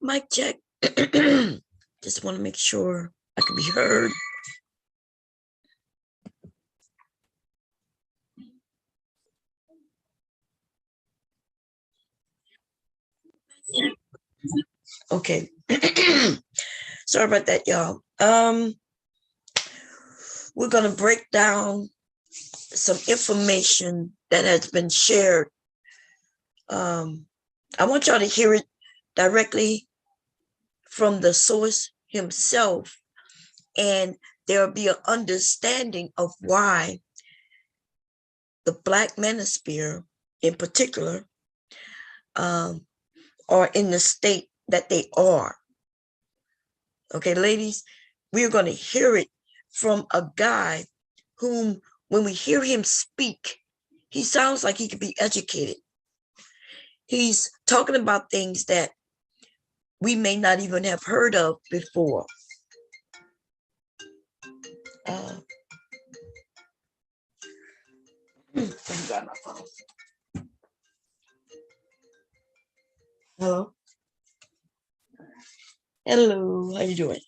Mic check. Just want to make sure I can be heard. Okay. Sorry about that, y'all. We're gonna break down some information that has been shared. I want y'all to hear it directly from the source himself, and there'll be an understanding of why the Black Manosphere in particular are in the state that they are. Okay, ladies, we're going to hear it from a guy whom, when we hear him speak, he sounds like he could be educated. He's talking about things that we may not even have heard of before. Hello. Hello, how you doing?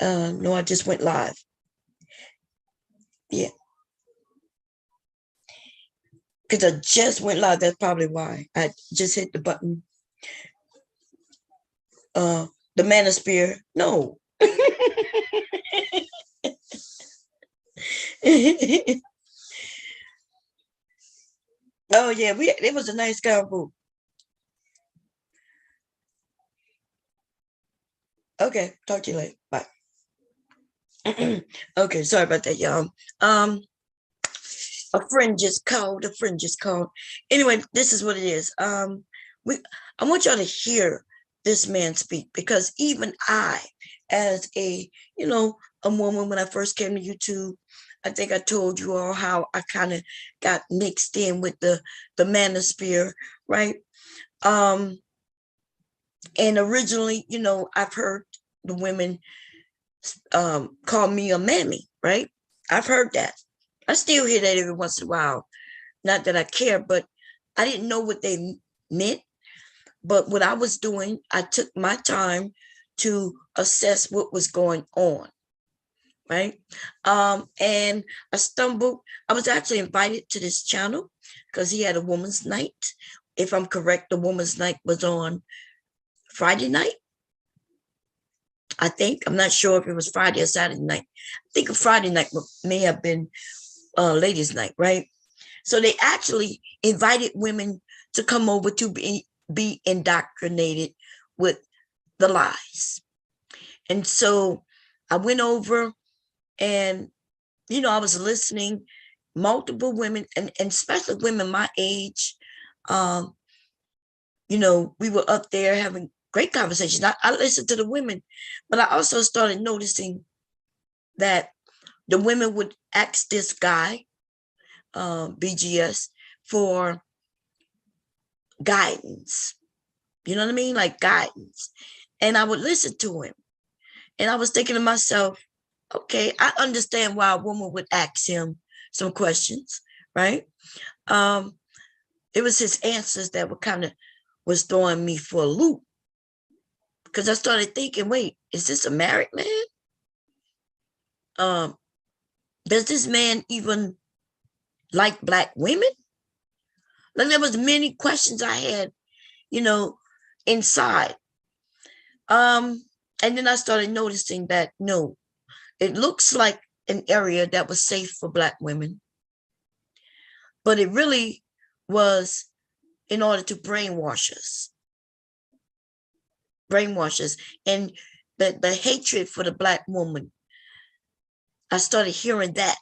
No, I just went live. Yeah. Because I just went live, that's probably why. I just hit the button. The Manosphere, no. Oh yeah, it was a nice convo. Okay, talk to you later. Bye. Okay, sorry about that, y'all. A friend just called. Anyway, this is what it is. I want y'all to hear this man speak, because even I, as a woman, when I first came to YouTube, I think I told you all how I kind of got mixed in with the manosphere, right? And originally, I've heard the women call me a mammy, right? I've heard that. I still hear that every once in a while. Not that I care, but I didn't know what they meant. But what I was doing, I took my time to assess what was going on, right? And I was actually invited to this channel because he had a woman's night. If I'm correct, the woman's night was on Friday night. I think, I'm not sure if it was Friday or Saturday night. I think a Friday night may have been ladies' night, right? So they actually invited women to come over to be indoctrinated with the lies. And so I went over and, I was listening, multiple women, and especially women my age. We were up there having great conversations. I listened to the women, but I also started noticing that the women would ask this guy, BGS, for guidance. You know what I mean? Like guidance. And I would listen to him. And I was thinking to myself, okay, I understand why a woman would ask him some questions, right? It was his answers that were kind of was throwing me for a loop. Because I started thinking, wait, is this a married man? Does this man even like Black women? Like, there was many questions I had, inside. And then I started noticing that no, it looks like an area that was safe for Black women, but it really was in order to brainwash us. And the hatred for the Black woman. I started hearing that.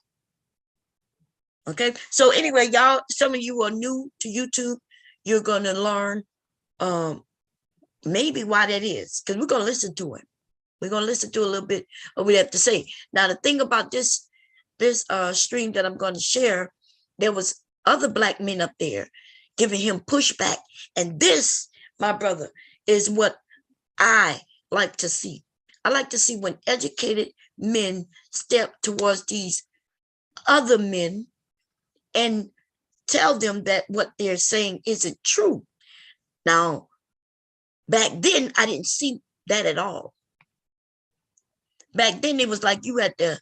Okay, so anyway, y'all, some of you are new to YouTube. You're going to learn maybe why that is, because we're going to listen to him. We're going to listen to a little bit of what we have to say. Now, the thing about this stream that I'm going to share, there was other Black men up there giving him pushback. And this, my brother, is what I like to see. I like to see when educated men step towards these other men and tell them that what they're saying isn't true. Now, Back then, I didn't see that at all. Back then, it was like you had to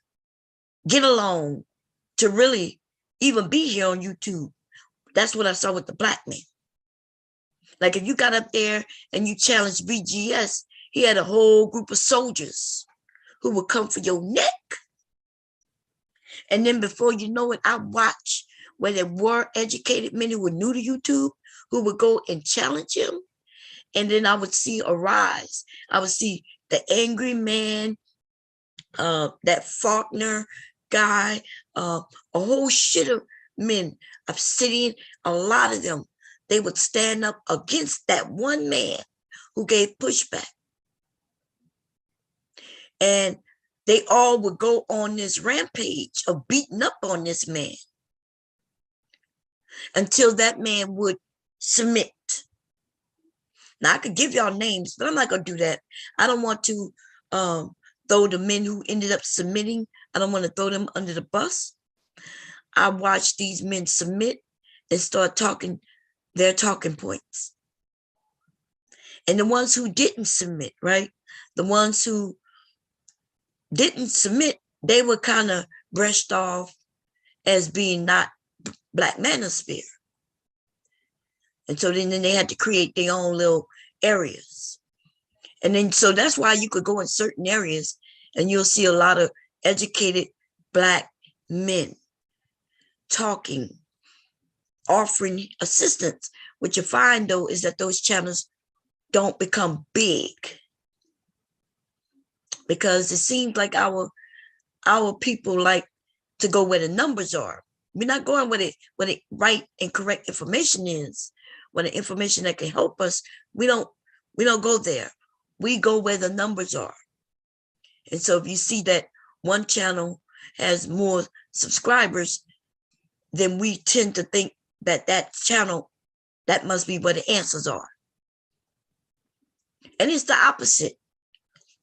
get along to really even be here on YouTube. That's what I saw with the black man. Like if you got up there and you challenged BGS, he had a whole group of soldiers who would come for your neck. And then before you know it, I watched where there were educated men who were new to YouTube who would go and challenge him. And then I would see a rise. I would see the angry man, that Faulkner guy, a whole shit of men, Obsidian, a lot of them, they would stand up against that one man who gave pushback. And they all would go on this rampage of beating up on this man until that man would submit. Now, I could give y'all names, but I'm not going to do that. I don't want to throw the men who ended up submitting. I don't want to throw them under the bus. I watched these men submit and start talking their talking points. And the ones who didn't submit, right? The ones who didn't submit, they were kind of brushed off as being not Black Manosphere. And so then they had to create their own little areas. And then, so that's why you could go in certain areas and you'll see a lot of educated Black men talking, offering assistance. What you find though is that those channels don't become big because it seems like our people like to go where the numbers are. We're not going where the right and correct information is, where the information that can help us. We don't go there. We go where the numbers are. And so if you see that one channel has more subscribers, then we tend to think that that channel, that must be where the answers are. And it's the opposite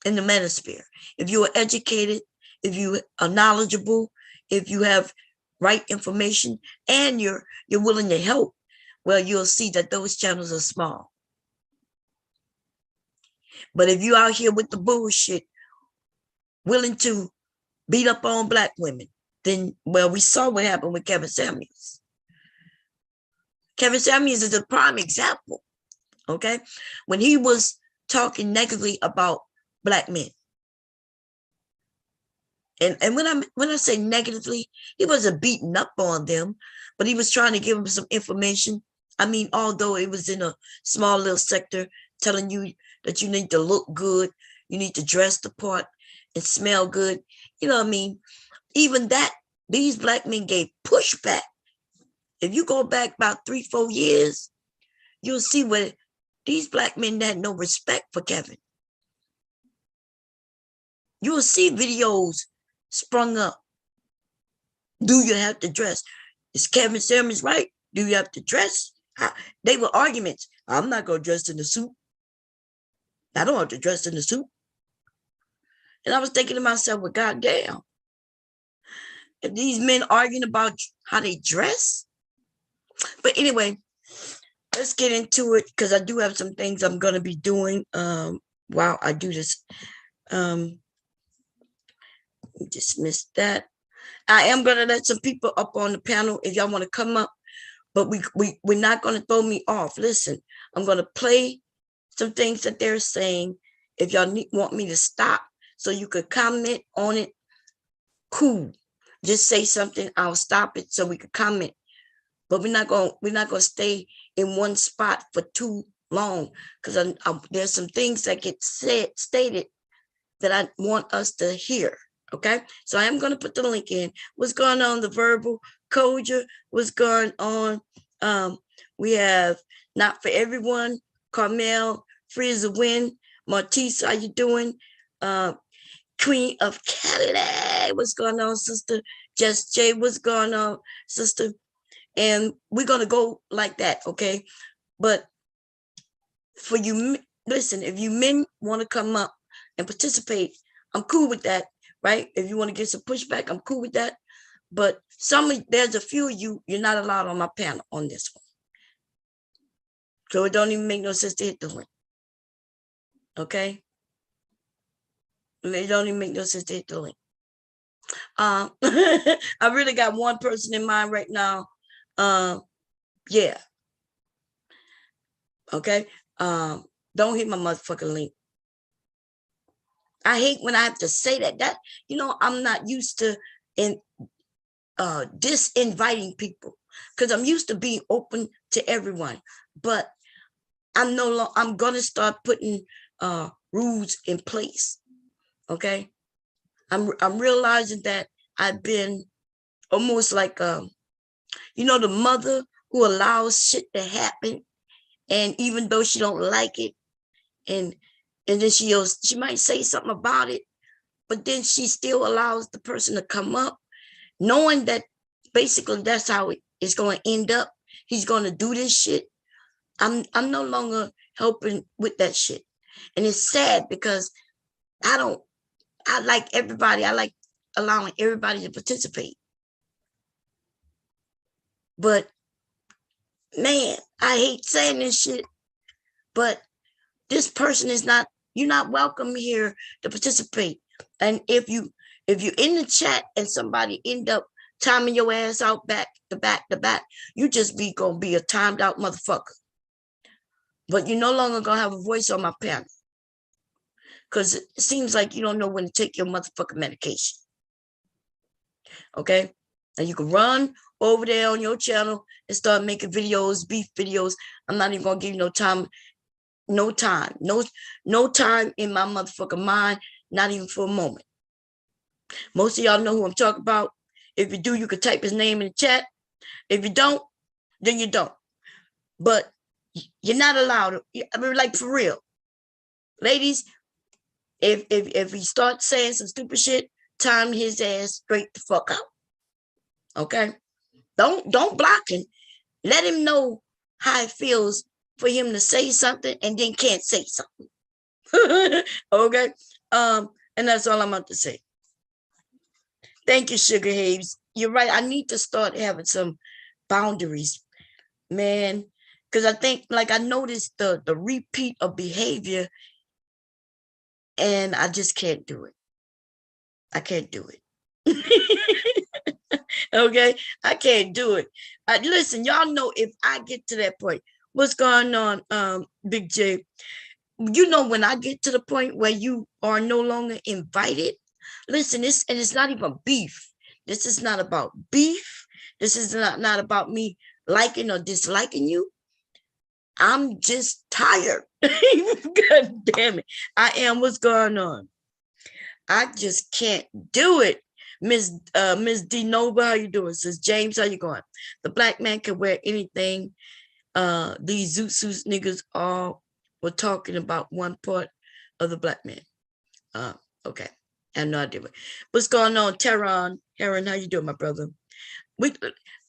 in the manosphere. If you are educated, if you are knowledgeable, if you have right information and you're willing to help, well, you'll see that those channels are small. But if you're out here with the bullshit, willing to beat up on Black women, then, well, we saw what happened with Kevin Samuels. Kevin Samuels is a prime example, okay? When he was talking negatively about Black men. And when I say negatively, he wasn't beating up on them, but he was trying to give them some information. I mean, although it was in a small little sector telling you that you need to look good, you need to dress the part and smell good. You know what I mean? Even that, these Black men gave pushback. If you go back about 3-4 years, you'll see where these Black men had no respect for Kevin. You will see videos sprung up. Do you have to dress? Is Kevin Samuels right? Do you have to dress? They were arguments. I'm not going to dress in the suit. I don't have to dress in the suit. And I was thinking to myself, well, goddamn. If these men arguing about how they dress. But anyway, let's get into it because I do have some things I'm going to be doing while I do this. Dismiss that. I am going to let some people up on the panel if y'all want to come up, but we're not going to throw me off. Listen, I'm going to play some things that they're saying. If y'all want me to stop so you could comment on it, cool. Just say something, I'll stop it so we could comment. But we're not going to stay in one spot for too long because there's some things that get stated that I want us to hear. Okay, so I am going to put the link in. What's going on, the verbal Koja? What's going on? We have Not For Everyone, Carmel, Free as a Wind, Martise, how you doing? Queen of Cadillac, what's going on, sister? Just Jay, what's going on, sister? And we're going to go like that, okay? But for you, listen, if you men want to come up and participate, I'm cool with that. Right? If you want to get some pushback, I'm cool with that. But there's a few of you're not allowed on my panel on this one. So it don't even make no sense to hit the link. Okay. It don't even make no sense to hit the link. I really got one person in mind right now. Yeah. Okay. Don't hit my motherfucking link. I hate when I have to say that, I'm not used to disinviting people, because I'm used to being open to everyone, but I'm going to start putting rules in place. Okay. I'm realizing that I've been almost like, the mother who allows shit to happen. And even though she don't like it, and then she might say something about it, but then she still allows the person to come up, knowing that basically that's how it's going to end up. He's going to do this shit. I'm no longer helping with that shit. And it's sad because I like everybody. I like allowing everybody to participate. But man, I hate saying this shit, but this person you're not welcome here to participate. And if you're in the chat and somebody end up timing your ass out back to back to back, you just gonna be a timed out motherfucker. But you're no longer gonna have a voice on my panel, because it seems like you don't know when to take your motherfucking medication. Okay? And you can run over there on your channel and start making videos, beef videos. I'm not even gonna give you no time in my motherfucking mind, not even for a moment. Most of y'all know who I'm talking about. If you do, you can type his name in the chat. If you don't, then you don't. But you're not allowed to, I mean, like, for real. Ladies, if he starts saying some stupid shit, time his ass straight the fuck out. Okay? Don't block him. Let him know how it feels for him to say something and then can't say something. Okay? And that's all I'm about to say. Thank you, Sugar Haves. You're right. I need to start having some boundaries, man. Because I think, like, I noticed the repeat of behavior, and I just can't do it. I can't do it. Okay? I can't do it. Listen, y'all know, if I get to that point, what's going on, Big J? You know, when I get to the point where you are no longer invited, listen, it's not even beef. This is not about beef. This is not about me liking or disliking you. I'm just tired. God damn it. I am. What's going on? I just can't do it. Miss D Nova, how you doing? Says James, how you going? The black man can wear anything. These Zoot Suits niggas all were talking about one part of the black man. Okay. I have no idea. What's going on, Teron? Heron, how you doing, my brother?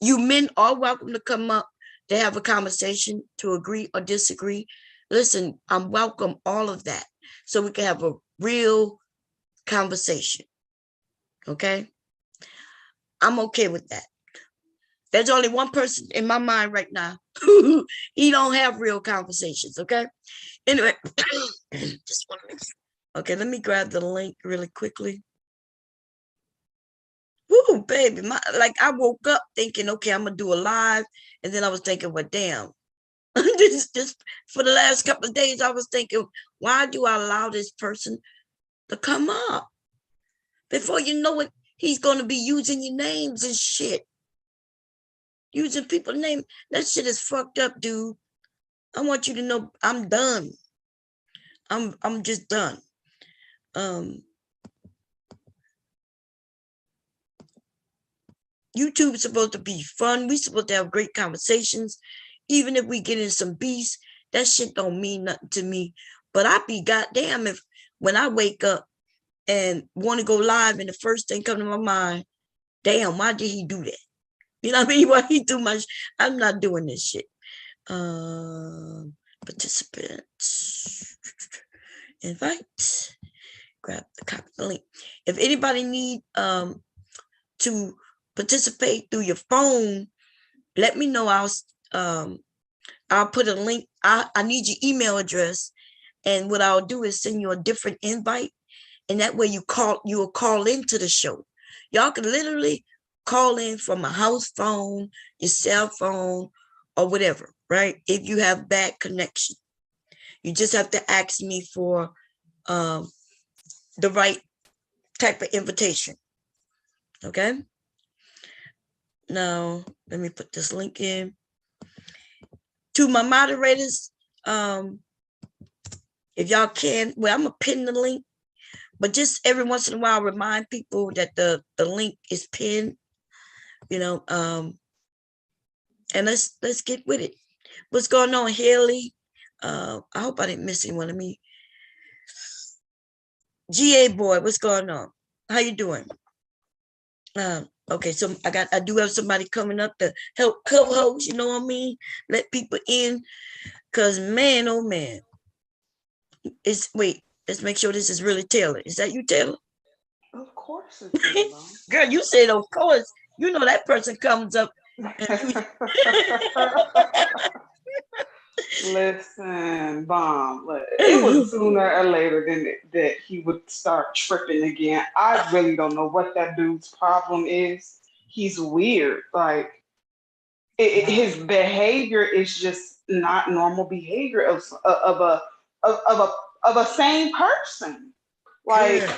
You men are welcome to come up to have a conversation, to agree or disagree. Listen, I'm welcome all of that, so we can have a real conversation. Okay? I'm okay with that. There's only one person in my mind right now who he don't have real conversations. Okay? Anyway, just want to make sure. Okay, let me grab the link really quickly. Woo, baby. I woke up thinking, okay, I'm going to do a live. And then I was thinking, well, damn. Just for the last couple of days, I was thinking, why do I allow this person to come up? Before you know it, he's going to be using your names and shit. Using people's names. That shit is fucked up, dude. I want you to know I'm done. I'm just done. YouTube is supposed to be fun. We're supposed to have great conversations. Even if we get in some beefs, that shit don't mean nothing to me. But I be goddamn if when I wake up and want to go live and the first thing come to my mind, damn, why did he do that? You know what I mean? Why he do my I'm not doing this shit. Participants. Invite. Grab the copy the link. If anybody need to participate through your phone, let me know. I'll put a link. I need your email address, And what I'll do is send you a different invite. And that way you'll call into the show. Y'all can literally call in from a house phone, your cell phone, or whatever, right? If you have bad connection. You just have to ask me for the right type of invitation. Okay. Now, let me put this link in. To my moderators, if y'all can, well, I'm going to pin the link, but just every once in a while, remind people that the link is pinned, you know, and let's get with it. What's going on, Haley? I hope I didn't miss anyone of me. GA boy, what's going on? How you doing? Okay, so I do have somebody coming up to help co-host, you know what I mean? Let people in, because man, oh man. Wait, let's make sure this is really Taylor. Is that you, Taylor? Of course it's Girl, you said of course. You know that person comes up. Listen, Bomb. It was sooner or later than that he would start tripping again. I really don't know what that dude's problem is. He's weird. Like his behavior is just not normal behavior of a sane person. Like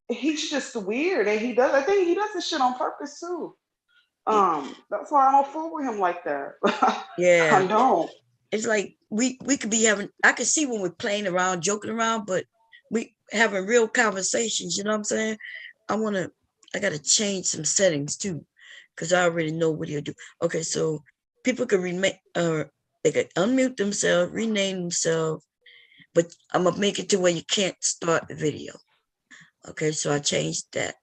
he's just weird, and I think he does this shit on purpose too. That's why I don't fool with him like that. Yeah, I don't. It's like we could be having. I could see when we're playing around, joking around, but we having real conversations. You know what I'm saying? I gotta change some settings too, because I already know what he'll do. Okay, so people could they could unmute themselves, rename themselves, but I'm gonna make it to where you can't start the video. Okay, so I changed that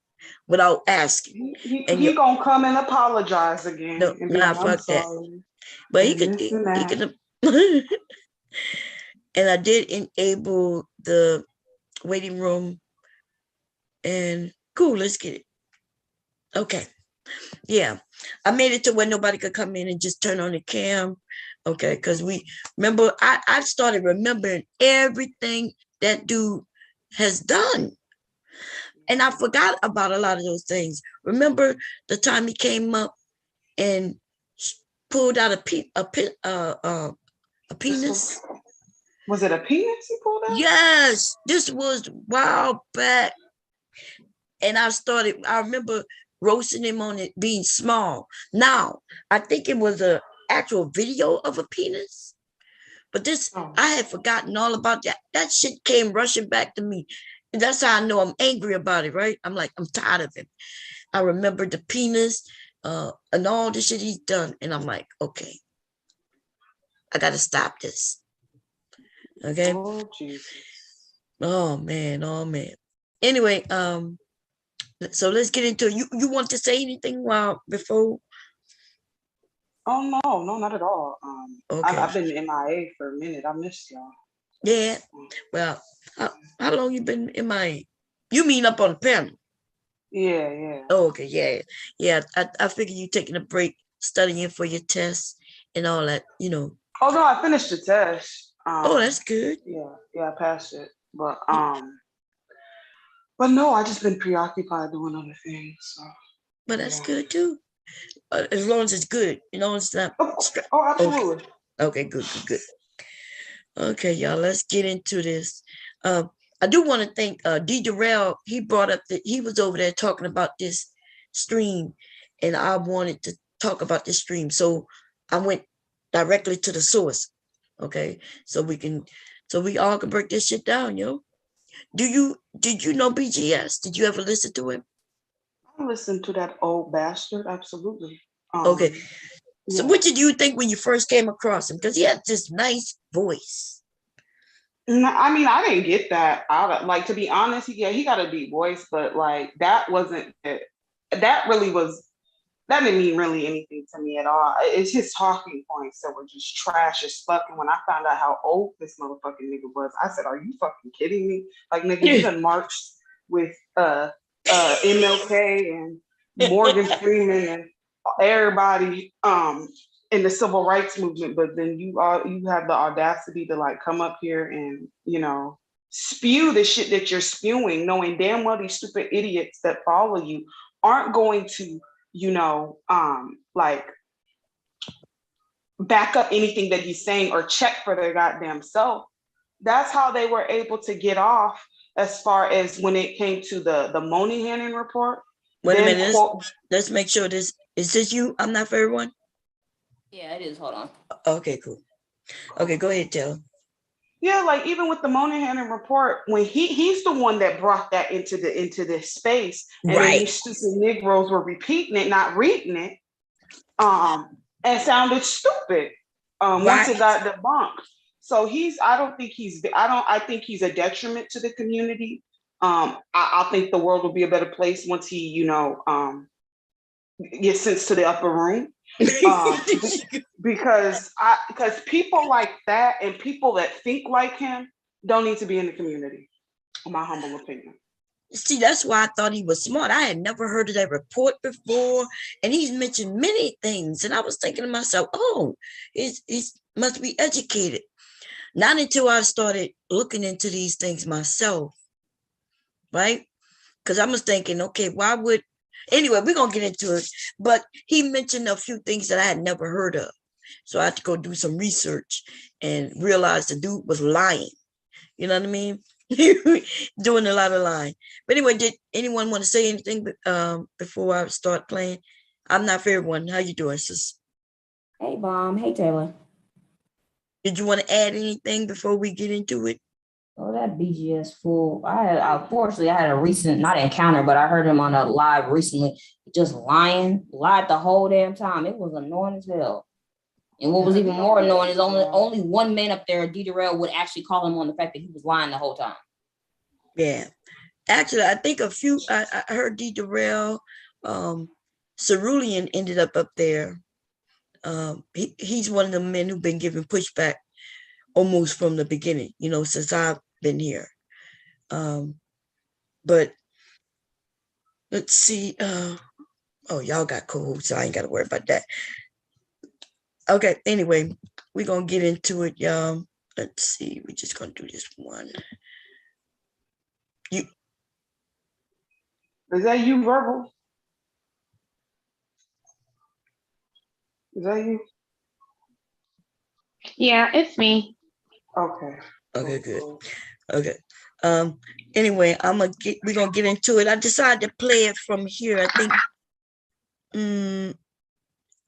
without asking. He gonna come and apologize again. No, And be nah, like, I'm fuck that. sorry. But he could. And I did enable the waiting room. And cool, let's get it. Okay. Yeah, I made it to where nobody could come in and just turn on the cam. Okay, because remember, I started remembering everything that dude has done. And I forgot about a lot of those things. Remember the time he came up and pulled out a penis? Was it a penis he pulled out? Yes, this was a while back. And I remember roasting him on it being small. Now, I think it was an actual video of a penis. But I had forgotten all about that. That shit came rushing back to me. And that's how I know I'm angry about it, right? I'm like, I'm tired of him. I remember the penis and all the shit he's done. And I'm like, okay, I got to stop this. Okay? Oh, Jesus. Oh, man. Anyway, so let's get into it. You want to say anything before? Oh no, not at all. Okay. I've been MIA for a minute. I missed y'all. Yeah. Well, how long you been MIA? You mean up on the panel? Yeah. Oh, okay, yeah. I figure you taking a break, studying for your tests and all that, you know. Oh no, I finished the test. Oh, that's good. Yeah, I passed it. But no, I just been preoccupied doing other things. So. But that's good too. As long as it's good, you know, it's not. Oh, absolutely. Okay, good. Okay, y'all, let's get into this. I do want to thank D. Durrell. He brought up he was over there talking about this stream, and I wanted to talk about this stream. So I went directly to the source. Okay, so we all can break this shit down, yo. Did you know BGS? Did you ever listen to him? I listened to that old bastard, absolutely. Okay. So what did you think when you first came across him? Because he had this nice voice. I mean, I didn't get that. Like, to be honest, he got a deep voice, but like that wasn't it. That didn't mean really anything to me at all. It's his talking points that were just trash as fuck. And when I found out how old this motherfucking nigga was, I said, "Are you fucking kidding me? Like, nigga, you done marched with MLK and Morgan Freeman and everybody in the civil rights movement, but then you have the audacity to like come up here and, you know, spew the shit that you're spewing, knowing damn well these stupid idiots that follow you aren't going to, you know, like back up anything that he's saying or check for their goddamn self. That's how they were able to get off as far as when it came to the Moynihan report. Wait a minute. Let's make sure this is this you. I'm not for everyone. Yeah, it is. Hold on. Okay, cool. Okay, go ahead, Taylor. Yeah, like even with the Moynihan report, when he's the one that brought that into this space, and then these stupid Negroes were repeating it, not reading it, and sounded stupid once it got debunked. So I think he's a detriment to the community. I think the world will be a better place once he, you know, gets sent to the upper room. Because people like that and people that think like him don't need to be in the community, in my humble opinion. See, that's why I thought he was smart. I had never heard of that report before, and he's mentioned many things. And I was thinking to myself, oh, he must be educated. Not until I started looking into these things myself, right? Because I was thinking, okay, why would, anyway, we're going to get into it. But he mentioned a few things that I had never heard of. So I had to go do some research and realize the dude was lying. You know what I mean? Doing a lot of lying. But anyway, did anyone want to say anything before I start playing? I'm not for everyone. How you doing, sis? Hey, Bomb. Hey, Taylor. Did you want to add anything before we get into it? Oh, that BGS fool. Unfortunately, I had a recent, not encounter, but I heard him on a live recently, just lied the whole damn time. It was annoying as hell. And what was even more annoying is only one man up there, D. Durrell, would actually call him on the fact that he was lying the whole time. Yeah. Actually, I think I heard D. Durrell, Cerulean ended up there. He's one of the men who've been giving pushback almost from the beginning, you know, since I've been here. But let's see. Oh, y'all got co-hosts, so I ain't got to worry about that. Okay, anyway, we're going to get into it, y'all. Let's see. We're just going to do this one. Is that you, Verbal? Is that you? Yeah, it's me. Okay. Okay, good. Okay. Anyway, we're gonna get into it. I decided to play it from here.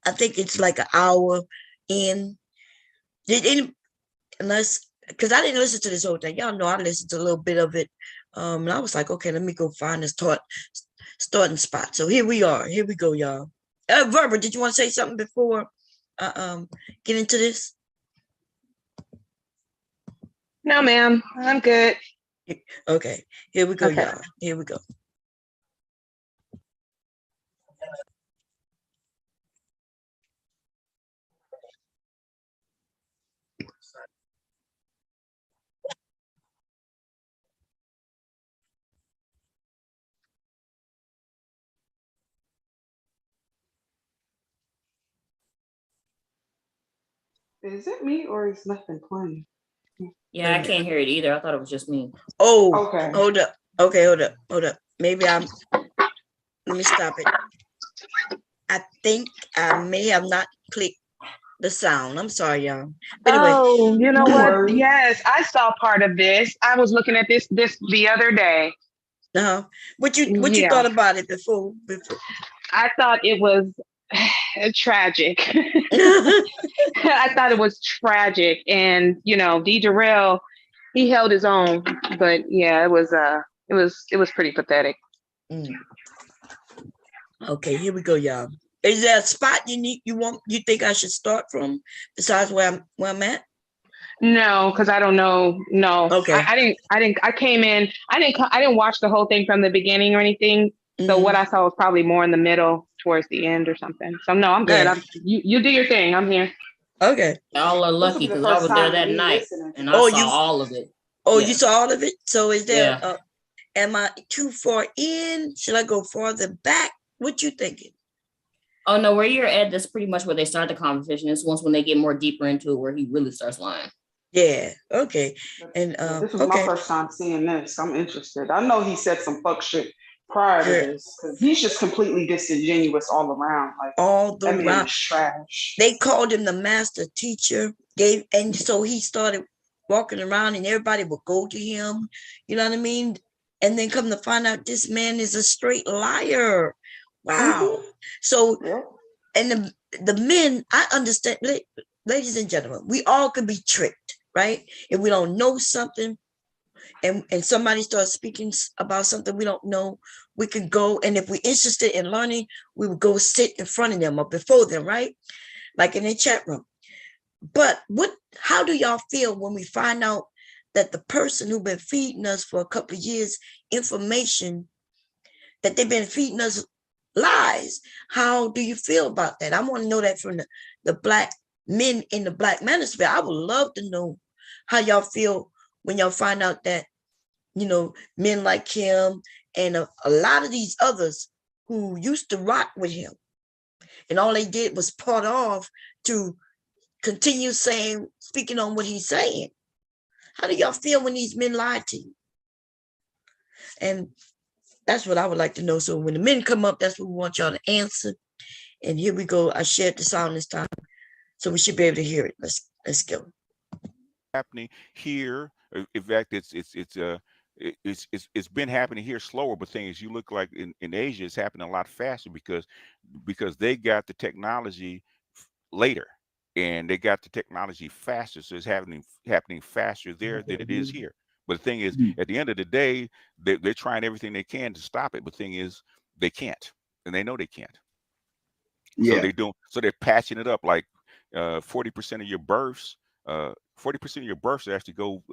I think it's like an hour in. Because I didn't listen to this whole thing. Y'all know I listened to a little bit of it. And I was like, okay, let me go find this starting spot. So here we are. Here we go, y'all. Verbal, did you want to say something before get into this? No, ma'am. I'm good. Okay, here we go, y'all. Here we go. Is it me or is nothing playing? Yeah, I can't hear it either. I thought it was just me. Oh, okay. Hold up. Okay, hold up. Maybe let me stop it. I think I may have not clicked the sound. I'm sorry, y'all. But anyway. Oh, you know what? Yes, I saw part of this. I was looking at this the other day. What you thought about it before? I thought it was tragic. I thought it was tragic, and you know, D. Durrell, he held his own, but yeah, it was pretty pathetic. Okay, here we go, y'all. Is there a spot you think I should start from besides where I'm at? No, because I don't know. No, okay. I came in. I didn't watch the whole thing from the beginning or anything. So what I saw was probably more in the middle, towards the end or something. So no, I'm good. Yeah. You do your thing. I'm here. Okay. Y'all are lucky because I was there that night and I saw all of it. Oh, you saw all of it? So is there? Am I too far in? Should I go farther back? What you thinking? Oh no, where you're at, that's pretty much where they start the conversation. It's once when they get more deeper into it where he really starts lying. Yeah. Okay. And This is my first time seeing this. I'm interested. I know he said some fuck shit prior to this because he's just completely disingenuous all around. Like all the that man round is trash. They called him the master teacher. And so he started walking around, and everybody would go to him. You know what I mean? And then come to find out, this man is a straight liar. Wow. Mm-hmm. So, and the men, I understand, ladies and gentlemen, we all could be tricked, right? If we don't know something, and somebody starts speaking about something we don't know, we could go, and if we're interested in learning, we would go sit in front of them or before them, right? Like in the chat room. But how do y'all feel when we find out that the person who's been feeding us for a couple of years information, that they've been feeding us lies? How do you feel about that? I want to know that from the Black men in the Black Manosphere. I would love to know how y'all feel when y'all find out that, you know, men like him and a lot of these others who used to rock with him, and all they did was part off to continue speaking on what he's saying. How do y'all feel when these men lie to you? And that's what I would like to know. So when the men come up, that's what we want y'all to answer. And here we go. I shared the sound this time, so we should be able to hear it. Let's go. Happening here. In fact, it's been happening here slower, but thing is, you look like in Asia, it's happening a lot faster because they got the technology later, and they got the technology faster, so it's happening faster there than it is here. But the thing is, at the end of the day, they're trying everything they can to stop it. But the thing is, they can't, and they know they can't. Yeah. So they're patching it up. Like 40% of your births. 40% of your births actually go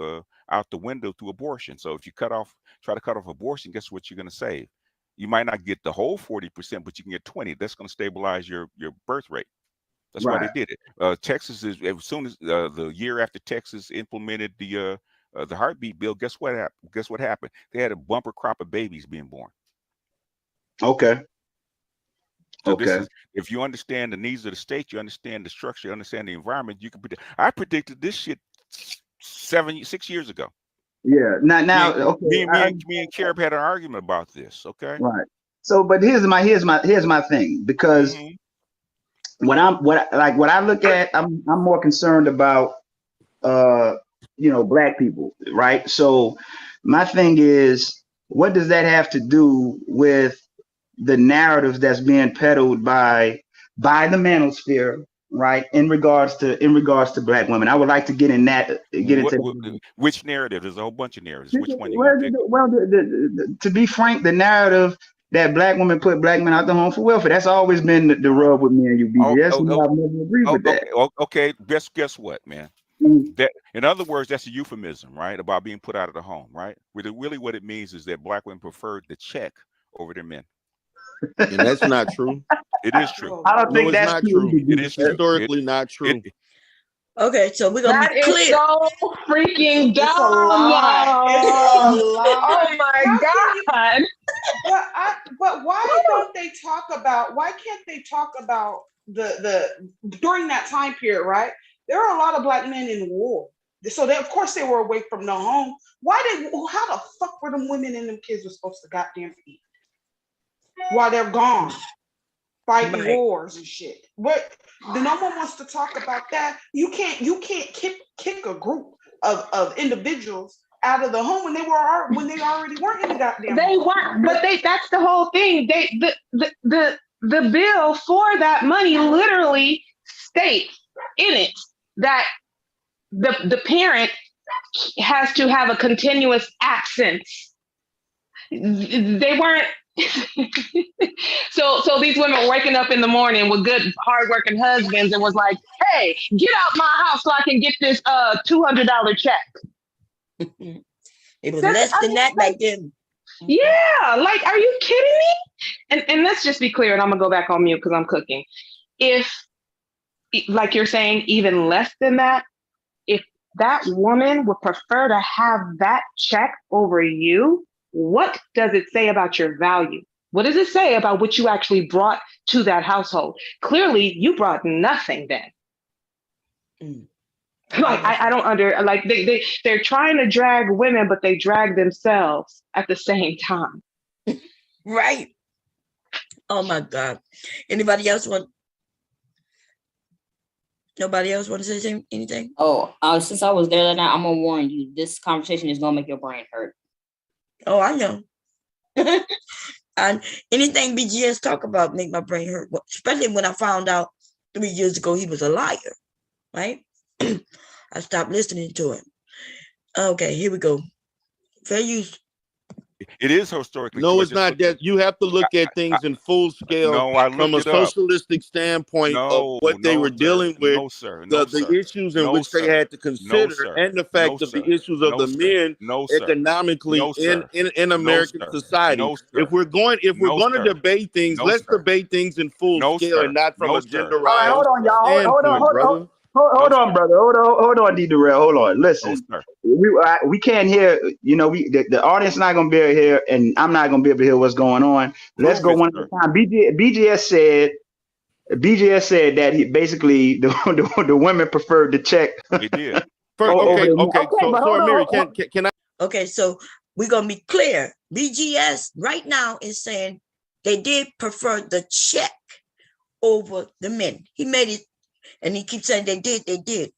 out the window through abortion. So if you try to cut off abortion, guess what you're going to save? You might not get the whole 40%, but you can get 20. That's going to stabilize your birth rate. That's why they did it. Texas is, as soon as the year after Texas implemented the heartbeat bill, guess what happened? They had a bumper crop of babies being born. Okay. So this is, if you understand the needs of the state, you understand the structure, you understand the environment, you can predict. I predicted this shit 6 years ago. Yeah. Now, okay. Me and Carib had an argument about this. Okay. Right. So, but here's my thing, because when I look at, I'm more concerned about Black people, right? So my thing is, what does that have to do with the narrative that's being peddled by the Manosphere, right? In regards to Black women? I would like to get into which narrative. There's a whole bunch of narratives. Which one you pick? Well, to be frank, the narrative that Black women put Black men out the home for welfare. That's always been the rub with me and you, BGS. I've never agreed with that. Okay. Guess what, man? That, in other words, that's a euphemism, right? About being put out of the home, right? Really what it means is that Black women preferred the check over their men. And that's not true. It is true. I don't think that's not true. It is historically not true. Okay, so we're gonna be clear. So freaking dumb. Oh my God. But why don't they talk about? Why can't they talk about the during that time period? Right, there are a lot of Black men in war, so of course they were away from the home. How the fuck were them women and them kids were supposed to goddamn eat while they're gone fighting wars and shit? What? No one wants to talk about that. You can't kick a group of individuals out of the home when they already weren't in the goddamn. They weren't, but that's the whole thing. The bill for that money literally states in it that the parent has to have a continuous absence. They weren't. So these women were waking up in the morning with good, hardworking husbands and was like, "Hey, get out my house so I can get this $200 check." It was less than that back then. Yeah, like, are you kidding me? And let's just be clear, and I'm gonna go back on mute because I'm cooking. If, like you're saying, even less than that, if that woman would prefer to have that check over you, what does it say about your value? What does it say about what you actually brought to that household? Clearly, you brought nothing then. Mm. Like I don't like they're trying to drag women, but they drag themselves at the same time. Right. Oh my God. Anybody else want? Nobody else want to say anything? Oh, since I was there that night, I'm gonna warn you. This conversation is gonna make your brain hurt. Oh, I know. And anything BGS talk about make my brain hurt, especially when I found out 3 years ago he was a liar, right? I stopped listening to him. Okay, here we go. Fair use. It is historically No, true. it's not that. You have to look at things in full scale No, I from looked a it up. socialistic standpoint of No, what they no, were sir. dealing with, No, sir. No, the sir. issues in No, which they sir. had to No, consider, sir. and the No, fact of sir. the issues of No, the sir. men No, sir. economically No, sir. in No, American sir. society. No, If sir. we're going No, to sir. debate things, No, let's sir. debate things in full No, scale and sir. not from No, a sir. All right, genderized hold No, on, sir. y'all. standpoint, brother. No, Hold on, sir. brother. Hold on, D. Durrell. Hold on. No, Listen, sir. we can't hear. You know, the audience not gonna be able to hear, and I'm not gonna be able to hear what's going on. Let's Prove go it, one sir. at a time. BGS said that he basically the women preferred the check It did. First, It over did. the. okay. So, Amiri, can I? Okay, so we're gonna be clear. BGS right now is saying they did prefer the check over the men. He made it, and he keeps saying they did.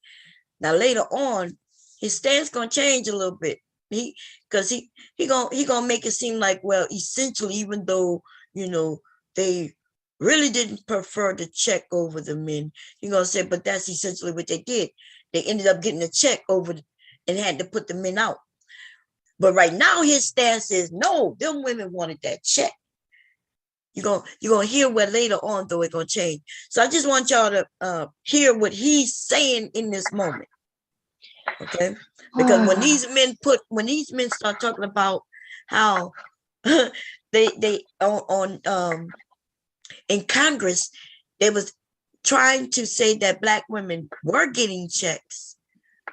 Now later on, his stance gonna change a little bit. He gonna make it seem like, well, essentially, even though they really didn't prefer the check over the men, he gonna say, but that's essentially what they did. They ended up getting a check over and had to put the men out. But right now, his stance is no, them women wanted that check. You're gonna hear where later on though it's gonna change. So I just want y'all to hear what he's saying in this moment. Okay, because when these men start talking about how they on in Congress, they was trying to say that Black women were getting checks,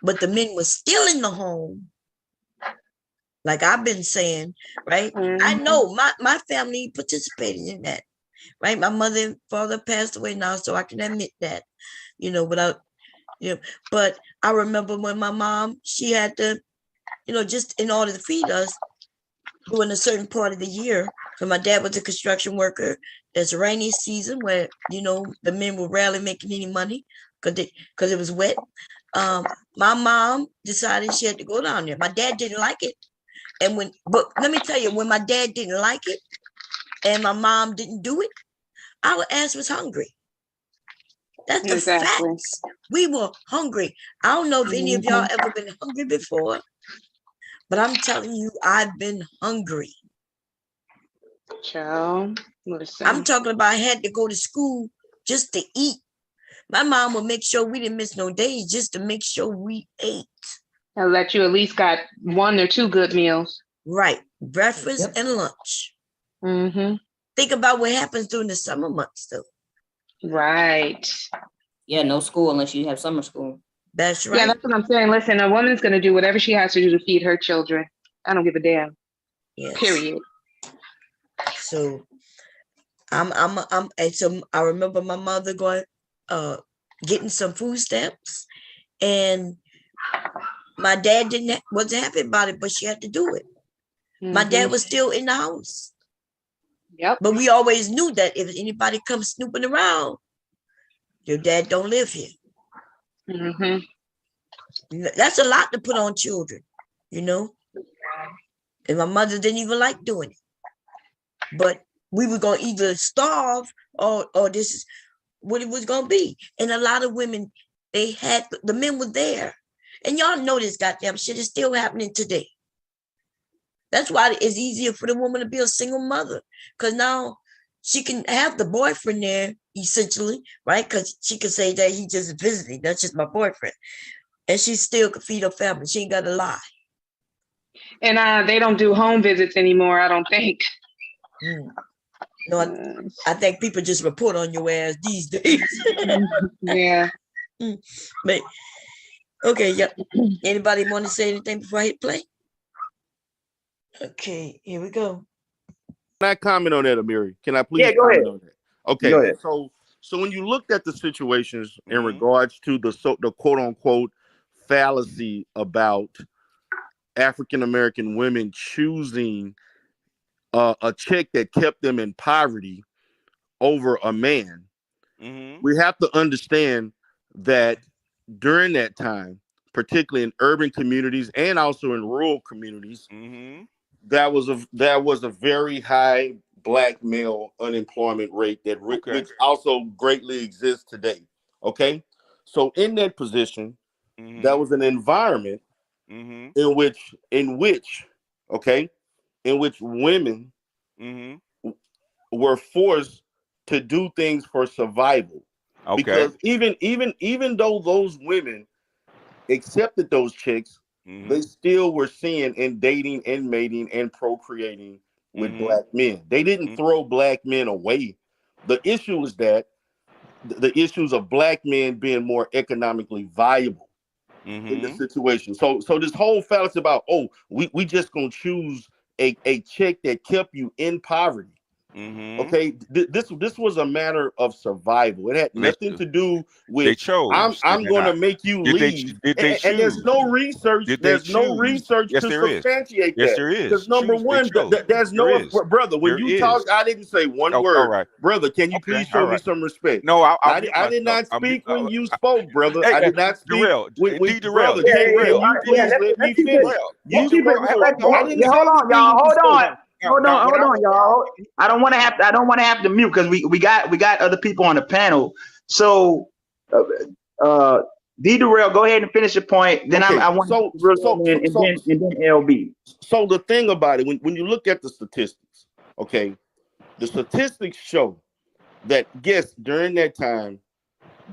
but the men were still in the home. Like I've been saying, right? I know my family participated in that, right? My mother and father passed away now, so I can admit that, without, but I remember when my mom, she had to, just in order to feed us during a certain part of the year. So my dad was a construction worker. There's a rainy season where, the men were rarely making any money because it was wet. My mom decided she had to go down there. My dad didn't like it. But let me tell you, when my dad didn't like it and my mom didn't do it, our ass was hungry. That's the facts. We were hungry. I don't know if any of y'all ever been hungry before, but I'm telling you, I've been hungry. Child, listen. I'm talking about I had to go to school just to eat. My mom would make sure we didn't miss no days just to make sure we ate. I'll let you at least got 1 or 2 good meals. Right. Breakfast and lunch. Mm-hmm. Think about what happens during the summer months, though. Right. Yeah, no school unless you have summer school. That's right. Yeah, that's what I'm saying. Listen, a woman's going to do whatever she has to do to feed her children. I don't give a damn. Yes. Period. So and so I remember my mother going, getting some food stamps, and my dad wasn't happy about it, but she had to do it. Mm-hmm. My dad was still in the house. Yep. But we always knew that if anybody comes snooping around, your dad don't live here. Mm-hmm. That's a lot to put on children, And my mother didn't even like doing it. But we were going to either starve or this is what it was going to be. And a lot of women, the men were there. And y'all know this goddamn shit is still happening today. That's why it's easier for the woman to be a single mother. Because now she can have the boyfriend there, essentially, right? Because she can say that he just visiting. That's just my boyfriend. And she still could feed her family. She ain't got to lie. And they don't do home visits anymore, I don't think. No, I think people just report on your ass these days. Yeah. But, okay, yep. Anybody want to say anything before I hit play? Okay, here we go. I comment on that, Amiri? Can I please go ahead. comment on that? Okay, Go ahead. so when you looked at the situations in Mhm. regards to the quote unquote fallacy about African American women choosing a chick that kept them in poverty over a man, Mhm. we have to understand that during that time, particularly in urban communities and also in rural communities, Mhm. that was a very high black male unemployment rate that Okay. which also greatly exists today. Okay, so in that position, that Mhm. was an environment Mhm. in which women Mhm. were forced to do things for survival, Okay. because even though those women accepted those chicks, they Mhm. still were seeing and dating and mating and procreating with Mhm. black men. They didn't throw black men away. The issue is that the issues of black men being more economically viable in the Mhm. situation. So this whole fallacy about, oh, we just gonna choose a chick that kept you in poverty. Mhm. Okay, this was a matter of survival. It had They nothing to do they with chose, did I'm they going to not? make you Did they leave, did they and there's choose? no research. Did they There's no choose? research Yes, to there is. substantiate Yes, that. there Because is. number They one, chose. there's There no is. brother. When There you is. talk, I didn't say one Okay, all word, right. brother. Can you Okay, please all show me right. some respect? No, I'll I, mute I did myself. not speak when you spoke, brother. Hey, I did not speak Darrell, when Darrell, brother. D. Can Darrell, you please let me Let's keep it. finish? Darrell. Let's You keep it spoke. respectful. I didn't Yeah, say hold on, anything y'all. when you Hold spoke. on. Hold Now, on, what hold on, y'all. I don't want to have to. I don't want to have to mute because we got other people on the panel. So, uh, D. Durrell, go ahead and finish your point. Then Okay, I want to so really and then LB. so the thing about it, when you look at the statistics, okay, the statistics show that yes, during that time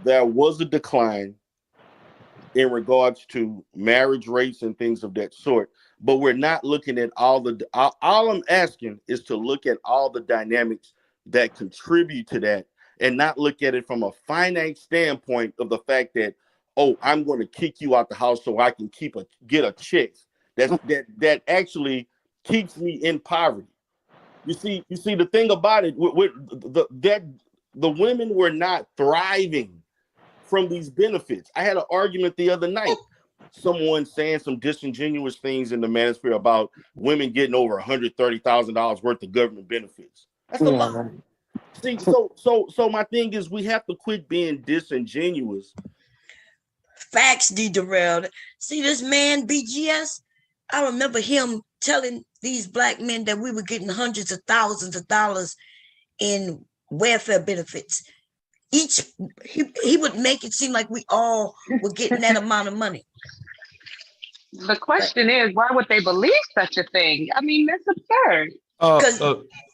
there was a decline in regards to marriage rates and things of that sort. But we're not looking at all I'm asking is to look at all the dynamics that contribute to that, and not look at it from a finite standpoint of the fact that, oh, I'm going to kick you out the house so I can get a chick that actually keeps me in poverty. You see the thing about it with the women were not thriving from these benefits. I had an argument the other night. Someone saying some disingenuous things in the Manosphere about women getting over $130,000 worth of government benefits. That's a lie. See, so my thing is we have to quit being disingenuous. Facts, D. Darrell. See this man, BGS? I remember him telling these black men that we were getting hundreds of thousands of dollars in welfare benefits. He would make it seem like we all were getting that amount of money. The question is, why would they believe such a thing? I mean, that's absurd.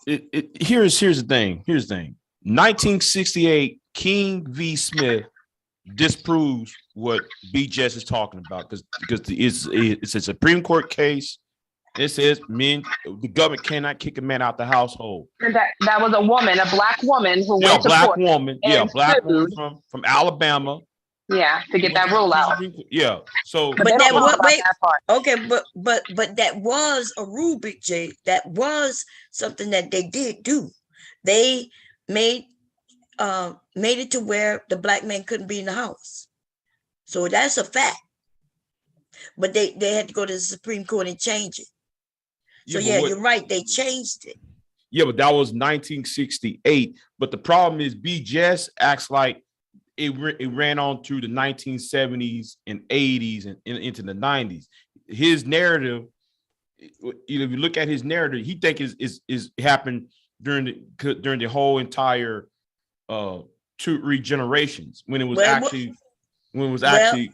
Here's the thing. 1968, King v. Smith disproves what BGS is talking about because it's a Supreme Court case. It says the government cannot kick a man out the household. And that was a woman, a black woman who went to black court woman from Alabama. Yeah, to get that rule out. Yeah. So, but that okay, but that was a rule, Big J. That was something that they did do. They made it to where the black man couldn't be in the house. So that's a fact. But they had to go to the Supreme Court and change it. So you're right. They changed it. Yeah, but that was 1968. But the problem is BGS acts like it ran on to the 1970s and 80s and into the 90s. His narrative, if you look at his narrative, he think is happened during the whole entire 2 generations when it was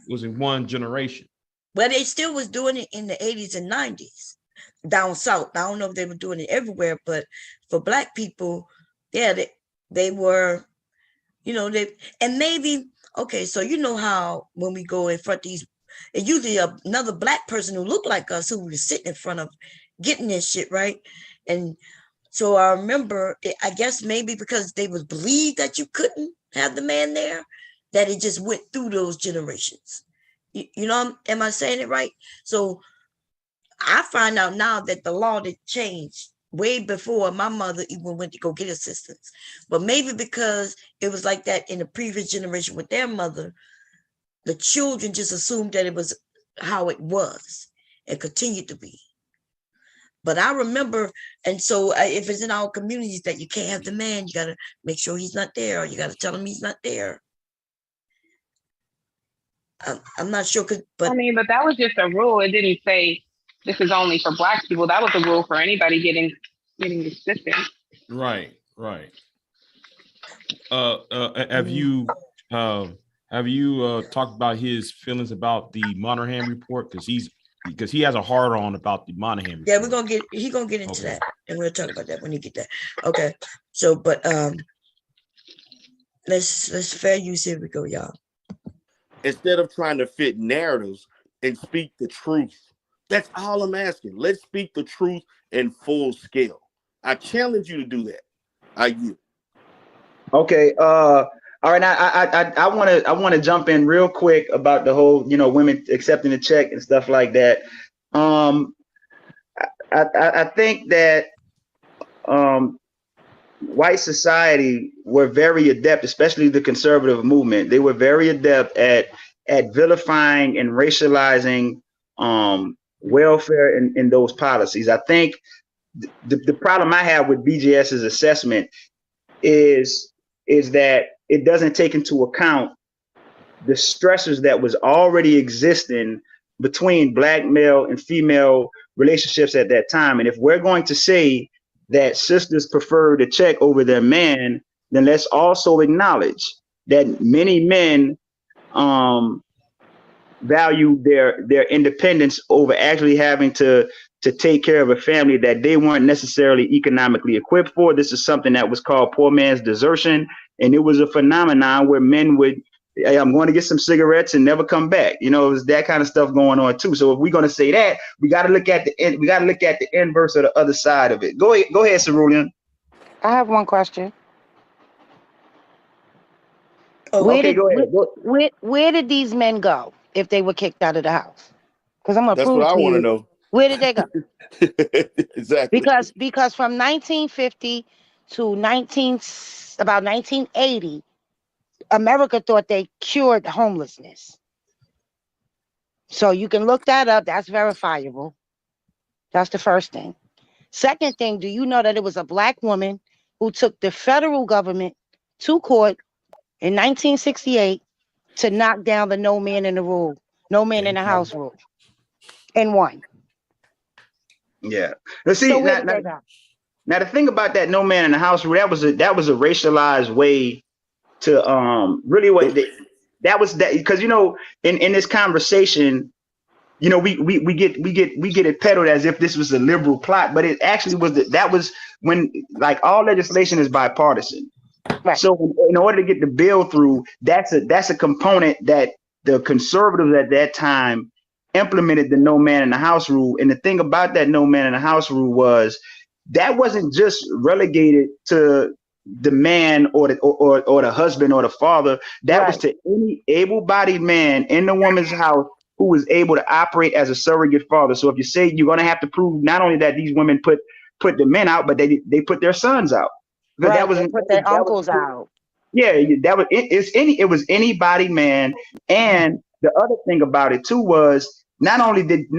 was in one generation. Well, they still was doing it in the 80s and 90s down south. I don't know if they were doing it everywhere, but for black people, yeah, they were, and maybe, okay, so you know how when we go in front of these, and usually another black person who looked like us who was sitting in front of getting this shit, right? And so I remember, I guess maybe because they was believed that you couldn't have the man there, that it just went through those generations. You know, am I saying it right? So I find out now that the law that changed way before my mother even went to go get assistance. But maybe because it was like that in the previous generation with their mother, the children just assumed that it was how it was and continued to be. But I remember, and so if it's in our communities that you can't have the man, you got to make sure he's not there, or you got to tell him he's not there. I'm not sure, but I mean, but that was just a rule. It didn't say this is only for Black people. That was a rule for anybody getting assistance. Right. Have you talked about his feelings about the Monahan report? Because he has a hard on about the Monahan report. Yeah, he's gonna get into that, and we'll talk about that when he get that. Okay. So, but let's fair use. Here we go, y'all. Instead of trying to fit narratives and speak the truth. That's all I'm asking. Let's speak the truth in full scale. I challenge you to do that. Okay. All right. I want to jump in real quick about the whole, women accepting the check and stuff like that. I think that white society were very adept, especially the conservative movement. They were very adept at vilifying and racializing welfare and those policies. I think the problem I have with BGS's assessment is that it doesn't take into account the stressors that was already existing between Black male and female relationships at that time. And if we're going to say that sisters prefer to check over their man, then let's also acknowledge that many men value their independence over actually having to take care of a family that they weren't necessarily economically equipped for. This is something that was called poor man's desertion. And it was a phenomenon where men would, hey, I'm going to get some cigarettes and never come back. It was that kind of stuff going on too. So if we're going to say that, we got to look at the end. We got to look at the inverse of the other side of it. Go ahead, Cerulean. I have one question. Oh, okay, go ahead. Where did these men go if they were kicked out of the house? Because I'm going to prove That's what I want to know. Where did they go? Exactly. Because from 1950 to about 1980, America thought they cured homelessness. So you can look that up. That's verifiable. That's the first thing. Second thing, do you know that it was a Black woman who took the federal government to court in 1968 to knock down the no man in the house rule, and won? Yeah. Let's see. Now the thing about that no man in the house rule, that was a racialized way to really what that was that, because in this conversation, we get it peddled as if this was a liberal plot, but it actually was that was when, like, all legislation is bipartisan. Right. So in order to get the bill through, that's a component that the conservatives at that time implemented, the no man in the house rule. And the thing about that no man in the house rule was that wasn't just relegated to the man or the husband or the father. That was to any able-bodied man in the woman's house who was able to operate as a surrogate father. So if you say you're going to have to prove not only that these women put the men out, but they put their sons out. Right, that was, they put their uncles out. Yeah, it was anybody man. And the other thing about it too was not only did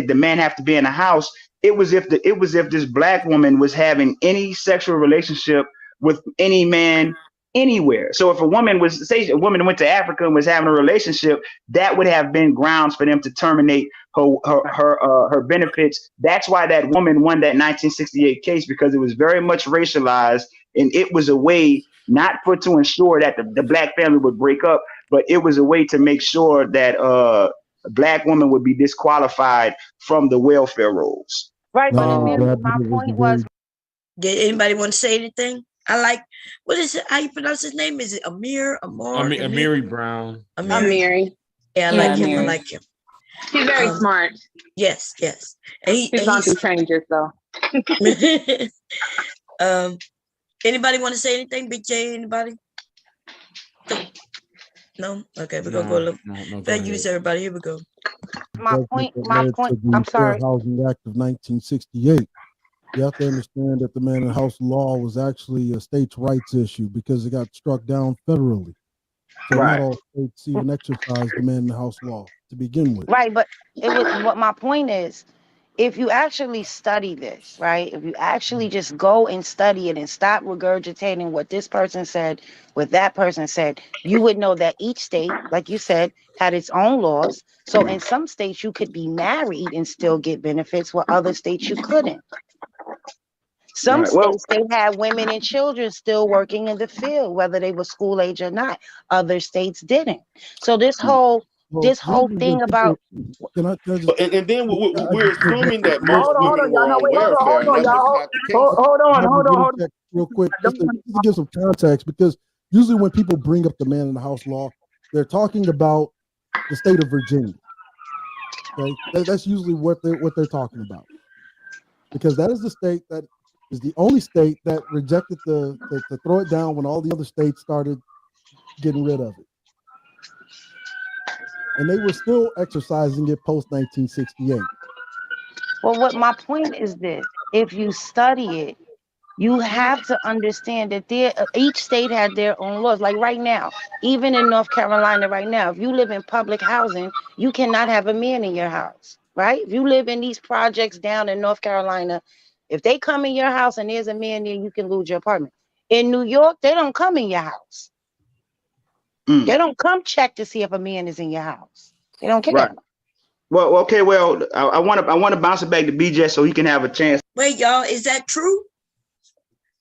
the man have to be in the house, it was if this Black woman was having any sexual relationship with any man anywhere. So if a woman went to Africa and was having a relationship, that would have been grounds for them to terminate her benefits. That's why that woman won that 1968 case, because it was very much racialized, and it was a way not to ensure that the Black family would break up, but it was a way to make sure that a Black woman would be disqualified from the welfare rolls. Right, but my point was. Did anybody want to say anything? I like, what is it? How you pronounce his name? Is it Amir? Amiri Brown. Amiri. Yeah, I like him. I like him. He's very smart. Yes. And he's gone through changes though. Anybody want to say anything? Big J, anybody? No? Okay, we're gonna go look. Thank you, everybody. Here we go. My point, I'm sorry. Housing Act of 1968. you have to understand that the man in the house law was actually a states' rights issue because it got struck down federally. So not Right. all states even exercise the man in the house law to begin with. Right, but it was what my point is. If you actually study this, right? If you actually just go and study it and stop regurgitating what this person said, what that person said, you would know that each state, like you said, had its own laws. So in some states you could be married and still get benefits, while other states you couldn't. Some Right. Well, states they had women and children still working in the field, whether they were school age or not. Other states didn't. So this whole Well, usually when thing about people, can I just, And then I we're just interject assuming that real most quick. Hold on, women were y'all. No, on wait, welfare, hold and on, that was y'all. not the case. Hold on, I hold just on, hold on. interject real quick I just don't to, want just to give some context, because usually when people bring up the man in the house law, they're talking about the state of Virginia. Okay, that's usually what they're talking about, because that is the state that is the only state that rejected to throw it down when all the other states started getting rid of it, and they were still exercising it post 1968. well, what my point is this: if you study it, you have to understand that each state had their own laws. Like right now, even in North Carolina, right now, if you live in public housing, you cannot have a man in your house, right? If you live in these projects down in North Carolina, if they come in your house and there's a man there, you can lose your apartment. In New York, they don't come in your house. mm, They don't come check to see if a man is in your house. They don't right. care. Well, okay. Well, I want to bounce it back to BJ so he can have a chance. Wait, y'all, is that true?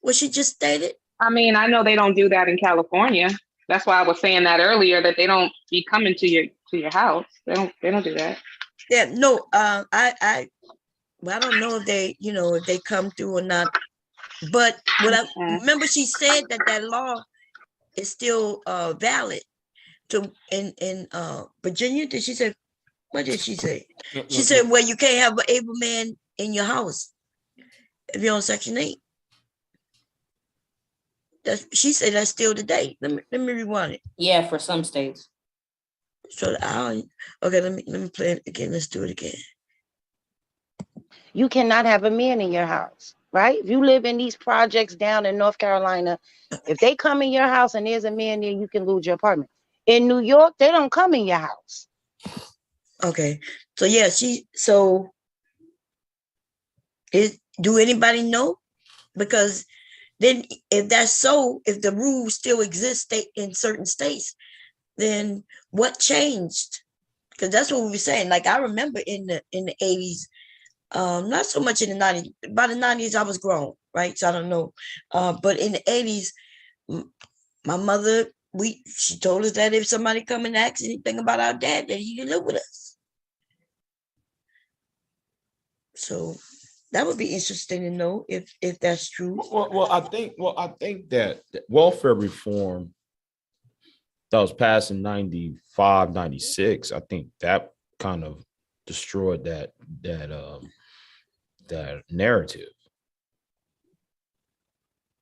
What she just stated? I mean, I know they don't do that in California. That's why I was saying that earlier, that they don't be coming to your house. They don't do that. Yeah, no, well, I don't know if they, if they come through or not. But what I remember, she said that law is still valid to in Virginia. Did she say? What did she say? She said, well, you can't have an able man in your house if you're on Section 8. She said that's still today. Let me rewind it. Yeah, for some states. So okay, let me play it again. Let's do it again. You cannot have a man in your house, right? If you live in these projects down in North Carolina, if they come in your house and there's a man there, you can lose your apartment. In New York, they don't come in your house. Okay, so yeah, do anybody know? Because then if that's so, if the rules still exist in certain states, then what changed? Because that's what we were saying. Like I remember in the 80s, not so much in the 90s. By the 90s, I was grown, right? So I don't know. But in the 80s, my mother, she told us that if somebody come and ask anything about our dad, that he could live with us. So that would be interesting to know if that's true. Well, I think that welfare reform that was passed in 95, 96, I think that kind of destroyed that narrative.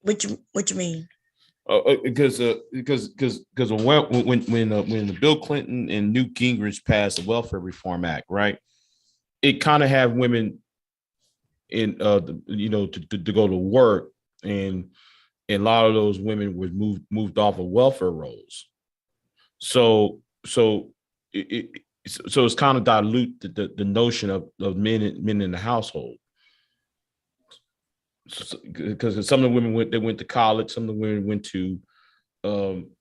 What you mean? Because when the Bill Clinton and Newt Gingrich passed the Welfare Reform Act, right? It kind of had women in to go to work, and a lot of those women were moved off of welfare rolls. So it's kind of dilute the notion of men in the household. Because some of the women went to college, some of the women went to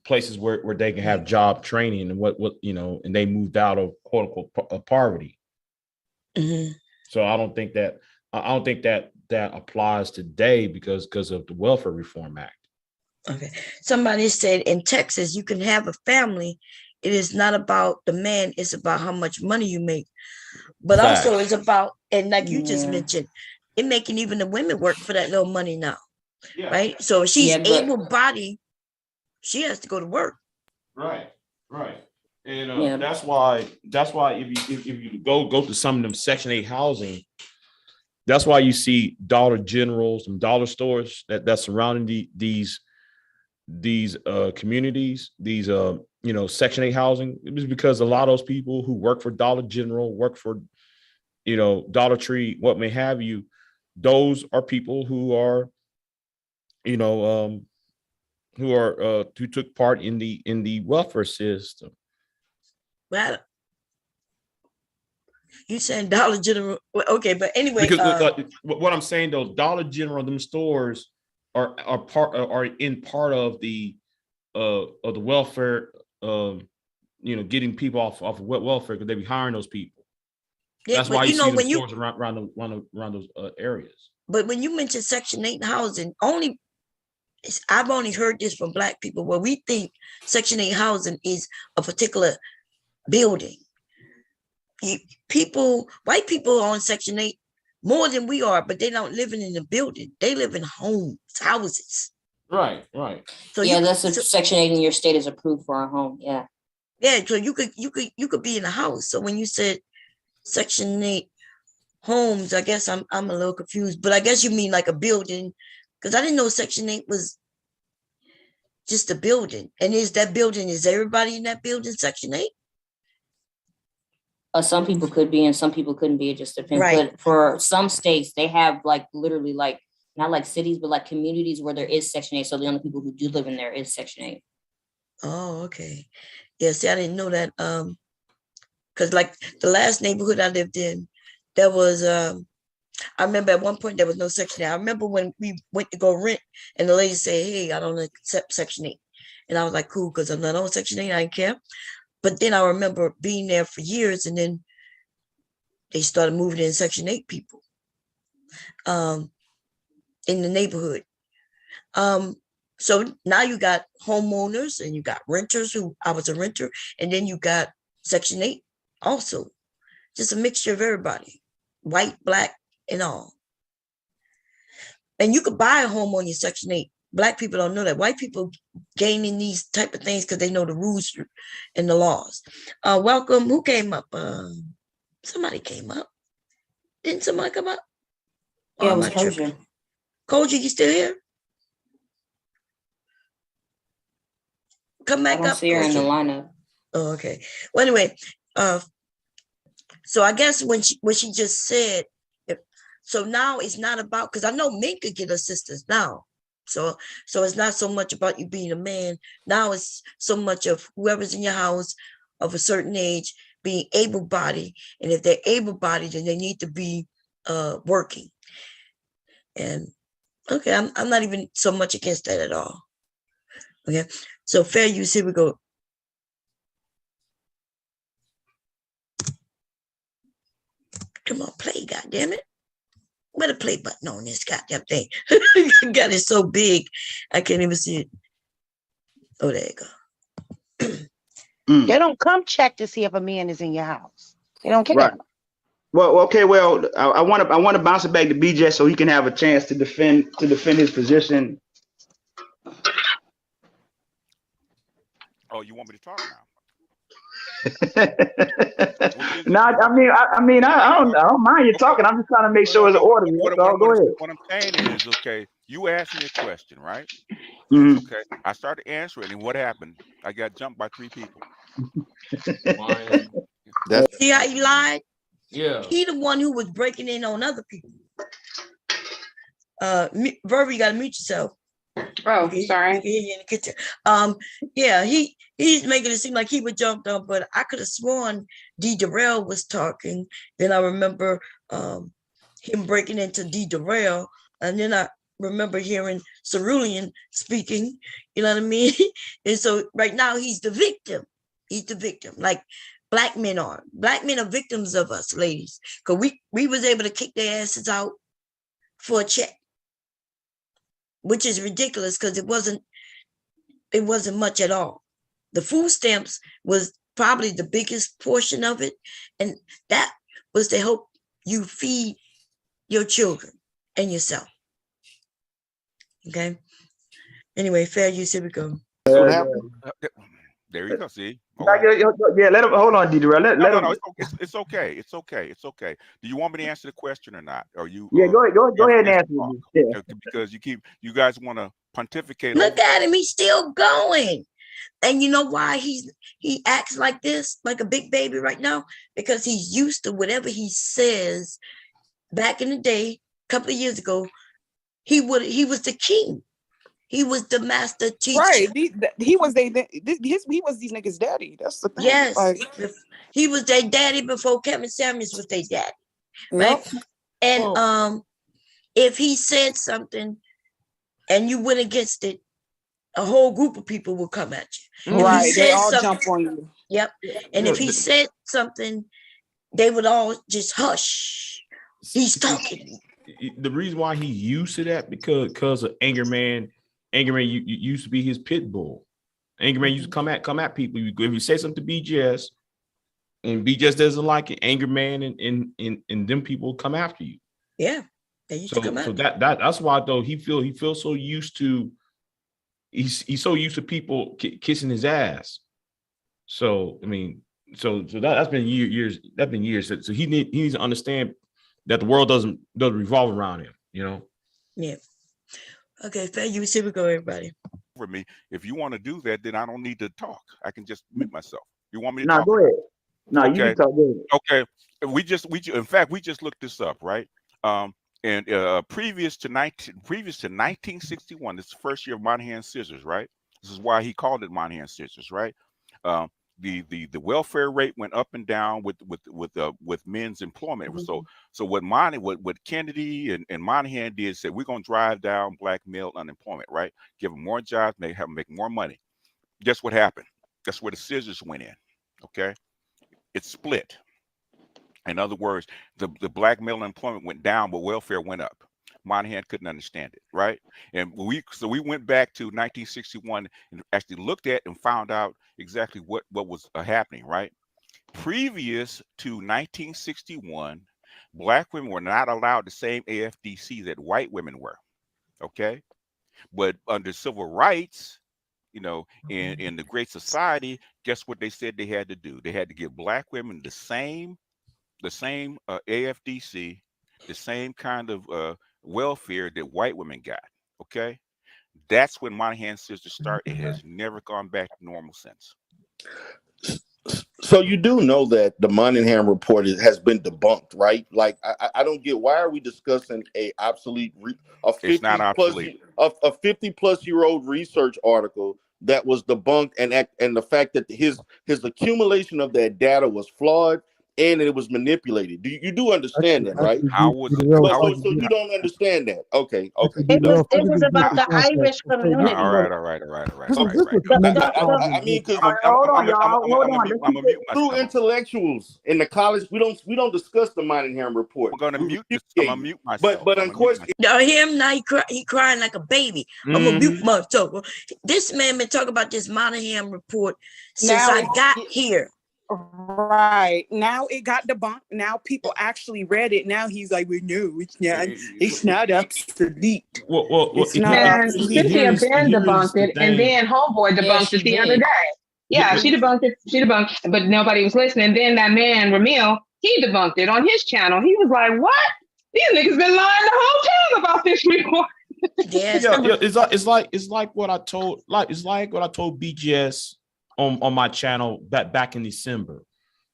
places where they can have job training and what and they moved out of quote unquote poverty. Mm-hmm. So I don't think that applies today because of the Welfare Reform Act. Okay. Somebody said in Texas you can have a family. It is not about the man, it's about how much money you make. But Facts. also it's about, and like you just mentioned, it making even the women work for that little money now. Yeah. Right? So if she's able-bodied, she has to go to work. Right. And that's why if you go to some of them Section 8 housing, that's why you see Dollar Generals and dollar stores that surrounding these communities, these Section 8 housing. It was because a lot of those people who work for Dollar General, work for Dollar Tree, what may have you, those are people who are, you know, who took part in the welfare system. Well, you saying Dollar General? Well, okay, but anyway, Because what I'm saying, those Dollar General, them stores are in part of the welfare, you know, getting people off of welfare because they be hiring those people. yeah, That's but why you see know them when stores around those areas. But when you mention Section 8 housing, I've only heard this from Black people, where we think Section 8 housing is a particular building. White people are on Section 8 more than we are, but they're not living in a building. They live in houses. Right. So yeah, that's if Section 8 in your state is approved for a home. Yeah. Yeah, so you could be in a house. So when you said Section 8 homes, I guess I'm a little confused, but I guess you mean like a building, because I didn't know Section 8 was just a building. And is everybody in that building Section 8? Some people could be and some people couldn't be. It just depends. Right. But for some states, they have like literally like not like cities, but like communities where there is Section 8. So the only people who do live in there is Section 8. Oh, okay. Yeah, see, I didn't know that. Because like the last neighborhood I lived in, there was I remember at one point there was no Section 8. I remember when we went to go rent and the lady said, "Hey, I don't accept Section 8." And I was like, cool, because I'm not on Section 8, I didn't care. But then I remember being there for years, and then they started moving in Section 8 people in the neighborhood. So now you got homeowners and you got renters I was a renter, and then you got Section 8 also. Just a mixture of everybody, white, Black, and all. And you could buy a home on your Section 8. Black people don't know that. White people gaining these type of things because they know the rules and the laws. Welcome. Who came up? Somebody came up. Didn't somebody come up? Yeah, it was Koji. Koji, you still here? Come back up. I don't see her in the lineup. Oh, okay. Well, anyway, so I guess when she just said, so now it's not about, because I know men could get assistance now. So it's not so much about you being a man. Now it's so much of whoever's in your house of a certain age being able-bodied. And if they're able-bodied, then they need to be working. And okay, I'm not even so much against that at all. Okay, so fair use, here we go. Come on, play, goddammit. Where the play button on this goddamn thing? Got it so big, I can't even see it. Oh, there you go. They don't come check to see if a man is in your house. They don't care. Right. Well, okay. Well, I want to bounce it back to BGS so he can have a chance to defend his position. Oh, you want me to talk now? No, I don't mind you talking. I'm just trying to make sure it's orderly. Go ahead. What I'm saying is, okay, you asked me a question, right? Mm-hmm. Okay, I started answering, and what happened? I got jumped by 3 people. See how he lied? Yeah. He the one who was breaking in on other people. Verve, you gotta mute yourself. Oh, sorry. You in the kitchen. Yeah, he's making it seem like he was jumped on, but I could have sworn D. Darrell was talking. Then I remember him breaking into D. Darrell, and then I remember hearing Cerulean speaking. You know what I mean? And so right now he's the victim. He's the victim, like Black men are. Black men are victims of us, ladies, because we was able to kick their asses out for a check, which is ridiculous because it wasn't much at all. The food stamps was probably the biggest portion of it, and that was to help you feed your children and yourself. Okay. Anyway, fair use. Here we go. So what happened? There you go. See. Yeah, let him hold on, Didra. Let him. No, it's okay. It's okay. Do you want me to answer the question or not? Or you? Yeah, go ahead and answer me. Yeah. Because you guys want to pontificate. Look at him, he's still going. And you know why he acts like this, like a big baby right now? Because he's used to whatever he says back in the day couple of years ago, he was the king. He was the master teacher. Right. He was he was these niggas' daddy. That's the thing. Yes. Like, he was their daddy before Kevin Samuels was their daddy. yep. Right. And if he said something and you went against it, a whole group of people will come at you. Right. They all jump on you. Yep. And if he said something, they would all just hush. He's talking. The reason why he used to that because of Anger Man you used to be his pit bull. Anger Man used to come at people. If you say something to BGS and BGS doesn't like it, Anger Man and them people come after you. Yeah. They used to come so after that's why though he feels so used to he's so used to people kissing his ass. So I mean, so that's been years. That's been years. So he needs to understand that the world doesn't revolve around him. You know. Yeah. Okay. Thank you. Here we go, everybody. For me, if you want to do that, then I don't need to talk. I can just mute myself. You want me to No, talk? go ahead. No, Okay. you can talk. Go ahead. Okay. In fact, we just looked this up, right? And previous to 1961, this is the first year of Monahan Scissors, right? This is why he called it Monahan Scissors, right? The welfare rate went up and down with men's employment. So what Kennedy and Monahan did said, we're gonna drive down black male unemployment, right? Give them more jobs, make more money. Guess what happened? That's where the scissors went in. Okay, it split. In other words, the black male unemployment went down, but welfare went up. Monahan couldn't understand it, right? And we went back to 1961 and actually looked at and found out exactly what was happening, right? Previous to 1961, black women were not allowed the same AFDC that white women were, okay? But under civil rights, you know, in the Great Society, guess what they said they had to do? They had to give black women the same AFDC, the same kind of welfare that white women got. Okay, that's when Monahan Scissors started. It has never gone back to normal since. So you do know that the Monahan report has been debunked, right? Like I don't get, why are we discussing a obsolete It's not obsolete. A 50-plus-year-old research article that was debunked, and the fact that his accumulation of that data was flawed and it was manipulated. You do understand that, right? So you don't understand that. Okay. It was about the Irish community. All right. I mean, because hold on, y'all. Hold on. True intellectuals in the college, we don't discuss the Monahan report. I'm gonna mute myself. But unquestionably, him now he crying like a baby. I'm gonna mute myself. This man been talking about this Monahan report since I got here. Right. Now it got debunked. Now people actually read it. Now he's like, no, it's not obsolete. Well, Cynthia Ben debunked it, and then Homeboy debunked it the other day. Yeah, she debunked it, but nobody was listening. Then that man, Ramil, he debunked it on his channel. He was like, what? These niggas been lying the whole time about this report. It's like what I told BGS on my channel back in December.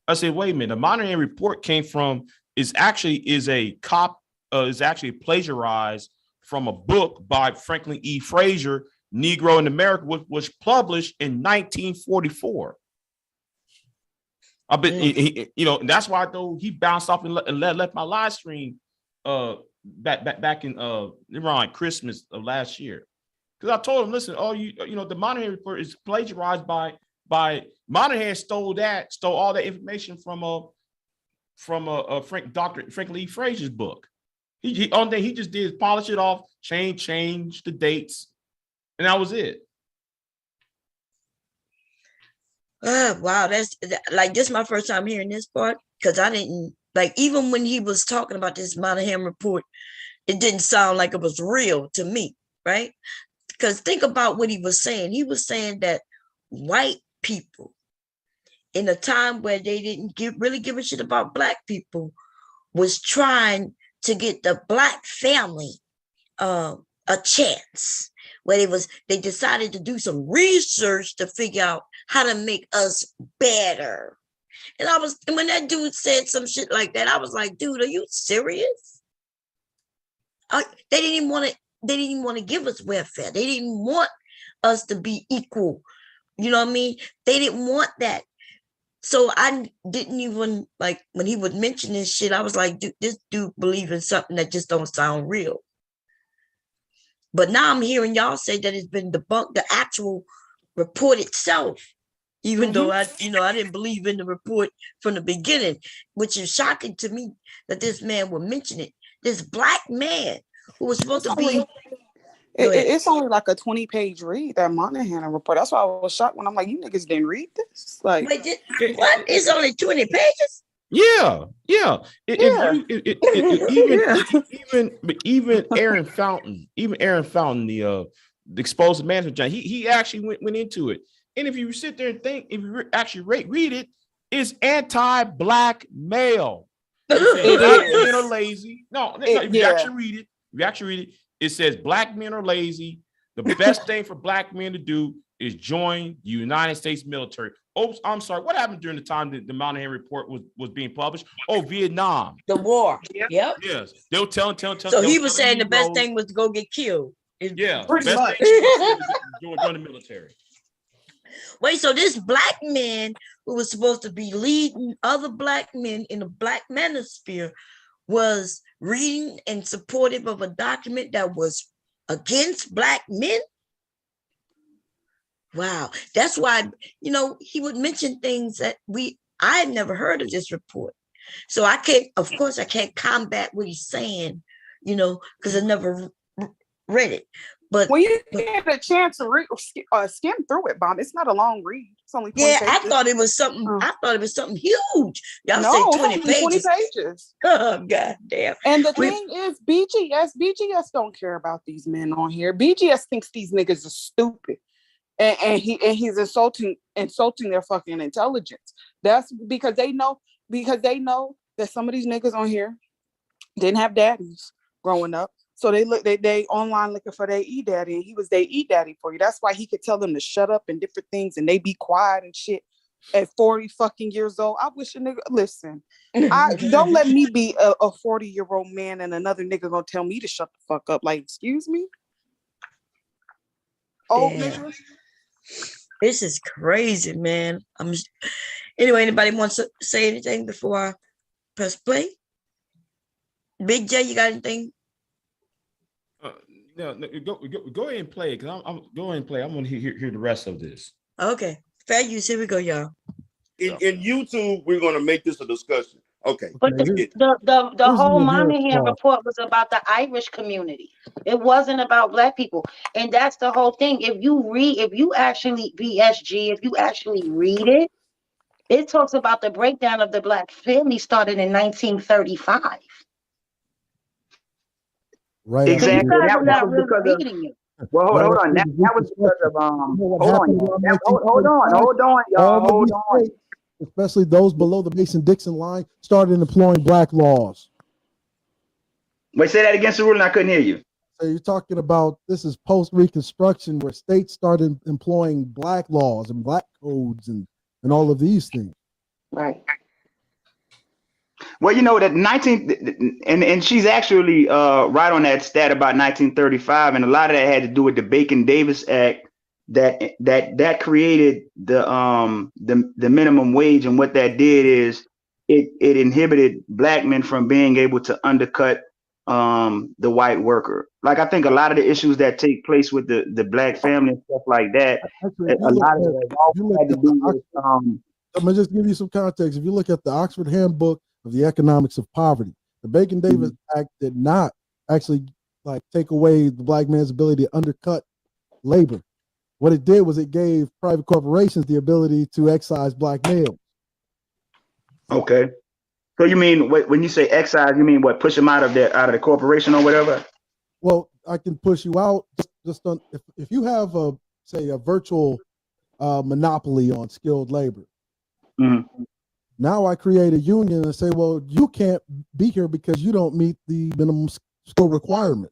I said, wait a minute, the Monahan report came from is actually plagiarized from a book by Franklin E. Frazier, Negro in America, which was published in 1944. And that's why though he bounced off and left my live stream back in around Christmas of last year. Because I told him, listen, the Monahan report is plagiarized by Monahan stole all that information from Franklin E. Frazier's book. He only thing he just did is polish it off, change the dates, and that was it. Wow, that's like this is my first time hearing this part, because I didn't like, even when he was talking about this Monahan report, it didn't sound like it was real to me, right? Because think about what he was saying. He was saying that white people in a time where they didn't really give a shit about black people was trying to get the black family a chance, where they decided to do some research to figure out how to make us better. And when that dude said some shit like that, I was like, dude, are you serious? They didn't even want to. They didn't even want to give us welfare. They didn't want us to be equal. You know what I mean? They didn't want that. So I didn't even like when he would mention this shit. I was like, this dude believe in something that just don't sound real. But now I'm hearing y'all say that it's been debunked, the actual report itself. Even though I didn't believe in the report from the beginning, which is shocking to me that this man would mention it. This black man who was supposed to be. It's only like a 20-page read, that Monahan report. That's why I was shocked when I'm like, you niggas didn't read this. Like, wait, what? It's only 20 pages? Yeah. Even Aaron Fountain, the explosive management giant, he actually went into it. And if you sit there and think, if you actually read it, it's anti-black male. Black men are lazy. No, if you actually read it, it says black men are lazy. The best thing for black men to do is join the United States military. Oh, I'm sorry. What happened during the time that the Monahan report was being published? Oh, Vietnam. The war. Yep. Yes. They were telling. So he was saying the best thing was to go get killed. Yeah. Pretty much. Join the military. Wait, so this black man who was supposed to be leading other black men in the black manosphere was reading and supportive of a document that was against black men? Wow. That's why, he would mention things that I had never heard of this report. So I can't combat what he's saying, because I never read it. But when you get a chance to read, skim through it, Bomb, it's not a long read. It's only 20 pages. I thought it was something. I thought it was something huge. Y'all say 20 pages. 20 pages. Oh, God damn. And the thing is, BGS don't care about these men on here. BGS thinks these niggas are stupid, and he's insulting their fucking intelligence. That's because they know that some of these niggas on here didn't have daddies growing up. So they online looking for their e-daddy, and he was their e-daddy for you. That's why he could tell them to shut up and different things, and they be quiet and shit at 40 fucking years old. I wish a nigga, listen, don't let me be a 40-year-old man and another nigga gonna tell me to shut the fuck up. Like, excuse me? Old niggas? This is crazy, man. Anyway, anybody wants to say anything before I press play? Big J, you got anything? No, go ahead and play it, because I'm going and play. I'm going to hear the rest of this. Okay. Fair use. Here we go, y'all. In YouTube, we're going to make this a discussion. Okay. But the whole Monahan report was about the Irish community. It wasn't about black people. And that's the whole thing. If you actually read it, it talks about the breakdown of the black family started in 1935. Right. Exactly. That was because of, well, hold on. That was because of hold on, y'all. Hold on. Especially those below the Mason-Dixon line started employing black laws. Wait, say that against the rule, and I couldn't hear you. So you're talking about, this is post-Reconstruction, where states started employing black laws and black codes and all of these things. Right. Well, that and she's actually right on that stat about 1935, and a lot of that had to do with the Bacon-Davis Act that created the minimum wage, and what that did is it inhibited black men from being able to undercut the white worker. Like, I think a lot of the issues that take place with the black family and stuff like that, a lot of it had to do with. I'm gonna just give you some context. If you look at the Oxford Handbook of the Economics of Poverty, the Bacon-Davis Act did not actually take away the black man's ability to undercut labor. What it did was it gave private corporations the ability to excise black males. Okay. So you mean, when you say excise, you mean what? Push them out of the corporation or whatever? Well, I can push you out just on if you have a virtual monopoly on skilled labor. Mm-hmm. Now I create a union and say, well, you can't be here because you don't meet the minimum skill requirement.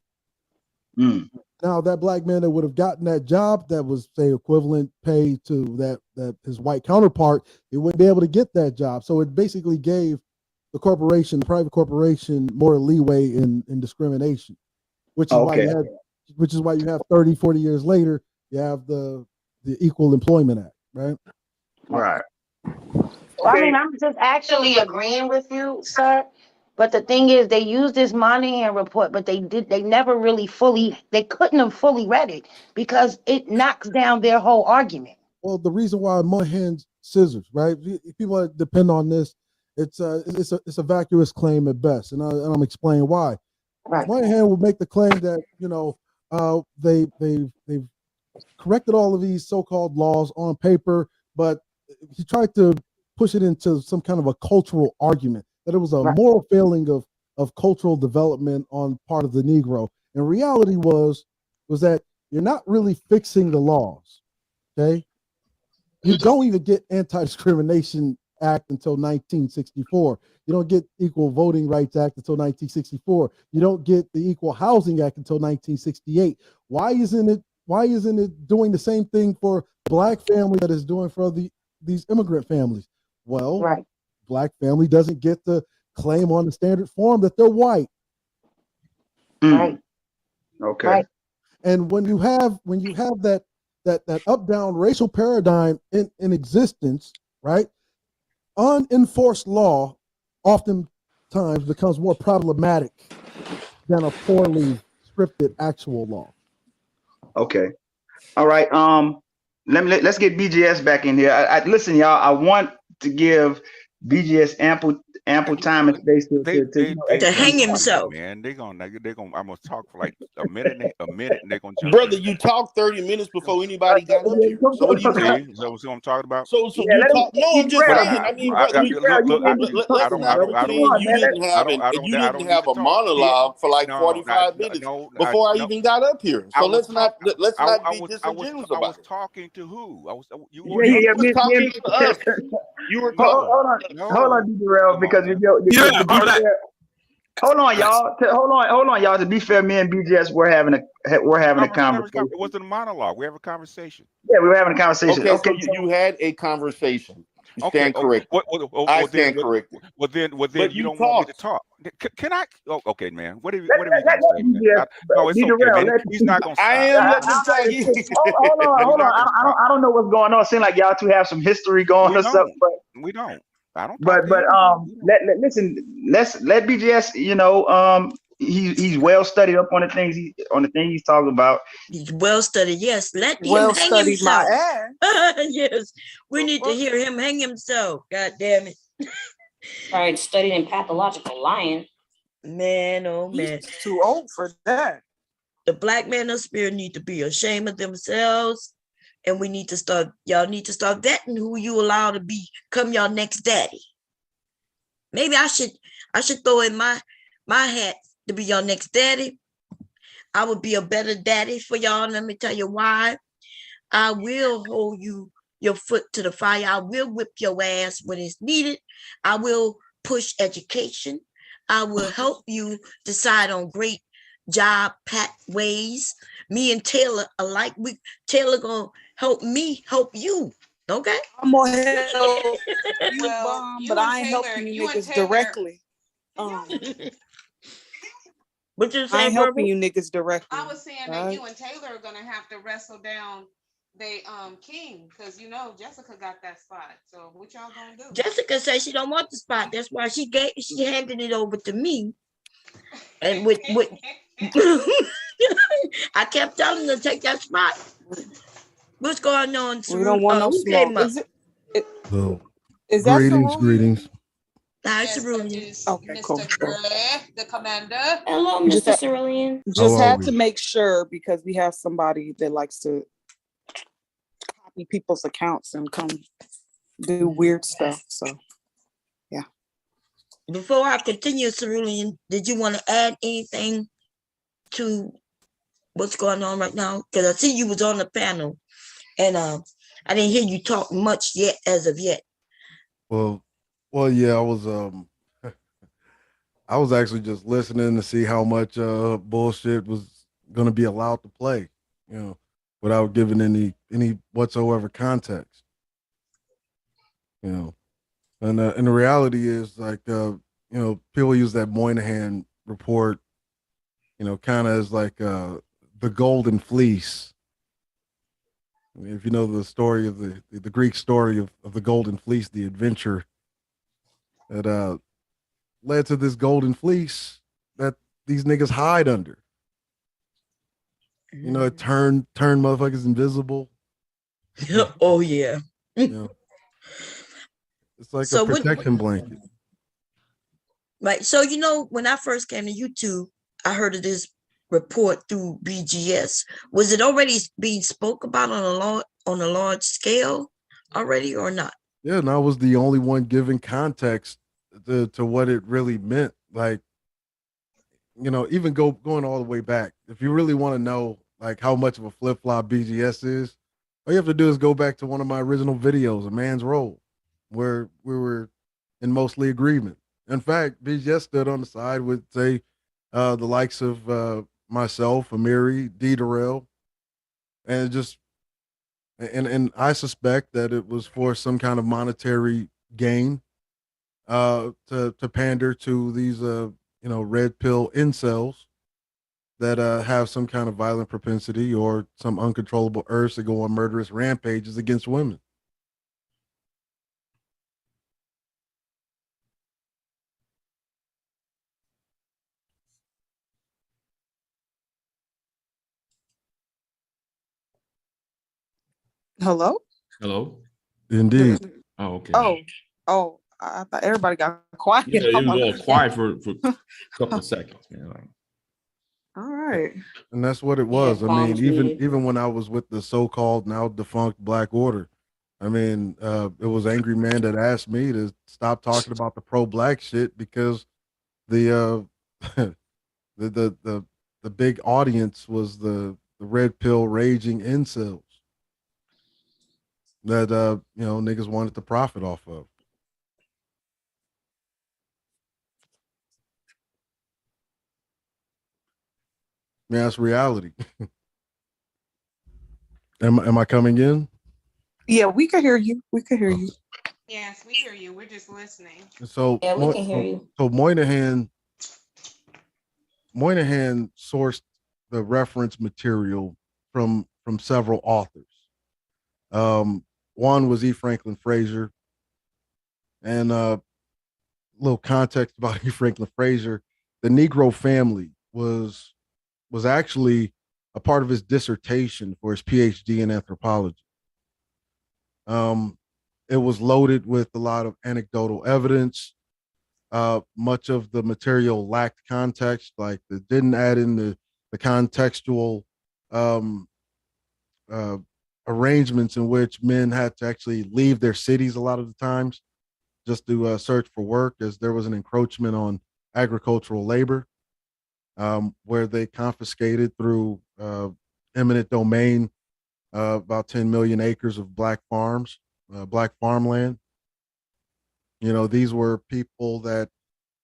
Mm. Now that black man that would have gotten that job that was, say, equivalent pay to that his white counterpart, he wouldn't be able to get that job. So it basically gave the private corporation, more leeway in discrimination. which is why you have 30, 40 years later, you have the Equal Employment Act, right? Right. Well, I mean, I'm just actually agreeing with you, sir. But the thing is, they used this Monahan report, but they never really they couldn't have fully read it because it knocks down their whole argument. Well, the reason why Monahan's scissors, right? People that depend on this, it's a vacuous claim at best, and I'm explaining why. Right. Monahan would make the claim that they've corrected all of these so-called laws on paper, but he tried to push it into some kind of a cultural argument that it was a moral failing of cultural development on part of the Negro. And reality was that you're not really fixing the laws. Okay, you don't even get Anti-Discrimination Act until 1964. You don't get Equal Voting Rights Act until 1964. You don't get the Equal Housing Act until 1968. Why isn't it doing the same thing for Black family that is doing for these immigrant families? Well, Black family doesn't get to claim on the standard form that they're white. Right. Okay. Right. And when you have that up-down racial paradigm in existence, right? Unenforced law oftentimes becomes more problematic than a poorly scripted actual law. Okay. All right. Let's get BGS back in here. Listen, y'all. I want to give BGS ample time and space to hang himself. Man, they're gonna. I'm gonna talk for like a minute, and they're gonna jump. Brother, you talked 30 minutes before anybody got up here. So what do you see? So what I'm talking about? So you talk. No, I'm just saying. I mean, brother, let's not pretend you didn't have a monologue for like 45 minutes before I even got up here. So let's not be disingenuous about it. I was talking to who? You were talking to us. You were talking. Hold on, D-Durrell, because hold on, y'all. Hold on, y'all. To be fair, me and BGS we're having a conversation. It wasn't a monologue. We have a conversation. Yeah, we were having a conversation. Okay, so you had a conversation. You stand corrected. I stand corrected. Well, then you don't want me to talk. Can I? Oh, okay, man. What are you going to say, man? No, it's okay, man. He's not going to stop. I am letting him talk. Hold on. I don't know what's going on. It seems like y'all two have some history going or something. But we don't. I don't. But listen. Let BGS. He's well studied up on the things he's talking about. He's well studied. Yes, let him well hang studied himself. My ass. Yes, we need to hear him hang himself. God damn it! All right, studied in pathological lying. Man, oh man, he's too old for that. The Black Manosphere need to be ashamed of themselves, and we need to start. Y'all need to start vetting who you allow to become your next daddy. Maybe I should throw in my hat to be your next daddy. I would be a better daddy for y'all. Let me tell you why. I will hold your foot to the fire. I will whip your ass when it's needed. I will push education. I will help you decide on great job pathways. Me and Taylor alike. Taylor gonna help me help you. Okay. I'm gonna help you, Bomb, but I ain't helping you niggas directly. What you saying, I ain't helping you niggas directly. I was saying that you and Taylor are gonna have to wrestle down the king, because Jessica got that spot. So what y'all gonna do? Jessica said she don't want the spot. That's why she handed it over to me. And with I kept telling her to take that spot. What's going on? We don't want no smoke. Is that greetings? Hi, Cerulean. Okay, cool. The commander. Hello, Mr. Cerulean. Just had to make sure, because we have somebody that likes to copy people's accounts and come do weird stuff. So, yeah. Before I continue, Cerulean, did you want to add anything to what's going on right now? Because I see you was on the panel, and I didn't hear you talk much yet, as of yet. Well, yeah, I was I was actually just listening to see how much bullshit was going to be allowed to play, without giving any whatsoever context, and the reality is, like, people use that Moynihan report kind of as like the golden fleece. If you know the story of the Greek story of the golden fleece, the adventure that led to this golden fleece that these niggas hide under. It turned motherfuckers invisible. Oh yeah. It's like So a what? protection blanket. Right. So when I first came to YouTube, I heard of this report through BGS. Was it already being spoke about on a large scale already or not? Yeah, and I was the only one giving context to what it really meant. Like, even going all the way back. If you really want to know like how much of a flip flop BGS is, all you have to do is go back to one of my original videos, A Man's Role, where we were in mostly agreement. In fact, BGS stood on the side with, say, the likes of myself, Amiri, D. Darrell, and just and I suspect that it was for some kind of monetary gain, to pander to these red pill incels that have some kind of violent propensity or some uncontrollable urge to go on murderous rampages against women. Hello? Hello. Indeed. Oh, okay. Oh, I thought everybody got quiet. Yeah, it I'm was like, all quiet for a couple of seconds, man. Like, all right. And that's what it was. I mean, even when I was with the so-called now defunct Black Order, I mean, it was Angry Man that asked me to stop talking about the pro-black shit because the the big audience was the red pill raging incels that niggas wanted to profit off of. Yeah, that's reality. Am I coming in? Yeah, we can hear you. We can hear you. Yes, we hear you. We're just listening. So Yeah, we can hear you. So Moynihan sourced the reference material from several authors. One was E. Franklin Frazier, and little context about E. Franklin Frazier: the Negro family was actually a part of his dissertation for his PhD in anthropology. It was loaded with a lot of anecdotal evidence. Much of the material lacked context, like it didn't add in the contextual um, uh, arrangements in which men had to actually leave their cities a lot of the times just to search for work, as there was an encroachment on agricultural labor, where they confiscated through eminent domain about 10 million acres of black farms, black farmland. These were people that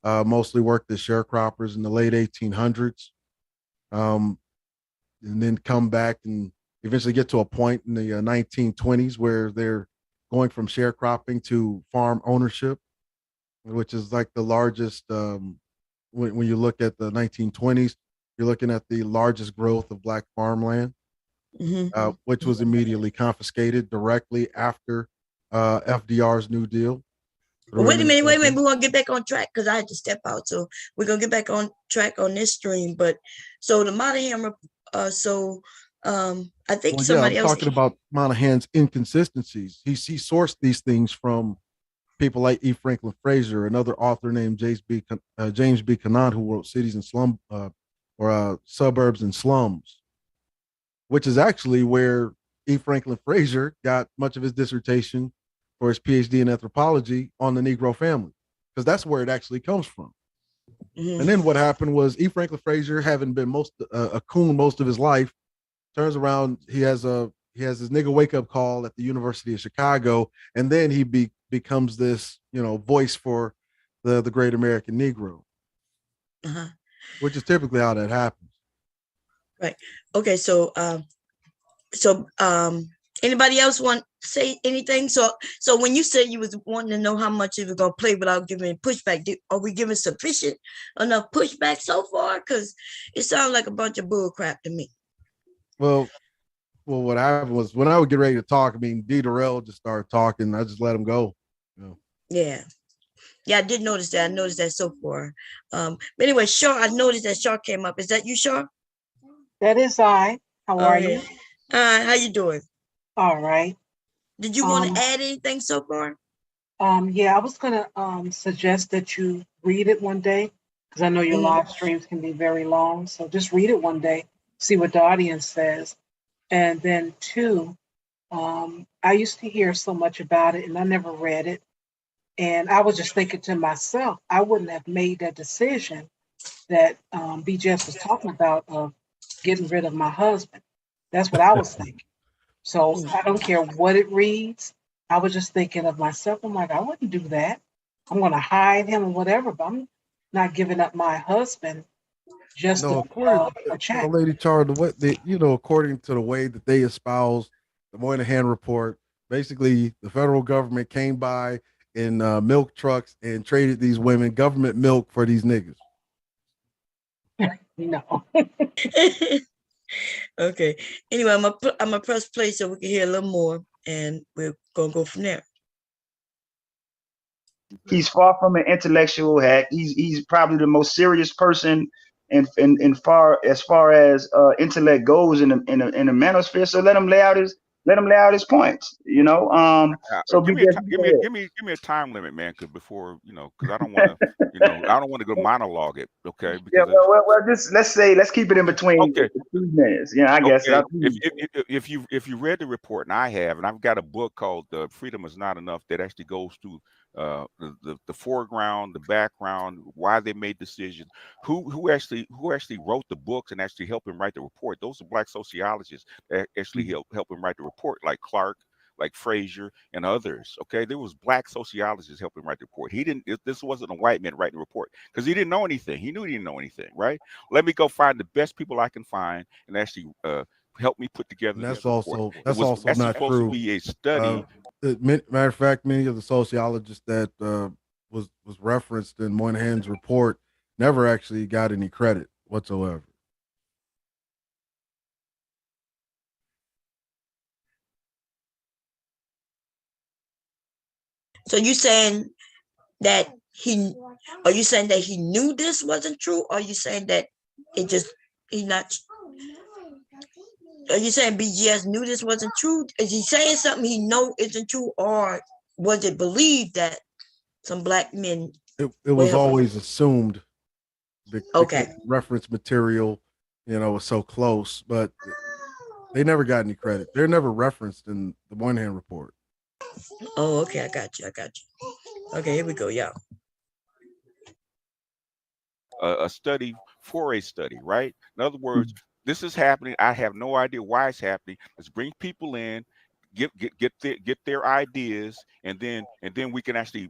mostly worked as sharecroppers in the late 1800s, and then come back and eventually get to a point in the 1920s where they're going from sharecropping to farm ownership, which is like the largest. When you look at the 1920s, you're looking at the largest growth of black farmland, which was immediately confiscated directly after FDR's New Deal. Wait a minute. We want to get back on track because I had to step out. So we're gonna get back on track on this stream. But so the Monahan, I think somebody I'm else talking about Monahan's inconsistencies. He sourced these things from people like E. Franklin Frazier, another author named James B. Conant, who wrote Cities and Slum or Suburbs and Slums, which is actually where E. Franklin Frazier got much of his dissertation for his PhD in anthropology on the Negro family, because that's where it actually comes from. And then what happened was E. Franklin Frazier, having been a coon most of his life, turns around. He has his nigga wake up call at the University of Chicago, and then he becomes this voice for the great American Negro, which is typically how that happens. Right. Okay. So Anybody else want to say anything? So when you said you was wanting to know how much it was gonna play without giving pushback, are we giving sufficient enough pushback so far? Because it sounds like a bunch of bull crap to me. Well, what happened was when I would get ready to talk, I mean, D. Durrell just started talking. I just let him go. You know. Yeah, I did notice that. I noticed that so far. But anyway, Shaw, I noticed that Shaw came up. Is that you, Shaw? That is I. How are you? How you doing? All right. Did you want to add anything so far? Yeah, I was gonna suggest that you read it one day because I know your live streams can be very long. So just read it one day, see what the audience says. And then two, I used to hear so much about it and I never read it. And I was just thinking to myself, I wouldn't have made that decision that BGS was talking about of getting rid of my husband. That's what I was thinking. So I don't care what it reads. I was just thinking of myself. I'm like, I wouldn't do that. I'm going to hide him or whatever, but I'm not giving up my husband just No, to according a check. Lady Char, the way they, according to the way that they espouse the Moynihan report, basically the federal government came by in milk trucks and traded these women government milk for these niggas. No. Okay. Anyway, I'm gonna press play so we can hear a little more, and we're gonna go from there. He's far from an intellectual hack. He's probably the most serious person in far as intellect goes in the manosphere. So let him lay out his points. So give me a time limit, man. Because before because I don't want to I don't want to go monologue it. Okay. Because just let's keep it in between 2 minutes. I guess. Okay. If you read the report, and I have, and I've got a book called "Freedom Is Not Enough" that actually goes through the foreground, the background, why they made decisions, who actually wrote the books and actually helped him write the report. Those are Black sociologists that actually help him write the report, like Clark, like Frazier, and others. Okay, there was Black sociologists helping write the report. This wasn't a white man writing the report because he didn't know anything. He knew he didn't know anything, right? Let me go find the best people I can find and actually help me put together. And that's also not supposed true. to be a study. Matter of fact, many of the sociologists that was referenced in Moynihan's report never actually got any credit whatsoever. So you saying that are you saying that he knew this wasn't true, or are you saying that he not? Are you saying BGS knew this wasn't true? Is he saying something he know isn't true, or was it believed that some Black men? It was always assumed. Because reference material, was so close, but they never got any credit. They're never referenced in the Moynihan report. Oh, okay, I got you. Okay, here we go, y'all. A study for a study, right? In other words, this is happening. I have no idea why it's happening. Let's bring people in, get their ideas, and then we can actually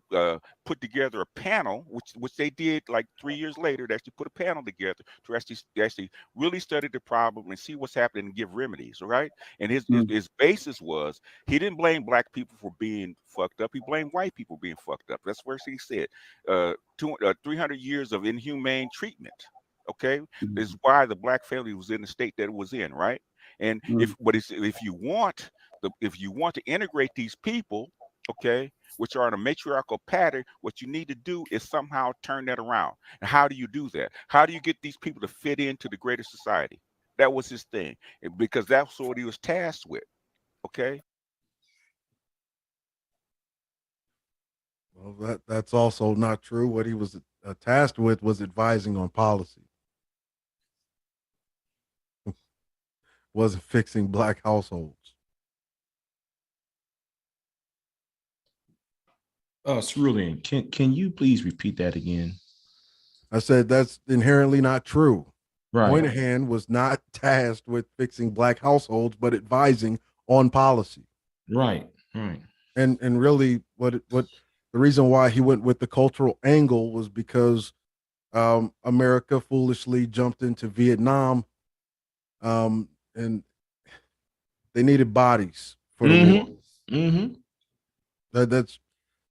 put together a panel, which they did like 3 years later. They actually put a panel together to actually really study the problem and see what's happening and give remedies, right? And his basis was he didn't blame Black people for being fucked up. He blamed white people being fucked up. That's where he said 300 years of inhumane treatment. Okay, this is why the Black family was in the state that it was in, right? And if you want to integrate these people, okay, which are in a matriarchal pattern, what you need to do is somehow turn that around. And how do you do that? How do you get these people to fit into the greater society? That was his thing, because that's what he was tasked with. Okay. Well, that's also not true. What he was tasked with was advising on policy. Wasn't fixing Black households. Cerulean, can you please repeat that again? I said that's inherently not true. Right. Moynihan was not tasked with fixing Black households, but advising on policy. Right. And really, what the reason why he went with the cultural angle was because America foolishly jumped into Vietnam, and they needed bodies for the war. Mm-hmm. That's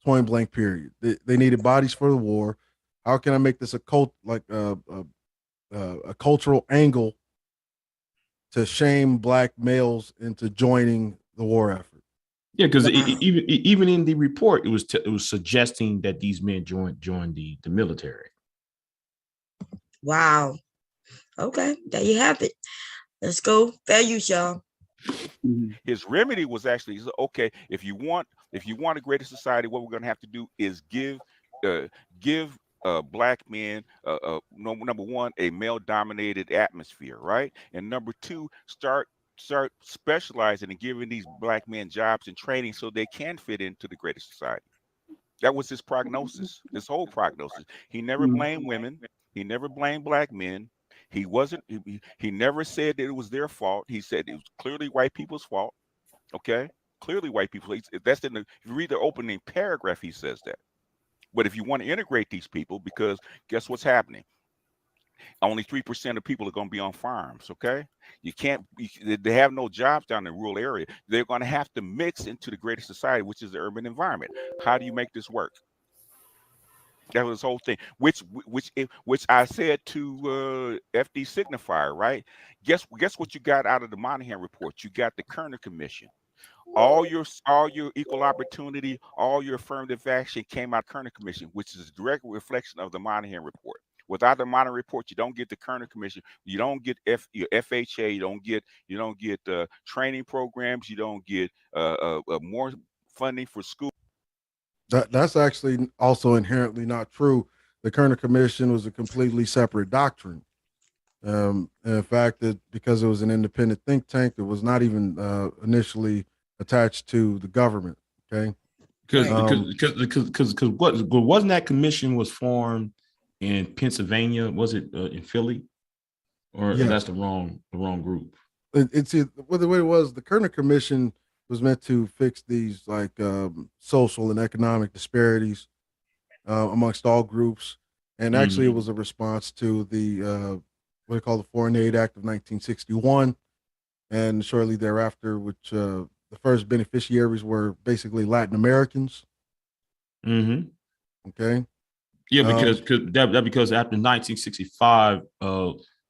point blank. Period. They needed bodies for the war. How can I make this a cultural angle to shame black males into joining the war effort? Yeah, because Wow. even in the report, it was suggesting that these men join the military. Wow. Okay, there you have it. Let's go. Fair use, y'all. His remedy was actually, okay, if you want a greater society, what we're going to have to do is give black men number one, a male dominated atmosphere, right? And number two, start specializing and giving these black men jobs and training so they can fit into the greater society. That was his prognosis, his whole prognosis. He never blamed women. He never blamed black men. He wasn't. He never said that it was their fault. He said it was clearly white people's fault. Okay, clearly white people. That's in the. If you read the opening paragraph, he says that. But if you want to integrate these people, because guess what's happening? Only 3% of people are going to be on farms. Okay, you can't. They have no jobs down in the rural area. They're going to have to mix into the greater society, which is the urban environment. How do you make this work? That was the whole thing, which I said to FD Signifier, right? Guess what you got out of the Monahan report? You got the Kerner Commission. All your equal opportunity, all your affirmative action came out of Kerner Commission, which is a direct reflection of the Monahan report. Without the Monahan report, you don't get the Kerner Commission. You don't get your FHA. You don't get training programs. You don't get more funding for school. That's actually also inherently not true. The Kerner Commission was a completely separate doctrine. In fact, because it was an independent think tank, it was not even initially attached to the government. Okay, because wasn't that commission was formed in Pennsylvania? Was it in Philly, or that's the wrong group? It's the way it was. The Kerner Commission was meant to fix these social and economic disparities amongst all groups, and actually it was a response to the what they call the Foreign Aid Act of 1961, and shortly thereafter, which the first beneficiaries were basically Latin Americans. Okay. Yeah, because after 1965,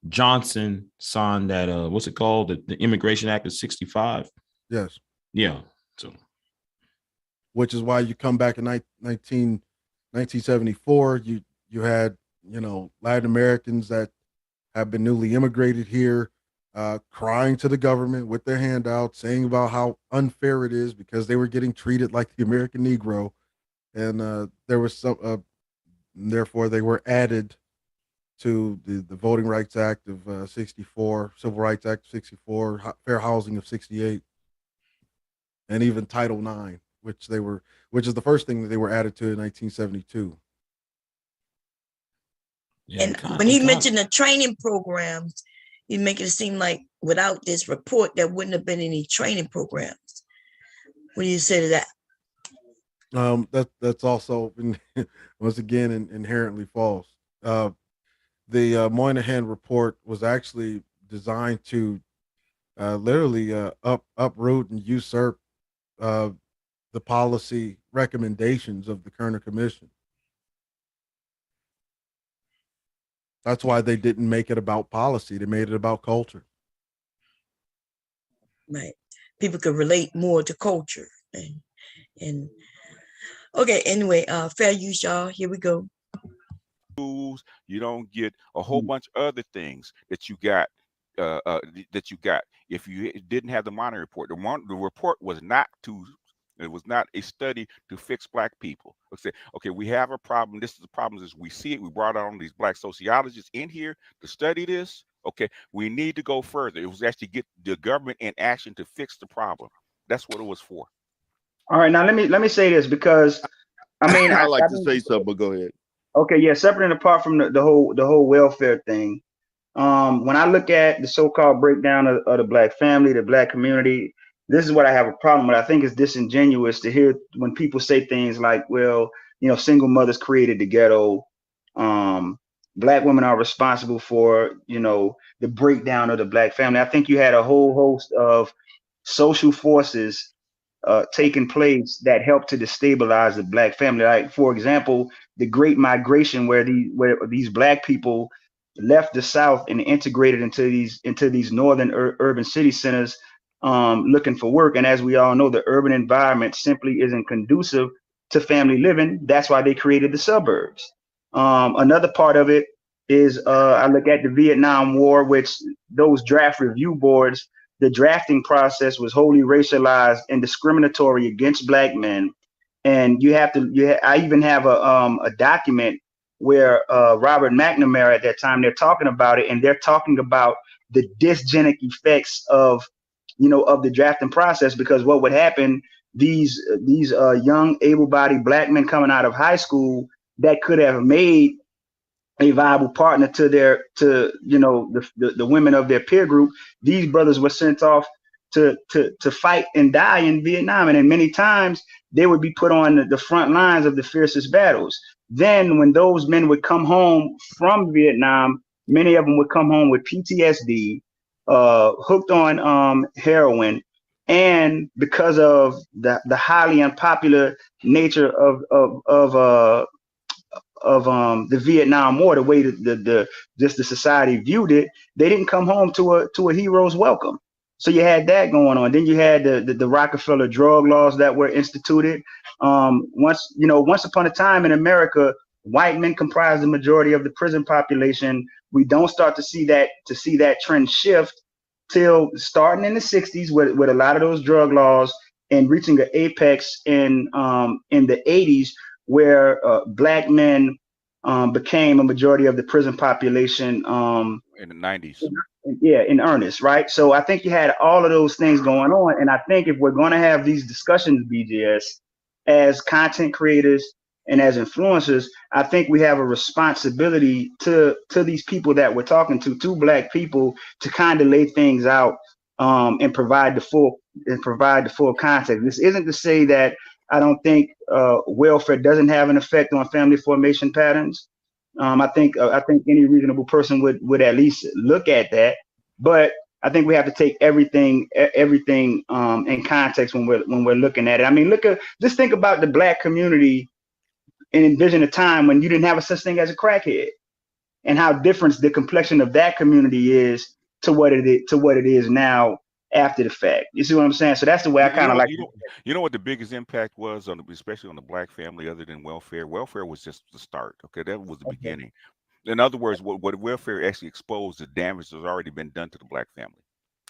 Johnson signed that what's it called, the Immigration Act of 65. Yes. Yeah. So, which is why you come back in 1974, you had Latin Americans that have been newly immigrated here, crying to the government with their handouts, saying about how unfair it is because they were getting treated like the American Negro, and there was some. Therefore, they were added to the Voting Rights Act of 64, Civil Rights Act of 64, Fair Housing of 68, and even Title IX, which is the first thing that they were added to in 1972. Yeah, and when he mentioned the training programs, he's making it seem like without this report, there wouldn't have been any training programs. What do you say to that? That's also once again inherently false. The Moynihan report was actually designed to literally uproot and usurp the policy recommendations of the Kerner Commission. That's why they didn't make it about policy. They made it about culture. Right. People could relate more to culture. And okay, anyway, fair use, y'all. Here we go. You don't get a whole bunch of other things that you got. If you didn't have the Monahan report, the report was not a study to fix black people. Okay, we have a problem. This is the problem as we see it. We brought on these black sociologists in here to study this. Okay, we need to go further. It was actually get the government in action to fix the problem. That's what it was for. All right, now let me say this, because I mean I like to say something, but go ahead. Okay, yeah, separate and apart from the whole welfare thing. When I look at the so-called breakdown of the black family, the black community, this is what I have a problem with. I think it's disingenuous to hear when people say things like, well, single mothers created the ghetto. Black women are responsible for, the breakdown of the black family. I think you had a whole host of social forces taking place that helped to destabilize the black family. Like, for example, the Great Migration, where these black people left the South and integrated into these northern urban city centers, looking for work. And as we all know, the urban environment simply isn't conducive to family living. That's why they created the suburbs. Another part of it is I look at the Vietnam War, which those draft review boards, the drafting process was wholly racialized and discriminatory against black men. And I even have a document where Robert McNamara at that time, they're talking about it, and they're talking about the dysgenic effects of the drafting process, because what would happen, these young able-bodied black men coming out of high school that could have made a viable partner to the women of their peer group, these brothers were sent off to fight and die in Vietnam, and then many times they would be put on the front lines of the fiercest battles. Then when those men would come home from Vietnam, many of them would come home with PTSD, hooked on heroin, and because of the highly unpopular nature of the Vietnam War, the way that the society viewed it, they didn't come home to a hero's welcome. So you had that going on. Then you had the Rockefeller drug laws that were instituted. Once upon a time in America, white men comprised the majority of the prison population. We don't start to see that trend shift till starting in the 60s with a lot of those drug laws, and reaching an apex in the 80s, where black men became a majority of the prison population in the 90s. In earnest, right? So I think you had all of those things going on, and I think if we're going to have these discussions, BGS, as content creators and as influencers, I think we have a responsibility to these people that we're talking to black people, to kind of lay things out and provide the full context. This isn't to say that I don't think welfare doesn't have an effect on family formation patterns. I think any reasonable person would at least look at that, but I think we have to take everything in context when we're looking at it. I mean, just think about the black community and envision a time when you didn't have a such thing as a crackhead, and how different the complexion of that community is to what it is now after the fact. You see what I'm saying? So that's the way I kind of like. You know what the biggest impact was especially on the black family, other than welfare? Welfare was just the start. Okay, that was the beginning. In other words, what welfare actually exposed, the damage that's already been done to the black family.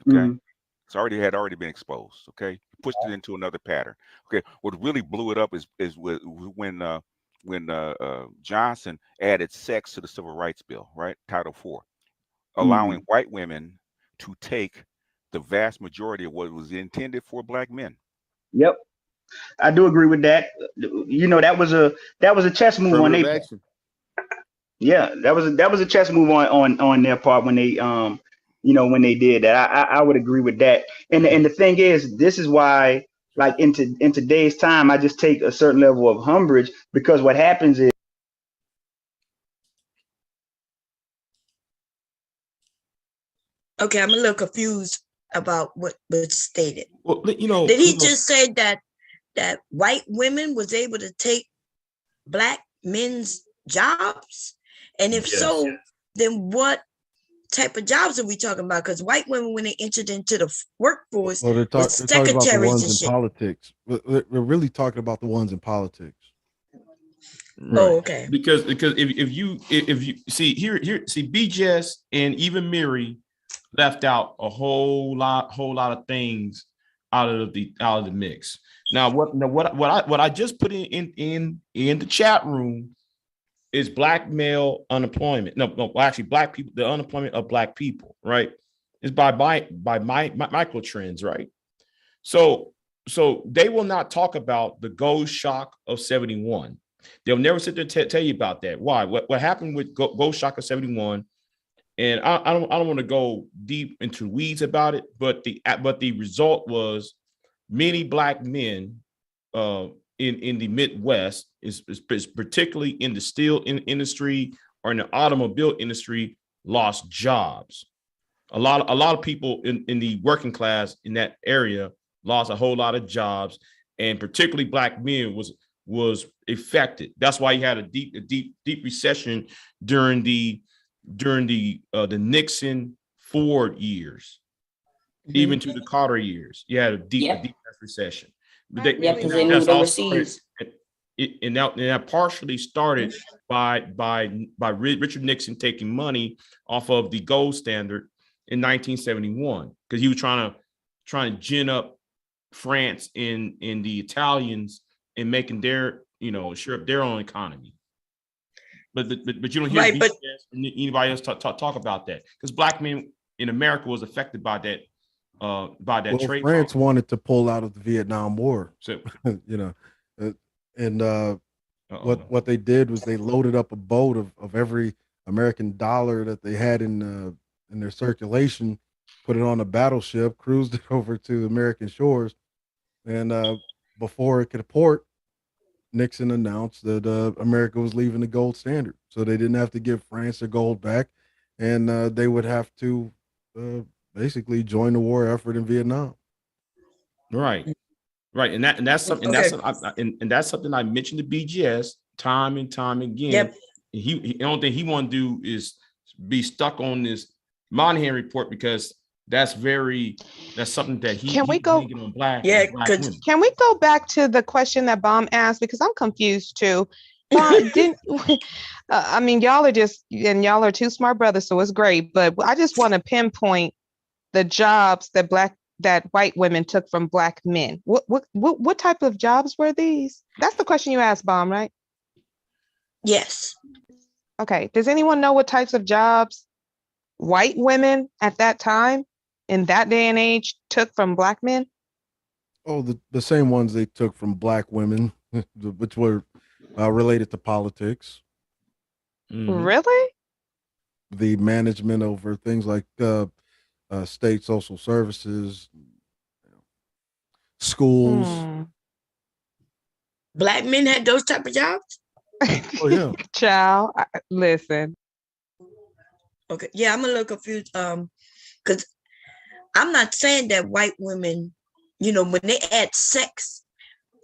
Okay, it's had already been exposed. Okay, pushed it into another pattern. Okay, what really blew it up is when Johnson added sex to the Civil Rights Bill, right? Title IV, allowing white women to take the vast majority of what was intended for black men. Yep, I do agree with that. That was a chess move on their part. Yeah, that was a chess move on their part when they when they did that. I would agree with that. And the thing is, this is why, like in today's time, I just take a certain level of umbrage, because what happens is, okay, I'm a little confused about what was stated. Well, did he just say that white women was able to take black men's jobs? And if so, then what type of jobs are we talking about? Because white women, when they entered into the workforce, they're talking about the ones in politics. We're really talking about the ones in politics. Right. Oh, okay. Because if you see see BGS and even Miri left out a whole lot of things out of the mix. Now what I just put in the chat room is black male unemployment. No, actually black people, the unemployment of black people, right? It's by micro trends, right? So they will not talk about the gold shock of 71. They'll never sit there and tell you about that. Why? What happened with gold shock of 71? And I don't want to go deep into weeds about it, but the result was many black men in the Midwest, is particularly in the steel industry or in the automobile industry, lost jobs. A lot of people in the working class in that area lost a whole lot of jobs, and particularly black men was affected. That's why you had a deep recession during the Nixon Ford years, even to the Carter years. You had a deep recession. But because they moved overseas. And that partially started by Richard Nixon taking money off of the gold standard in 1971, because he was trying to gin up France and the Italians and making their, sure up their own economy. But you don't hear anybody else talk about that, because black men in America was affected by that trade. France wanted to pull out of the Vietnam War, so what they did was they loaded up a boat of every American dollar that they had in their circulation, put it on a battleship, cruised it over to American shores, and before it could port, Nixon announced that America was leaving the gold standard, so they didn't have to give France their gold back, and they would have to basically join the war effort in Vietnam. Right, and that's something I mentioned to BGS time and time again. Yep. The only thing he want to do is be stuck on this Monahan report, because that's something that he Can we go on black women. Can we go back to the question that Bomb asked, because I'm confused too. Bomb, I mean, y'all are two smart brothers, so it's great, but I just want to pinpoint the jobs that white women took from black men. What type of jobs were these? That's the question you asked, Bomb, right? Yes. Okay. Does anyone know what types of jobs white women at that time, in that day and age, took from black men? Oh, the same ones they took from black women, which were related to politics. Mm-hmm. Really? The management over things like state social services, schools. Black men had those type of jobs? Oh yeah. Child, listen. Okay, yeah, I'm a little confused. Because I'm not saying that white women, when they add sex,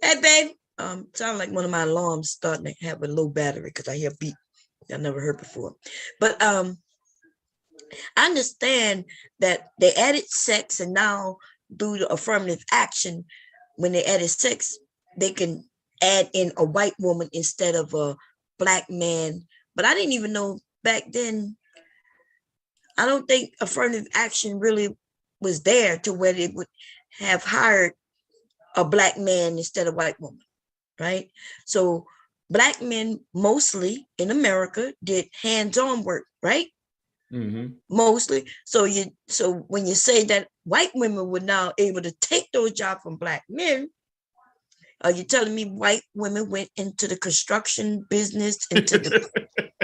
hey babe, sound like one of my alarms starting to have a low battery because I hear beep. I never heard before. But I understand that they added sex, and now through the affirmative action, when they added sex, they can add in a white woman instead of a black man. But I didn't even know back then. I don't think affirmative action really was there to where they would have hired a black man instead of white woman, right? So black men mostly in America did hands-on work, right? Mm-hmm. Mostly. So when you say that white women were now able to take those jobs from black men, are you telling me white women went into the construction business, into the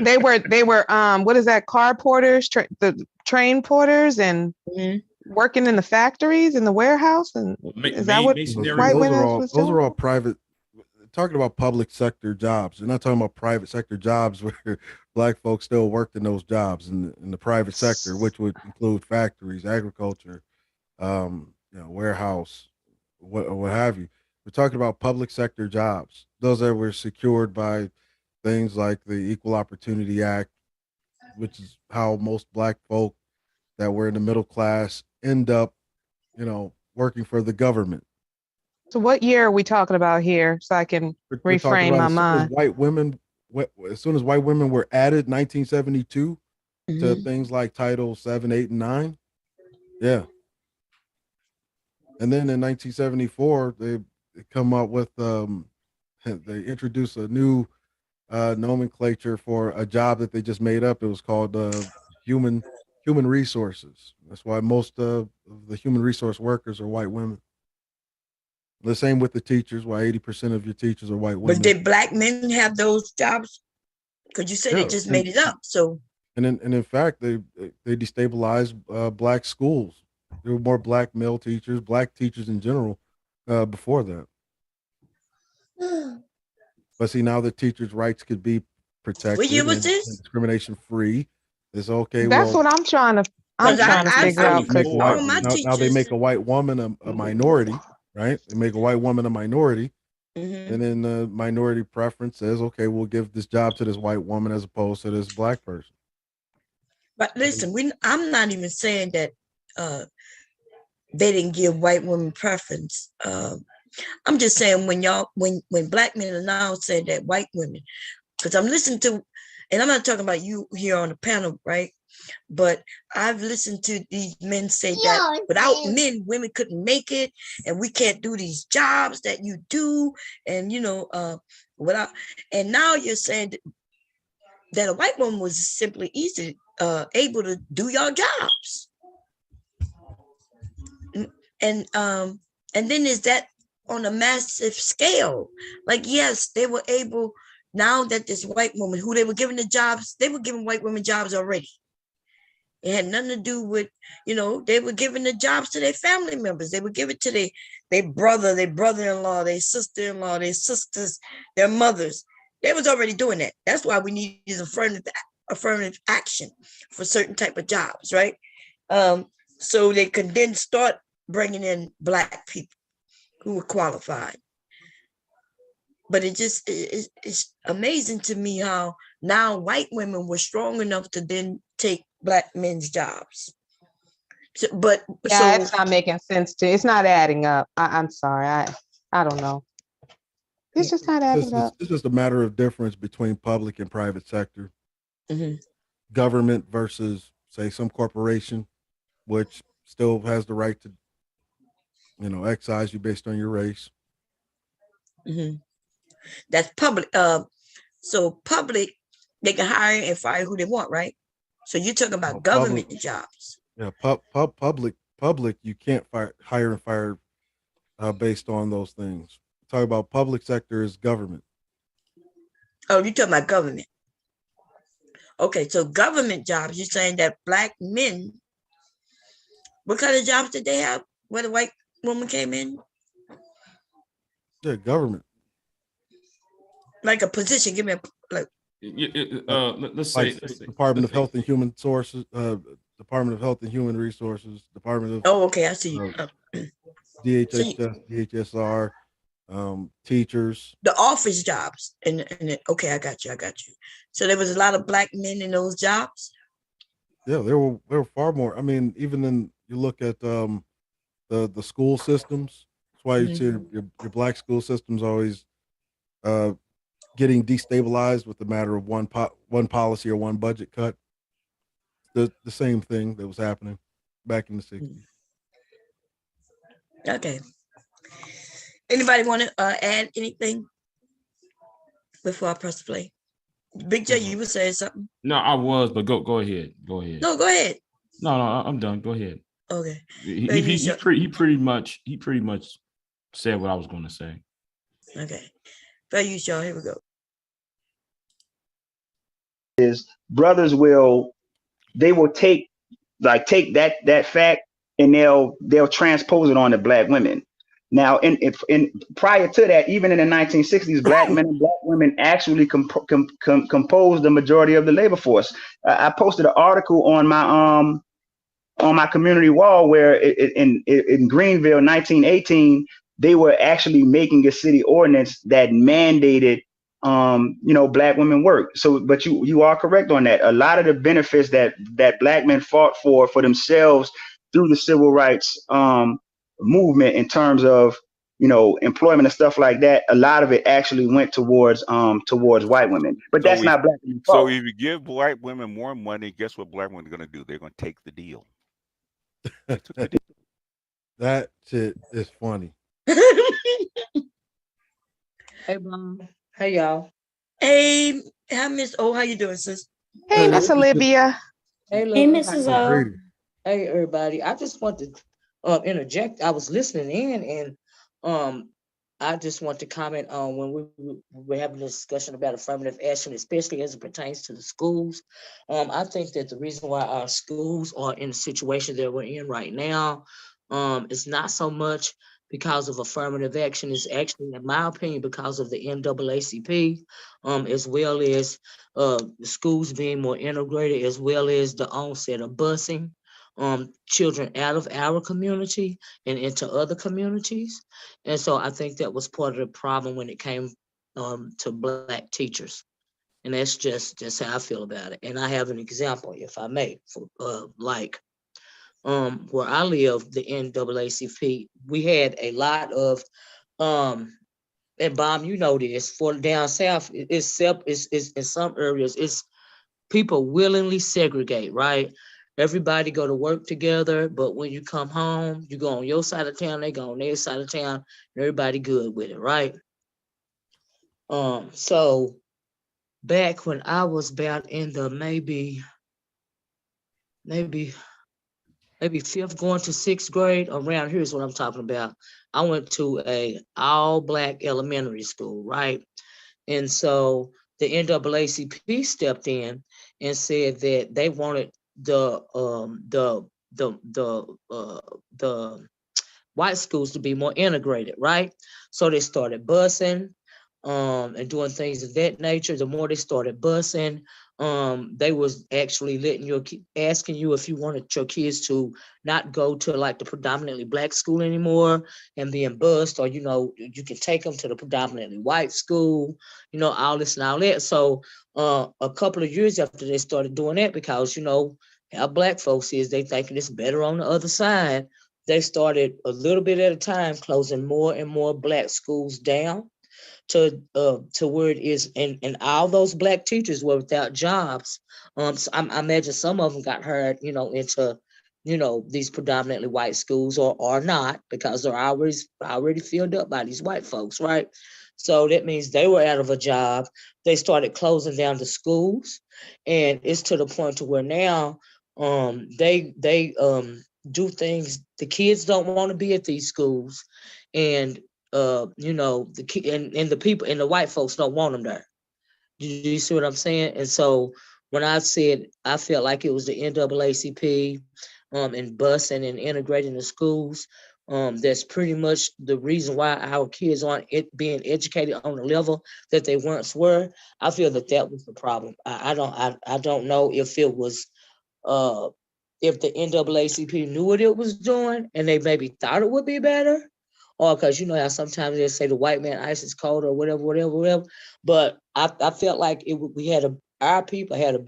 they were what is that, car porters, the train porters, and working in the factories, in the warehouse, and is that what white women was doing? Those are all private. Talking about public sector jobs. You're not talking about private sector jobs where black folks still worked in those jobs in the private sector, which would include factories, agriculture, warehouse, what have you. We're talking about public sector jobs, those that were secured by things like the Equal Opportunity Act, which is how most black folk that were in the middle class end up, working for the government. So what year are we talking about here, so I can reframe my mind? As soon as white women were added, 1972, to things like Title 7, 8, and 9. Yeah. And then in 1974, they come up with, they introduced a new nomenclature for a job that they just made up. It was called human resources. That's why most of the human resource workers are white women. The same with the teachers, why 80% of your teachers are white women. But did black men have those jobs? Because you said they just made it up. So and in fact, they destabilized black schools. There were more black male teachers, black teachers in general, before that. But see, now the teachers' rights could be protected. What year was this? And discrimination free. It's okay. That's what I'm trying to figure out. Now they make a white woman a minority. right? They make a white woman a minority, Mhm. and then the minority preference says, okay, we'll give this job to this white woman as opposed to this black person. But listen, I'm not even saying that they didn't give white women preference. I'm just saying when black men are now saying that white women, because I'm listening to, and I'm not talking about you here on the panel, right? But I've listened to these men say that without men, women couldn't make it, and we can't do these jobs that you do, and without. And now you're saying that a white woman was simply easy, able to do your jobs, and then is that on a massive scale? Like, yes, they were able. Now that this white woman who they were giving the jobs, they were giving white women jobs already. It had nothing to do with, they were giving the jobs to their family members. They would give it to their brother, their brother-in-law, their sister-in-law, their sisters, their mothers. They was already doing that. That's why we need affirmative action for certain type of jobs, right? So they could then start bringing in black people who were qualified. But it's amazing to me how now white women were strong enough to then take black men's jobs. It's not making sense to. It's not adding up. I'm sorry. I don't know. It's just not adding up. It's just a matter of difference between public and private sector. Mm-hmm. Government versus, say, some corporation, which still has the right to, excise you based on your race. Mm-hmm. That's public. So public, they can hire and fire who they want, right? So you're talking about government jobs. Yeah, public, you can't hire and fire based on those things. Talk about public sector is government. Oh, you're talking about government. Okay, so government jobs, you're saying that black men, what kind of jobs did they have when the white woman came in? Yeah, government. Like a position, give me let's say Department of Health and Human Sources, Department of Health and Human Resources, Department of okay, I see. DHS, DHSR, teachers. The office jobs, and okay, I got you. So there was a lot of black men in those jobs. Yeah, there were far more. I mean, even in you look at the school systems. That's why you see your black school systems always getting destabilized with the matter of one policy or one budget cut. The same thing that was happening back in the 60s. Okay. Anybody want to add anything before I press play? Big J, you were saying something. No, I was, but go ahead. Go ahead. No, go ahead. No, I'm done. Go ahead. Okay. He pretty much said what I was going to say. Okay. Fair use, y'all. Here we go. Is brothers will take that fact and they'll transpose it on to black women. Now, in prior to that, even in the 1960s, black men and black women actually composed the majority of the labor force. I posted an article on my community wall where in Greenville, 1918, they were actually making a city ordinance that mandated black women work. So, but you are correct on that. A lot of the benefits that black men fought for themselves through the civil rights movement in terms of employment and stuff like that, a lot of it actually went towards white women. But that's not black women's fault. So if you give white women more money, guess what black women are going to do? They're going to take the deal. That shit is funny. Hey, Mom. Hey, y'all. Hey, Miss O, how you doing, sis? Hey, Miss Olivia. Hey, Mrs. O. Hey, everybody. I just want to interject. I was listening in, and I just want to comment on when we were having a discussion about affirmative action, especially as it pertains to the schools. I think that the reason why our schools are in the situation that we're in right now is not so much because of affirmative action. It's actually, in my opinion, because of the NAACP, as well as the schools being more integrated, as well as the onset of busing. children out of our community and into other communities. And so I think that was part of the problem when it came to Black teachers. And that's just how I feel about it. And I have an example, if I may, for where I live, the NAACP, we had a lot of and Bob, you know this, for down south, it's in some areas, it's people willingly segregate, right? Everybody go to work together, but when you come home, you go on your side of town, they go on their side of town, and everybody good with it, right? So back when I was about in the maybe fifth going to sixth grade, around here is what I'm talking about. I went to a all Black elementary school, right? And so the NAACP stepped in and said that they wanted the white schools to be more integrated, right? So they started busing and doing things of that nature. The more they started busing, they was actually asking you if you wanted your kids to not go to like the predominantly Black school anymore and being bused, or you can take them to the predominantly white school, all this and all that. So a couple of years after they started doing that, because how Black folks is, they thinking it's better on the other side, they started a little bit at a time closing more and more Black schools down to where it is, and all those Black teachers were without jobs. So I imagine some of them got hired, into these predominantly white schools, or not, because they're already filled up by these white folks, right? So that means they were out of a job. They started closing down the schools, and it's to the point to where now they do things. The kids don't want to be at these schools, and the people and the white folks don't want them there. Do you see what I'm saying? And so when I said I felt like it was the NAACP and busing and integrating the schools, that's pretty much the reason why our kids aren't being educated on the level that they once were. I feel that was the problem. I don't know if it was if the NAACP knew what it was doing and they maybe thought it would be better, or because how sometimes they say the white man ice is cold or whatever. But I felt like our people had a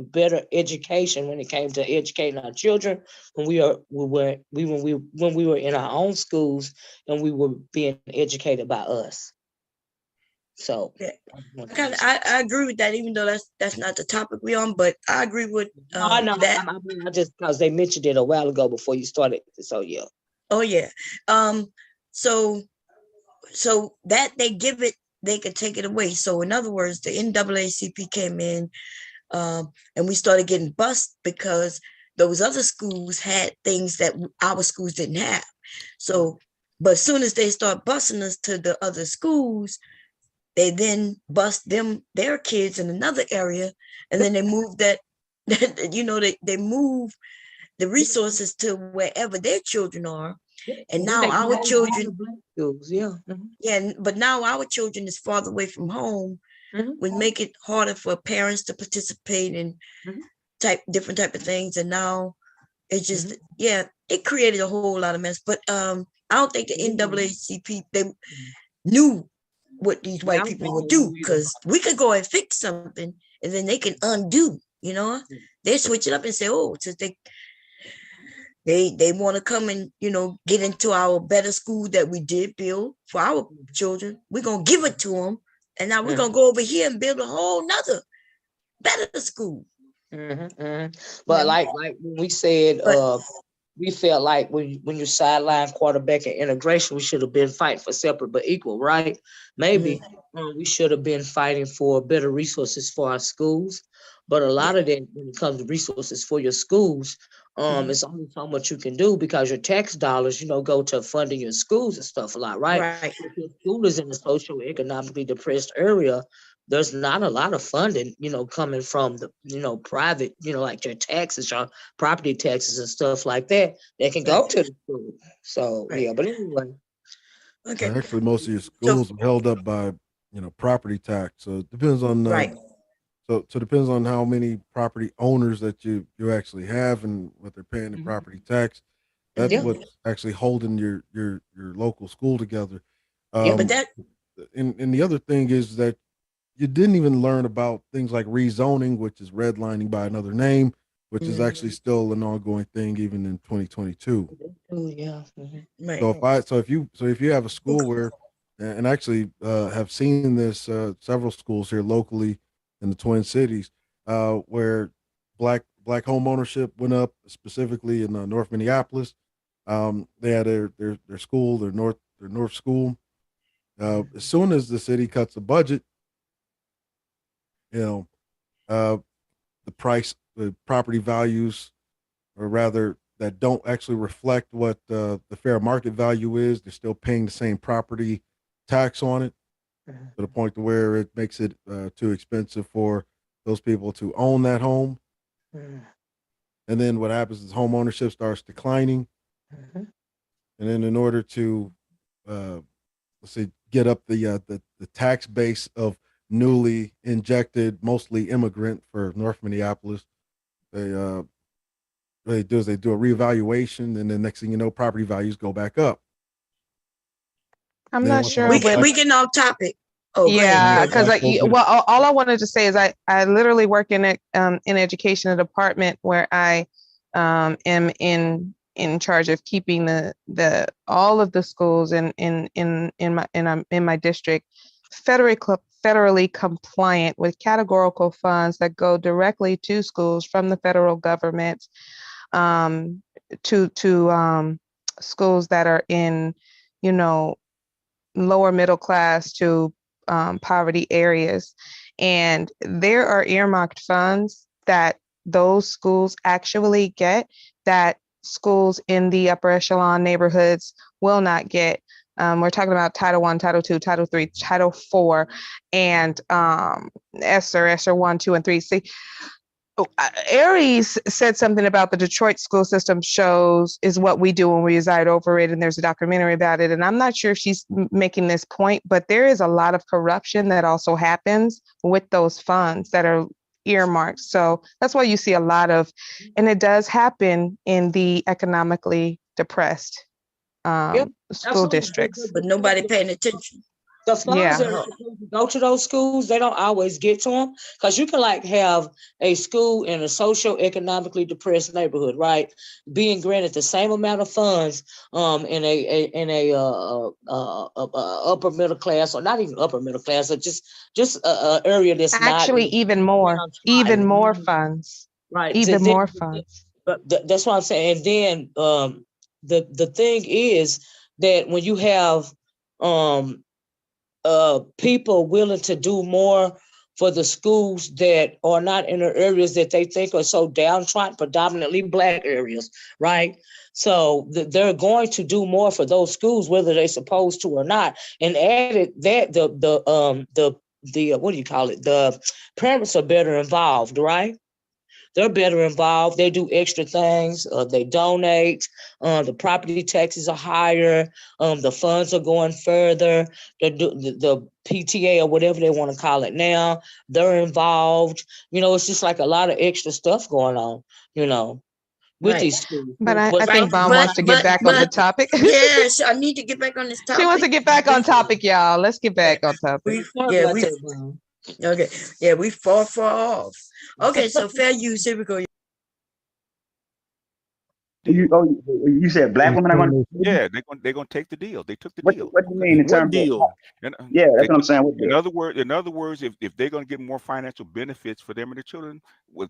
better education when it came to educating our children when we were in our own schools and we were being educated by us. So yeah, I agree with that, even though that's not the topic we're on, but I agree with I know that. I just because they mentioned it a while ago before you started. So yeah. Oh yeah. So that they give it, they could take it away. So in other words, the NAACP came in, and we started getting bused because those other schools had things that our schools didn't have. So, but as soon as they start busing us to the other schools, they then bust their kids in another area, and then they move that they move the resources to wherever their children are. And now our children, but now our children is farther away from home, would make it harder for parents to participate in different type of things. And now it's just it created a whole lot of mess. But I don't think the NAACP they knew what these white people would do, because we could go and fix something and then they can undo. They switch it up and say, oh, since they want to come and get into our better school that we did build for our children, we're gonna give it to them, and now we're gonna go over here and build a whole nother better school. But like when we said we felt like when you sideline quarterback and integration, we should have been fighting for separate but equal, right? Maybe we should have been fighting for better resources for our schools. But a lot of that, when it comes to resources for your schools, it's only so much you can do, because your tax dollars, go to funding your schools and stuff a lot, right? If your school is in a socioeconomically depressed area, there's not a lot of funding, coming from the, private, like your taxes, your property taxes and stuff like that can go to the school. So yeah, but anyway. Okay. Actually, most of your schools are held up by, property tax. So it depends on So it depends on how many property owners that you actually have and what they're paying in Mhm. property tax. That's Yeah. what's actually holding your local school together. Yeah. But Um, that and the other thing is that you didn't even learn about things like rezoning, which is redlining by another name, which is actually still an ongoing thing even in 2022. Oh, yeah. right. So if you have a school where, and actually have seen this several schools here locally in the Twin Cities, where black home ownership went up, specifically in North Minneapolis. They had their school, their North school. As soon as the city cuts the budget, you know, uh, the property values, or rather that don't actually reflect what the fair market value is. They're still paying the same property tax on it, to the point to where it makes it too expensive for those people to own that home. And then what happens is home ownership starts declining. And then in order to uh, let's say get up the tax base of newly injected, mostly immigrant for North Minneapolis, they what they do is they do a reevaluation, and then next thing you know, property values go back up. I'm Then not once the sure we property can what. we getting off topic. Oh, go ahead, Yeah, values Fred. because back over, well, all I wanted to say is I literally work in education, a department where I am in charge of keeping the all of the schools in my district federally compliant with categorical funds that go directly to schools from the federal government, um, to schools that are in, you know, lower middle class to poverty areas. And there are earmarked funds that those schools actually get that schools in the upper echelon neighborhoods will not get. We're talking about Title I, Title II, Title III, Title IV, and ESSER 1, 2, and 3. See, Aries said something about the Detroit school system shows is what we do when we reside over it, and there's a documentary about it. And I'm not sure if she's making this point, but there is a lot of corruption that also happens with those funds that are earmarked. So that's why you see a lot of, and it does happen in the economically depressed Yep. school Absolutely. districts. But nobody paying attention. The funds Yeah. that are supposed to go to those schools, they don't always get to them, because you can like have a school in a socio-economically depressed neighborhood, right, being granted the same amount of funds in a upper middle class, or not even upper middle class, or just a area that's not Actually, even more downtrodden. funds. Right. Even more funds. But that's what I'm saying. And then the thing is that when you have people willing to do more for the schools that are not in the areas that they think are so downtrodden, predominantly Black areas, right? So they're going to do more for those schools, whether they're supposed to or not. And added that the what do you call it? The parents are better involved, right? They're better involved. They do extra things. They donate. The property taxes are higher. The funds are going further. The PTA or whatever they want to call it now, they're involved. You know, it's just like a lot of extra stuff going on, you know, with Right. these schools. But I But think Baum wants to get back on the topic. Yes, I need to get back on this topic. She wants to get back on topic, y'all. Let's get back on topic. Okay. Yeah, we far off. Okay, so fair use. Here we go. You said black women are going to. Yeah, they're going to take the deal. They took the What deal. do you mean in What terms deal? And, yeah, that's they what I'm took- saying. What in deal? other words, if they're going to get more financial benefits for them and their children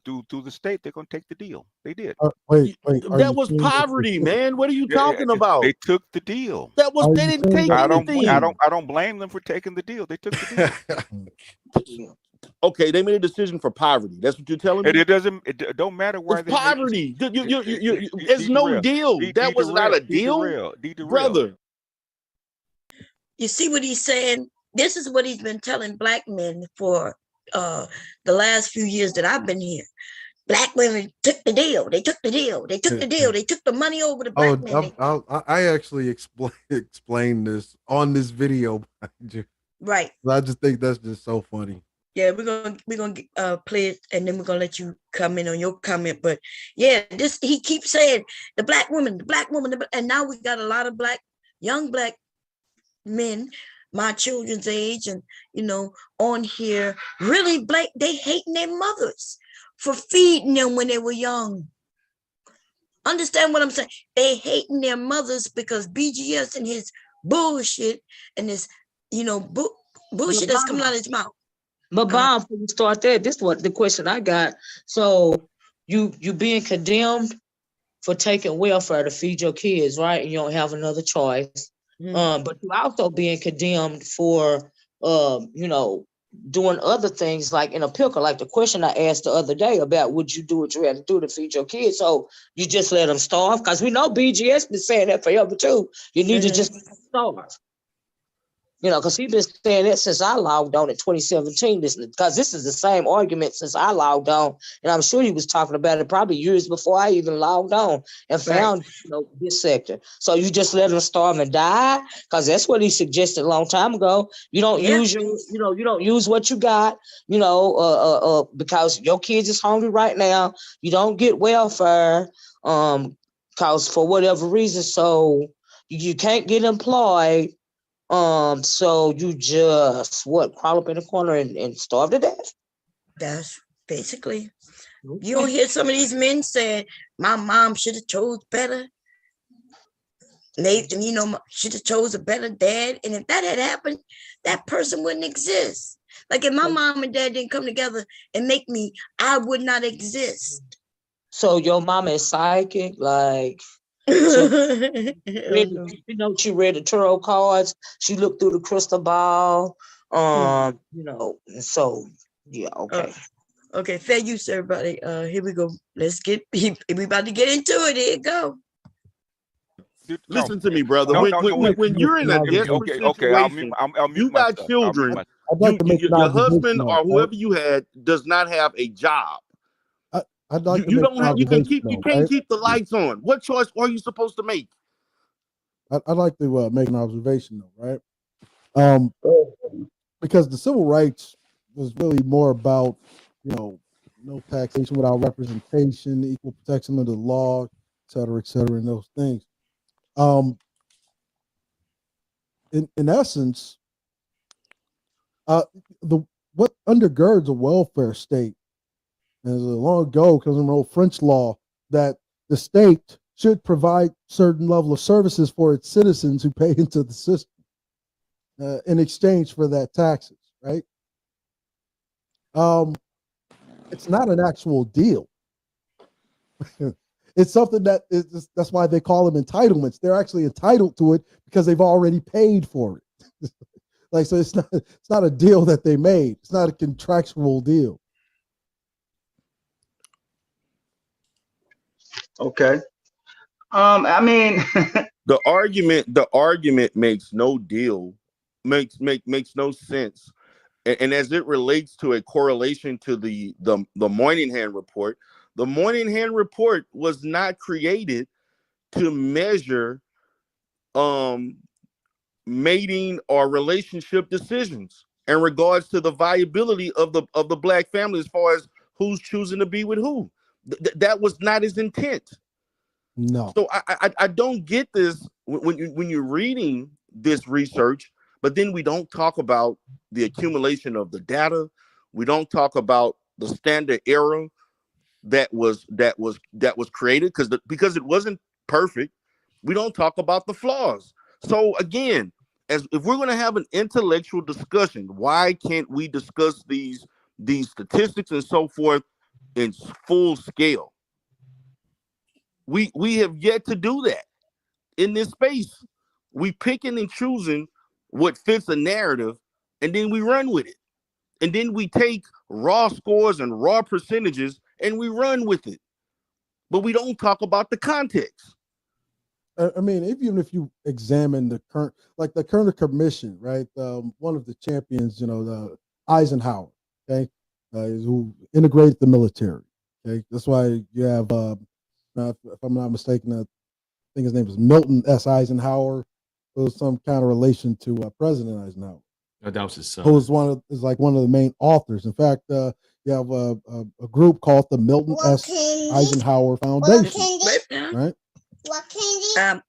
through the state, they're going to take the deal. They did. Wait. Are That you was saying that poverty, man. What are you Yeah, talking about? they took the deal. That was Are they you didn't saying take that anything. I don't blame them for taking the deal. They took the deal. Okay, they made a decision for poverty. That's what you're telling me. It don't matter why It's they made poverty. It's no deal. That was not a deal, brother. You see what he's saying? This is what he's been telling Black men for the last few years that I've been here. Black women took the deal. They took the deal. They took the deal. They took the money over to Black men. I actually explained this on this video. Right. I just think that's just so funny. Yeah, we're gonna play it, and then we're gonna let you comment on your comment. But yeah, this he keeps saying the black woman, and now we got a lot of young black men, my children's age, and on here, really black. They hating their mothers for feeding them when they were young. Understand what I'm saying? They hating their mothers because BGS and his bullshit and his, bullshit that's coming out of his mouth. But Bob, before you start that, this is what the question I got. So you being condemned for taking welfare to feed your kids, right? And you don't have another choice. But you also being condemned for doing other things like in a pickle, like the question I asked the other day about would you do what you had to do to feed your kids? So you just let them starve? Because we know BGS been saying that forever too. You need to just starve. Because he's been saying that since I logged on in 2017, because this is the same argument since I logged on. And I'm sure he was talking about it probably years before I even logged on and found this sector. So you just let them starve and die? Because that's what he suggested a long time ago. You don't use you don't use what you got, because your kids is hungry right now. You don't get welfare, because for whatever reason, so you can't get employed. So you just crawl up in the corner and starve to death? That's basically. You don't hear some of these men saying, my mom should have chose better. Nathan, should have chose a better dad. And if that had happened, that person wouldn't exist. Like if my mom and dad didn't come together and make me, I would not exist. So your mama is psychic, like she read the tarot cards. She looked through the crystal ball. So yeah, okay. Okay, fair use, everybody. Here we go. Let's get. We about to get into it. Here you go. Listen to me, brother. When you're in a desperate situation, you got children. Your husband or whoever you had does not have a job. I'd like you don't have. You can't keep the lights on. What choice are you supposed to make? I'd like to make an observation, though, right? Because the civil rights was really more about, no taxation without representation, equal protection of the law, et cetera, and those things. In essence, what undergirds a welfare state, as long ago comes from old French law, that the state should provide certain level of services for its citizens who pay into the system in exchange for that taxes, right? It's not an actual deal. It's something that's why they call them entitlements. They're actually entitled to it because they've already paid for it. So it's not a deal that they made. It's not a contractual deal. Okay. I mean, the argument makes no sense. And as it relates to a correlation to the Moynihan report, the Moynihan report was not created to measure mating or relationship decisions in regards to the viability of the black family as far as who's choosing to be with who. That was not his intent. No. So I don't get this when you're reading this research, but then we don't talk about the accumulation of the data. We don't talk about the standard error that was created because it wasn't perfect. We don't talk about the flaws. So again, if we're going to have an intellectual discussion, why can't we discuss these statistics and so forth in full scale? We have yet to do that in this space. We picking and choosing what fits a narrative, and then we run with it. And then we take raw scores and raw percentages and we run with it. But we don't talk about the context. I mean, even if you examine the Kerner Commission, right? One of the champions, the Eisenhower, okay, who integrated the military. Okay, that's why you have, if I'm not mistaken, I think his name was Milton S. Eisenhower. There was some kind of relation to President Eisenhower. That was his son. who is one of the main authors. In fact, you have a group called the Milton S. Eisenhower Foundation, right?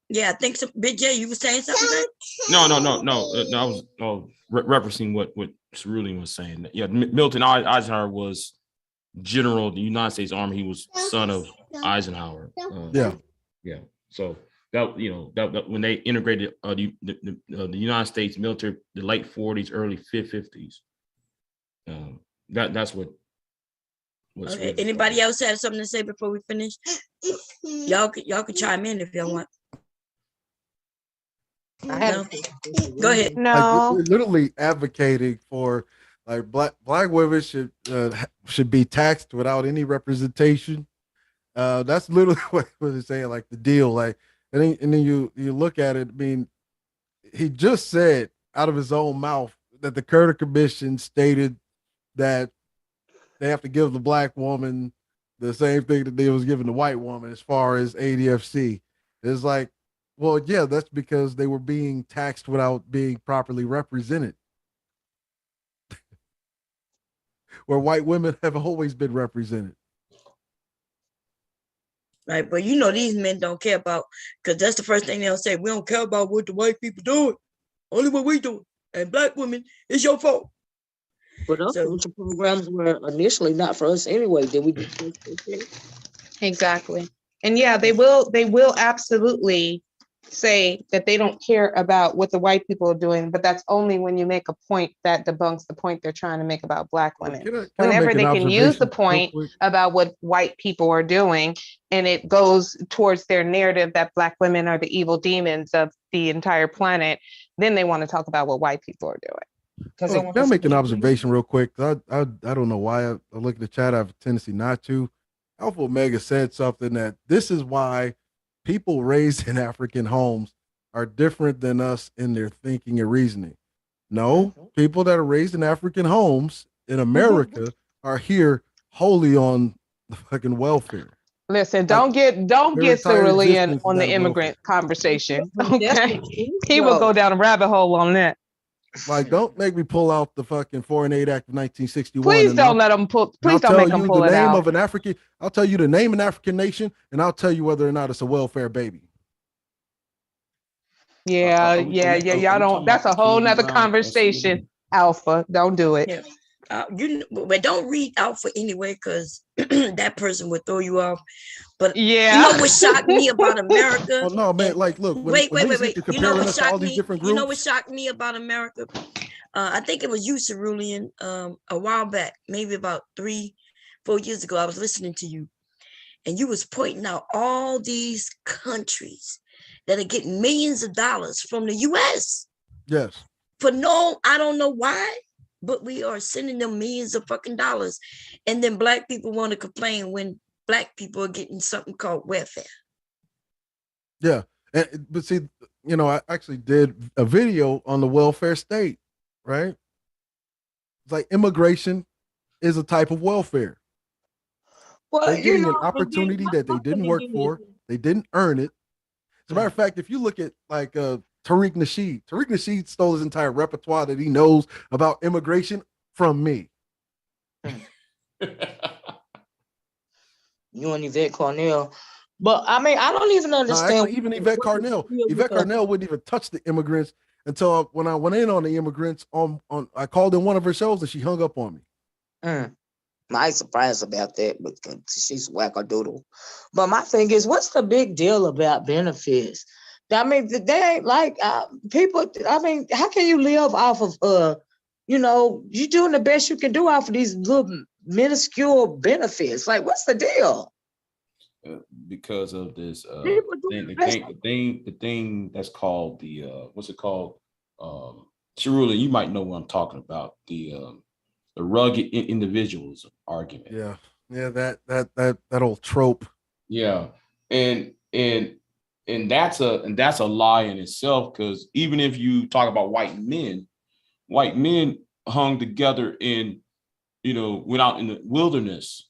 Yeah, I think so. Big J, you were saying something, right? No. I was referencing what Cerulean was saying. Yeah, Milton Eisenhower was general of the United States Army. He was son of Eisenhower. Yeah. So that that when they integrated the United States military, the late 40s, early 50s. That's what. Okay. Anybody else have something to say before we finish? Y'all can chime in if y'all want. No? Go ahead. Like, we're literally advocating for like black women should be taxed without any representation. That's literally what they're saying, like the deal. Like, and then you look at it. I mean, he just said out of his own mouth that the Carter Commission stated that they have to give the black woman the same thing that they was giving the white woman as far as ADFC. It's like, well, yeah, that's because they were being taxed without being properly represented. Where white women have always been represented. Right, but you know these men don't care about, because that's the first thing they'll say. We don't care about what the white people doing, only what we doing. And black women, it's your fault. But those social programs were initially not for us anyway. Did we? Exactly. And yeah, they will absolutely say that they don't care about what the white people are doing, but that's only when you make a point that debunks the point they're trying to make about black women. Whenever they can use the point about what white people are doing, and it goes towards their narrative that black women are the evil demons of the entire planet, then they want to talk about what white people are doing. Can I make an observation real quick? I don't know why I look at the chat. I have a tendency not to. Alpha Omega said something that this is why people raised in African homes are different than us in their thinking and reasoning. No, people that are raised in African homes in America are here wholly on the fucking welfare. Listen, don't get Cerulean on the immigrant conversation. Okay, he will go down a rabbit hole on that. Like, don't make me pull out the fucking Foreign Aid Act of 1961. Please don't let him pull. Please don't make him pull it out. Of an African. I'll tell you the name of an African nation, and I'll tell you whether or not it's a welfare baby. Yeah. Y'all don't. That's a whole nother conversation. Alpha, don't do it. Yeah. But don't read Alpha anyway, because that person would throw you off. But you know what shocked me about America? Oh no, man! Like, look. Wait. You know what shocked me? You know what shocked me about America? I think it was you, Cerulean, a while back, maybe about 3-4 years ago. I was listening to you, and you was pointing out all these countries that are getting millions of dollars from the U.S. Yes. I don't know why, but we are sending them millions of fucking dollars, and then black people want to complain when black people are getting something called welfare. Yeah, but see, I actually did a video on the welfare state, right? It's like immigration is a type of welfare. Well, they're getting an opportunity that they didn't work for. They didn't earn it. As a matter of fact, if you look at like Tariq Nasheed stole his entire repertoire that he knows about immigration from me. You and Yvette Carnell. But I mean, I don't even understand. No, actually, even Yvette Carnell wouldn't even touch the immigrants until when I went in on the immigrants I called in one of her shows and she hung up on me. I'm surprised about that because she's wackadoodle. But my thing is, what's the big deal about benefits? I mean, they ain't like people. I mean, how can you live off of you're doing the best you can do off of these little minuscule benefits? Like, what's the deal? Because of this the thing that's called the what's it called? Shirley, you might know what I'm talking about. The rugged individuals argument. Yeah, that old trope. Yeah, and that's a lie in itself, because even if you talk about white men hung together went out in the wilderness,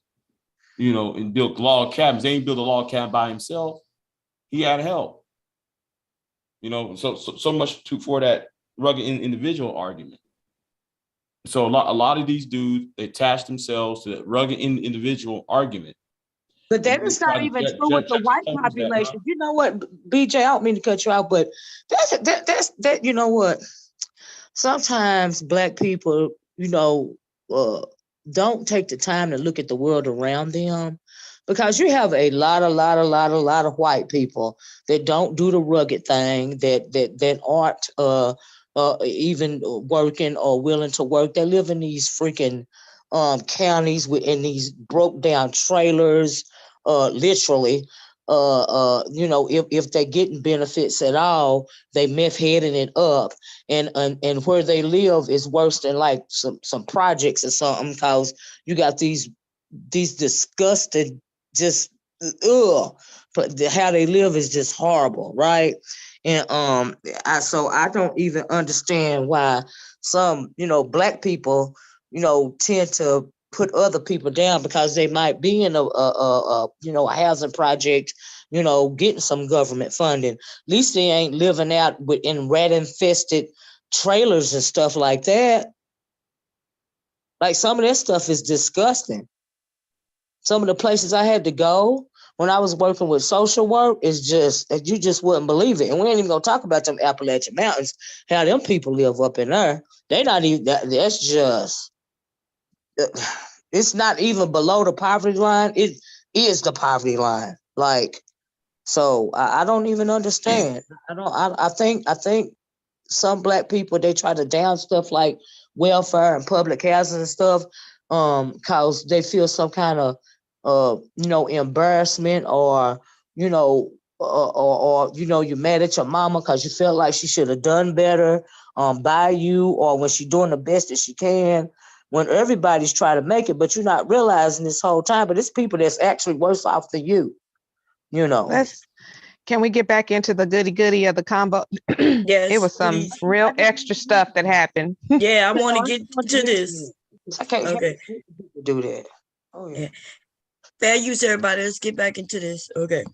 and built log cabins. They ain't built a log cabin by himself. He had help. So much for that rugged individual argument. So a lot of these dudes, they attach themselves to that rugged individual argument. But that And is they try not to even true with the white juxtapose that, population. You know what, BJ, I don't mean to cut you out, but that's you know what? Sometimes Black people, don't take the time to look at the world around them, because you have a lot of white people that don't do the rugged thing, that aren't even working or willing to work. They live in these freaking counties in these broke down trailers, literally. If they're getting benefits at all, they meth heading it up, and where they live is worse than like some projects or something, because you got these disgusted, just but how they live is just horrible, right? And I don't even understand why some Black people tend to put other people down because they might be in a housing project, getting some government funding. At least they ain't living out in rat infested trailers and stuff like that. Like, some of that stuff is disgusting. Some of the places I had to go when I was working with social work is just, you just wouldn't believe it. And we ain't even gonna talk about them Appalachian Mountains, how them people live up in there. They not even, that's just, it's not even below the poverty line. It is the poverty line. Like, so I don't even understand. I think some Black people, they try to down stuff like welfare and public housing and stuff, cause they feel some kind of embarrassment, or you're mad at your mama because you felt like she should have done better by you, or when she's doing the best that she can, when everybody's trying to make it, but you're not realizing this whole time, but it's people that's actually worse off than you. Can we get back into the goody of the combo? Yes, it was some please. real extra stuff that happened. Yeah, I want to get to this. I can't Okay. do that. Oh yeah. Fair use, everybody. Let's get back into this. Okay.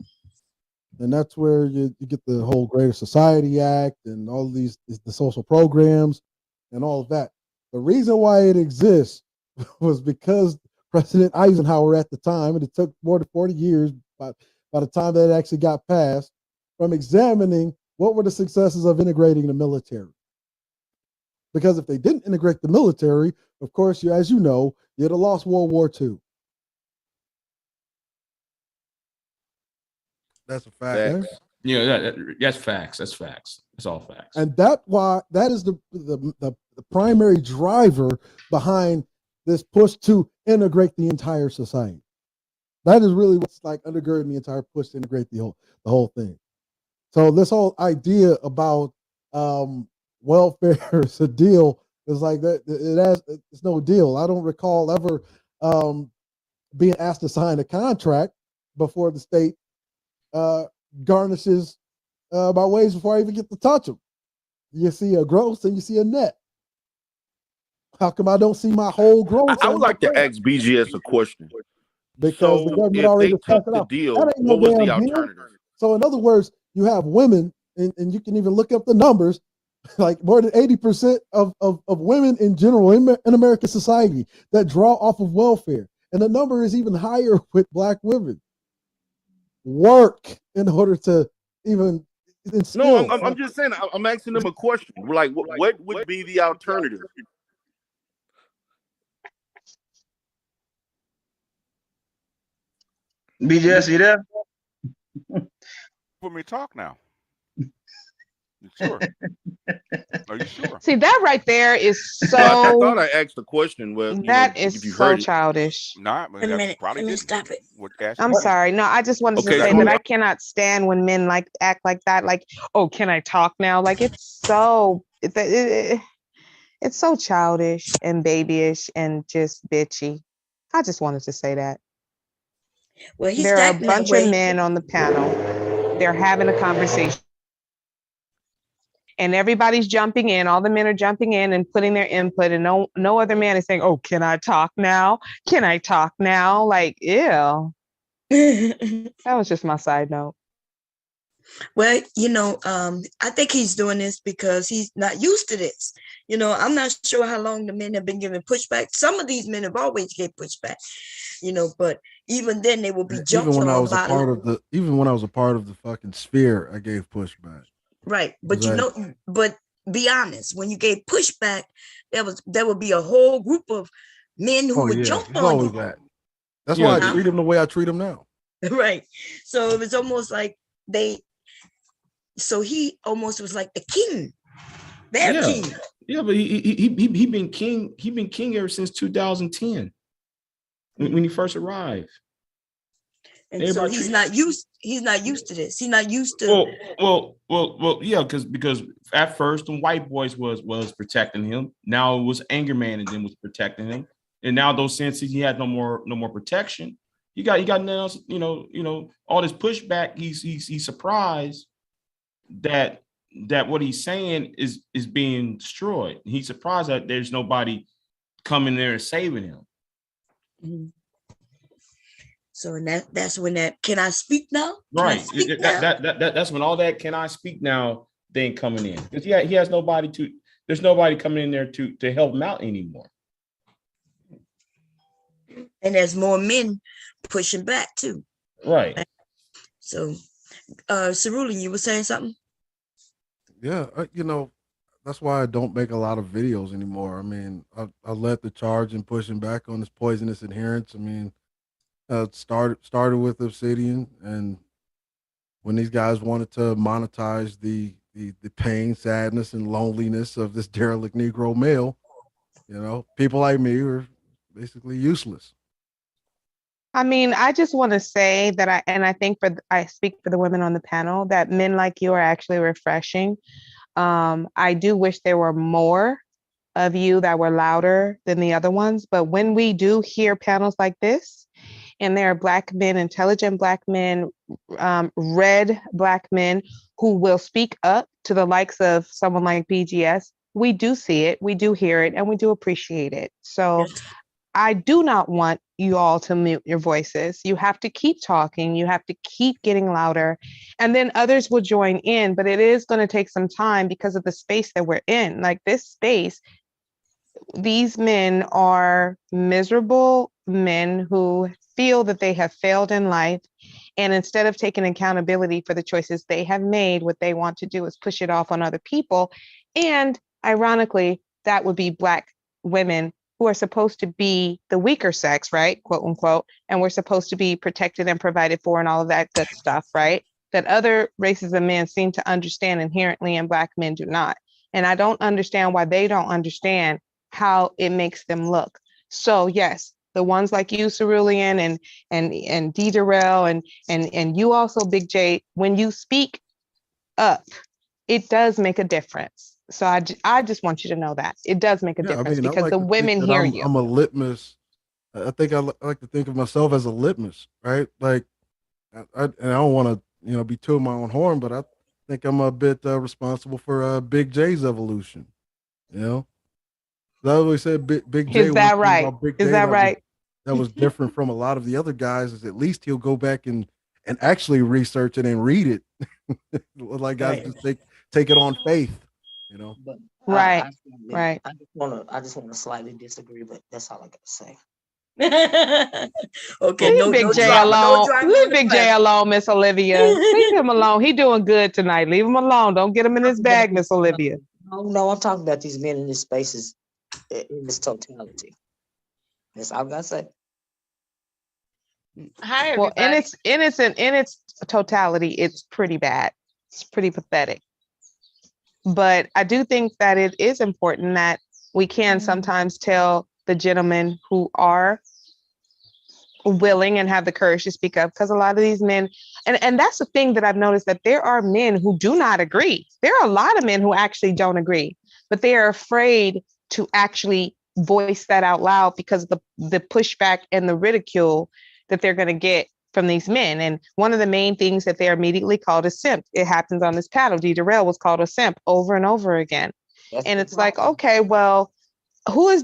And that's where you get the whole Greater Society Act and all of these, the social programs and all of that. The reason why it exists was because President Eisenhower at the time, and it took more than 40 years by the time that it actually got passed, from examining what were the successes of integrating the military. Because if they didn't integrate the military, of course, as you know, you'd have lost World War II. That's a fact. Facts. Yeah, that's facts. That's facts. That's all facts. And that is the primary driver behind this push to integrate the entire society. That is really what's like undergirding the entire push to integrate the whole thing. So this whole idea about welfare is a deal is like that. It's no deal. I don't recall ever being asked to sign a contract before the state garnishes my wages before I even get to touch them. You see a gross and you see a net. How come I don't see my whole gross? I would like to ask BGS a question. Because the government already passed it out. Deal, that ain't no what was damn the deal. alternative? So in other words, you have women, and you can even look up the numbers, like more than 80% of women in general in American society that draw off of welfare. And the number is even higher with Black women. Work in order to even instill. No, I'm just saying, I'm asking them a question. Like, what would be the alternative? BGS, you there? For me to talk now. Sure. Are you sure? See, that right there is so. I thought I asked the question. Well, that is if you so heard it. childish. Not. Wait a minute. Let me stop it. I'm sorry. No, I just wanted to say that I cannot stand when men act like that. Like, oh, can I talk now? Like, it's so childish and babyish and just bitchy. I just wanted to say that. Well, there are a bunch of men on the panel. They're having a conversation. And everybody's jumping in. All the men are jumping in and putting their input, and no other man is saying, "Oh, can I talk now? Can I talk now?" Like, ew. That was just my side note. Well, I think he's doing this because he's not used to this. I'm not sure how long the men have been giving pushback. Some of these men have always gave pushback, but even then they will be Even jumped when I on was a by part of the fucking sphere, I gave pushback. right. Was But be honest, when you gave pushback, there would be a whole group of men who Oh would yeah, jump there's on always you. that. That's Yeah, why I Huh? treat him the way I treat him now. Right. So it was almost like he almost was like the king, their yeah, king. yeah. But he been king. He been king ever since 2010 when he first arrived. And so Everybody he's not used to this. He's not used to well, yeah, because at first the white boys was protecting him. Now it was Anger Man and then was protecting him. And now those senses he had no more protection. You got now, all this pushback. He's surprised that what he's saying is being destroyed. He's surprised that there's nobody coming there and saving him. Mm-hmm. So that's when can I speak now? Right. That's when all that "can I speak now" thing coming in. Because he has there's nobody coming in there to help him out anymore. And there's more men pushing back too. Right. So Cerulean, you were saying something? Yeah, that's why I don't make a lot of videos anymore. I mean, I led the charge in pushing back on this poisonous adherence. I mean, started with Obsidian, and when these guys wanted to monetize the pain, sadness, and loneliness of this derelict Negro male, people like me were basically useless. I mean, I just want to say that I think I speak for the women on the panel that men like you are actually refreshing. I do wish there were more of you that were louder than the other ones, but when we do hear panels like this, and there are Black men, intelligent Black men, red Black men who will speak up to the likes of someone like BGS, we do see it, we do hear it, and we do appreciate it. So yes. I do not want you all to mute your voices. You have to keep talking. You have to keep getting louder, and then others will join in, but it is going to take some time because of the space that we're in. Like this space, these men are miserable men who feel that they have failed in life. And instead of taking accountability for the choices they have made, what they want to do is push it off on other people. And ironically, that would be Black women who are supposed to be the weaker sex, right? Quote unquote. And we're supposed to be protected and provided for and all of that good stuff, right? That other races of men seem to understand inherently and Black men do not. And I don't understand why they don't understand how it makes them look. So yes, the ones like you, Cerulean, and D. Darrell, and you also, Big J, when you speak up, it does make a difference. So I just want you to know that it does make a difference because the women hear you. I'm a litmus. I think I like to think of myself as a litmus, right? Like, and I don't want to, be tooting my own horn, but I think I'm a bit responsible for Big J's evolution. I always said Big J. Is that right? Is that right? That was different from a lot of the other guys. Is at least he'll go back and actually research it and read it. Like guys just take it on faith, But right. I just want to slightly disagree, but that's all I got to say. Okay, leave Big J alone. Leave Big J alone, Miss Olivia. Leave him alone. He doing good tonight. Leave him alone. Don't get him in his bag, Miss Olivia. No, I'm talking about these men in this spaces in this totality. That's all I gotta say. Hi, everybody. Well, in its totality, it's pretty bad. It's pretty pathetic. But I do think that it is important that we can sometimes tell the gentlemen who are willing and have the courage to speak up, because a lot of these men, and that's the thing that I've noticed, that there are men who do not agree. There are a lot of men who actually don't agree, but they are afraid to actually voice that out loud because of the pushback and the ridicule that they're going to get from these men. And one of the main things that they're immediately called a simp. It happens on this panel. D. Darrell was called a simp over and over again. And it's like, okay, well, what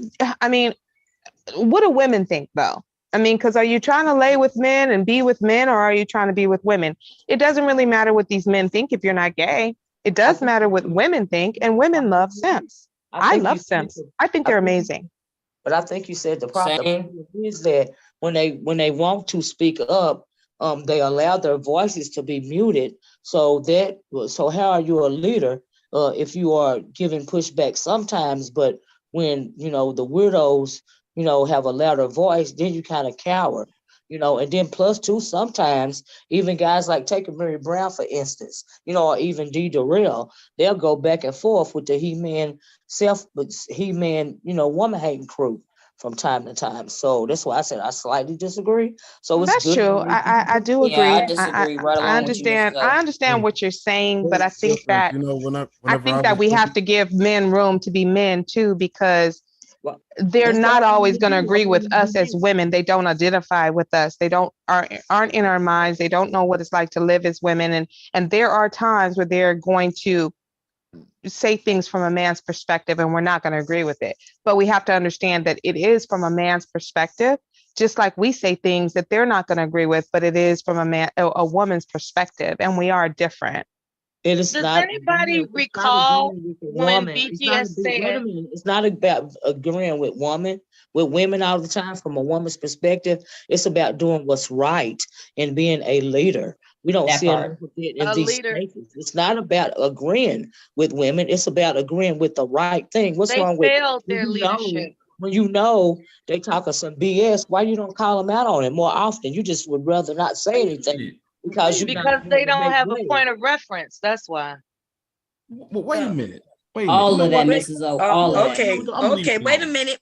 do women think though? I mean, because are you trying to lay with men and be with men, or are you trying to be with women? It doesn't really matter what these men think if you're not gay. It does matter what women think, and women love simps. I love simps. I think they're amazing. But I think you said the problem is that when they want to speak up, they allow their voices to be muted. So how are you a leader if you are giving pushback sometimes, but when the weirdos have a louder voice, then you kind of cower. And then plus two, sometimes even guys like take Mary Brown, for instance, or even D. Darrell, they'll go back and forth with the He-Man woman hating crew from time to time. So that's why I said I slightly disagree. So it's That's good. true. I do agree. Yeah, I disagree right along with you, Mr. I understand what you're saying, but I think that we have to give men room to be men too, because they're not always going to agree with us as women. They don't identify with us. They aren't in our minds. They don't know what it's like to live as women. And there are times where they're going to say things from a man's perspective, and we're not going to agree with it. But we have to understand that it is from a man's perspective, just like we say things that they're not going to agree with, but it is from a woman's perspective, and we are different. Does anybody recall when BGS said? It's not about agreeing with women all the time from a woman's perspective. It's about doing what's right and being a leader. We don't see enough of it in these spaces. It's not about agreeing with women. It's about agreeing with the right thing. What's wrong with their leadership? When they talking some BS, why you don't call them out on it more often? You just would rather not say anything. Because they don't have a point of reference. That's why. Well, wait a minute. All of that, Mrs. O. All of that. Okay. Wait a minute.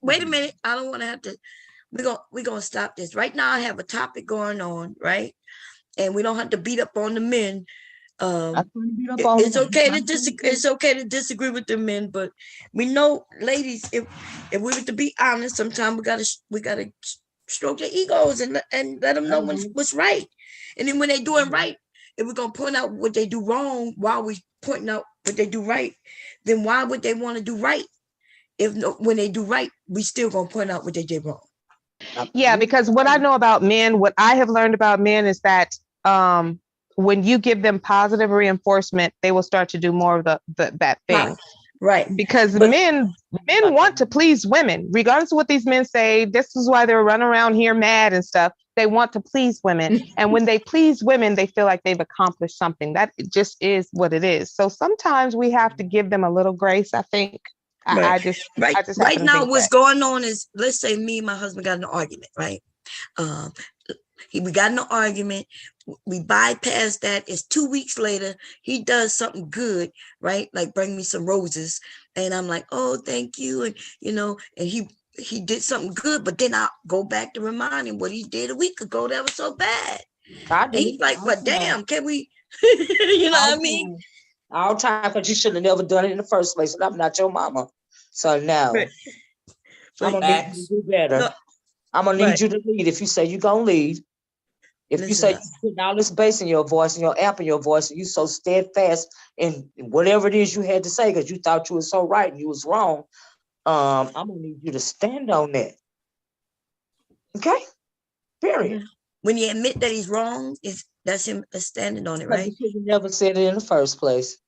I don't want to have to. We're gonna stop this right now. I have a topic going on, right? And we don't have to beat up on the men. It's okay to disagree. It's okay to disagree with the men, but we know, ladies, if we were to be honest, sometimes we gotta stroke their egos and let them know what's right. And then when they doing right, if we're gonna point out what they do wrong while we pointing out what they do right, then why would they want to do right? When they do right, we still gonna point out what they did wrong. Yeah, because what I know about men, what I have learned about men is that when you give them positive reinforcement, they will start to do more of that thing. Right. Because men want to please women, regardless of what these men say. This is why they're running around here mad and stuff. They want to please women. And when they please women, they feel like they've accomplished something. That just is what it is. So sometimes we have to give them a little grace, I think. Right. Right now, what's going on is, let's say me and my husband got in an argument, right? We got in an argument. We bypassed that. It's 2 weeks later. He does something good, right? Like bring me some roses. And I'm like, oh, thank you. And, and he did something good, but then I'll go back to remind him what he did a week ago. That was so bad. And he's like, but damn, can we, you know what I mean? All time, because you should have never done it in the first place. And I'm not your mama. So now, I'm going to need you to do better. No, I'm going to need you to lead. If you say you're going to lead, if you say you're putting all this bass in your voice and your amp in your voice, and you so steadfast in whatever it is you had to say because you thought you were so right and you was wrong, I'm going to need you to stand on that. Okay? Period. When you admit that he's wrong, that's him standing on it, right? You should have never said it in the first place.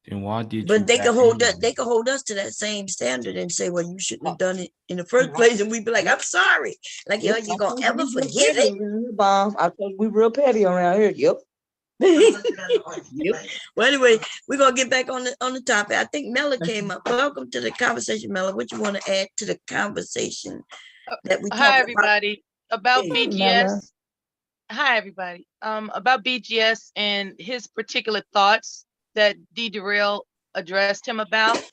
Then why did but they can hold that, they can hold us to that same standard and say, well, you shouldn't have done it in the first place, and we'd be like, I'm sorry. Like, yo, you gonna ever forgive it? Bomb. I told you we real petty around here. Yep. Well, anyway, we're gonna get back on the topic. I think Mela came up. Welcome to the conversation, Mela. What you want to add to the conversation that we Hi, everybody. About BGS. Hi, everybody. About BGS and his particular thoughts that D. Darrell addressed him about.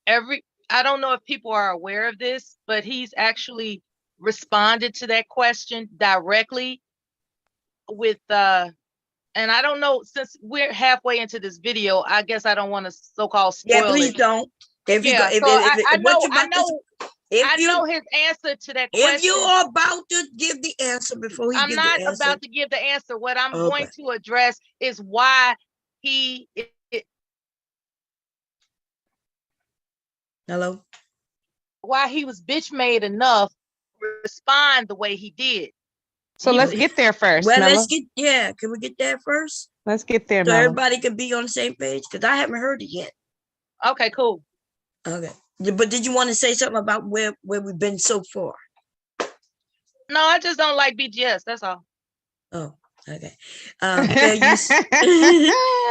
I don't know if people are aware of this, but he's actually responded to that question directly with and I don't know, since we're halfway into this video, I guess I don't want to so-called spoil it. Yeah, please don't. I know his answer to that question. If you are about to give the answer before he gives the answer. I'm not about to give the answer. What I'm going to address is why he Hello? Why he was bitch made enough respond the way he did. So let's get there first. Well, Mella. Can we get there first? Let's get there, So Mella. everybody can be on the same page, because I haven't heard it yet. Okay, cool. Okay. But did you want to say something about where we've been so far? No, I just don't like BGS. That's all. Oh, okay. Fair use.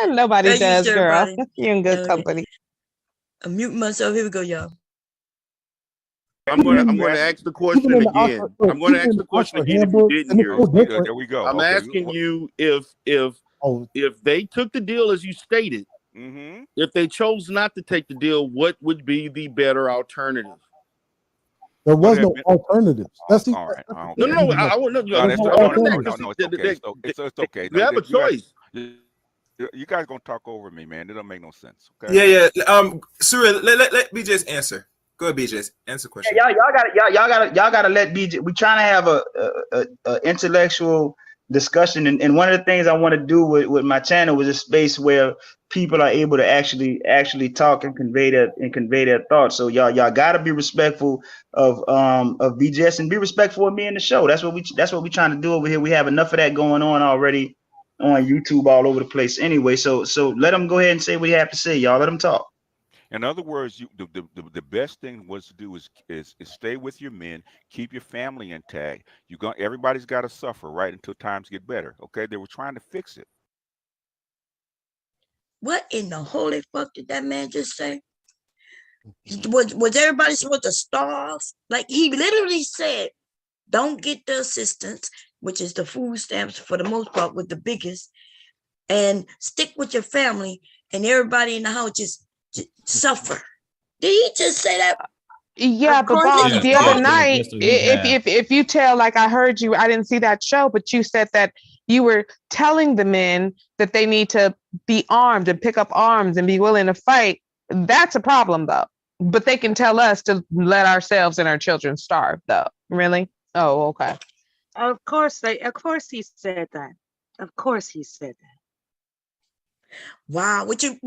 Nobody Fair does, use, girl. everybody. You're in good Okay. company. I'm muting myself. Here we go, y'all. I'm gonna ask the question again. I'm gonna ask the question again if you didn't hear it. There we go. I'm asking you if they took the deal as you stated, if they chose not to take the deal, what would be the better alternative? There was no alternatives. That's all right. No, I want It's okay. You have a choice. You guys gonna talk over me, man. It don't make no sense. Okay. Yeah. Surya, let BJ's answer. Go ahead, BJ. Answer the question. Yeah, y'all gotta let BJ. We trying to have a intellectual discussion, and one of the things I want to do with my channel was a space where people are able to actually talk and convey their thoughts. So y'all gotta be respectful of BGS and be respectful of me in the show. That's what we trying to do over here. We have enough of that going on already on YouTube all over the place anyway. So let them go ahead and say what you have to say, y'all. Let them talk. In other words, the best thing was to do is stay with your men, keep your family intact. Everybody's got to suffer, right, until times get better. Okay, they were trying to fix it. What in the holy fuck did that man just say? Was everybody supposed to starve? Like, he literally said, don't get the assistance, which is the food stamps for the most part, was the biggest, and stick with your family, and everybody in the house just suffer. Did he just say that? Yeah, but Bob, the other night, if you tell, like, I heard you, I didn't see that show, but you said that you were telling the men that they need to be armed and pick up arms and be willing to fight. That's a problem, though. But they can tell us to let ourselves and our children starve, though. Really? Oh, okay. Of course he said that. Of course he said that. Wow, what you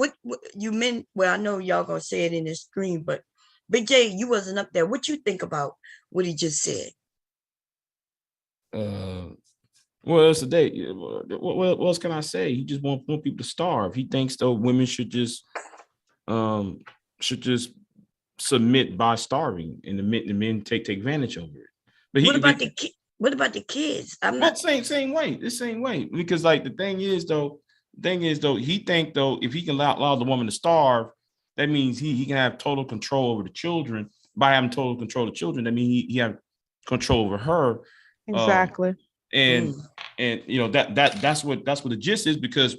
meant? Well, I know y'all gonna say it in the screen, but Big J, you wasn't up there. What you think about what he just said? Well, it's a day. What else can I say? He just want people to starve. He thinks though women should just submit by starving, and the men take advantage of it. But what about the kids? I'm not same way. The same way, because like the thing is though, he think though if he can allow the woman to starve, that means he can have total control over the children. By having total control of the children, that means he have control over her. Exactly. And you know that's what the gist is, because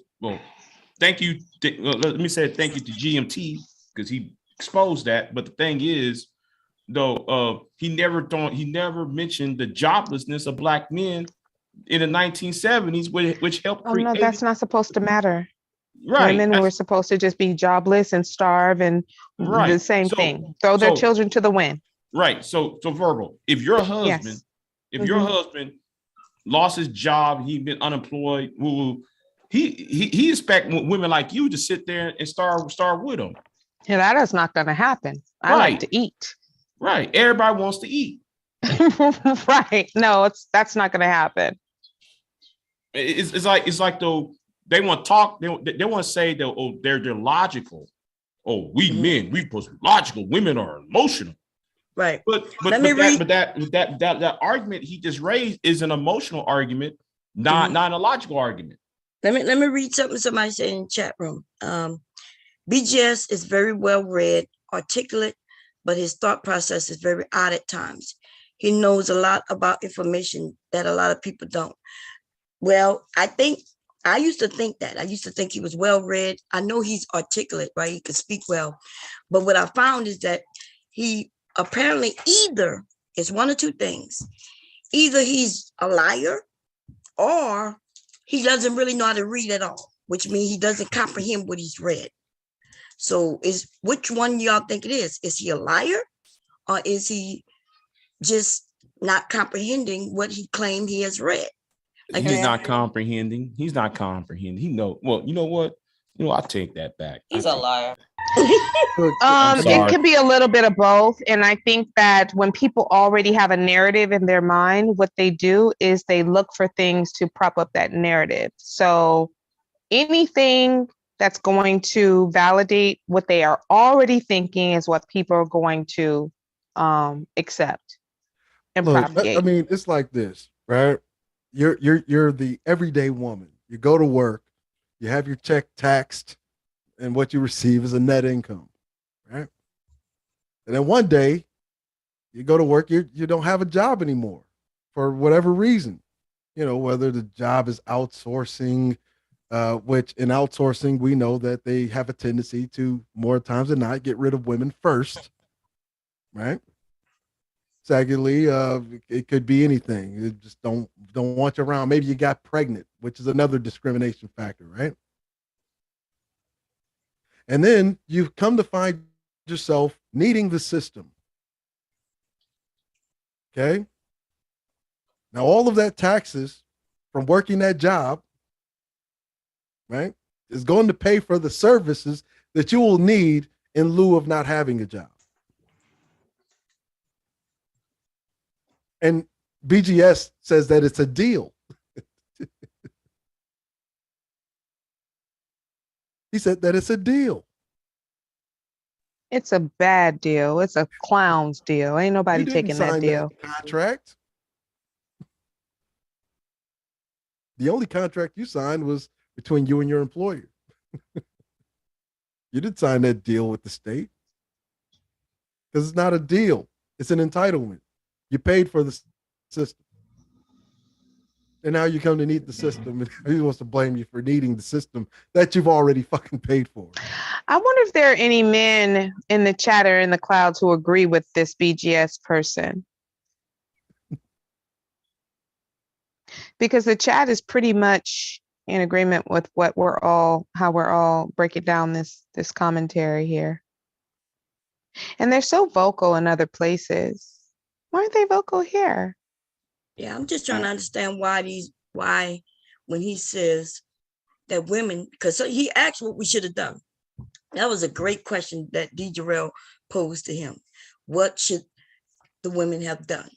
thank you. Let me say thank you to GMT because he exposed that. But the thing is, though, he never mentioned the joblessness of Black men in the 1970s, which helped create. Oh no, that's not supposed to matter. Right. Women were supposed to just be jobless and starve and the same thing. Throw their children to the wind. Right. So Verbal, if your husband, your husband lost his job, he'd been unemployed, he expect women like you to sit there and starve with him. Yeah, that is not going to happen. I like to eat. Right. Everybody wants to eat. Right. No, that's not going to happen. It's like though they want to talk. They want to say that they're logical. Oh, we men, we supposed to be logical. Women are emotional. Right. But that argument he just raised is an emotional argument, not a logical argument. Let me read something somebody said in the chat room. BGS is very well read, articulate, but his thought process is very odd at times. He knows a lot about information that a lot of people don't. Well, I used to think that. I used to think he was well read. I know he's articulate, right? He can speak well. But what I found is that he apparently either it's one or two things. Either he's a liar or he doesn't really know how to read at all, which means he doesn't comprehend what he's read. So which one y'all think it is? Is he a liar or is he just not comprehending what he claimed he has read? He's not comprehending. He know. Well, you know what? You know, I take that back. He's a liar. I'm It sorry. can be a little bit of both. And I think that when people already have a narrative in their mind, what they do is they look for things to prop up that narrative. So anything that's going to validate what they are already thinking is what people are going to accept and Look, propagate. I mean, it's like this, right? You're the everyday woman. You go to work, you have your check taxed, and what you receive is a net income, right? And then one day, you go to work, you don't have a job anymore for whatever reason. You know, whether the job is outsourcing, which in outsourcing, we know that they have a tendency to more times than not get rid of women first, right? Secondly, it could be anything. You just don't want you around. Maybe you got pregnant, which is another discrimination factor, right? And then you come to find yourself needing the system. Okay. Now, all of that taxes from working that job, right, is going to pay for the services that you will need in lieu of not having a job. And BGS says that it's a deal. He said that it's a deal. It's a bad deal. It's a clown's deal. Ain't nobody taking that deal. Contract. The only contract you signed was between you and your employer. You didn't sign that deal with the state because it's not a deal. It's an entitlement. You paid for the system. And now you come to need the system, and he wants to blame you for needing the system that you've already fucking paid for. I wonder if there are any men in the chat or in the clouds who agree with this BGS person. Because the chat is pretty much in agreement with what how we're all breaking down this commentary here. And they're so vocal in other places. Why aren't they vocal here? Yeah, I'm just trying to understand why when he says that women, because he asked what we should have done. That was a great question that D. Jarrell posed to him. What should the women have done?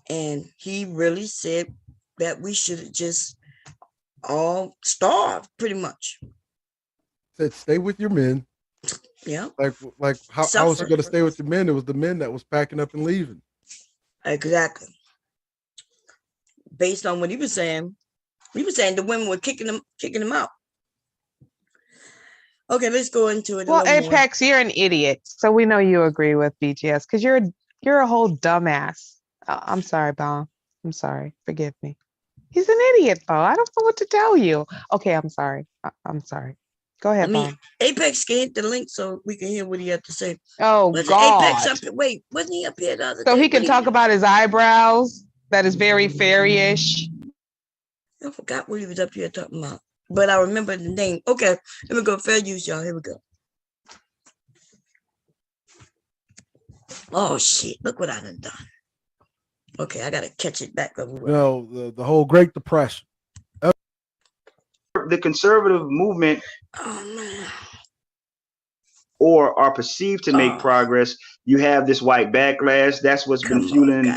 And he really said that we should have just all starved, pretty much. Said stay with your men. Yeah. Like how was it going to stay with the men? It was the men that was packing up and leaving. Exactly. Based on what he was saying the women were kicking them out. Okay, let's go into it. Well, Apex, you're an idiot, so we know you agree with BGS because you're a whole dumbass. I'm sorry, Bob. I'm sorry. Forgive me. He's an idiot, though. I don't know what to tell you. Okay, I'm sorry. I'm sorry. Go ahead, Bob. Apex can hit the link so we can hear what he had to say. Oh, God. Apex wait, wasn't he up here the other day? So he can talk about his eyebrows. That is very fairy-ish. I forgot what he was up here talking about, but I remember the name. Okay, here we go. Fair use, y'all. Here we go. Oh, shit. Look what I done done. Okay, I got to catch it back. The whole Great Depression. The conservative movement or are perceived to make progress, you have this white backlash. That's what's been fueling.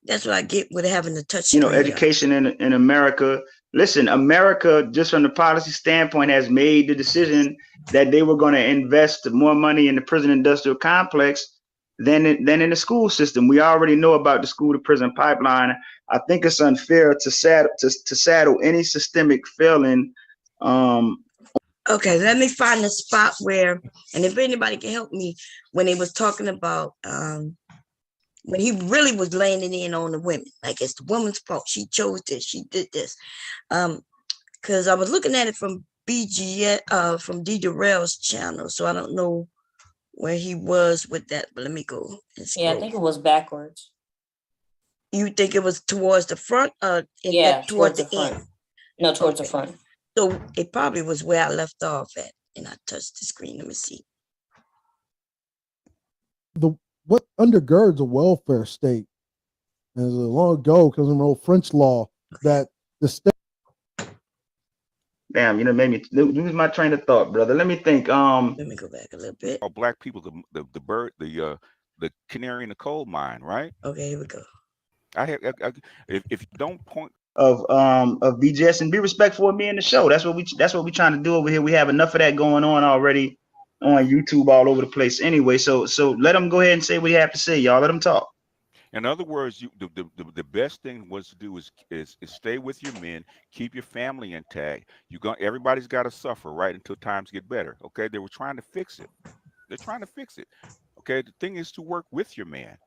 That's what I get with having to touch. Education in America. Listen, America, just from the policy standpoint, has made the decision that they were going to invest more money in the prison industrial complex than in the school system. We already know about the school to prison pipeline. I think it's unfair to saddle any systemic failing. Okay, let me find a spot where, and if anybody can help me, when they was talking about when he really was laying it in on the women, like it's the woman's fault. She chose this, she did this. Because I was looking at it from BGS, from D. Durrell's channel, so I don't know where he was with that, but let me go and scroll. Yeah, I think it was backwards. You think it was towards the front? Yeah, towards the front. end? No, towards the front. So it probably was where I left off at, and I touched the screen. Let me see. What undergirds a welfare state is long ago, because in old French law, that the state. Damn, you know, made me lose my train of thought, brother. Let me think. Let me go back a little bit. Or black people, the bird, the canary in the coal mine, right? Okay, here we go. If you don't point of BGS and be respectful of me in the show. That's what we trying to do over here. We have enough of that going on already on YouTube all over the place. Anyway, so let them go ahead and say what you have to say, y'all. Let them talk. In other words, the best thing was to do is stay with your men, keep your family intact. Everybody's got to suffer, right, until times get better. Okay, they were trying to fix it. They're trying to fix it. Okay, the thing is to work with your man.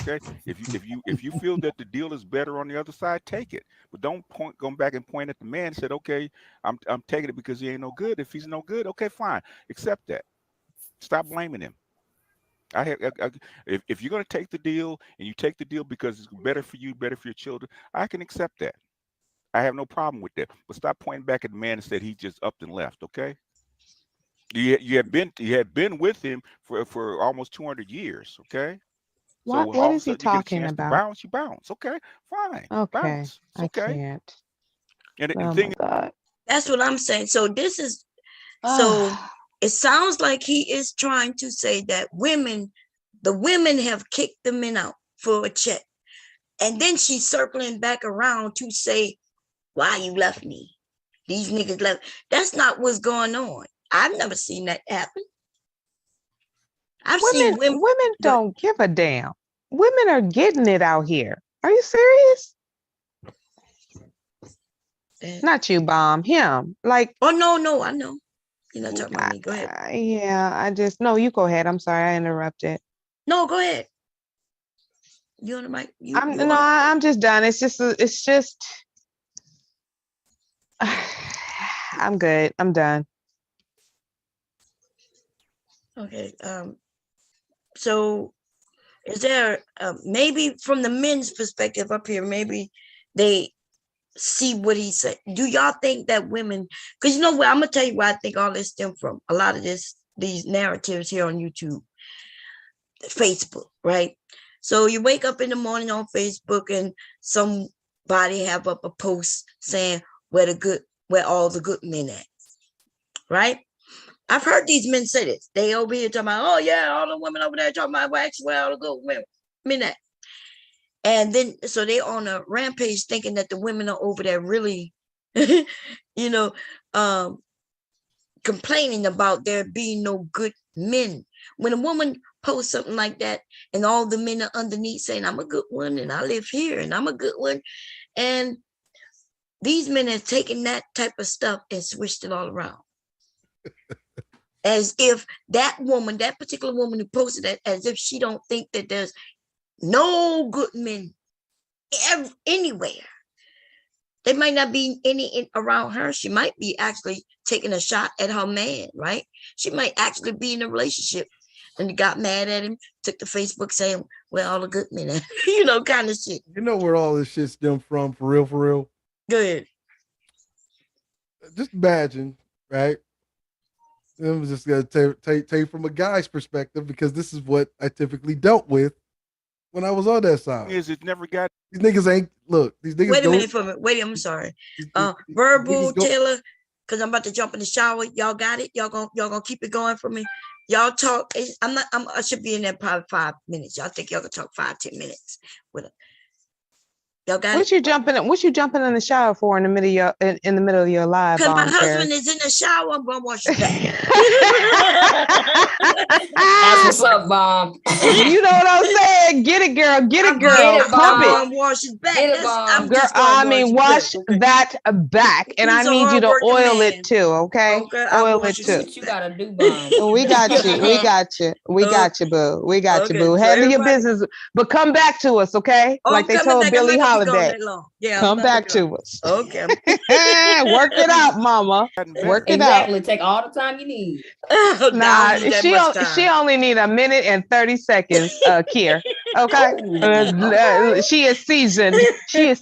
Okay, if you feel that the deal is better on the other side, take it. But don't go back and point at the man and said, okay, I'm taking it because he ain't no good. If he's no good, okay, fine, accept that. Stop blaming him. If you're going to take the deal and you take the deal because it's better for you, better for your children, I can accept that. I have no problem with that. But stop pointing back at the man and said he just upped and left. Okay. You have been with him for almost 200 years. Okay. So What is he talking about? Bounce, you bounce. Okay, fine. Okay, bounce. It's okay. I can't. And Oh the thing, my God. That's what I'm saying. So this is so it sounds like he is trying to say that the women have kicked the men out for a check. And then she's circling back around to say, why you left me? These niggas left. That's not what's going on. I've never seen that happen. I've seen women don't give a damn. Women are getting it out here. Are you serious? Not you, Bomb. Him. Like, oh no, I know. You're not talking about me. Go ahead. No, you go ahead. I'm sorry, I interrupted. No, go ahead. You on the mic? I'm just done. It's just I'm good. I'm done. Okay. So is there maybe from the men's perspective up here, maybe they see what he said? Do y'all think that women, because you know what, I'm gonna tell you where I think all this stem from. A lot of these narratives here on YouTube, Facebook, right? So you wake up in the morning on Facebook and somebody have up a post saying where all the good men at, right? I've heard these men say this. They over here talking about, oh yeah, all the women over there talking about where all the good men at. And then so they on a rampage thinking that the women are over there really, complaining about there being no good men. When a woman posts something like that and all the men are underneath saying, I'm a good one and I live here and I'm a good one. And these men have taken that type of stuff and switched it all around. As if that particular woman who posted that, as if she don't think that there's no good men anywhere. There might not be any around her. She might be actually taking a shot at her man, right? She might actually be in a relationship and got mad at him, took to Facebook saying, well, all the good men are, kind of shit. You know where all this shit stems from, for real? Go ahead. Just imagine, right? I'm just going to take from a guy's perspective, because this is what I typically dealt with when I was on that side. It never got. These niggas ain't, look, these niggas. Wait a minute for me. Wait, I'm sorry. Verbal, Taylor, because I'm about to jump in the shower. Y'all got it? Y'all gonna keep it going for me? Y'all talk. I should be in there probably 5 minutes. Y'all think y'all can talk 5-10 minutes with her? Y'all got what you jumping in the shower for in the middle of your live? Because my husband is in the shower. I'm gonna wash his back. That's what's up, Bomb. You know what I'm saying? Get it, girl. Get it, girl. Pump it. Wash his back. Get it, Bomb. Girl, wash that back, and I need you to oil it too. Okay, oil it too. What you gotta do, Bomb? We got you. We got you. We got you, boo. We got you, boo. Handle your business, but come back to us, okay? Like they told Billie Holiday. Yeah, come back to us. Okay. Work it out, mama. Work it out. Exactly. Take all the time you need. Nah, she only need a minute and 30 seconds, Kier. Okay. She is seasoned. Okay,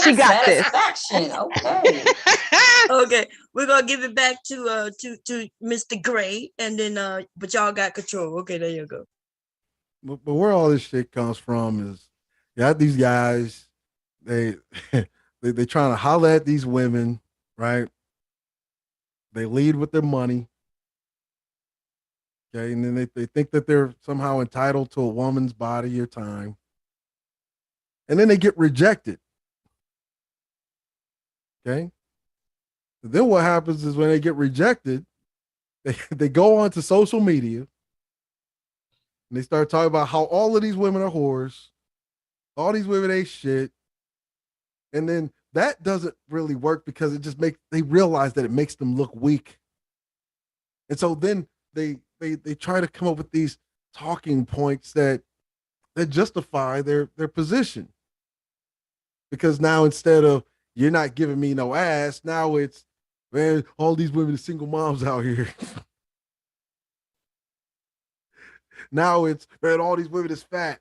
she got this. Okay. Okay. We're gonna give it back to Mr. Gray, and then but y'all got control. Okay, there you go. But where all this shit comes from is, you got these guys, they trying to holler at these women, right? They lead with their money. Okay, and then they think that they're somehow entitled to a woman's body or time. And then they get rejected. Okay. Then what happens is when they get rejected, they go onto social media and they start talking about how all of these women are whores, all these women ain't shit. And then that doesn't really work because it just they realize that it makes them look weak. And so then they try to come up with these talking points that justify their position. Because now instead of you're not giving me no ass, now it's, man, all these women are single moms out here. Now it's, man, all these women is fat.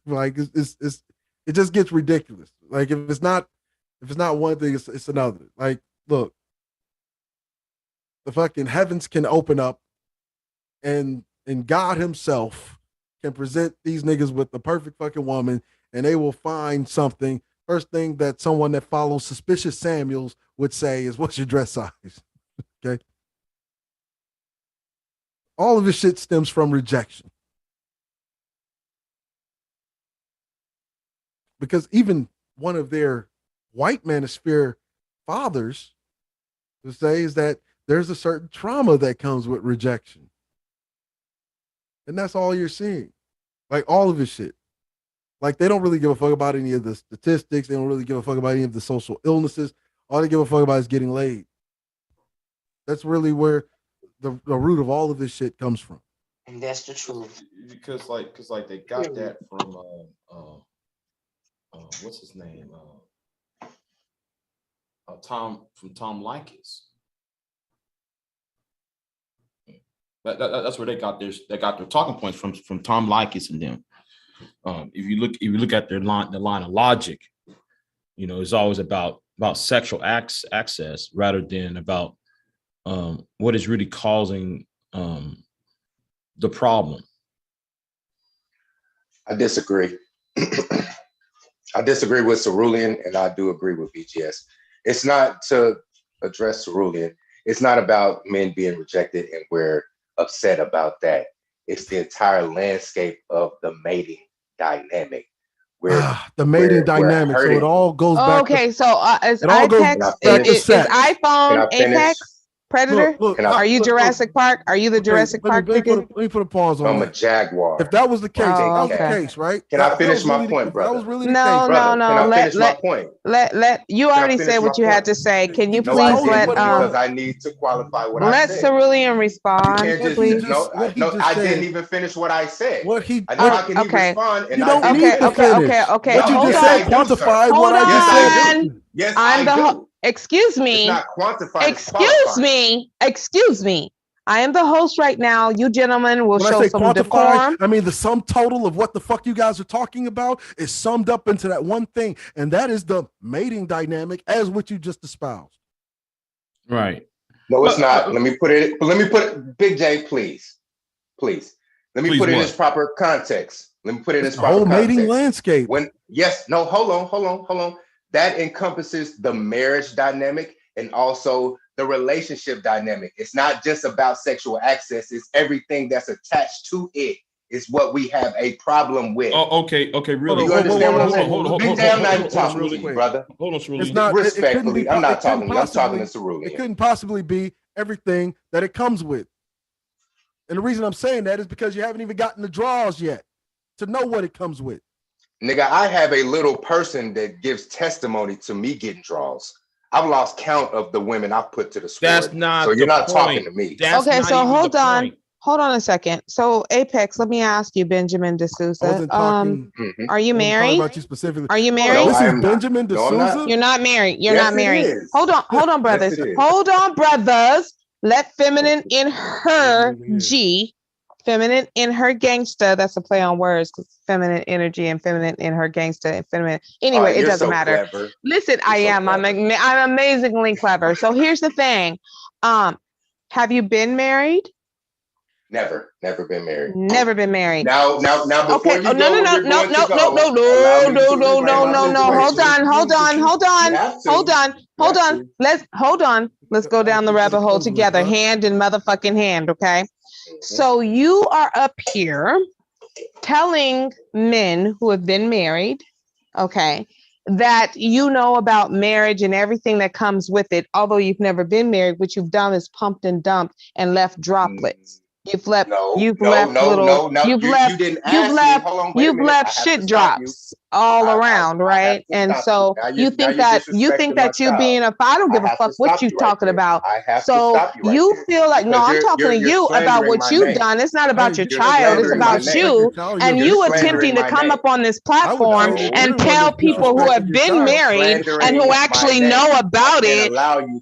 Like it just gets ridiculous. Like if it's not one thing, it's another. Like, look, the fucking heavens can open up and God himself can present these niggas with the perfect fucking woman and they will find something. First thing that someone that follows Suspicious Samuels would say is, what's your dress size? Okay. All of this shit stems from rejection. Because even one of their white manosphere fathers would say is that there's a certain trauma that comes with rejection. And that's all you're seeing. Like all of this shit. Like they don't really give a fuck about any of the statistics. They don't really give a fuck about any of the social illnesses. All they give a fuck about is getting laid. That's really where the root of all of this shit comes from. And that's the truth. Because they got that from what's his name? Tom Likas. That's where they got their talking points from Tom Likas and them. If you look at the line of logic, you know, it's always about sexual access rather than about what is really causing the problem. I disagree. I disagree with Cerulean, and I do agree with BGS. It's not to address Cerulean. It's not about men being rejected, and we're upset about that. It's the entire landscape of the mating dynamic. The mating dynamic. So it all goes back. Okay, is Apex iPhone Apex Predator? Are you Jurassic Park? Are you the Jurassic Park nigga? Let me put a pause on I'm that. a Jaguar. If that was the case, right? Can I finish my point, brother? That was really the No. case. Can I finish my point? Let you already said what you had to say. Can you please let because I need to qualify what I said. let Cerulean respond, You can't please. I didn't even finish what I said. What he how can he respond? And you don't need to finish. Okay. What you just said quantified what I just said. Yes, I'm the excuse me. It's not quantified. Excuse me. I am the host right now. You gentlemen will When show I say some quantified, decorum. I mean the sum total of what the fuck you guys are talking about is summed up into that one thing, and that is the mating dynamic as what you just espoused. Right. No, it's not. Let me put it, Big J, please. Let me put it in its proper context. Let me put it in its proper whole context. mating landscape. Hold on. That encompasses the marriage dynamic and also the relationship dynamic. It's not just about sexual access, it's everything that's attached to it is what we have a problem with. Oh, okay, really. You understand what I'm saying? Hold on. Big J, I'm not even talking to you, brother. Hold on, Cerulean. It's not Respectfully, I'm not talking to you. I'm talking to Cerulean. It couldn't possibly be everything that it comes with. And the reason I'm saying that is because you haven't even gotten the draws yet to know what it comes with. Nigga, I have a little person that gives testimony to me getting draws. I've lost count of the women I've put to the sword. That's not. So you're not talking to me. Okay, so hold on. Hold on a second. So Apex, let me ask you, Benjamin D'Souza. Are you married? About you specifically. Are you married? This is Benjamin D'Souza. You're not married. You're not married. Hold on, brothers. Hold on, brothers. Let feminine in her G, feminine in her gangsta. That's a play on words because feminine energy and feminine in her gangsta and feminine. Anyway, it doesn't matter. Clever. Listen, I'm amazingly clever. So here's the thing. Have you been married? Never been married. Never been married. Now, before okay. you No. Hold on. Let's go down the rabbit hole together, hand in motherfucking hand, okay? So you are up here telling men who have been married, okay, that you know about marriage and everything that comes with it, although you've never been married. What you've done is pumped and dumped and left droplets. You've left, you've left shit drops all around, right? And so you think that you being a, I don't give a fuck what you talking about. So you feel like, no, I'm talking to you about what you've done. It's not about your child, it's about you. And you attempting to come up on this platform and tell people who have been married and who actually know about it.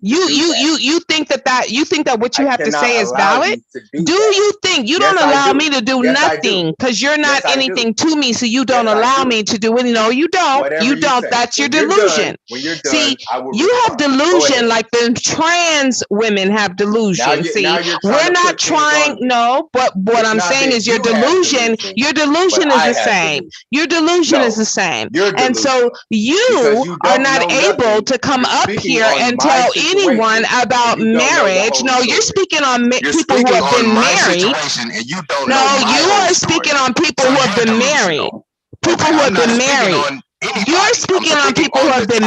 You think that what you have to say is valid? Do you think you don't allow me to do nothing because you're not anything to me, so you don't allow me to do it? No, you don't. You don't. That's your delusion. See, you have delusion like the trans women have delusion. See, we're not trying. No, but what I'm saying is your delusion. Your delusion is the same. Your delusion is the same. And so you are not able to come up here and tell anyone about marriage. No, you're speaking on people who have been married. No, you are speaking on people who have been married. People who have been married. You're speaking on people who have been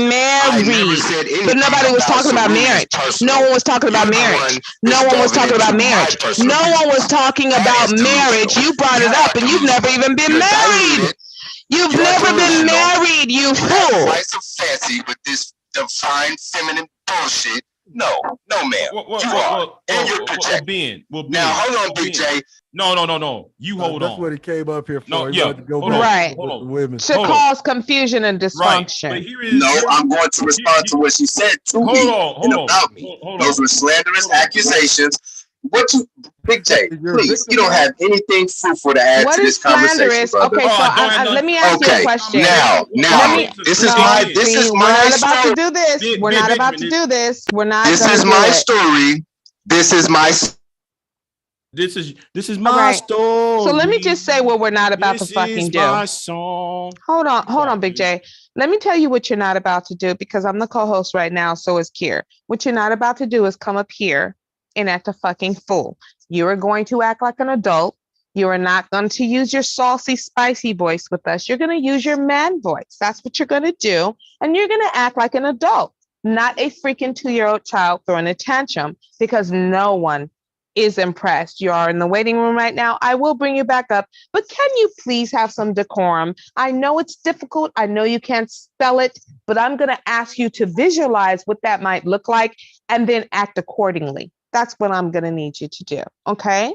married, but nobody was talking about marriage. No one was talking about marriage. No one was talking about marriage. No one was talking about marriage. You brought it up, and you've never even been married. You've never been married, you fool. Fancy with this divine feminine bullshit. No, ma'am. You're projecting. Now, hold on, Big J. No. You hold on. That's what he came up here for. No, he yeah. wanted to go Hold back right. with the women. To cause confusion and dysfunction. Right. No, I'm going to respond to what she said to me and about me. Those were slanderous accusations. What you, Big J, please, you don't have anything fruitful to add to this conversation, brother. Okay, so let me ask you a question. Now, this is my story. We're not about to do this. We're not. This is my story. This is my. This is my story. So let me just say what we're not about to fucking do. My song. Hold on, Big J. Let me tell you what you're not about to do, because I'm the co-host right now. So is Kier. What you're not about to do is come up here and act a fucking fool. You are going to act like an adult. You are not going to use your saucy, spicy voice with us. You're going to use your man voice. That's what you're going to do. And you're going to act like an adult, not a freaking 2-year-old child throwing a tantrum, because no one is impressed. You are in the waiting room right now. I will bring you back up, but can you please have some decorum? I know it's difficult. I know you can't spell it, but I'm going to ask you to visualize what that might look like and then act accordingly. That's what I'm going to need you to do. Okay?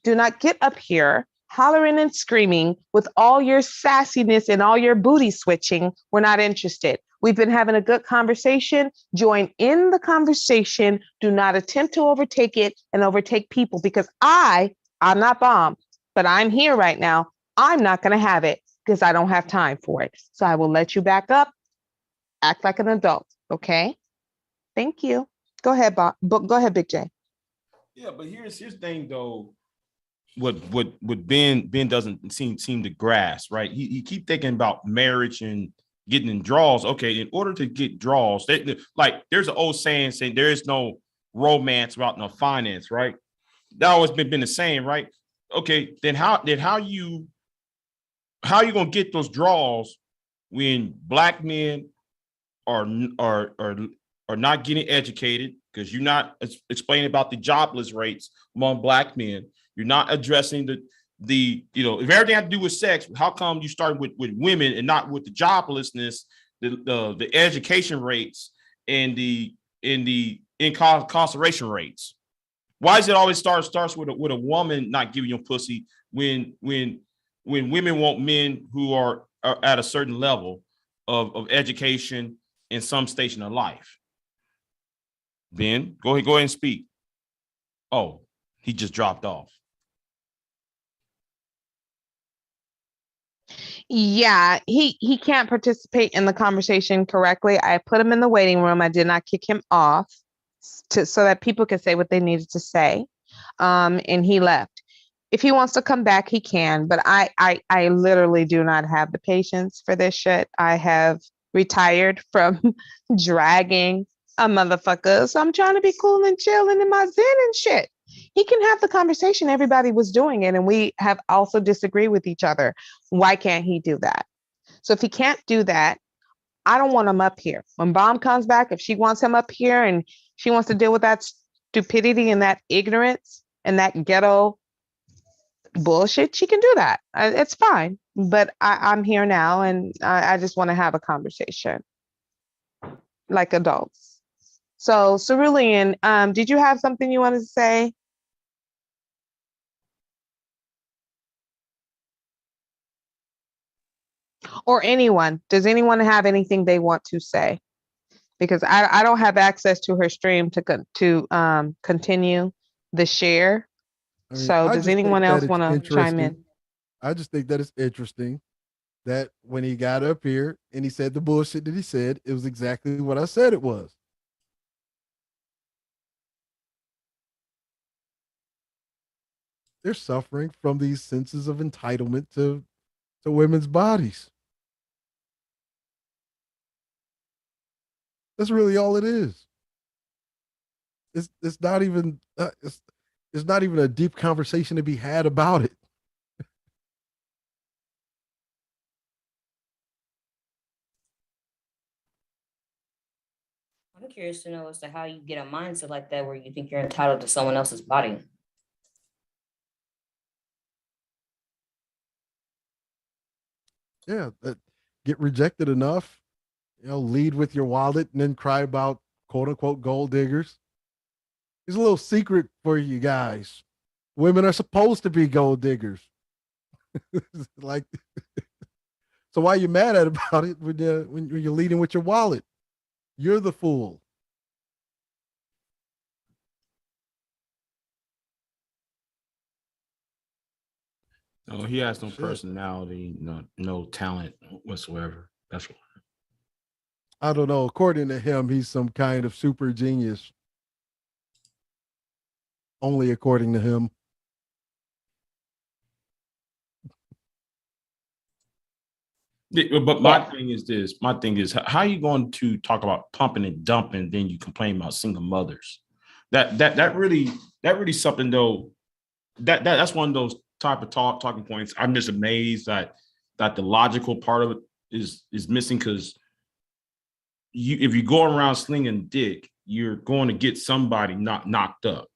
Do not get up here hollering and screaming with all your sassiness and all your booty switching. We're not interested. We've been having a good conversation. Join in the conversation. Do not attempt to overtake it and overtake people, because I'm not bomb, but I'm here right now. I'm not going to have it because I don't have time for it. So I will let you back up. Act like an adult. Okay? Thank you. Go ahead, Bob. Go ahead, Big J. Yeah, but here's the thing, though. What Ben doesn't seem to grasp, right? He keep thinking about marriage and getting in draws. Okay, in order to get draws, like there's an old saying there is no romance without no finance, right? That always been the same, right? Okay, then how you gonna get those draws when black men are not getting educated, because you're not explaining about the jobless rates among black men. You're not addressing the if everything had to do with sex, how come you start with women and not with the joblessness, the education rates and the incarceration rates? Why is it always starts with a woman not giving you pussy when women want men who are at a certain level of education in some station of life? Ben, go ahead and speak. Oh, he just dropped off. Yeah, he can't participate in the conversation correctly. I put him in the waiting room. I did not kick him off so that people could say what they needed to say. And he left. If he wants to come back, he can. But I literally do not have the patience for this shit. I have retired from dragging a motherfucker. So I'm trying to be cool and chilling in my zen and shit. He can have the conversation. Everybody was doing it, and we have also disagreed with each other. Why can't he do that? So if he can't do that, I don't want him up here. When Bomb comes back, if she wants him up here and she wants to deal with that stupidity and that ignorance and that ghetto bullshit, she can do that. It's fine. But I'm here now, and I just want to have a conversation like adults. So, Cerulean, did you have something you wanted to say? Or anyone? Does anyone have anything they want to say? Because I don't have access to her stream to continue the share. I mean, So I does just think anyone that else it's want to chime in? interesting. I just think that it's interesting that when he got up here and he said the bullshit that he said, it was exactly what I said it was. They're suffering from these senses of entitlement to women's bodies. That's really all it is. It's not even it's not even a deep conversation to be had about it. I'm curious to know as to how you get a mindset like that where you think you're entitled to someone else's body. Yeah, that get rejected enough, lead with your wallet and then cry about quote unquote gold diggers. Here's a little secret for you guys. Women are supposed to be gold diggers. Like, so why are you mad at about it when you're leading with your wallet? You're the fool. No, he has no personality, no talent whatsoever. That's what. I don't know. According to him, he's some kind of super genius. Only according to him. But my thing is this. My thing is, how are you going to talk about pumping and dumping, then you complain about single mothers? That really something though. That's one of those type of talking points. I'm just amazed that the logical part of it is missing, because if you go around slinging dick, you're going to get somebody knocked up.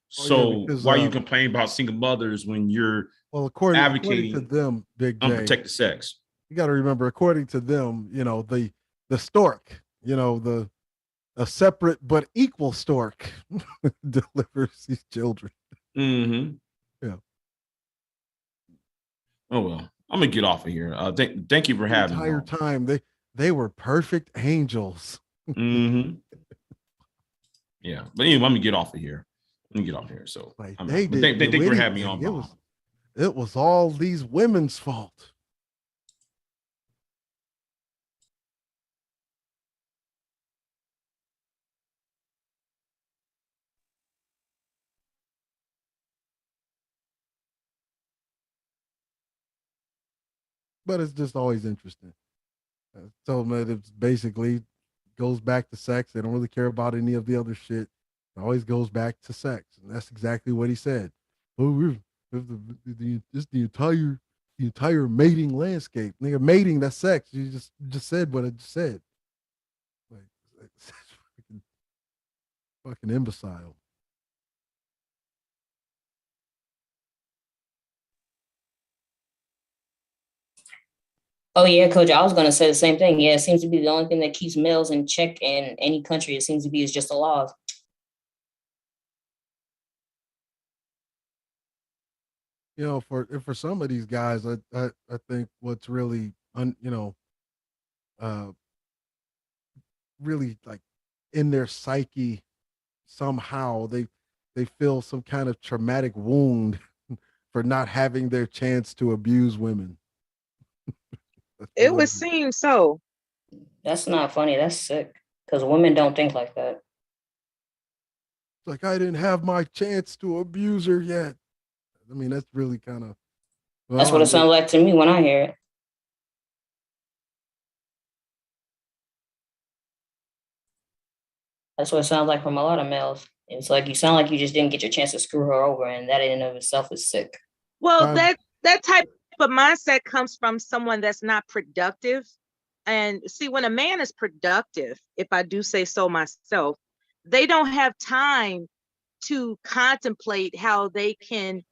So why you complain about single mothers when you're according to them, Big J, unprotected sex? You got to remember, according to them, the stork, a separate but equal stork delivers these children. Mm-hmm. Yeah. Oh well, I'm gonna get off of here. Thank you for having me. The entire time they were perfect angels. Mm-hmm. Yeah, but anyway, let me get off of here. So thank you for having me on. It was all these women's fault. But it's just always interesting. So it's basically goes back to sex. They don't really care about any of the other shit. It always goes back to sex, and that's exactly what he said. Oh, the entire mating landscape, nigga. Mating, that's sex. You just said what I just said. Like fucking imbecile. Oh yeah, Coach. I was gonna say the same thing. Yeah, it seems to be the only thing that keeps males in check in any country. It seems to be is just the laws. For some of these guys, I think what's really really like in their psyche, somehow they feel some kind of traumatic wound for not having their chance to abuse women. It would seem so. That's not funny. That's sick. Because women don't think like that. It's like, I didn't have my chance to abuse her yet. I mean, that's really kind of. That's what it sounds like to me when I hear it. That's what it sounds like from a lot of males. It's like you sound like you just didn't get your chance to screw her over, and that in and of itself is sick. Well, that type of mindset comes from someone that's not productive. And see, when a man is productive, if I do say so myself, they don't have time to contemplate how they can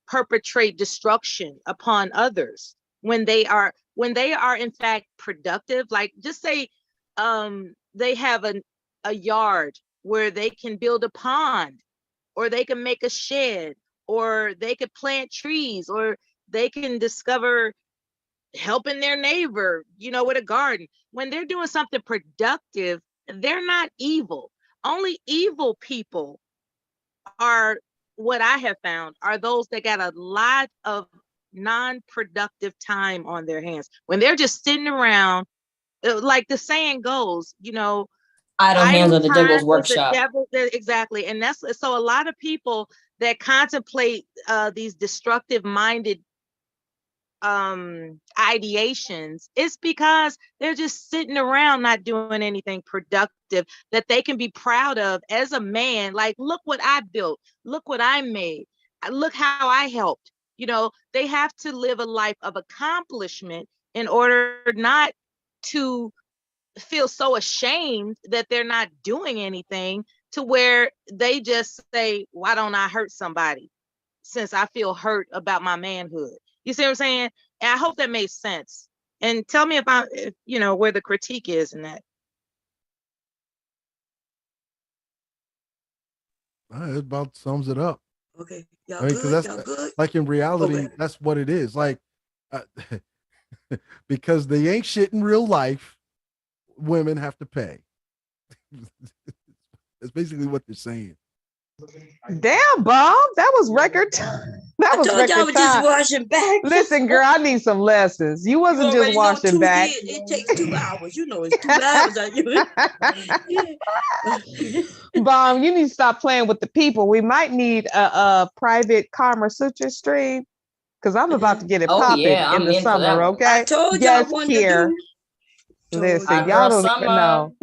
perpetrate destruction upon others when they are in fact productive. Like, just say they have a yard where they can build a pond, or they can make a shed, or they could plant trees, or they can discover helping their neighbor, with a garden. When they're doing something productive, they're not evil. Only evil people are, what I have found, are those that got a lot of non-productive time on their hands. When they're just sitting around, like the saying goes, idle hands are the devil's time is the workshop. exactly. And that's so a lot of people that contemplate these destructive minded ideations, it's because they're just sitting around not doing anything productive that they can be proud of as a man. Like, look what I built, look what I made, look how I helped. They have to live a life of accomplishment in order not to feel so ashamed that they're not doing anything, to where they just say, why don't I hurt somebody since I feel hurt about my manhood? You see what I'm saying? And I hope that makes sense. And tell me if where the critique is in that. It about sums it up. Okay, y'all I mean, because good? that's Y'all good? like in reality, Okay. that's what it is. Like, because they ain't shit in real life, women have to pay. That's basically what they're saying. Damn, Bob, that was record time. That was record y'all time. were just washing back. Listen, girl, I need some lessons. You wasn't just washing back. It takes 2 hours. It's 2 hours. Bomb, you need to stop playing with the people. We might need a private Karma Sutra stream, because I'm about to get it popping in the summer. Okay. I told yes, y'all Kier. Listen, y'all don't even know.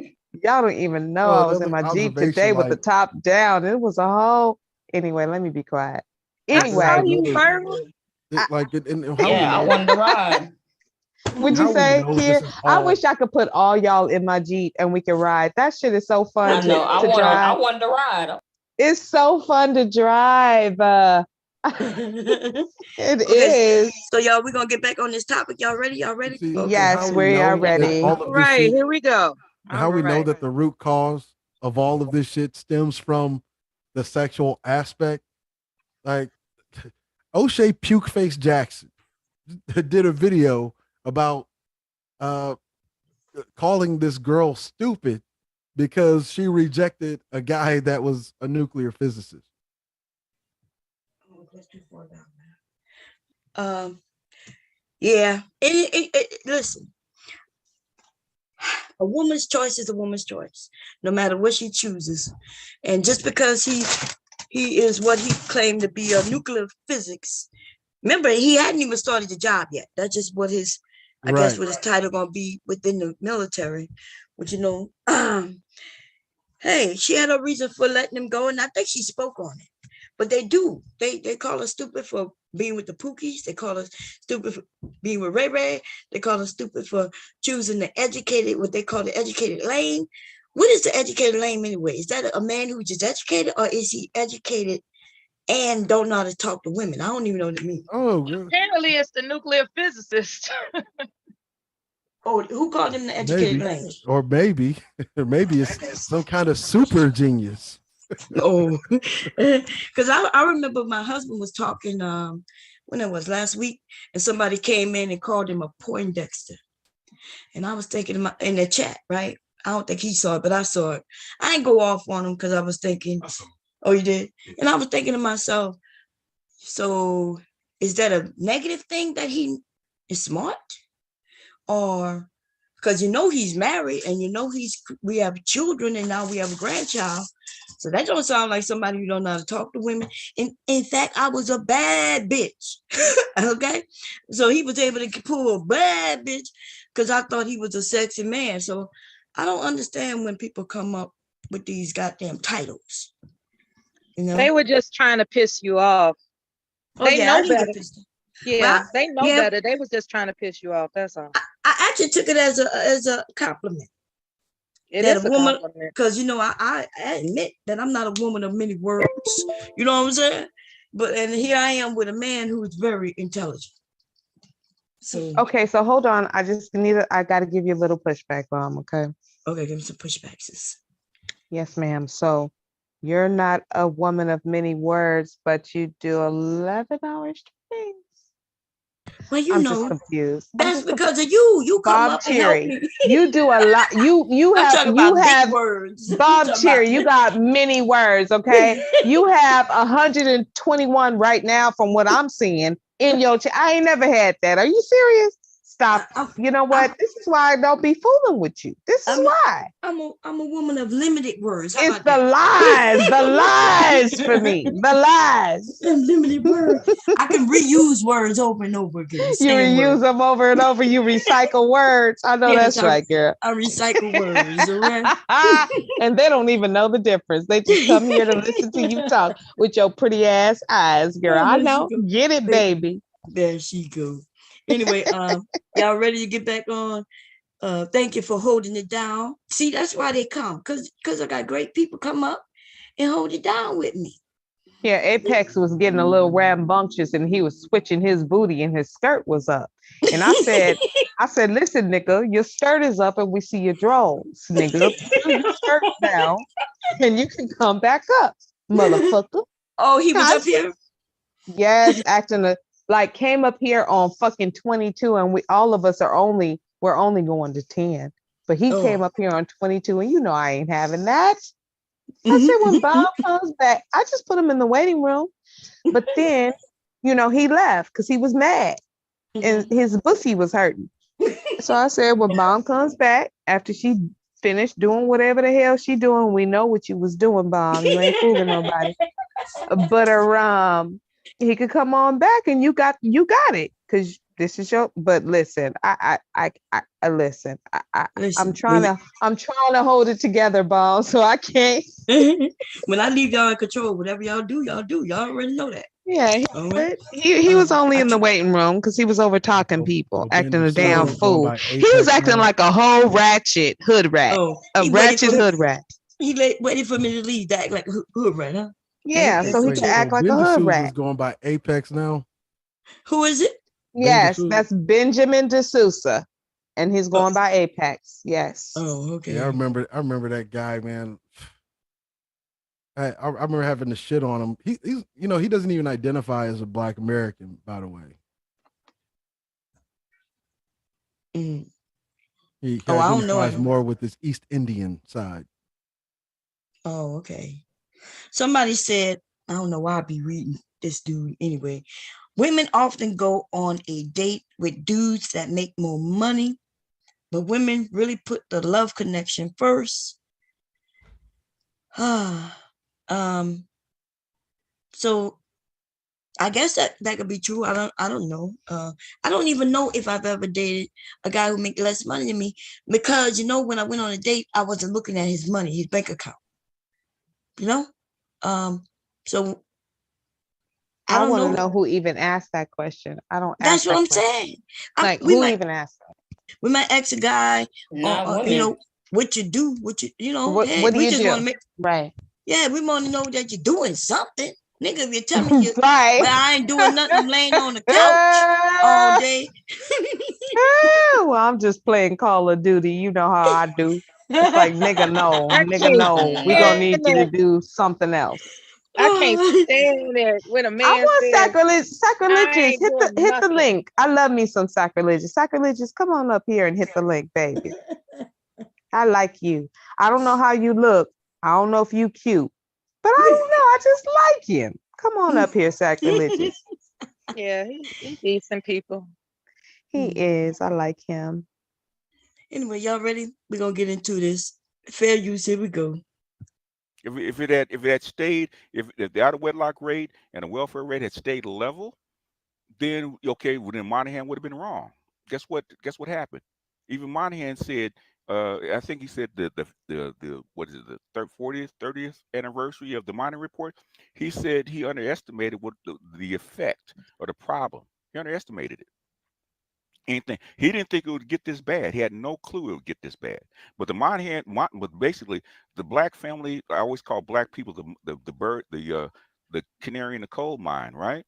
Y'all don't even know. I was in my Jeep today with the top down. It was a whole. Anyway, let me be quiet. Anyway, I wanted to ride. Would you say, Kier? I wish I could put all y'all in my Jeep and we can ride. That shit is so fun to drive. I wanted to ride. It's so fun to drive. It is. So y'all, we're gonna get back on this topic. Y'all ready? Okay. Yes, we are ready. All right, here we go. How we know that the root cause of all of this shit stems from the sexual aspect. Like O'Shea Pukeface Jackson did a video about calling this girl stupid because she rejected a guy that was a nuclear physicist. Yeah. Listen, a woman's choice is a woman's choice, no matter what she chooses. And just because he is what he claimed to be a nuclear physics. Remember, he hadn't even started the job yet. That's just what his, I guess, what his title gonna be within the military. But hey, she had a reason for letting him go, and I think she spoke on it. But they do. They call her stupid for being with the Pookies. They call her stupid for being with Ray Ray. They call her stupid for choosing what they call the educated lane. What is the educated lane anyway? Is that a man who's just educated, or is he educated and don't know how to talk to women? I don't even know what it means. Apparently it's the nuclear physicist. Who called him the educated lane? Or maybe it's some kind of super genius. Because I remember my husband was talking when it was last week, and somebody came in and called him a Poindexter. And I was thinking in the chat, right? I don't think he saw it, but I saw it. I ain't go off on him because I was thinking, oh, you did? And I was thinking to myself, so is that a negative thing that he is smart? Or because he's married and we have children and now we have a grandchild. So that don't sound like somebody who don't know how to talk to women. In fact, I was a bad bitch. Okay. So he was able to pull a bad bitch because I thought he was a sexy man. So I don't understand when people come up with these goddamn titles. You know, They were just trying to piss you off. Oh, They yeah, know I didn't better. get pissed off. Yeah, Well, they know yeah, better. They was just trying to piss you off. That's all. I actually took it as a compliment. It That is a a woman, compliment. because you know, I admit that I'm not a woman of many words. You know what I'm saying? But and here I am with a man who is very intelligent. So Okay, so hold on. I got to give you a little pushback, Mom. Okay. Okay, give me some pushbacks, sis. Yes, ma'am. So you're not a woman of many words, but you do 11-hour streams. Well, you I'm know, just confused. that's because of you. You come Bob up and help Cherry, me. you do a lot. You I'm have talking you about big have words. Bob Cherry. You got many words. Okay, you have 121 right now from what I'm seeing in your. I ain't never had that. Are you serious? Stop. You know what? This is why I don't be fooling with you. This is why. I'm a woman of limited words. How It's about the lies for me. The lies. Limited words. I can reuse words over and over again. You reuse them over and over. You recycle words. I know Yes, that's right, girl. I recycle words, all right? And they don't even know the difference. They just come here to listen to you talk with your pretty ass eyes, girl. I know. Get it, baby. There she goes. Anyway, y'all ready to get back on? Thank you for holding it down. See, that's why they come, because I got great people come up and hold it down with me. Yeah, Apex was getting a little rambunctious and he was switching his booty and his skirt was up. And I said, listen, nigga, your skirt is up and we see your drawers, nigga. Pull your skirt down and you can come back up, motherfucker. Oh, he was up here? Yes, acting like came up here on fucking 22 and all of us we're only going to 10. But he came up here on 22 and you know I ain't having that. I said, when Bob comes back, I just put him in the waiting room. But then, you know, he left because he was mad and his pussy was hurting. So I said, when Bob comes back, after she finished doing whatever the hell she doing, we know what you was doing, Bob. You ain't fooling nobody. But he could come on back and you got it because this is your. But listen, I listen. I'm trying to hold it together, Bob. So I can't. When I leave y'all in control, whatever y'all do, y'all do. Y'all already know that. Yeah, he was only in the waiting room because he was over talking people, acting a damn fool. He was acting like a whole ratchet hood rat, a ratchet hood rat. He waited for me to leave to act like a hood rat, huh? Yeah, so he could act like a hood rat. Is going by Apex now. Who is it? Yes, that's Benjamin D'Souza, and he's going by Apex. Yes. Oh, okay. Yeah, I remember that guy, man. I remember having the shit on him. He's he doesn't even identify as a Black American, by the way. He identifies more with his East Indian side. Oh, okay. Somebody said, I don't know why I be reading this dude anyway. Women often go on a date with dudes that make more money, but women really put the love connection first. So I guess that could be true. I don't know. I don't even know if I've ever dated a guy who make less money than me, because when I went on a date, I wasn't looking at his money, his bank account. So I want to know who even asked that question. I don't. That's what I'm saying. Like who even asked that? We might ask a guy, what you do, what do you just want to make right. Yeah, we want to know that you're doing something. Nigga, if you tell me right. Well, I ain't doing nothing, I'm laying on the couch all day. Well, I'm just playing Call of Duty. You know how I do. It's like, nigga, no. We're going to need you to do something else. I can't stand it when a man I want sacrilegious. Hit the link. I love me some sacrilegious. Sacrilegious, come on up here and hit the link, baby. I like you. I don't know how you look. I don't know if you cute, but I don't know. I just like him. Come on up here, sacrilegious. Yeah, he's decent people. He is. I like him. Anyway, y'all ready? We're gonna get into this. Fair use, here we go. If it had stayed, if the out of wedlock rate and the welfare rate had stayed level, then okay, well, then Monahan would have been wrong. Guess what happened? Even Monahan said I think he said the what is it, the 30th anniversary of the mining report. He said he underestimated what the effect or the problem. He underestimated it. Anything. He didn't think it would get this bad. He had no clue it would get this bad. But the but basically the black family. I always call black people the bird, the canary in the coal mine, right?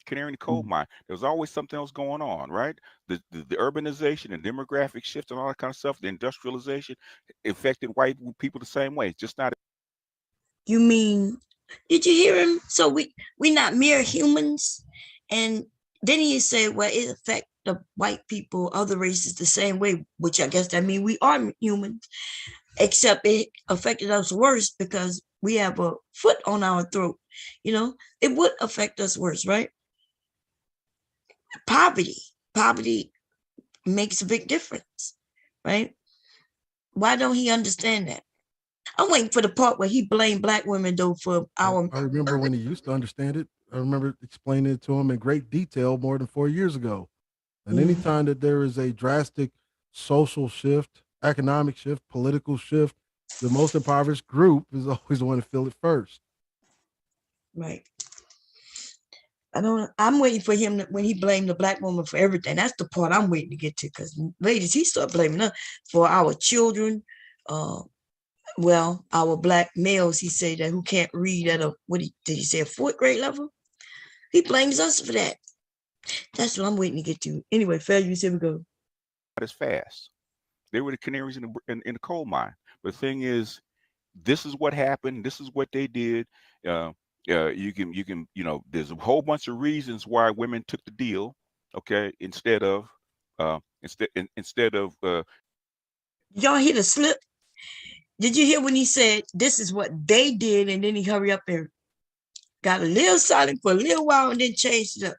Canary in the coal mine. There was always something else going on, right? The urbanization and demographic shift and all that kind of stuff. The industrialization affected white people the same way. Just not. You mean, did you hear him? So we not mere humans, and then he said, well, it affect the white people, other races the same way, which I guess that means we are humans, except it affected us worse because we have a foot on our throat. You know, it would affect us worse, right? Poverty makes a big difference, right? Why don't he understand that? I'm waiting for the part where he blamed black women though for our. I remember when he used to understand it. I remember explaining it to him in great detail more than 4 years ago. And anytime that there is a drastic social shift, economic shift, political shift, the most impoverished group is always the one to feel it first. Right. I'm waiting for him when he blamed the black woman for everything. That's the part I'm waiting to get to, because ladies, he started blaming us for our children. Well, our black males, he said that who can't read at did he say a 4th grade level? He blames us for that. That's what I'm waiting to get to. Anyway, failures, here we go. Not as fast. They were the canaries in the coal mine. But the thing is, this is what happened. This is what they did. You can there's a whole bunch of reasons why women took the deal. Okay, instead of y'all hear the slip? Did you hear when he said this is what they did, and then he hurry up and got a little silent for a little while and then changed it up?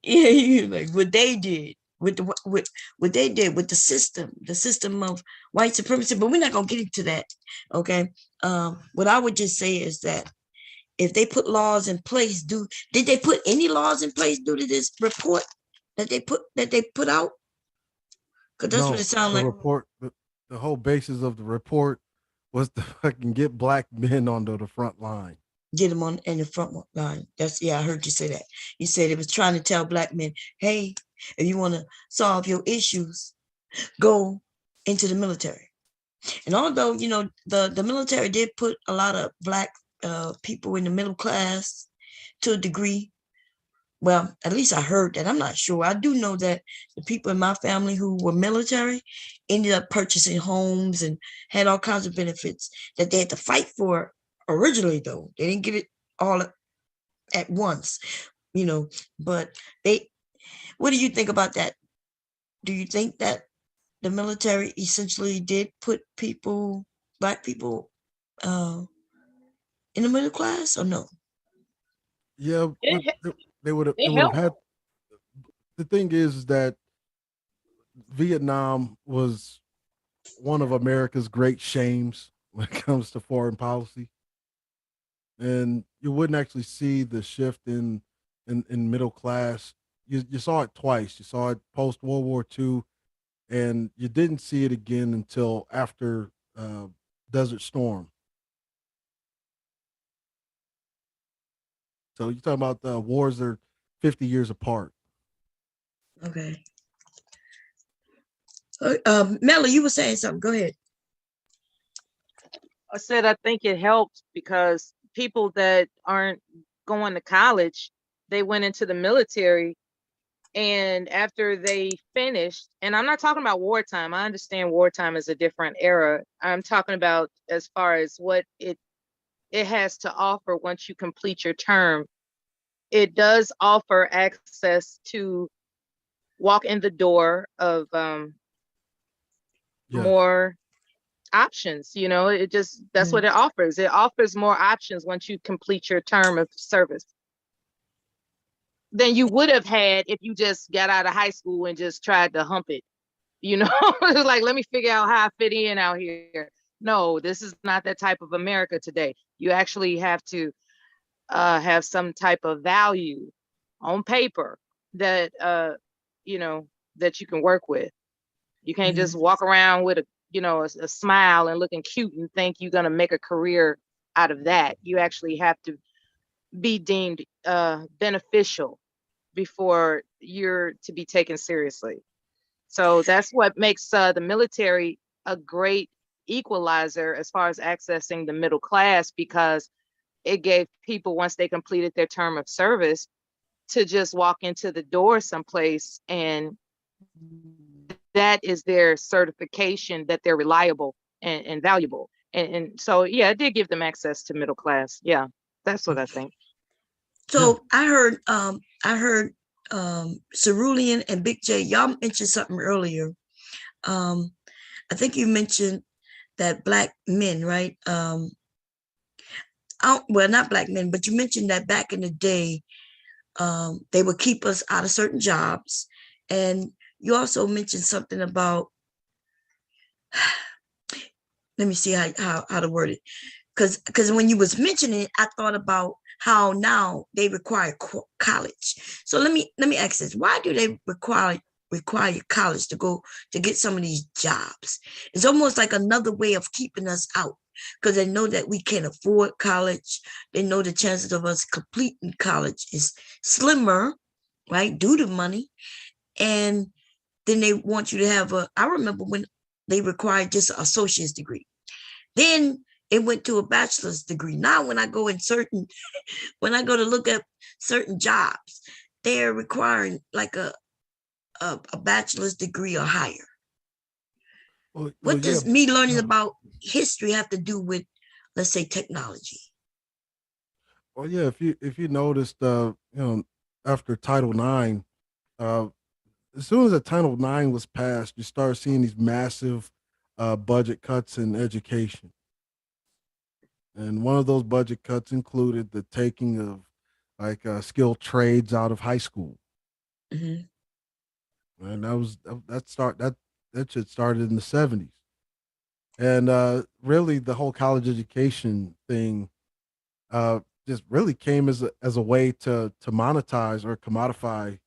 Yeah, like what they did with what they did with the system of white supremacy. But we're not gonna get into that. Okay. What I would just say is that if they put laws in place, did they put any laws in place due to this report that they put out? Because that's what it sounds like. Report, the whole basis of the report was to fucking get black men onto the front line. Get them on in the front line. I heard you say that. You said it was trying to tell black men, hey, if you want to solve your issues, go into the military. And although, the military did put a lot of black people in the middle class to a degree. Well, at least I heard that. I'm not sure. I do know that the people in my family who were military ended up purchasing homes and had all kinds of benefits that they had to fight for originally, though. They didn't get it all at once, but what do you think about that? Do you think that the military essentially did put black people, in the middle class, or no? Yeah, they would have had. The thing is that Vietnam was one of America's great shames when it comes to foreign policy, and you wouldn't actually see the shift in middle class. You saw it twice. You saw it post World War II, and you didn't see it again until after Desert Storm. So you're talking about the wars that are 50 years apart. Okay. Melly, you were saying something. Go ahead. I said I think it helped because people that aren't going to college, they went into the military, and after they finished, and I'm not talking about wartime. I understand wartime is a different era. I'm talking about as far as what it has to offer once you complete your term. It does offer access to walk in the door of more options. It just, that's what it offers. It offers more options once you complete your term of service than you would have had if you just got out of high school and just tried to hump it. Like, let me figure out how I fit in out here. No, this is not that type of America today. You actually have to have some type of value on paper that that you can work with. You can't just walk around with a smile and looking cute and think you're gonna make a career out of that. You actually have to be deemed beneficial before you're to be taken seriously. So that's what makes the military a great equalizer as far as accessing the middle class, because it gave people, once they completed their term of service, to just walk into the door someplace, and that is their certification that they're reliable and valuable. And so, yeah, it did give them access to middle class. Yeah, that's what I think. So I heard Cerulean and Big J, y'all mentioned something earlier. I think you mentioned that Black men, right? Well, not Black men, but you mentioned that back in the day, they would keep us out of certain jobs. And you also mentioned something about, let me see how to word it. Because when you was mentioning it, I thought about how now they require college. So let me ask this: why do they require college to get some of these jobs? It's almost like another way of keeping us out, because they know that we can't afford college. They know the chances of us completing college is slimmer, right, due to money. And then they want you to have I remember when they required just an associate's degree. Then it went to a bachelor's degree. Now, when I go to look at certain jobs, they're requiring like a bachelor's degree or higher. What does me learning about history have to do with, let's say, technology? Well, yeah, if you noticed, after Title IX, as soon as the Title IX was passed, you start seeing these massive budget cuts in education. And one of those budget cuts included the taking of like skilled trades out of high school. Mm-hmm. And that shit started in the 70s. And really the whole college education thing just really came as a way to monetize or commodify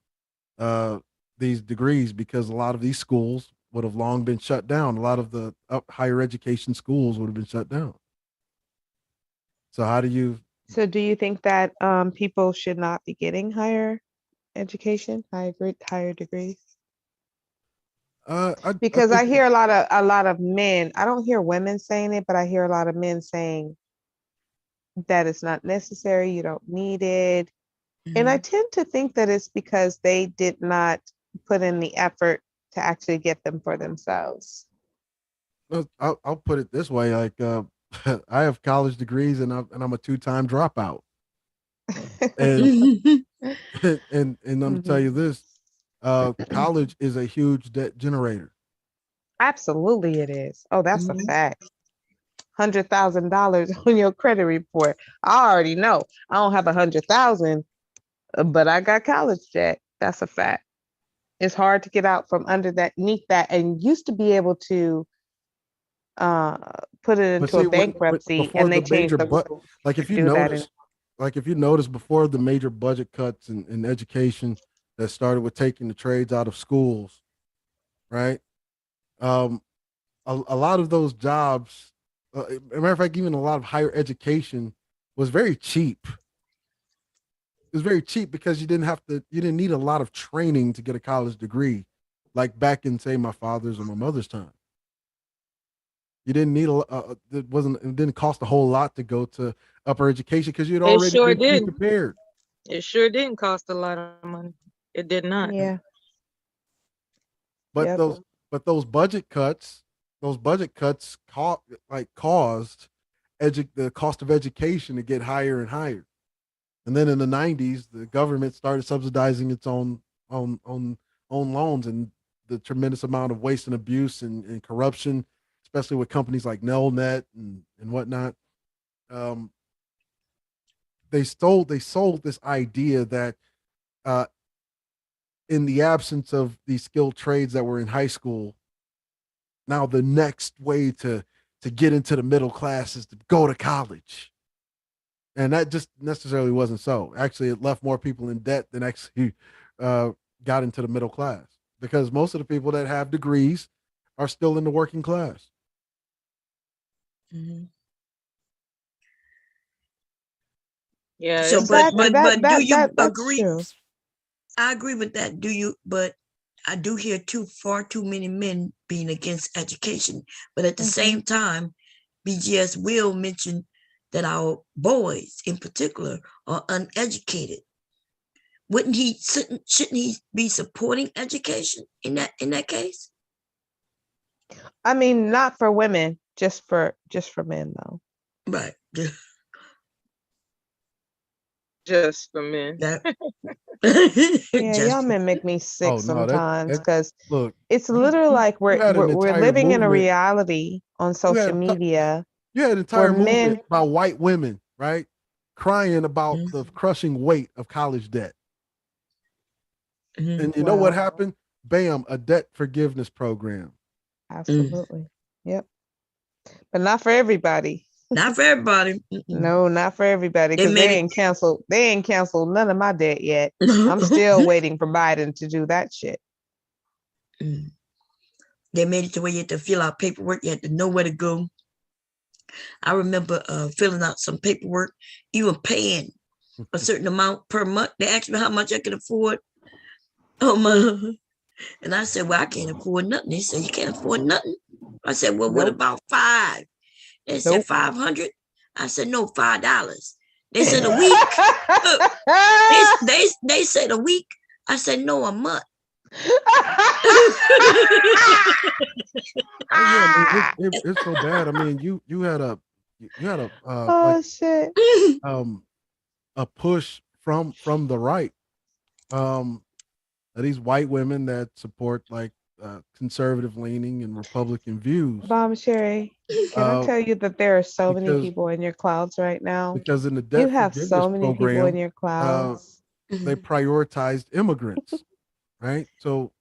these degrees, because a lot of these schools would have long been shut down. A lot of the higher education schools would have been shut down. So how do you? So do you think that people should not be getting higher education, higher degrees? Because I hear a lot of men. I don't hear women saying it, but I hear a lot of men saying that it's not necessary. You don't need it. Mm-hmm. And I tend to think that it's because they did not put in the effort to actually get them for themselves. I'll put it this way: like I have college degrees, and I'm a 2-time dropout. And and I'm gonna tell you this: college is a huge debt generator. Absolutely, it is. Oh, that's a fact. $100,000 on your credit report. I already know. I don't have 100,000, but I got college debt. That's a fact. It's hard to get out from underneath that, and used to be able to put it into a bankruptcy, and they changed the rules. Like if you notice, before the major budget cuts in education that started with taking the trades out of schools, right? A lot of those jobs, as a matter of fact, even a lot of higher education was very cheap. It was very cheap because you didn't need a lot of training to get a college degree, like back in, say, my father's or my mother's time. You didn't need it didn't cost a whole lot to go to upper education because you'd already been prepared. It sure didn't cost a lot of money. It did not. Yeah. But those budget cuts caused the cost of education to get higher and higher. And then in the 90s, the government started subsidizing its own loans, and the tremendous amount of waste and abuse and corruption, especially with companies like Nelnet and whatnot. They sold this idea that in the absence of these skilled trades that were in high school, now the next way to get into the middle class is to go to college. And that just necessarily wasn't so. Actually, it left more people in debt than actually got into the middle class, because most of the people that have degrees are still in the working class. Mm-hmm. Yeah. So, Exactly. but do you That's agree? true. I agree with that. Do you? But I do hear far too many men being against education. But at the same time, BGS will mention that our boys, in particular, are uneducated. Shouldn't he be supporting education in that case? I mean, not for women, just for men though. Right. Just for men. Yeah, y'all men make me sick Oh, no, sometimes that because look, it's literally like you had an we're entire living in a movement. reality on social media. You had an where entire movement men about white women, right? Crying about the crushing weight of college debt. And you know what happened? Bam, a debt forgiveness program. Absolutely. Yep. But not for everybody. Not for everybody. No, not for everybody. Because made they ain't canceled none of my debt yet. I'm still waiting for Biden to do that shit. They made it to where you had to fill out paperwork. You had to know where to go. I remember filling out some paperwork, even paying a certain amount per month. They asked me how much I could afford. Oh my. And I said, well, I can't afford nothing. They said, you can't afford nothing. I said, well, what about $5? They said, 500. I said, no, $5. They said a week. They said a week. I said, no, a month. It's so bad. I mean, you had a shit. A push from the right. These white women that support like conservative leaning and Republican views. Bomb Sherry, can I tell you that there are so many people in your clouds right now? Because in the debt you have forgiveness so many program, people in your clouds. they prioritized immigrants, right? So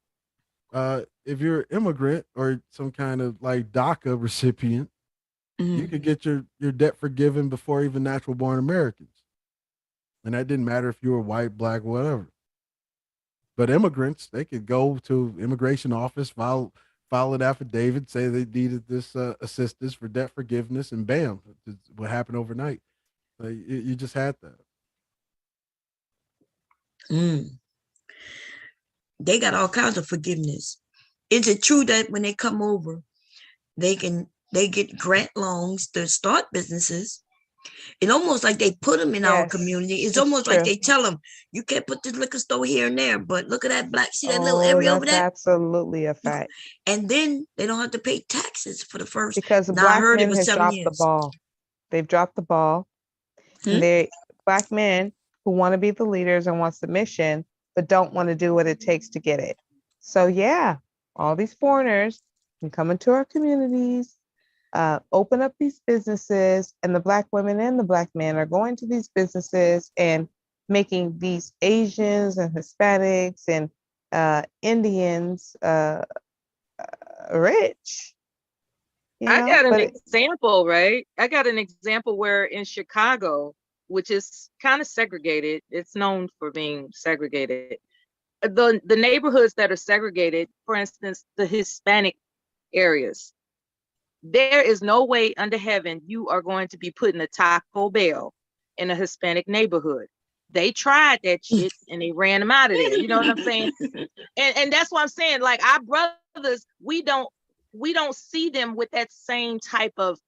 if you're an immigrant or some kind of like DACA recipient, you could get your debt forgiven before even natural born Americans. And that didn't matter if you were white, black, whatever. But immigrants, they could go to immigration office, file an affidavit, say they needed this assistance for debt forgiveness, and bam, what happened overnight. You just had that. They got all kinds of forgiveness. Is it true that when they come over, they get grant loans to start businesses? It's almost like they put them in our community. It's almost like they tell them, you can't put this liquor store here and there, but look at that see that little area over there? Absolutely a fact. And then they don't have to pay taxes for the first. Because the black men has dropped the ball. They've dropped the ball. And they black men who want to be the leaders and want submission, but don't want to do what it takes to get it. So yeah, all these foreigners can come into our communities, open up these businesses, and the black women and the black men are going to these businesses and making these Asians and Hispanics and Indians rich. I got an example, right? I got an example where in Chicago, which is kind of segregated, it's known for being segregated. The neighborhoods that are segregated, for instance, the Hispanic areas, there is no way under heaven you are going to be putting a Taco Bell in a Hispanic neighborhood. They tried that shit and they ran them out of there. You know what I'm saying? And that's what I'm saying. Like our brothers, we don't see them with that same type of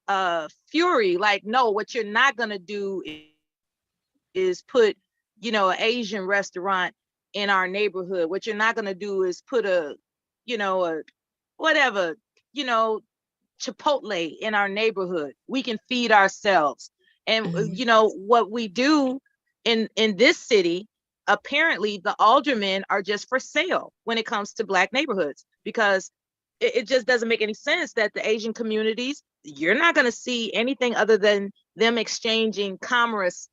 fury. Like, no, what you're not gonna do is put, an Asian restaurant in our neighborhood. What you're not gonna do is put a whatever, Chipotle in our neighborhood. We can feed ourselves. And what we do in this city, apparently the aldermen are just for sale when it comes to black neighborhoods, because it just doesn't make any sense that the Asian communities, you're not going to see anything other than them exchanging commerce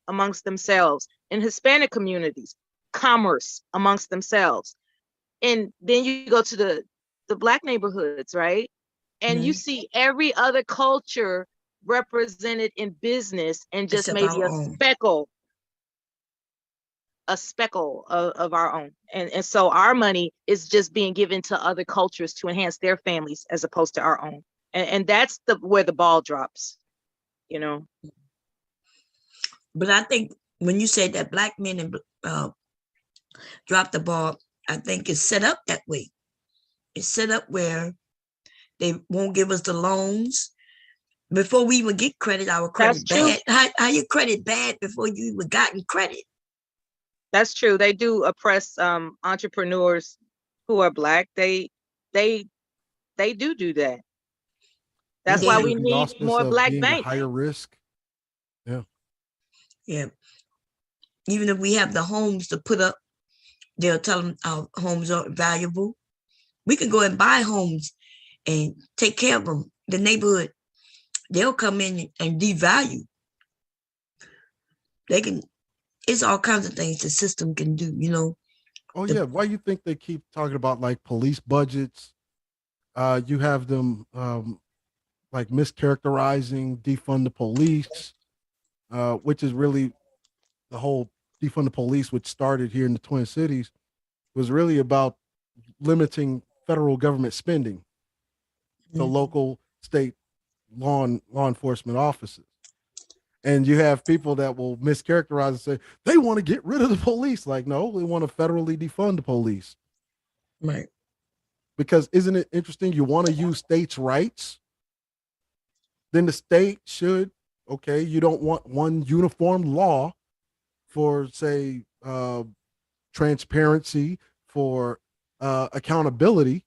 amongst themselves. In Hispanic communities, commerce amongst themselves. And then you go to the black neighborhoods, right? And you see every other culture represented in business, and just maybe a speckle a speckle of our own. And so our money is just being given to other cultures to enhance their families as opposed to our own. And that's where the ball drops, you know. But I think when you say that black men drop the ball, I think it's set up that way. It's set up where they won't give us the loans. Before we even get credit, our credit bad. How you credit bad before you even gotten credit? That's true. They do oppress entrepreneurs who are black. They do that. That's why we need more black banks. Higher risk. Yeah. Yeah. Even if we have the homes to put up, they'll tell them our homes are valuable. We can go and buy homes and take care of them. The neighborhood, they'll come in and devalue. They can, it's all kinds of things the system can do, you know. Oh, yeah. Why you think they keep talking about like police budgets? You have them like mischaracterizing defund the police, which is really the whole defund the police, which started here in the Twin Cities, was really about limiting federal government spending to local, state law enforcement officers. And you have people that will mischaracterize and say they want to get rid of the police. Like, no, they want to federally defund the police. Right. Because isn't it interesting? You want to use states' rights, then the state should, okay, you don't want one uniform law for, say, transparency, for accountability.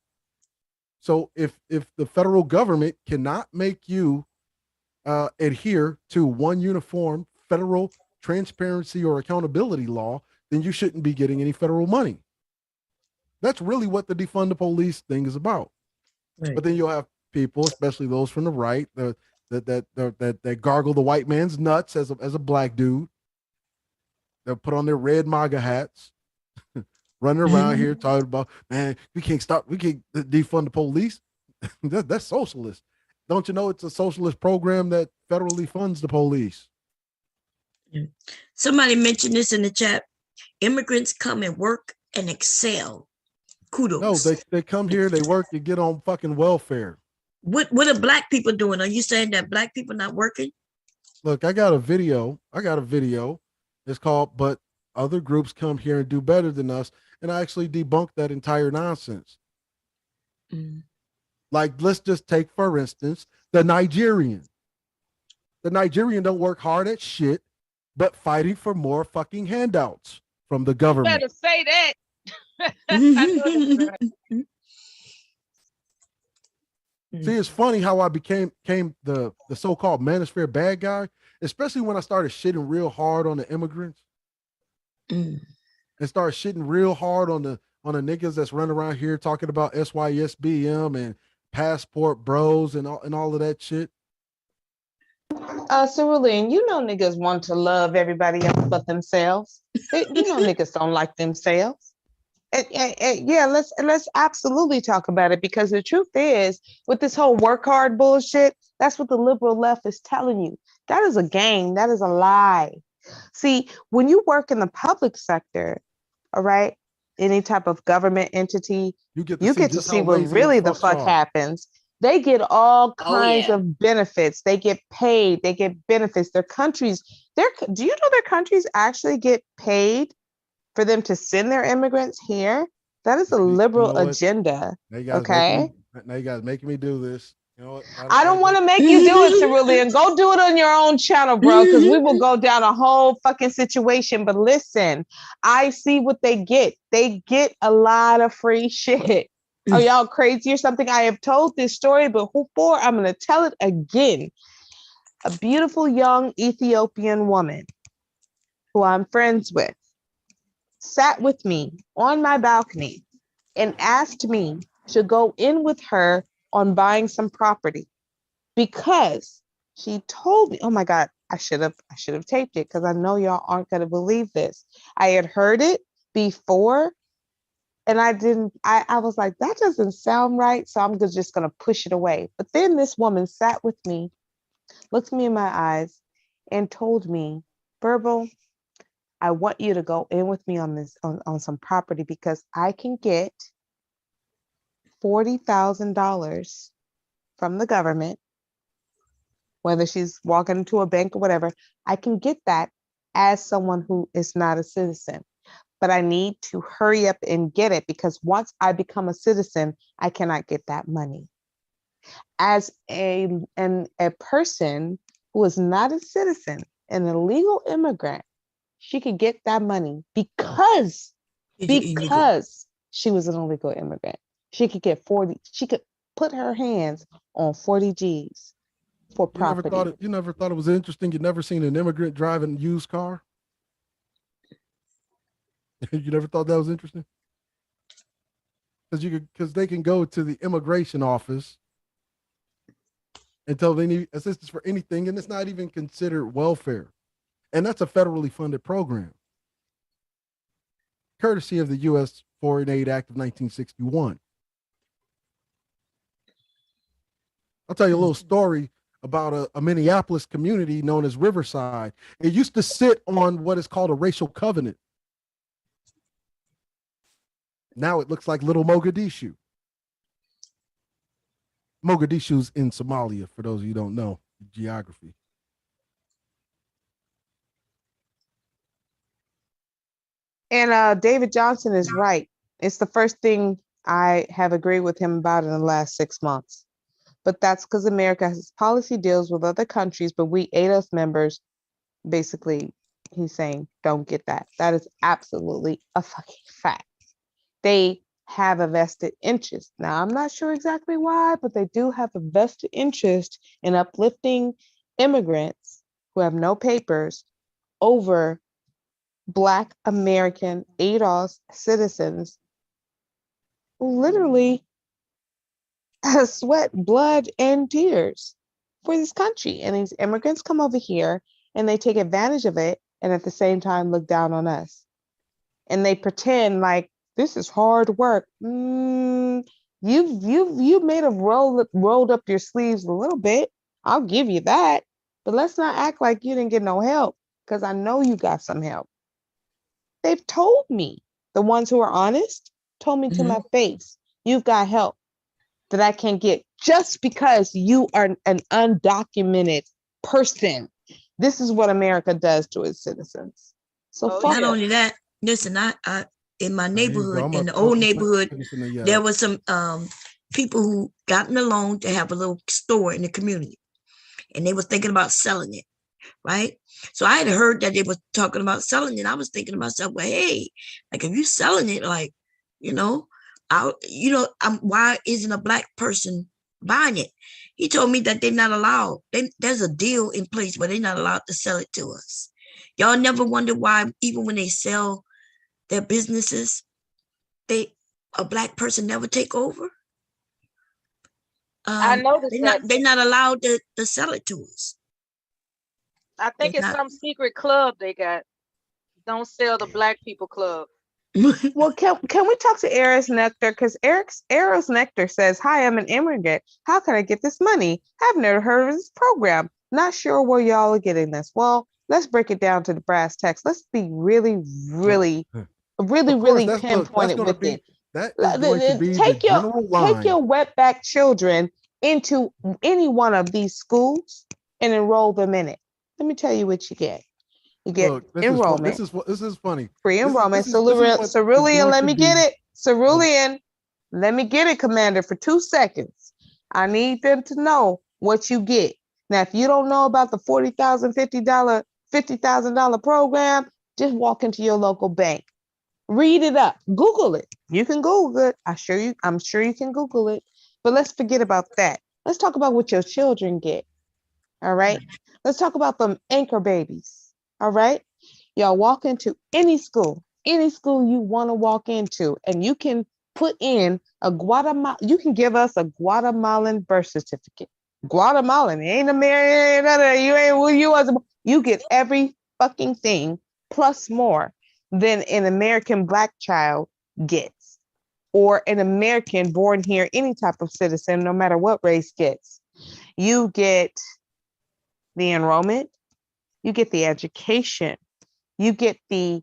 So if the federal government cannot make you adhere to one uniform federal transparency or accountability law, then you shouldn't be getting any federal money. That's really what the defund the police thing is about. Right. But then you'll have people, especially those from the right, that gargle the white man's nuts as a black dude. They'll put on their red MAGA hats, running around here talking about, man, we can't defund the police. That's socialist. Don't you know it's a socialist program that federally funds the police? Somebody mentioned this in the chat. Immigrants come and work and excel. Kudos. No, they come here, they work, you get on fucking welfare. What are black people doing? Are you saying that black people not working? Look, I got a video. It's called "But Other Groups Come Here and Do Better Than Us," and I actually debunked that entire nonsense. Like, let's just take, for instance, the Nigerian. The Nigerian don't work hard at shit, but fighting for more fucking handouts from the government. You better say that. See, it's funny how I became the so-called Manosphere bad guy, especially when I started shitting real hard on the immigrants and started shitting real hard on the niggas that's running around here talking about SYSBM and passport bros and all of that shit. Cerulean, you know niggas want to love everybody else but themselves. You know niggas don't like themselves. Yeah, let's absolutely talk about it, because the truth is, with this whole work hard bullshit, that's what the liberal left is telling you. That is a game. That is a lie. See, when you work in the public sector, all right, any type of government entity, you get to see what really the fuck happens. They get all kinds of benefits. They get paid. They get benefits. Do you know their countries actually get paid for them to send their immigrants here? That is a liberal agenda. Okay. Now you guys making me do this. You know what? I don't want to make you do it, Cerulean. Go do it on your own channel, bro, because we will go down a whole fucking situation. But listen, I see what they get. They get a lot of free shit. Are y'all crazy or something? I have told this story before. I'm going to tell it again. A beautiful young Ethiopian woman who I'm friends with sat with me on my balcony and asked me to go in with her on buying some property, because she told me, oh my God, I should have taped it, because I know y'all aren't going to believe this. I had heard it before and I was like, that doesn't sound right. So I'm just going to push it away. But then this woman sat with me, looked me in my eyes and told me, Verbal, I want you to go in with me on this, on some property, because I can get $40,000 from the government, whether she's walking into a bank or whatever. I can get that as someone who is not a citizen, but I need to hurry up and get it, because once I become a citizen, I cannot get that money. As a person who is not a citizen, an illegal immigrant, she could get that money because she was an illegal immigrant. She could get 40, she could put her hands on 40 G's for property. You never thought it was interesting? You never seen an immigrant driving a used car? You never thought that was interesting? Because they can go to the immigration office until they need assistance for anything, and it's not even considered welfare. And that's a federally funded program, courtesy of the U.S. Foreign Aid Act of 1961. I'll tell you a little story about a Minneapolis community known as Riverside. It used to sit on what is called a racial covenant. Now it looks like little Mogadishu. Mogadishu's in Somalia, for those of you who don't know geography. And David Johnson is right. It's the first thing I have agreed with him about in the last 6 months. But that's because America has policy deals with other countries, but we ADOS members, basically, he's saying, don't get that. That is absolutely a fucking fact. They have a vested interest. Now, I'm not sure exactly why, but they do have a vested interest in uplifting immigrants who have no papers over Black American ADOS citizens who literally sweat blood and tears for this country. And these immigrants come over here and they take advantage of it, and at the same time look down on us. And they pretend like this is hard work. You've made have rolled up your sleeves a little bit. I'll give you that. But let's not act like you didn't get no help, because I know you got some help. They've told me, the ones who are honest, told me to my face, you've got help that I can get just because you are an undocumented person. This is what America does to its citizens. So not only that, listen, I in my neighborhood, in the old neighborhood, there was some people who gotten a loan to have a little store in the community, and they were thinking about selling it, right? So I had heard that they were talking about selling it. I was thinking to myself, well, hey, like if you selling it, like, why isn't a Black person buying it? He told me that they're not allowed. There's a deal in place where they're not allowed to sell it to us. Y'all never wonder why, even when they sell their businesses, a Black person never take over? I noticed they're not allowed to sell it to us. I think it's some secret club they got. Don't sell the Black people club. Well, can we talk to Eros Nectar? Because Eros Nectar says, hi, I'm an immigrant. How can I get this money? I've never heard of this program. Not sure where y'all are getting this. Well, let's break it down to the brass tacks. Let's be really pinpointed with it. That is going to be the general line. Take your wetback children into any one of these schools and enroll them in it. Let me tell you what you get. You get enrollment. This is funny. Free enrollment. Cerulean, let me get it. Cerulean, let me get it, Commander, for 2 seconds. I need them to know what you get. Now, if you don't know about the $40,000, $50,000 program, just walk into your local bank. Read it up. Google it. You can Google it. I'm sure you can Google it. But let's forget about that. Let's talk about what your children get. All right. Let's talk about them anchor babies. All right. Y'all walk into any school you want to walk into, and you can put in you can give us a Guatemalan birth certificate. Guatemalan, ain't American, you get every fucking thing plus more than an American Black child gets, or an American born here, any type of citizen, no matter what race gets. You get the enrollment, you get the education, You get the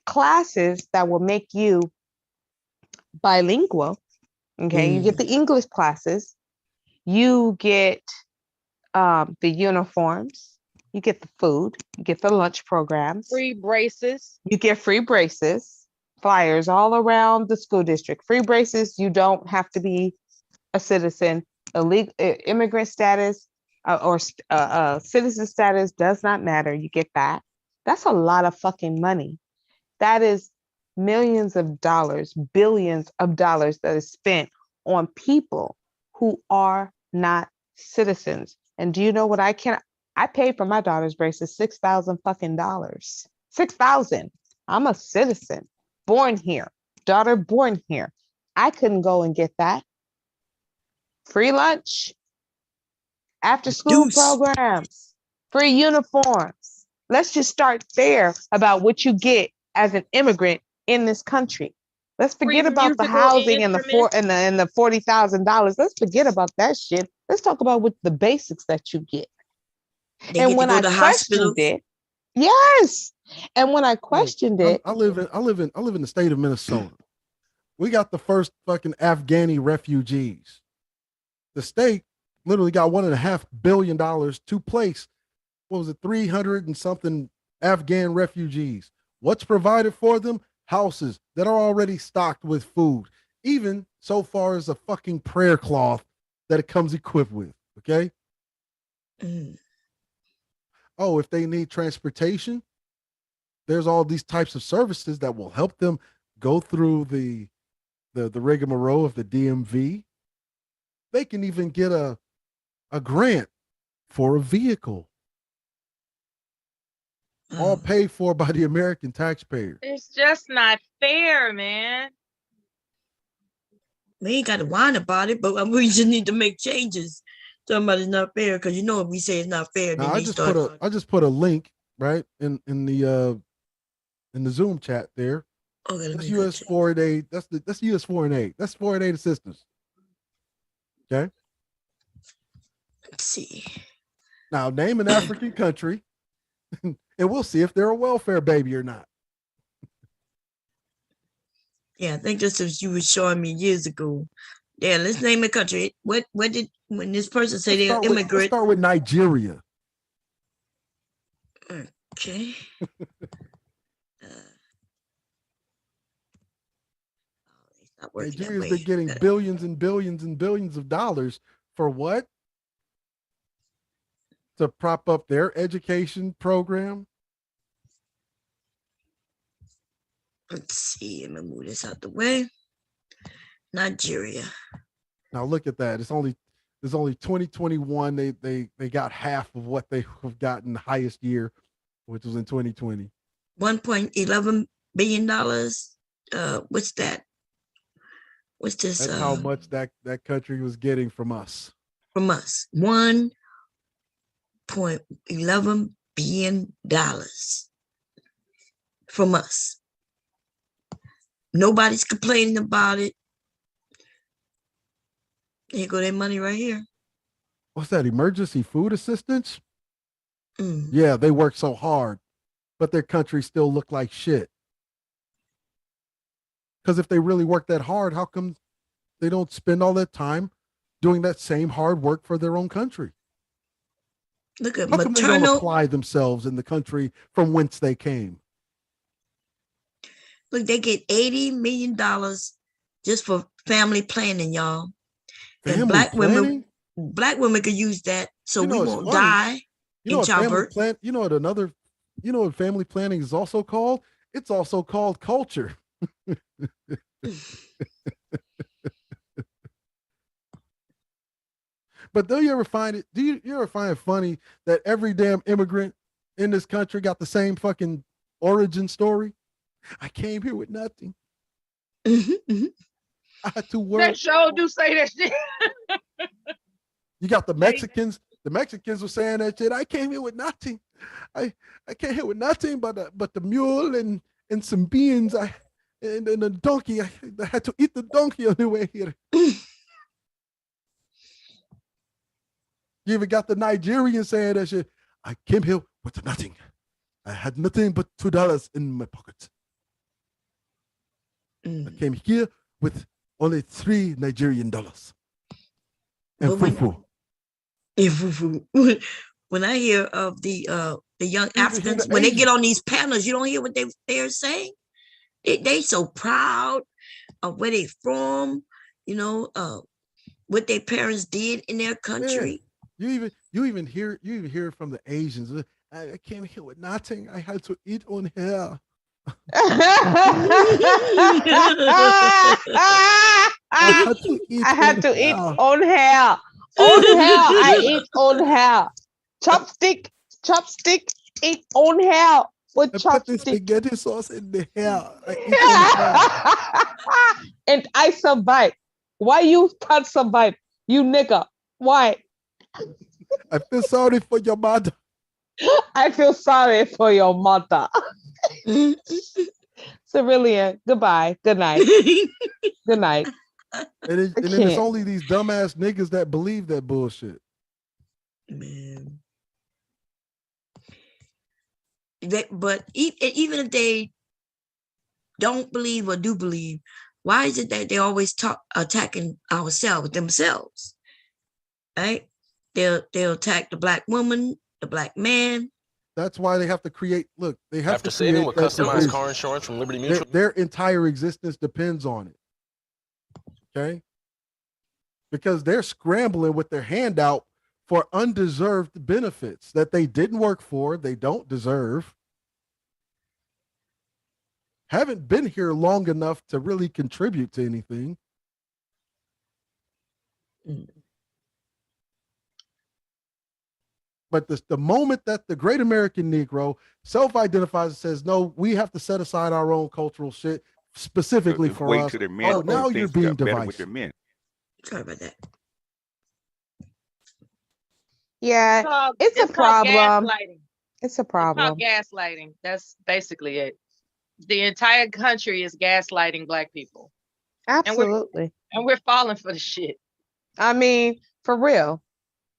classes that will make you bilingual. Okay, you get the English classes. You get the uniforms. You get the food. You get the lunch programs. Free braces. You get free braces, flyers all around the school district. Free braces. You don't have to be a citizen. Illegal immigrant status or citizen status does not matter. You get that. That's a lot of fucking money. That is millions of dollars, billions of dollars that is spent on people who are not citizens. And do you know what I paid for my daughter's braces $6,000 fucking dollars. $6,000. I'm a citizen, born here, daughter born here. I couldn't go and get that. Free lunch, after school programs, free uniforms. Let's just start there about what you get as an immigrant in this country. Let's forget about the housing and the $40,000. Let's forget about that shit. Let's talk about what the basics that you get. And when I questioned it, yes. And when I questioned it, I live in the state of Minnesota. We got the first fucking Afghani refugees. The state literally got $1.5 billion to place, 300 and something Afghan refugees. What's provided for them? Houses that are already stocked with food, even so far as a fucking prayer cloth that it comes equipped with. Okay. Oh, if they need transportation, there's all these types of services that will help them go through the rigmarole of the DMV. They can even get a grant for a vehicle, all paid for by the American taxpayer. It's just not fair, man. We ain't got to whine about it, but we just need to make changes. Somebody's not fair, because you know if we say it's not fair, Now, then I just put a link right in the Zoom chat there. Okay, that's US foreign aid. That's US foreign aid. That's foreign aid assistance. Okay. Let's see. Now name an African country, and we'll see if they're a welfare baby or not. Yeah, I think this was you were showing me years ago. Yeah, let's name a country. When this person say they're immigrant? Let's start with Nigeria. Okay. Nigeria's been getting billions and billions and billions of dollars for what? To prop up their education program. Let's see. I'm gonna move this out the way. Nigeria. Now look at that. It's only 2021. They got half of what they have gotten the highest year, which was in 2020. $1.11 billion. What's that? What's this? That's how much that country was getting from us. From us. $1.11 billion from us. Nobody's complaining about it. Here go their money right here. What's that? Emergency food assistance? Yeah, they work so hard, but their country still look like shit. Because if they really work that hard, how come they don't spend all that time doing that same hard work for their own country? Look at how come they don't apply themselves in the country from whence they came? Look, they get $80 million just for family planning, y'all. And black women could use that so we won't die in childbirth. You know what family planning is also called? It's also called culture. But do you ever find it funny that every damn immigrant in this country got the same fucking origin story? I came here with nothing. I had to work. That show do say that shit. You got the Mexicans. The Mexicans were saying that shit. I came here with nothing. I came here with nothing but the mule and some beans. And a donkey. I had to eat the donkey on the way here. You even got the Nigerians saying that shit. I came here with nothing. I had nothing but $2 in my pocket. I came here with only $3 Nigerian dollars. And fufu. When I hear of the young Africans, when they get on these panels, you don't hear what they're saying. They so proud of where they from, you know, what their parents did in their country. Yeah. You even hear it from the Asians. I came here with nothing. I had to eat on here. I had to eat on hair. On hair. I eat on hair. Chopstick, eat on hair with chopstick. Put the spaghetti sauce in the hair. And I survived. Why you can't survive? You nigga. Why? I feel sorry for your mother. I feel sorry for your mother. Cerulean, goodbye. Good night. Good night. And then it's only these dumbass niggas that believe that bullshit. Man. But even if they don't believe or do believe, why is it that they always attacking themselves? Right? They'll attack the black woman, the black man. That's why they have to create. Look, they have After to create saving with customized car insurance from Liberty Mutual. Their entire existence depends on it. Okay, because they're scrambling with their hand out for undeserved benefits that they didn't work for, they don't deserve, haven't been here long enough to really contribute to anything. But the moment that the great American Negro self-identifies and says, no, we have to set aside our own cultural shit specifically for us. Oh, now you're being divisive. Sorry about that. Yeah, it's a problem. It's a problem. It's called gaslighting. That's basically it. The entire country is gaslighting black people. Absolutely. And we're falling for the shit. I mean, for real.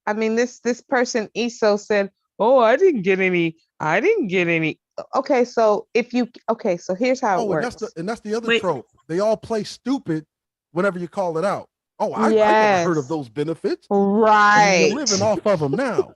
I mean, this person ESO said, "Oh, I didn't get any. Okay, so so here's how it works. And that's the other trope. They all play stupid whenever you call it out. Oh, I never heard of those benefits. Right. You're living off of them now.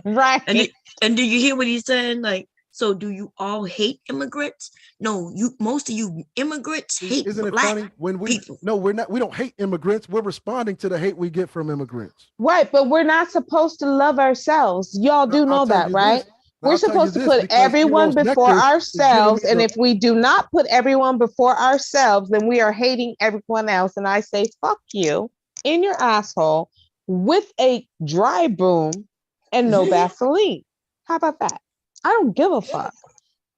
Right. And do you hear what he's saying? Like, so do you all hate immigrants? No, most of you immigrants hate Isn't it black funny when people. No, we're not. We don't hate immigrants. We're responding to the hate we get from immigrants. Right, but we're not supposed to love ourselves. Y'all do know that, right? We're supposed to put everyone before ourselves. And if we do not put everyone before ourselves, then we are hating everyone else. And I say, fuck you in your asshole with a dry broom and no Vaseline. How about that? I don't give a fuck.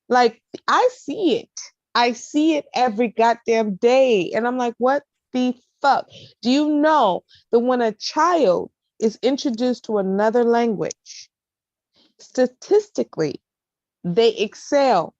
Like, I see it. I see it every goddamn day. And I'm like, what the fuck? Do you know that when a child is introduced to another language, statistically, they excel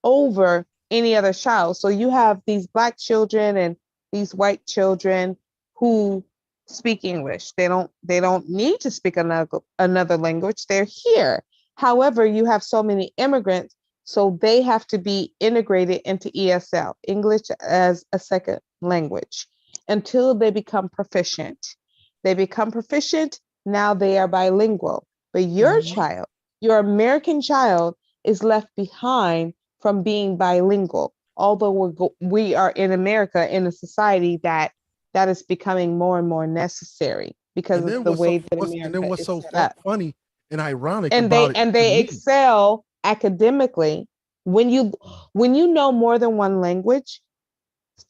over any other child? So you have these black children and these white children who speak English. They don't need to speak another language. They're here. However, you have so many immigrants, so they have to be integrated into ESL, English as a second language, until they become proficient. They become proficient, now they are bilingual. But your child, your American child, is left behind from being bilingual, although we are in America in a society that is becoming more and more necessary because of the way that America and then what's is so set up. funny and ironic And about they excel academically when you know more than one language.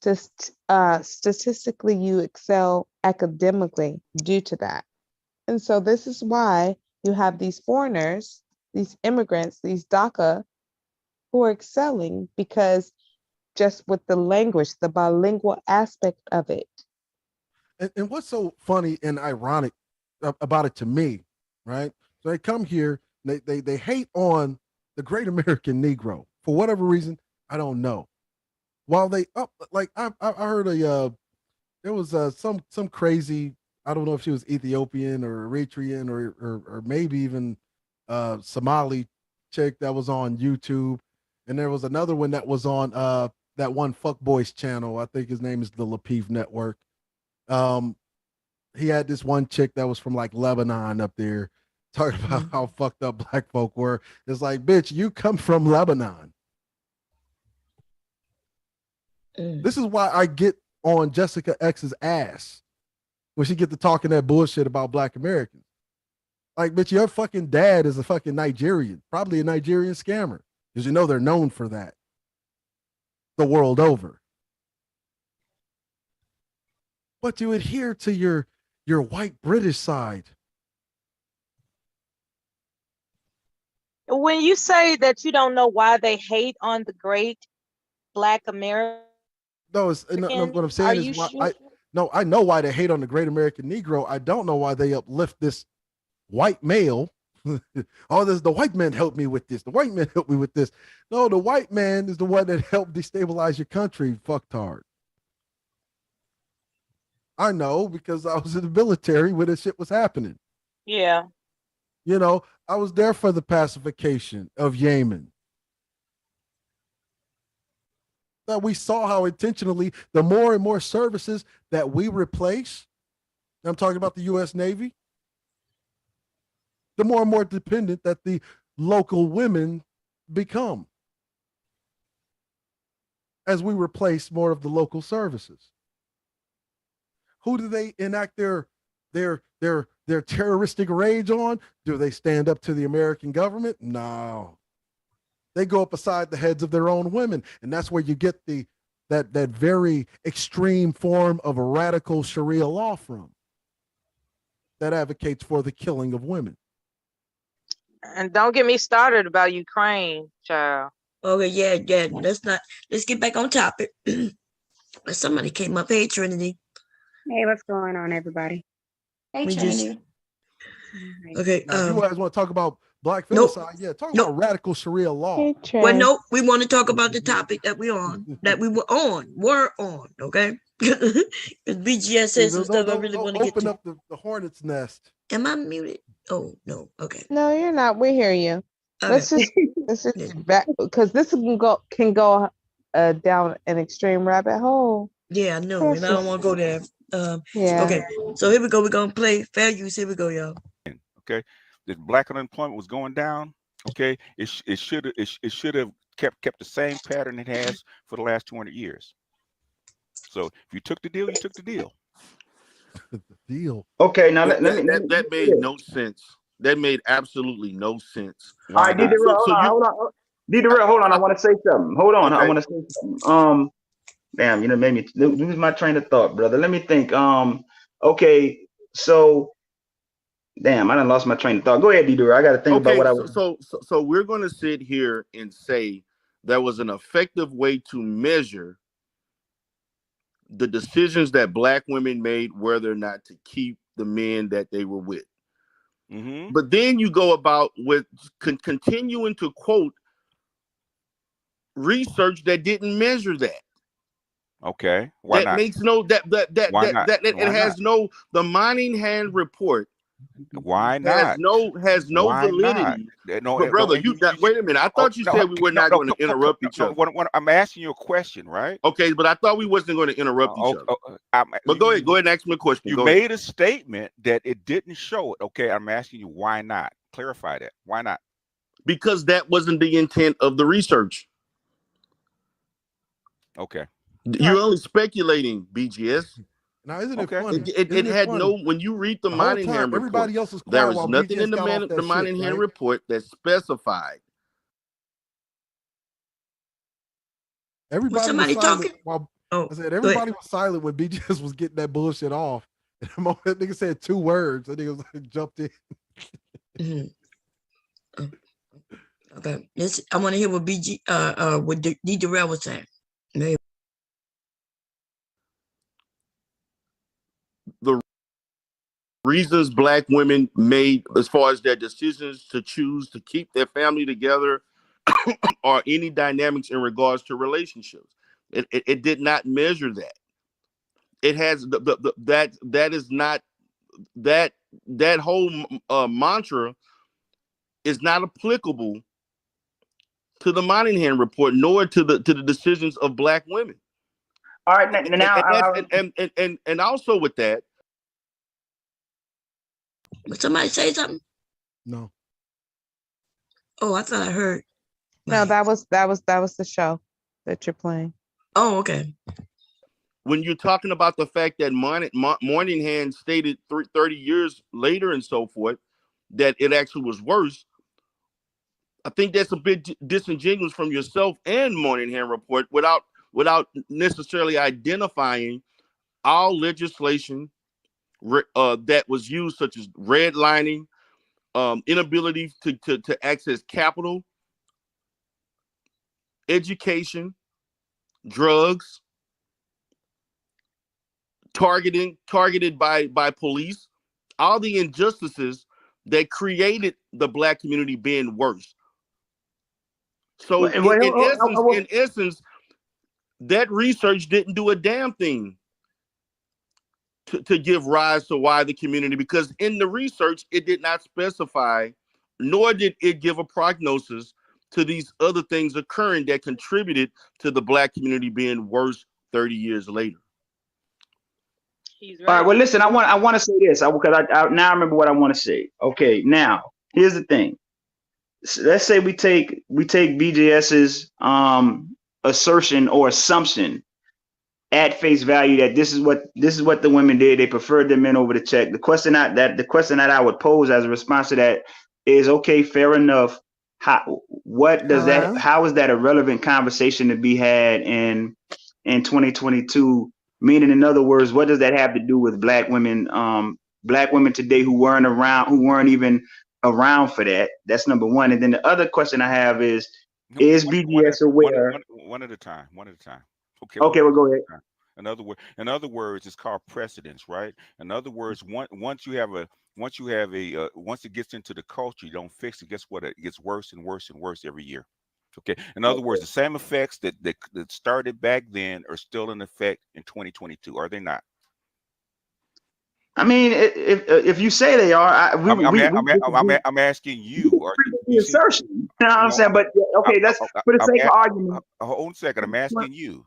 Statistically, you excel academically due to that. And so this is why you have these foreigners, these immigrants, these DACA, who are excelling, because just with the language, the bilingual aspect of it. And what's so funny and ironic about it to me, right? So they come here, they hate on the great American Negro for whatever reason, I don't know. While they I heard there was some crazy, I don't know if she was Ethiopian or Eritrean or maybe even Somali chick that was on YouTube, and there was another one that was on that one Fuckboys channel. I think his name is the Lapeef Network. He had this one chick that was from like Lebanon up there talking about how fucked up black folk were. It's like, bitch, you come from Lebanon. This is why I get on Jessica X's ass when she get to talking that bullshit about black Americans. Like, bitch, your fucking dad is a fucking Nigerian, probably a Nigerian scammer, because you know they're known for that the world over. But you adhere to your white British side. When you say that you don't know why they hate on the great Black American, No, what I'm saying is why I know why they hate on the great American Negro. I don't know why they uplift this white male. Oh, the white man helped me with this. The white man helped me with this. No, the white man is the one that helped destabilize your country, fucktard. I know because I was in the military when this shit was happening. Yeah. You know, I was there for the pacification of Yemen. That we saw how intentionally the more and more services that we replace, I'm talking about the U.S. Navy, the more and more dependent that the local women become as we replace more of the local services. Who do they enact their terroristic rage on? Do they stand up to the American government? No. They go up beside the heads of their own women. And that's where you get that very extreme form of a radical Sharia law from that advocates for the killing of women. And don't get me started about Ukraine, child. Okay, yeah. Let's get back on topic. Somebody came up. Hey, Trinity. Hey, what's going on, everybody? Hey, We Trinity. Okay. Now, you guys want to talk about black femicide? Yeah, talk about radical Sharia law. Well, no, we want to talk about the topic that we were on, okay? Because BGS says some stuff I really want to get to. Open up the hornet's nest. Am I muted? Oh, no. Okay. No, you're not. We hear you. Let's just get back because this can go down an extreme rabbit hole. Yeah, I know, and I don't want to go there. Yeah. Okay, so here we go. We're gonna play fair use. Here we go, y'all. Okay, the black unemployment was going down. Okay, it should have kept the same pattern it has for the last 200 years. So if you took the deal, you took the deal. The deal. Okay, now that made no sense. That made absolutely no sense. All right, hold on. D-Darrell, hold on. I want to say something. Hold on. I want to say something. Damn, you made me lose my train of thought, brother. Let me think. Okay, so damn, I done lost my train of thought. Go ahead, D-Darrell. I got to think about what I was. So we're going to sit here and say there was an effective way to measure the decisions that black women made, whether or not to keep the men that they were with. Mm-hmm. But then you go about with continuing to quote research that didn't measure that. Okay, why that not? Makes no that it Why has not? no the mining hand report. Why not? Has no Why validity. Not? No, but brother, wait a minute. I thought you said we were not going to interrupt each other. I'm asking you a question, right? Okay, but I thought we wasn't going to interrupt each other. But go ahead and ask me a question. You made a statement that it didn't show it. Okay, I'm asking you why not? Clarify that. Why not? Because that wasn't the intent of the research. Okay. You're only speculating, BGS. Now, isn't it funny? It had no, when you read the mining hand report, everybody else is quiet there was while nothing BGS in the mining hand report that specified. Everybody somebody was silent talking? while I said go everybody was silent when BGS was getting that bullshit off. And the moment that nigga said 2 words, that nigga was like, jumped in. Okay, I want to hear what what D-Darrell was saying. Maybe. The reasons black women made as far as their decisions to choose to keep their family together or any dynamics in regards to relationships. It did not measure that. It has that is not that whole mantra is not applicable to the Moynihan report, nor to the decisions of Black women. All right, And also with that, Would somebody say something? No. Oh, I thought I heard. No, that was the show that you're playing. Oh, okay. when you're talking about the fact that Moynihan stated 30 years later and so forth that it actually was worse, I think that's a bit disingenuous from yourself and Moynihan report without necessarily identifying all legislation that was used, such as redlining, inability to access capital, education, drugs, targeted by police, all the injustices that created the Black community being worse. So in essence, that research didn't do a damn thing to give rise to why the community, because in the research, it did not specify, nor did it give a prognosis to these other things occurring that contributed to the Black community being worse 30 years later. All right. Well, listen. I want to say this because I now remember what I want to say. Okay. Now here's the thing. So let's say we take BGS's assertion or assumption at face value that this is what the women did. They preferred the men over the check. The question that I would pose as a response to that is, okay, fair enough. How is that a relevant conversation to be had in 2022? Meaning, in other words, what does that have to do with Black women today who weren't even around for that? That's number one. And then the other question I have is BGS aware? One at a time. Okay, well, go ahead. In other words, it's called precedence, right? In other words, once it gets into the culture, you don't fix it. Guess what? It gets worse and worse and worse every year. Okay. In other words, the same effects that started back then are still in effect in 2022, are they not? I mean, if you say they are, I'm asking you. The assertion. You know what I'm saying? But okay, that's for the sake of argument. Hold on a second. I'm asking you.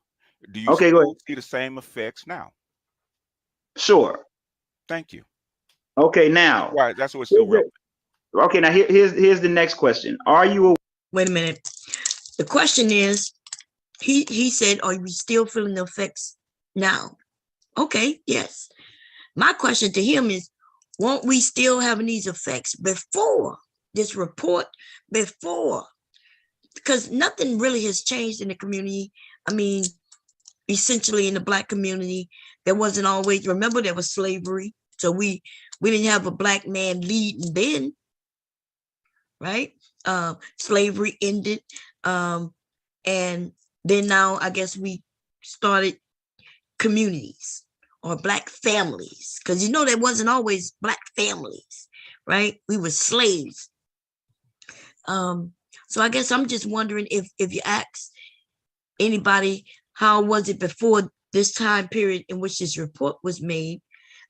Do you still see the same effects now? Sure. Thank you. Okay, now. Right. That's what's still relevant. Okay, now here's the next question. Are you? Wait a minute. The question is, he said, are we still feeling the effects now? Okay, yes. My question to him is, won't we still having these effects before this report? Because nothing really has changed in the community. I mean, essentially in the Black community, there wasn't always, remember there was slavery. So we didn't have a Black man leading then, right? Slavery ended. And then now I guess we started communities or Black families, because there wasn't always Black families, right? We were slaves. So I guess I'm just wondering if you ask anybody, how was it before this time period in which this report was made,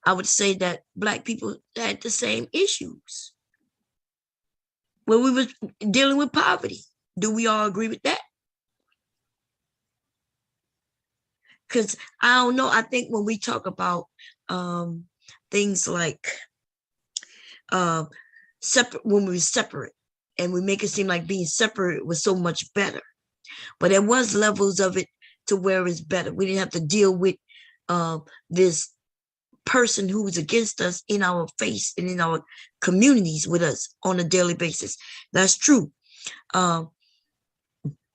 I would say that Black people had the same issues when we were dealing with poverty. Do we all agree with that? Because I don't know. I think when we talk about things like separate, when we were separate, and we make it seem like being separate was so much better, but there was levels of it to where it's better. We didn't have to deal with this person who was against us in our face and in our communities with us on a daily basis. That's true.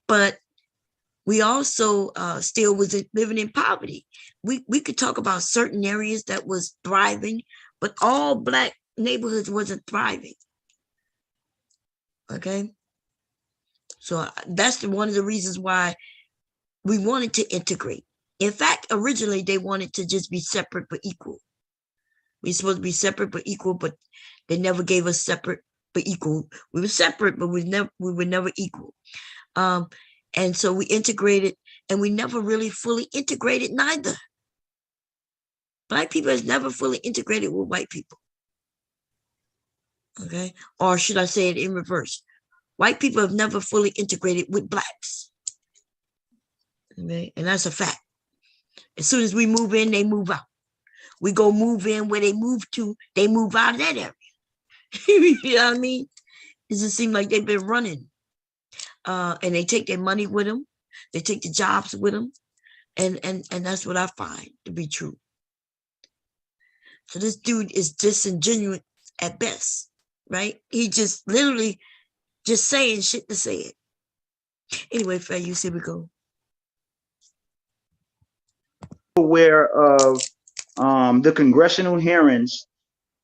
But we also still was living in poverty. We could talk about certain areas that was thriving, but all Black neighborhoods wasn't thriving. Okay. So that's one of the reasons why we wanted to integrate. In fact, originally they wanted to just be separate but equal. We're supposed to be separate but equal, but they never gave us separate but equal. We were separate, but we were never equal. And so we integrated, and we never really fully integrated neither. Black people has never fully integrated with white people. Okay. Or should I say it in reverse? White people have never fully integrated with blacks. Okay? And that's a fact. As soon as we move in, they move out. We go move in where they move to, they move out of that area. You know what I mean? It just seems like they've been running. And they take their money with them. They take the jobs with them. And that's what I find to be true. So this dude is disingenuous at best, right? He just literally just saying shit to say it. Anyway, fair use, here we go. Aware of the congressional hearings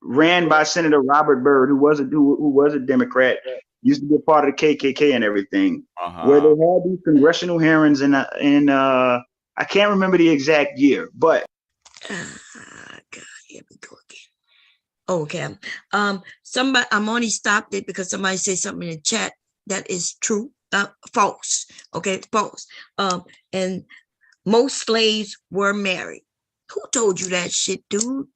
ran by Senator Robert Byrd, who was a Democrat, used to be a part of the KKK and everything, where they had these congressional hearings in I can't remember the exact year, but God, here we go again. Okay. Somebody, I'm only stopped it because somebody said something in the chat that is true, false. Okay, false. And most slaves were married. Who told you that shit, dude?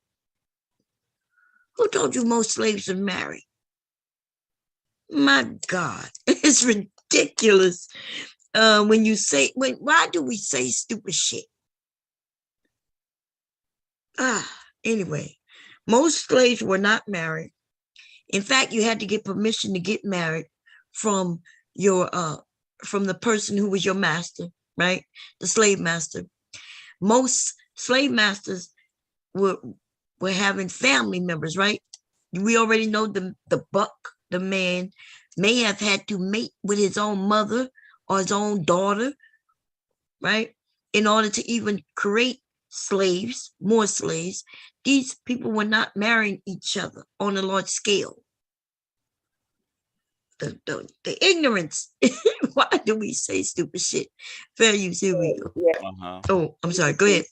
Who told you most slaves are married? My God, it's ridiculous. When you say, why do we say stupid shit? Anyway, most slaves were not married. In fact, you had to get permission to get married from your from the person who was your master, right? The slave master. Most slave masters were having family members, right? We already know the buck, the man, may have had to mate with his own mother or his own daughter, right? In order to even create slaves, more slaves. These people were not marrying each other on a large scale. The ignorance. Why do we say stupid shit? Fair use, here we go. Yeah. Oh, I'm sorry. Go ahead.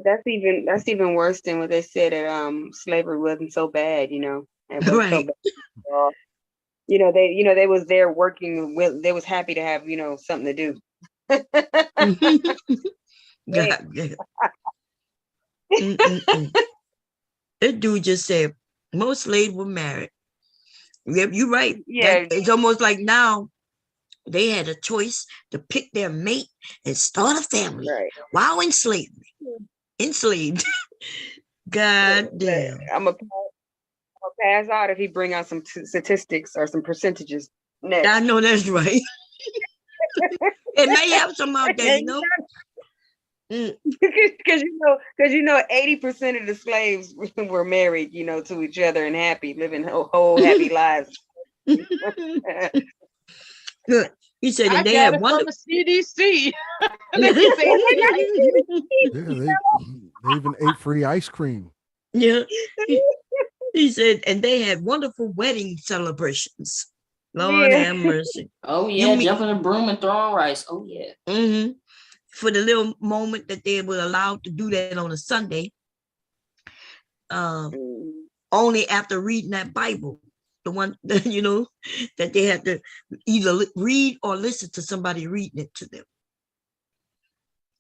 That's even worse than what they said that slavery wasn't so bad, you know. It wasn't Right. so bad. They was there working with, they was happy to have, something to do. God, yeah. That dude just said most slaves were married. Yep, you're right. Yeah. It's almost like now they had a choice to pick their mate and start a family while in slavery. Enslaved. God damn. I'm gonna pass out if he bring out some statistics or some percentages next. I know that's right. It may have some out there, you know. Because 80% of the slaves were married, to each other and happy, living whole happy lives. Good. He said, and they got had it one from the CDC. Yeah, they even ate free ice cream. Yeah. He said, and they had wonderful wedding celebrations. Lord have mercy. Oh yeah, jumping a broom and throwing rice. Oh yeah. Mm-hmm. For the little moment that they were allowed to do that on a Sunday, only after reading that Bible, the one that, that they had to either read or listen to somebody reading it to them.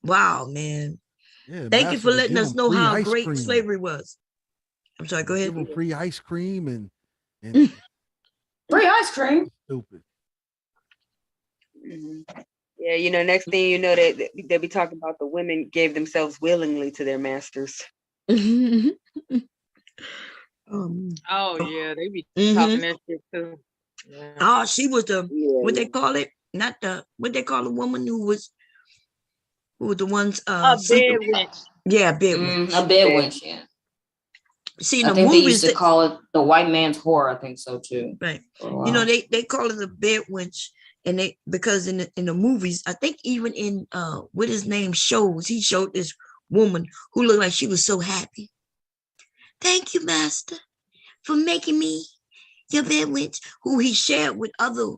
Wow, man. Yeah, thank you for letting us know how great cream. slavery was. I'm sorry, go ahead. Give them free ice cream and free ice cream. Stupid. Yeah, next thing you know, they be talking about the women gave themselves willingly to their masters. Oh yeah, they be talking that shit too. Yeah. Oh, she was the what they call it? Not the what they call the woman who was the ones a bed witch. Yeah, bed witch. A bed witch, yeah. See, in I the think movies, they used to call it the white man's whore. I think so too. Right. They call it a bed witch, and because in the movies, I think even in what his name shows, he showed this woman who looked like she was so happy. Thank you, master, for making me your bed witch, who he shared with other.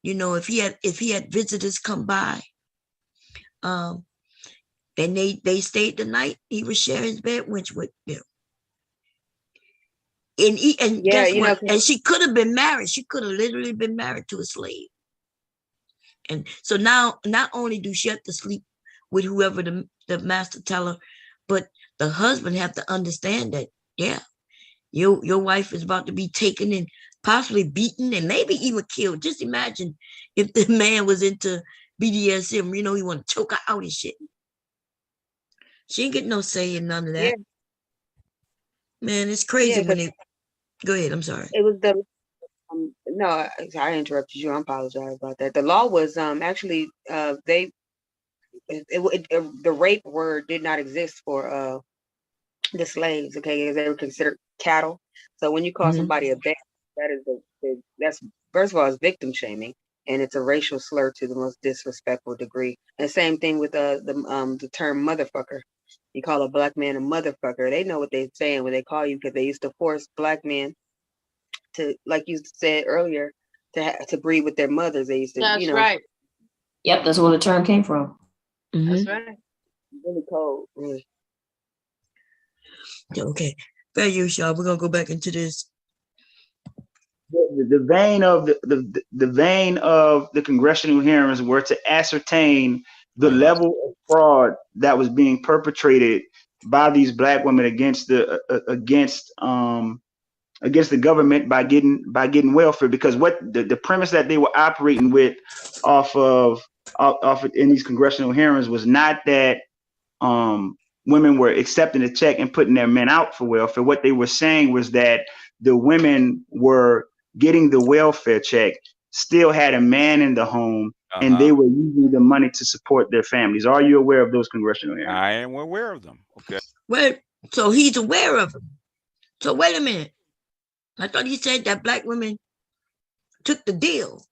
If he had visitors come by, and they stayed the night, he would share his bed witch with them. And guess what? And she could have been married. She could have literally been married to a slave. And so now, not only do she have to sleep with whoever the master tell her, but the husband have to understand that, yeah, Your wife is about to be taken and possibly beaten and maybe even killed. Just imagine if the man was into BDSM, you know, he want to choke her out and shit. She ain't get no say in none of that. Yeah. Man, it's crazy Yeah, when they go ahead. I'm sorry. it was the no, I interrupted you. I apologize about that. The law was actually the rape word did not exist for the slaves, okay, because they were considered cattle. So when you call somebody a bad, that is that's first of all, it's victim shaming, and it's a racial slur to the most disrespectful degree. And same thing with the term motherfucker. You call a black man a motherfucker, they know what they're saying when they call you, because they used to force black men to, like you said earlier, to breed with their mothers. They used to, That's right. Yep, that's where the term came from. That's right. Really cold, really. Okay, fair use, y'all. We're gonna go back into this. The vein of the vein of the congressional hearings were to ascertain the level of fraud that was being perpetrated by these black women against the government by getting welfare, because what the premise that they were operating with off of in these congressional hearings was not that women were accepting a check and putting their men out for welfare. What they were saying was that the women were getting the welfare check, still had a man in the home, and they were using the money to support their families. Are you aware of those congressional hearings? I am aware of them. Okay. Wait, so he's aware of them. So wait a minute. I thought he said that black women took the deal.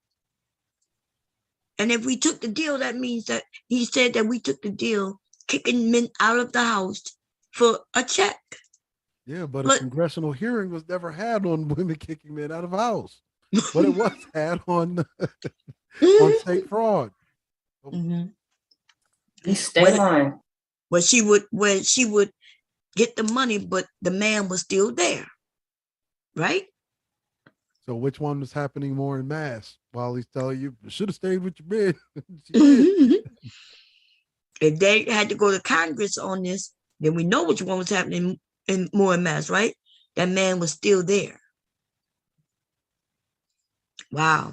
And if we took the deal, that means that he said that we took the deal kicking men out of the house for a check. Yeah, but a congressional hearing was never had on women kicking men out of the house. But it was had on state fraud. Stay lying. When she would get the money, but the man was still there. Right? So which one was happening more in mass? While he's telling you should have stayed with your bed. If they had to go to Congress on this, then we know which one was happening in more in mass, right? That man was still there. Wow.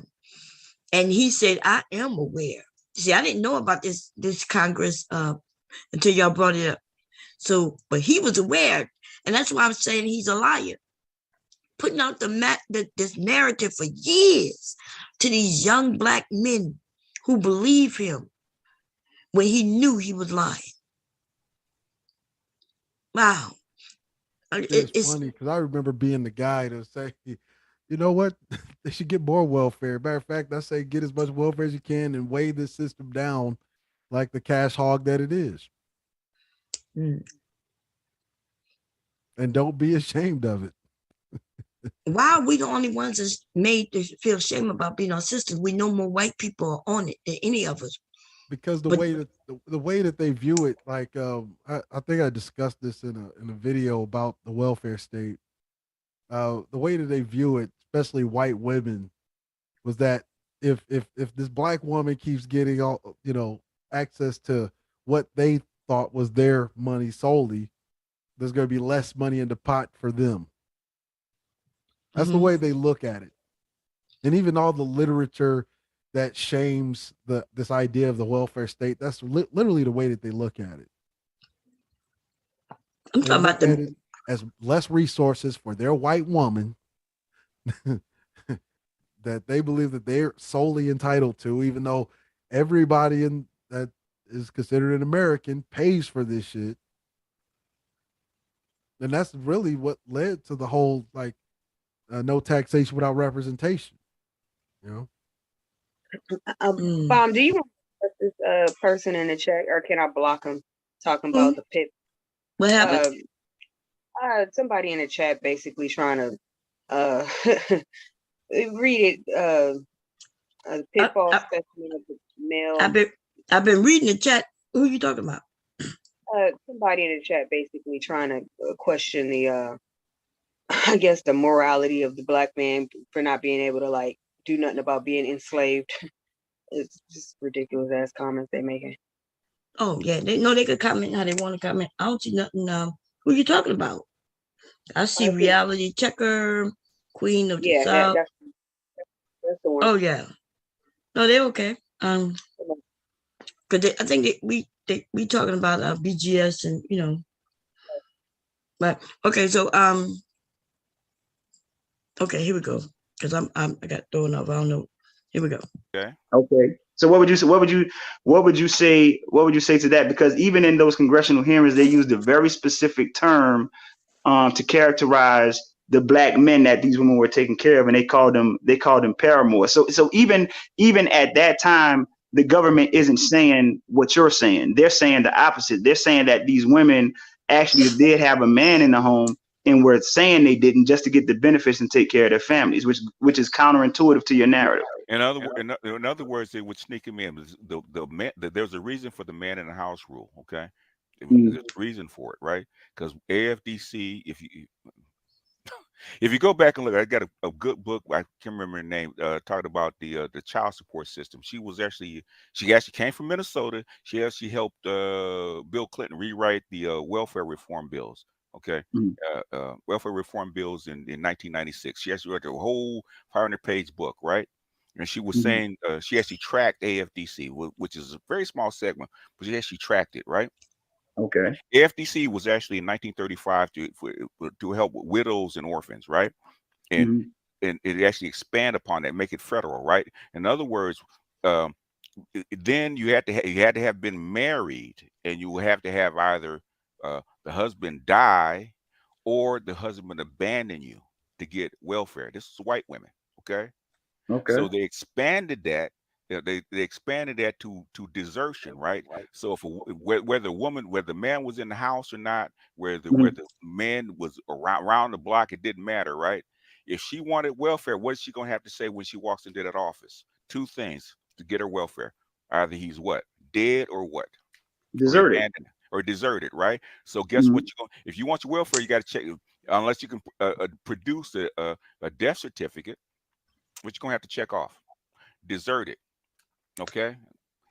And he said, I am aware. See, I didn't know about this Congress until y'all brought it up. So, but he was aware. And that's why I'm saying he's a liar. Putting out this narrative for years to these young black men who believe him when he knew he was lying. Wow. It's funny because I remember being the guy to say, you know what, they should get more welfare. Matter of fact, I say get as much welfare as you can and weigh this system down like the cash hog that it is. And don't be ashamed of it. Why are we the only ones that's made to feel shame about being our sisters? We know more white people are on it than any of us. Because the way that they view it, like I think I discussed this in a video about the welfare state. The way that they view it, especially white women, was that if this black woman keeps getting all access to what they thought was their money solely, there's going to be less money in the pot for them. That's the way they look at it. And even all the literature that shames this idea of the welfare state, that's literally the way that they look at it. I'm talking about it as less resources for their white woman that they believe that they're solely entitled to, even though everybody that is considered an American pays for this shit. And that's really what led to the whole no taxation without representation. Bomb, do you want to put this person in the chat, or can I block him talking about the pit? What happened? Somebody in the chat basically trying to read it. Pitfall specimen of the male. I've been reading the chat. Who are you talking about? Somebody in the chat basically trying to question the I guess the morality of the black man for not being able to do nothing about being enslaved. It's just ridiculous ass comments they making. Oh yeah, they know they could comment how they want to comment. I don't see nothing. Who are you talking about? I see Reality Checker, Queen of the South. That's the one. Oh yeah. No, they're okay. Because I think we talking about BGS and but okay. So okay, here we go. Because I got thrown off. I don't know. Here we go. Okay. Okay. So what would you say to that? Because even in those congressional hearings, they used a very specific term to characterize the black men that these women were taking care of, and they called them paramours. So even at that time, the government isn't saying what you're saying. They're saying the opposite. They're saying that these women actually did have a man in the home and were saying they didn't just to get the benefits and take care of their families, which is counterintuitive to your narrative. In other words, they would sneak him in. The man, there's a reason for the man in the house rule. Okay, there's a reason for it, right? Because AFDC, if you go back and look, I got a good book. I can't remember the name. Talked about the child support system. She actually came from Minnesota. She actually helped Bill Clinton rewrite the welfare reform bills. Okay, welfare reform bills in 1996. She actually wrote a whole 500-page book, right? And she was saying she actually tracked AFDC, which is a very small segment, but she actually tracked it, right? Okay. AFDC was actually in 1935 to help widows and orphans, right? And it actually expand upon that, make it federal, right? In other words, then you had to have been married, and you would have to have either the husband die or the husband abandon you to get welfare. This is white women, okay? Okay. So they expanded that. They expanded that to desertion, right? So if whether the man was in the house or not, where the man was around the block, it didn't matter, right? If she wanted welfare, what is she gonna have to say when she walks into that office? Two things to get her welfare: either he's what, dead, or what, deserted, or deserted, right? So guess what? If you want your welfare, you got to check. Unless you can produce a death certificate, which you're gonna have to check off. Deserted. Okay.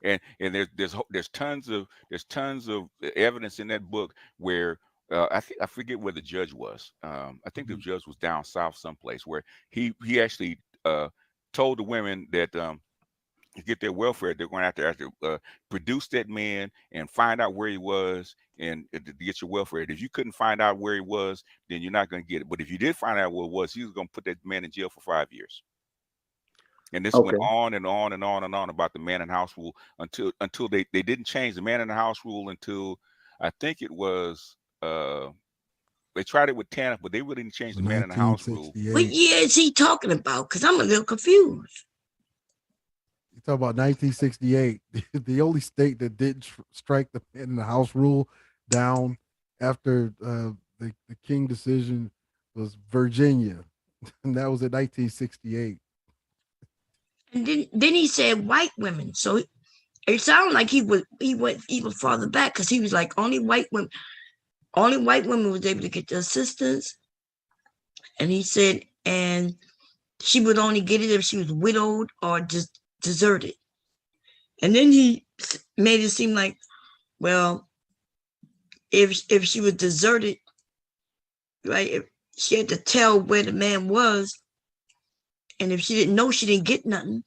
And there's tons of evidence in that book where I forget where the judge was. I think the judge was down south someplace where he actually told the women that to get their welfare, they're going to have to produce that man and find out where he was and to get your welfare. If you couldn't find out where he was, then you're not going to get it. But if you did find out where it was, he was going to put that man in jail for 5 years. And this went on and on and on and on about the man in the house rule until they didn't change the man in the house rule until I think it was they tried it with TANF, but they really didn't change the man in the house rule. What year is he talking about? Because I'm a little confused. You talk about 1968. The only state that didn't strike the man in the house rule down after the King decision was Virginia, and that was in 1968. And then he said white women. So it sounded like he went even farther back because he was like only white women was able to get the assistance. And he said, and she would only get it if she was widowed or just deserted. And then he made it seem like, well, if she was deserted, right, if she had to tell where the man was. And if she didn't know, she didn't get nothing.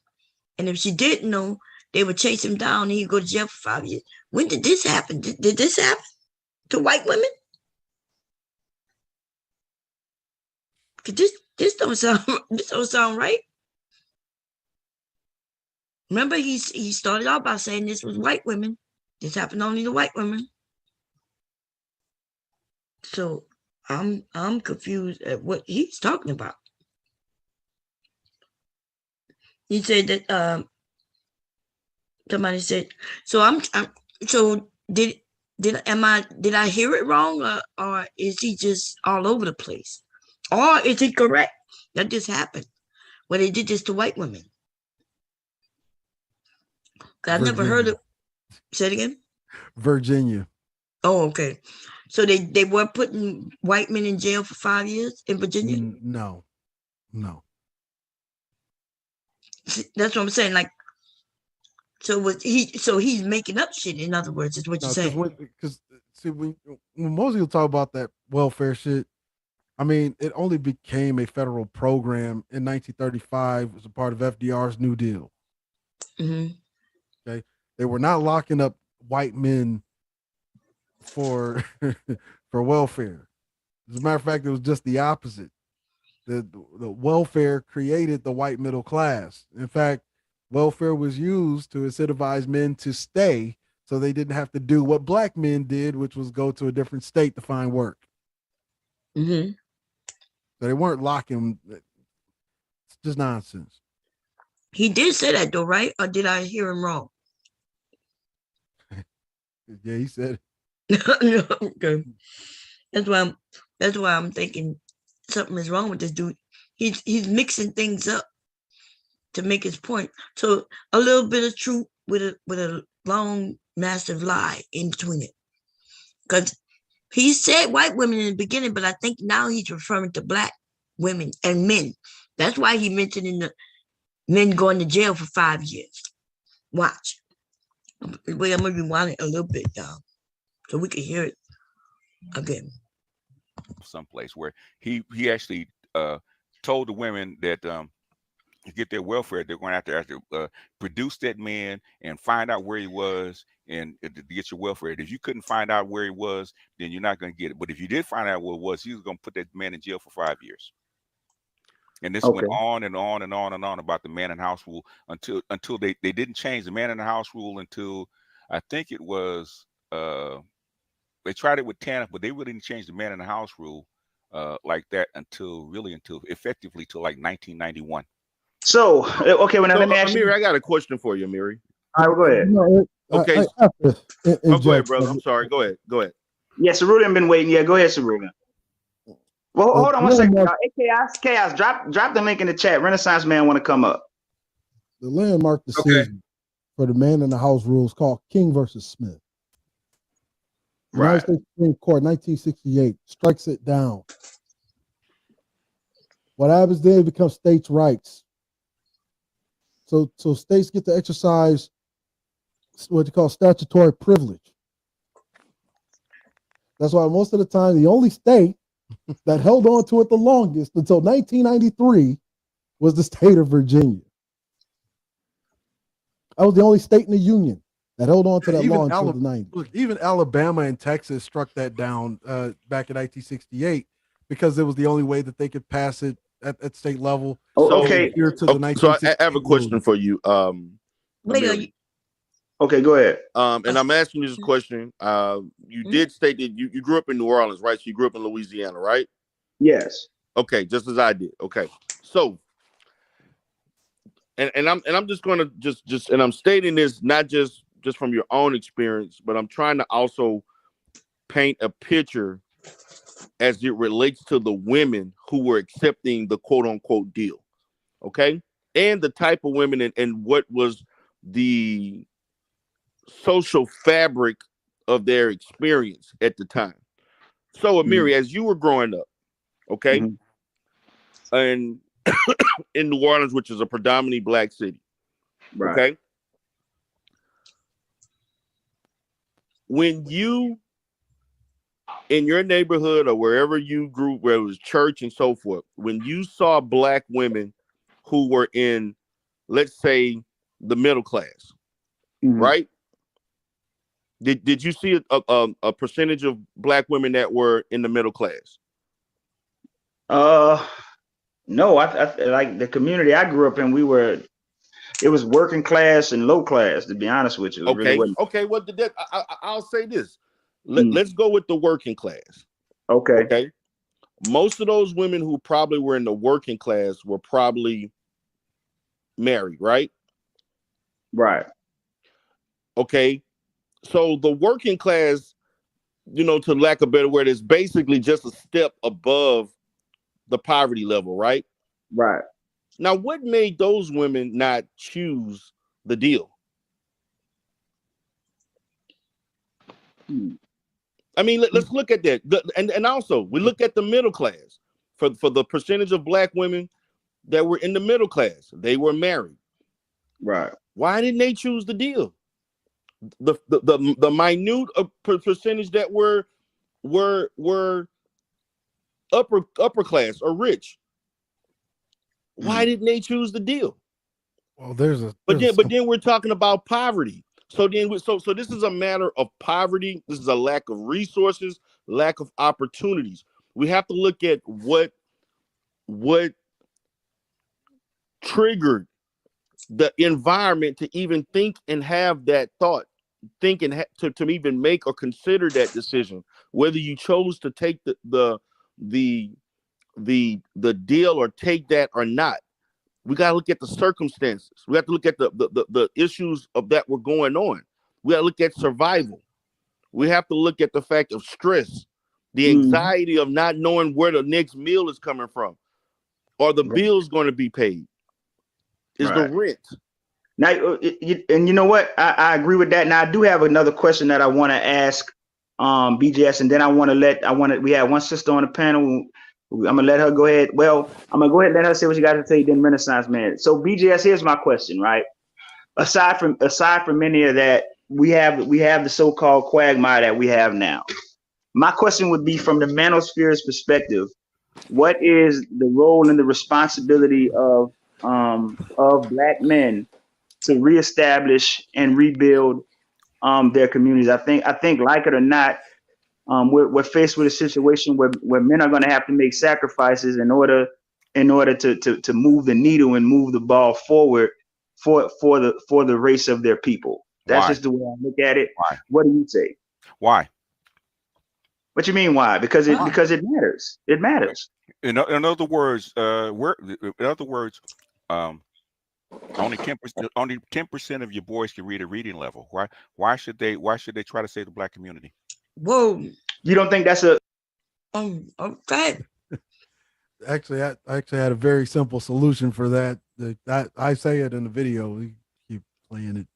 And if she didn't know, they would chase him down and he'd go to jail for 5 years. When did this happen? Did this happen to white women? Because this don't sound right. Remember, he started out by saying this was white women. This happened only to white women. So I'm confused at what he's talking about. He said that somebody said, so so did I hear it wrong or is he just all over the place? Or is it correct that this happened when they did this to white women? I've never heard of. Say it again. Virginia. Oh, okay. So they were putting white men in jail for 5 years in Virginia? No. That's what I'm saying. Like, so he's making up shit. In other words, is what you're saying. Because see, when most people talk about that welfare shit, I mean, it only became a federal program in 1935 as a part of FDR's New Deal. Mm-hmm. Okay, they were not locking up white men for for welfare. As a matter of fact, it was just the opposite. The welfare created the white middle class. In fact, welfare was used to incentivize men to stay, so they didn't have to do what black men did, which was go to a different state to find work. Mm-hmm. So they weren't locking. It's just nonsense. He did say that though, right? Or did I hear him wrong? Yeah, he said. Okay. That's why I'm thinking something is wrong with this dude. He's mixing things up to make his point. So a little bit of truth with a long, massive lie in between it. Because he said white women in the beginning, but I think now he's referring to black women and men. That's why he mentioned in the men going to jail for 5 years. Watch. Wait, I'm gonna rewind it a little bit, y'all, so we can hear it again. Someplace where he actually told the women that to get their welfare, they're going to have to produce that man and find out where he was and to get your welfare. If you couldn't find out where he was, then you're not going to get it. But if you did find out where it was, he was going to put that man in jail for 5 years. And this went on and on and on and on about the man in the house rule until they didn't change the man in the house rule until I think it was they tried it with TANF, but they really didn't change the man in the house rule like that until effectively till like 1991. So okay, well now let me ask Amiri, I got a question for you, Amiri. All right, go ahead. Okay. Go ahead, brother. I'm sorry. Go ahead. Yeah, Cerulean been waiting. Yeah, go ahead, Cerulean. Well, hold on one second, y'all. Hey, Chaos, drop the link in the chat. Renaissance Man want to come up. The landmark decision for the man in the house rule is called King versus Smith. United States Supreme Court, 1968, strikes it down. What happens then becomes states' rights. So states get to exercise what you call statutory privilege. That's why most of the time, the only state that held on to it the longest until 1993 was the state of Virginia. That was the only state in the union that held on to that law until the 90s. Look, even Alabama and Texas struck that down back in 1968 because it was the only way that they could pass it at state level. Okay. So I have a question for you. Okay, go ahead. And I'm asking you this question. You did state that you grew up in New Orleans, right? So you grew up in Louisiana, right? Yes. Okay, just as I did. Okay. So and I'm just gonna just and I'm stating this not just from your own experience, but I'm trying to also paint a picture as it relates to the women who were accepting the quote unquote deal. Okay. And the type of women and what was the social fabric of their experience at the time. So Amiri, as you were growing up, okay, and in New Orleans, which is a predominantly black city, okay, when you in your neighborhood or wherever you grew, where it was church and so forth, when you saw black women who were in, let's say, the middle class, right? Did you see a percentage of black women that were in the middle class? No, I like the community I grew up in. It was working class and low class. To be honest with you, okay, really okay. Well, I'll say this. Let's go with the working class. Okay. Most of those women who probably were in the working class were probably married, right? Right. Okay. So the working class, to lack of a better word, is basically just a step above the poverty level, right? Right. Now, what made those women not choose the deal? I mean, let's look at that. And also, we look at the middle class. For the percentage of black women that were in the middle class, they were married. Right. Why didn't they choose the deal? The minute percentage that were upper class or rich. Why didn't they choose the deal? Well, but then we're talking about poverty. So then so this is a matter of poverty. This is a lack of resources, lack of opportunities. We have to look at what triggered the environment to even think and have that thought, think and to even make or consider that decision, whether you chose to take the deal or take that or not. We got to look at the circumstances. We have to look at the issues of that were going on. We got to look at survival. We have to look at the fact of stress, the anxiety of not knowing where the next meal is coming from, or the bills going to be paid. Is the rent. Now, and you know what? I agree with that. Now, I do have another question that I want to ask BGS, and then we have one sister on the panel. I'm gonna let her go ahead. Well, I'm gonna go ahead and let her say what she got to say. Then Renaissance Man. So BGS, here's my question. Right. Aside from many of that, we have the so-called quagmire that we have now. My question would be, from the Manosphere's perspective, what is the role and the responsibility of Black men to reestablish and rebuild their communities? I think, like it or not, we're faced with a situation where men are going to have to make sacrifices in order to move the needle and move the ball forward for the race of their people. That's just the way I look at it. Why? What do you say? Why? What you mean why? Because it matters. It matters. In other words, only 10% of your boys can read a reading level. Why should they try to save the Black community? Whoa. You don't think that's a okay. Actually, I had a very simple solution for that. I say it in the video. We keep playing it.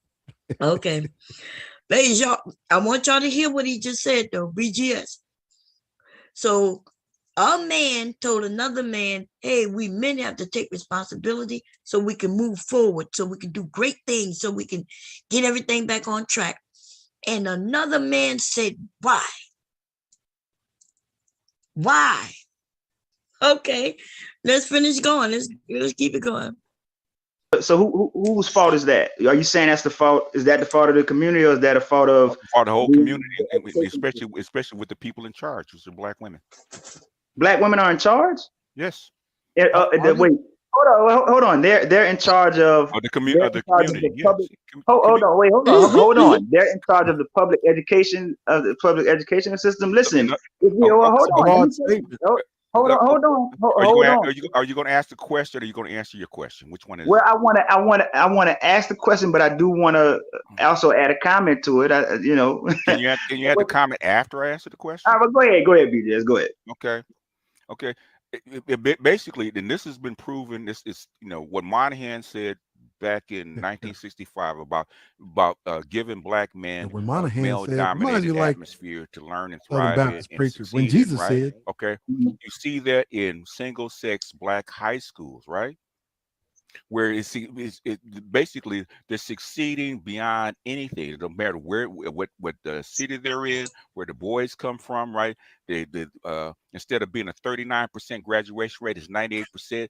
Okay. Ladies, y'all, I want y'all to hear what he just said, though. BGS. So a man told another man, hey, we men have to take responsibility so we can move forward, so we can do great things, so we can get everything back on track. And another man said, why? Why? Okay, let's finish going. Let's keep it going. So whose fault is that? Are you saying that's the fault? Is that the fault of the community, or is that a fault of the whole community, especially with the people in charge, which are Black women? Black women are in charge? Yes. Wait, hold on. They're in charge of the community. Yes. Hold on. They're in charge of the public education system. Listen, hold on. Are you going to ask the question, or are you going to answer your question? Which one is? Well, I want to ask the question, but I do want to also add a comment to it. Can you add the comment after I answer the question? All right, well, go ahead, BJ. Go ahead. Okay. Basically, and this has been proven. This is what Monahan said back in 1965 about giving Black men when Monahan male-dominated atmosphere to learn and thrive and succeed. When Jesus said, okay, you see that in single-sex Black high schools, right? Where basically they're succeeding beyond anything. It don't matter what the city they're in, where the boys come from, right? They instead of being a 39% graduation rate, it's 98%.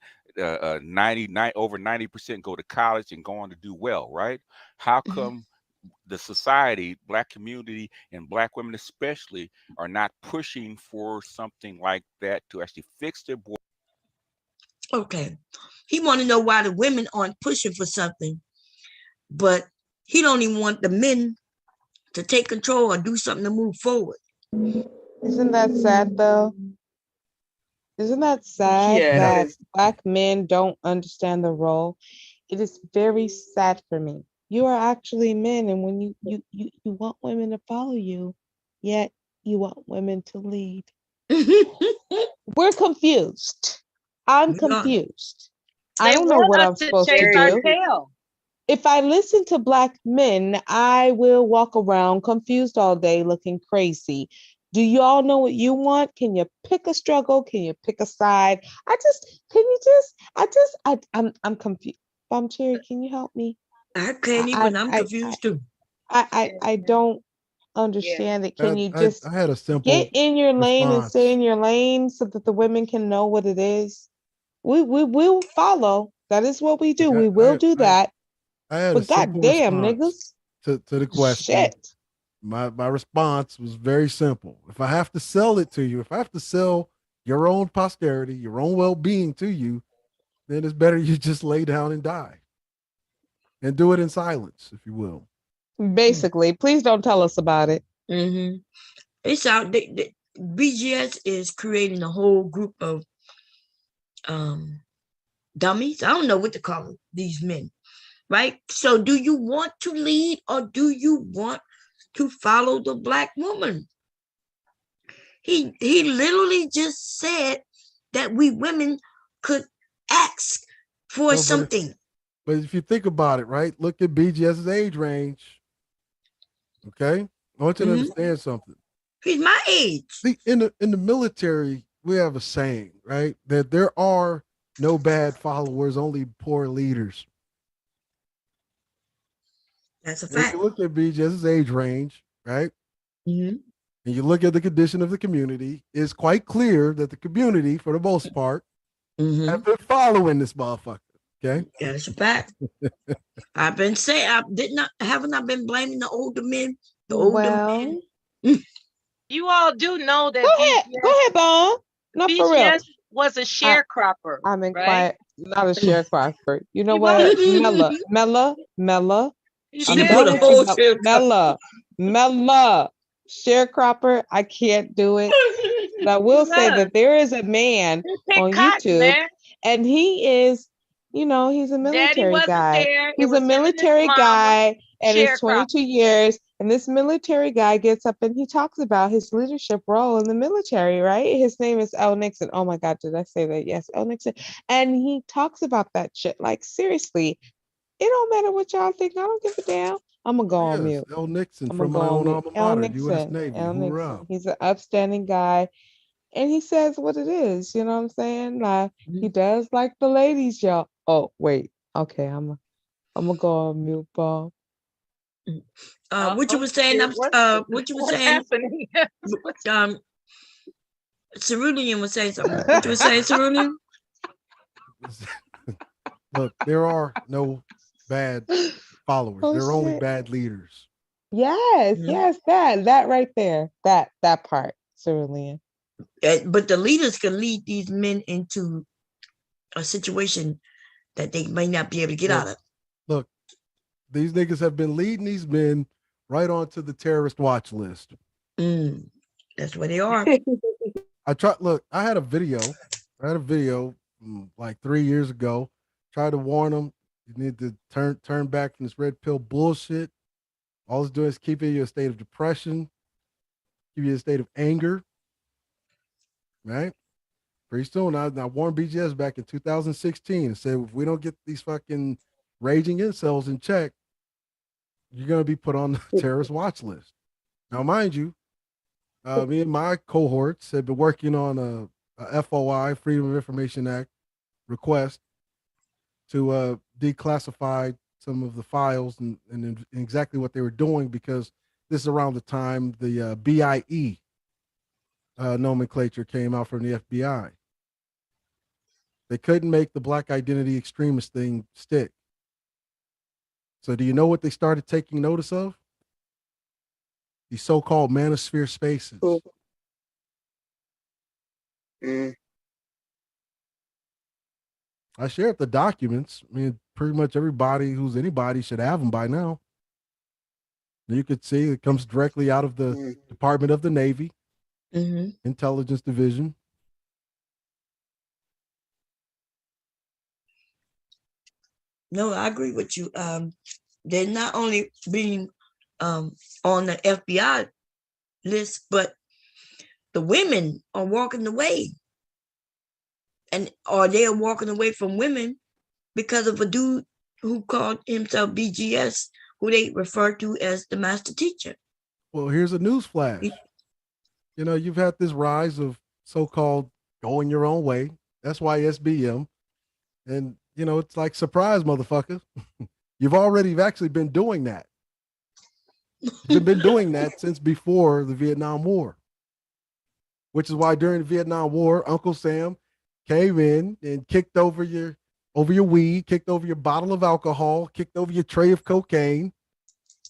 99 over 90% go to college and go on to do well, right? How come the society, Black community, and Black women especially are not pushing for something like that to actually fix their boys? Okay. He want to know why the women aren't pushing for something, but he don't even want the men to take control or do something to move forward. Isn't that sad, though? Isn't that sad that Black men don't understand the role? It is very sad for me. You are actually men, and when you want women to follow you, yet you want women to lead. We're confused. I'm confused. I don't know what I'm supposed to do. If I listen to Black men, I will walk around confused all day looking crazy. Do you all know what you want? Can you pick a struggle? Can you pick a side? I'm confused. Bomb Cherry, can you help me? I can't even, I'm confused too. I don't understand it. Can you I just had a simple get in your lane and stay response. in your lane so that the women can know what it is? We will follow. That is what we do. Like We will do that. I had a But simple goddamn, response niggas. to the question. Shit. My response was very simple. If I have to sell it to you, if I have to sell your own posterity, your own well-being to you, then it's better you just lay down and die. And do it in silence, if you will. Basically, please don't tell us about it. Mm-hmm. It's out. BGS is creating a whole group of dummies. I don't know what to call them, these men, right? So do you want to lead or do you want to follow the black woman? He literally just said that we women could ask for something. But if you think about it, right? Look at BGS's age range. Okay? I want you to understand something. He's my age. See, in the military, we have a saying, right? That there are no bad followers, only poor leaders. That's a And if fact. you look at BGS's age range, right? Mm-hmm. And you look at the condition of the community, it's quite clear that the community, for the most part, have been following this motherfucker. Okay. That's a fact. I've been saying, haven't I been blaming the older men? The older men. You all do know that Go ahead, Bon. Not for real. BGS was a sharecropper. I'm in right? quiet. Not a sharecropper. You know what? Mella. She I'm put done a with whole you, Mella. Sharecropper. I can't do it. But I will say that there is a man on YouTube, and he is, he's a military guy. He's a military guy, and it's 22 years. And this military guy gets up and he talks about his leadership role in the military, right? His name is L. Nixon. Oh my God, did I say that? Yes, L. Nixon. And he talks about that shit. Like, seriously, it don't matter what y'all think. I don't give a damn. I'm gonna go on mute. L. Nixon I'm from gonna my go on own mute. alma L. mater, U.S. Nixon. Navy. L. Hoorah. Nixon. He's an upstanding guy. And he says what it is, you know what I'm saying? Like, he does like the ladies, y'all. Oh, wait. Okay, I'm gonna go on mute, Bob. What you were saying? What you were saying? Cerulean was saying something. What you were saying, Cerulean? Look, there are no bad followers. Oh, there are only shit. bad leaders. Yes, that right there. That part, Cerulean. But the leaders can lead these men into a situation that they may not be able to get out of. Look, these niggas have been leading these men right onto the terrorist watch list. That's where they are. I had a video like 3 years ago. Tried to warn them. You need to turn back from this red pill bullshit. All it's doing is keep you in a state of depression, keep you in a state of anger. Right? Pretty soon, I warned BGS back in 2016 and said, if we don't get these fucking raging incels in check, you're going to be put on the terrorist watch list. Now, mind you, me and my cohorts have been working on a FOI, Freedom of Information Act request to declassify some of the files and exactly what they were doing, because this is around the time the BIE nomenclature came out from the FBI. They couldn't make the black identity extremist thing stick. So do you know what they started taking notice of? The so-called Manosphere spaces. I shared the documents. I mean, pretty much everybody who's anybody should have them by now. You could see it comes directly out of the Department of the Navy, Intelligence Division. No, I agree with you. They're not only being on the FBI list, but the women are walking away. Or they're walking away from women because of a dude who called himself BGS, who they refer to as the master teacher. Well, here's a news flash. You've had this rise of so-called going your own way. That's why SBM. And, it's like, surprise, motherfucker. You've actually been doing that. They've been doing that since before the Vietnam War, which is why during the Vietnam War, Uncle Sam came in and kicked over your weed, kicked over your bottle of alcohol, kicked over your tray of cocaine.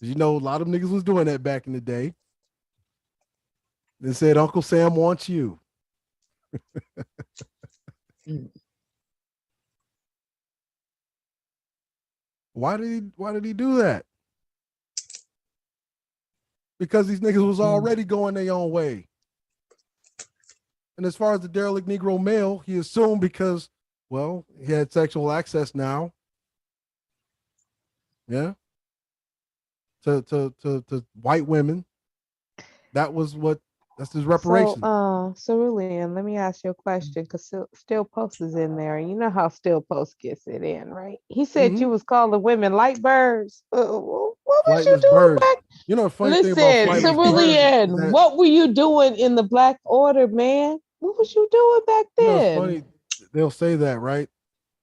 You know, a lot of niggas was doing that back in the day. They said, Uncle Sam wants you. Why did he do that? Because these niggas was already going their own way. And as far as the derelict Negro male, he assumed because, well, he had sexual access now. Yeah. To white women. That's his reparation. So, Cerulean, let me ask you a question, because Still Post is in there. You know how Still Post gets it in, right? He said you was calling women light birds. What was you Flightless doing birds. back? You know the funny thing about Listen, flightless birds Cerulean, is that, what were you doing in the Black Order, man? What was you doing back you know, it's then? funny, they'll say that, right?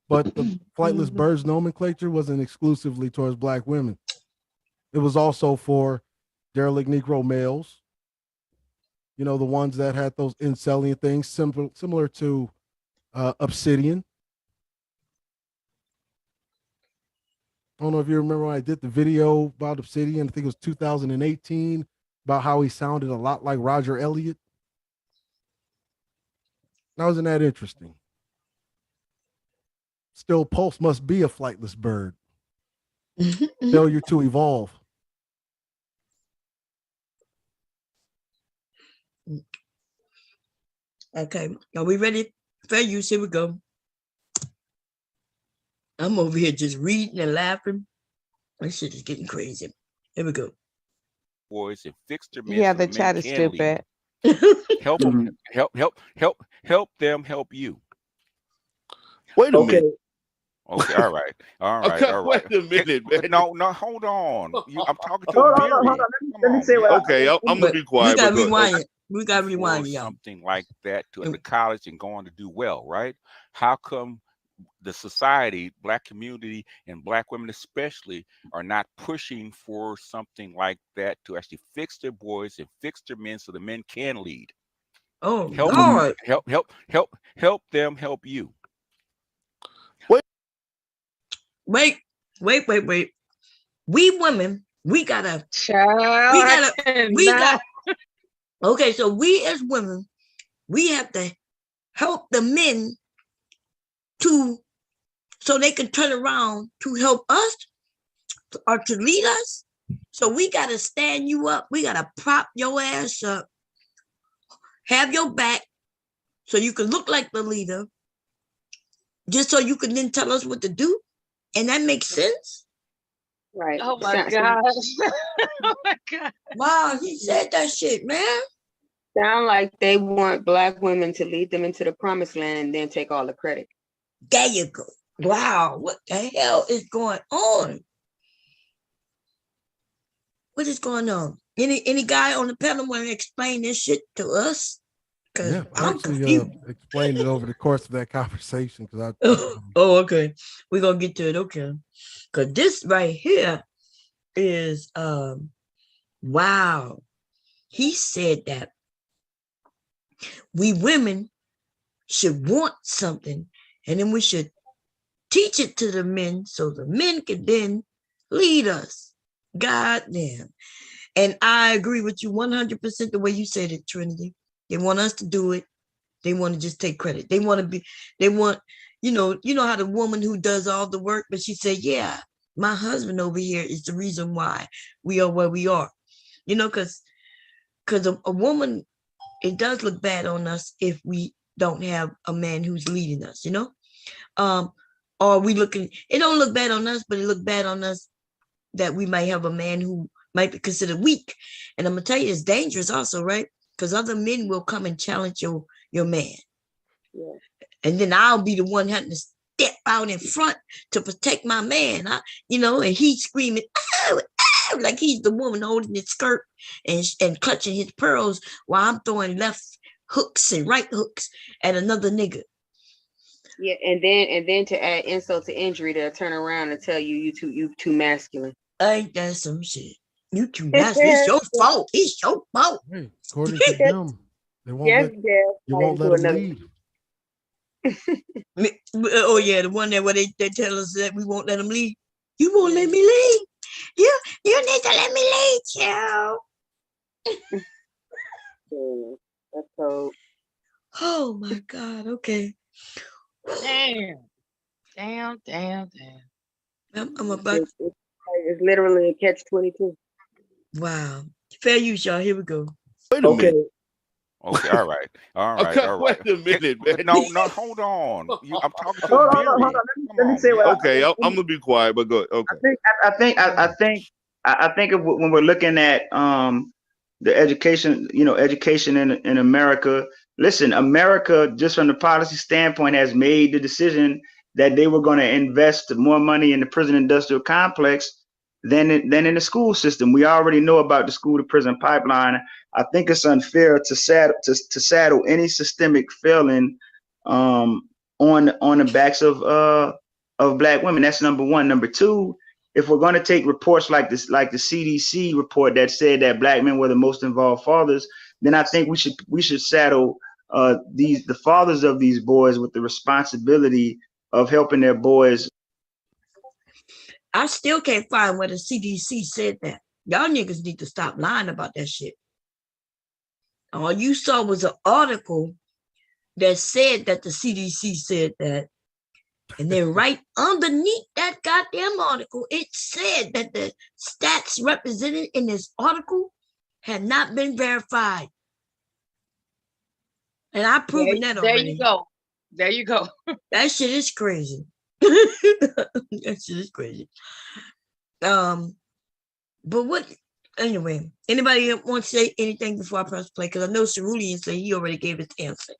But the flightless birds nomenclature wasn't exclusively towards black women. It was also for derelict Negro males. You know, the ones that had those incellian things, similar to Obsidian. I don't know if you remember when I did the video about Obsidian. I think it was 2018, about how he sounded a lot like Roger Elliott. Now, isn't that interesting? Still Pulse must be a flightless bird. Failure to evolve. Okay, are we ready? Fair use, here we go. I'm over here just reading and laughing. This shit is getting crazy. Here we go. Boys and fix their men. Yeah, so the men chat is can lead. stupid. Help them, help them help you. Wait a minute. Okay, all right. Wait a minute, man. No, hold on. I'm talking to Hold a on. period. Let me say what Okay, I'm gonna be quiet. We gotta but rewind it. We gotta For rewind it, y'all. something like that to the college and going to do well, right? How come the society, black community, and black women especially are not pushing for something like that to actually fix their boys and fix their men so the men can lead? Oh, help Lord. them, help them help you. Wait. We women, we gotta. Okay, so we as women, we have to help the men so they can turn around to help us or to lead us. So we gotta stand you up. We gotta prop your ass up, have your back, so you can look like the leader, just so you can then tell us what to do. And that makes sense. Right. Oh my gosh. Oh my God. Wow, he said that shit, man. Sound like they want black women to lead them into the promised land and then take all the credit. There you go. Wow, what the hell is going on? What is going on? Any guy on the panel want to explain this shit to us? Yeah, I actually explained it over the course of that conversation. Oh, okay. We're gonna get to it, okay. Because this right here is wow. He said that we women should want something, and then we should teach it to the men so the men can then lead us. God damn. And I agree with you 100% the way you said it, Trinity. They want us to do it. They want to just take credit. They want, you know how the woman who does all the work, but she said, yeah, my husband over here is the reason why we are where we are. You know, because a woman, it does look bad on us if we don't have a man who's leading us, you know? Or it don't look bad on us, but it look bad on us that we might have a man who might be considered weak. And I'm gonna tell you, it's dangerous also, right? Because other men will come and challenge your man. Yeah. And then I'll be the one having to step out in front to protect my man. And he's screaming, oh, oh, like he's the woman holding his skirt and clutching his pearls while I'm throwing left hooks and right hooks at another nigga. Yeah, and then to add insult to injury, they'll turn around and tell you too masculine. Ain't that some shit? You too nasty. It's your fault. It's your fault. Hey, according to them, they won't Yes, let yes. you won't let them lead. Oh yeah, the one that where they tell us that we won't let them lead. You won't let me lead. You need to let me lead, child. That's so. Oh my God. Okay. Damn. I'm about. It's literally a catch-22. Wow. Fair use, y'all. Here we go. Wait a minute. Okay, all right. Okay, wait a minute, man. No, hold on. I'm talking to Hold Mary. on. Let me say what. Okay, I'm gonna be quiet, but go. Okay. I think of when we're looking at the education, education in America. Listen, America, just from the policy standpoint, has made the decision that they were going to invest more money in the prison industrial complex than in the school system. We already know about the school to prison pipeline. I think it's unfair to saddle any systemic failing on the backs of Black women. That's number one. Number two, if we're going to take reports like this, like the CDC report that said that Black men were the most involved fathers, then I think we should saddle the fathers of these boys with the responsibility of helping their boys. I still can't find where the CDC said that. Y'all niggas need to stop lying about that shit. All you saw was an article that said that the CDC said that. And then right underneath that goddamn article, it said that the stats represented in this article had not been verified. And I've proven that already. There you go. That shit is crazy. That shit is crazy. But what, anyway, anybody want to say anything before I press play? Because I know Cerulean said he already gave his answer.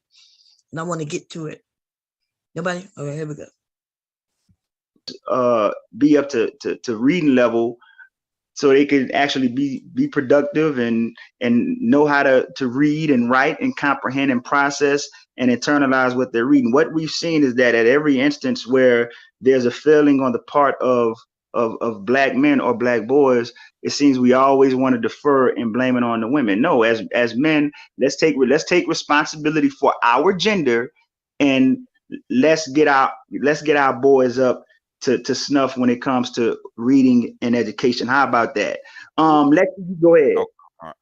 And I want to get to it. Nobody? Okay, here we go. Be up to reading level so they can actually be productive and know how to read and write and comprehend and process and internalize what they're reading. What we've seen is that at every instance where there's a failing on the part of Black men or Black boys, it seems we always want to defer and blame it on the women. No, as men, let's take responsibility for our gender, and let's get our boys up to snuff when it comes to reading and education. How about that? Lexi, go ahead. All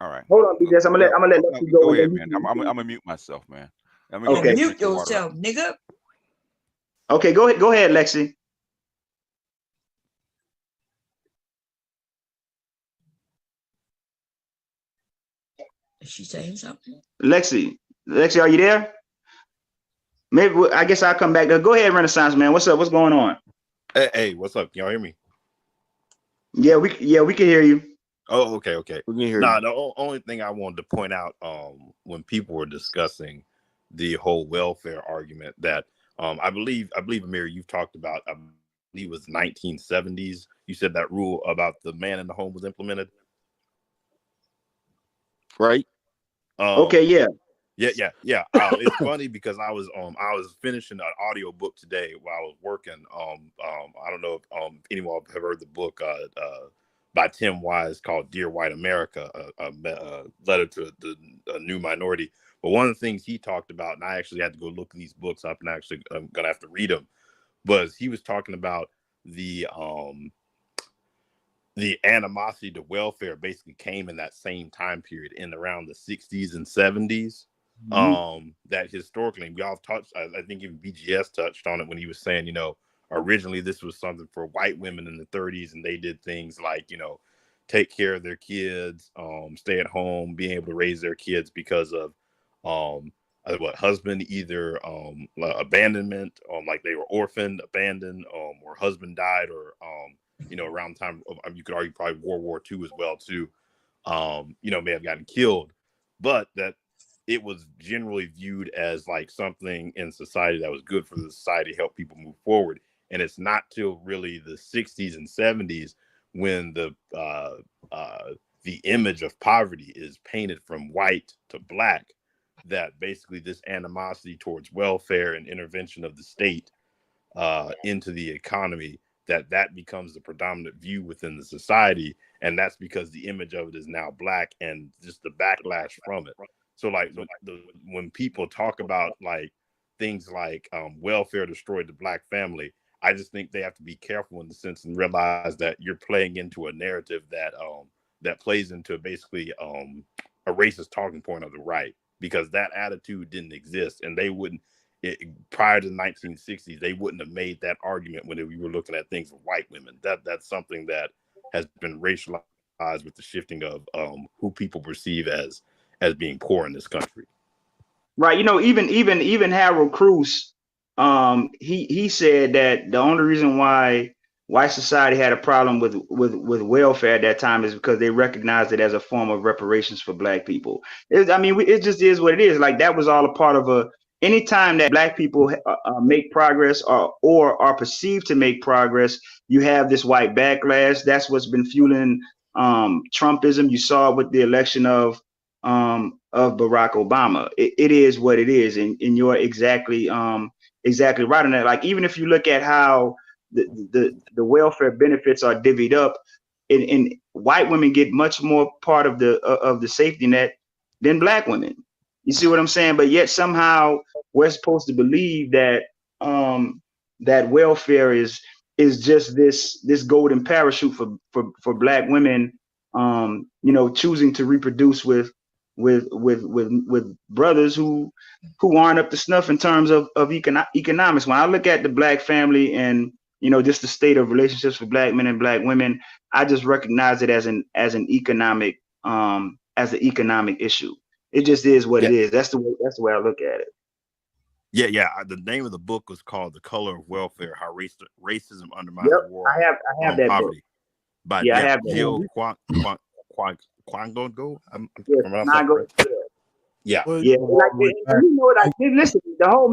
right. Hold on, BGS. I'm gonna let Lexi go. Go ahead, man. I'm gonna mute myself, man. Okay. Mute yourself, nigga. Okay, go ahead, Lexi. Is she saying something? Lexi, are you there? Maybe I guess I'll come back. Go ahead, Renaissance man. What's up? What's going on? Hey, what's up? Can y'all hear me? Yeah, we can hear you. Oh, okay. We can hear you. The only thing I wanted to point out, when people were discussing the whole welfare argument, that I believe Amir, you've talked about, I believe it was 1970s. You said that rule about the man in the home was implemented, right? Okay, yeah. Yeah. It's funny because I was finishing an audio book today while I was working. I don't know if anyone have heard the book by Tim Wise called "Dear White America," a letter to a new minority. But one of the things he talked about, and I actually had to go look these books up, and actually I'm gonna have to read them, was he was talking about the animosity to welfare basically came in that same time period in around the 60s and 70s. That historically, we all touched, I think even BGS touched on it when he was saying, originally this was something for white women in the 30s, and they did things like, take care of their kids, stay at home, being able to raise their kids because of husband either abandonment, like they were orphaned, abandoned, or husband died, or around the time of, you could argue probably World War II as well too, may have gotten killed, but that it was generally viewed as like something in society that was good for the society to help people move forward. And it's not till really the 60s and 70s when the image of poverty is painted from white to Black, that basically this animosity towards welfare and intervention of the state into the economy that becomes the predominant view within the society, and that's because the image of it is now black, and just the backlash from it. So like when people talk about like things like welfare destroyed the black family, I just think they have to be careful in the sense and realize that you're playing into a narrative that plays into basically a racist talking point of the right, because that attitude didn't exist, and they wouldn't. Prior to the 1960s, they wouldn't have made that argument when we were looking at things with white women. That's something that has been racialized with the shifting of who people perceive as being poor in this country. Right. Even Harold Cruz, he said that the only reason why white society had a problem with welfare at that time is because they recognized it as a form of reparations for black people. It just is what it is. Like, that was all a part of anytime that black people make progress or are perceived to make progress, you have this white backlash. That's what's been fueling Trumpism. You saw it with the election of Barack Obama. It is what it is, and you're exactly right on that. Like, even if you look at how the welfare benefits are divvied up, and white women get much more part of the safety net than black women. You see what I'm saying? But yet somehow we're supposed to believe that that welfare is just this golden parachute for black women, choosing to reproduce with brothers who aren't up to snuff in terms of economics. When I look at the black family and just the state of relationships for black men and black women, I just recognize it as an economic issue. It just is what it is. That's the way I look at it. Yeah. The name of the book was called "The Color of Welfare: How Racism Undermines the War I have that Poverty" book. by I have Jill Kwango. Yeah. Listen, the whole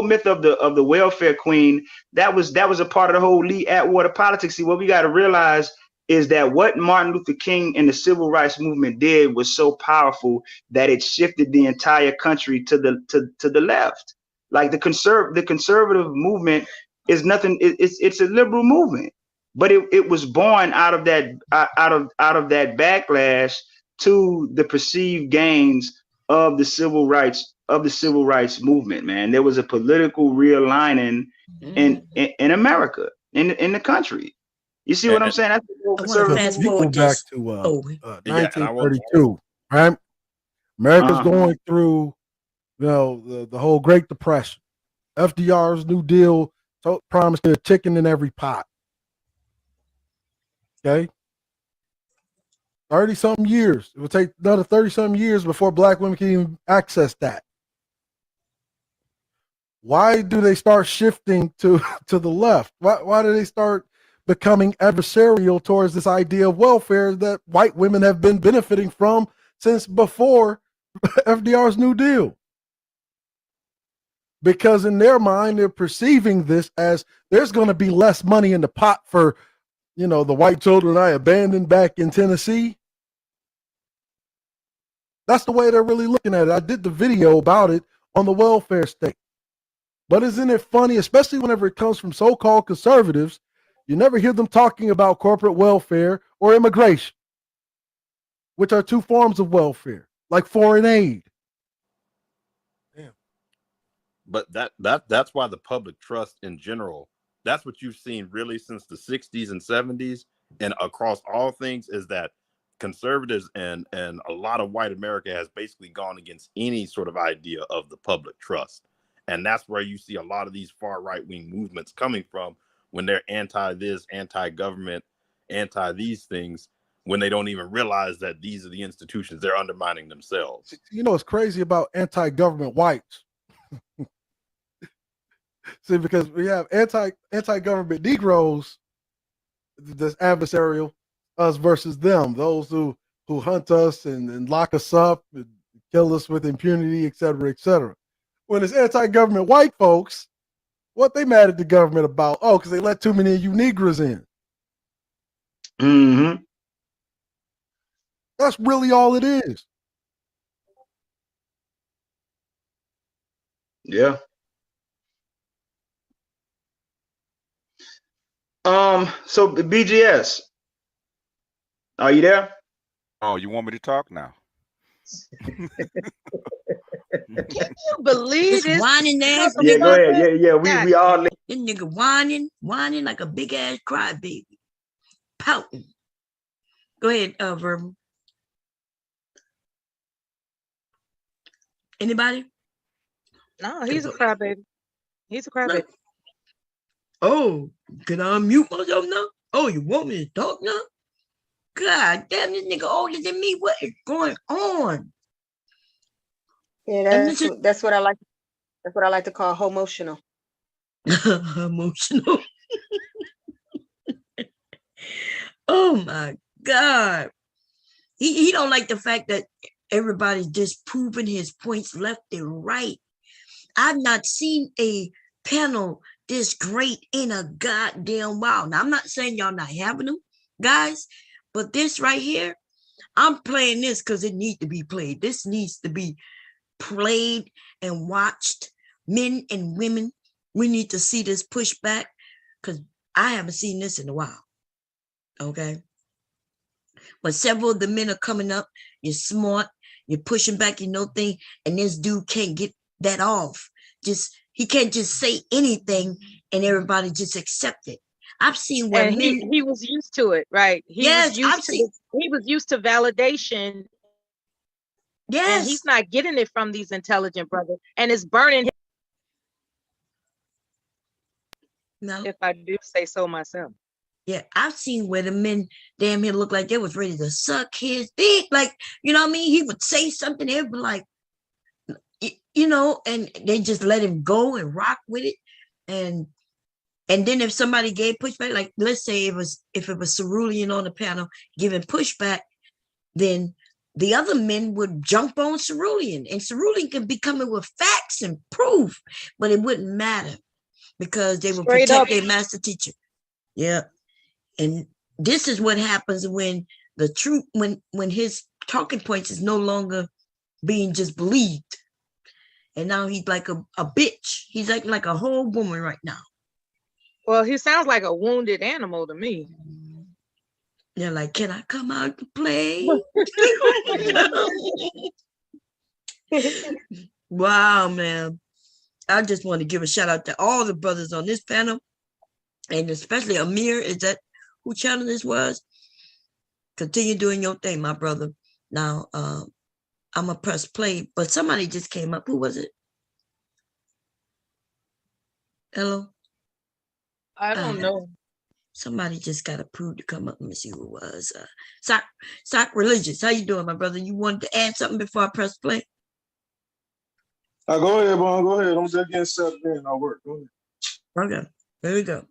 myth of the welfare queen, that was a part of the whole Lee Atwater politics. See, what we got to realize is that what Martin Luther King and the civil rights movement did was so powerful that it shifted the entire country to the left. Like, the conservative movement is nothing. It's a liberal movement, but it was born out of that backlash to the perceived gains of the civil rights movement. Man, there was a political realigning in America, in the country. You see what I'm saying? That's the whole conservative. We go back to 1932, right? America's going through, the whole Great Depression. FDR's New Deal promised a chicken in every pot. Okay. 30-something years. It will take another 30-something years before black women can even access that. Why do they start shifting to the left? Why do they start becoming adversarial towards this idea of welfare that white women have been benefiting from since before FDR's New Deal? Because in their mind, they're perceiving this as there's going to be less money in the pot for, the white children I abandoned back in Tennessee. That's the way they're really looking at it. I did the video about it on the welfare state. But isn't it funny, especially whenever it comes from so-called conservatives, you never hear them talking about corporate welfare or immigration, which are two forms of welfare, like foreign aid. Damn. But that's why the public trust in general, that's what you've seen really since the 60s and 70s and across all things, is that conservatives and a lot of white America has basically gone against any sort of idea of the public trust. And that's where you see a lot of these far right-wing movements coming from, when they're anti-this, anti-government, anti-these things, when they don't even realize that these are the institutions they're undermining themselves. What's crazy about anti-government whites? See, because we have anti-government Negroes that's adversarial, us versus them, those who hunt us and lock us up and kill us with impunity, et cetera, et cetera. When it's anti-government white folks, what they mad at the government about? Oh, because they let too many of you Negroes in. Mm-hmm. That's really all it is. Yeah. So BGS, are you there? Oh, you want me to talk now? Can you believe This this? whining ass Yeah, go nigga. ahead. Yeah, we all. This nigga whining like a big ass crybaby, pouting. Go ahead, Verbal. Anybody? No, he's a crybaby. He's a crybaby. Oh, can I unmute myself now? Oh, you want me to talk now? God damn, this nigga older than me. What is going on? Yeah, that's what I like. That's what I like to call homotional. Emotional. Oh my God. He don't like the fact that everybody's just proving his points left and right. I've not seen a panel this great in a goddamn while. Now, I'm not saying y'all not having them, guys, but this right here, I'm playing this because it needs to be played. This needs to be played and watched. Men and women, we need to see this pushback because I haven't seen this in a while. Okay. But several of the men are coming up. You're smart. You're pushing back your no thing. And this dude can't get that off. He can't just say anything and everybody just accept it. I've seen where and men. he was used to it, right? He was used to validation. Yes. And he's not getting it from these intelligent brothers. And it's burning him. No. If I do say so myself. Yeah, I've seen where the men damn near look like they was ready to suck his dick. Like, you know what I mean? He would say something, they'd be like, you know, and they just let him go and rock with it. And then if somebody gave pushback, like let's say if it was Cerulean on the panel giving pushback, then the other men would jump on Cerulean, and Cerulean could be coming with facts and proof, but it wouldn't matter because they would protect their master teacher. Yeah. And this is what happens when the truth, when his talking points is no longer being just believed. And now he's like a bitch. He's acting like a whole woman right now. Well, he sounds like a wounded animal to me. They're like, can I come out to play? Wow, man. I just want to give a shout out to all the brothers on this panel. And especially Amir, is that who channel this was? Continue doing your thing, my brother. Now, I'm going to press play, but somebody just came up. Who was it? Hello? I don't know. Somebody just got approved to come up. Let me see who it was. Sock Religious. How you doing, my brother? You wanted to add something before I press play? Go ahead, Bon. Go ahead. I'm just getting set in. I'll work. Go ahead. Okay. There we go.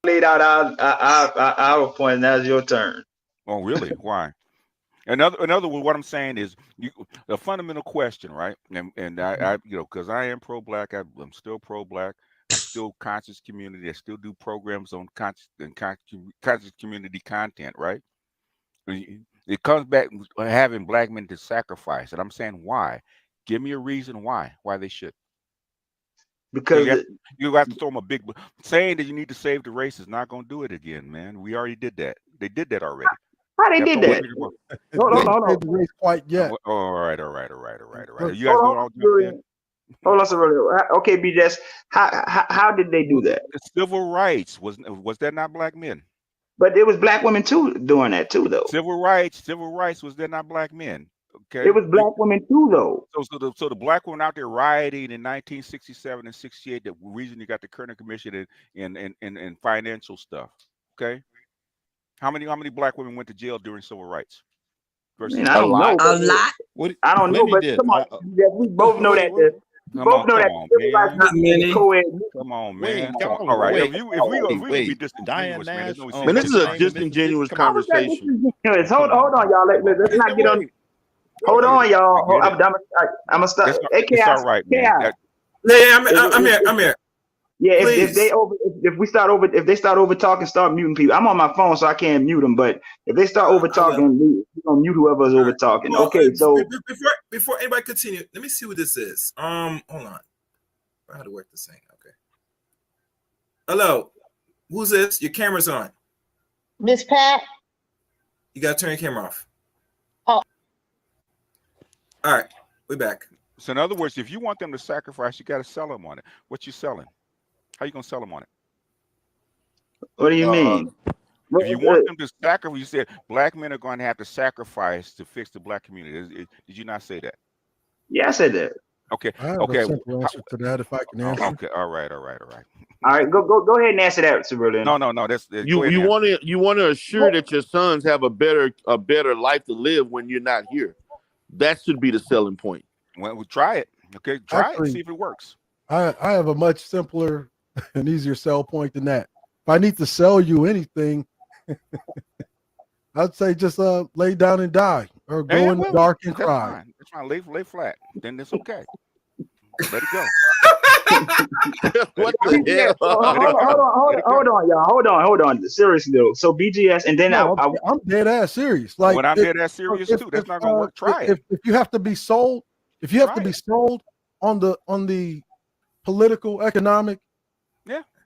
Laid out our point, and now's your turn. Oh, really? Why? Another what I'm saying is the fundamental question, right? And I you know, because I am pro-black, I'm still pro-black. I'm still conscious community. I still do programs on conscious community content, right? It comes back having black men to sacrifice, and I'm saying why? Give me a reason why they should. Because you have to throw them a big saying that you need to save the race is not going to do it again, man. We already did that. They did that already. How they did that? Hold on. Quite yet. Oh, all right. You guys going all jump in? Hold on, sir. Okay, BJS. How did they do that? The civil rights was that not black men? But it was black women too doing that too, though. Civil rights was there not black men? Okay. It was black women too, though. So the black women out there rioting in 1967 and 68. The reason you got the Kerner Commission and financial stuff. Okay. How many black women went to jail during civil rights? I don't know. A lot. I don't know, but come on, we both know that. Come on, man. All right. If we be disingenuous, man, this is a disingenuous conversation. Hold on, y'all. Let's not get on. Hold on, y'all. I'm gonna stop. It's all right, man. I'm here. Yeah, if they start over talking, start muting people. I'm on my phone, so I can't mute them. But if they start over talking, we're gonna mute whoever's over talking. Well, okay, so before anybody continue, let me see what this is. Hold on. How to work this thing? Okay. Hello. Who's this? Your camera's on. Miss Pat. You gotta turn your camera off. Oh. All right, we back. So in other words, if you want them to sacrifice, you got to sell them on it. What you selling? How you gonna sell them on it? What do you mean? If you want them to sacrifice, you said black men are going to have to sacrifice to fix the black community. Did you not say that? Yeah, I said that. Okay. I have Okay. a simple answer to that if I can answer. Okay. All right. All right, go ahead and answer that, Cerulean. No. That's You want to assure that your sons have a better life to live when you're not here. That should be the selling point. Well, we'll try it. Okay, try Actually, it. See if it works. I have a much simpler and easier sell point than that. If I need to sell you anything, I'd say just lay down and die, or go in the dark and cry. Fine. That's fine. Lay flat. Then it's okay. Let it go. What the hell? Hold on, y'all. Hold on. Seriously though. So BGS, and then No, I'm dead ass serious. Like when I'm dead ass serious too, that's not gonna work. Try it. If you have to be sold, be sold on the political, economic,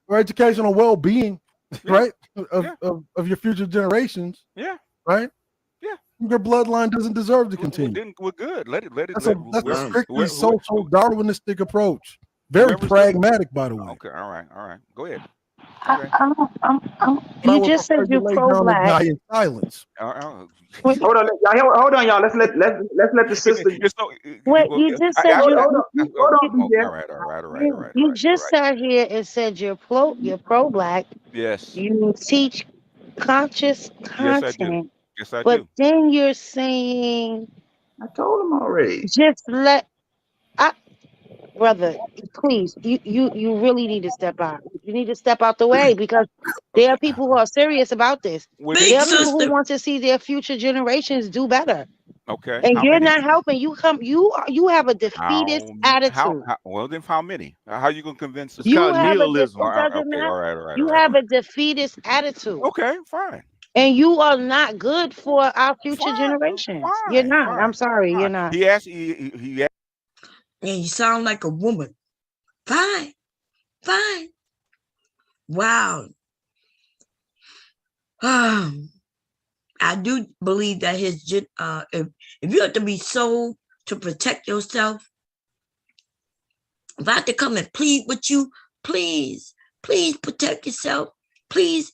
or educational well-being, right, of your future generations, right, your bloodline doesn't deserve to continue. Then we're good. Let it. That's a strictly social Darwinistic approach. Very pragmatic, by the way. Okay, all right. Go ahead. You just said you're pro-black. In silence. Hold on, y'all. Let's let the sister. Wait, you just said you. Hold on. All right. You just sat here and said you're pro-black. Yes. You teach conscious content. Yes, I do. But then you're saying. I told him already. Just brother, please, you really need to step out. You need to step out the way, because there are people who are serious about this. There are people who want to see their future generations do better. Okay. And you're not helping. You have a defeatist attitude. Well, then how many? How are you gonna convince us? You Called have nihilism. All right. You have a defeatist attitude. Okay, fine. And you are not good for our future generations. You're not. I'm sorry, you're not. He asked. He asked. And you sound like a woman. Fine. Wow. I do believe that if you have to be sold to protect yourself, if I have to come and plead with you, please protect yourself. Please,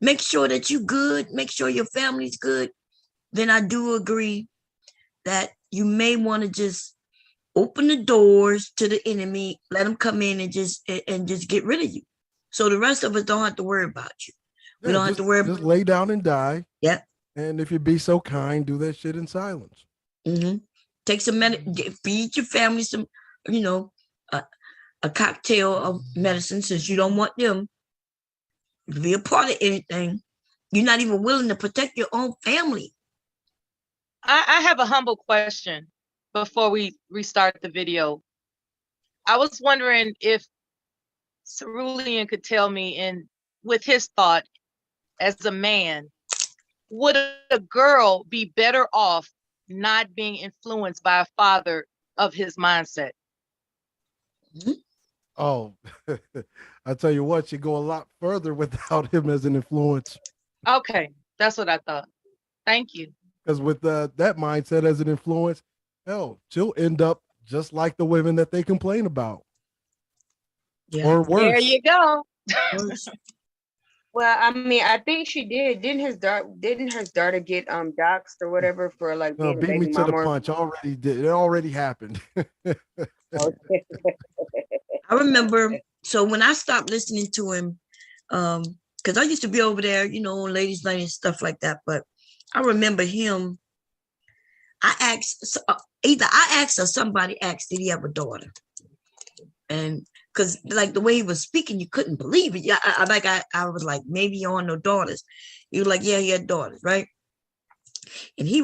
make sure that you're good, make sure your family's good. Then I do agree that you may want to just open the doors to the enemy, let them come in and just get rid of you. So the rest of us don't have to worry about you. We don't have to worry. Just lay down and die. Yeah. And if you be so kind, do that shit in silence. Mm-hmm. Take some feed your family some, a cocktail of medicine, since you don't want them to be a part of anything. You're not even willing to protect your own family. I have a humble question before we restart the video. I was wondering if Cerulean could tell me, with his thought as a man, would a girl be better off not being influenced by a father of his mindset? Oh, I tell you what, you go a lot further without him as an influence. Okay, that's what I thought. Thank you. Because with that mindset as an influence, hell, she'll end up just like the women that they complain about. Yeah. Or worse. There you go. Well, I mean, I think she did. Didn't her daughter get doxxed or whatever for like being a beat baby me to the mama? punch. It already happened. I remember, so when I stopped listening to him, because I used to be over there, on ladies' night and stuff like that, but I remember him. Either I asked or somebody asked, did he have a daughter? And because like the way he was speaking, you couldn't believe it. Yeah, I was like, maybe you don't no daughters. He was like, yeah, he had daughters, right? And he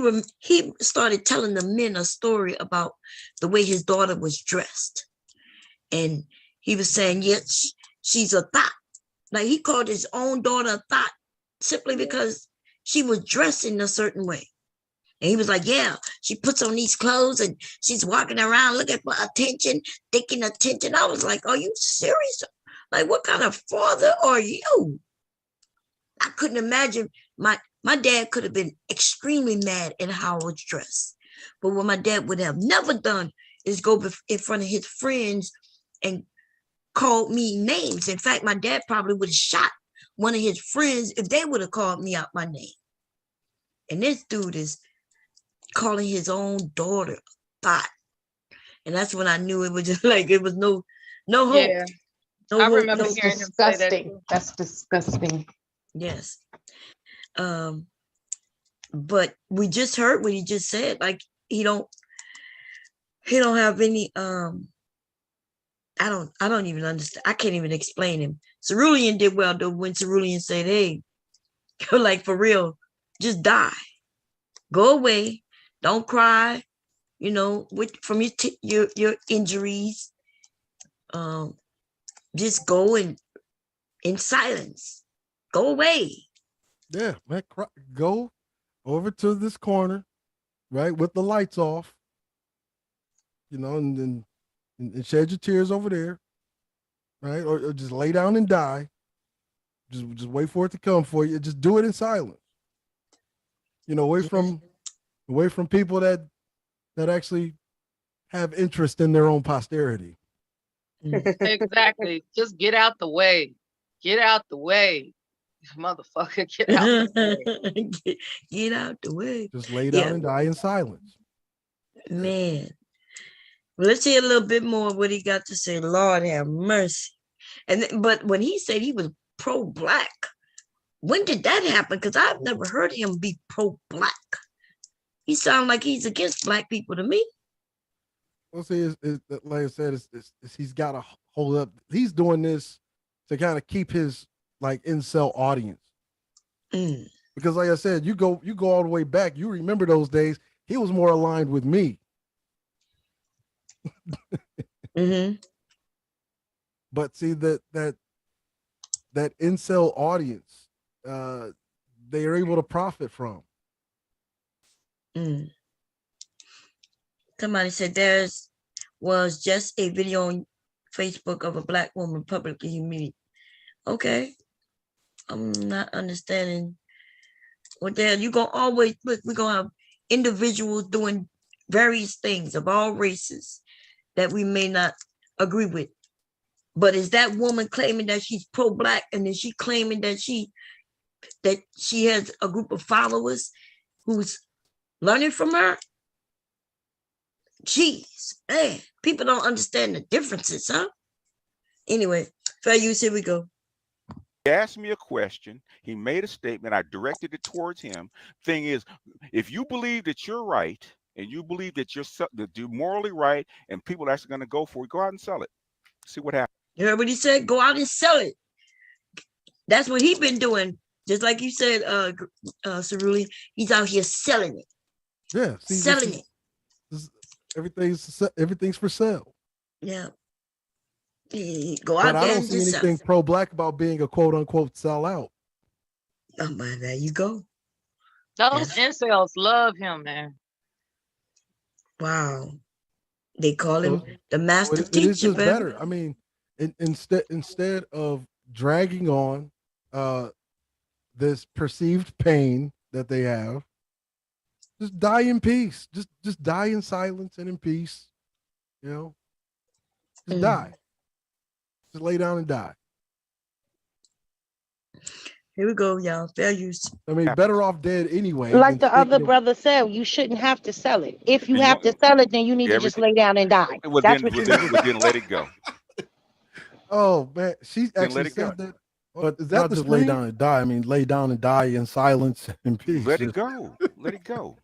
started telling the men a story about the way his daughter was dressed. And he was saying, yes, she's a thought. Like he called his own daughter a thought simply because she was dressed in a certain way. And he was like, yeah, she puts on these clothes and she's walking around looking for attention, taking attention. I was like, are you serious? Like, what kind of father are you? I couldn't imagine. My dad could have been extremely mad at how I was dressed. But what my dad would have never done is go in front of his friends and called me names. In fact, my dad probably would have shot one of his friends if they would have called me out my name. And this dude is calling his own daughter thought. And that's when I knew it was just like, it was no hope. Yeah. No I hope, remember no hearing him say that. Disgusting. That's disgusting. Yes. But we just heard what he just said. Like, he don't have any I don't even understand. I can't even explain him. Cerulean did well though when Cerulean said, hey, like for real, just die. Go away. Don't cry, from your injuries. Just go in silence. Go away. Yeah, man, go over to this corner, right, with the lights off, and then and shed your tears over there, right, or just lay down and die. Just wait for it to come for you. Just do it in silence. Away from people that actually have interest in their own posterity. Exactly. Just get out the way. Get out the way. Motherfucker, get out the way. Get out the way. Just lay down and die in silence. Man. Well, let's hear a little bit more of what he got to say. Lord have mercy. But when he said he was pro-black, when did that happen? Because I've never heard him be pro-black. He sounds like he's against black people to me. Well, see, like I said, he's got to hold up. He's doing this to kind of keep his incel audience. Because like I said, you go all the way back. You remember those days. He was more aligned with me. But see that incel audience, they are able to profit from. Somebody said was just a video on Facebook of a black woman publicly humiliated. Okay. I'm not understanding what the hell. You gonna always look, we're gonna have individuals doing various things of all races that we may not agree with. But is that woman claiming that she's pro-black, and is she claiming that she has a group of followers who's learning from her? Jeez, man, people don't understand the differences, huh? Anyway, fair use, here we go. He asked me a question. He made a statement. I directed it towards him. Thing is, if you believe that you're right and you believe that you're morally right and people are actually going to go for it, go out and sell it. See what happens. You heard what he said? Go out and sell it. That's what he's been doing. Just like you said, Cerulean, he's out here selling it. Yeah, selling it. Everything's for sale. Yeah. Go out but I don't see anything pro-black about being a quote unquote sellout. Oh man, there you go. Those incels love him, man. Wow. They call him the master teacher. It is just better. I mean, instead of dragging on this perceived pain that they have, just die in peace. Just die in silence and in peace. Just die. Just lay down and die. Here we go, y'all. Fair use. I mean, better off dead anyway. Like the other brother said, you shouldn't have to sell it. If you have to sell it, then you need to just lay down and die. That's what you then let it go. Oh man, she actually said that. But is that just lay down and die? I mean, lay down and die in silence and peace. Let it go. Let it go.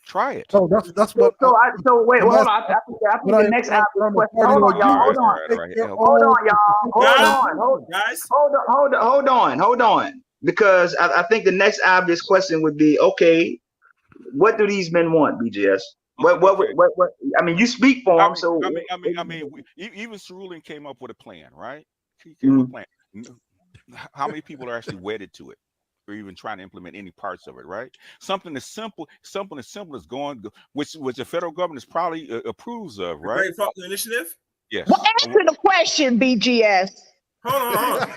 Try it. So that's what. So wait, hold on. I think the next question. Hold on, y'all. Hold on. Because I think the next obvious question would be, okay, what do these men want, BGS? What? I mean, you speak for them, so. I mean, even Cerulean came up with a plan, right? He came up with a plan. How many people are actually wedded to it, or even trying to implement any parts of it, right? Something as simple as going, which the federal government probably approves of, right? Great Faulkner Initiative. Yes. Well, answer the question, BGS. Hold on.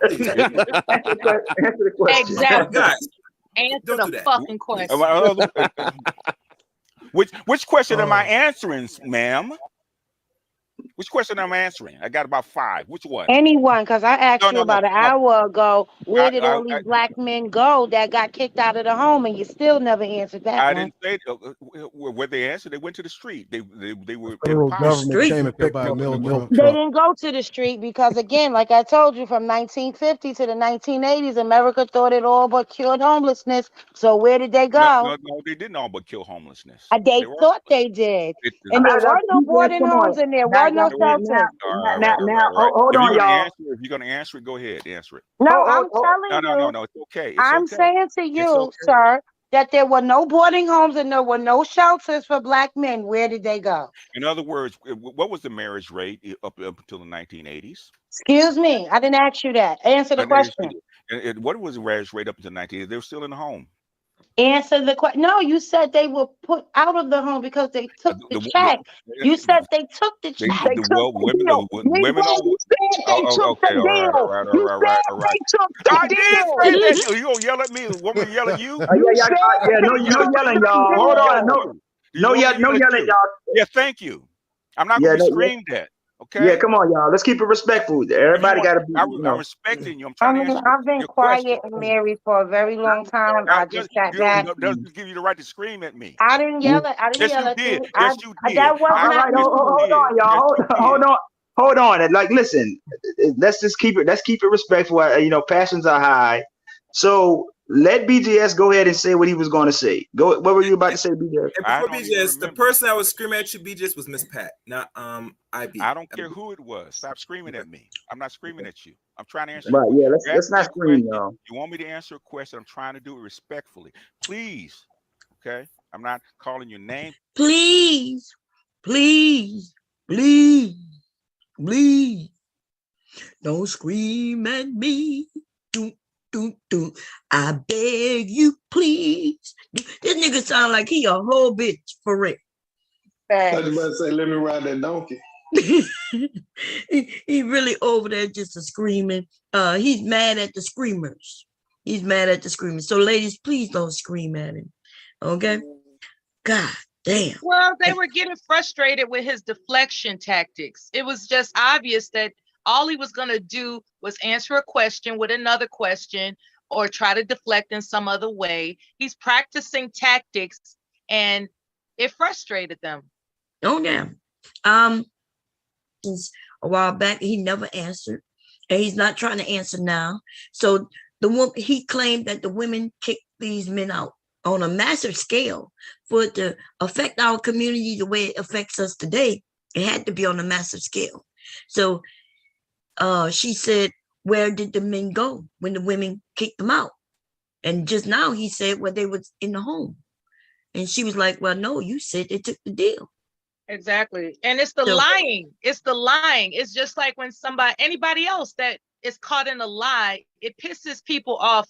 Please. Answer the question. Exactly. Guys, Answer don't the do that. fucking question. Which question am I answering, ma'am? Which question am I answering? I got about 5. Which one? Anyone, because I asked you about an No. hour ago, where did all I these black men go that got kicked out of the home, and you still never answered that I one. didn't say where they answered. They went to the street. They were Federal empowered. government came and picked them up in a milk They truck. didn't go to the street because, again, like I told you, from 1950 to the 1980s, America thought it all but cured homelessness. So where did they go? No, they didn't all but kill homelessness. They were thought they did. It- And there were no boarding Come on. homes and there were no shelters. All right. Hold If on, you're gonna y'all. answer, if you're gonna answer it, go ahead, answer it. No, Hold- I'm hold- hold- telling you. No. It's okay. It's I'm okay. saying to It's you, okay. sir, that there were no boarding homes and there were no shelters for black men. Where did they go? In other words, what was the marriage rate up until the 1980s? Excuse me, I didn't ask you that. Answer the question. What was the marriage rate up until the 1980s? They were still in the home. Answer the question. No, you said they were put out of the home because they took the check. You said they took the check. Women. I did say that. You gonna yell at me? Want me to yell at you? No yelling, y'all. Hold on. No yelling, y'all. Yeah, thank you. I'm not gonna be screamed at. Okay. Yeah, come on, y'all. Let's keep it respectful. Everybody got to be. I'm respecting you. I'm trying to answer I've been your quiet question. and married for a very long time. I just got back. Doesn't give you the right to scream at me. I didn't yell at. I didn't Yes, yell you at did. you. Yes, you did. That was All not. right, hold on, y'all. Hold on. Like, listen. Let's just keep it. Let's keep it respectful. Passions are high. So let BGS go ahead and say what he was going to say. Go. What were you about to say, BGS? And before BGS, the person that was screaming at you, BGS, was Miss Pat, not IB. I don't care who it was. Stop screaming at me. I'm not screaming at you. I'm trying to answer. Right. Yeah. Let's not scream, y'all. You want me to answer a question? I'm trying to do it respectfully. Please. Okay. I'm not calling your name. Please. Don't scream at me. I beg you, please. This nigga sound like he a whole bitch for real. I was about to say, let me ride that donkey. he really over there just a screaming. He's mad at the screamers. So ladies, please don't scream at him. Okay? God damn. Well, they were getting frustrated with his deflection tactics. It was just obvious that all he was going to do was answer a question with another question or try to deflect in some other way. He's practicing tactics and it frustrated them. Oh, yeah. Since a while back, he never answered. And he's not trying to answer now. So he claimed that the women kicked these men out on a massive scale. For it to affect our community the way it affects us today, it had to be on a massive scale. So she said, where did the men go when the women kicked them out? And just now he said, well, they was in the home. And she was like, well, no, you said they took the deal. Exactly. And it's the lying. It's just like when anybody else that is caught in a lie, it pisses people off.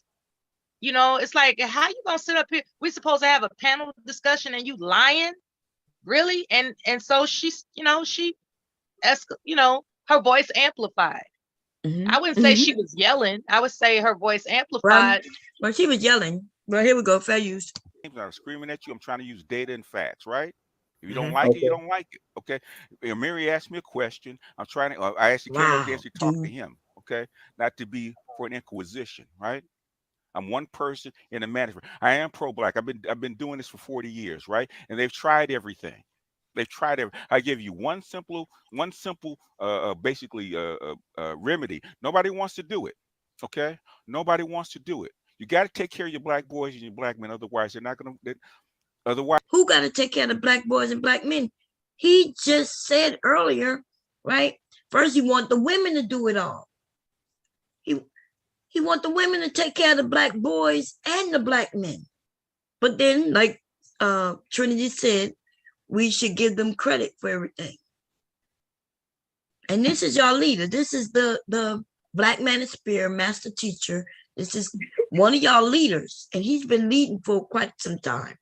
It's like, how you gonna sit up here? We're supposed to have a panel discussion and you lying? Really? And so she's, her voice amplified. Mm-hmm. I wouldn't say she was yelling. I would say her voice amplified. Well, she was yelling. Well, here we go. Fair use. I'm screaming at you. I'm trying to use data and facts, right? If you don't like it, you don't like it. Okay. Mary asked me a question. I actually came up there to talk to him. Okay. Not to be for an inquisition, right? I'm one person in the Manosphere. I am pro-black. I've been doing this for 40 years, right? And they've tried everything. I give you one simple remedy. Nobody wants to do it. Okay. Nobody wants to do it. You got to take care of your black boys and your black men. Otherwise, they're not going to. Otherwise, who got to take care of the black boys and black men? He just said earlier, right? First, he want the women to do it all. He want the women to take care of the black boys and the black men. But then, like Trinity said, we should give them credit for everything. And this is your leader. This is the Black Manosphere master teacher. This is one of y'all leaders, and he's been leading for quite some time.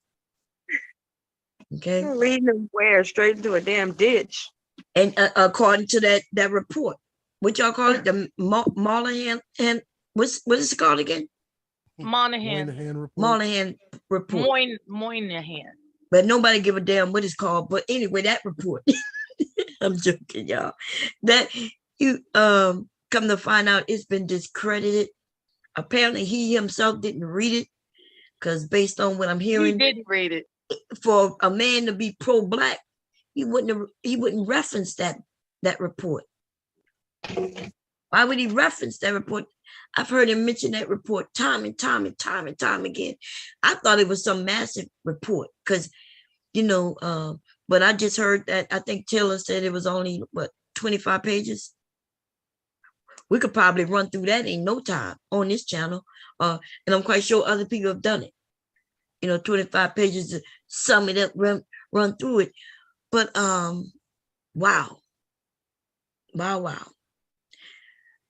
Okay. Leading them where? Straight into a damn ditch. And according to that report, what y'all call it, the Moynihan, and what is it called again? Moynihan report. Moynihan. But nobody give a damn what it's called. But anyway, that report. I'm joking, y'all. That you come to find out, it's been discredited. Apparently, he himself didn't read it, because based on what I'm hearing, he didn't read it. For a man to be pro-black, he wouldn't reference that report. Why would he reference that report? I've heard him mention that report time and time again. I thought it was some massive report because, but I just heard that, I think Taylor said it was only, 25 pages? We could probably run through that in no time on this channel. And I'm quite sure other people have done it. 25 pages to sum it up, run through it. But wow.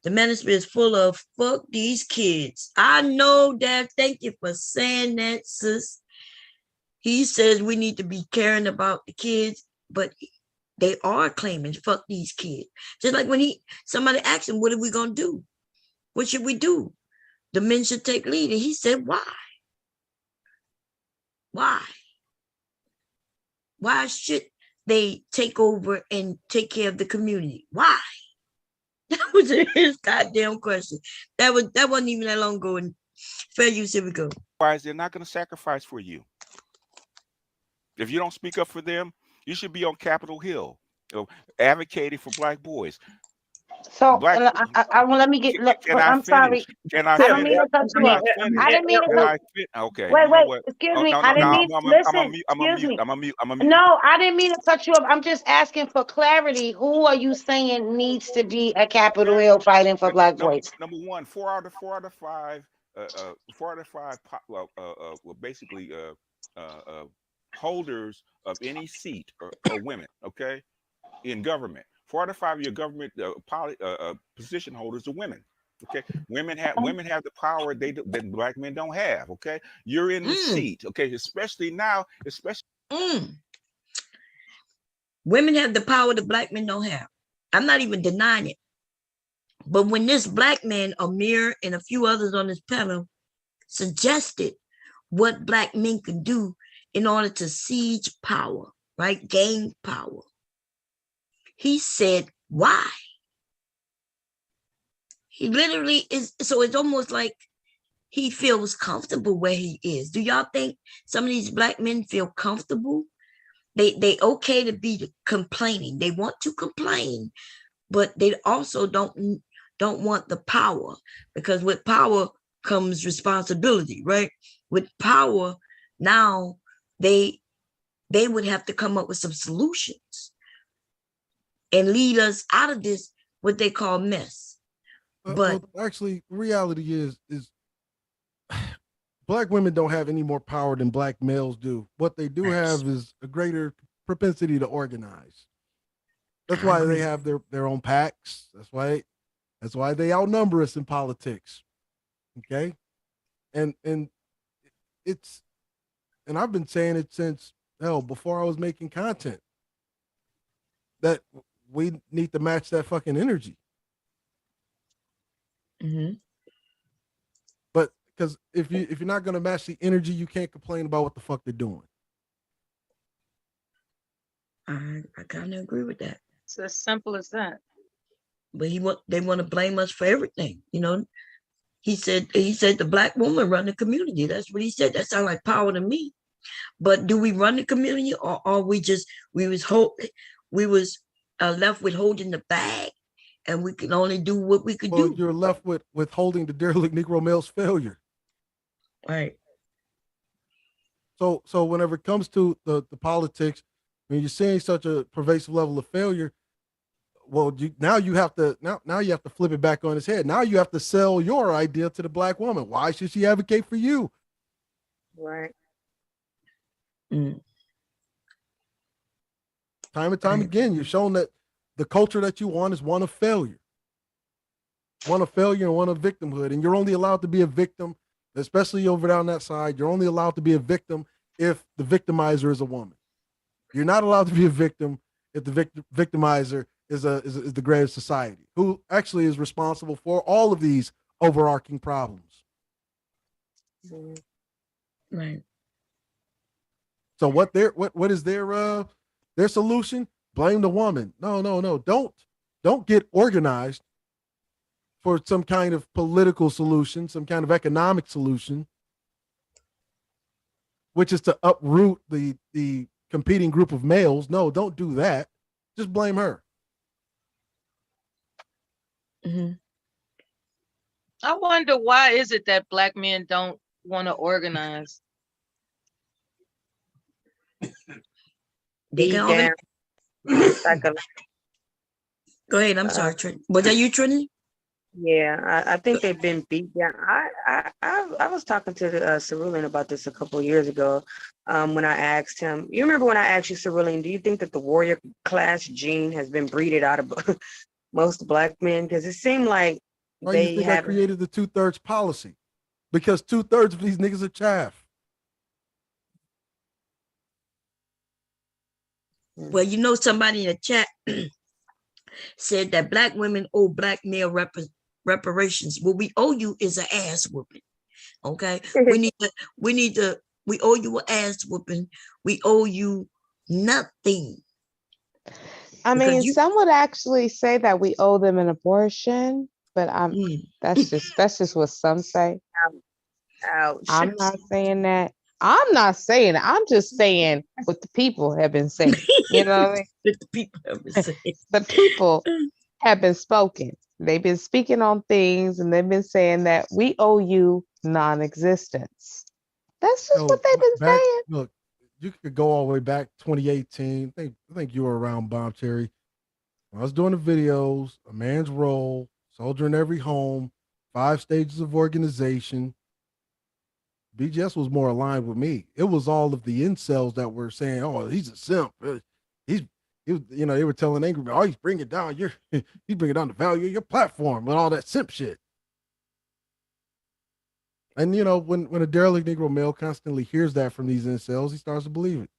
The Manosphere is full of fuck these kids. I know that. Thank you for saying that, sis. He says we need to be caring about the kids, but they are claiming fuck these kids. Just like when somebody asked him, what are we gonna do? What should we do? The men should take lead. And he said, why? Why should they take over and take care of the community? Why? That was his goddamn question. That wasn't even that long ago. And fair use, here we go. Why is they're not going to sacrifice for you? If you don't speak up for them, you should be on Capitol Hill, advocating for black boys. So let me get. I'm sorry. Can I don't mean to cut you off. I didn't mean to cut. Okay. Wait. Excuse me. I didn't mean. Listen. Excuse me. No, I didn't mean to cut you off. I'm just asking for clarity. Who are you saying needs to be at Capitol Hill fighting for black boys? Number one, 4 out of 5. 4 out of 5. Well, basically, holders of any seat are women. Okay, in government. 4 out of 5 of your government position holders are women. Okay, women have the power that black men don't have. Okay, you're in the seat. Okay, especially now. Women have the power that black men don't have. I'm not even denying it. But when this black man, Amir, and a few others on this panel suggested what black men could do in order to siege power, right, gain power, he said, why? He literally is, so it's almost like he feels comfortable where he is. Do y'all think some of these black men feel comfortable? They okay to be complaining. They want to complain, but they also don't want the power, because with power comes responsibility, right? With power, now they would have to come up with some solutions and lead us out of this, what they call mess. But actually, reality is black women don't have any more power than black males do. What they do have is a greater propensity to organize. That's why they have their own packs. That's why they outnumber us in politics. Okay, and I've been saying it since before I was making content, that we need to match that fucking energy. But because if you're not gonna match the energy, you can't complain about what the fuck they're doing. I kind of agree with that. It's as simple as that. But they want to blame us for everything. He said the black woman run the community. That's what he said. That sounds like power to me. But do we run the community, or are we was left with holding the bag, and we can only do what we could do? You're left with holding the derelict Negro male's failure. Right. So whenever it comes to the politics, when you're seeing such a pervasive level of failure, now you have to flip it back on its head. Now you have to sell your idea to the black woman. Why should she advocate for you? Right. Time and time again, you're shown that the culture that you want is one of failure. One of failure and one of victimhood. And you're only allowed to be a victim, especially over down that side. You're only allowed to be a victim if the victimizer is a woman. You're not allowed to be a victim if the victimizer is the greater society, who actually is responsible for all of these overarching problems. Right. So what is their solution? Blame the woman. No. Don't get organized for some kind of political solution, some kind of economic solution, which is to uproot the competing group of males. No, don't do that. Just blame her. Mm-hmm. I wonder why is it that Black men don't want to organize? They can down. Go ahead. I'm sorry, Trin. Was that you, Trinity? Yeah, I think they've been beat down. I was talking to Cerulean about this a couple of years ago when I asked him. You remember when I asked you, Cerulean, do you think that the warrior class gene has been breeded out of most Black men? Because it seemed like Why you think I created the 2/3 policy? Because 2/3 of these niggas are chaff. Well, you know, somebody in the chat said that Black women owe Black male reparations. What we owe you is an ass whooping. Okay, we owe you an ass whooping. We owe you nothing. I mean, some would actually say that we owe them an abortion, but that's just what some say. Ouch. I'm not saying that. I'm not saying it. I'm just saying what the people have been saying. You know what I mean? The people have been saying. The people have been spoken. They've been speaking on things, and they've been saying that we owe you non-existence. That's just what they've been saying. Look, you could go all the way back 2018. I think you were around, Bomb Cherry. When I was doing the videos, a man's role, soldier in every home, 5 stages of organization. BGS was more aligned with me. It was all of the incels that were saying, "Oh, he's a simp. They were telling Angry Man, oh, he's bringing down he's bringing down the value of your platform and all that simp shit." And when a derelict Negro male constantly hears that from these incels, he starts to believe it.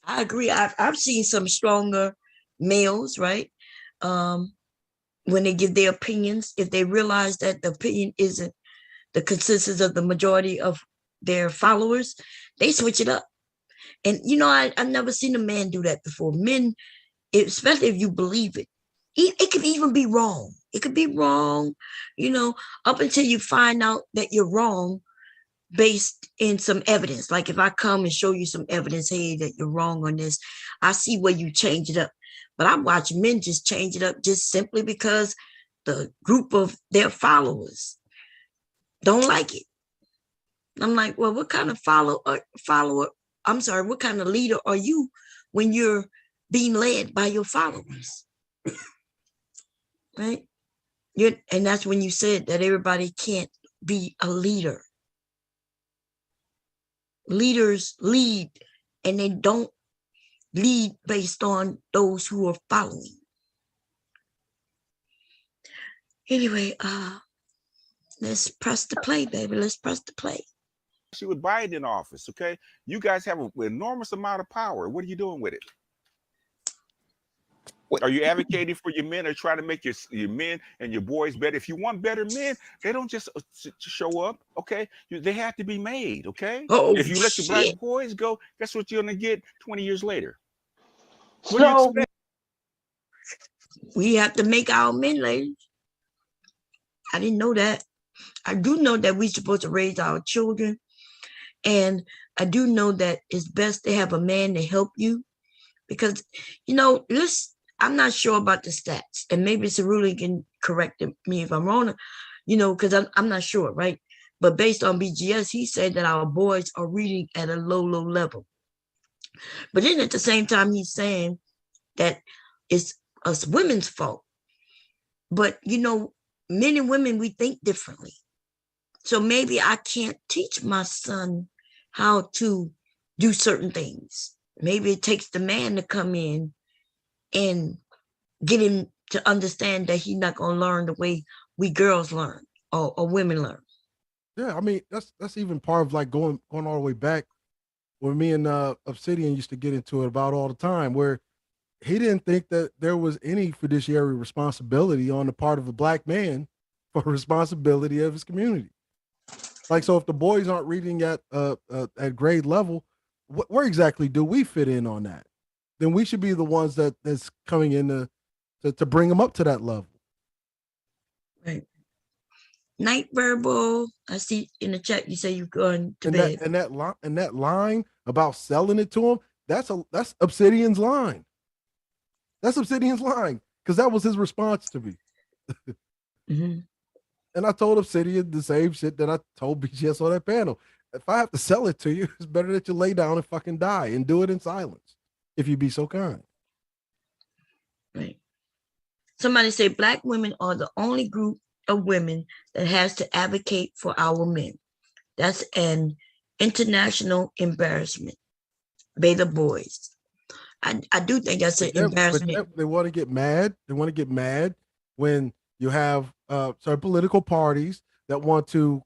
I agree. I've seen some stronger males, right? When they give their opinions, if they realize that the opinion isn't the consensus of the majority of their followers, they switch it up. And I've never seen a man do that before. Men, especially if you believe it, it could even be wrong. It could be wrong, up until you find out that you're wrong based in some evidence. Like if I come and show you some evidence, hey, that you're wrong on this, I see where you change it up. But I watch men just change it up just simply because the group of their followers don't like it. I'm like, well, what kind of what kind of leader are you when you're being led by your followers? Right? And that's when you said that everybody can't be a leader. Leaders lead, and they don't lead based on those who are following. Anyway, let's press the play, baby. Let's press the play. She with Biden in office, okay? You guys have an enormous amount of power. What are you doing with it? Are you advocating for your men or trying to make your men and your boys better? If you want better men, they don't just show up, okay? They have to be made, okay? If you let your Black boys go, guess what you're going to get 20 years later? What do you expect? We have to make our men, ladies. I didn't know that. I do know that we're supposed to raise our children. And I do know that it's best to have a man to help you. Because, I'm not sure about the stats. And maybe Cerulean can correct me if I'm wrong, because I'm not sure, right? But based on BGS, he said that our boys are reading at a low level. But then at the same time, he's saying that it's us women's fault. But, men and women, we think differently. So maybe I can't teach my son how to do certain things. Maybe it takes the man to come in and get him to understand that he's not going to learn the way we girls learn or women learn. Yeah, I mean, that's even part of like going all the way back where me and Obsidian used to get into it about all the time, where he didn't think that there was any fiduciary responsibility on the part of a black man for responsibility of his community. Like, so if the boys aren't reading at grade level, where exactly do we fit in on that? Then we should be the ones that's coming in to bring them up to that level. Right. Night verbal. I see in the chat you say you're going to bed. And that line about selling it to him, that's Obsidian's line. That's Obsidian's line, because that was his response to me. Mm-hmm. And I told Obsidian the same shit that I told BGS on that panel. If I have to sell it to you, it's better that you lay down and fucking die and do it in silence, if you be so kind. Right. Somebody say black women are the only group of women that has to advocate for our men. That's an international embarrassment. Beta boys. I do think that's an embarrassment. They want to get mad. They want to get mad when you have certain political parties that want to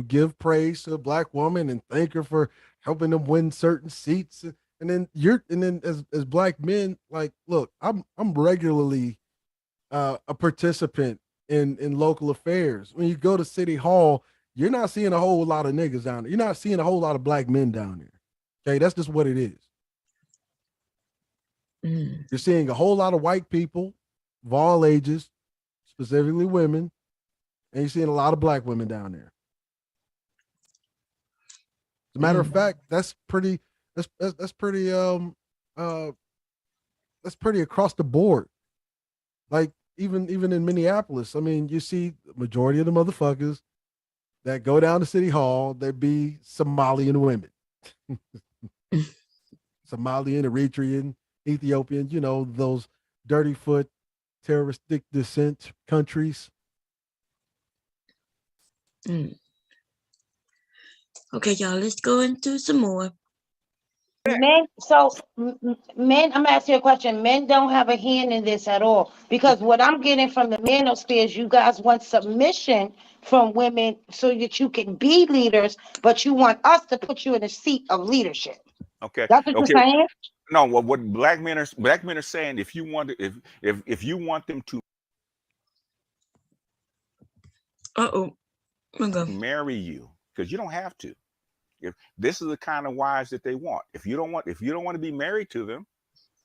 give praise to a black woman and thank her for helping them win certain seats. And then as black men, like, look, I'm regularly a participant in local affairs. When you go to City Hall, you're not seeing a whole lot of niggas down there. You're not seeing a whole lot of black men down there. Okay, that's just what it is. Mm. You're seeing a whole lot of white people of all ages, specifically women, and you're seeing a lot of black women down there. As a matter of fact, that's pretty across the board. Like even in Minneapolis, I mean, you see the majority of the motherfuckers that go down to City Hall, they be Somalian women. Somalian, Eritrean, Ethiopian, you know, those dirty foot, terroristic descent countries. Mm. Okay, y'all, let's go into some more. Men, men, I'm gonna ask you a question. Men don't have a hand in this at all, because what I'm getting from the Manosphere is you guys want submission from women so that you can be leaders, but you want us to put you in a seat of leadership. Okay. That's what you're saying? No, what black men are saying, if you want them to marry you, because you don't have to. If this is the kind of wives that they want, if you don't want to be married to them,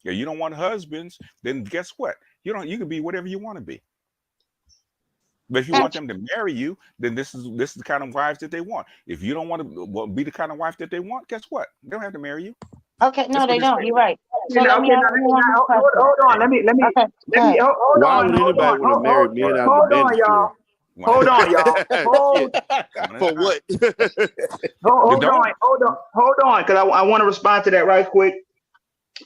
or you don't want husbands, then guess what? You can be whatever you want to be. But if you want them to marry you, then this is the kind of wives that they want. If you don't want to be the kind of wife that they want, guess what? They don't have to marry you. Okay, no, they don't. You're right. So hold on. Let me. Why would anybody want to marry men out of the Manosphere? Hold on, y'all. For what? hold on, because I want to respond to that right quick.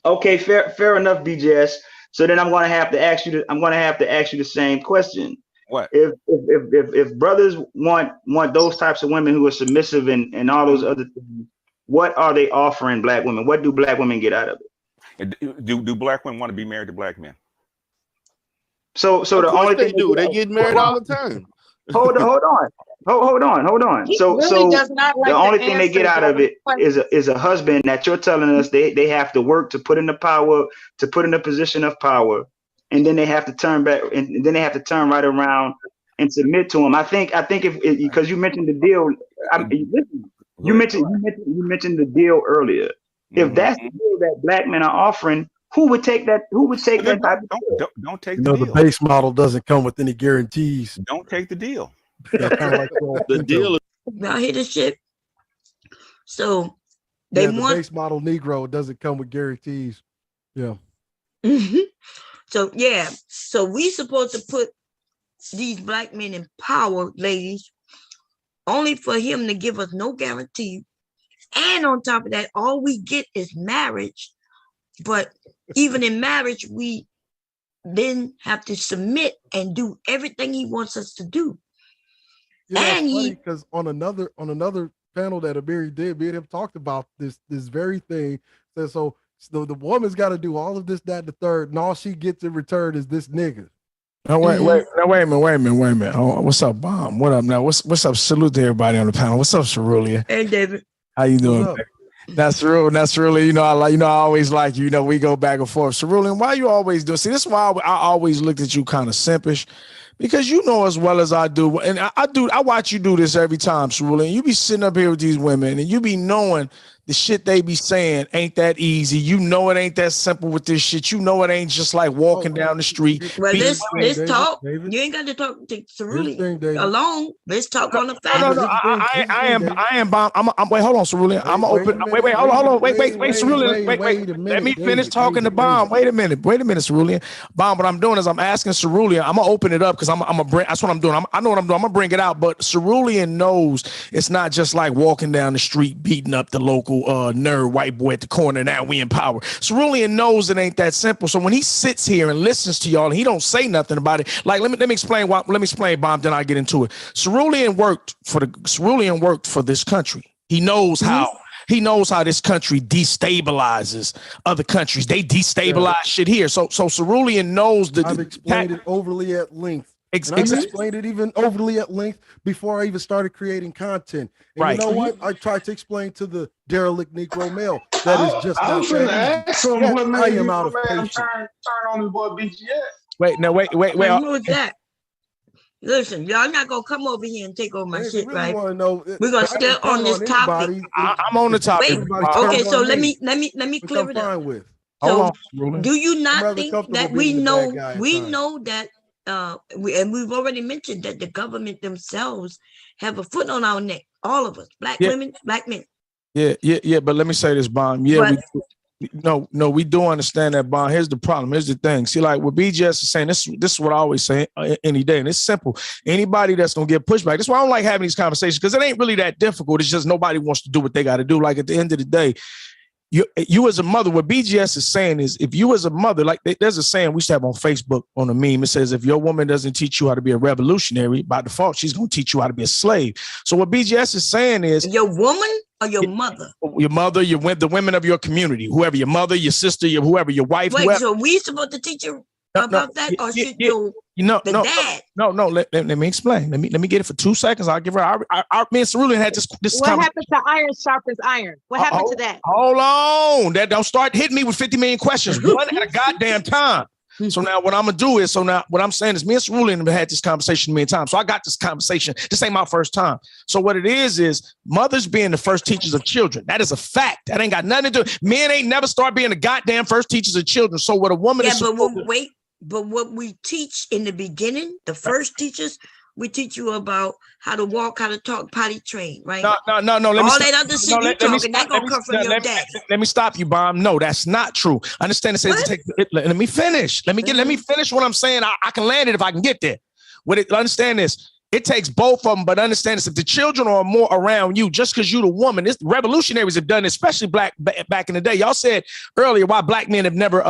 Okay, fair enough, BGS. So then I'm gonna have to ask you the same question. What? If brothers want those types of women who are submissive and all those other things, what are they offering black women? What do black women get out of it? Do black women want to be married to black men? So the only thing they get married all the time. Hold on. So the only thing they get out of it is a husband that you're telling us they have to work to put in the power, to put in a position of power, and then they have to turn back, and then they have to turn right around and submit to him. I think if because you mentioned the deal, you mentioned the deal earlier. If that's the deal that black men are offering, who would take that? Who would take that type of deal? Don't take You the know, deal. the base model doesn't come with any guarantees. Don't take the deal. Yeah, kind of like the deal is Y'all hear this shit? So the base model Negro doesn't come with guarantees. Yeah. So yeah, so we supposed to put these black men in power, ladies, only for him to give us no guarantee. And on top of that, all we get is marriage. But even in marriage, we then have to submit and do everything he wants us to do. You know, and it's funny because on another panel that Amiri did, me and him talked about this very thing. So the woman's got to do all of this, that, and the third, and all she gets in return is this nigga. No, wait a minute. Oh, what's up, Bomb? What up now? What's up? Salute to everybody on the panel. What's up, Cerulean? Hey, David. How you doing? That's real. That's really, you know, I always like you. You know, we go back and forth. Cerulean, why you always do? See, this is why I always looked at you kind of simpish, because you know as well as I do, and I watch you do this every time, Cerulean. You be sitting up here with these women, and you be knowing the shit they be saying ain't that easy. You know it ain't that simple with this shit. You know it ain't just like walking down the street. Well, let's David, talk. David. You ain't got to talk to Here's the Cerulean thing, David. alone. Let's talk on the No, facts. no, no. I am bomb. I'm wait, hold on, Cerulean. I'm gonna open. Wait, hold on. Wait, Cerulean. Wait. Let me finish talking to Bomb. Wait a minute, Cerulean. Bomb. What I'm doing is I'm asking Cerulean. I'm gonna open it up because I'm gonna bring. That's what I'm doing. I know what I'm doing. I'm gonna bring it out. But Cerulean knows it's not just like walking down the street beating up the local nerd white boy at the corner. Now we in power. Cerulean knows it ain't that simple. So when he sits here and listens to y'all and he don't say nothing about it, like let me explain why. Let me explain, Bomb. Then I get into it. Cerulean worked for this country. He knows how. He knows how this country destabilizes other countries. They destabilize shit here. So Cerulean knows that. I've explained it overly at length. And I've explained it even overly at length before I even started creating content. And Right. you know what? I tried to explain to the derelict Negro male that is just I not was gonna that ask easy. him Yes, what I made am you out of man patience. turn on his boy BGS. Wait. Who is that? Listen, y'all not gonna come over here and take over my If you shit, really right? want to know, We're gonna I stay can on turn this topic. anybody. I'm on the topic. Everybody Okay, turns so on let me, me which clear I'm it up. fine with. Hold So on, Cerulean. do you I'm not rather think comfortable that we being the bad know guy at times. that and we've already mentioned that the government themselves have a foot on our neck, all of us, black Yeah. women, black men. Yeah. But let me say this, Bomb. Yeah, we do understand that, Bomb. Here's the problem. Here's the thing. See, like what BGS is saying, this is what I always say any day, and it's simple. Anybody that's gonna get pushback. That's why I don't like having these conversations, because it ain't really that difficult. It's just nobody wants to do what they got to do. Like at the end of the day, you as a mother, what BGS is saying is, if you as a mother, like there's a saying we used to have on Facebook on a meme. It says, if your woman doesn't teach you how to be a revolutionary, by default, she's going to teach you how to be a slave. So what BGS is saying is, your woman or your mother? Your mother, the women of your community, whoever, your mother, your sister, whoever, your wife. Wait, whoever. so we supposed to teach you about that, or should your dad? No. Let me explain. Let me get it for 2 seconds. I'll give her. Me and Cerulean had this. What happened to iron sharpens iron? What happened to that? Hold on. That don't start hitting me with 50 million questions one at a goddamn time. So now what I'm gonna do is, what I'm saying is, me and Cerulean have had this conversation many times. So I got this conversation. This ain't my first time. So what it is mothers being the first teachers of children. That is a fact. That ain't got nothing to do. Men ain't never start being the goddamn first teachers of children. So what a woman is. But what we teach in the beginning, the first teachers, we teach you about how to walk, how to talk, potty train, right? No. All that other shit you talking, that gonna come from your dad. Let me stop you, Bomb. No, that's not true. I understand it says let me finish. Let me finish what I'm saying. I can land it if I can get there. Understand this. It takes both of them, but understand this. If the children are more around you, just because you're the woman, this revolutionaries have done it, especially back in the day. Y'all said earlier why black men have never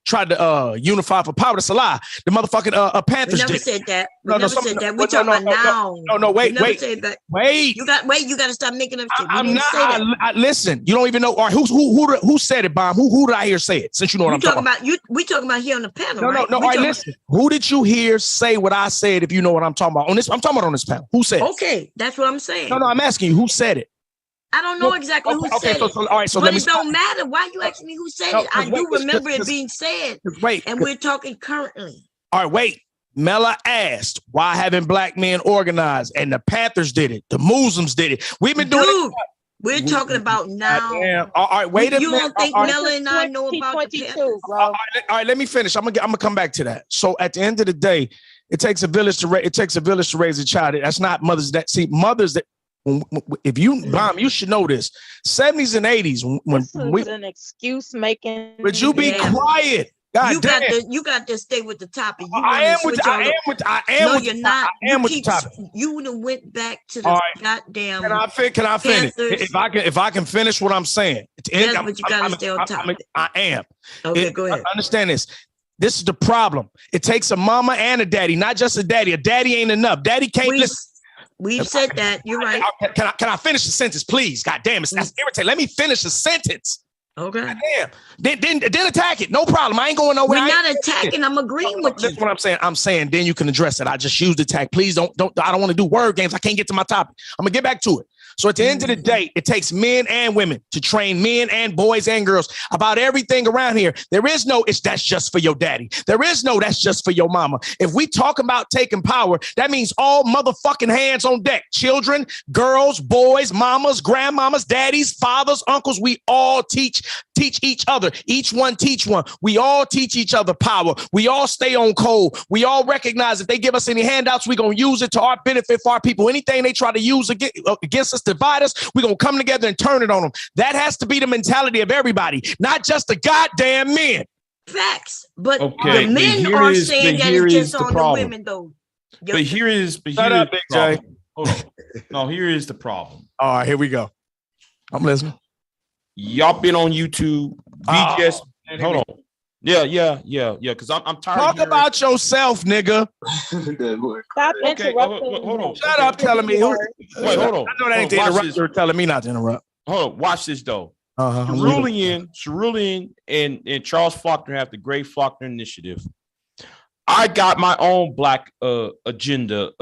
tried to unify for power. That's a lie. The motherfucking Panthers We never did. said that. We never said that. We're talking about now. No, wait. You got to stop making up shit. I'm not. Listen, you don't even know. All right, who said it, Bomb? Who did I hear say it? Since you know what I'm talking about. We talking about here on the panel, right? No. All right, listen. Who did you hear say what I said? If you know what I'm talking about. I'm talking about on this panel. Who said it? Okay, that's what I'm saying. No, I'm asking you. Who said it? I don't know exactly who said it. All right, so but let me. It don't matter. Why you asking me who said it? I do remember it being said. And we're talking currently. All right, wait. Mela asked, why haven't black men organized? And the Panthers did it. The Muslims did it. We've been doing it. We're talking about now. All right, wait a minute. You don't think Mela and I know about the Panthers? All right, let me finish. I'm gonna come back to that. So at the end of the day, it takes a village to raise a child. That's not mothers that see mothers that. If you Bomb, you should know this. 70s and 80s when we an excuse making. Would you be quiet? God damn. You got to stay with the topic. I am with the topic. You would have went back to the goddamn. Can I finish? If I can finish what I'm saying. Yes, but you gotta stay on topic. I am. Okay, go ahead. Understand this. This is the problem. It takes a mama and a daddy, not just a daddy. A daddy ain't enough. Daddy can't listen. We've said that. You're right. Can I finish the sentence, please? God damn it. That's irritating. Let me finish the sentence. Okay. God damn. Then attack it. No problem. I ain't going nowhere. We're not attacking. I'm agreeing with you. That's what I'm saying. I'm saying then you can address it. I just used attack. Please don't. I don't want to do word games. I can't get to my topic. I'm gonna get back to it. So at the end of the day, it takes men and women to train men and boys and girls about everything around here. There is no, that's just for your daddy. There is no, that's just for your mama. If we talk about taking power, that means all motherfucking hands on deck. Children, girls, boys, mamas, grandmamas, daddies, fathers, uncles, we all teach each other. Each one teach one. We all teach each other power. We all stay on code. We all recognize if they give us any handouts, we're going to use it to our benefit for our people. Anything they try to use against us, divide us, we're going to come together and turn it on them. That has to be the mentality of everybody, not just the goddamn men. Facts. But Okay, the men are saying that it's just on the women, though. But here is the problem. Hold on. No, here is the problem. All right, here we go. I'm listening. Y'all been on YouTube. BGS. Hold on. Yeah. Because I'm tired. Talk about yourself, nigga. Stop interrupting. Hold on. Shut up telling me. Wait, hold on. I know that ain't the interrupt. You're telling me not to interrupt. Hold on. Watch this, though. Cerulean and Charles Faulkner have the Great Faulkner Initiative. I got my own black agenda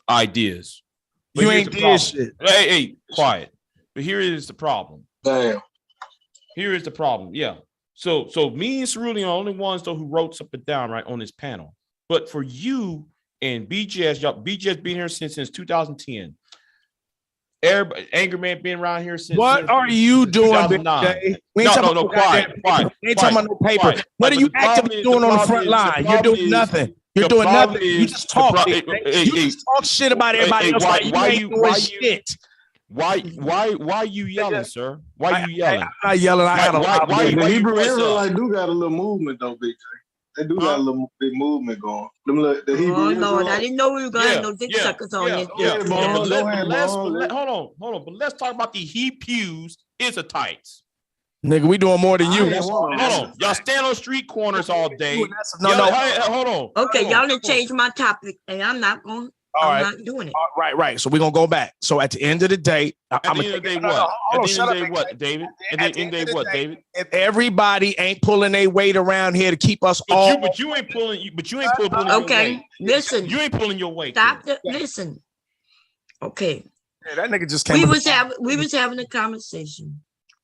ideas. But you ain't did shit. Hey, quiet. But here is the problem. Damn. Here is the problem. Yeah. So me and Cerulean are the only ones though who wrote something down right on this panel. But for you and BGS, y'all, BGS been here since 2010. Everybody, Angry Man been around here since. What are you doing, Big J? We ain't No, quiet. We ain't talking about no paper. What are you actively doing on the front line? You're doing nothing. You're doing nothing. You just talk. You just talk shit about everybody else. Why you yelling, sir? Why you yelling? I'm not yelling. I got a lot. The Hebrew Israelite do got a little movement though, Big J. They do got a little big movement going. The Hebrew Lord, I didn't know we were gonna have no dick suckers on this. Hold on. But let's talk about the he pews Israelites. Nigga, we doing more than you. Hold on. Y'all stand on street corners all day. No. Hold on. Okay, y'all done changed my topic, and I'm not going. I'm not doing it. Right. So we're gonna go back. So at the end of the day, At the end of the day, what, David? At the end of the day, what, David? If everybody ain't pulling their weight around here to keep us all. But you ain't pulling. But you ain't pulling. Okay, listen. You ain't pulling your weight. Stop. Listen. Okay. Yeah, that nigga just came. We was having a conversation.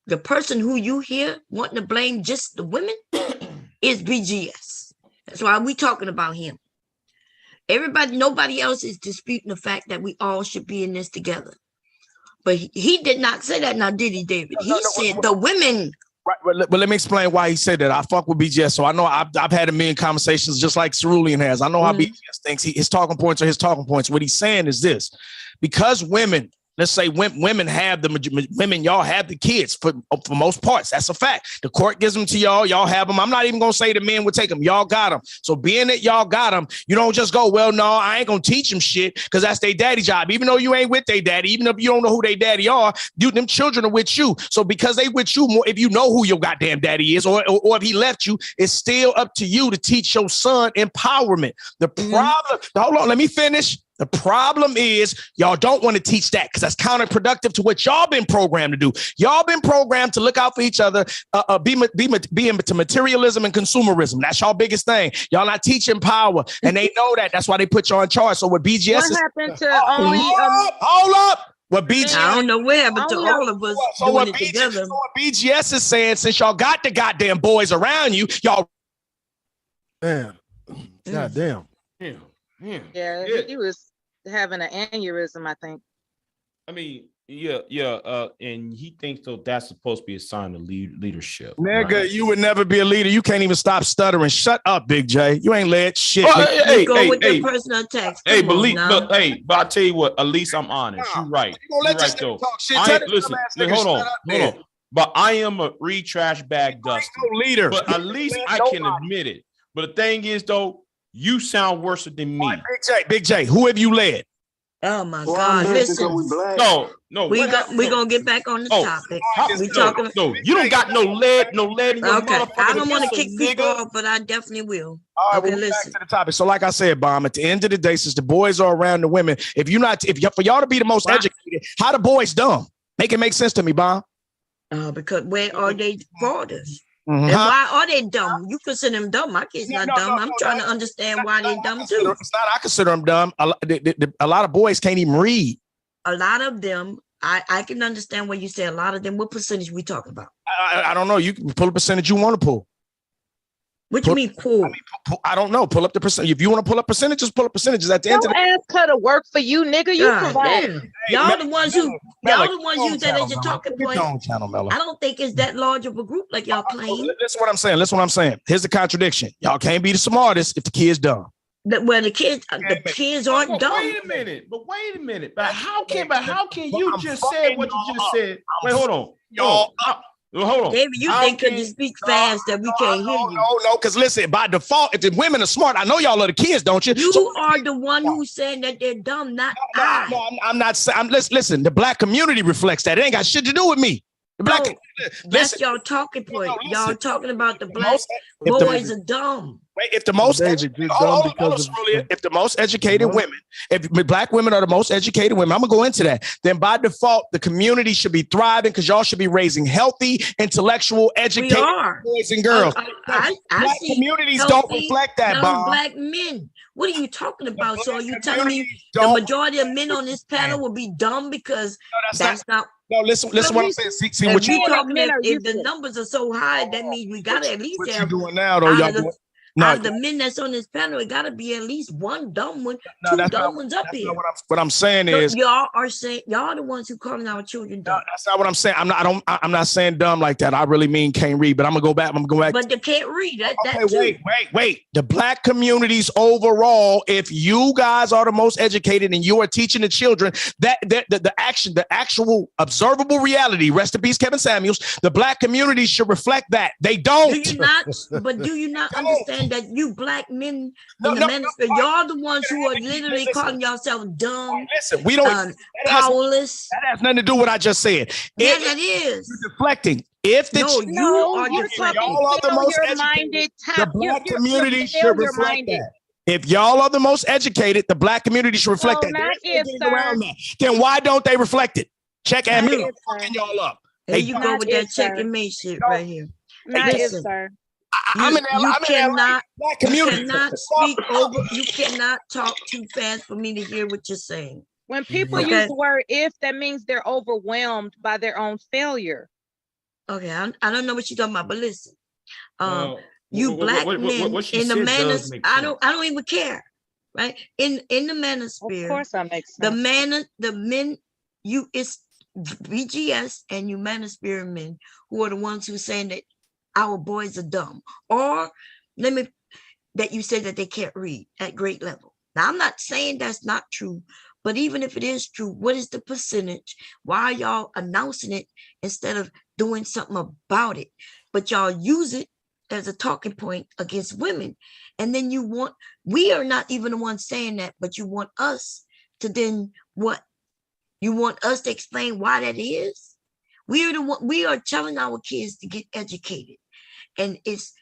The person who you hear wanting to blame just the women is BGS. That's why we talking about him. Nobody else is disputing the fact that we all should be in this together. But he did not say that now, did he, David? He said the women. Right, but let me explain why he said that. I fuck with BGS, so I know I've had a million conversations just like Cerulean has. I know how BGS thinks. His talking points are his talking points. What he's saying is this: because women, let's say women have y'all have the kids for most parts. That's a fact. The court gives them to y'all. Y'all have them. I'm not even going to say the men would take them. Y'all got them. So being that y'all got them, you don't just go, well, no, I ain't going to teach them shit because that's their daddy job. Even though you ain't with their daddy, even if you don't know who their daddy are, them children are with you. So because they with you more, if you know who your goddamn daddy is or if he left you, it's still up to you to teach your son empowerment. The problem, hold on, let me finish. The problem is y'all don't want to teach that because that's counterproductive to what y'all been programmed to do. Y'all been programmed to look out for each other, be into materialism and consumerism. That's y'all biggest thing. Y'all not teaching power, and they know that. That's why they put y'all in charge. So what BGS what happened to only? Hold up. What BGS? I don't know what happened to all of us doing it together. So what BGS is saying, since y'all got the goddamn boys around you, y'all. Damn. Goddamn. Yeah, he was having an aneurysm, I think. I mean, and he thinks though that's supposed to be a sign of leadership. Nigga, right? You would never be a leader. You can't even stop stuttering. Shut up, Big J. You ain't led shit. Hey, personal attacks. But I tell you what, at least I'm honest. You're right. You're right though. Listen, hold on. But I am a trash bag duster. Leader. But at least I can admit it. But the thing is though, you sound worse than me. Big J, who have you led? Oh my God! Listen, no. We gonna get back on the topic. No, you don't got no lead in your okay, I don't want to kick people off, but I definitely will. All right, listen. Back to the topic. So, like I said, Bomb, at the end of the day, since the boys are around the women, for y'all to be the most educated, how the boys dumb? Make it make sense to me, Bomb. Because where are they fathers? And why are they dumb? You consider them dumb. My kid's not dumb. I'm trying to understand why they're dumb too. It's not I consider them dumb. A lot of boys can't even read. A lot of them I can understand what you say. A lot of them. What percentage we talking about? I don't know. You can pull a percentage you want to pull. What you mean pull? I don't know. Pull up the percent. If you want to pull up percentages, pull up percentages. At the end of the day, ask her to work for you, nigga. You provide. Y'all the ones who use that as your talking point. Mello. I don't think it's that large of a group like y'all claim. Listen what I'm saying. Listen what I'm saying. Here's the contradiction. Y'all can't be the smartest if the kid's dumb. Well, the kids aren't dumb. Wait a minute. But how can you just say what you just said? Wait, hold on. Y'all. Hold on. David, you think because you speak fast that we can't hear you? No, because listen, by default, if the women are smart, I know y'all are the kids, don't you? You are the one who's saying that they're dumb, not I. No, I'm not saying. Listen, the black community reflects that. It ain't got shit to do with me. The black. That's y'all talking point. Y'all talking about the black boys are dumb. Wait, if the most if the most educated women, if black women are the most educated women, I'm gonna go into that. Then by default, the community should be thriving because y'all should be raising healthy, intellectual, educated boys and girls. I black see communities don't reflect that, Bob. Black men. What are you talking about? So are you telling me the majority of men on this panel will be dumb because that's not. No, listen what I'm saying. See what you talking about. If the numbers are so high, that means we gotta at least have. What you doing now, though, y'all? Out of the men that's on this panel, it got to be at least one dumb one, two dumb ones up here. What I'm saying is, y'all are saying y'all the ones who calling our children dumb. No, that's not what I'm saying. I'm not saying dumb like that. I really mean can't read. But I'm gonna go back. But they can't read. Wait. The black communities overall, if you guys are the most educated and you are teaching the children that the actual observable reality. Rest in peace, Kevin Samuels. The black community should reflect that. They don't. Do you not? But do you not understand that you black men in the Manosphere, y'all the ones who are literally calling yourself dumb, we don't powerless. That has nothing to do with what I just said. Yeah, that is. You're deflecting. If the you are deflecting. Y'all are the most educated, the black community should reflect that. If y'all are the most educated, the black community should reflect that. Then why don't they reflect it? Check and me. Fucking y'all up. There you go with that check and me shit right here. Not if, sir. You cannot speak over. You cannot talk too fast for me to hear what you're saying. When people use the word "if," that means they're overwhelmed by their own failure. Okay, I don't know what you're talking about, but listen, you black men in the manners. I don't even care, right? In the Manosphere, of course, that makes sense. The men, it's BGS and you Manosphere men who are the ones who are saying that our boys are dumb, or that you say that they can't read at grade level. Now, I'm not saying that's not true, but even if it is true, what is the percentage? Why are y'all announcing it instead of doing something about it? But y'all use it as a talking point against women. And then we are not even the ones saying that, but you want us to then what? You want us to explain why that is? We are telling our kids to get educated. And it's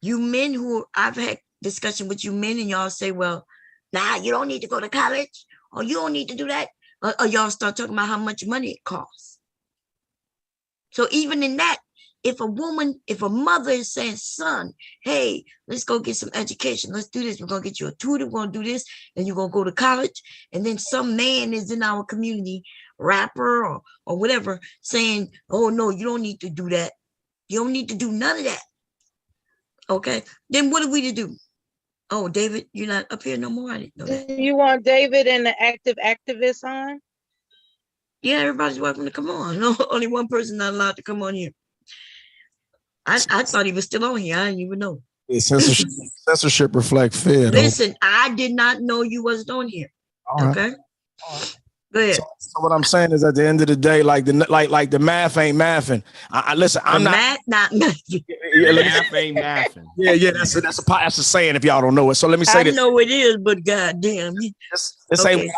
you men who I've had discussion with you men and y'all say, well, nah, you don't need to go to college or you don't need to do that. Or y'all start talking about how much money it costs. So even in that, if a mother is saying, son, hey, let's go get some education. Let's do this. We're going to get you a tutor. We're going to do this. And you're going to go to college. And then some man is in our community, rapper or whatever, saying, oh, no, you don't need to do that. You don't need to do none of that. Okay, then what are we to do? Oh, David, you're not up here no more. I didn't know that. You want David and the active activists on? Yeah, everybody's welcome to come on. No, only one person not allowed to come on here. I thought he was still on here. I didn't even know. Censorship reflect fear. Listen, I did not know you wasn't on here. Okay. Go ahead. So what I'm saying is, at the end of the day, like the math ain't mathing. Listen, I'm not math. Math ain't mathing. Yeah. That's a saying if y'all don't know it. So let me say this. I know it is, but goddamn, this ain't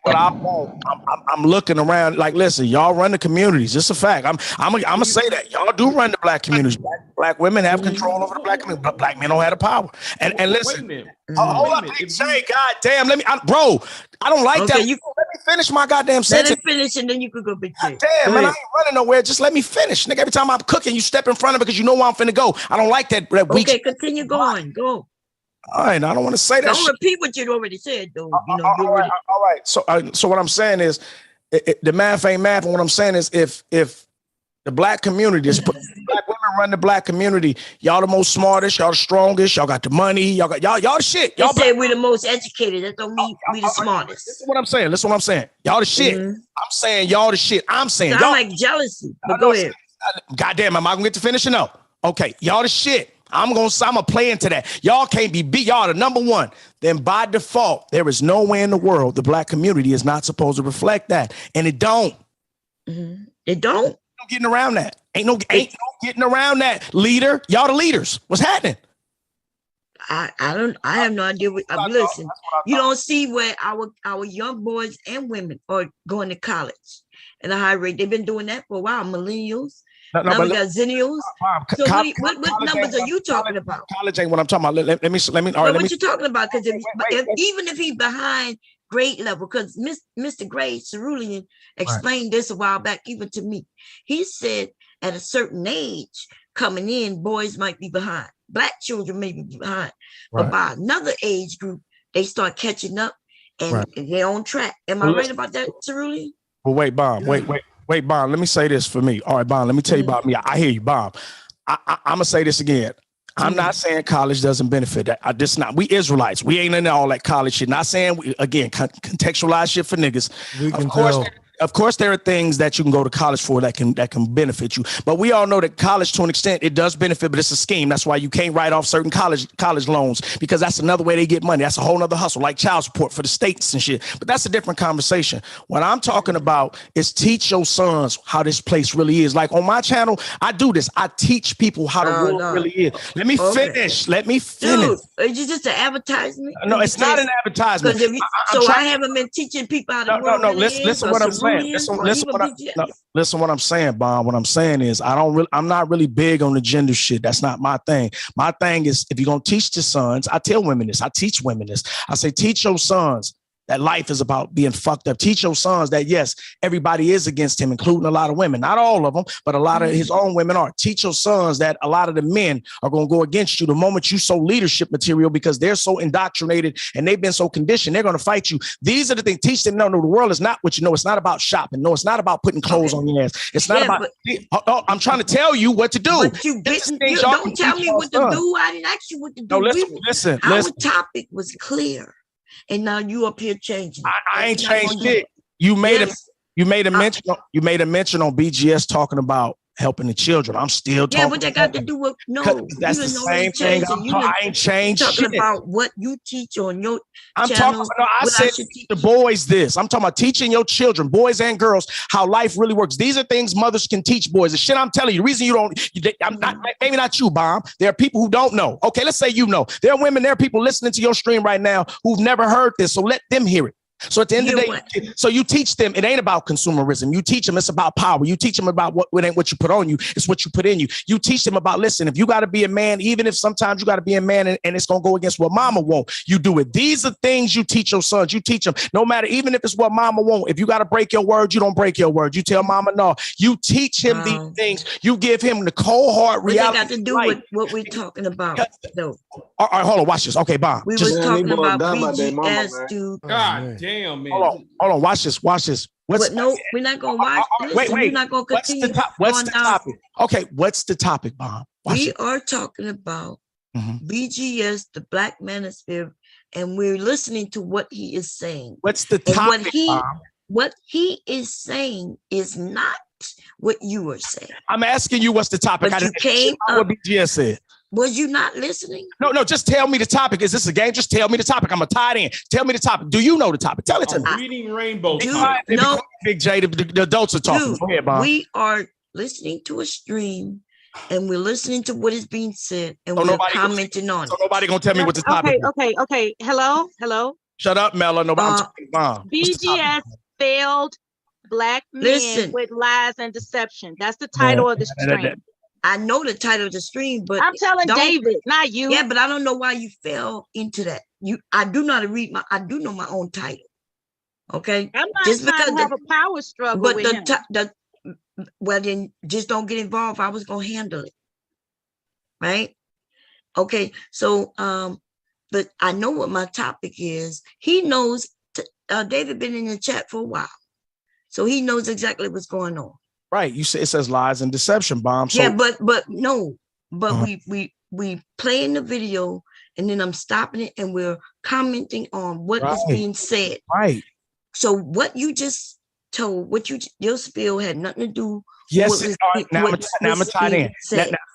what I want. I'm looking around. Like, listen, y'all run the communities. It's a fact. I'm gonna say that y'all do run the black communities. Black women have control over the black community, but black men don't have the power. And listen, hold up, say, goddamn, bro. I don't like that. Let me finish my goddamn sentence. Let it finish and then you could go big. Damn, man, I ain't running nowhere. Just let me finish. Nigga, every time I'm cooking, you step in front of it because you know where I'm finna go. I don't like that weak. Okay, continue going. Go. All right, I don't want to say that. Don't repeat what you already said, though. All right. So what I'm saying is, the math ain't math. And what I'm saying is, if the black community, black women run the black community, y'all the most smartest, y'all the strongest, y'all got the money, y'all the shit. Y'all Y'all say we're the most educated. That don't mean we the smartest. This is what I'm saying. Listen what I'm saying. Y'all the shit. I'm saying y'all the shit. I'm saying y'all like jealousy. But go ahead. Goddamn, am I gonna get to finishing up? Okay, y'all the shit. I'm gonna play into that. Y'all can't be beat. Y'all the number one. Then by default, there is no way in the world the black community is not supposed to reflect that, and it don't. It don't. No getting around that. Ain't no getting around that. Leader, y'all the leaders. What's happening? I have no idea. Listen, you don't see where our young boys and women are going to college at a high rate. They've been doing that for a while. Millennials. Now we got zennials. So what numbers are you talking about? College ain't what I'm talking about. Let me. All right, what you talking about? Because even if he's behind grade level, because Mr. Gray Cerulean explained this a while back, even to me. He said at a certain age coming in, boys might be behind. Black children may be behind, but by another age group, they start catching up and they're on track. Am I right about that, Cerulean? Well, wait, Bomb. Wait, Bomb. Let me say this for me. All right, Bomb. Let me tell you about me. I hear you, Bomb. I'm gonna say this again. I'm not saying college doesn't benefit. We Israelites. We ain't in all that college shit. Not saying contextualize shit for niggas. Of course, there are things that you can go to college for that can benefit you. But we all know that college, to an extent, it does benefit, but it's a scheme. That's why you can't write off certain college loans, because that's another way they get money. That's a whole nother hustle, like child support for the states and shit. But that's a different conversation. What I'm talking about is teach your sons how this place really is. Like on my channel, I do this. I teach people how the world really is. Let me finish. Dude, is it just an advertisement? No, it's not an advertisement. I haven't been teaching people how the world really is. Listen what I'm saying. Listen what I'm saying, Bob. What I'm saying is I'm not really big on the gender shit. That's not my thing. My thing is, if you're gonna teach the sons, I tell women this, I teach women this. I say, teach your sons that life is about being fucked up. Teach your sons that, yes, everybody is against him, including a lot of women. Not all of them, but a lot of his own women are. Teach your sons that a lot of the men are going to go against you the moment you sow leadership material, because they're so indoctrinated and they've been so conditioned. They're going to fight you. These are the things. Teach them, no, the world is not what you know. It's not about shopping. No, it's not about putting clothes on your ass. It's not about, I'm trying to tell you what to do. But you don't tell me what to do. I didn't ask you what to do. No, listen. Our topic was clear. And now you up here changing. I ain't changed it. You made a mention on BGS talking about helping the children. I'm still talking. Yeah, what that got to do with that's the same thing. I ain't changed talking shit. about what you teach on your I'm channel. talking about, I said the boys this. I'm talking about teaching your children, boys and girls, how life really works. These are things mothers can teach boys. The shit I'm telling you, the reason you don't, I'm not, maybe not you, Bomb. There are people who don't know. Okay, let's say you know. There are women, there are people listening to your stream right now who've never heard this. So let them hear it. So at the end of the day, so you teach them, it ain't about consumerism. You teach them it's about power. You teach them about what ain't what you put on you, it's what you put in you. You teach them about, listen, if you got to be a man, even if sometimes you got to be a man and it's going to go against what mama want, you do it. These are things you teach your sons. You teach them, no matter, even if it's what mama want, if you got to break your word, you don't break your word. You tell mama no. You teach him these things. You give him the cold hard reality. What they got to do with what we're talking about, though? All right, hold on, watch this. Okay, Bomb. We was talking about BGS, dude. God damn, man. Hold on, watch this. No, we're not gonna watch. Wait. We're not gonna continue. What's the topic? Okay, what's the topic, Bomb? We are talking about BGS, the Black Manosphere, and we're listening to what he is saying. What's the topic, Bomb? What he is saying is not what you are saying. I'm asking you what's the topic. But you came up. What BGS said. Was you not listening? No, just tell me the topic. Is this a game? Just tell me the topic. I'm going to tie it in. Tell me the topic. Do you know the topic? Tell it to me. Reading Rainbow. No. Big J, the adults are talking. Go ahead, Bob. We are listening to a stream and we're listening to what is being said and we're commenting on it. So nobody going to tell me what the topic is. Okay. Hello. Shut up, Mella. Nobody. BGS failed Black men with lies and deception. That's the title of the stream. I know the title of the stream, but I'm telling David, not you. Yeah, but I don't know why you fell into that. I do not read I do know my own title. Okay, I'm not just trying to have a power struggle. But with well, then just don't get involved. I was gonna handle it, right? Okay, so but I know what my topic is. He knows. David been in the chat for a while, so he knows exactly what's going on. Right. You say it says lies and deception bomb. So, yeah, but no, but we play in the video, and then I'm stopping it, and we're commenting on what is being said. Right. So what you just told, your spill had nothing to do. Yes. Now I'm gonna tie it in.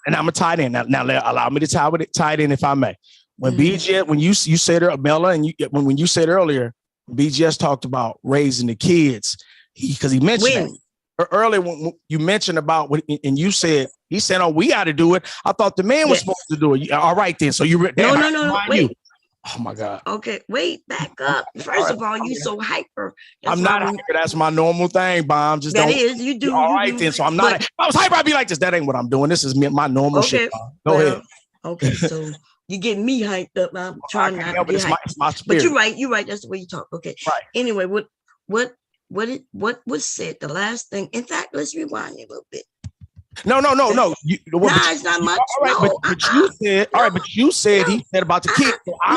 And I'm gonna tie it in. Now allow me to tie it in if I may. When BGS, when you said Bella, and when you said earlier, BGS talked about raising the kids, because he mentioned that earlier when you mentioned about what, and you said he said, "Oh, we got to do it." I thought the man was supposed to do it. All right, then. So you no, wait. Oh my God. Okay, wait, back up. First of all, you so hyper. I'm not hyper. That's my normal thing, Bomb. Just that is, you do. All right, then. So I'm not. If I was hyper, I'd be like this. That ain't what I'm doing. This is my normal shit. Go ahead. Okay, so you get me hyped up. I'm trying not to get hyped. But you're right. You're right. That's the way you talk. Okay. Right. Anyway, what was said? The last thing. In fact, let's rewind a little bit. No. It's not much. All right, but you said. All right, but you said he said about the kid. So I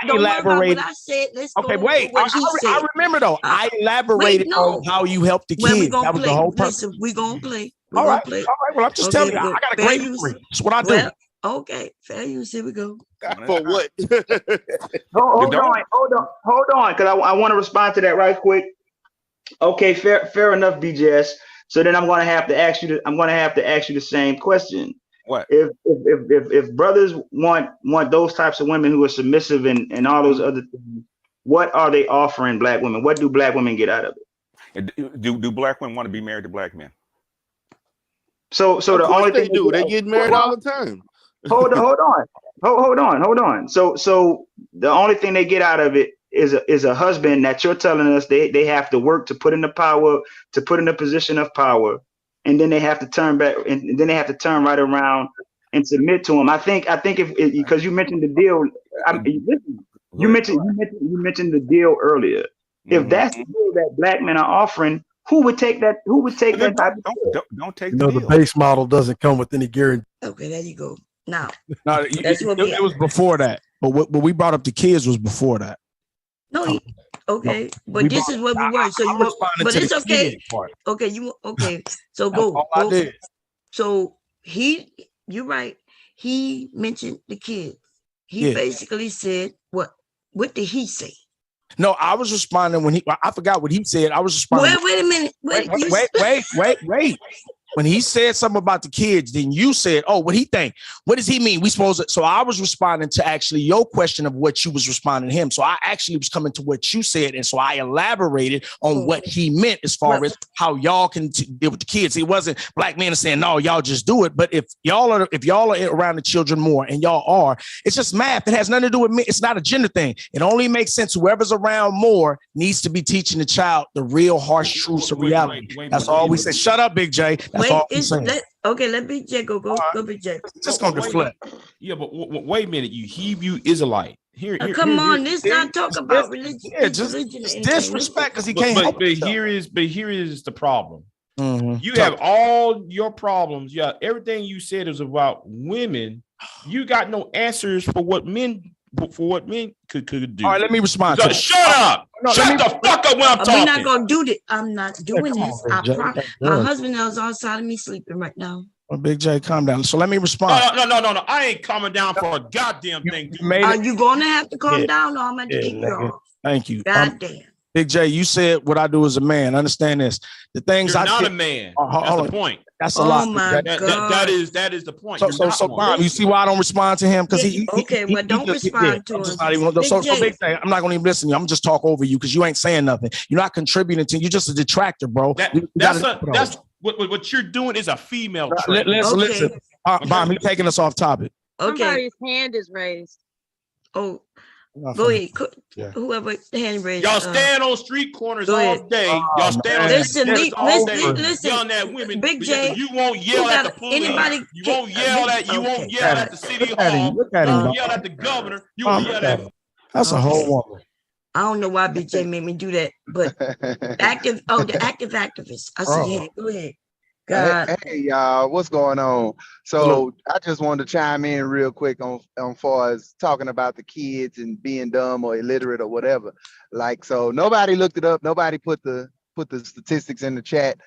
don't elaborated. What I said. Let's okay, wait. I remember though. I elaborated on how you helped the kids. That was the whole purpose. Listen, we're gonna play. All right. Well, I'm just telling you. I got a great memory. That's what I do. Okay, fair use. Here we go. For what? Hold on, because I want to respond to that right quick. Okay, fair enough, BGS. So then I'm gonna have to ask you the same question. What? If brothers want those types of women who are submissive and all those other things, what are they offering black women? What do black women get out of it? Do black women want to be married to black men? So the only thing they get married all the time. Hold on. So the only thing they get out of it is a husband that you're telling us they have to work to put in the power, to put in a position of power, and then they have to turn back, and then they have to turn right around and submit to him. I think if because you mentioned the deal, you mentioned the deal earlier. If that's the deal that black men are offering, who would take that? Who would take that type of deal? Don't take the base model doesn't come with any guarantee. Okay, there you go. Now, it was before that. But what we brought up the kids was before that. No, okay, but this is what we were. So you, but it's okay. Okay, so go. So you're right. He mentioned the kids. He basically said what? What did he say? No, I was responding I forgot what he said. I was responding. Wait a minute. Wait. When he said something about the kids, then you said, "Oh, what he think? What does he mean? We supposed to?" So I was responding to actually your question of what you was responding to him. So I actually was coming to what you said, and so I elaborated on what he meant as far as how y'all can deal with the kids. It wasn't black men saying, "No, y'all just do it." But if y'all are around the children more, and y'all are, it's just math. It has nothing to do with me. It's not a gender thing. It only makes sense. Whoever's around more needs to be teaching the child the real harsh truths of reality. That's all we say. Shut up, Big J. That's all I'm saying. Let Big J go. Go Big J. Just gonna deflect. Yeah, but wait a minute. You Hebrew Israelite. Come on, let's not talk about religion. Yeah, just disrespect because he can't. But here is the problem. You have all your problems. Yeah, everything you said is about women. You got no answers for what men could do. All right, let me respond. So shut up. Shut the fuck up when I'm talking. We're not gonna do this. I'm not doing this. My husband is outside of me sleeping right now. Well, Big J, calm down. So let me respond. No. I ain't calming down for a goddamn thing. Are you gonna have to calm down, or I'm gonna take you off? Thank you. Goddamn. Big J, you said what I do as a man. Understand this. The things You're not a man. That's the point. That's a lot. My God. That is the point. So Bob, you see why I don't respond to him? Because don't respond to him. So Big J, I'm not gonna even listen to you. I'm just talk over you because you ain't saying nothing. You're not contributing to. You're just a detractor, bro. That's what you're doing is a female trait. Listen. Bob, he's taking us off topic. Okay. Somebody's hand is raised. Oh. Go ahead. Whoever hand raised. Y'all stand on street corners all day. Y'all stand on listen, yelling at women. Big J, you won't yell at the police. You won't yell at the city hall. Look at him. You won't yell at the governor. You won't yell at. That's a whole woman. I don't know why Big J made me do that, but the active activist. I said, yeah, go ahead. God. Hey y'all, what's going on? So I just wanted to chime in real quick on far as talking about the kids and being dumb or illiterate or whatever. Like, so nobody looked it up. Nobody put the put the statistics in the chat,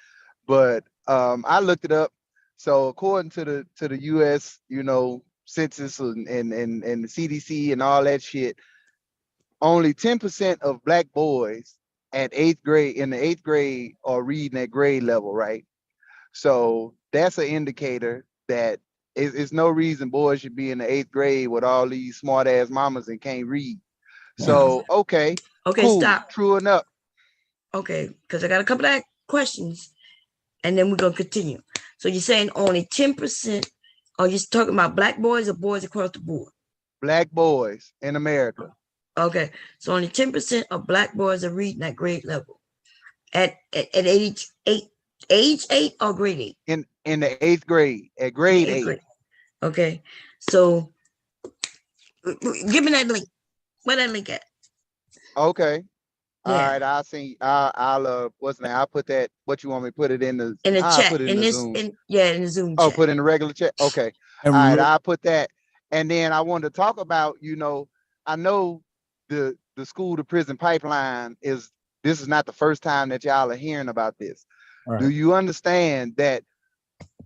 but I looked it up. So according to the US, you know, census and the CDC and all that shit, only 10% of black boys at in the eighth grade are reading at grade level, right? So that's an indicator that it's no reason boys should be in the eighth grade with all these smart ass mamas and can't read. So okay, cool, stop. True enough. Okay, because I got a couple of questions, and then we're gonna continue. So you're saying only 10%? Are you talking about black boys or boys across the board? Black boys in America. Okay, so only 10% of black boys are reading at grade level. At age 8 or grade 8? In the eighth grade, at grade 8. Grade. Okay, so give me that link. Where that link at? Okay. All right, I'll see. I'll what's the name? I'll put that. What you want me to put it in the chat? Put it in the this Zoom. in the Zoom chat. chat. Put in the regular chat. Okay. All right, I'll put that. And then I wanted to talk about, you know, I know the school to prison pipeline this is not the first time that y'all are hearing about this. Right. Do you understand that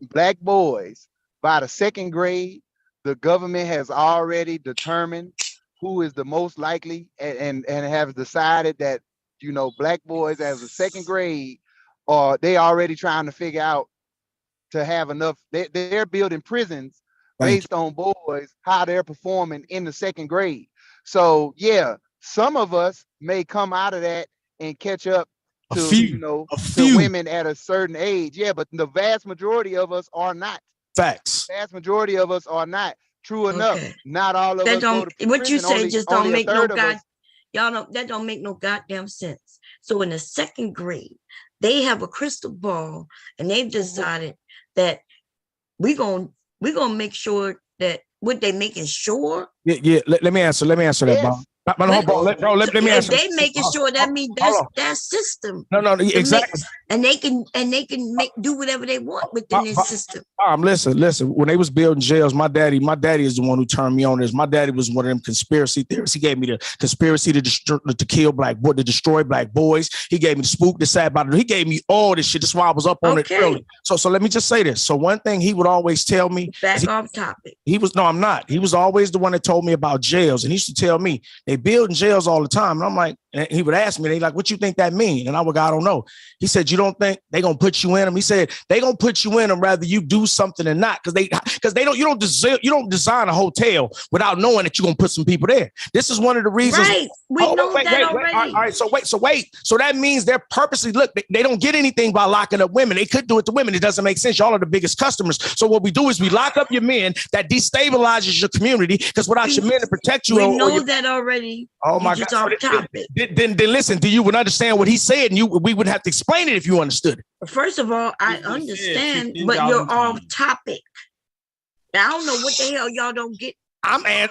black boys by the second grade, the government has already determined who is the most likely and have decided that, you know, black boys as a second grade, or they already trying to figure out to have enough, they're building prisons based on boys, how they're performing in the second grade. So yeah, some of us may come out of that and catch up to to women at a certain age. Yeah, but the vast majority of us are not. Facts. The vast majority of us are not. True enough, not all of us go to prison. What you say just don't make no that don't make no goddamn sense. So in the second grade, they have a crystal ball and they've decided that we're gonna make sure that what they making sure. Yeah. Let me answer that, Bob. Let me answer. If they making sure, that means that's their system. No, exactly. And they can do whatever they want within this system. Listen. When they was building jails, my daddy is the one who turned me on this. My daddy was one of them conspiracy theorists. He gave me the conspiracy to kill to destroy black boys. He gave me the spook, the sad about it. He gave me all this shit. That's why I was up on it early. So let me just say this. So one thing he would always tell me. Back off topic. I'm not. He was always the one that told me about jails, and he used to tell me they building jails all the time. And I'm like, and he would ask me, they like, what you think that mean? And I would go, I don't know. He said, you don't think they gonna put you in them? He said, they gonna put you in them rather you do something than not, because you don't design a hotel without knowing that you're gonna put some people there. This is one of the reasons. Right. We know that already. All right. So wait. So that means they're purposely they don't get anything by locking up women. They could do it to women. It doesn't make sense. Y'all are the biggest customers. So what we do is we lock up your men. That destabilizes your community, because without your men to protect you, we know that already. Oh my God! Off topic. Then listen. Do you would understand what he said, and we would have to explain it if you understood it. First of all, I understand, but you're off topic. Now, I don't know what the hell y'all don't get.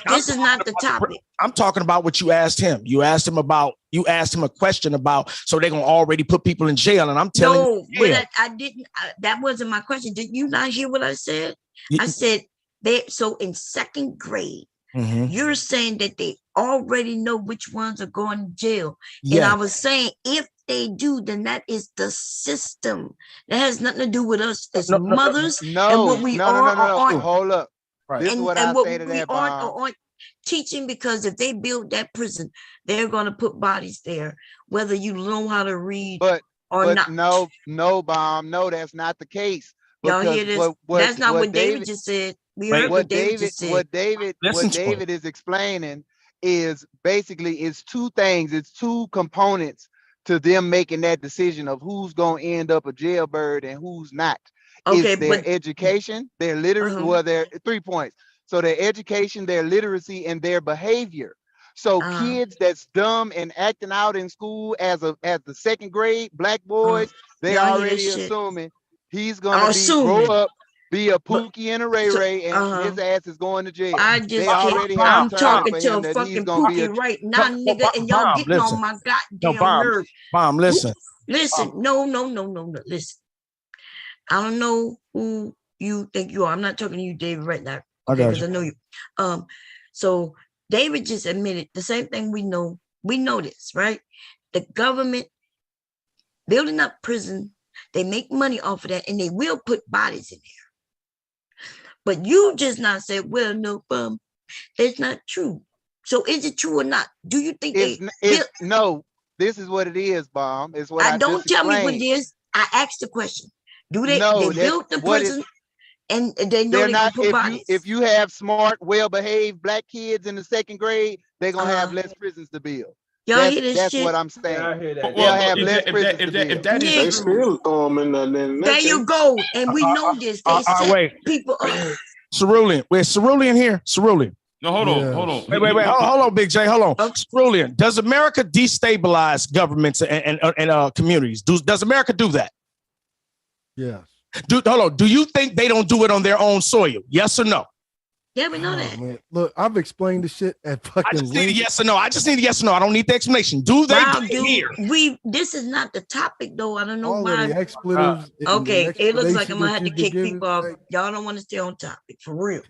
This is not the topic. I'm talking about what you asked him. You asked him a question about, so they're gonna already put people in jail, and I'm telling you. No, I didn't. That wasn't my question. Did you not hear what I said? I said so in second grade. Mm-hmm. You're saying that they already know which ones are going to jail. And I was saying, if they do, then that is the system. That has nothing to do with us as mothers and what we are. Hold up. Right. This is what I say to that, aren't teaching, because if they build that prison, they're going to put bodies there, whether you know how to read or not. No, Bomb. No, that's not the case. Y'all hear this? That's not what David just said. What David is explaining is basically it's two things. It's two components to them making that decision of who's going to end up a jailbird and who's not. Okay, it's their education, their literacy. Well, there are 3 points. So their education, their literacy, and their behavior. So kids that's dumb and acting out in school as the second grade, black boys, they already assuming he's gonna grow up, be a Pookie and a Ray Ray, and his ass is going to jail. I'm talking to a fucking Pookie right now, nigga, and y'all getting on my goddamn nerves. Bomb, listen. Listen, no. Listen. I don't know who you think you are. I'm not talking to you, David, right now. Okay, because I know you. So David just admitted the same thing we know. We know this, right? The government, building up prison. They make money off of that, and they will put bodies in there. But you just not said, well, no, it's not true. So is it true or not? Do you think no? This is what it is, Bomb. It's what I don't just tell me what it explained. is. I asked the question. Do they No, they build the prison and they know they're they not. can put bodies? If you have smart, well-behaved black kids in the 2nd grade, they're gonna have less prisons to build. Y'all hear this That's shit? what I'm saying. Yeah, I hear that. They'll have less prisons to build. If that is They true, still throw them in there. There you go. And we know this. They set wait. people up. Cerulean. Where's Cerulean here? Cerulean. No, hold on. Wait. Hold on, Big J. Hold on. Cerulean. Does America destabilize governments and communities? Does America do that? Yes. Hold on. Do you think they don't do it on their own soil? Yes or no? Yeah, we know that. Man. Look, I've explained this shit at fucking. I just need a yes or no. I don't need the explanation. Do they do it here? This is not the topic though. I don't know All why. of the expletives. Okay, it looks like I'm gonna have to kick people off. Y'all don't want to stay on topic for real.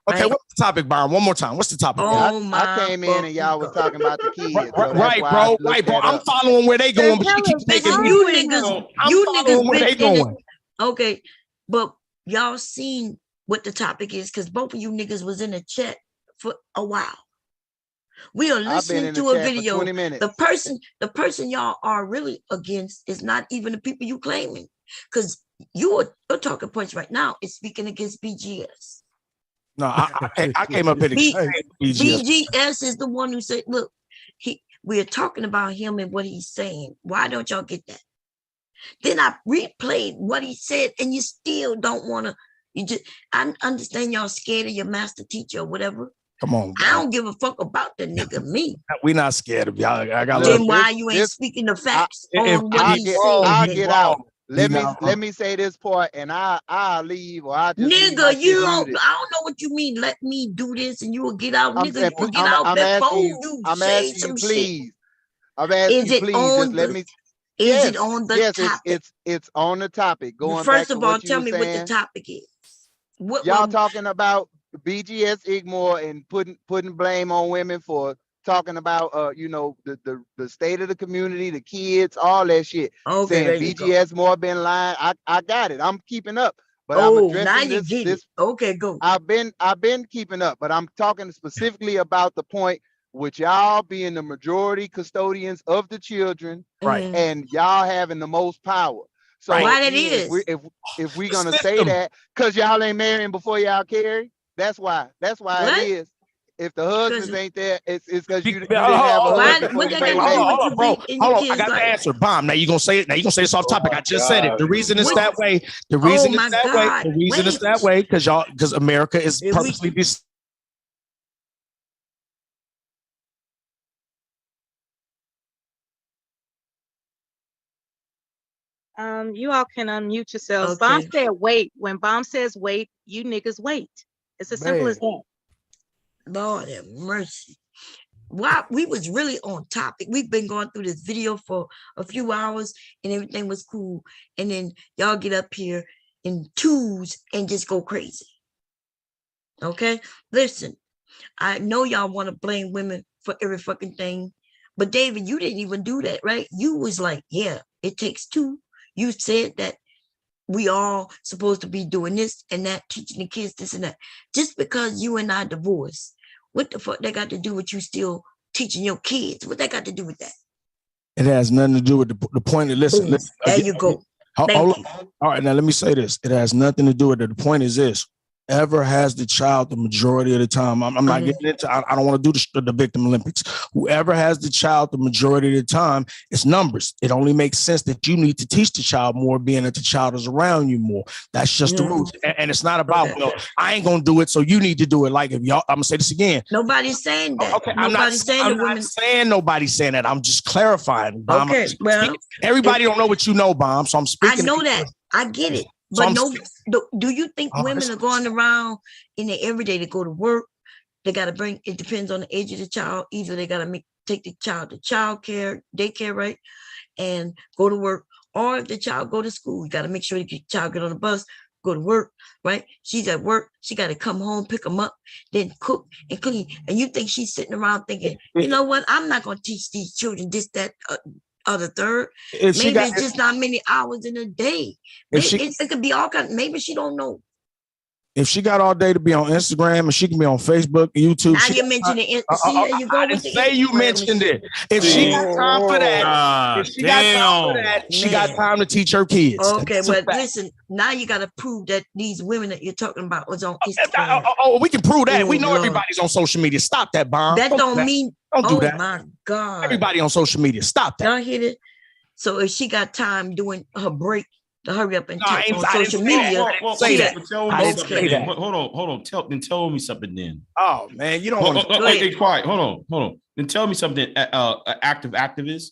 Okay, what's the topic, Byron? One more time. What's the topic? I came in and y'all was talking about the kids. Right, bro. I'm following where they going, but you keep taking you niggas where they going. Okay, but y'all seen what the topic is because both of you niggas was in the chat for a while. We are listening to a video. 20 minutes. The person y'all are really against is not even the people you claiming, because your talking points right now is speaking against BGS. No, I came up here to BGS is the one who said, look, we're talking about him and what he's saying. Why don't y'all get that? Then I replayed what he said, and you still don't want to. I understand y'all scared of your master teacher or whatever. Come on, bro. I don't give a fuck about the nigga, me. We not scared of y'all. I got. Then why you ain't speaking the facts on what he said? I'll get out. Let me say this part, and I'll leave, or I just nigga, I don't know what you mean. Let me do this, and you will get out. Nigga, you will get out before you say some shit. I'm asking you, please, just let me. Is it on the topic? It's on the topic. Going first back of to all, what tell me saying, what the topic is. What y'all talking about BGS ignore and putting blame on women for talking about the state of the community, the kids, all that shit. Okay, saying BGS more been lying. I got it. I'm keeping up. But I'm addressing this. Okay, go. I've been keeping up, but I'm talking specifically about the point with y'all being the majority custodians of the children, right? And y'all having the most power. So why that is? If we're gonna say that, because y'all ain't marrying before y'all carry, that's why. That's why it is. If the husbands ain't there, it's because you didn't have a husband. Hold on, bro. Hold on. I got the answer. Bomb. Now you gonna say it. Now you gonna say this off topic. I just said it. The reason it's that way. The reason it's that way. The reason it's that way because America is purposely You all can unmute yourselves. Okay. Bomb said wait. When Bomb says wait, you niggas wait. It's as simple as that. Lord have mercy. Wow, we was really on topic. We've been going through this video for a few hours and everything was cool. And then y'all get up here in twos and just go crazy. Okay, listen, I know y'all want to blame women for every fucking thing, but David, you didn't even do that, right? You was like, yeah, it takes two. You said that we all supposed to be doing this and that, teaching the kids this and that. Just because you and I divorced, what the fuck that got to do with you still teaching your kids? What that got to do with that? It has nothing to do with the point. Listen, there you go. All right, now let me say this. It has nothing to do with it. The point is this. Whoever has the child the majority of the time, I'm not getting into, I don't want to do the victim Olympics. Whoever has the child the majority of the time, it's numbers. It only makes sense that you need to teach the child more, being that the child is around you more. That's just the rules. And it's not about, well, I ain't going to do it, so you need to do it. Like if y'all, I'm going to say this again. Nobody's saying that. Okay, I'm not saying nobody's saying that. I'm just clarifying. Bomb. Okay, well. Everybody don't know what you know, Bomb, so I'm speaking. I know that. I get it. But do you think women are going around in their everyday to go to work? They got to bring, it depends on the age of the child. Either they got to take the child to child care, daycare, right? And go to work. Or if the child go to school, you got to make sure the child get on the bus, go to work, right? She's at work. She got to come home, pick them up, then cook and clean. And you think she's sitting around thinking, you know what? I'm not going to teach these children this, that. or the third. If she Maybe got, it's just not many hours in a day. if Maybe she it could be all kinds. Maybe she don't know. if she got all day to be on Instagram and she can be on Facebook, YouTube. Now she you're got mentioning it. time- See, there you go I with didn't the say you Instagram mentioned shit. it. If she got time for that, if she got time for that, she got Man. time to teach her kids. Okay, That's a well, fact. listen. Now you got to prove that these women that you're talking about was on Instagram. Oh, we can prove that. Oh, We know Lord. everybody's on social media. Stop that, Bomb. That do don't mean. Don't do Oh that. my God! Everybody on social media. Stop that. Y'all hear it? So if she got time doing her break to hurry up and No, type on I didn't social say media, that. Well, Say that. Tell me I didn't something say then. that. Hold on. Tell me something then. Oh man, you don't want to. Hey, quiet. Hold on. Then tell me something. Active activist,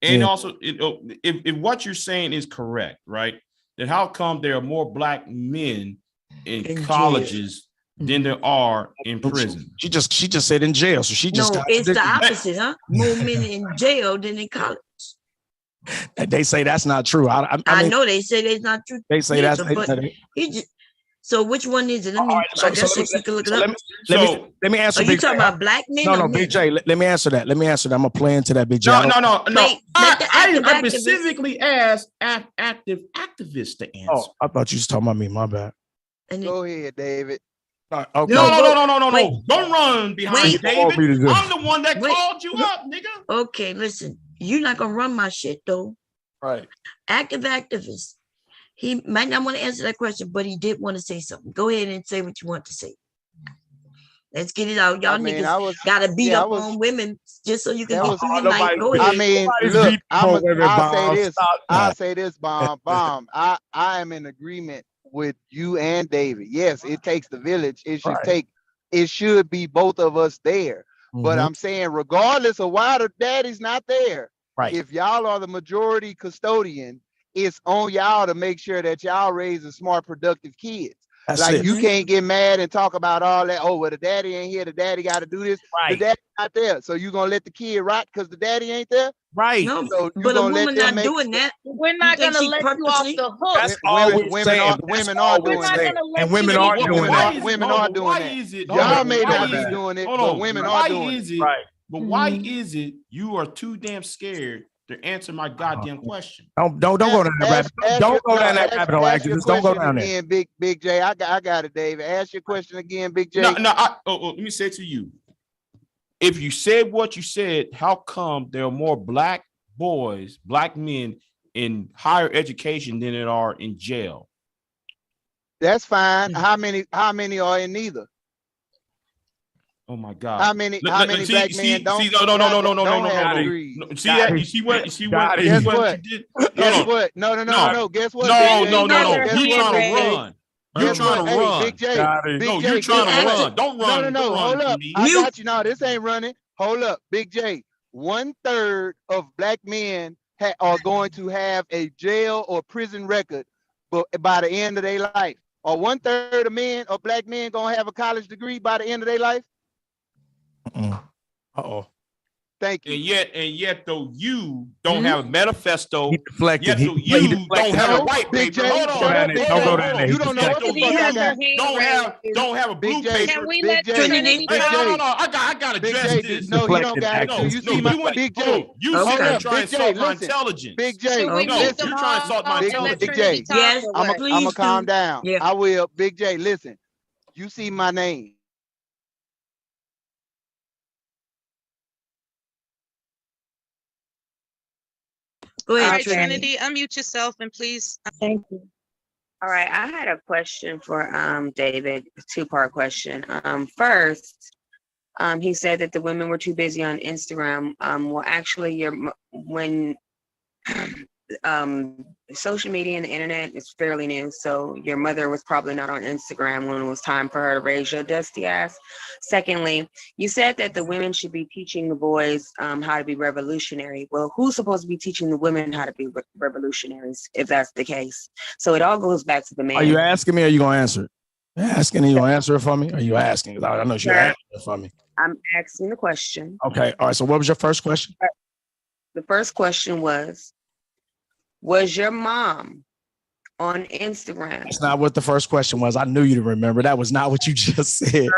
and Yeah. also, if what you're saying is correct, right? Then how come there are more black men in colleges than there are in prison? She just said in jail, so she just no, it's the opposite, huh? More men in jail than in college. They say that's not true. I I mean, know they say that's not true. They say that's. but he just, so which one is it? Let me. I guess you can look it up. Let me answer. Are you Big talking J. about black men? No, or men? Big J. Let me answer that. I'm gonna play into that, Big J. No. Wait, I specifically asked active activists to answer. Oh, I thought you was talking about me. My bad. Go ahead, David. Okay. No. Wait. Don't run behind Wait. David. I'm the one that Wait. called you up, nigga. Okay, listen. You're not gonna run my shit though. Right. Active activist. He might not want to answer that question, but he did want to say something. Go ahead and say what you want to say. Let's get it out. Y'all niggas gotta beat up on women just so you can get through the night. Go ahead. I mean, look, I'll say this, Bomb. I am in agreement with you and David. Yes, it takes the village. It should be both of us there. But I'm saying, regardless of why the daddy's not there, right? If y'all are the majority custodian, it's on y'all to make sure that y'all raise smart, productive kids. That's like it. You can't get mad and talk about all that. Oh, well, the daddy ain't here. The daddy got to do this. Right. The daddy's not there. So you gonna let the kid rot because the daddy ain't there? Right. No, so but a woman not doing that. We're not gonna let you off the hook. That's all women are doing that. And women are doing that. Women are doing that. Y'all may not be doing it, but women are doing it. Right. But why is it you are too damn scared to answer my goddamn question? Don't go down that rabbit. Don't go down that rabbit hole, activists. Don't go down there. Again, Big J. I got it, David. Ask your question again, Big J. No. Let me say to you. If you said what you said, how come there are more black boys, black men in higher education than there are in jail? That's fine. How many are in neither? Oh my God! How many black men don't? No. See that? You see what? Guess what? Guess what? No. Guess what? No. You trying to run? You trying to run? Big J. No, you trying to run? Don't run. No. Hold up. I got you. No, this ain't running. Hold up, Big J. 1/3 of black men are going to have a jail or prison record, but by the end of their life, or 1/3 of men or black men gonna have a college degree by the end of their life. Uh-oh. Thank you. And yet, though you don't have a manifesto, he deflected. Yet, though you don't have a white paper. Hold on. Don't go down there. You don't know what the fuck don't have a blue paper. Can we let Trinity? No. I gotta address this. No, you don't got it. No, You see my Big J. You sit there trying to insult my intelligence. Big J. No, you're trying to insult my intelligence. Big J. Yes, I'm gonna calm down. Yeah. I will. Big J, listen. You see my name. Go ahead, All right, Trinity. unmute yourself and please. Thank you. All right, I had a question for David, a two-part question. First, he said that the women were too busy on Instagram. Well, actually, when social media and the internet is fairly new, so your mother was probably not on Instagram when it was time for her to raise your dusty ass. Secondly, you said that the women should be teaching the boys how to be revolutionary. Well, who's supposed to be teaching the women how to be revolutionaries if that's the case? So it all goes back to the man. Are you asking me or are you gonna answer it? Asking, you gonna answer it for me? Are you asking? 'Cause I know you're asking it for me. I'm asking the question. Okay. All right. So what was your first question? The first question was your mom on Instagram? That's not what the first question was. I knew you to remember. That was not what you just said.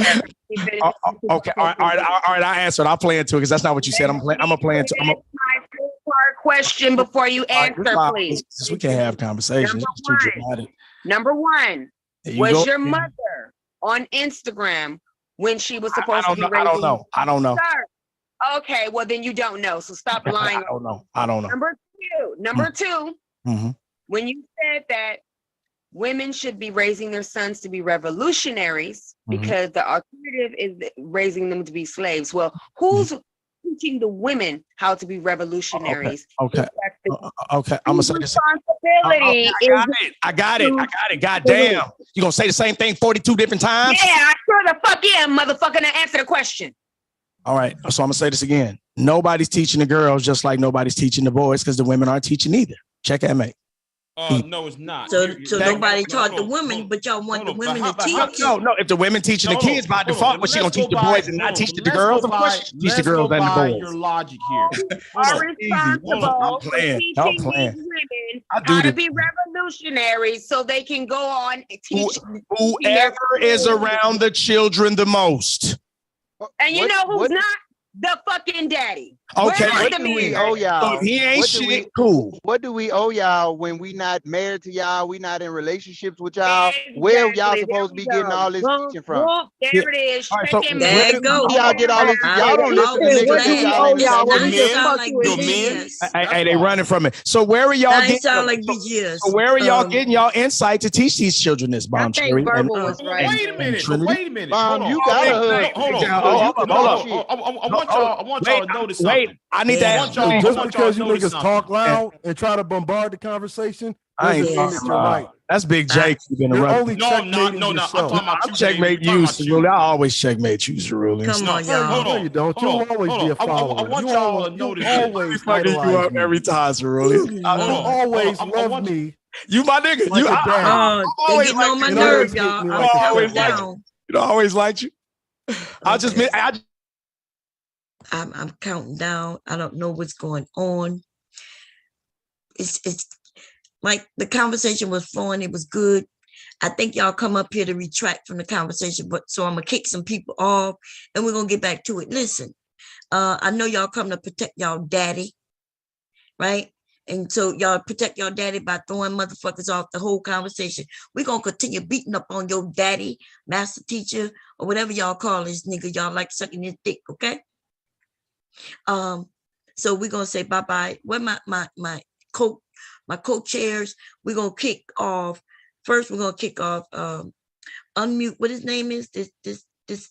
Okay, all right. I answered. I'll play into it because that's not what you said. I'm a play into. My four-part question before you answer, please. We can't have conversations. It's too dramatic. Number one, was your mother on Instagram when she was supposed to be raising? I don't know. Sir. Okay, well then you don't know. So stop lying. I don't know. Number two. When you said that women should be raising their sons to be revolutionaries because the alternative is raising them to be slaves. Well, who's teaching the women how to be revolutionaries? Okay. I'm gonna say this. Responsibility. I got it. God damn. You gonna say the same thing 42 different times? Yeah, I sure the fuck am, motherfucker. Now answer the question. All right. So I'm gonna say this again. Nobody's teaching the girls just like nobody's teaching the boys because the women aren't teaching either. Check that, mate. No, it's not. So nobody taught the women, but y'all want the women to teach. No. If the women teaching the kids by default, but she gonna teach the boys and not teach the girls? Of course, teach the girls and the boys. Your logic here. Are responsible for teaching these women how to be revolutionaries so they can go on and teach. Whoever is around the children the most. And you know who's not? The fucking daddy. Okay. What do we owe y'all? He ain't shit. Cool. What do we owe y'all when we not married to y'all? We not in relationships with y'all? Exactly. Where y'all supposed to be getting all this teaching from? There it is. Right, so there you go. Y'all get all this. Y'all don't listen to niggas. Hey, they running from it. So where are y'all getting? Sound like BGS. So where are y'all getting y'all insight to teach these children this, Bomb Cherry? Wait a minute. Bomb, you got a hold on. I want y'all to notice something. Wait, I need that. Just because you niggas talk loud and try to bombard the conversation, I ain't talking right. That's Big J. No, I'm talking about I'm checkmate you, Cerulli. I always checkmate you, Cerulli. Come on, y'all. No, you don't. You always be a follower. I want y'all to notice. Always fucking you up every time, Cerulli. You always love me. You my nigga. Like You always getting on my nerves, y'all. I always liked you. I'm counting down. I don't know what's going on. It's like the conversation was flowing. It was good. I think y'all come up here to retract from the conversation, but so I'm gonna kick some people off and we're gonna get back to it. Listen, I know y'all come to protect y'all daddy, right? And so y'all protect your daddy by throwing motherfuckers off the whole conversation. We're gonna continue beating up on your daddy, master teacher, or whatever y'all call this nigga. Y'all like sucking his dick, okay? So we're gonna say bye-bye. Where my co-chairs, we're gonna kick off. First, we're gonna kick off unmute what his name is, this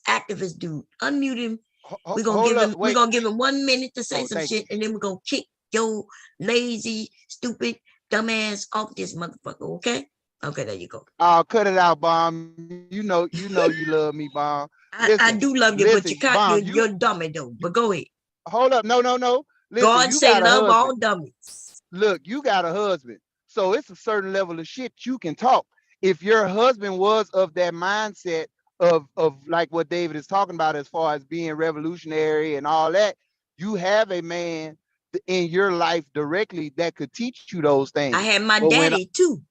activist dude. Unmute him. We're gonna give him 1 minute to say some shit, and then we're gonna kick your lazy, stupid, dumbass off this motherfucker, okay? Okay, there you go. I'll cut it out, Bomb. You know you love me, Bomb. I do love you, but you can't. Bomb, you're dummy though. But go ahead. Hold up, no. Listen, God say love all dummies. Look, you got a husband, so it's a certain level of shit you can talk. If your husband was of that mindset of like what David is talking about as far as being revolutionary and all that, you have a man in your life directly that could teach you those things. I had my daddy too.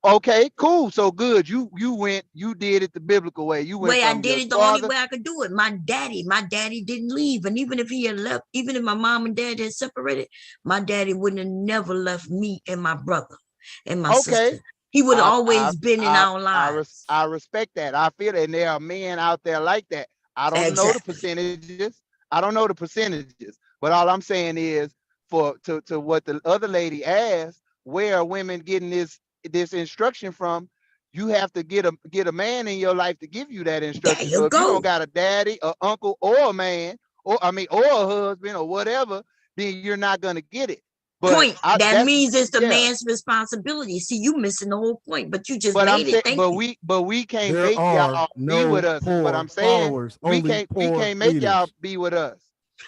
Okay, cool. So good. You did it the biblical way. You went. I did it the only way I could do it. My daddy didn't leave. And even if he had left, even if my mom and dad had separated, my daddy wouldn't have never left me and my brother and my sister. He would have always been in our lives. I respect that. I feel that. And there are men out there like that. I don't know the percentages. But all I'm saying is to what the other lady asked, where are women getting this instruction from? You have to get a man in your life to give you that instruction. So if you don't got a daddy, an uncle, or a man, or a husband or whatever, then you're not gonna get it. But that means it's the man's responsibility. See, you missing the whole point, but you just made it. But we can't make y'all be with us. What I'm saying, we can't make y'all be with us.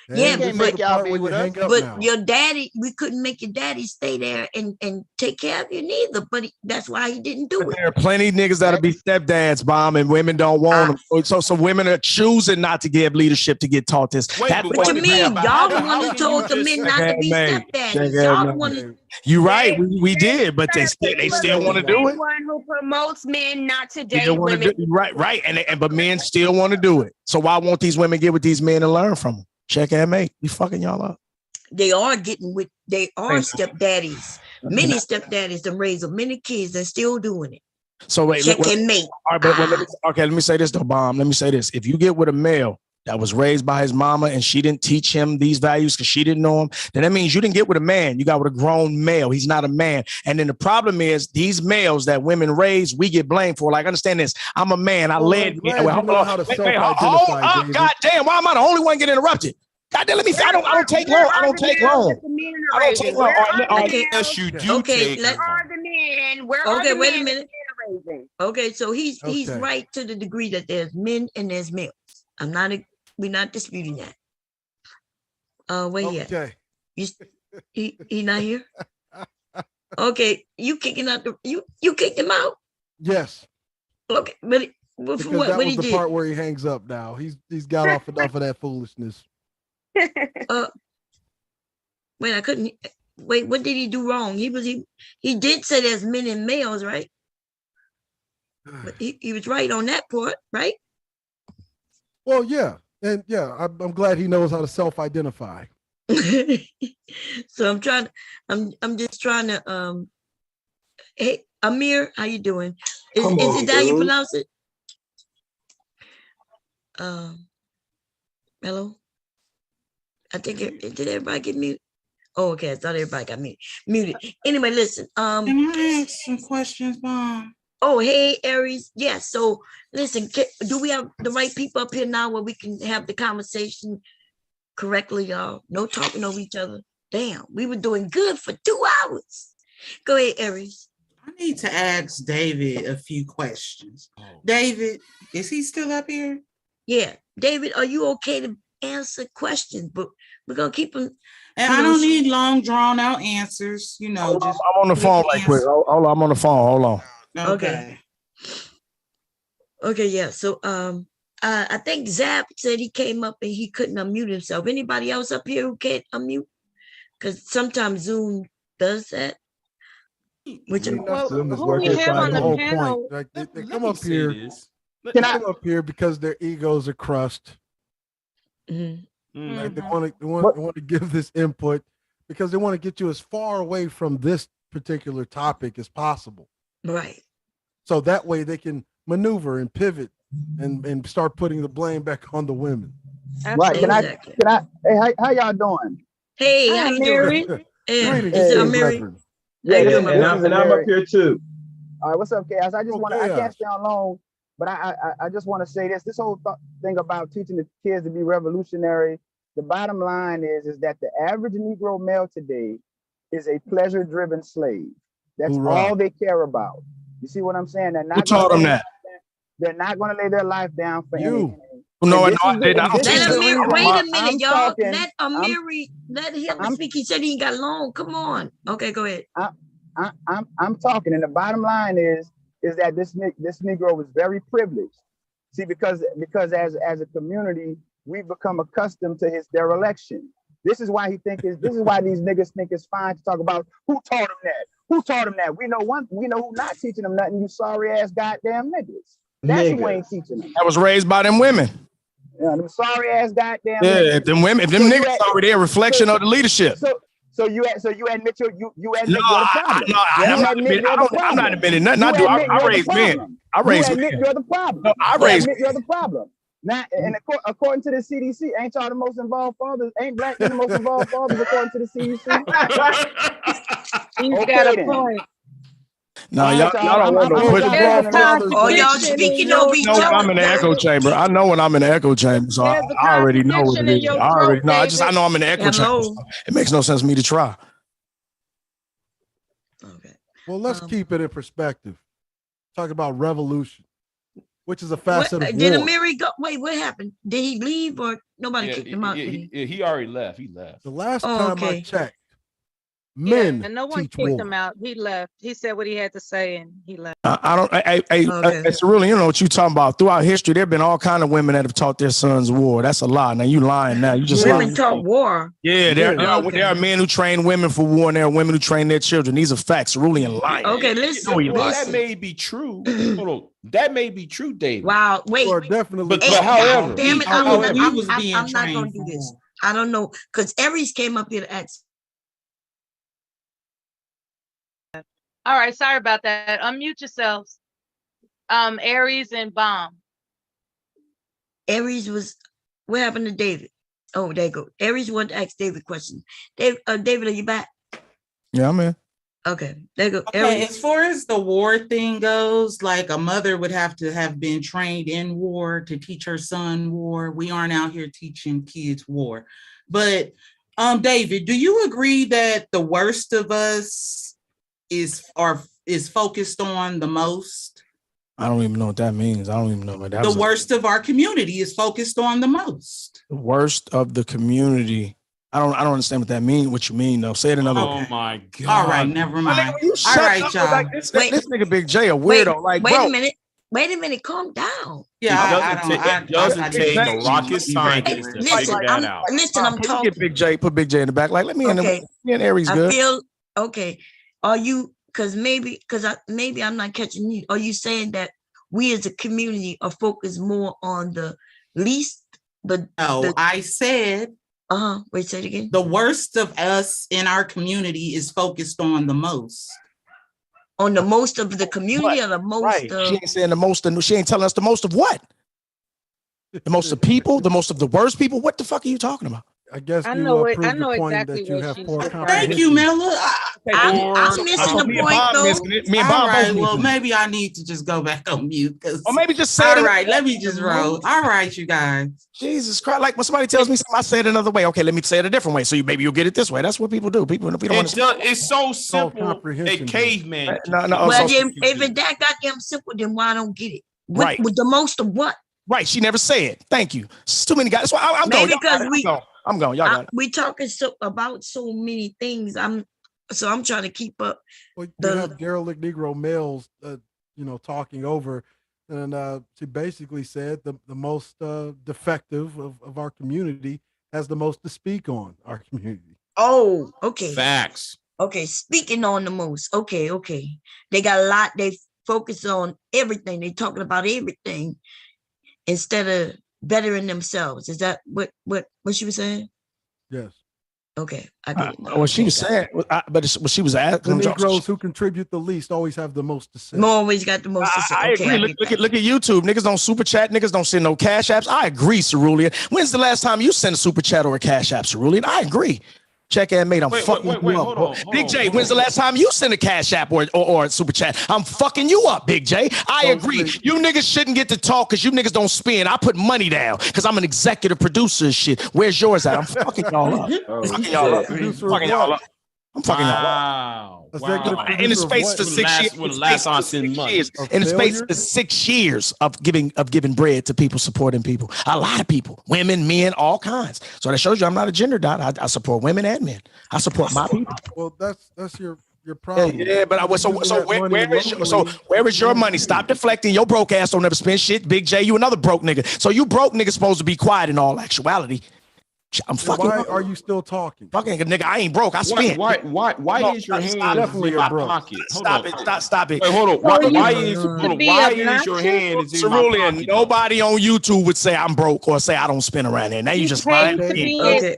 Yeah, this is but the part where you hang up now. your daddy, we couldn't make your daddy stay there and take care of you neither. But that's why he didn't do it. There are plenty of niggas that'll be stepdads, Bomb, and women don't want them. So women are choosing not to give leadership to get taught this. Wait, What you mean? Y'all the one who told the men not to be stepdaddies. Y'all the one. You right, we did, but they still want to do it. One who promotes men not to date women. Right, and but men still want to do it. So why won't these women get with these men and learn from them? Check and mate, we fucking y'all up. They are stepdaddies. Many stepdaddies that raise many kids. They're still doing it. So wait, check and mate. All right, but let me say this though, Bomb. Let me say this: if you get with a male that was raised by his mama and she didn't teach him these values because she didn't know them, then that means you didn't get with a man. You got with a grown male. He's not a man. And then the problem is these males that women raise, we get blamed for. Like, understand this. I'm a man. I led. God damn, why am I the only one getting interrupted? God damn, let me. I don't take long. I don't take long. Yes, you do. Okay, where are the men? Okay, wait a minute. Okay, so he's right to the degree that there's men and there's males. We're not disputing that. Where he at? He not here? Okay, you kicking out you kicked him out? Yes. Okay, but because what? That what was he the part where he hangs up now. He's got off enough of that foolishness. Wait, I couldn't. Wait, what did he do wrong? He did say there's men and males, right? But he was right on that part, right? Well, yeah, and yeah, I'm glad he knows how to self-identify. So I'm just trying to hey Amir, how you doing? Is it how you pronounce it? Hello? I think did everybody get muted? Oh, okay. I thought everybody got muted. Anyway, listen. Can I ask some questions, Mom? Oh, hey, Aries. Yes. So listen, do we have the right people up here now where we can have the conversation correctly, y'all? No talking over each other. Damn, we were doing good for 2 hours. Go ahead, Aries. I need to ask David a few questions. David, is he still up here? Yeah. David, are you okay to answer questions? But we're going to keep them. And I don't need long, drawn out answers. You know, just I'm on the phone right quick. Hold on, I'm on the phone. Hold on. Okay. Okay, yeah. So I think Zap said he came up and he couldn't unmute himself. Anybody else up here who can't unmute? Because sometimes Zoom does that. Which Zoom is working fine. The whole point. Like they come up here. They come up here because their egos are crushed. Like they want to give this input because they want to get you as far away from this particular topic as possible. Right. So that way they can maneuver and pivot and start putting the blame back on the women. Right. Can I hey, how y'all doing? Hey, how you doing? Is it Mary? Yeah, and I'm up here too. All right, what's up, Chaos? I just want to, I can't stay on long, but I just want to say this whole thing about teaching the kids to be revolutionary. The bottom line is that the average Negro male today is a pleasure-driven slave. That's all they care about. You see what I'm saying? They're not. Who taught them that? They're not going to lay their life down for anything. No, wait a minute, y'all. Let Amiri let him speak. He said he ain't got long. Come on. Okay, go ahead. I'm talking, and the bottom line is that this Negro was very privileged. See, because as a community, we've become accustomed to his dereliction. This is why this is why these niggas think it's fine to talk about who taught him that. Who taught him that? We know who not teaching them nothing. You sorry ass goddamn niggas. That's who ain't teaching them. That was raised by them women. Yeah, them sorry ass goddamn. Yeah, niggas. if them niggas sorry, they're a reflection of the leadership. So you admit you admit no, you're the problem. I'm not admitting nothing. I raised men. I raised men. You admit you're the problem. No, I raised men. You're the problem. Now, and according to the CDC, ain't y'all the most involved fathers? Ain't black men the most involved fathers according to the CDC? He's got a point. No, y'all don't want no pushback. Oh, y'all speaking over each other. I'm in the echo chamber. I know when I'm in the echo chamber, so I already know what it is. I know I'm in the echo chamber. So it makes no sense for me to try. Okay. Well, let's keep it in perspective. Talk about revolution. which is a facet of Did war. Amiri go? Wait, what happened? Did he leave or nobody kicked him out? He already left. He left. The last Oh, time okay. I checked, men and no one teach kicked war. him out. He left. He said what he had to say, and he left. It's really, you know what you talking about. Throughout history, there have been all kind of women that have taught their sons war. That's a lie. Now you lying. Now you just women lying. taught war. Yeah, there are men who train women for war, and there are women who train their children. These are facts. Cerulean lying. Okay, listen. That may be true. Hold on. That may be true, David. Wow. Wait. Definitely. But however, damn it, I'm not trained going to do this. I don't know because Aries came up here to ask. All right, sorry about that. Unmute yourselves. Aries and Bomb. Aries was, what happened to David? Oh, there you go. Aries wanted to ask David questions. David, are you back? Yeah, I'm in. Okay, there you go. Okay, Aries. as far as the war thing goes, like a mother would have to have been trained in war to teach her son war. We aren't out here teaching kids war. But David, do you agree that the worst of us is focused on the most? I don't even know what that means. I don't even know what that The worst of our community is focused on the most. The worst of the community. I don't understand what that means. What you mean though? Say it another way. Oh my God. All right, never mind. All right, y'all. Like this nigga Big J a weirdo. Wait a minute. Wait a minute. Calm down. Yeah, it doesn't take a rocket scientist to figure that out. Listen, I'm talking. Get Big J. Put Big J in the back. Like let me in. Me and Aries good. I feel okay. Are you? Because maybe I'm not catching you. Are you saying that we as a community are focused more on the least? I said. Wait, say it again. The worst of us in our community is focused on the most. On the most of the community, or the most? Right. She ain't saying the most. She ain't telling us the most of what? The most of people. The most of the worst people. What the fuck are you talking about? I guess I you know proved exactly the point exactly that you what have she's poor referring comprehension. Thank you, Mela. I'm missing the point though. All right, well, maybe I need to just go back on mute. Or maybe just say it. All right, let me just roll. All right, you guys. Jesus Christ! Like when somebody tells me something, I say it another way. Okay, let me say it a different way. So maybe you'll get it this way. That's what people do. People, we don't understand. It's so simple. A caveman. Well, if it's that goddamn simple, then why I don't get it? Right. With the most of what? Right. She never said. Thank you. It's too many guys. That's why I'm going. I'm going. Y'all got it. We talking about so many things. I'm trying to keep up. Well, you have derelict Negro males, talking over, and she basically said the most defective of our community has the most to speak on our community. Oh, okay. Facts. Okay, speaking on the most. Okay. They got a lot. They focus on everything. They talking about everything instead of bettering themselves. Is that what she was saying? Yes. Okay, I get it. What she was saying, but what she was asking, the Negroes who contribute the least always have the most to say. Always got the most to say. I agree. Look at YouTube. Niggas don't super chat. Niggas don't send no cash apps. I agree, Cerulean. When's the last time you sent a super chat or a cash app, Cerulean? I agree. Check and mate, I'm fucking you up. Big J, when's the last time you sent a cash app or a super chat? I'm fucking you up, Big J. I agree. You niggas shouldn't get to talk because you niggas don't spin. I put money down because I'm an executive producer and shit. Where's yours at? I'm fucking y'all up. I'm fucking y'all up. I'm fucking y'all up. I'm fucking y'all up. In the space for 6 years. In the space for 6 years of giving bread to people, supporting people. A lot of people, women, men, all kinds. So that shows you I'm not a gender dot. I support women and men. I support my people. Well, that's your problem. Yeah, but where is your money? Stop deflecting. Your broke ass don't never spend shit. Big J, you another broke nigga. So you broke nigga supposed to be quiet in all actuality. I'm fucking. Why are you still talking? Fucking nigga, I ain't broke. I spent. Why is your hand definitely in my broke? pocket? Stop it. Wait, hold on. Why is your hand in my pocket? Nobody on YouTube would say I'm broke or say I don't spin around here. Now you just lying again.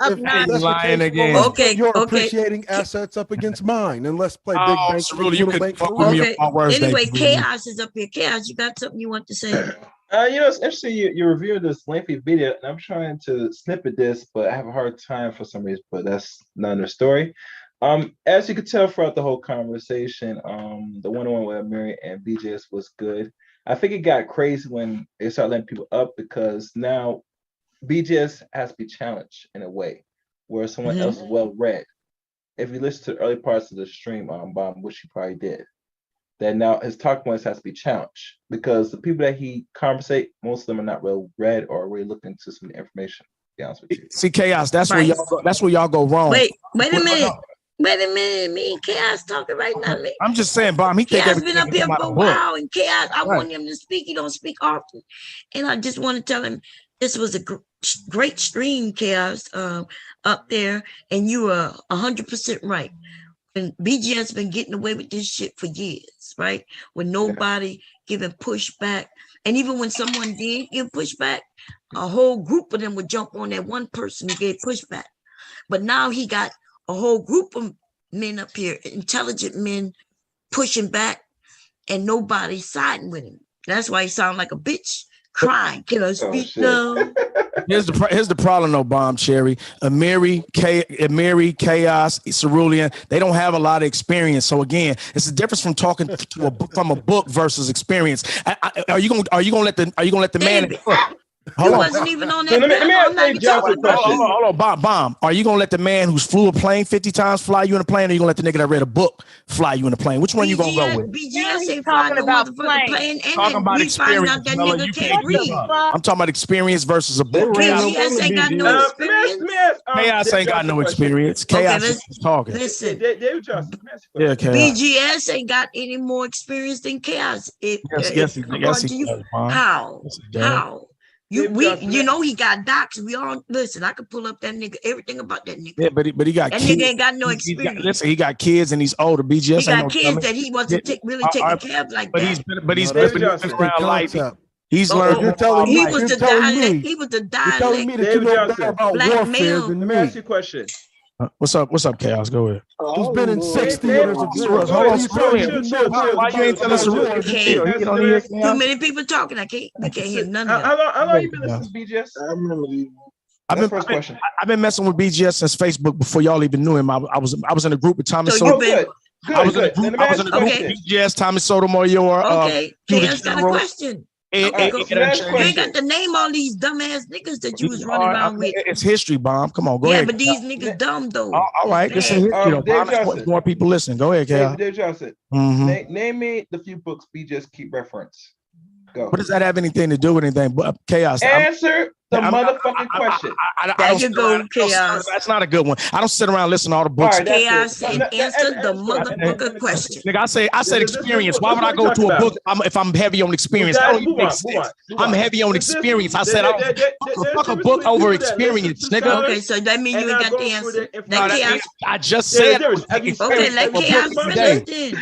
Lying again. Okay. You're appreciating assets up against mine, and let's play big bank. You could fuck with me on my worst Anyway, day. Chaos is up here. Chaos, you got something you want to say? It's interesting you reviewed this lengthy video, and I'm trying to snippet this, but I have a hard time for some reason, but that's not the story. As you could tell throughout the whole conversation, the one-on-one with Mary and BGS was good. I think it got crazy when they started letting people up because now BGS has to be challenged in a way where someone else is well read. If you listen to the early parts of the stream, Bob, which you probably did, that now his talking points has to be challenged because the people that he conversate, most of them are not well read or really looking into some information. To be honest with you. See, Chaos. That's where y'all go. That's where y'all go wrong. Wait a minute. Wait a minute. Me and Chaos talking right now. I'm just saying, Bomb. He think Chaos been up here everything for a while, and Chaos, I want him to speak. He don't speak often, and I just want to tell him this was a great stream, Chaos, up there, and you are 100% right. And BGS been getting away with this shit for years, right? With nobody giving pushback, and even when someone did give pushback, a whole group of them would jump on that one person who gave pushback. But now he got a whole group of men up here, intelligent men, pushing back, and nobody siding with him. That's why he sound like a bitch crying. Can I speak now? Here's the problem, though, Bomb Cherry. Amiri, Chaos, Cerulean, they don't have a lot of experience. So again, it's a difference from talking from a book versus experience. Are you gonna let the man in the book? He wasn't even on that. So let me ask Johnson a question. Hold on, Bomb. Are you gonna let the man who's flew a plane 50 times fly you in a plane, or are you gonna let the nigga that read a book fly you in a plane? Which one you gonna go with? BGS ain't talking about plane. Talking about experience. Nigga can't read. I'm talking about experience versus a book. BGS ain't got no experience. Chaos ain't got no experience. Chaos is talking. Listen, yeah, Chaos. BGS ain't got any more experience than Chaos. Yes, he does. How? You know he got docs. We all listen. I could pull up that nigga, everything about that nigga. Yeah, but he got that kids. Nigga ain't got no experience. He got kids and he's older. BGS he got ain't kids that he wasn't really taking care of like but that. He's been around life. He's learned. You're telling me. He was the dialect. He was the dialect. You're telling me that you know better about warfare than me. Let me ask you a question. What's up, Chaos? Go ahead. Who's been in 60 years of war? Why you ain't telling us? Too many people talking. We can't hear none of it. How long you been listening to BGS? I remember these. I've been messing with BGS since Facebook before y'all even knew him. I was in a group with Thomas. I was in a group with BGS, Thomas Sotomayor. Okay, Chaos got a question. You ain't got to name all these dumbass niggas that you was running around with. It's history, Bomb. Come on, go ahead. Yeah, but these niggas dumb though. All right, this is history. More people listen. Go ahead, Chaos. Dave Johnson. Name me the few books BGS keep reference. Go. What does that have anything to do with anything? But Chaos. Answer the motherfucking question. There you go, Chaos. That's not a good one. I don't sit around listening to all the books. Chaos and answer the motherfucking question. Nigga, I said experience. Why would I go to a book if I'm heavy on experience? That don't even make sense. I'm heavy on experience. I said fuck a book over experience, nigga. Okay, so that means you ain't got the answer. I just said. Okay, let Chaos finish then.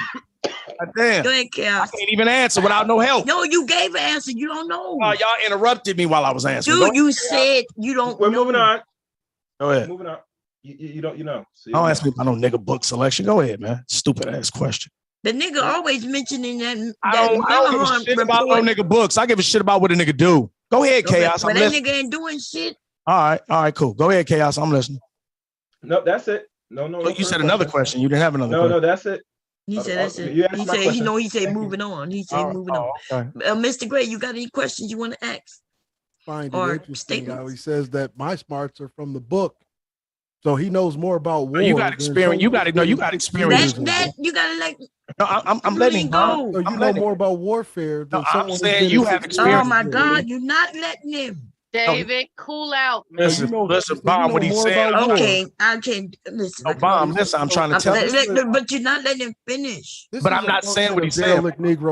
Damn. Go ahead, Chaos. I can't even answer without no help. No, you gave an answer. You don't know. Y'all interrupted me while I was answering. Dude, you said you don't We're moving on. Go ahead. Moving on. You know. So don't ask me about no nigga book selection. Go ahead, man. Stupid ass question. The nigga always mentioning that. I don't give a shit about no nigga books. I give a shit about what a nigga do. Go ahead, Chaos. But that nigga ain't doing shit. All right, cool. Go ahead, Chaos. I'm listening. No, that's it. No. You said another question. You didn't have another question. No, that's it. He said that's it. He said moving on. He said moving on. Okay. Mr. Gray, you got any questions you want to ask? Find it interesting how he says that my smarts are from the book. So he knows more about war. You got experience. You got experience. That you gotta let. No, I'm letting go. So you know more about warfare than someone. I'm saying you have experience. Oh my God, you're not letting him. David, cool out. Man. Listen, Bomb, what he said. Okay, I can't listen. No, Bomb, listen, I'm trying to tell you. But you're not letting him finish. But I'm not saying what he said.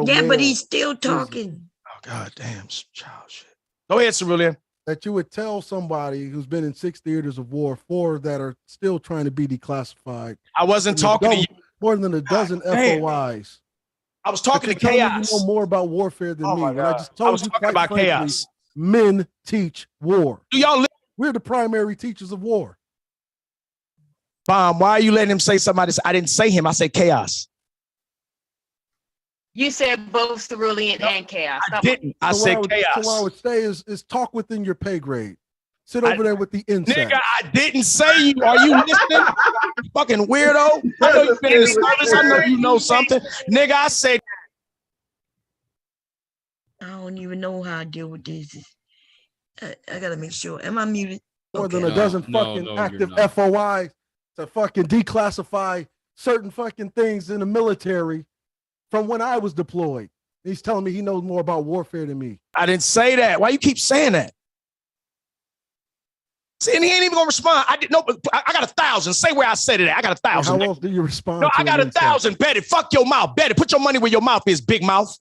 Yeah, but he's still talking. Oh, God damn, child shit. Go ahead, Cerulean. That you would tell somebody who's been in 6 theaters of war, 4 that are still trying to be declassified. I wasn't talking to you. More than a dozen FOIs. I was talking to Chaos. You know more about warfare than me. When I just told you talking about Chaos. Men teach war. Do y'all? We're the primary teachers of war. Bomb, why are you letting him say somebody? I didn't say him. I said Chaos. You said both Cerulean and Chaos. I didn't. I said Chaos. So what I would say is talk within your pay grade. Sit over there with the insects. Nigga, I didn't say you. Are you listening? Fucking weirdo. I know you've been in service. I know you know something. Nigga, I said. I don't even know how I deal with this. I gotta make sure. Am I muted? More than a dozen fucking active FOIs to fucking declassify certain fucking things in the military from when I was deployed. He's telling me he knows more about warfare than me. I didn't say that. Why you keep saying that? See, and he ain't even gonna respond. I didn't know, but I got 1,000. Say where I said it at. I got 1,000. How else do you respond? No, to I got an insult? 1,000. Bet it. Fuck your mouth. Bet it. Put your money where your mouth is, big mouth.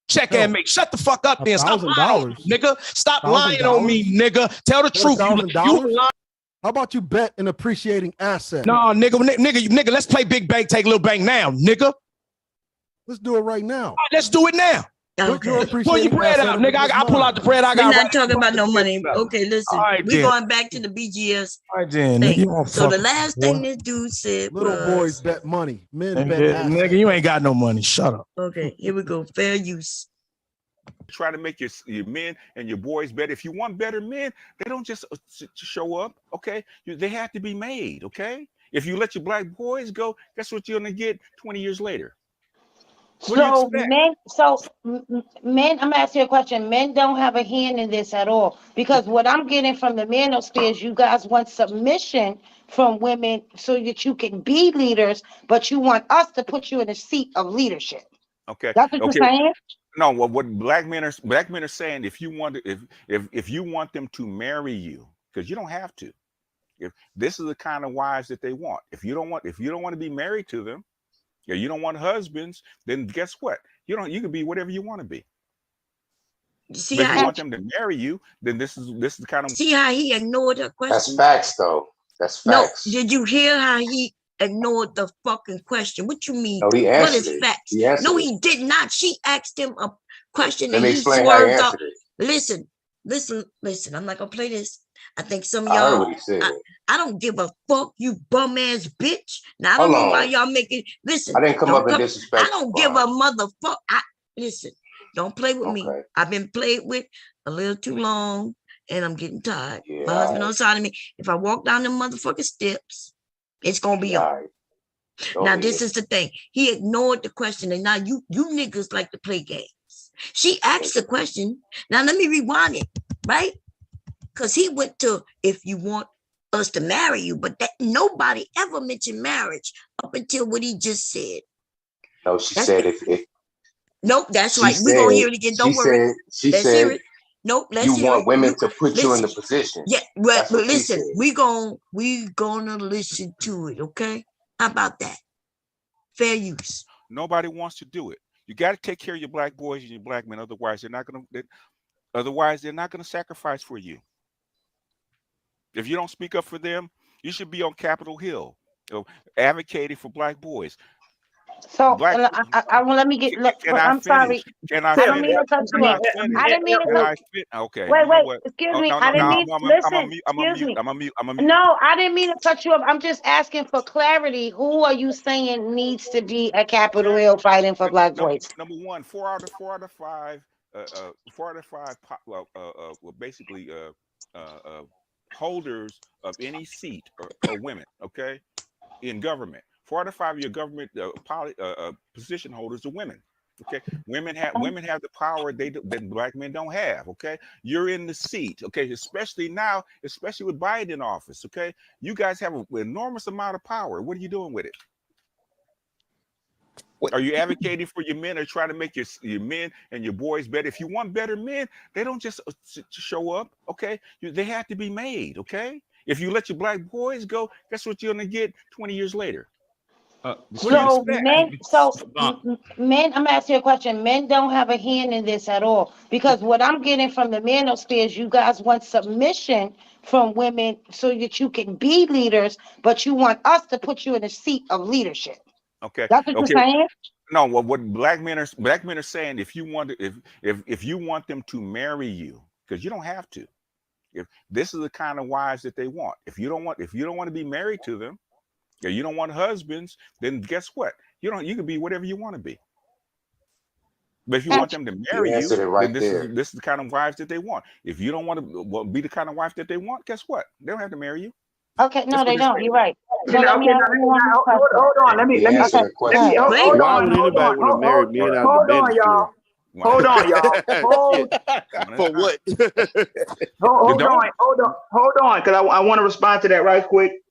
Check and make. Shut the fuck up, then. Stop lying on me, nigga. Stop lying on me, nigga. Tell the truth. You lying. How about you bet an appreciating asset? No, nigga. Let's play big bank, take little bank now, nigga. Let's do it right now. All right, let's do it now. Okay. Pull your bread out, nigga. I pull out the bread I got. We're not talking about no money. Okay, listen. Right, we're going back to the BGS. All right, then. Thing. Nigga, so the last thing this dude said little was, boys bet money. Men bet assets. Nigga, you ain't got no money. Shut up. Okay, here we go. Fair use. Try to make your men and your boys better. If you want better men, they don't just show up, okay? They have to be made, okay? If you let your black boys go, guess what you're gonna get 20 years later? So men, I'm asking you a question. Men don't have a hand in this at all, because what I'm getting from the manosphere is you guys want submission from women so that you can be leaders, but you want us to put you in a seat of leadership. Okay. That's what you're saying? No, what black men are saying, if you want them to marry you, because you don't have to. If this is the kind of wives that they want. If you don't want to be married to them, yeah, you don't want husbands, then guess what? You can be whatever you want to be. See but if how you want them to marry you, then this is the kind of see how he ignored her question. That's facts, though. That's facts. No, did you hear how he ignored the fucking question? What you mean? No, he What answered is it. facts? He answered No, it. he did not. She asked him a question Let and me he explain how he swerved up. answered it. Listen. I'm not gonna play this. I think some of I heard y'all. what he said. I don't give a fuck, you bum ass bitch. Now I don't Hold know why on. y'all making. Listen, I didn't come up and disrespect I don't you, give a Bond. motherfucker. Listen. Don't play with me. I've been played with a little too long, and I'm getting tired. Yeah, My husband on side of me. If I walk down the motherfucking steps, it's gonna be on. Now this is the thing. He ignored the question, and now you niggas like to play games. She asked the question. Now let me rewind it, right? Because he went to, if you want us to marry you, but that nobody ever mentioned marriage up until what he just said. No, she said if nope, that's right. We're gonna hear it again. Don't worry. She Let's said hear it. Nope, let's you hear want it. women to put you in the position. Yeah, but That's what she listen, said. we gonna listen to it, okay? How about that? Fair use. Nobody wants to do it. You got to take care of your black boys and your black men. Otherwise, they're not gonna sacrifice for you. If you don't speak up for them, you should be on Capitol Hill, advocating for black boys. So let me get. I'm sorry. Can I I don't mean to cut you off. I didn't mean to cut. Okay. Wait. Excuse me. I didn't mean. Listen. Excuse me. I'm a mute. No, I didn't mean to cut you off. I'm just asking for clarity. Who are you saying needs to be at Capitol Hill fighting for black boys? Number one, four out of five. Basically, holders of any seat are women. Okay, in government. 4 out of 5 of your government position holders are women. Okay, women have the power that black men don't have. Okay, you're in the seat. Okay, especially now, especially with Biden in office. Okay, you guys have an enormous amount of power. What are you doing with it? Are you advocating for your men or trying to make your men and your boys better? If you want better men, they don't just show up. Okay, they have to be made. Okay, if you let your black boys go, guess what you're gonna get 20 years later? Men, I'm asking you a question. Men don't have a hand in this at all, because what I'm getting from the manosphere is you guys want submission from women so that you can be leaders, but you want us to put you in a seat of leadership. Okay, that's what you're saying. No, what black men are saying, if you want them to marry you, because you don't have to. If this is the kind of wives that they want, if you don't want to be married to them, yeah, you don't want husbands, then guess what? You can be whatever you want to be. But if you want them to marry you, then this is the kind of wives that they want. If you don't want to be the kind of wife that they want, guess what? They don't have to marry you. Okay, no, they don't. You're right. So hold on. Let me answer the question. Why would anybody want to marry men out of the manosphere? Hold on, y'all. For what? Hold on, because I want to respond to that right quick.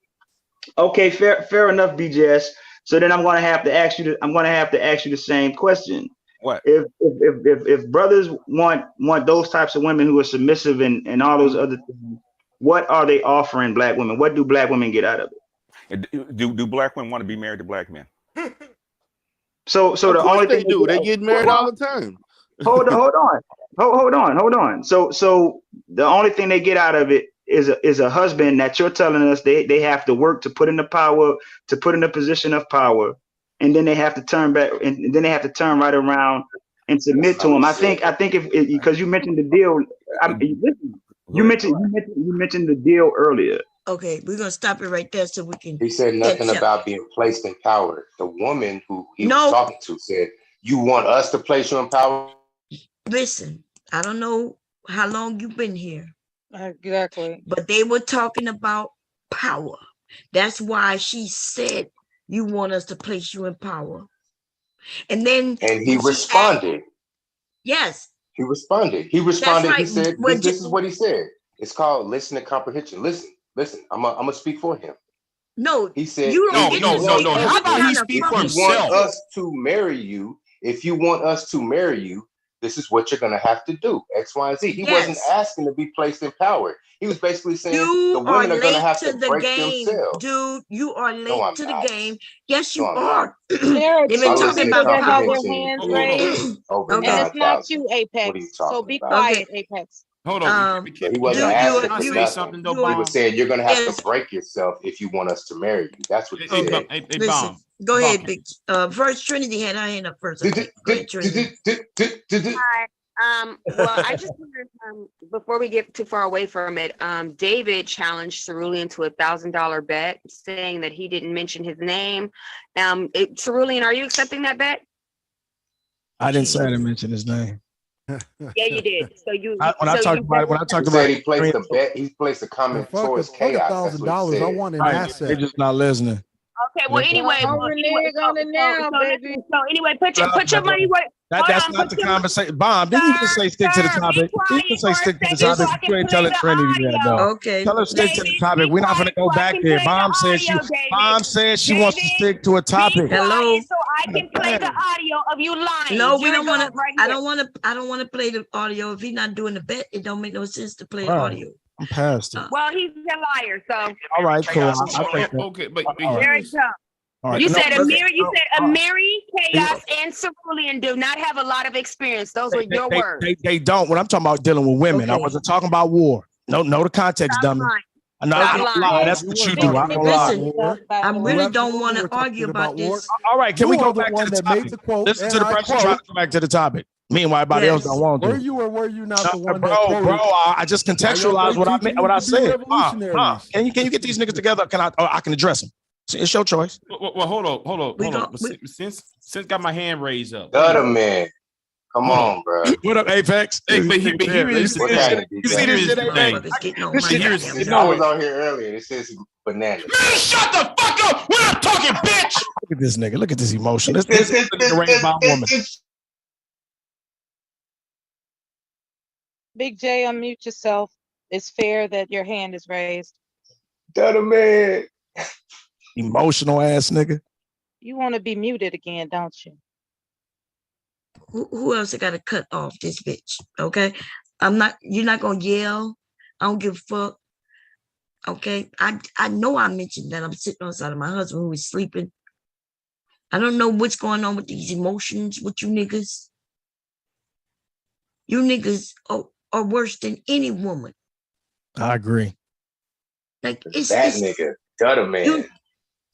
Okay, fair enough, BGS. So then I'm gonna have to ask you. I'm gonna have to ask you the same question. What? If brothers want those types of women who are submissive and all those other things, what are they offering black women? What do black women get out of it? Do black women want to be married to black men? So Of the course only they thing do. They get married all the time. hold on. So the only thing they get out of it is a husband that you're telling us they have to work to put in the power, to put in a position of power, and then they have to turn back, and then they have to turn right around and submit to him. I think if because you mentioned the deal, you mentioned the deal earlier. Okay, we're gonna stop it right there so we can. He said nothing catch up. about being placed in power. The woman who he was talking to said, "You want us to place you in power?" Listen, I don't know how long you've been here. Exactly. But they were talking about power. That's why she said, you want us to place you in power. And then he responded. Yes. He responded. Right. He said, this is what he said. It's called listening comprehension. Listen, I'm gonna speak for him. No, he said, you don't no. How about he speak for himself? If you want us to marry you, this is what you're gonna have to do. X, Y, and Z. He wasn't asking to be placed in power. He was basically saying the women are gonna have to break themselves. Dude, you are late to the game. Yes, you I'm are. There are They've two been talking people about that have power. their hands raised, and it's not you, Apex. So be quiet, Apex. Hold on. He wasn't asking for say something though, He was saying you're gonna have to break yourself if you want us to marry you. That's what he said. Listen, go ahead, Big. First Trinity had her hand up first. I think. Go ahead, Trinity. Hi. Well, I just wonder, before we get too far away from it, David challenged Cerulean to $1,000 bet, saying that he didn't mention his name. Cerulean, are you accepting that bet? I didn't say I didn't mention his name. Yeah, you did. So you when I talked about he placed a bet, he placed a comment towards chaos. $1,000. I want an asset. They're just not listening. Okay, well, anyway, so anyway, put your money where. That's not the conversation. Bomb, didn't you just say stick to the topic? You can say stick to the topic. You ain't telling Trinity that though. Okay. Tell her stick to the topic. We're not gonna go back there. Bomb said she wants to stick to a topic. Hello. So I can play the audio of you lying. No, we don't want to. I don't want to play the audio. If he's not doing the bet, it don't make no sense to play the audio. I'm past it. Well, he's a liar, so. All right, cool. Okay, but there it comes. Right. You said Amiri, Chaos, and Cerulean do not have a lot of experience. Those were your words. They don't. When I'm talking about dealing with women, I wasn't talking about war. No, the context, dummy. No, I don't lie. That's what you do. I don't lie. I really don't want to argue about this. All right, can we go back to the topic? Listen to the person trying to go back to the topic. Meanwhile, everybody else don't want to. Were you or were you not the one bro, I just contextualized what I said. Can you get these niggas together? I can address them. It's your choice. Well, hold on. Since got my hand raised up. Other man. Come on, bro. What up, Apex? Hey, but here is you see this shit, Apex? I was on here earlier. It says bananas. Man, shut the fuck up when I'm talking, bitch. Look at this nigga. Look at this emotion. This is a rainbow woman. Big J, unmute yourself. It's fair that your hand is raised. Other man. Emotional ass nigga. You want to be muted again, don't you? Who else I got to cut off this bitch? Okay, you're not gonna yell. I don't give a fuck. Okay, I know I mentioned that I'm sitting on the side of my husband who is sleeping. I don't know what's going on with these emotions with you niggas. You niggas are worse than any woman. I agree. Like it's nigga, Gutter man.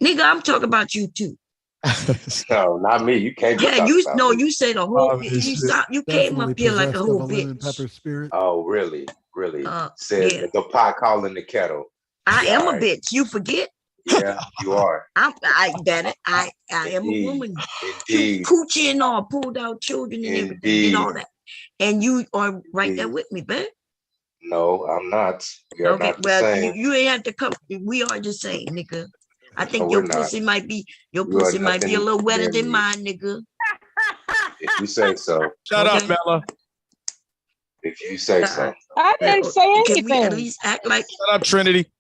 Nigga, I'm talking about you too. No, not me. You can't. You said a whole. You came up here like a whole bitch. Oh, really? Said the pot calling the kettle. I am a bitch. You forget? Yeah, you are. I am a woman. Indeed. Coochie and all, pulled out children and everything and all that. And you are right there with me, babe. No, I'm not. You're not the same. You ain't have to come. We are the same, nigga. I think your pussy might be a little wetter than mine, nigga. If you say so. Shut up, Bella. If you say so. I didn't say anything. Can we at least act like? Shut up, Trinity.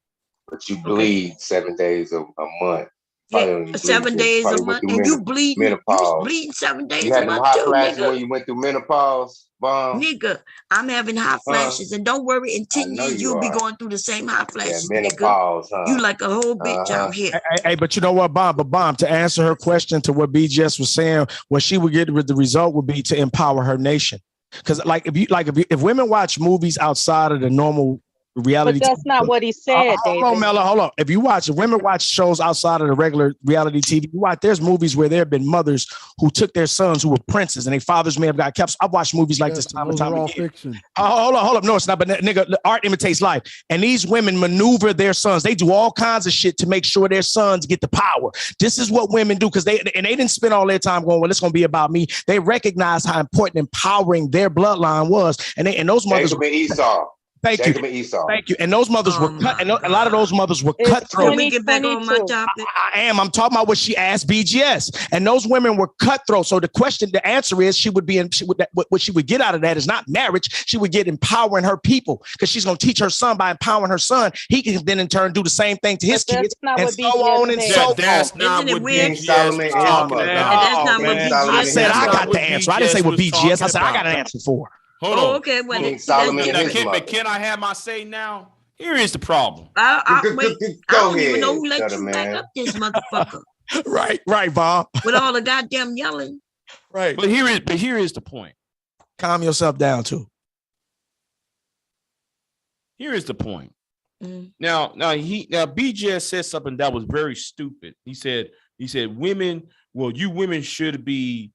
But you bleed 7 days a month. Yeah, 7 days a month, and you bleeding. You bleeding 7 days a month too, nigga. When you went through menopause, bomb. Nigga, I'm having hot flashes, and don't worry, in 10 years you'll be going through the same hot flashes, menopause, nigga. You like a whole bitch out here. Hey, but you know what, Bomb, to answer her question to what BGS was saying, what she would get with the result would be to empower her nation. Because if women watch movies outside of the normal reality, but that's not what he said. Hold on, Mella, hold on. If women watch shows outside of the regular reality TV, there's movies where there have been mothers who took their sons who were princes and their fathers may have got kept. I've watched movies like this time and time again. Fiction. Hold up. No, it's not. But nigga, art imitates life. And these women maneuver their sons. They do all kinds of shit to make sure their sons get the power. This is what women do because they didn't spend all their time going, well, it's going to be about me. They recognize how important empowering their bloodline was. And those mothers were Esau. Thank you. And those mothers were cut. And a lot of those mothers were cutthroat. Let me get back on my topic. I am. I'm talking about what she asked BGS. And those women were cutthroat. So the answer is what she would get out of that is not marriage. She would get empowering her people because she's going to teach her son by empowering her son. He can then in turn do the same thing to his kids and so on and so on. That's not what BGS is talking about. I said I got the answer. I didn't say what BGS. I said I got an answer for. Hold on. Okay, well, can I have my say now? Here is the problem. I don't even know who let you back up this motherfucker. Right, Bob. With all the goddamn yelling. Right. But here is the point. Calm yourself down too. Here is the point. Now BGS said something that was very stupid. He said women, you women should be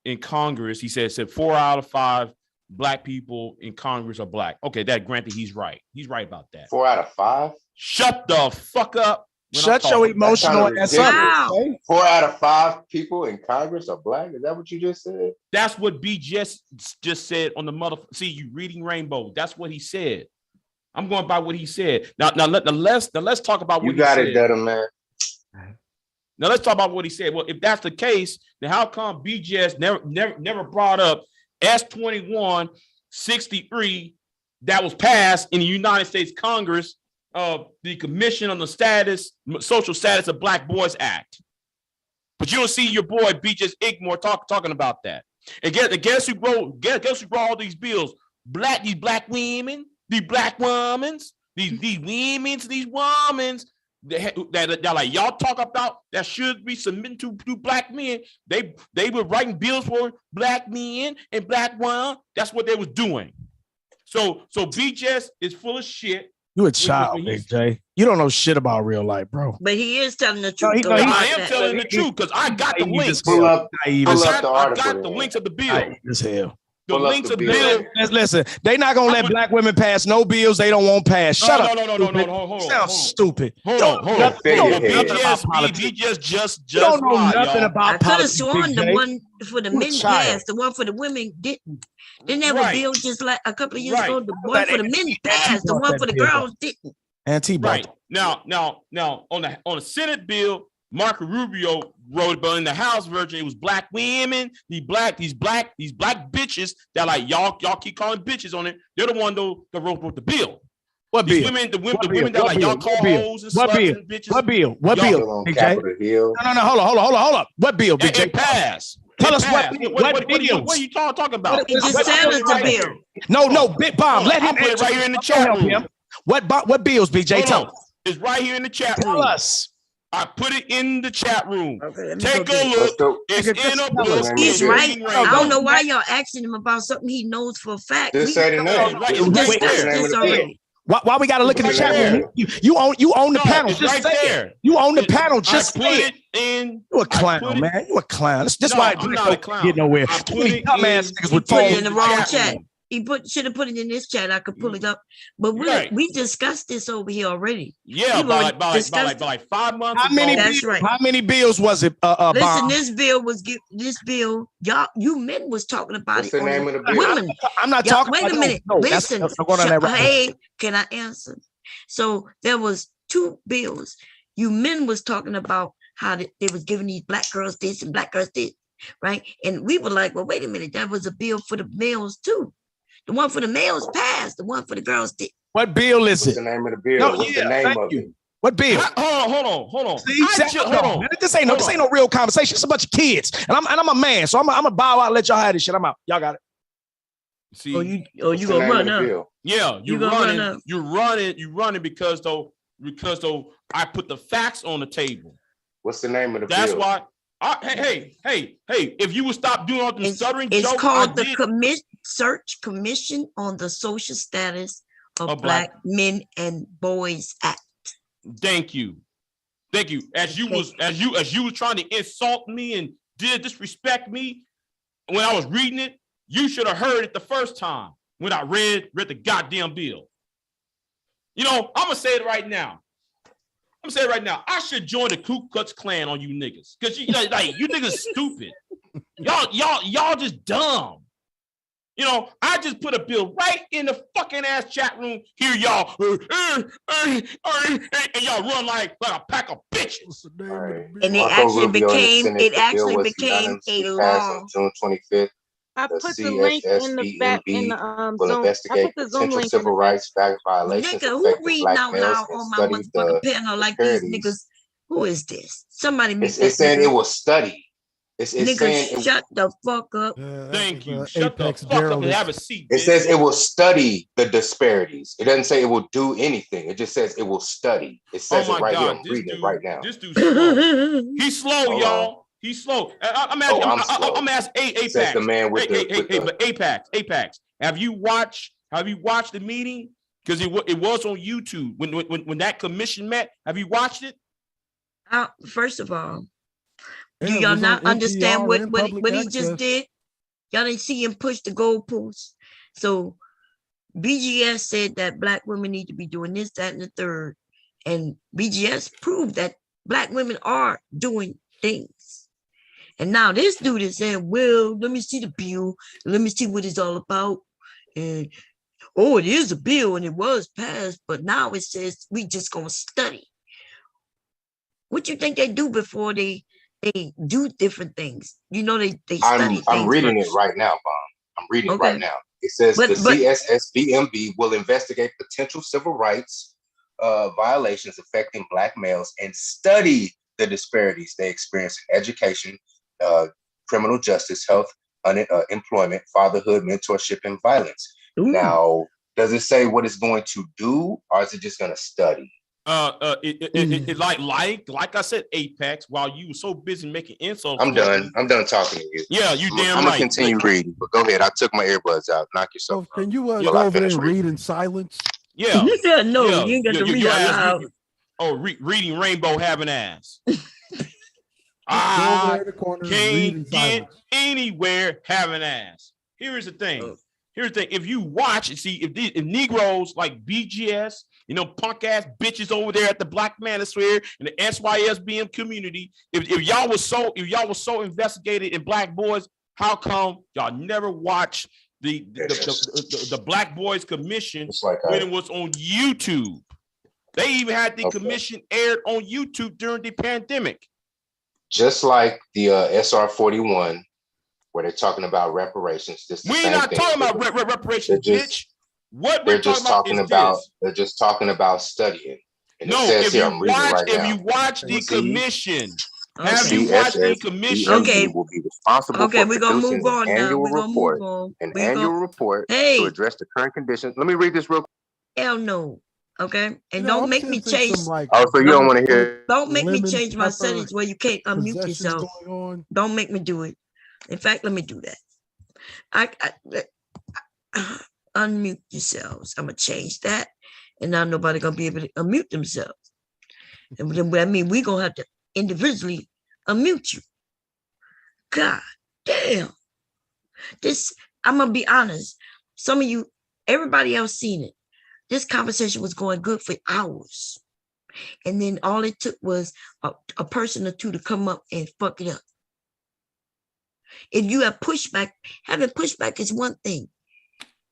in Congress. He said 4 out of 5 black people in Congress are black. Okay, that granted, he's right. He's right about that. 4 out of 5? Shut the fuck up. Shut your emotional ass up. 4 out of 5 people in Congress are black. Is that what you just said? That's what BGS just said on the mother. See, you reading Rainbow. That's what he said. I'm going by what he said. Now let's talk about what you got it, Dutta, man. Now let's talk about what he said. Well, if that's the case, then how come BGS never brought up S-2163 that was passed in the United States Congress of the Commission on the Social Status of Black Boys Act? But you don't see your boy BGS Igmore talking about that. And guess who wrote all these bills? These black women, these black women, these women's, these women's. That like y'all talk about that should be submitted to black men. They were writing bills for black men and black women. That's what they was doing. So BGS is full of shit. You a child, Big J. You don't know shit about real life, bro. But he is telling the truth. I am telling the truth because I got the links. I got the links of the bill. As hell. The links of the bill. Listen, they not gonna let black women pass no bills they don't want passed. Shut up. No. Hold on. Sounds stupid. Hold on. BGS just don't know nothing about politics. I could have sworn the one for the men passed, the one for the women didn't. Didn't they have a bill just like a couple of years ago? The one for the men passed, the one for the girls didn't. Right. Now on the Senate bill, Marco Rubio wrote, but in the House version, it was black women, these black bitches that like y'all keep calling bitches on it. They're the one though that wrote the bill. What bill? The women that like y'all call hoes and sluts and bitches. What bill? What bill? No, hold up. What bill, Big J? It passed. Tell us what bills. What are you talking about? It just said it's a bill. No, Big Bomb. Let him put it right here in the chat room. What bills, Big J? Tell us. It's right here in the chat room. Tell us. I put it in the chat room. Okay, take a look. It's in a book. He's right. I don't know why y'all asking him about something he knows for a fact. Just say the name. Why we gotta look in the chat room? You own the panel. Just right there. You own the panel. Just put it in. You a clown, man. You a clown. That's why I'm not a clown. Get nowhere. Put it niggas with in the wrong chat. He should have put it in this chat. I could pull it up, but we discussed this over here already. Yeah, by like 5 months. That's right. How many bills was it? Listen, this bill. Y'all, you men was talking about What's it. the name of the bill? Women. I'm not talking. Wait a minute. Listen. Hey, can I answer? So there was 2 bills. You men was talking about how they was giving these black girls this and black girls this, right? And we were like, well, wait a minute. That was a bill for the males too. The one for the males passed. The one for the girls did. What bill is it? What's the name of the bill? What's the name of it? What bill? Hold on. See, hold on. This ain't no real conversation. It's a bunch of kids, and I'm a man, so I'm gonna bow out and let y'all have this shit. I'm out. Y'all got it. See, you gonna run now? Yeah, you're running because though I put the facts on the table. What's the name of the That's bill? why. Hey! If you would stop doing all the stuttering it's jokes, called the Search Commission on the Social Status of Black Men and Boys Act. Thank you. As you was trying to insult me and disrespect me when I was reading it, you should have heard it the first time when I read the goddamn bill. You know, I'm gonna say it right now. I should join the Ku Klux Klan on you niggas, because you niggas stupid. Y'all just dumb. You know, I just put a bill right in the fucking ass chat room. Here y'all, and y'all run like a pack of bitches. And it actually became a law. June 25th. I The put the link in the back in the will Zoom. investigate potential civil rights violations Nigga, who affecting reading Black out males loud and on my study motherfucking the panel like these niggas? Who is this? Somebody make that It's saying nigga. it will study. It's Nigga, saying shut the fuck up. Thank you. Shut the fuck up and have a seat. It says it will study the disparities. It doesn't say it will do anything. It just says it will study. It says it right here. I'm reading it right now. This dude's slow. He's slow, y'all. He's slow. I'm asking Apex. Says the man with but Apex. Have you watched the meeting? Because it was on YouTube when that commission met. Have you watched it? First of all, do y'all not understand what he just did? Y'all didn't see him push the goalposts. So BGS said that Black women need to be doing this, that, and the third. And BGS proved that Black women are doing things. And now this dude is saying, well, let me see the bill. Let me see what it's all about. And, oh, it is a bill and it was passed, but now it says we just going to study. What you think they do before they do different things? You know, they study things. I'm reading first. it right now, Bob. I'm reading it right now. It says the CSSBMB will investigate potential civil rights violations affecting Black males and study the disparities they experience in education, criminal justice, health, employment, fatherhood, mentorship, and violence. Ooh. Now, does it say what it's going to do, or is it just going to study? Like I said, Apex, while you were so busy making insults. I'm done talking to you. Yeah, you damn right. I'm gonna continue reading, but go ahead. I took my earbuds out. Knock yourself out. Can you go over there and read in silence? Yeah. No, you ain't got to read out loud. Reading Rainbow having ass. Can't get anywhere having ass. Here's the thing. If you watch and see if Negroes like BGS, you know, punk ass bitches over there at the Black Manosphere and the SYSBM community, if y'all was so investigated in Black boys, how come y'all never watch the Black Boys Commission when it was on YouTube? They even had the commission aired on YouTube during the pandemic. Just like the SR 41, where they're talking about reparations. We're not talking about reparations, bitch. What they're just talking about? They're just talking about studying. And no, if you watch the commission, have you watched the commission? Okay, will be responsible for we're gonna move on now. Annual report, an annual report to address the current conditions. Let me read this real quick. Hell no. Okay, and don't make me change. So you don't want to hear? Don't make me change my settings where you can't unmute yourself. Don't make me do it. In fact, let me do that. I unmute yourselves. I'm gonna change that, and now nobody gonna be able to unmute themselves. And then I mean, we're gonna have to individually unmute you. God damn. This, I'm gonna be honest. Some of you, everybody else seen it. This conversation was going good for hours. And then all it took was a person or two to come up and fuck it up. If you have pushback, having pushback is one thing,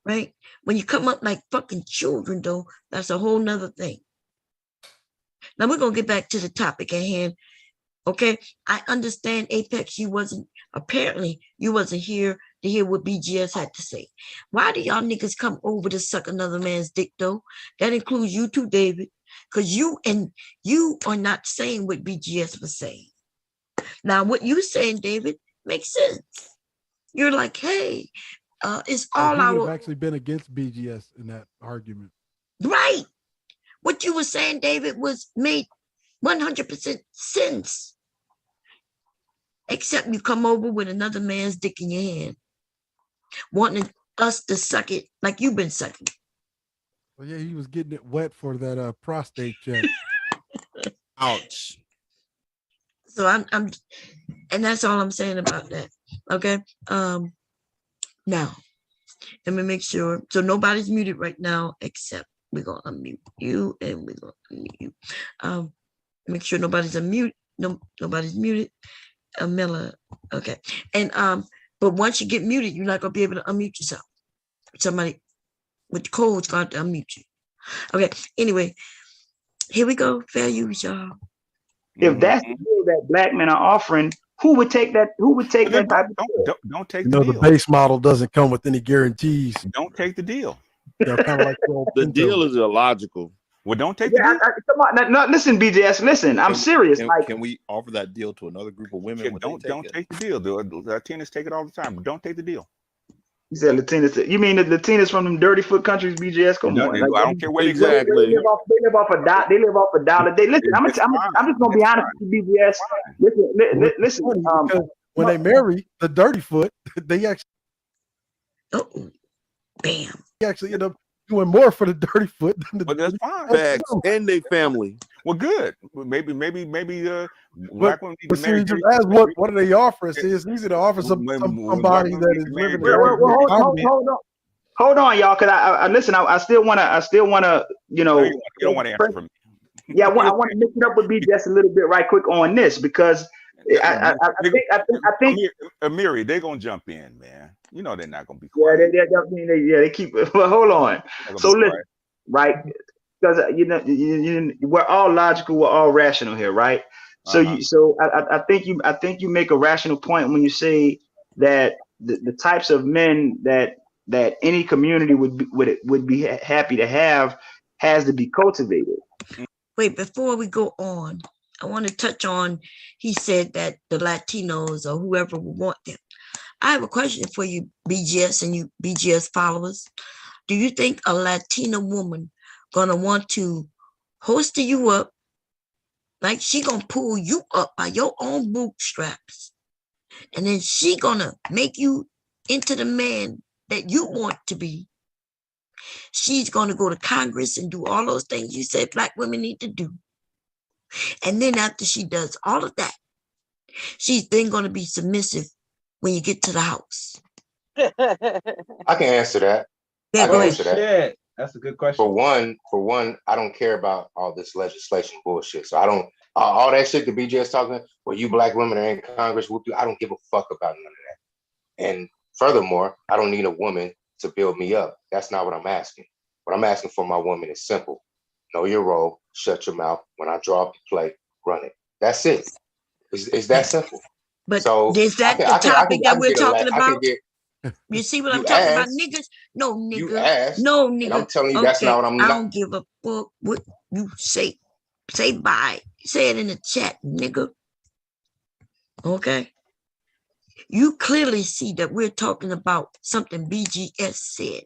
right? When you come up like fucking children, though, that's a whole nother thing. Now we're going to get back to the topic at hand. Okay, I understand, Apex, apparently you wasn't here to hear what BGS had to say. Why do y'all niggas come over to suck another man's dick, though? That includes you too, David. because you are not saying what BGS was saying. Now, what you're saying, David, makes sense. You're like, hey, it's all he would have our actually been against BGS in that argument. right. What you were saying, David, was made 100% sense. Except you come over with another man's dick in your hand, wanting us to suck it like you've been sucking. Well, yeah, he was getting it wet for that prostate check. Ouch. So I'm, and that's all I'm saying about that. Okay. Now, let me make sure. So nobody's muted right now, except we're gonna unmute you and we're gonna unmute you. Make sure nobody's unmute. No, nobody's muted. Miller. Okay. And but once you get muted, you're not gonna be able to unmute yourself. Somebody with the code's going to unmute you. Okay. Anyway, here we go. Fair use, y'all. If that's the deal that black men are offering, who would take that? Who would take that type of deal? Don't take You the know, deal. the base model doesn't come with any guarantees. Don't take the deal. They're kind of like the deal is illogical. Well, don't take the deal. Come on, no, listen, BJS, listen. I'm serious. Can we offer that deal to another group of women? Don't take the deal. The Latinas take it all the time, but don't take the deal. You said Latinas. You mean the Latinas from them dirty foot countries? BJS, come on. I don't care where exactly. They live off a dollar. They live off a dollar. Listen, I'm just gonna be honest with you, BJS. Listen. Because when they marry the dirty foot, they actually, bam, they actually end up doing more for the dirty foot than the. But that's fine. Facts and their family. Well, good. Maybe black women need to marry. Just ask what do they offer? See, it's easy to offer somebody that is living. Hold on, y'all, because I listen. I still wanna, you know. You don't want to answer for me. Yeah, I want to mix it up with BJS a little bit right quick on this because I think Amiri, they're gonna jump in, man. You know they're not gonna be quiet. They keep. Well, hold on. So listen, right? Because we're all logical, we're all rational here, right? So I think you make a rational point when you say that the types of men that any community would be happy to have has to be cultivated. Wait, before we go on, I want to touch on, he said that the Latinos or whoever would want them. I have a question for you, BGS and you BGS followers. Do you think a Latina woman gonna want to holster you up, like she gonna pull you up by your own bootstraps, and then she gonna make you into the man that you want to be? She's gonna go to Congress and do all those things you said black women need to do. And then after she does all of that, she's then gonna be submissive when you get to the house. I can answer that. Yeah, I can answer that. Yeah, that's a good question. For one, I don't care about all this legislation bullshit. So I don't all that shit that BJ is talking. Well, you black women are in Congress. I don't give a fuck about none of that. And furthermore, I don't need a woman to build me up. That's not what I'm asking. What I'm asking for my woman is simple: know your role, shut your mouth. When I draw up the play, run it. That's it. It's that simple. But so is that the topic that we're talking about? You see what I'm talking about, niggas? No, nigga. No, nigga. And I'm telling you, that's not what I'm. I don't give a fuck what you say. Say bye. Say it in the chat, nigga. Okay. You clearly see that we're talking about something BGS said.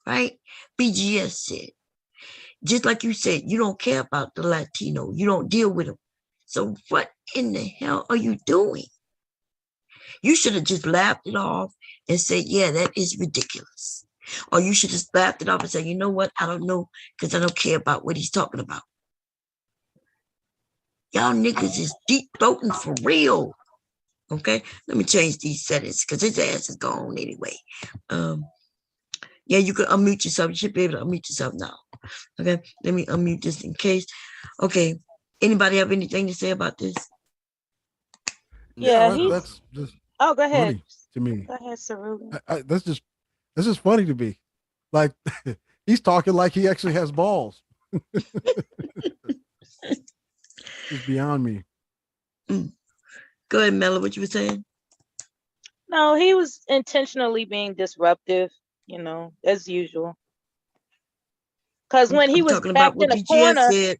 Right? BGS said. Just like you said, you don't care about the Latino. You don't deal with them. So what in the hell are you doing? You should have just laughed it off and said, yeah, that is ridiculous. Or you should just laughed it off and say, you know what? I don't know, because I don't care about what he's talking about. Y'all niggas is deep throating for real. Okay? Let me change these settings because his ass is gone anyway. Yeah, you can unmute yourself. You should be able to unmute yourself now. Okay? Let me unmute this in case. Okay. Anybody have anything to say about this? Yeah, that's just go ahead. Funny to me. Go ahead, Cerulean. That's just funny to me. Like he's talking like he actually has balls. It's beyond me. Go ahead, Mella, what you were saying? No, he was intentionally being disruptive, as usual. Because when he was talking backed about what in a BGS corner, said.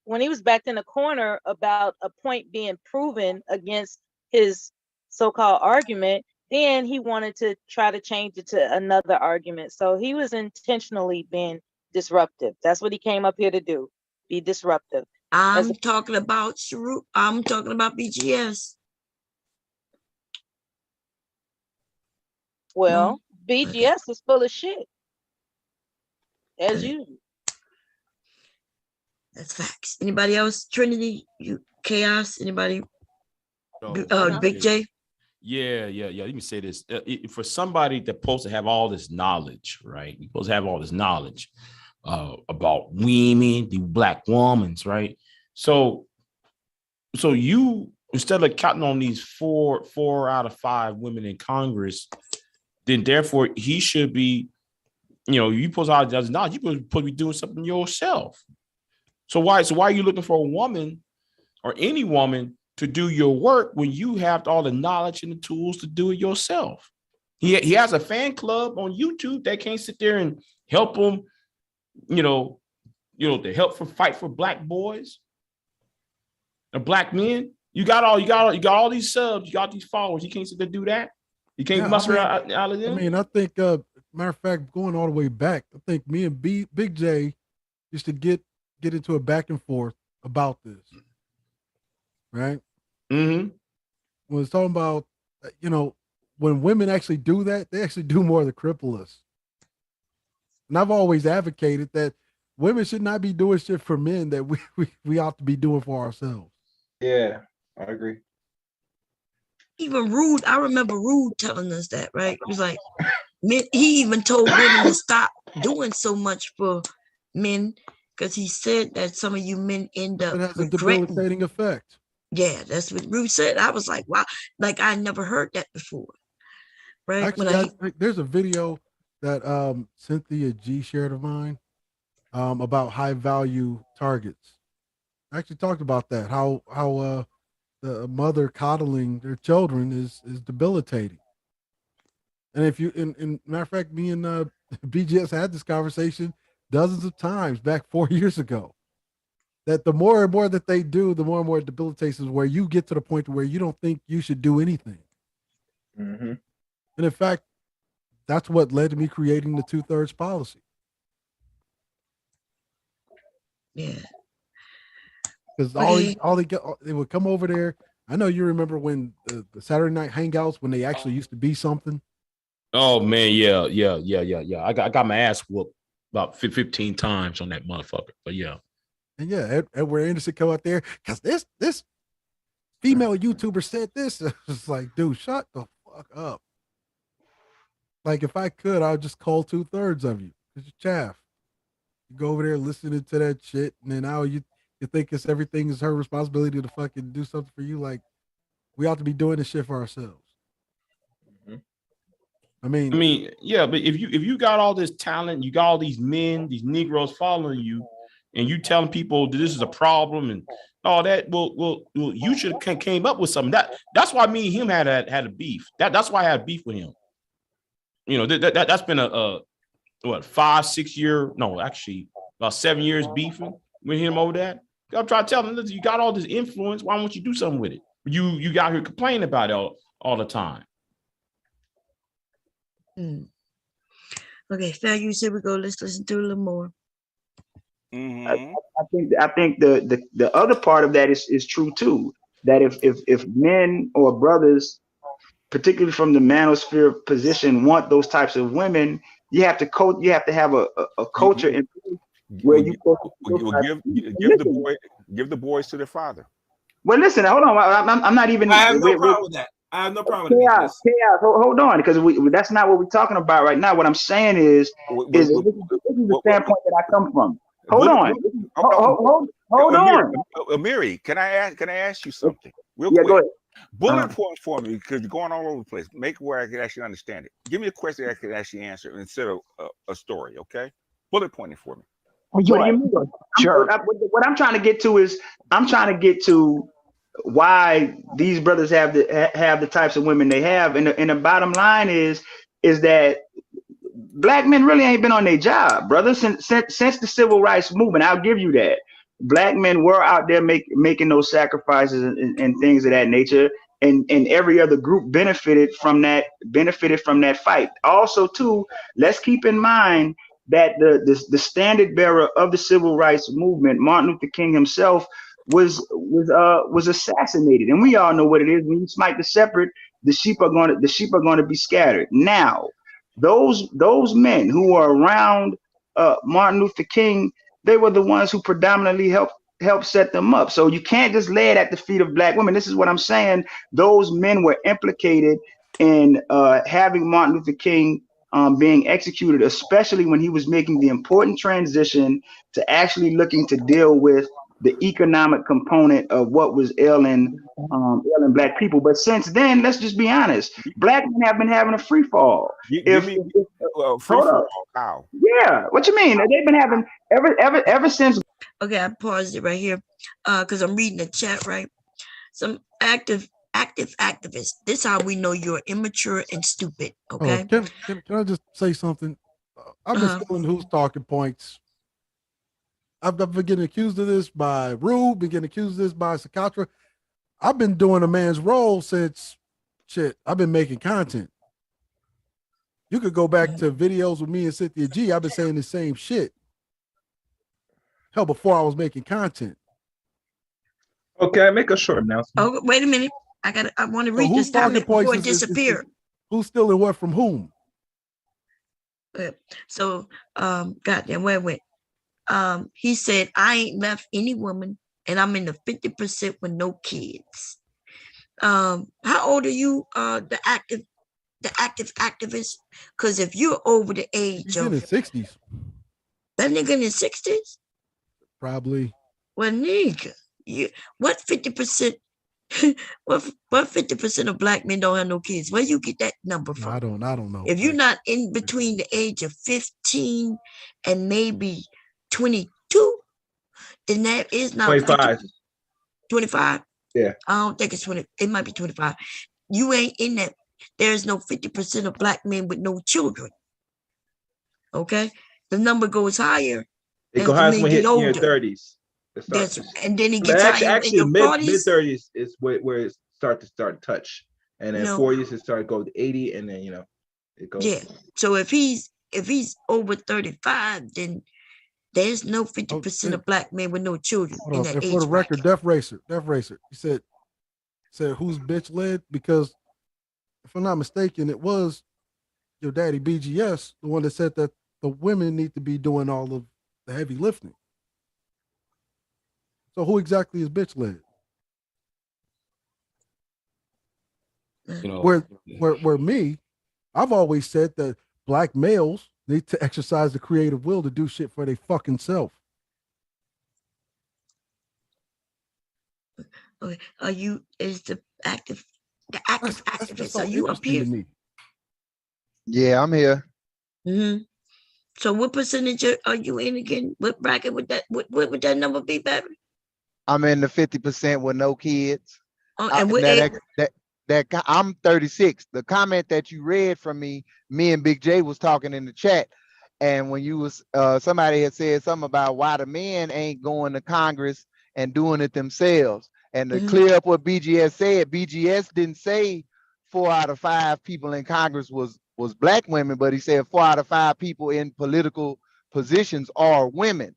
when he was backed in a corner about a point being proven against his so-called argument, then he wanted to try to change it to another argument. So he was intentionally being disruptive. That's what he came up here to do, be disruptive. I'm talking about BGS. Well, BGS is full of shit, as usual. That's facts. Anybody else? Trinity, you Chaos? Anybody? Big J? Yeah. Let me say this. For somebody that's supposed to have all this knowledge, right? You're supposed to have all this knowledge about women, the black women, right? So you, instead of counting on these four out of 5 women in Congress, then therefore he should be, you supposed to have knowledge. You're supposed to be doing something yourself. So why are you looking for a woman or any woman to do your work when you have all the knowledge and the tools to do it yourself? He has a fan club on YouTube that can't sit there and help him, to help fight for black boys or black men. You got all these subs, you got these followers. You can't sit there and do that. You can't muster out of them. I mean, I think matter of fact, going all the way back, I think me and Big J used to get into a back and forth about this, right? Mm-hmm. When it's talking about, when women actually do that, they actually do more to cripple us. And I've always advocated that women should not be doing shit for men that we ought to be doing for ourselves. Yeah, I agree. Even Rude, I remember Rude telling us that, right? He was like, men, he even told women to stop doing so much for men because he said that some of you men end up It has a regretting. debilitating effect. Yeah, that's what Rude said. I was like, wow, like I never heard that before. Right? Actually, there's a video that Cynthia G shared of mine about high value targets. I actually talked about that, how the mother coddling their children is debilitating. And if you, in matter of fact, me and BGS had this conversation dozens of times back 4 years ago, that the more and more that they do, the more and more it debilitates, is where you get to the point where you don't think you should do anything. Mm-hmm. And in fact, that's what led to me creating the 2/3 policy. Yeah. Because they would come over there. I know you remember when the Saturday night hangouts, when they actually used to be something. Oh man, yeah. I got my ass whooped about 15 times on that motherfucker. But yeah. And yeah, Edward Anderson come out there because this female YouTuber said this. It's like, dude, shut the fuck up. Like, if I could, I would just call 2/3 of you because you chaff. You go over there listening to that shit, and then now you think everything is her responsibility to fucking do something for you. Like, we ought to be doing this shit for ourselves. Mm-hmm. I mean, yeah, but if you got all this talent, you got all these men, these Negroes following you, and you telling people that this is a problem and all that, well, you should have came up with something. That's why me and him had a beef. That's why I had beef with him. That's been a 5-6 year, no, actually about 7 years beefing with him over that. I'm trying to tell him, listen, you got all this influence. Why don't you do something with it? You got here complaining about it all the time. Okay, fair. You said we go. Let's listen to a little more. Mm-hmm. I think the other part of that is true too. That if men or brothers, particularly from the manosphere position, want those types of women, you have to have a culture in where you give the boys to their father. Well, listen, hold on. I'm not even. I have no problem with that. I have no problem with chaos. Hold on, because that's not what we're talking about right now. What I'm saying is this is the standpoint that I come from. Hold on. Hold on. Amiri, can I ask you something real quick? Go ahead. Bullet points for me, because you're going all over the place. Make it where I can actually understand it. Give me a question I can actually answer instead of a story, okay? Bullet pointing for me. What do you mean? Sure. What I'm trying to get to is why these brothers have the types of women they have, and the bottom line is that black men really ain't been on their job, brother, since the civil rights movement. I'll give you that. Black men were out there making those sacrifices and things of that nature, and every other group benefited from that fight. Also, too, let's keep in mind that the standard bearer of the civil rights movement, Martin Luther King himself, was assassinated, and we all know what it is. When you smite the shepherd, the sheep are going to be scattered. Now, those men who were around Martin Luther King, they were the ones who predominantly helped set them up. So you can't just lay it at the feet of black women. This is what I'm saying. Those men were implicated in having Martin Luther King being executed, especially when he was making the important transition to actually looking to deal with the economic component of what was ailing black people. But since then, let's just be honest, black men have been having a free fall. How? Yeah, what you mean? They've been having ever since. Okay, I paused it right here because I'm reading the chat, right? Some active activists. This is how we know you're immature and stupid. Okay. Can I just say something? I've been stealing who's talking points. I've been getting accused of this by Rube, been getting accused of this by Sakatra. I've been doing a man's role since I've been making content. You could go back to videos with me and Cynthia G. I've been saying the same shit. Hell, before I was making content. Okay, make a short announcement. Oh, wait a minute. I want to read this comment before it disappeared. Who's stealing what from whom? So, goddamn, where it went? He said, I ain't left any woman, and I'm in the 50% with no kids. How old are you, the active activist? Because if you're over the age of in his 60s. That nigga in his 60s? Probably. Well, nigga, what 50%? what 50% of black men don't have no kids? Where you get that number from? I don't know. If you're not in between the age of 15 and maybe 22, then that is not 25. 25? Yeah. I don't think it's 20. It might be 25. You ain't in that. There's no 50% of black men with no children. Okay? The number goes higher. It goes higher when you hit your 30s. That's, and then it gets higher in your 40s. Mid-30s is where it start to touch. And then 40s it start to go to 80, and then it goes. Yeah. So if he's over 35, then there's no 50% of black men with no children in that age. For the record, Death Racer. He said who's bitch led? Because if I'm not mistaken, it was your daddy BGS, the one that said that the women need to be doing all of the heavy lifting. So who exactly is bitch led? Where me, I've always said that black males need to exercise the creative will to do shit for their fucking self. Okay. The active activist, are you up here? Yeah, I'm here. Mm-hmm. So what percentage are you in again? What bracket would that would that number be, baby? I'm in the 50% with no kids. And I'm 36. The comment that you read from me and Big J was talking in the chat, and when you was somebody had said something about why the men ain't going to Congress and doing it themselves. And to clear up what BGS said, BGS didn't say 4 out of 5 people in Congress was black women, but he said 4 out of 5 people in political positions are women.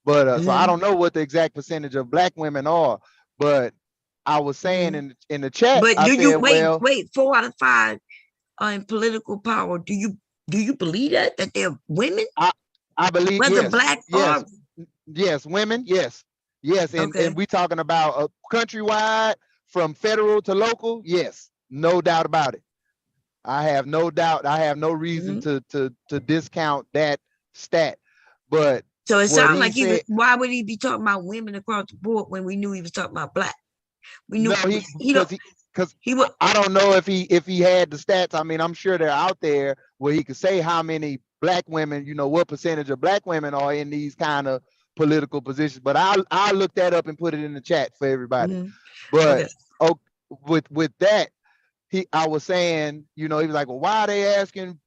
But so I don't know what the exact percentage of black women are, but I was saying in the chat. But wait, 4 out of 5 are in political power. Do you believe that they're women? I believe whether black or women, yes. And we talking about countrywide from federal to local, yes, no doubt about it. I have no doubt. I have no reason to discount that stat. But so it sounds like why would he be talking about women across the board when we knew he was talking about black? We knew because I don't know if he had the stats. I mean, I'm sure they're out there where he could say how many black women, what percentage of black women are in these kind of political positions. But I'll look that up and put it in the chat for everybody. But with that, I was saying, you know, he was like, well, why are they asking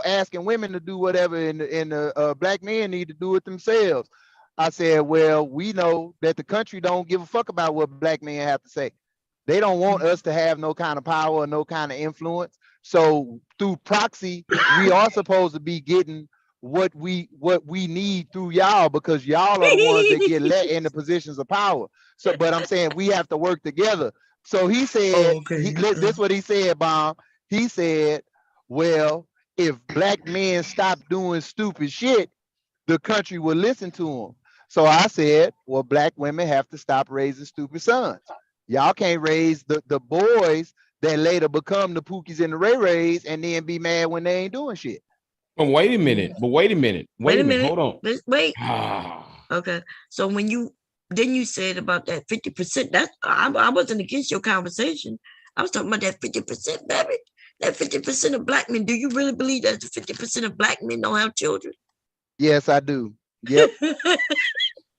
asking women to do whatever, and the black men need to do it themselves? I said, well, we know that the country don't give a fuck about what black men have to say. They don't want us to have no kind of power or no kind of influence. So through proxy, we are supposed to be getting what we need through y'all, because y'all are the ones that get let into positions of power. So, but I'm saying we have to work together. So he said, this is what he said, Bomb. He said, well, if black men stop doing stupid shit, the country will listen to them. So I said, well, black women have to stop raising stupid sons. Y'all can't raise the boys that later become the Pookies and the Ray Rays and then be mad when they ain't doing shit. But wait a minute. Wait a minute. Hold on. Wait. Okay. So when you said about that 50%, that I wasn't against your conversation. I was talking about that 50%, baby. That 50% of black men. Do you really believe that 50% of black men don't have children? Yes, I do. Yep.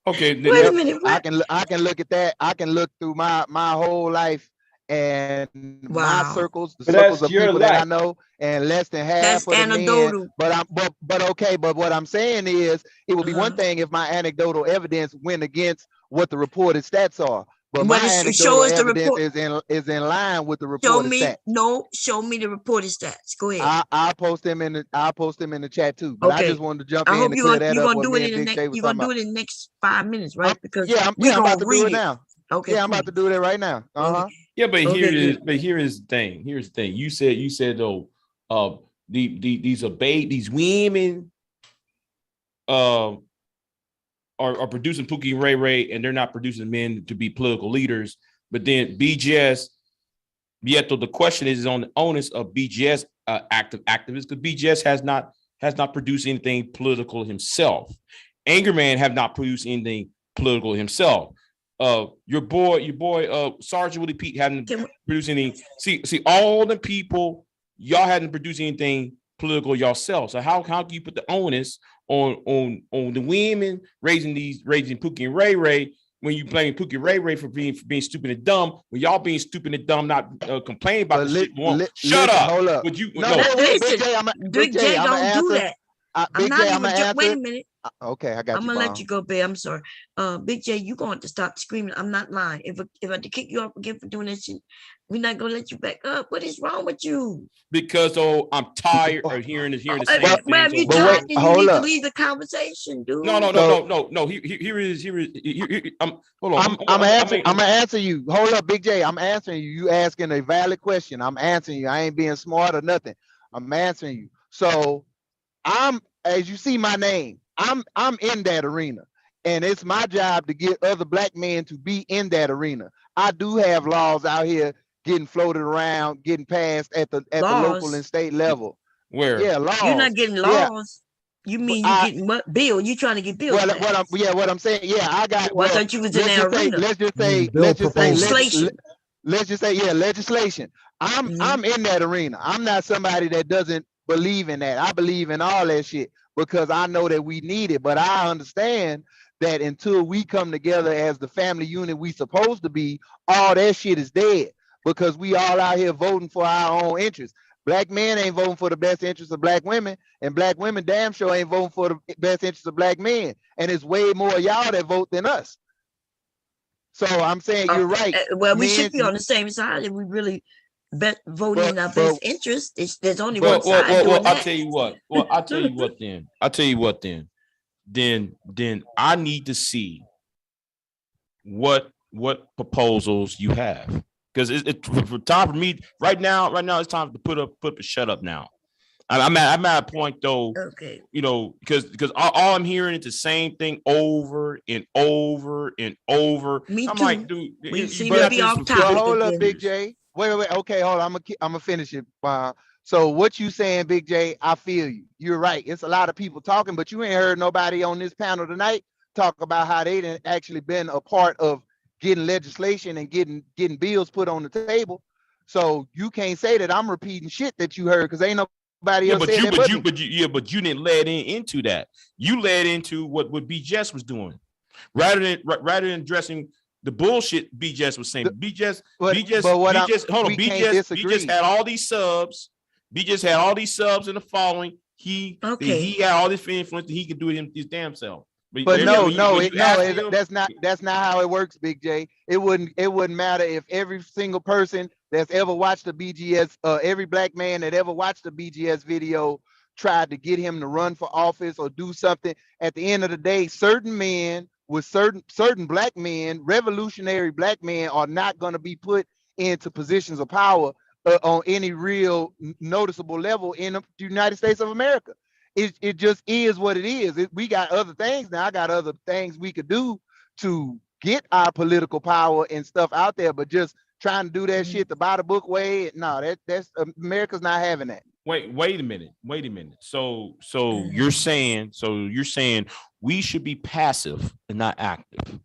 Okay. Wait a minute. I can look at that. I can look through my whole life and my circles, the circles of people that I know, and less than half of the men. But what I'm saying is, it would be one thing if my anecdotal evidence went against what the reported stats are. But my anecdotal evidence is in line with the reported stats. Show me the reported stats. Go ahead. I'll post them in the chat too. But I just wanted to jump in and clear that up. You're gonna do it in the next 5 minutes, right? Because I'm about to do it now. Okay. Yeah, I'm about to do it right now. Yeah, but here is the thing. Here's the thing. You said though, these women are producing Pookie and Ray Ray, and they're not producing men to be political leaders. But then BGS, yet the question is on the onus of BGS activists, because BGS has not produced anything political himself. Angerman have not produced anything political himself. Your boy Sergeant Willie Pete haven't produced anything. See all the people, y'all hadn't produced anything political yourself. So how can you put the onus on the women raising Pookie and Ray Ray, when you blame Pookie and Ray Ray for being stupid and dumb, when y'all being stupid and dumb, not complaining about the shit. Shut up. Hold up. Would you? Big J, don't do that. Wait a minute. Okay, I got I'm you. gonna let you go, babe. I'm sorry. Big J, you're going to stop screaming. I'm not lying. If I had to kick you off again for doing that shit, we're not gonna let you back up. What is wrong with you? Because I'm tired of hearing the same thing. Well, if you tired, then you need to leave the conversation, dude. No. Here is. Hold on. I'm gonna answer you. Hold up, Big J. I'm answering you. You asking a valid question. I'm answering you. I ain't being smart or nothing. I'm answering you. So as you see my name, I'm in that arena, and it's my job to get other black men to be in that arena. I do have laws out here getting floated around, getting passed at the local and state level. Where? Yeah, laws. You're not getting laws. Yeah. You mean you getting what bill? You trying to get bills? What I'm saying, I got. Well, I thought you was in that arena. Let's just say legislation. I'm in that arena. I'm not somebody that doesn't believe in that. I believe in all that shit, because I know that we need it. But I understand that until we come together as the family unit we supposed to be, all that shit is dead, because we all out here voting for our own interests. Black men ain't voting for the best interests of black women, and black women damn sure ain't voting for the best interests of black men. And it's way more y'all that vote than us. So I'm saying you're right. Well, we should be on the same side if we really voting in our best interest. There's only one side. Well, I'll tell you what. Well, I'll tell you what then. Then I need to see what proposals you have, because it's time for me right now. It's time to put a shut up now. I'm at a point though. Okay. You know, because all I'm hearing is the same thing over and over and over. Me I'm too. Like, dude, we seem to be off topic. Hold up, Big J. Wait. Okay, hold on. I'm gonna finish it. So what you saying, Big J? I feel you. You're right. It's a lot of people talking, but you ain't heard nobody on this panel tonight talk about how they didn't actually been a part of getting legislation and getting bills put on the table. So you can't say that I'm repeating shit that you heard, because ain't nobody else saying that. But you didn't let into that. You led into what BGS was doing, rather than addressing the bullshit BGS was saying. BGS had all these subs. BGS had all these subs in the following. He had all this influence that he could do it his damn self. But that's not how it works, Big J. It wouldn't matter if every single person that's ever watched the BGS, every black man that ever watched the BGS video tried to get him to run for office or do something. At the end of the day, certain men with certain black men, revolutionary black men, are not going to be put into positions of power on any real noticeable level in the United States of America. It just is what it is. We got other things now. I got other things we could do to get our political power and stuff out there, but just trying to do that shit the by the book way, no, that's America's not having that. Wait a minute. So you're saying we should be passive and not active.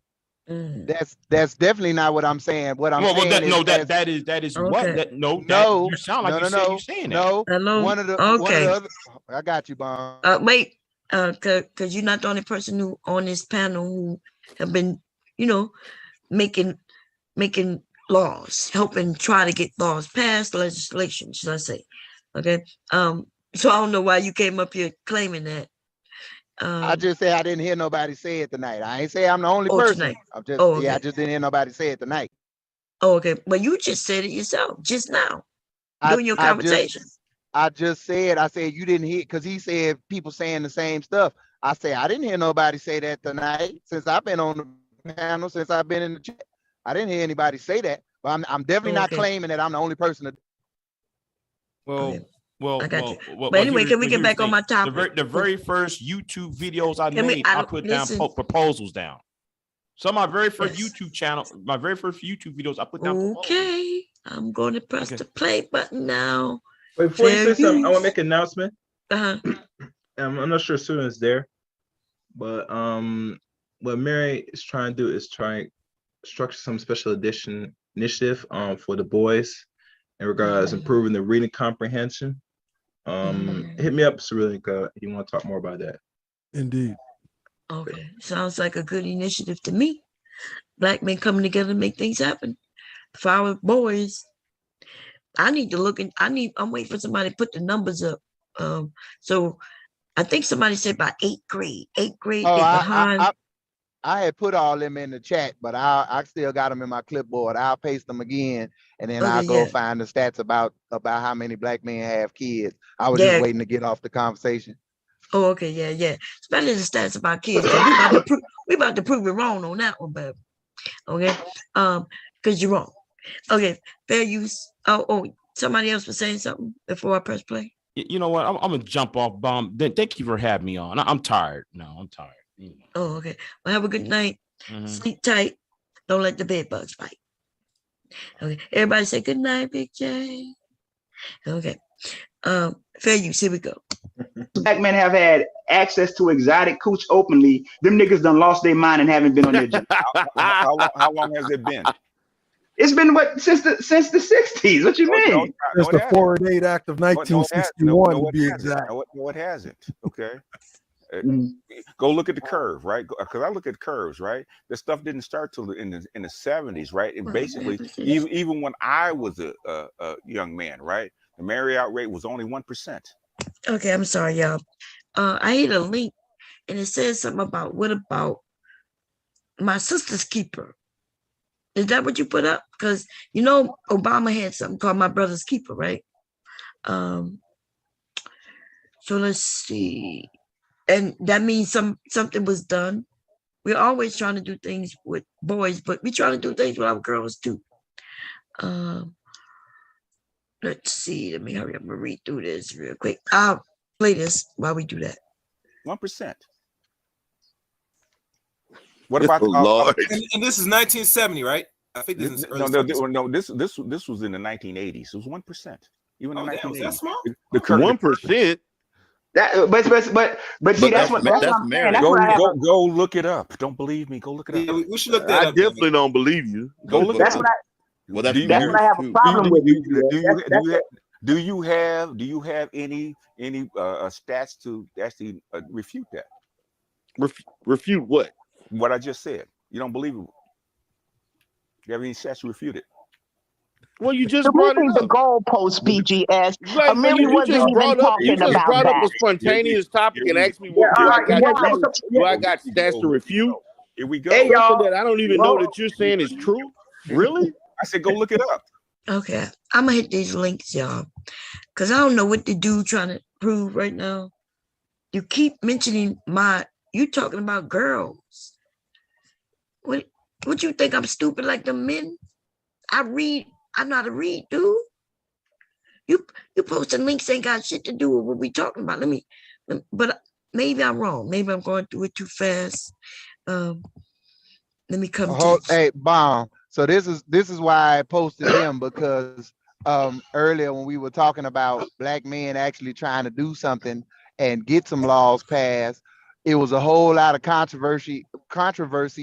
That's definitely not what I'm saying. What I'm saying that is okay. What that you sound like you're saying no. that. One of the other, I got you, Bon. Wait, because you're not the only person who on this panel who have been, making laws, helping try to get laws passed, legislation, should I say? Okay. So I don't know why you came up here claiming that. I just say I didn't hear nobody say it tonight. I ain't say I'm the only person. Tonight. I'm just okay. I just didn't hear nobody say it tonight. Oh, okay. But you just said it yourself just now during your conversation. I said you didn't hear, because he said people saying the same stuff. I say I didn't hear nobody say that tonight since I've been on the panel, since I've been in the chat. I didn't hear anybody say that. But I'm definitely not claiming that I'm the only person. Well, I got you. But anyway, can we get back on my topic? The very first YouTube videos I made, I put down proposals down. So my very first YouTube channel, my very first YouTube videos, I put down proposals. Okay, I'm going to press the play button now. Wait, before you say something, I want to make an announcement. I'm not sure students there, but what Mary is trying to do is try to structure some special edition initiative for the boys in regards to improving the reading comprehension. Hit me up, Cyrillica, if you want to talk more about that. Indeed. Okay, sounds like a good initiative to me. Black men coming together to make things happen for our boys. I need to look I'm waiting for somebody to put the numbers up. So I think somebody said by 8th grade. 8th grade, they're behind. I had put all them in the chat, but I still got them in my clipboard. I'll paste them again, and then I'll go find the stats about how many black men have kids. I was just waiting to get off the conversation. Oh, okay, yeah. Especially the stats about kids. We about to prove it wrong on that one, baby. Okay, because you're wrong. Okay, fair use. Oh, somebody else was saying something before I press play. You know what? I'm gonna jump off, Bomb. Thank you for having me on. I'm tired. No, I'm tired. Oh, okay. Well, have a good night. Sleep tight. Don't let the bed bugs bite. Okay. Everybody say good night, Big J. Okay. Fair use. Here we go. Black men have had access to exotic cooch openly. Them niggas done lost their mind and haven't been on their job. How long has it been? It's been since the 60s. What you mean? It's the 408 Act of 1961 to be exact. No, it hasn't. Okay. Go look at the curve, right? Because I look at curves, right? This stuff didn't start till in the 70s, right? And basically, even when I was a young man, right, the marry out rate was only 1%. Okay, I'm sorry, y'all. I hit a link and it says something about what about my sister's keeper? Is that what you put up? Because Obama had something called my brother's keeper, right? So let's see. And that means something was done. We're always trying to do things with boys, but we try to do things with our girls too. Let's see. Let me hurry up and read through this real quick. I'll play this while we do that. 1%. What about and this is 1970, right? I think this is early this was in the 1980s. It was 1%. Even in the 1980s. That's small. The 1%. But see, that's what I'm saying. Go look it up. Don't believe me? Go look it up. We should look that up. I definitely don't believe you. Go look that's it up. up. Well, that's what I have a problem with. Do you have any stats to actually refute that? Refute what? What I just said. You don't believe it. You have any stats to refute it? Well, you just So we brought it need the up. goalpost BGS. Right, well, Mary you wasn't just even brought up talking about that. a spontaneous topic and asked me, Yeah, do all I right. got Yeah, do I got stats to refute? Here we go. Hey, Something y'all. that I don't even know that you're saying is true. Really? I said, go look it up. Okay, I'm gonna hit these links, y'all, because I don't know what the dude trying to prove right now. You keep mentioning you talking about girls. What you think I'm stupid like the men? I know how to read, dude. You posting links ain't got shit to do with what we talking about. But maybe I'm wrong. Maybe I'm going through it too fast. Let me come to Hey, Bomb. So this is why I posted them, because earlier when we were talking about black men actually trying to do something and get some laws passed, it was a whole lot of controversy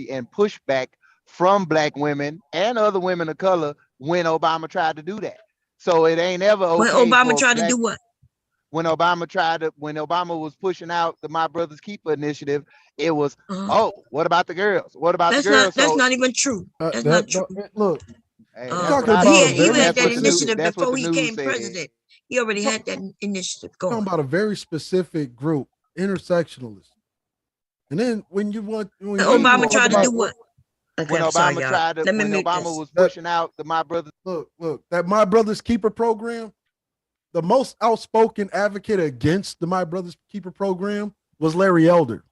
and pushback from black women and other women of color when Obama tried to do that. So it ain't ever okay. When Obama tried to do what? When Obama was pushing out the My Brother's Keeper initiative, it was, what about the girls? What about the girls? That's not even true. That's not true. Look, hey, he had that initiative that's what before the he news became said. president. He already had that initiative going. Talking about a very specific group, intersectionalists. And then when Obama tried to do what? Okay, when Obama was pushing out the My Brother's. Look, that My Brother's Keeper program, the most outspoken advocate against the My Brother's Keeper program was Larry Elder.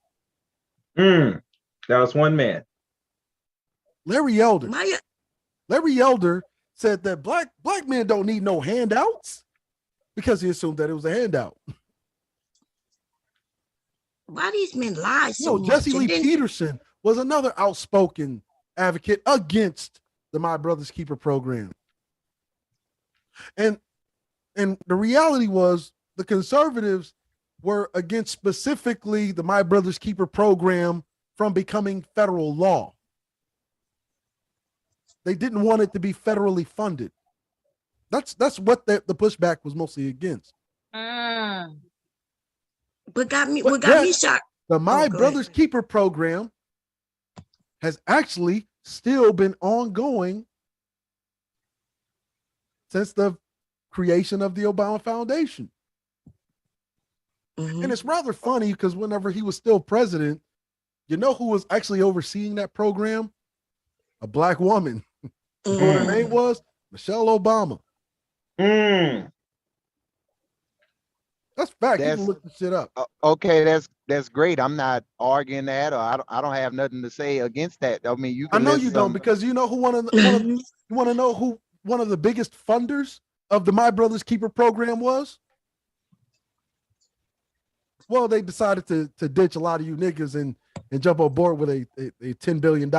That was one man. Larry Elder said that black men don't need no handouts because he assumed that it was a handout. Why these men lie so much? Jesse Lee Peterson was another outspoken advocate against the My Brother's Keeper program. And the reality was the conservatives were against specifically the My Brother's Keeper program from becoming federal law. They didn't want it to be federally funded. That's what the pushback was mostly against. What got me shocked? The My Brother's Keeper program has actually still been ongoing since the creation of the Obama Foundation. And it's rather funny because whenever he was still president, you know who was actually overseeing that program? A black woman. You know what her name was? Michelle Obama. That's fact. You can look the shit up. Okay, that's great. I'm not arguing that, or I don't have nothing to say against that. I mean, you can. I know you don't, because you know who you want to know who one of the biggest funders of the My Brother's Keeper program was? Well, they decided to ditch a lot of you niggas and jump on board with a $10 billion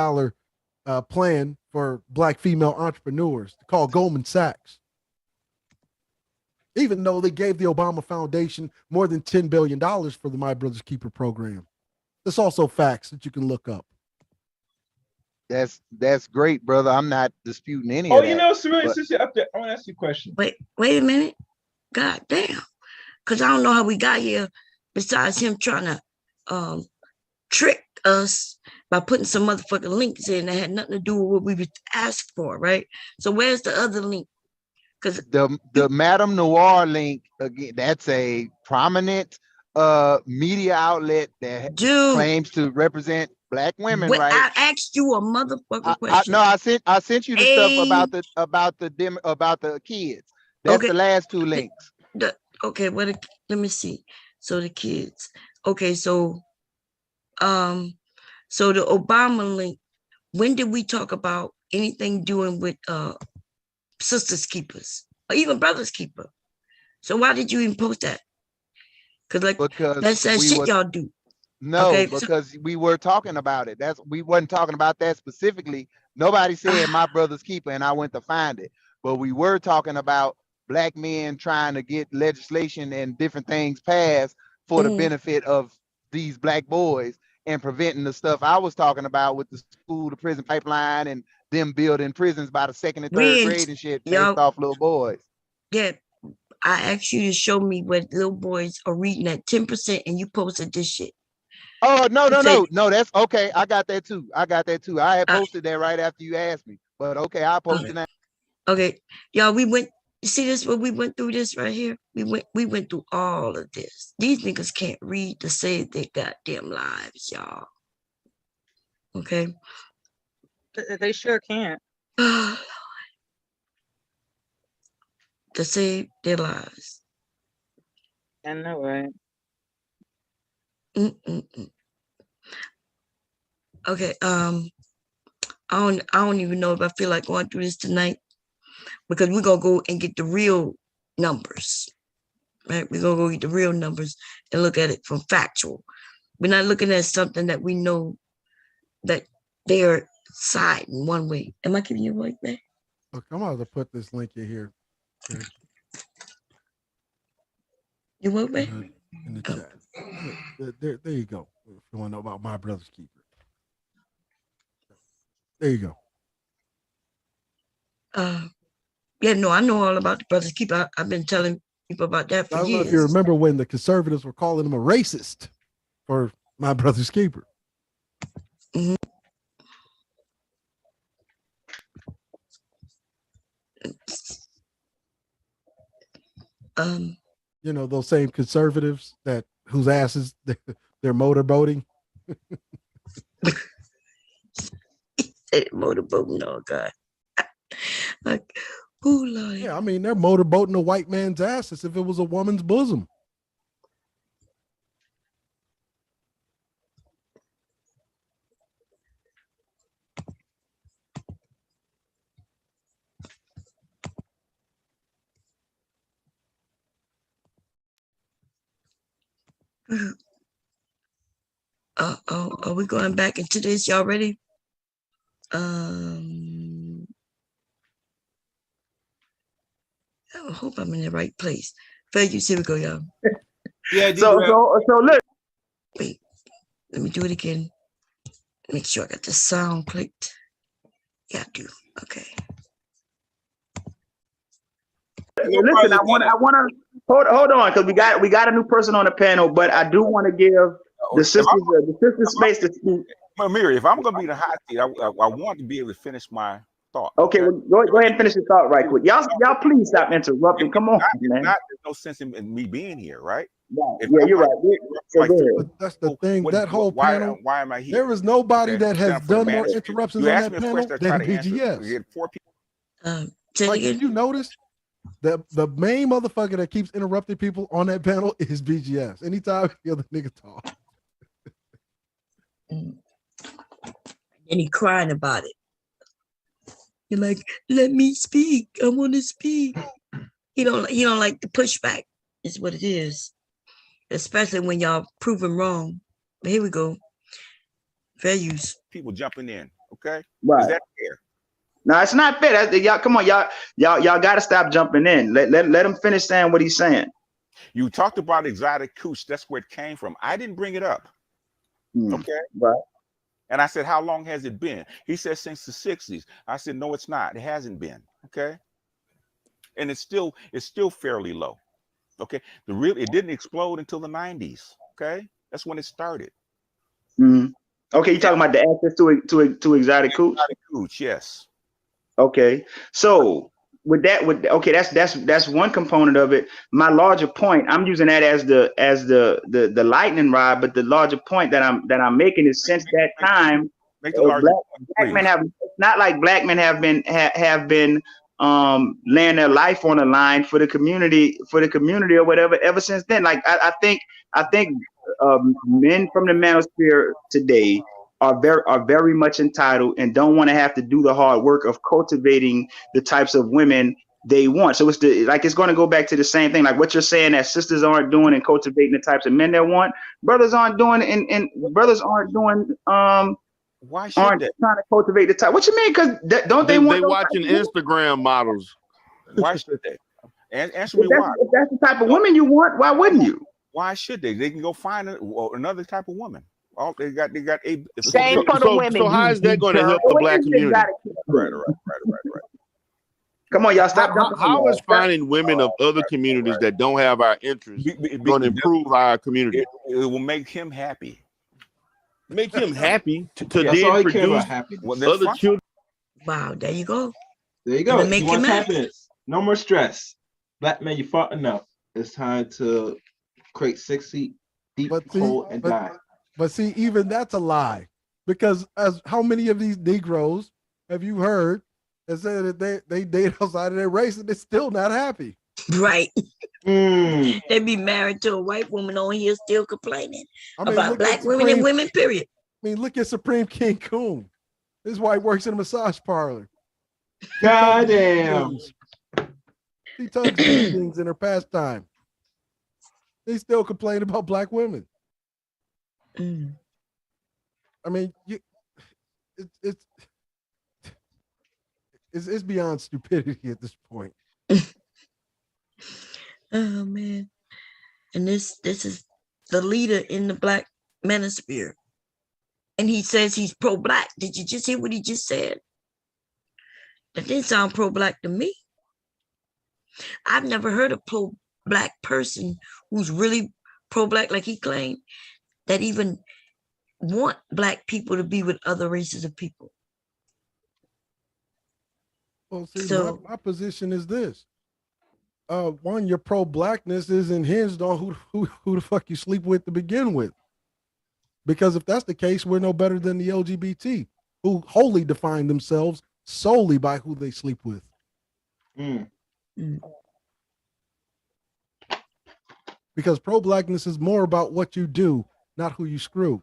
plan for black female entrepreneurs called Goldman Sachs. Even though they gave the Obama Foundation more than $10 billion for the My Brother's Keeper program. There's also facts that you can look up. That's great, brother. I'm not disputing any of that. Oh, you know, since you're up there, I want to ask you a question. Wait a minute. God damn. Because I don't know how we got here besides him trying to trick us by putting some motherfucking links in that had nothing to do with what we asked for, right? So where's the other link? Because the Madame Noir link, again, that's a prominent media outlet that claims to represent black women, right? I asked you a motherfucking question. I sent you the stuff about the kids. That's the last two links. Let me see. So the kids. Okay, so the Obama link. When did we talk about anything doing with Sisters Keepers or even Brothers Keeper? So why did you even post that? Because that's that shit y'all do. No, because we were talking about it. We wasn't talking about that specifically. Nobody said My Brother's Keeper, and I went to find it. But we were talking about black men trying to get legislation and different things passed for the benefit of these black boys and preventing the stuff I was talking about with the school to prison pipeline and them building prisons by the second and third grade and shit based off little boys. Yeah, I asked you to show me what little boys are reading at 10%, and you posted this shit. Oh, no, that's okay. I got that too. I had posted that right after you asked me. But okay, I'll post it now. Okay, y'all, we went. You see this? What we went through this right here. We went through all of this. These niggas can't read to save their goddamn lives, y'all. Okay. They sure can't. To save their lives. I know, right? Okay. I don't even know if I feel like going through this tonight, because we're gonna go and get the real numbers. Right? We're gonna go get the real numbers and look at it from factual. We're not looking at something that we know that they're siding one way. Am I giving you a right back? Look, I'm about to put this link in here. Okay. You want me? In the chat. There you go. If you want to know about my brother's keeper. There you go. Yeah, no, I know all about the brother's keeper. I've been telling people about that for I don't years. know if you remember when the conservatives were calling him a racist for my brother's keeper. Mm-hmm. You know, those same conservatives that whose asses they're motorboating. Motorboating, oh God. Like, who like? Yeah, I mean, they're motorboating a white man's ass as if it was a woman's bosom. Are we going back into this? Y'all ready? I hope I'm in the right place. Fair use, here we go, y'all. Yeah. So look. Wait, let me do it again. Make sure I got the sound clicked. Yeah, I do. Okay. Listen, I want to hold on, because we got a new person on the panel, but I do want to give the sisters space to speak. Mary, if I'm going to be the hot seat, I want to be able to finish my thought. Okay, well, go ahead and finish your thought right quick. Y'all please stop interrupting. Come on, man. There's no sense in me being here, right? Yeah, you're right. But that's the thing. That whole panel. Why am I here? There is nobody that has done more interruptions on that panel than BGS. Did you notice that the main motherfucker that keeps interrupting people on that panel is BGS? Anytime the other nigga talk. And he crying about it. You're like, let me speak. I want to speak. He don't like the pushback. Is what it is. Especially when y'all prove him wrong. But here we go. Fair use. People jumping in. Okay. Right. Is that fair? No, it's not fair. Y'all, come on, y'all got to stop jumping in. Let him finish saying what he's saying. You talked about exotic cooch. That's where it came from. I didn't bring it up. Okay. Right. And I said, how long has it been? He said, since the 60s. I said, no, it's not. It hasn't been. Okay. And it's still fairly low. Okay. It didn't explode until the 90s. Okay. That's when it started. Mm-hmm. Okay. You're talking about the access to exotic cooch? Exotic cooch, yes. Okay. So that's one component of it. My larger point, I'm using that as the lightning rod, but the larger point that I'm making is since that time, black men have, it's not like black men have been laying their life on the line for the community or whatever ever since then. Like I think men from the manosphere today are very much entitled and don't want to have to do the hard work of cultivating the types of women they want. So it's going to go back to the same thing, like what you're saying, that sisters aren't doing and cultivating the types of men they want. Brothers aren't doing, and brothers aren't doing. Why should aren't they? Trying to cultivate the type? What you mean? Because don't they want? They watching Instagram models. Why should they? Answer me why. If that's the type of women you want, why wouldn't you? Why should they? They can go find another type of woman. Oh, they got a same for the women. So how is that going to help the black community? Right. Come on, y'all, stop. How is finding women of other communities that don't have our interests going to improve our community? It will make him happy. Make him happy to That's all then he care produce about, happiness. other children. Wow, there you go. There you go. It'll make You you want mad. happiness. No more stress. Black man, you fought enough. It's time to create 6 feet deep hole and die. But see, even that's a lie, because as how many of these Negroes have you heard that say that they date outside of their race and they're still not happy? Right. They be married to a white woman on here still complaining about black women and women, period. I mean, look at Supreme King Coon. His wife works in a massage parlor. Goddamn. She tugs these things in her pastime. They still complain about black women. I mean, it's beyond stupidity at this point. Oh man. And this is the leader in the Black Manosphere. And he says he's pro-black. Did you just hear what he just said? That didn't sound pro-black to me. I've never heard a pro-black person who's really pro-black like he claimed, that even want black people to be with other races of people. Well, see, my position is this. One, your pro-blackness isn't hinged on who the fuck you sleep with to begin with. Because if that's the case, we're no better than the LGBT, who wholly define themselves solely by who they sleep with. Because pro-blackness is more about what you do, not who you screw.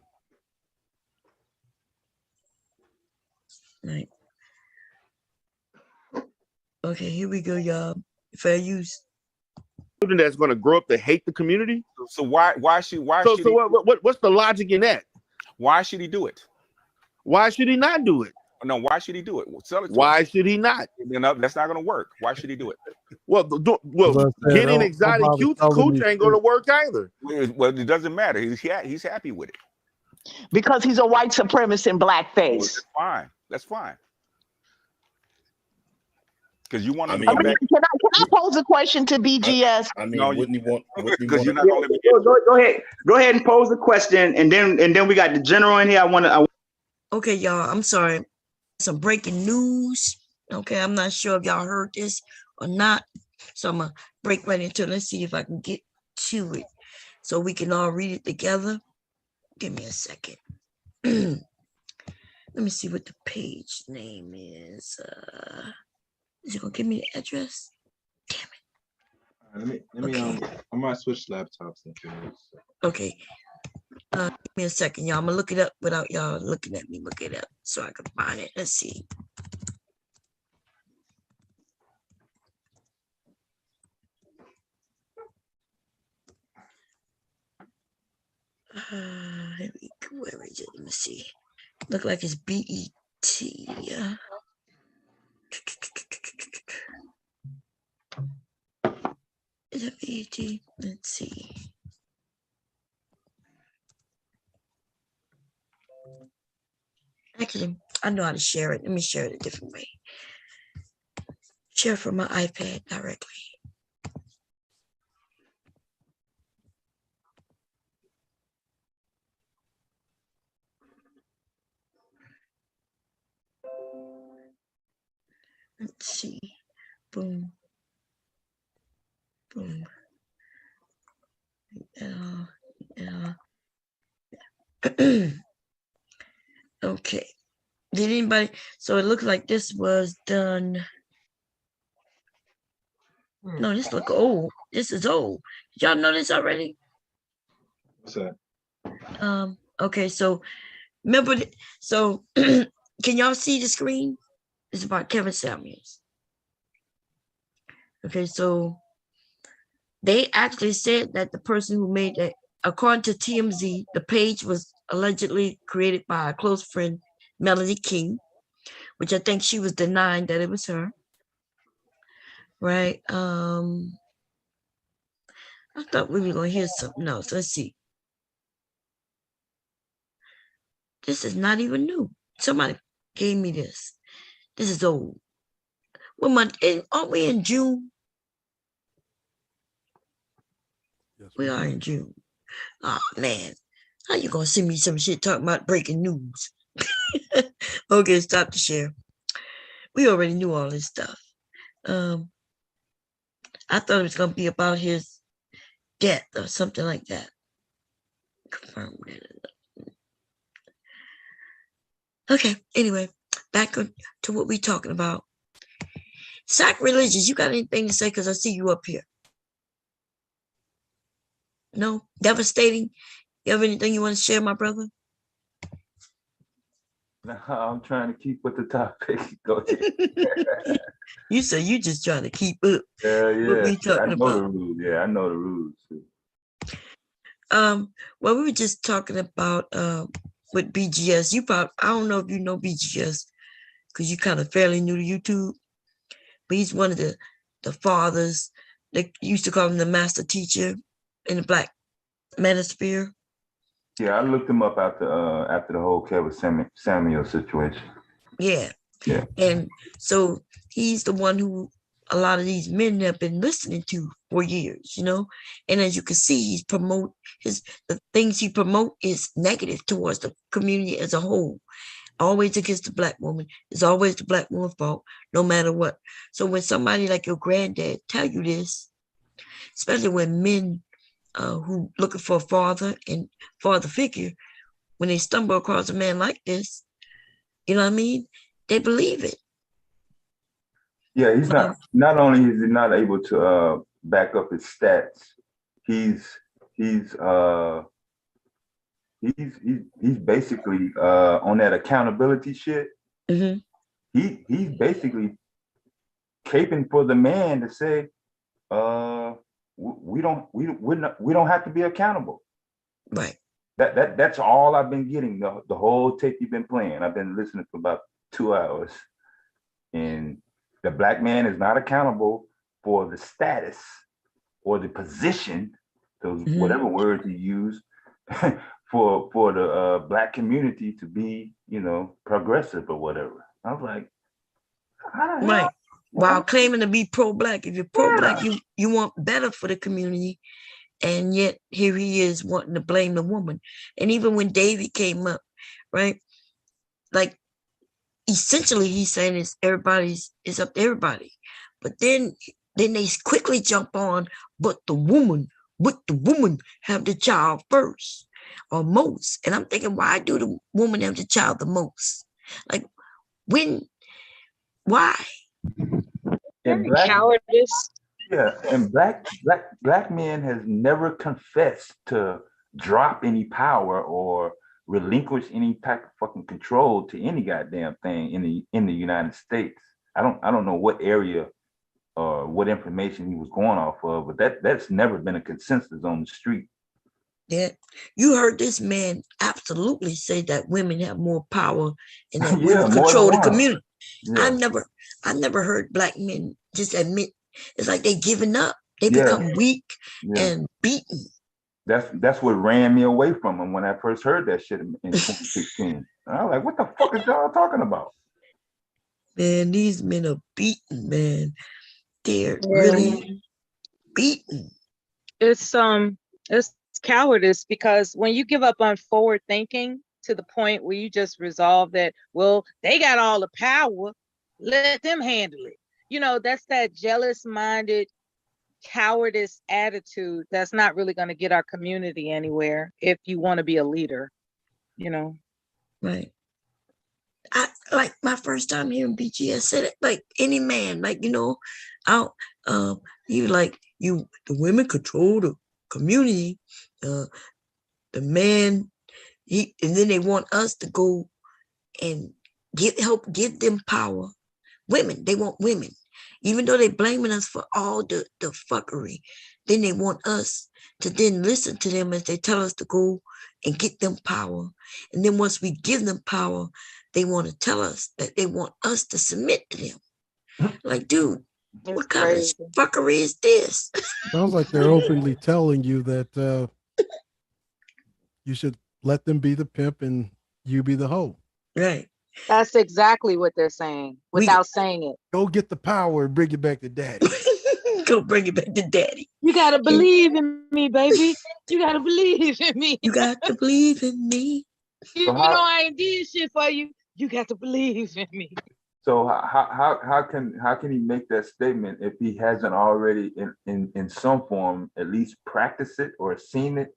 Right. Okay, here we go, y'all. Fair use. That's going to grow up to hate the community. So what's the logic in that? Why should he do it? Why should he not do it? No, why should he do it? Why should he not? That's not going to work. Why should he do it? Well, getting exotic cooch ain't going to work either. Well, it doesn't matter. He's happy with it because he's a white supremacist in blackface. That's fine. That's fine. Because you want to. Can I pose a question to BGS? Wouldn't he want? Because you're not going to go ahead and pose the question, and then we got the general in here. Okay, y'all. I'm sorry. Some breaking news. Okay, I'm not sure if y'all heard this or not, so I'm gonna break right into it. Let's see if I can get to it, so we can all read it together. Give me a second. Let me see what the page name is. Is it gonna give me the address? Damn it. Let me I might switch laptops. Okay. Give me a second, y'all. I'm gonna look it up without y'all looking at me. Look it up so I can find it. Let's see. Here we go. Where is it? Let me see. Look like it's BET. Is it BET? Let's see. Actually, I know how to share it. Let me share it a different way. Share from my iPad directly. Let's see. Boom. Boom. Okay. Did anybody? So it looks like this was done. No, this look old. This is old. Did y'all know this already? What's that? Okay, so remember, so can y'all see the screen? It's about Kevin Samuels. Okay, so they actually said that the person who made that, according to TMZ, the page was allegedly created by a close friend, Melanie King, which I think she was denying that it was her. Right. I thought we were going to hear something else. Let's see. This is not even new. Somebody gave me this. This is old. Aren't we in June? Yes, we are in June. Oh, man. How you going to send me some shit talking about breaking news? Okay, stop the share. We already knew all this stuff. I thought it was going to be about his death or something like that. Confirmed it. Okay, anyway, back to what we're talking about. Sacrilegious, you got anything to say? Because I see you up here. No? Devastating? You have anything you want to share, my brother? No, I'm trying to keep with the topic. Go ahead. You say you just trying to keep up. Yeah. What we talking about? The rules. Yeah, I know the rules. Well, we were just talking about with BGS. I don't know if you know BGS because you're kind of fairly new to YouTube, but he's one of the fathers. They used to call him the master teacher in the Black Manosphere. Yeah, I looked him up after the whole Kevin Samuel situation. Yeah. And so he's the one who a lot of these men have been listening to for years, you know. And as you can see, the things he promote is negative towards the community as a whole. Always against the Black woman. It's always the Black woman's fault, no matter what. So when somebody like your granddad tell you this, especially when men who looking for a father and father figure, when they stumble across a man like this, you know what I mean? They believe it. Yeah, he's not only is he not able to back up his stats, he's basically on that accountability shit. Mm-hmm. He's basically caping for the man to say, we don't have to be accountable. Right. That's all I've been getting the whole tape you've been playing. I've been listening for about 2 hours, and the Black man is not accountable for the status or the position, those whatever words he used, for the Black community to be, progressive or whatever. I was like, right. While claiming to be pro-Black, if you're pro-Black, you want better for the community, and yet here he is wanting to blame the woman. And even when David came up, right, like essentially he's saying it's up to everybody, but then they quickly jump on, but the woman have the child first or most. And I'm thinking, why do the woman have the child the most? Like, why? And black men has never confessed to drop any power or relinquish any type of fucking control to any goddamn thing in the United States. I don't know what area or what information he was going off of, but that's never been a consensus on the street. Yeah, you heard this man absolutely say that women have more power and that women control the community. Yeah. I've never heard Black men just admit. It's like they giving up. They become weak and beaten. That's what ran me away from him when I first heard that shit in 2016. I was like, what the fuck is y'all talking about? Man, these men are beaten, man. They're really beaten. It's cowardice, because when you give up on forward thinking to the point where you just resolve that, well, they got all the power, let them handle it. That's that jealous-minded cowardice attitude that's not really going to get our community anywhere if you want to be a leader, Right. I like my first time hearing BGS said it, like any man, like, the women control the community, the man, and then they want us to go and help give them power. Women, they want women. Even though they're blaming us for all the fuckery, then they want us to then listen to them as they tell us to go and get them power. And then once we give them power, they want to tell us that they want us to submit to them. Like, dude, what kind of fuckery is this? Sounds like they're openly telling you that you should let them be the pimp and you be the hoe. Right. That's exactly what they're saying without saying it. Go get the power and bring it back to daddy. Go bring it back to daddy. You got to believe in me, baby. You got to believe in me. You got to believe in me. You know I ain't did shit for you. You got to believe in me. So how can he make that statement if he hasn't already in some form at least practiced it or seen it?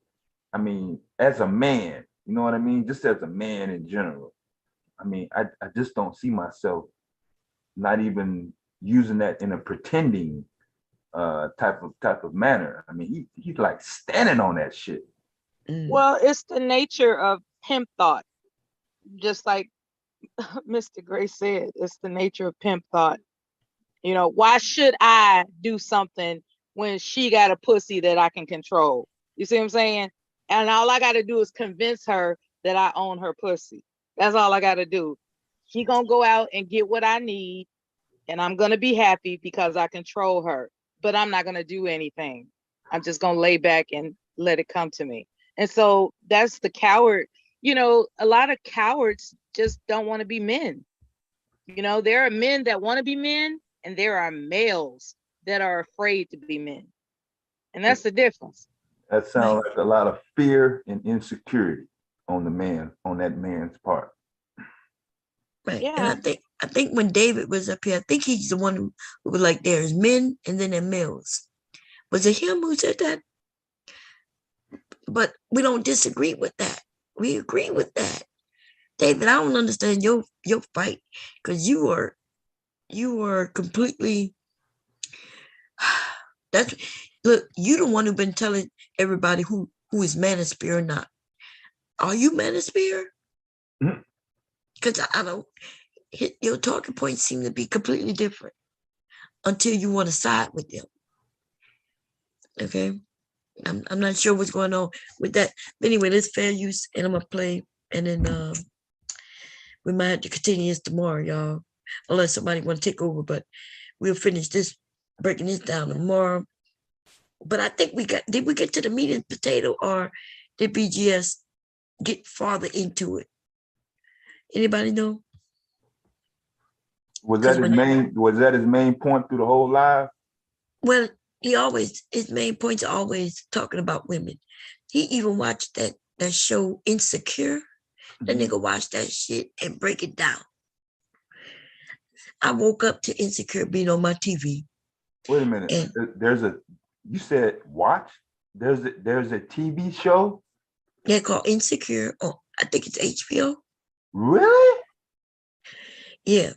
I mean, as a man, you know what I mean? Just as a man in general. I mean, I just don't see myself not even using that in a pretending type of manner. I mean, he's like standing on that shit. Well, it's the nature of pimp thought. Just like Mr. Gray said, it's the nature of pimp thought. You know, why should I do something when she got a pussy that I can control? You see what I'm saying? And all I got to do is convince her that I own her pussy. That's all I got to do. She gonna go out and get what I need, and I'm gonna be happy because I control her. But I'm not gonna do anything. I'm just gonna lay back and let it come to me. And so that's the coward. You know, a lot of cowards just don't want to be men. You know, there are men that want to be men, and there are males that are afraid to be men. And that's the difference. That sounds like a lot of fear and insecurity on that man's part. Right. Yeah. And I think when David was up here, I think he's the one who was like, there's men and then there are males. Was it him who said that? But we don't disagree with that. We agree with that. David, I don't understand your fight, because you are completely look, you the one who's been telling everybody who is Manosphere or not. Are you Manosphere? Because I don't, your talking points seem to be completely different until you want to side with them. Okay, I'm not sure what's going on with that. But anyway, let's fair use, and I'm gonna play, and then we might have to continue this tomorrow, y'all, unless somebody want to take over. But we'll finish this, breaking this down tomorrow. But I think did we get to the meat and potato, or did BGS get farther into it? Anybody know? Was that his main point through the whole live? Well, his main points are always talking about women. He even watched that show Insecure. That nigga watched that shit and break it down. I woke up to Insecure being on my TV. Wait a minute. You said watch? There's a TV show? Yeah, called Insecure. Oh, I think it's HBO. Really? Yeah.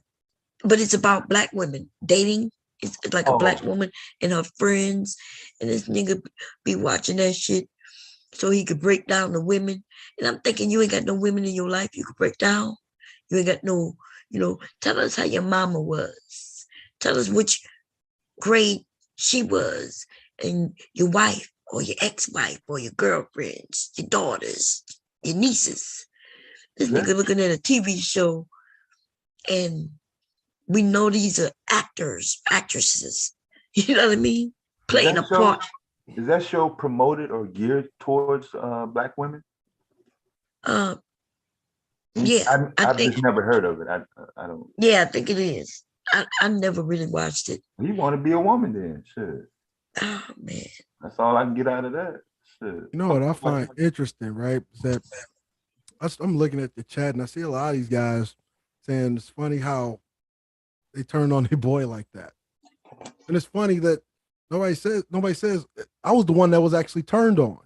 But it's about black women dating. It's like a black woman and her friends. And this nigga be watching that shit so he could break down the women. And I'm thinking, you ain't got no women in your life you could break down. You ain't got no, tell us how your mama was. Tell us which grade she was, and your wife or your ex-wife or your girlfriends, your daughters, your nieces. This nigga looking at a TV show, and we know these are actors, actresses. You know what I mean? Playing a part. Is that show promoted or geared towards black women? Yeah, I've just never heard of it. I don't. Yeah, I think it is. I never really watched it. You want to be a woman then? Shit. Oh man, that's all I can get out of that. Shit. You know what I find interesting, right? Is that I'm looking at the chat and I see a lot of these guys saying it's funny how they turned on their boy like that, and it's funny that nobody says I was the one that was actually turned on,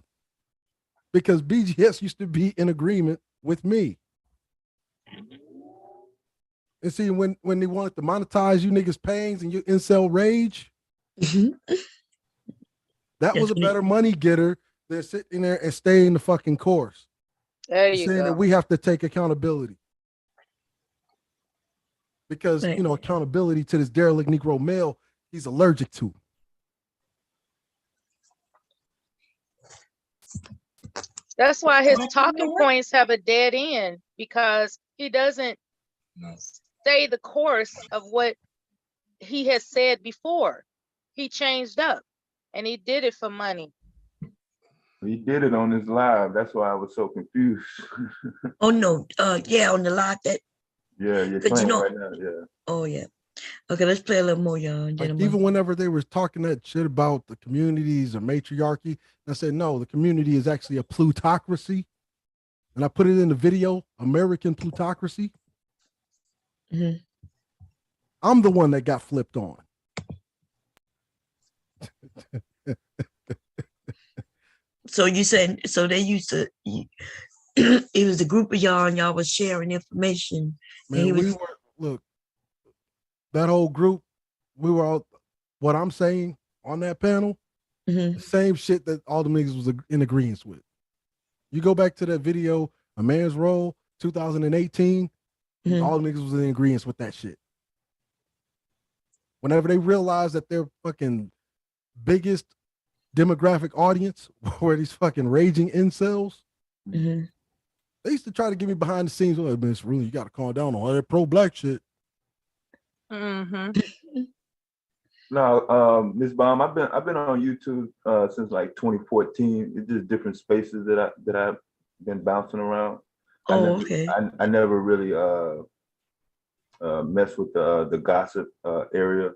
because BGS used to be in agreement with me. And see, when they wanted to monetize you niggas' pains and your incel rage, that was a better money getter than sitting there and staying the fucking course. There you saying go. that we have to take accountability. Because, accountability to this derelict Negro male, he's allergic to. That's why his talking points have a dead end, because he doesn't stay the course of what he has said before. He changed up, and he did it for money. He did it on his live. That's why I was so confused. Oh no, yeah, on the live that. Yeah, you're playing right now. Yeah. Oh yeah. Okay, let's play a little more, y'all. Like, even whenever they were talking that shit about the communities or matriarchy, I said, no, the community is actually a plutocracy. And I put it in the video, American plutocracy. Mm-hmm. I'm the one that got flipped on. So you said, so they used to, it was a group of y'all and y'all was sharing information. Man, we were, look, that whole group, we were all, what I'm saying on that panel, the same shit that all the niggas was in agreement with. You go back to that video, A Man's Role, 2018, all the niggas was in agreement with that shit. Whenever they realized that their fucking biggest demographic audience were these fucking raging incels, they used to try to get me behind the scenes. Oh, Miss Really, you got to calm down on all that pro-black shit. No, Ms. Baum, I've been on YouTube since like 2014. It's just different spaces that I've been bouncing around. I never really messed with the gossip area.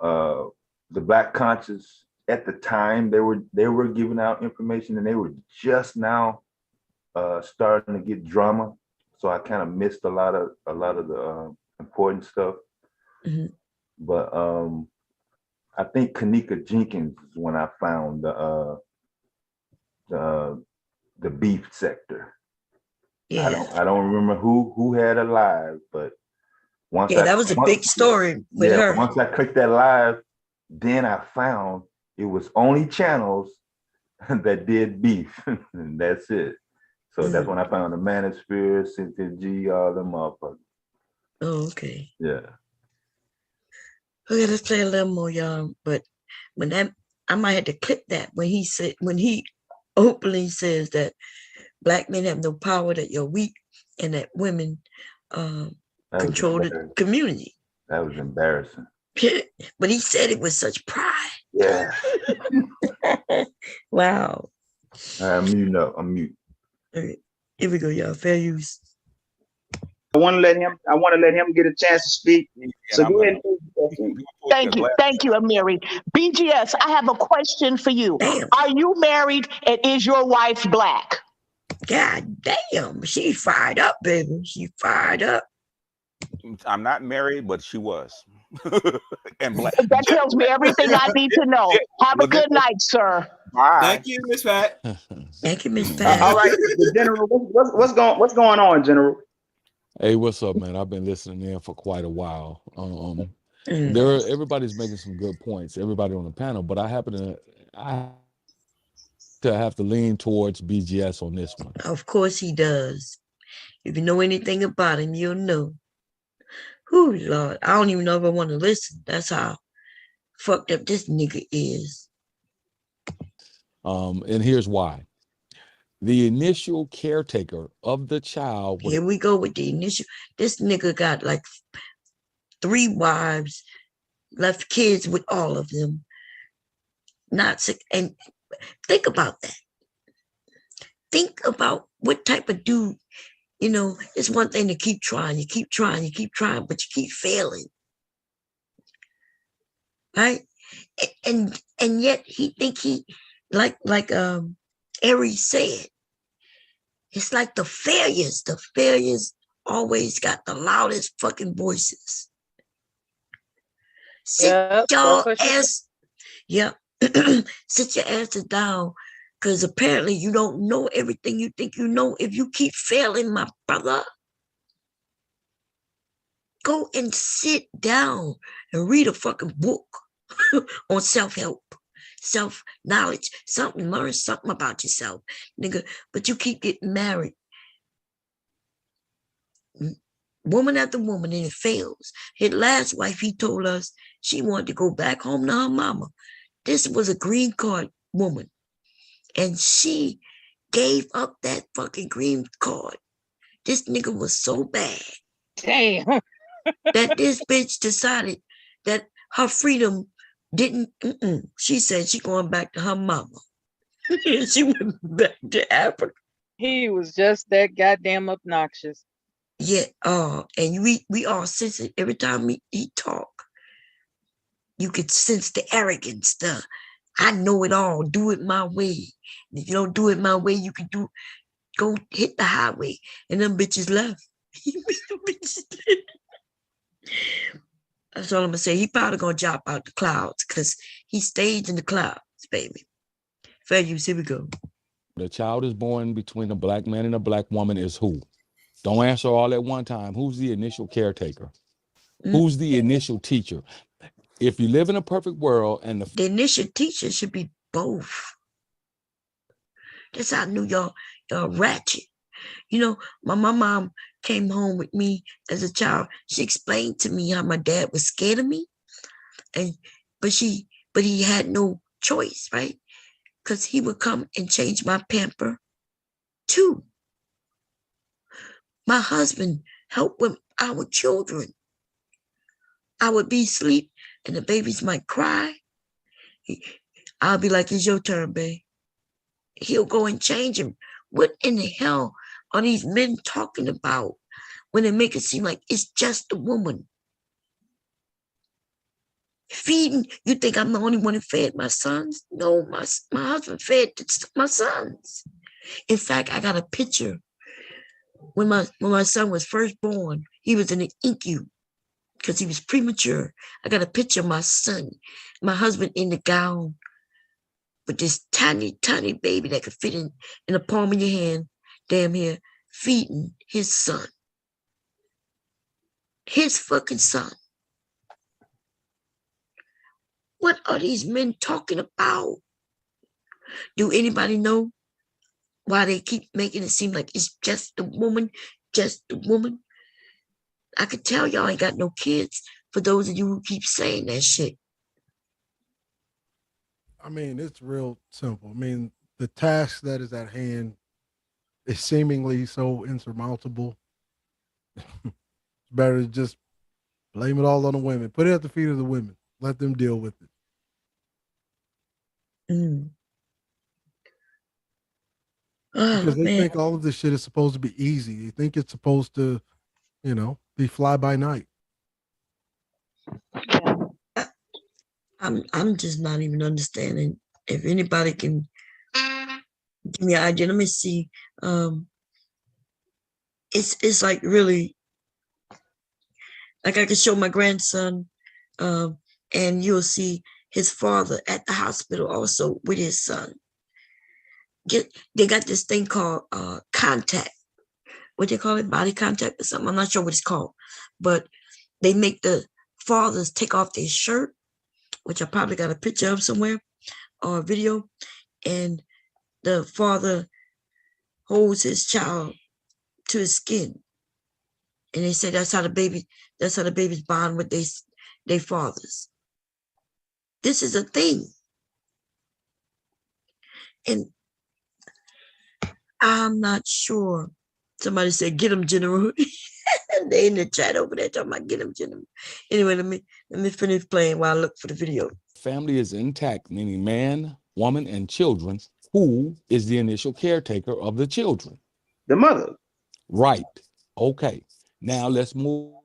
The Black conscious at the time they were giving out information, and they were just now starting to get drama. So I kind of missed a lot of the important stuff. But I think Kanika Jenkins is when I found the beef sector. Yeah. I don't remember who had it live, but once that was a big story with her. Once I clicked that live, then I found it was only channels that did beef, and that's it. So that's when I found the Manosphere, Cynthia G, all them motherfuckers. Oh, okay. Yeah. Okay, let's play a little more, y'all. But when that, I might have to clip that when he openly says that Black men have no power, that you're weak, and that women control the community. That was embarrassing. But he said it with such pride. Yeah. Wow. I'm mute. Okay. Here we go, y'all. Fair use. I want to let him get a chance to speak. So go ahead. Thank you, Amiri. BGS, I have a question for you. Damn. Are you married, and is your wife Black? God damn, she fired up, baby. She fired up. I'm not married, but she was. And Black. That tells me everything I need to know. Have a good night, sir. Bye. Thank you, Miss Pat. Thank you, Miss Pat. All right, General. What's going on, General? Hey, what's up, man? I've been listening in for quite a while. Everybody's making some good points. Everybody on the panel, but I have to lean towards BGS on this one. Of course he does. If you know anything about him, you'll know. Whew, Lord, I don't even know if I want to listen. That's how fucked up this nigga is. And here's why. The initial caretaker of the child. Here we go with the initial. This nigga got like 3 wives, left kids with all of them. Not sick. And think about that. Think about what type of dude, it's one thing to keep trying, but you keep failing. Right? And yet he think he, like Aries said, it's like the failures always got the loudest fucking voices. Sit your ass down, because apparently you don't know everything you think you know. If you keep failing, my brother, go and sit down and read a fucking book on self-help, self-knowledge, learn something about yourself, nigga. But you keep getting married, woman after woman, and it fails. His last wife, he told us she wanted to go back home to her mama. This was a green card woman, and she gave up that fucking green card. This nigga was so bad. Damn. That this bitch decided that her freedom didn't, she said she going back to her mama. She went back to Africa. He was just that goddamn obnoxious. Yeah, and we all sense it every time he talk. You could sense the arrogance, I know it all, do it my way. If you don't do it my way, you can go hit the highway. And them bitches left. That's all I'm gonna say. He probably gonna drop out the clouds because he stayed in the clouds, baby. Thank you. Here we go. The child is born between a black man and a black woman is who? Don't answer all at one time. Who's the initial caretaker? Who's the initial teacher? If you live in a perfect world and the initial teacher should be both. That's how I knew y'all ratchet. You know, my mom came home with me as a child. She explained to me how my dad was scared of me, but he had no choice, right? Because he would come and change my pamper too. My husband helped with our children. I would be asleep and the babies might cry. I'll be like, it's your turn, babe. He'll go and change him. What in the hell are these men talking about when they make it seem like it's just the woman? Feeding, you think I'm the only one who fed my sons? No, my husband fed my sons. In fact, I got a picture when my son was first born. He was in the NICU because he was premature. I got a picture of my son, my husband in the gown with this tiny, tiny baby that could fit in the palm of your hand, damn here, feeding his son. His fucking son. What are these men talking about? Do anybody know why they keep making it seem like it's just the woman, just the woman? I could tell y'all ain't got no kids for those of you who keep saying that shit. I mean, it's real simple. I mean, the task that is at hand is seemingly so insurmountable. It's better to just blame it all on the women. Put it at the feet of the women. Let them deal with it. Because they think all of this shit is supposed to be easy. They think it's supposed to, you know, be fly by night. I'm just not even understanding. If anybody can give me an idea, let me see. It's like really, like I can show my grandson, and you'll see his father at the hospital also with his son. They got this thing called contact. What they call it, body contact or something. I'm not sure what it's called, but they make the fathers take off their shirt, which I probably got a picture of somewhere or a video, and the father holds his child to his skin, and they say that's how the babies bond with their fathers. This is a thing, and I'm not sure. Somebody said, "Get him, General." They in the chat over there talking about get him, General. Anyway, let me finish playing while I look for the video. Family is intact, meaning man, woman, and children. Who is the initial caretaker of the children? The mother. Right. Okay. Now let's move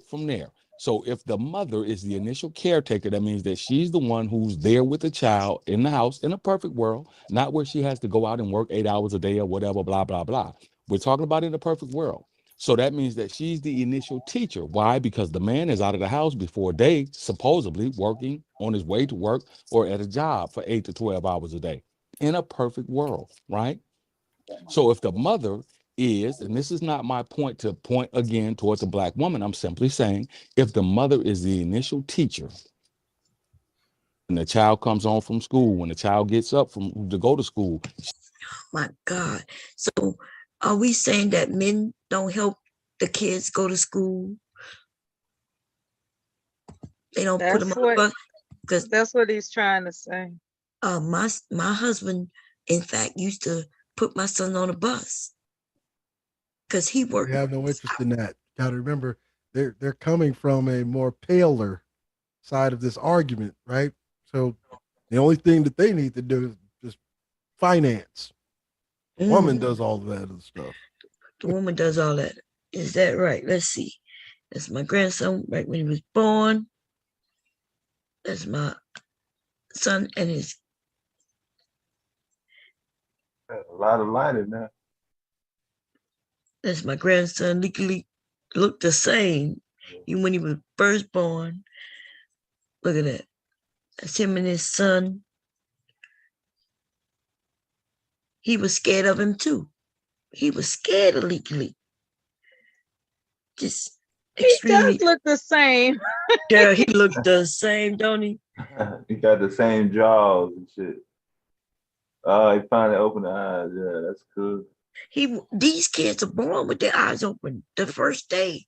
from there. So if the mother is the initial caretaker, that means that she's the one who's there with the child in the house in a perfect world, not where she has to go out and work 8 hours a day or whatever, blah, blah, blah. We're talking about in a perfect world. So that means that she's the initial teacher. Why? Because the man is out of the house before day, supposedly working on his way to work or at a job for 8 to 12 hours a day in a perfect world, right? So if the mother is, and this is not my point to point again towards a black woman, I'm simply saying if the mother is the initial teacher, when the child comes home from school, when the child gets up to go to school. My God. So are we saying that men don't help the kids go to school? They don't put them on the bus? Because that's what he's trying to say. My husband, in fact, used to put my son on a bus because he worked. They have no interest in that. Got to remember, they're coming from a more paler side of this argument, right? So the only thing that they need to do is just finance. The woman does all of that other stuff. The woman does all that. Is that right? Let's see. That's my grandson right when he was born. That's my son and his. A lot of light in there. That's my grandson. Legally look the same. Even when he was first born. Look at that. That's him and his son. He was scared of him too. He was scared of Leaky. Just extremely. He does look the same. Yeah, he looked the same, don't he? He got the same jaws and shit. Oh, he finally opened the eyes. Yeah, that's cool. These kids are born with their eyes open the first day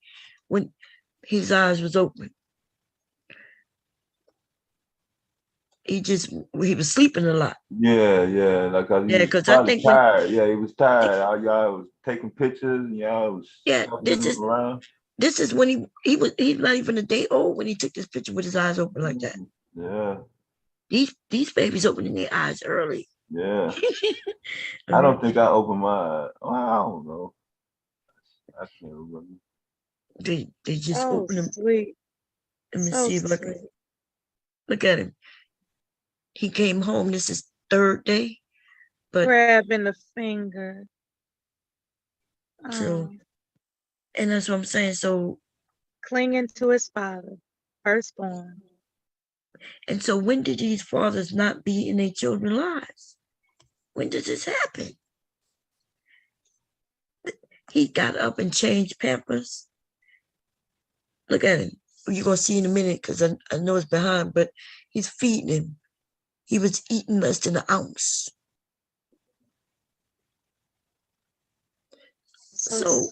when his eyes was open. He was sleeping a lot. Yeah, like because I think tired. Yeah, he was tired. Y'all was taking pictures and y'all was around. This is when he's not even a day old when he took this picture with his eyes open like that. Yeah. These babies opening their eyes early. Yeah. I don't think I opened my eyes. Well, I don't know. I can't remember. They just open them. Sweet. Let me see if I can. Look at him. He came home. This is third day. But grabbing the finger. So, and that's what I'm saying. So clinging to his father, firstborn. And so when did these fathers not be in their children's lives? When did this happen? He got up and changed Pampers. Look at him. You're going to see in a minute because I know it's behind, but he's feeding him. He was eating less than an ounce. So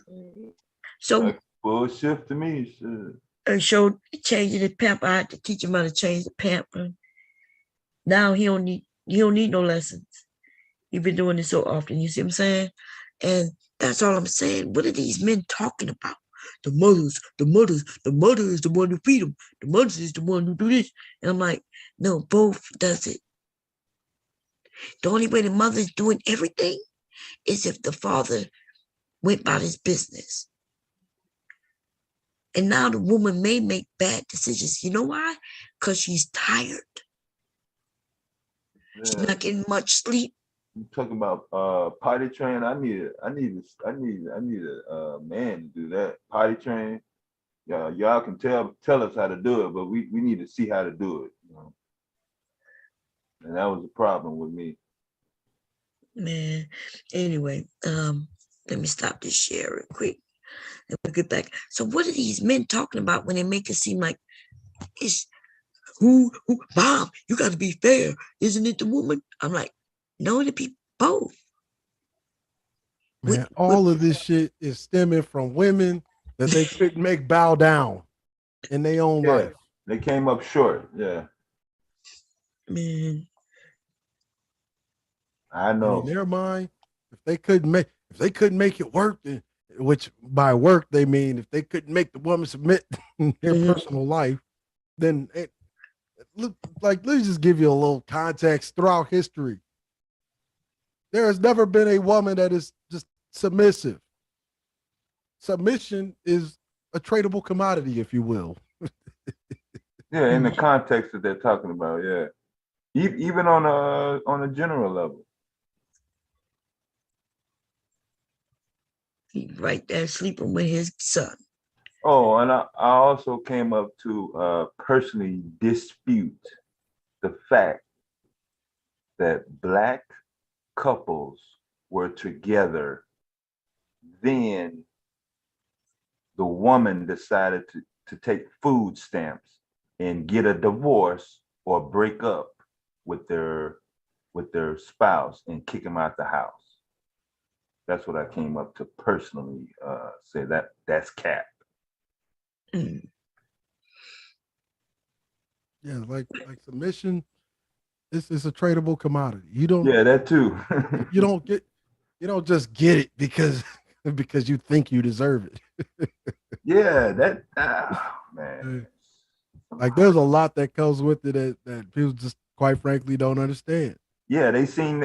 bullshit to me. Shit. And showed changing the pamper. I had to teach him how to change the pamper. Now he don't need no lessons. He's been doing this so often. You see what I'm saying? And that's all I'm saying. What are these men talking about? The mother is the one who feed them. The mother is the one who do this. And I'm like, no, both does it. The only way the mother is doing everything is if the father went about his business. And now the woman may make bad decisions. You know why? Because she's tired. Yeah. She's not getting much sleep. You talking about potty train? I need a man to do that. Potty train. Yeah, y'all can tell us how to do it, but we need to see how to do it. You know? And that was the problem with me. Man. Anyway, let me stop this share real quick. And we'll get back. So what are these men talking about when they make it seem like it's who Bob, you got to be fair. Isn't it the woman? I'm like, no, it'd be both. Man, all of this shit is stemming from women that they couldn't make bow down in their own life. They came up short. Yeah. Man. I know. In their mind, if they couldn't make it work, which by work they mean if they couldn't make the woman submit in their personal life, then let's just give you a little context throughout history. There has never been a woman that is just submissive. Submission is a tradable commodity, if you will. Yeah, in the context that they're talking about, yeah. Even on a general level. He's right there sleeping with his son. Oh, and I also came up to personally dispute the fact that Black couples were together, then the woman decided to take food stamps and get a divorce or break up with their spouse and kick them out the house. That's what I came up to personally say that's cap. Yeah, like submission is a tradable commodity. You don't. Yeah, that too. you don't just get it because you think you deserve it. Yeah, that man. Like there's a lot that comes with it that people just quite frankly don't understand. Yeah, they seen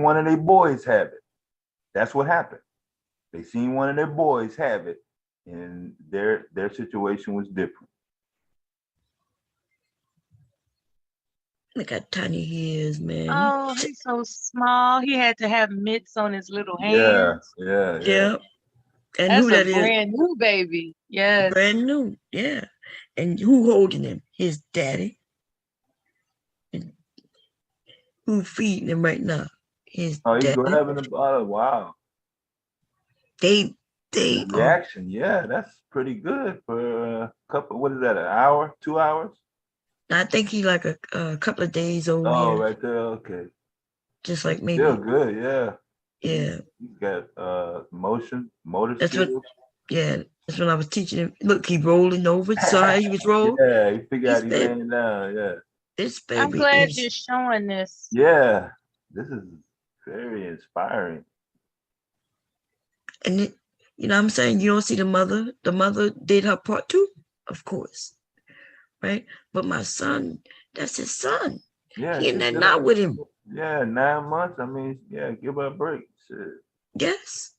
one of their boys have it. That's what happened. They seen one of their boys have it, and their situation was different. Look how tiny he is, man. Oh, he's so small. He had to have mitts on his little hands. Yeah. And That's who a that is? brand new baby. Yes. Brand new. Yeah. And who holding him? His daddy. And who feeding him right now? His Oh, he's daddy. grabbing the bottle. Wow. They the reaction. Yeah, that's pretty good for a couple. What is that? An hour? 2 hours? I think he like a couple of days old. Oh, here. right there. Okay. Just like maybe. Still good. Yeah. Yeah. He's got motor That's skills. Yeah, that's when I was teaching him. Look, he rolling over. Saw how he was rolling. Yeah, he figured out he's laying down. Yeah. This baby I'm glad is. you're showing this. Yeah, this is very inspiring. And it, you know what I'm saying? You don't see the mother. The mother did her part too, of course. Right? But my son, that's his son. Yeah. He in there not with him. Yeah, 9 months. I mean, yeah, give her a break. Shit. Yes.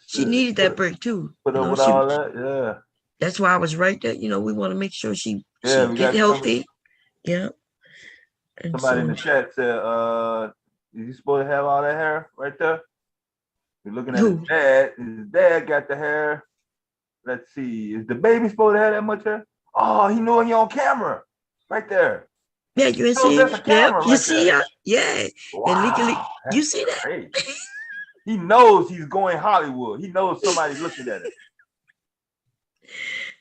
She needed that break too. Put up with all that, yeah. That's why I was right there. You know, we want to make sure she we get got healthy. Yeah. And somebody in the chat said, is he supposed to have all that hair right there? You're looking at his dad. His dad got the hair. Let's see. Is the baby supposed to have that much hair? Oh, he knew he on camera. Right there. Yeah, you see. Yeah, you see. Yeah. Wow, and legally, you see that? Great. He knows he's going Hollywood. He knows somebody's looking at it.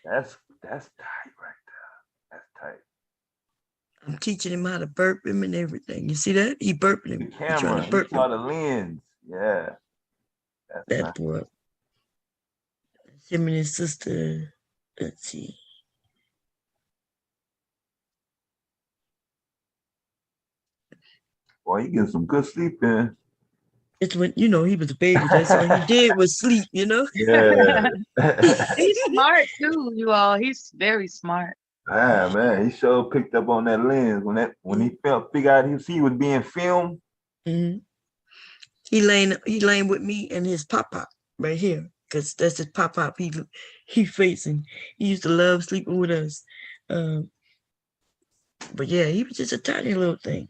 That's tight right there. That's tight. I'm teaching him how to burp him and everything. You see that? He burping him. The camera. He saw the lens. Yeah. That's that boy. Him and his sister. Let's see. Boy, he getting some good sleep in. It's when, you know, he was a baby. That's all he did was sleep, you know? Yeah. He's smart too, you all. He's very smart. Ah, man, he sure picked up on that lens when he figured out he was being filmed. Mm-hmm. He laying with me and his pop-pop right here, because that's his pop-pop he facing. He used to love sleeping with us. But yeah, he was just a tiny little thing.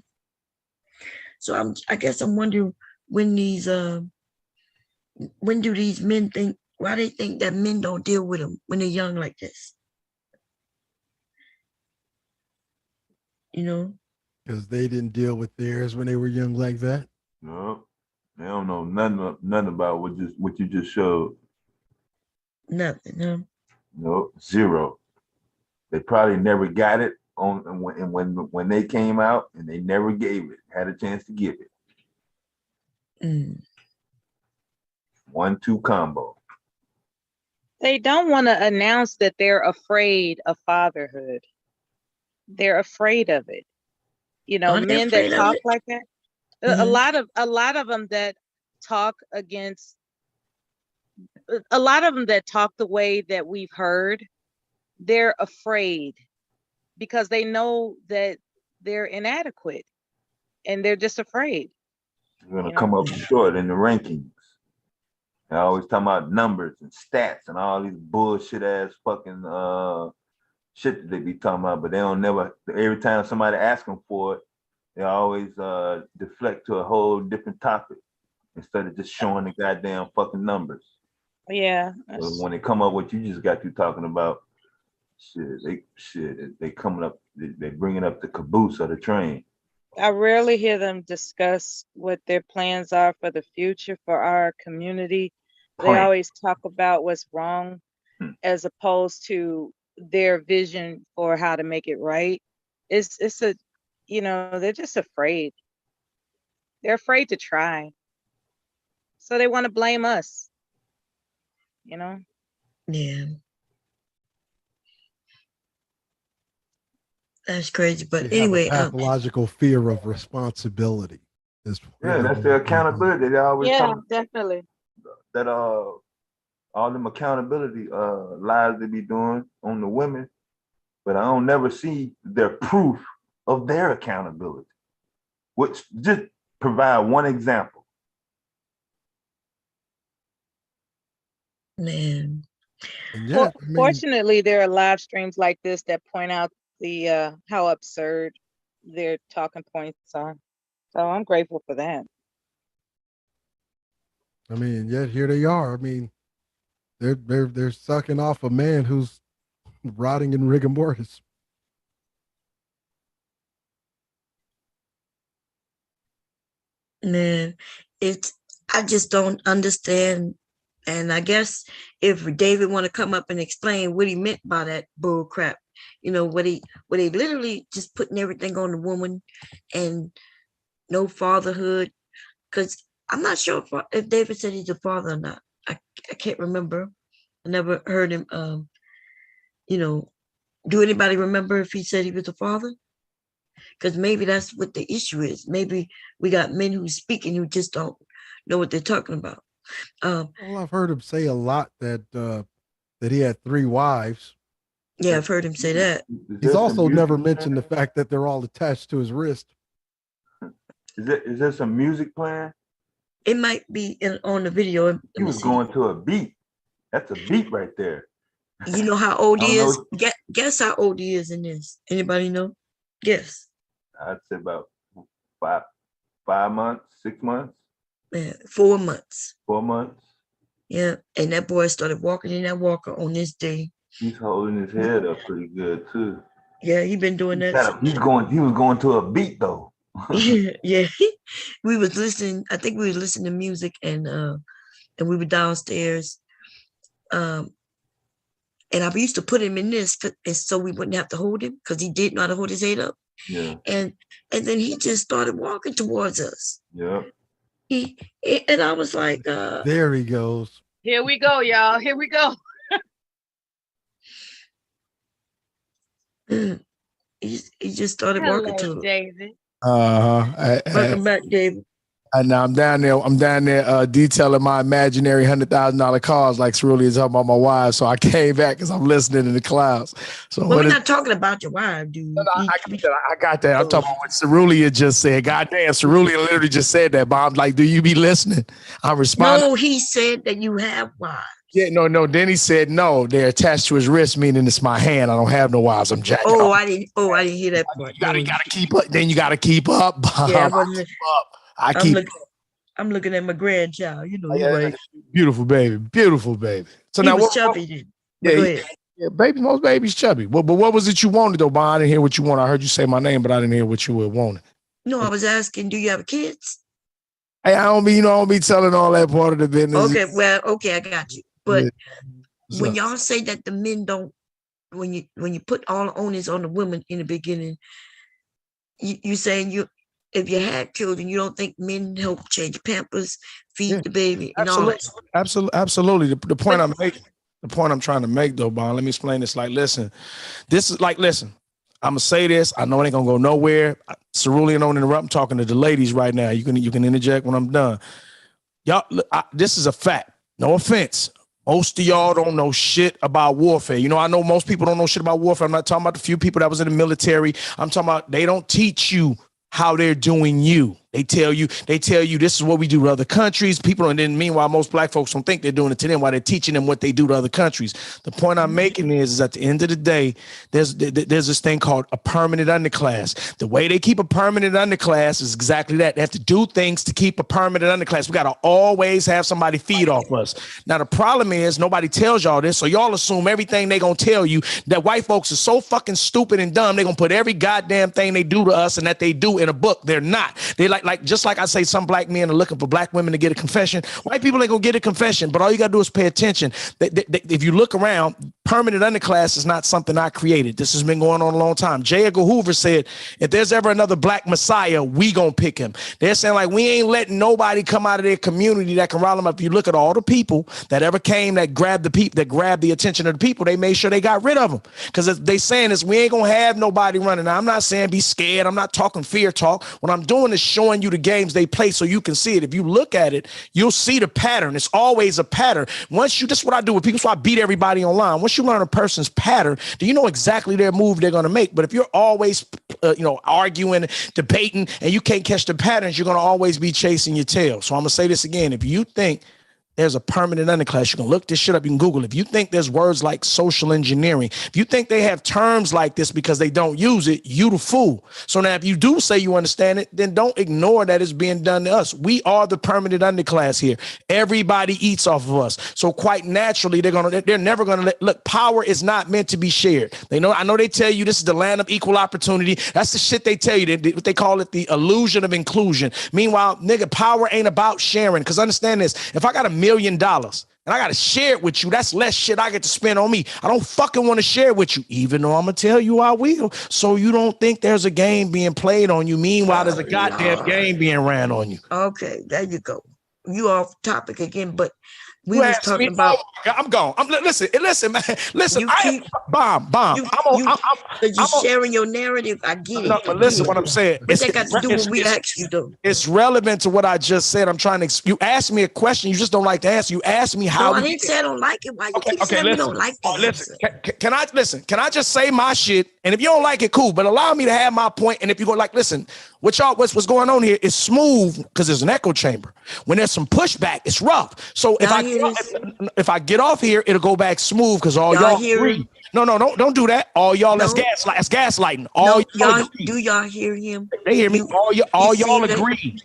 So I guess I'm wondering when do these men think, why they think that men don't deal with them when they're young like this? You know? Because they didn't deal with theirs when they were young like that. No, they don't know nothing about what you just showed. Nothing, huh? No, zero. They probably never got it on when they came out, and they never gave it. Had a chance to give it. 1-2 combo. They don't want to announce that they're afraid of fatherhood. They're afraid of it. You know, men that talk like that. A lot of them that talk against. A lot of them that talk the way that we've heard, they're afraid because they know that they're inadequate, and they're just afraid. You're gonna come up short in the rankings. They always talking about numbers and stats and all these bullshit ass fucking shit that they be talking about, but they don't never. Every time somebody asks them for it, they always deflect to a whole different topic instead of just showing the goddamn fucking numbers. Yeah. When they come up with you just got you talking about they coming up, they bringing up the caboose of the train. I rarely hear them discuss what their plans are for the future for our community. They always talk about what's wrong as opposed to their vision for how to make it right. It's a, you know, they're just afraid. They're afraid to try. So they want to blame us, you know? Yeah. That's crazy. But they anyway, have a pathological fear of responsibility. That's their accountability. They always definitely. That all them accountability lies they be doing on the women, but I don't never see their proof of their accountability. Which just provide one example. Man. Well, fortunately, there are live streams like this that point out the how absurd their talking points are. So I'm grateful for that. I mean, yet here they are. I mean, They're sucking off a man who's rotting in rigor mortis. Man, I just don't understand. And I guess if David want to come up and explain what he meant by that bull crap, what he literally just putting everything on the woman and no fatherhood. Because I'm not sure if David said he's a father or not. I can't remember. I never heard him do anybody remember if he said he was a father? Because maybe that's what the issue is. Maybe we got men who's speaking who just don't know what they're talking about. Well, I've heard him say a lot that he had 3 wives. Yeah, I've heard him say that. He's also never mentioned the fact that they're all attached to his wrist. Is there some music playing? It might be on the video. He was going to a beat. That's a beat right there. You know how old he is? Guess how old he is in this. Anybody know? Guess. I'd say about 5 months, 6 months. Yeah, 4 months. 4 months. Yeah, and that boy started walking in that walker on this day. He's holding his head up pretty good too. Yeah, he been doing that. He was going to a beat though. Yeah. We was listening. I think we were listening to music and we were downstairs. And I used to put him in this so we wouldn't have to hold him because he did know how to hold his head up. Yeah. And then he just started walking towards us. Yeah. And I was like, there he goes. Here we go, y'all. Here we go. He just started walking to David. Welcome back, David. And now I'm down there detailing my imaginary $100,000 cars like Cerulean is talking about my wife. So I came back because I'm listening in the clouds. So we're not talking about your wife, dude. No, I got that. I'm talking about what Cerulean just said. Goddamn, Cerulean literally just said that. But I'm like, do you be listening? I responded. No, he said that you have wives. Yeah, no. Then he said, no, they're attached to his wrist, meaning it's my hand. I don't have no wives. I'm jacking. I didn't hear that part. You gotta keep up. Then you gotta keep up. Yeah, I'm looking at my grandchild. Right. Beautiful baby. So he now was chubby then. Yeah, go ahead. Yeah, most babies chubby. But what was it you wanted though, Bon? I didn't hear what you wanted. I heard you say my name, but I didn't hear what you wanted. No, I was asking, do you have kids? Hey, I don't be telling all that part of the business. Okay, I got you. But when y'all say that the men don't, when you put all the onus on the woman in the beginning, you saying if you had children, you don't think men help change Pampers, feed the baby, and all that? Absolutely. The point I'm trying to make though, Bon, let me explain this. Like, listen, I'm gonna say this. I know it ain't gonna go nowhere. Cerulean, don't interrupt. I'm talking to the ladies right now. You can interject when I'm done. Y'all, this is a fact. No offense. Most of y'all don't know shit about warfare. I know most people don't know shit about warfare. I'm not talking about the few people that was in the military. I'm talking about they don't teach you how they're doing you. They tell you this is what we do to other countries. People, and then meanwhile, most black folks don't think they're doing it to them while they're teaching them what they do to other countries. The point I'm making is at the end of the day, there's this thing called a permanent underclass. The way they keep a permanent underclass is exactly that. They have to do things to keep a permanent underclass. We got to always have somebody feed off us. Now, the problem is nobody tells y'all this, so y'all assume everything they going to tell you, that white folks are so fucking stupid and dumb, they're going to put every goddamn thing they do to us and that they do in a book. They're not. They just like I say, some black men are looking for black women to get a confession. White people ain't gonna get a confession, but all you gotta do is pay attention. If you look around, permanent underclass is not something I created. This has been going on a long time. J. Edgar Hoover said, if there's ever another black messiah, we gonna pick him. They're saying like, we ain't letting nobody come out of their community that can rile them up. If you look at all the people that ever came that grabbed the attention of the people, they made sure they got rid of them. Because they saying is we ain't gonna have nobody running. Now, I'm not saying be scared. I'm not talking fear talk. What I'm doing is showing you the games they play so you can see it. If you look at it, you'll see the pattern. It's always a pattern. This is what I do with people, so I beat everybody online. Once you learn a person's pattern, do you know exactly their move they're going to make? But if you're always arguing, debating, and you can't catch the patterns, you're going to always be chasing your tail. So I'm going to say this again. If you think there's a permanent underclass. You can look this shit up. You can Google. If you think there's words like social engineering, if you think they have terms like this because they don't use it, you the fool. So now if you do say you understand it, then don't ignore that it's being done to us. We are the permanent underclass here. Everybody eats off of us. So quite naturally, they're never gonna look, power is not meant to be shared. I know they tell you this is the land of equal opportunity. That's the shit they tell you. What they call it, the illusion of inclusion. Meanwhile, nigga, power ain't about sharing. Because understand this, if I got $1 million and I got to share it with you, that's less shit I get to spend on me. I don't fucking want to share it with you, even though I'm going to tell you I will. So you don't think there's a game being played on you. Meanwhile, there's a goddamn game being ran on you. Okay, there you go. You off topic again, but we was talking about. I'm gone. Listen, man. Listen, bomb. You're sharing your narrative. I get it. No, but listen, what I'm saying. But that got to do with what we asked you, though. It's relevant to what I just said. I'm trying to. You asked me a question. You just don't like to answer. You asked me how. No, I didn't say I don't like it. Why you keep saying you don't like it? Listen. Can I listen? Can I just say my shit? And if you don't like it, cool. But allow me to have my point. And if you go like, listen, what's going on here is smooth because there's an echo chamber. When there's some pushback, it's rough. So if I get off here, it'll go back smooth because all y'all agree. No, don't do that. All y'all, that's gaslighting. Do y'all hear him? They hear me. All y'all agree.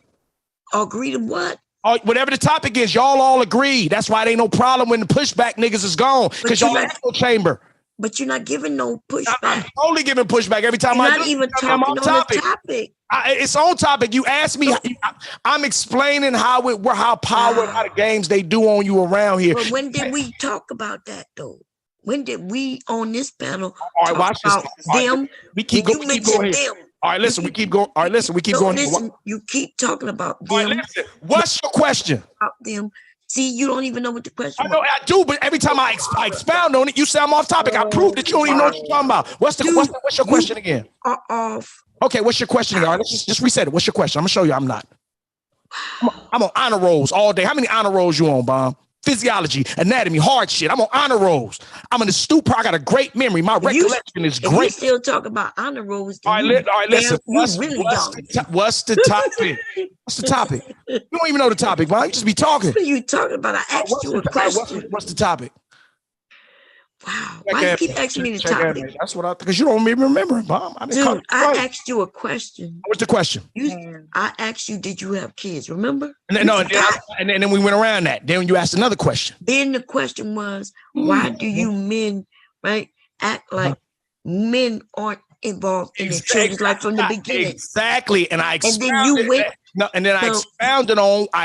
Agree to what? Whatever the topic is, y'all all agree. That's why there ain't no problem when the pushback niggas is gone because y'all echo chamber. But you're not giving no pushback. I'm only giving pushback every time you're not even talking on the topic. It's on topic. You asked me. I'm explaining how power and how the games they do on you around here. But when did we talk about that though? When did we on this panel talk about them? We keep going. All right, listen. We keep going. All right, listen. We keep going. Listen, you keep talking about them. All right, listen. What's your question? About them. See, you don't even know what the question was. I know I do, but every time I expound on it, you say I'm off topic. I prove that you don't even know what you're talking about. What's your question again? Off. Okay, what's your question again? All right, let's just reset it. What's your question? I'm gonna show you I'm not. I'm on honor rolls all day. How many honor rolls you on, Bomb? Physiology, anatomy, hard shit. I'm on honor rolls. I'm in the stupor. I got a great memory. My recollection is great. You still talk about honor rolls. All right, listen. What's the topic? What's the topic? You don't even know the topic, Bomb. You just be talking. What are you talking about? I asked you a question. What's the topic? Wow. Why you keep asking me the topic? That's what because you don't even remember, Bomb. Dude, I asked you a question. What's the question? I asked you, did you have kids? Remember? And then we went around that. Then you asked another question. Then the question was, why do you men, act like men aren't involved in their children's life from the beginning? Exactly. And I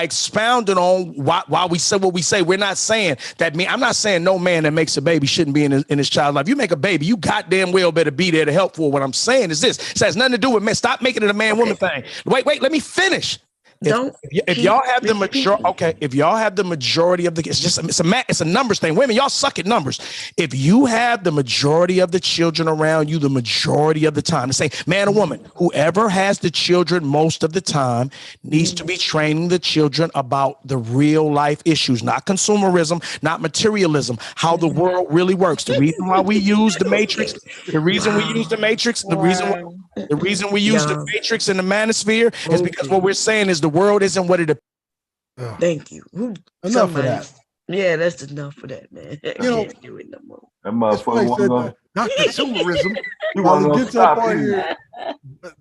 expounded on why we say what we say. We're not saying that I'm not saying no man that makes a baby shouldn't be in his child's life. You make a baby, you goddamn well better be there to help for. What I'm saying is this. It has nothing to do with men. Stop making it a man-woman thing. Wait, let me finish. If y'all have the majority, if y'all have the majority of it's a numbers thing. Women, y'all suck at numbers. If you have the majority of the children around you, the majority of the time, the same man or woman, whoever has the children most of the time needs to be training the children about the real life issues, not consumerism, not materialism, how the world really works. The reason why we use the Matrix, the reason we use the Matrix and the Manosphere is because what we're saying is the world isn't what it appears. Thank you. Enough of that. Yeah, that's enough for that, man. I can't do it no more. That motherfucker not consumerism. You get up on here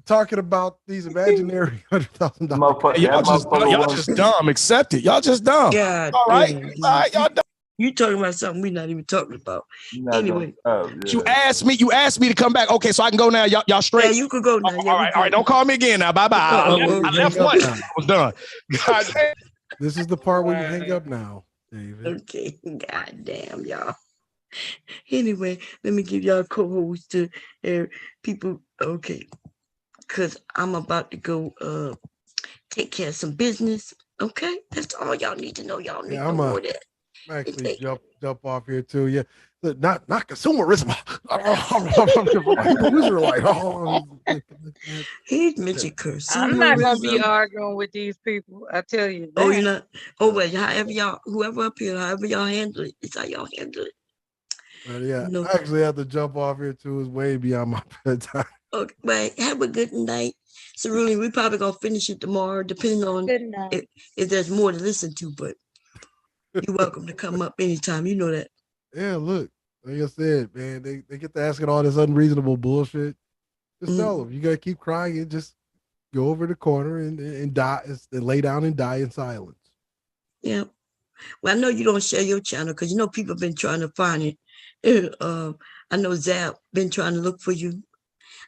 talking about these imaginary $100,000. Y'all just dumb. Accept it. Y'all just dumb. God, all right, y'all dumb. You talking about something we're not even talking about. Anyway, you asked me to come back. Okay, so I can go now. Y'all straight? Yeah, you could go now. All right. Don't call me again now. Bye bye. I left once. I was done. God damn. This is the part where you hang up now, David. Okay. God damn, y'all. Anyway, let me give y'all co-host to people. Okay, because I'm about to go take care of some business. Okay, that's all y'all need to know. Y'all need to know that. Actually jump off here too. Yeah, not consumerism. He's mentioned curse. I'm not gonna be arguing with these people. I tell you. Oh, you're not. Oh well, whoever up here, however y'all handle it, it's how y'all handle it. Well, yeah, I actually have to jump off here too. It's way beyond my bedtime. Okay, but have a good night. So really, we probably gonna finish it tomorrow, depending on if there's more to listen to, but. You're welcome to come up anytime. You know that. Yeah, look, like I said, man, they get to asking all this unreasonable bullshit. Just tell them you gotta keep crying and just go over the corner and die and lay down and die in silence. Yeah. Well, I know you don't share your channel because you know people have been trying to find it. I know Zap been trying to look for you.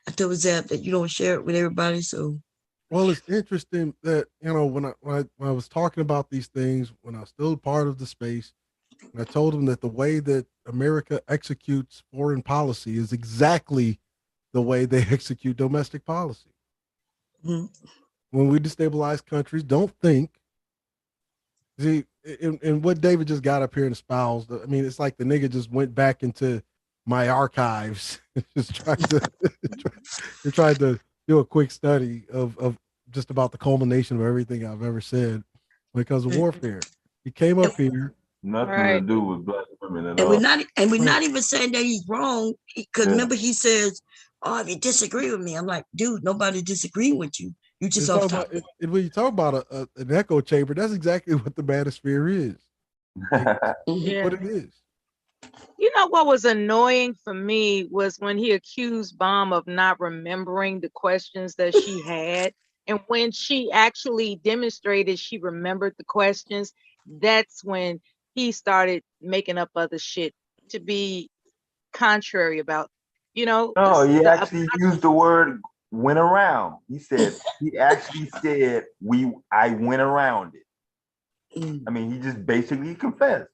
I told Zap that you don't share it with everybody. So, well, it's interesting that when I was talking about these things when I was still part of the space, and I told them that the way that America executes foreign policy is exactly the way they execute domestic policy. Mm-hmm. When we destabilize countries, don't think. See, and what David just got up here and espoused, I mean, it's like the nigga just went back into my archives, just tried to do a quick study of just about the culmination of everything I've ever said when it comes to warfare. He came up here. Nothing to do with black women at and all. we're not even saying that he's wrong because remember he says, "Oh, if you disagree with me," I'm like, "Dude, nobody disagreeing with you. You just off topic." When you talk about an echo chamber, that's exactly what the Manosphere is. What it is. You know what was annoying for me was when he accused Bomb of not remembering the questions that she had. And when she actually demonstrated she remembered the questions, that's when he started making up other shit to be contrary about, No, he actually used the word "went around." He said he actually said I went around it. I mean, he just basically confessed.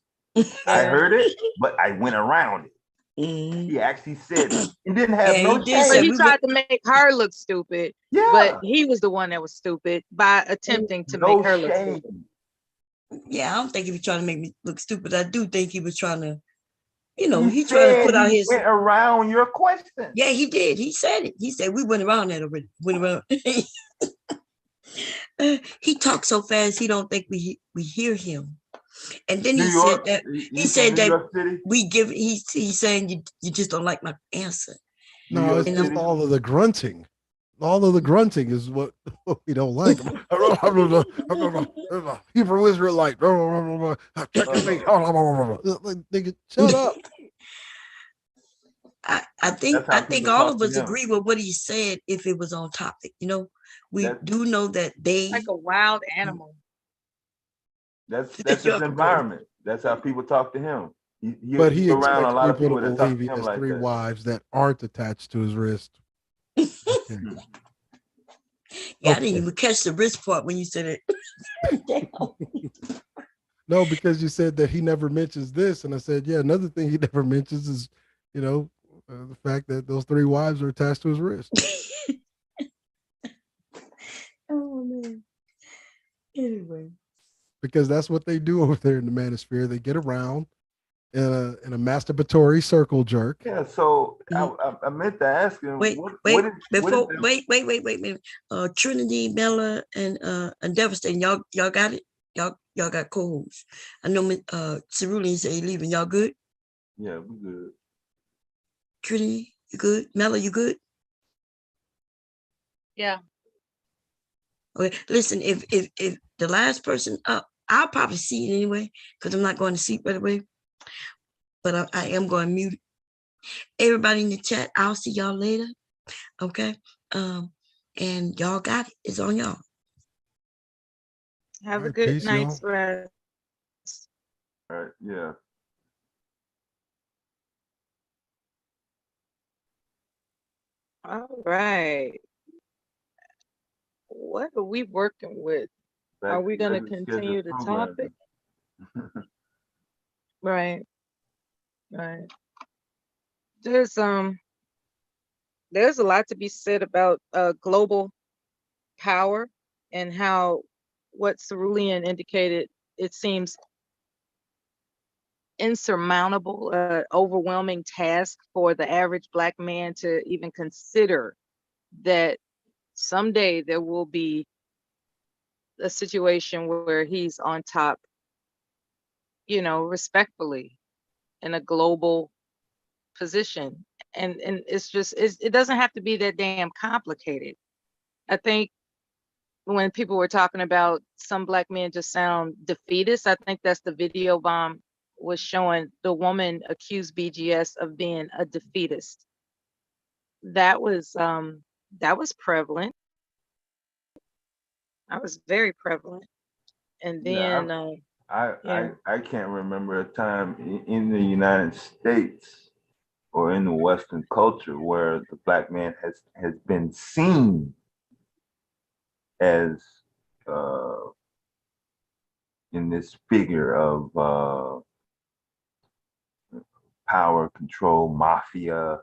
I heard it, but I went around it. He actually said he didn't have no shame. But he tried to make her look stupid. Yeah. But he was the one that was stupid by attempting to make her look stupid. Yeah, I don't think he was trying to make me look stupid. I do think he was trying to, he He trying to put out he his. went around your question. Yeah, he did. He said it. He said we went around that already. Went around. He talks so fast. He don't think we hear him. And then he said that we give. He's saying you just don't like my answer. No, it's just all of the grunting. All of the grunting is what we don't like. Hebrew Israelite. Check your feet. Nigga, shut up. I think all of us agree with what he said if it was on topic. We do know that they like a wild animal. That's his environment. That's how people talk to him. But he around a lot of people people to that talk believe to he him has like 3 that. wives that aren't attached to his wrist. Yeah, I didn't even catch the wrist part when you said it. No, because you said that he never mentions this, and I said, yeah, another thing he never mentions is, the fact that those 3 wives are attached to his wrist. Oh man. Anyway, because that's what they do over there in the Manosphere. They get around in a masturbatory circle jerk. Yeah, so I meant to ask him. Wait, Trinity, Bella, and Devastating. Y'all got it. Y'all got co-hosts. I know. Cerulean say he leaving. Y'all good? Yeah, we good. Trinity, you good? Mella, you good? Yeah. Okay. Listen, if the last person up, I'll probably see it anyway because I'm not going to sleep right away. But I am going to mute everybody in the chat. I'll see y'all later. Okay. And y'all got it. It's on y'all. Have a good night's rest. All right. Yeah. All right. What are we working with? Are we going to continue the topic? Right. There's a lot to be said about global power and how what Cerulean indicated, it seems insurmountable, overwhelming task for the average Black man to even consider that someday there will be a situation where he's on top, respectfully in a global position. And it doesn't have to be that damn complicated. I think when people were talking about some black men just sound defeatist. I think that's the video bomb was showing the woman accused BGS of being a defeatist. That was prevalent. That was very prevalent. And then I can't remember a time in the United States or in the Western culture where the black man has been seen as in this figure of power, control, mafia,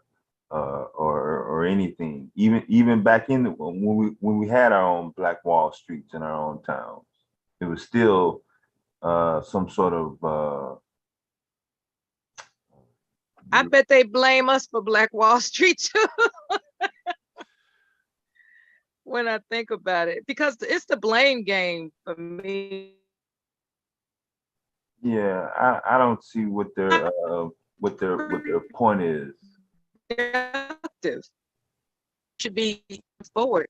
or anything. Even back in when we had our own Black Wall Streets in our own towns, it was still some sort of. I bet they blame us for Black Wall Street too. When I think about it, because it's the blame game for me. Yeah, I don't see what their point is. Should be forward.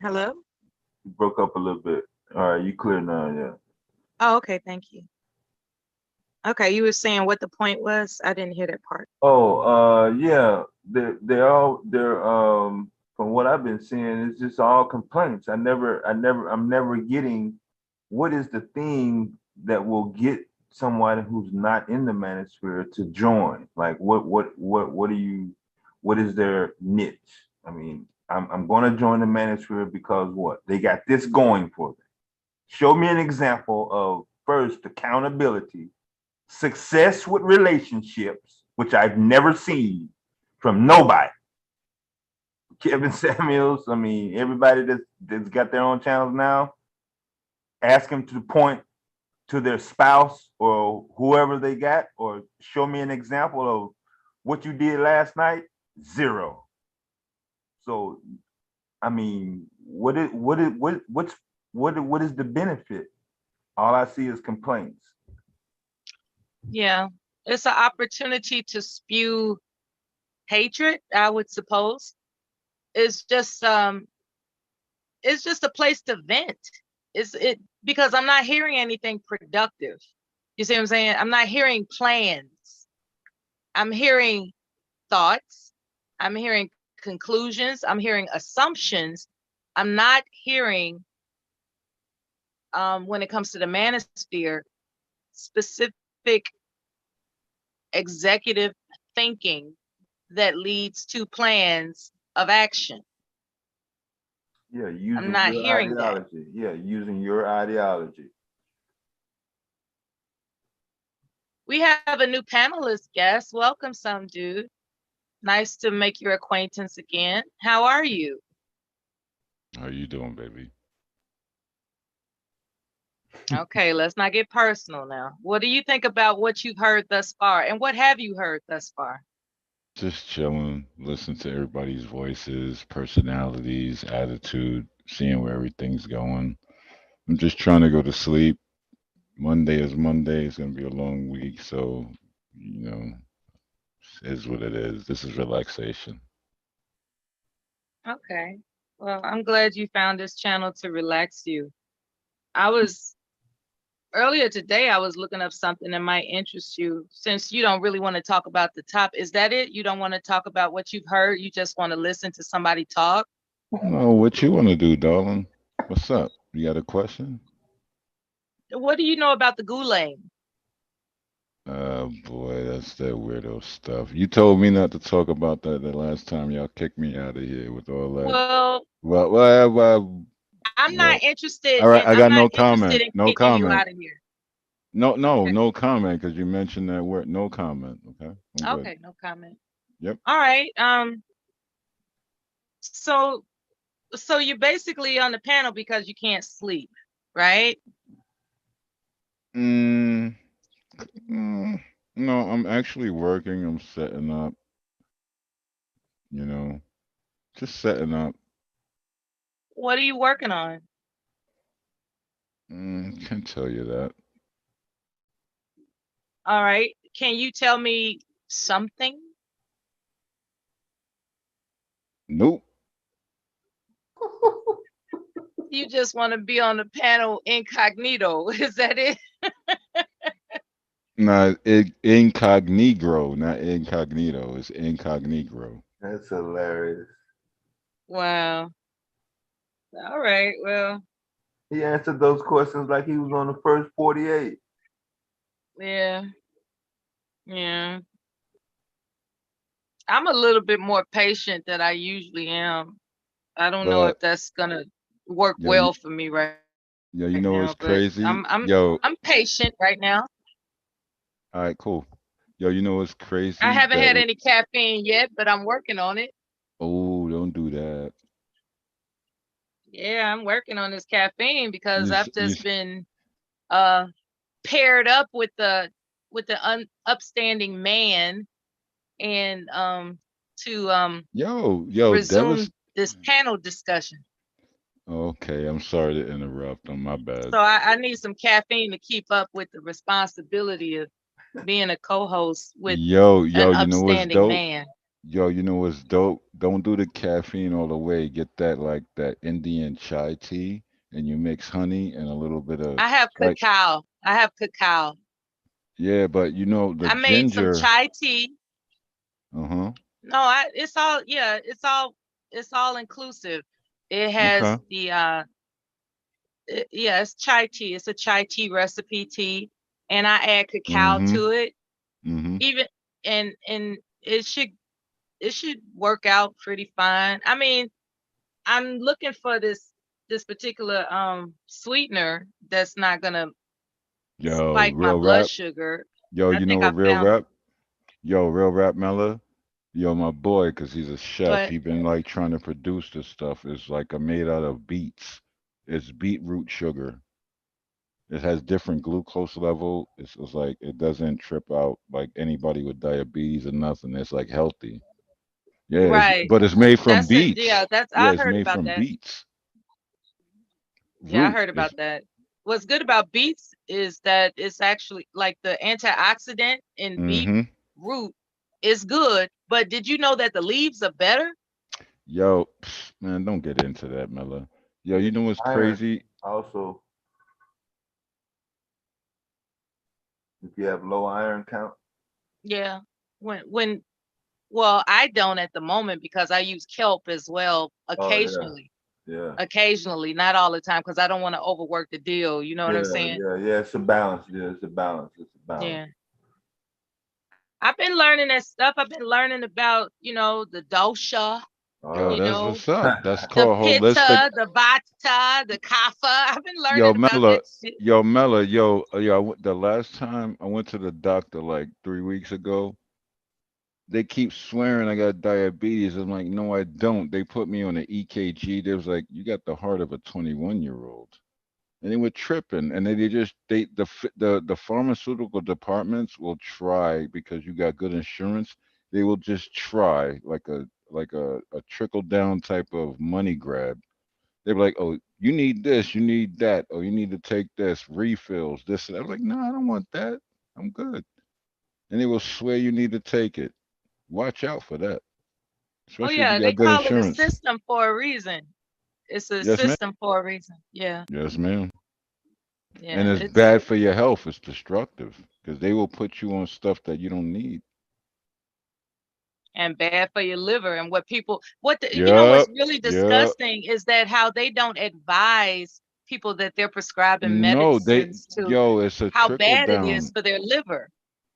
Hello? You broke up a little bit. All right, you clear now, yeah. Oh, okay, thank you. Okay, you were saying what the point was? I didn't hear that part. Oh, yeah, they're from what I've been seeing, it's just all complaints. I'm never getting what is the thing that will get someone who's not in the manosphere to join. Like what is their niche? I mean, I'm gonna join the manosphere because what? They got this going for them. Show me an example of first accountability, success with relationships, which I've never seen from nobody. Kevin Samuels, I mean, everybody that's got their own channels now, ask them to point to their spouse or whoever they got, or show me an example of what you did last night. Zero. So, I mean, what is the benefit? All I see is complaints. Yeah, it's an opportunity to spew hatred, I would suppose. It's just a place to vent. Because I'm not hearing anything productive. You see what I'm saying? I'm not hearing plans. I'm hearing thoughts. I'm hearing conclusions. I'm hearing assumptions. I'm not hearing, when it comes to the manosphere, specific executive thinking that leads to plans of action. Yeah, using I'm not your hearing ideology. That. Yeah, using your ideology. We have a new panelist guest. Welcome, some dude. Nice to make your acquaintance again. How are you? How you doing, baby? Okay, let's not get personal now. What do you think about what you've heard thus far? And what have you heard thus far? Just chilling, listening to everybody's voices, personalities, attitude, seeing where everything's going. I'm just trying to go to sleep. Monday is Monday. It's going to be a long week. So, it is what it is. This is relaxation. Okay. Well, I'm glad you found this channel to relax you. Earlier today, I was looking up something that might interest you. Since you don't really want to talk about the top, is that it? You don't want to talk about what you've heard? You just want to listen to somebody talk? No, what you want to do, darling? What's up? You got a question? What do you know about the gulag? Oh boy, that's that weirdo stuff. You told me not to talk about that the last time y'all kicked me out of here with all that. Well, I'm not interested. All right, I got no comment. No Kicking you comment. out of here. No comment, because you mentioned that word. No comment. Okay. Okay, no comment. Yep. All right. So you're basically on the panel because you can't sleep, right? No, I'm actually working. I'm setting up. Just setting up. What are you working on? Can't tell you that. All right. Can you tell me something Nope. You just want to be on the panel incognito. Is that it? Nah, incognito, not incognito. It's incognito. That's hilarious. Wow. All right. Well, He answered those questions like he was on the first 48. yeah. Yeah. I'm a little bit more patient than I usually am. I don't know if But that's gonna work yo, well for me right you know what's now, but crazy? Yo, I'm patient right now. all right, cool. Yo, you know what's I crazy? haven't had any caffeine yet, but I'm working on it. Oh, don't do that. Yeah, I'm working on this caffeine because You, s- I've you, just s- been paired up with the upstanding man and to yo, resume this panel discussion. Okay, I'm sorry to interrupt. On my bad. So I need some caffeine to keep up with the responsibility of being a co-host with Yo, an you know what's upstanding dope? man. Yo, you know what's dope? Don't do the caffeine all the way. Get that like that Indian chai tea, and you mix honey and a little bit of I have like cacao. I have cacao. yeah, but you know the I made some ginger. chai tea. Uh-huh. No, it's all, yeah, it's all inclusive. It has Okay. the yeah, it's chai tea. It's a chai tea recipe tea, and I add cacao Mm-hmm. to it. Mm-hmm. Even and it should work out pretty fine. I mean, I'm looking for this particular sweetener that's not gonna Yo, spike my real blood rap. sugar. Yo, I you know think I what real found rap? Yo, real rap Mella. Yo, my boy, cause he's a chef. what. He been like trying to produce this stuff. It's like made out of beets. It's beetroot sugar. It has different glucose level. It's like it doesn't trip out like anybody with diabetes or nothing. It's like healthy. Yeah, Right. but it's made from That's it. Yeah, beets. that's Yeah, I it's heard made about from that. beets. Yeah, I Root heard is about that. What's good about beets is that it's actually like the antioxidant in beet mm-hmm. root is good, but did you know that the leaves are better? Yo, man, don't get into that, Mella. Yo, Yeah, you know what's iron crazy? also, if you have low iron count. Yeah. When well, I don't at the moment because I use kelp as well Oh occasionally. yeah. Occasionally, not all the time, because I don't want to overwork the deal. You know what I'm saying? Yeah. It's a balance. Yeah, it's a balance. It's a balance. Yeah. I've been learning that stuff. I've been learning about, the dosha, Yo, that's what's up. That's the called holistic. pitta, the vata, the kapha. I've been Yo, learning about Mella, that shit. the last time I went to the doctor like 3 weeks ago, they keep swearing I got diabetes. I'm like, no, I don't. They put me on an EKG. They was like, you got the heart of a 21-year-old. And they were tripping. And the pharmaceutical departments will try because you got good insurance. They will just try like a trickle down type of money grab. They're like, oh, you need this, you need that, oh, you need to take this, refills, this and that. I was like, no, I don't want that. I'm good. And they will swear you need to take it. Watch out for that, Oh especially if you yeah, they got good call it a insurance. system for a reason. It's a Yes, ma'am. system for a reason. Yeah. Yes, ma'am. And Yeah. it's bad for your health. It's destructive because they will put you on stuff that you don't need. And bad for your liver. And what's Yup. really Yup. disgusting is that how they don't advise people that they're prescribing No, medicines to it's a how trickle bad it is down. for their liver.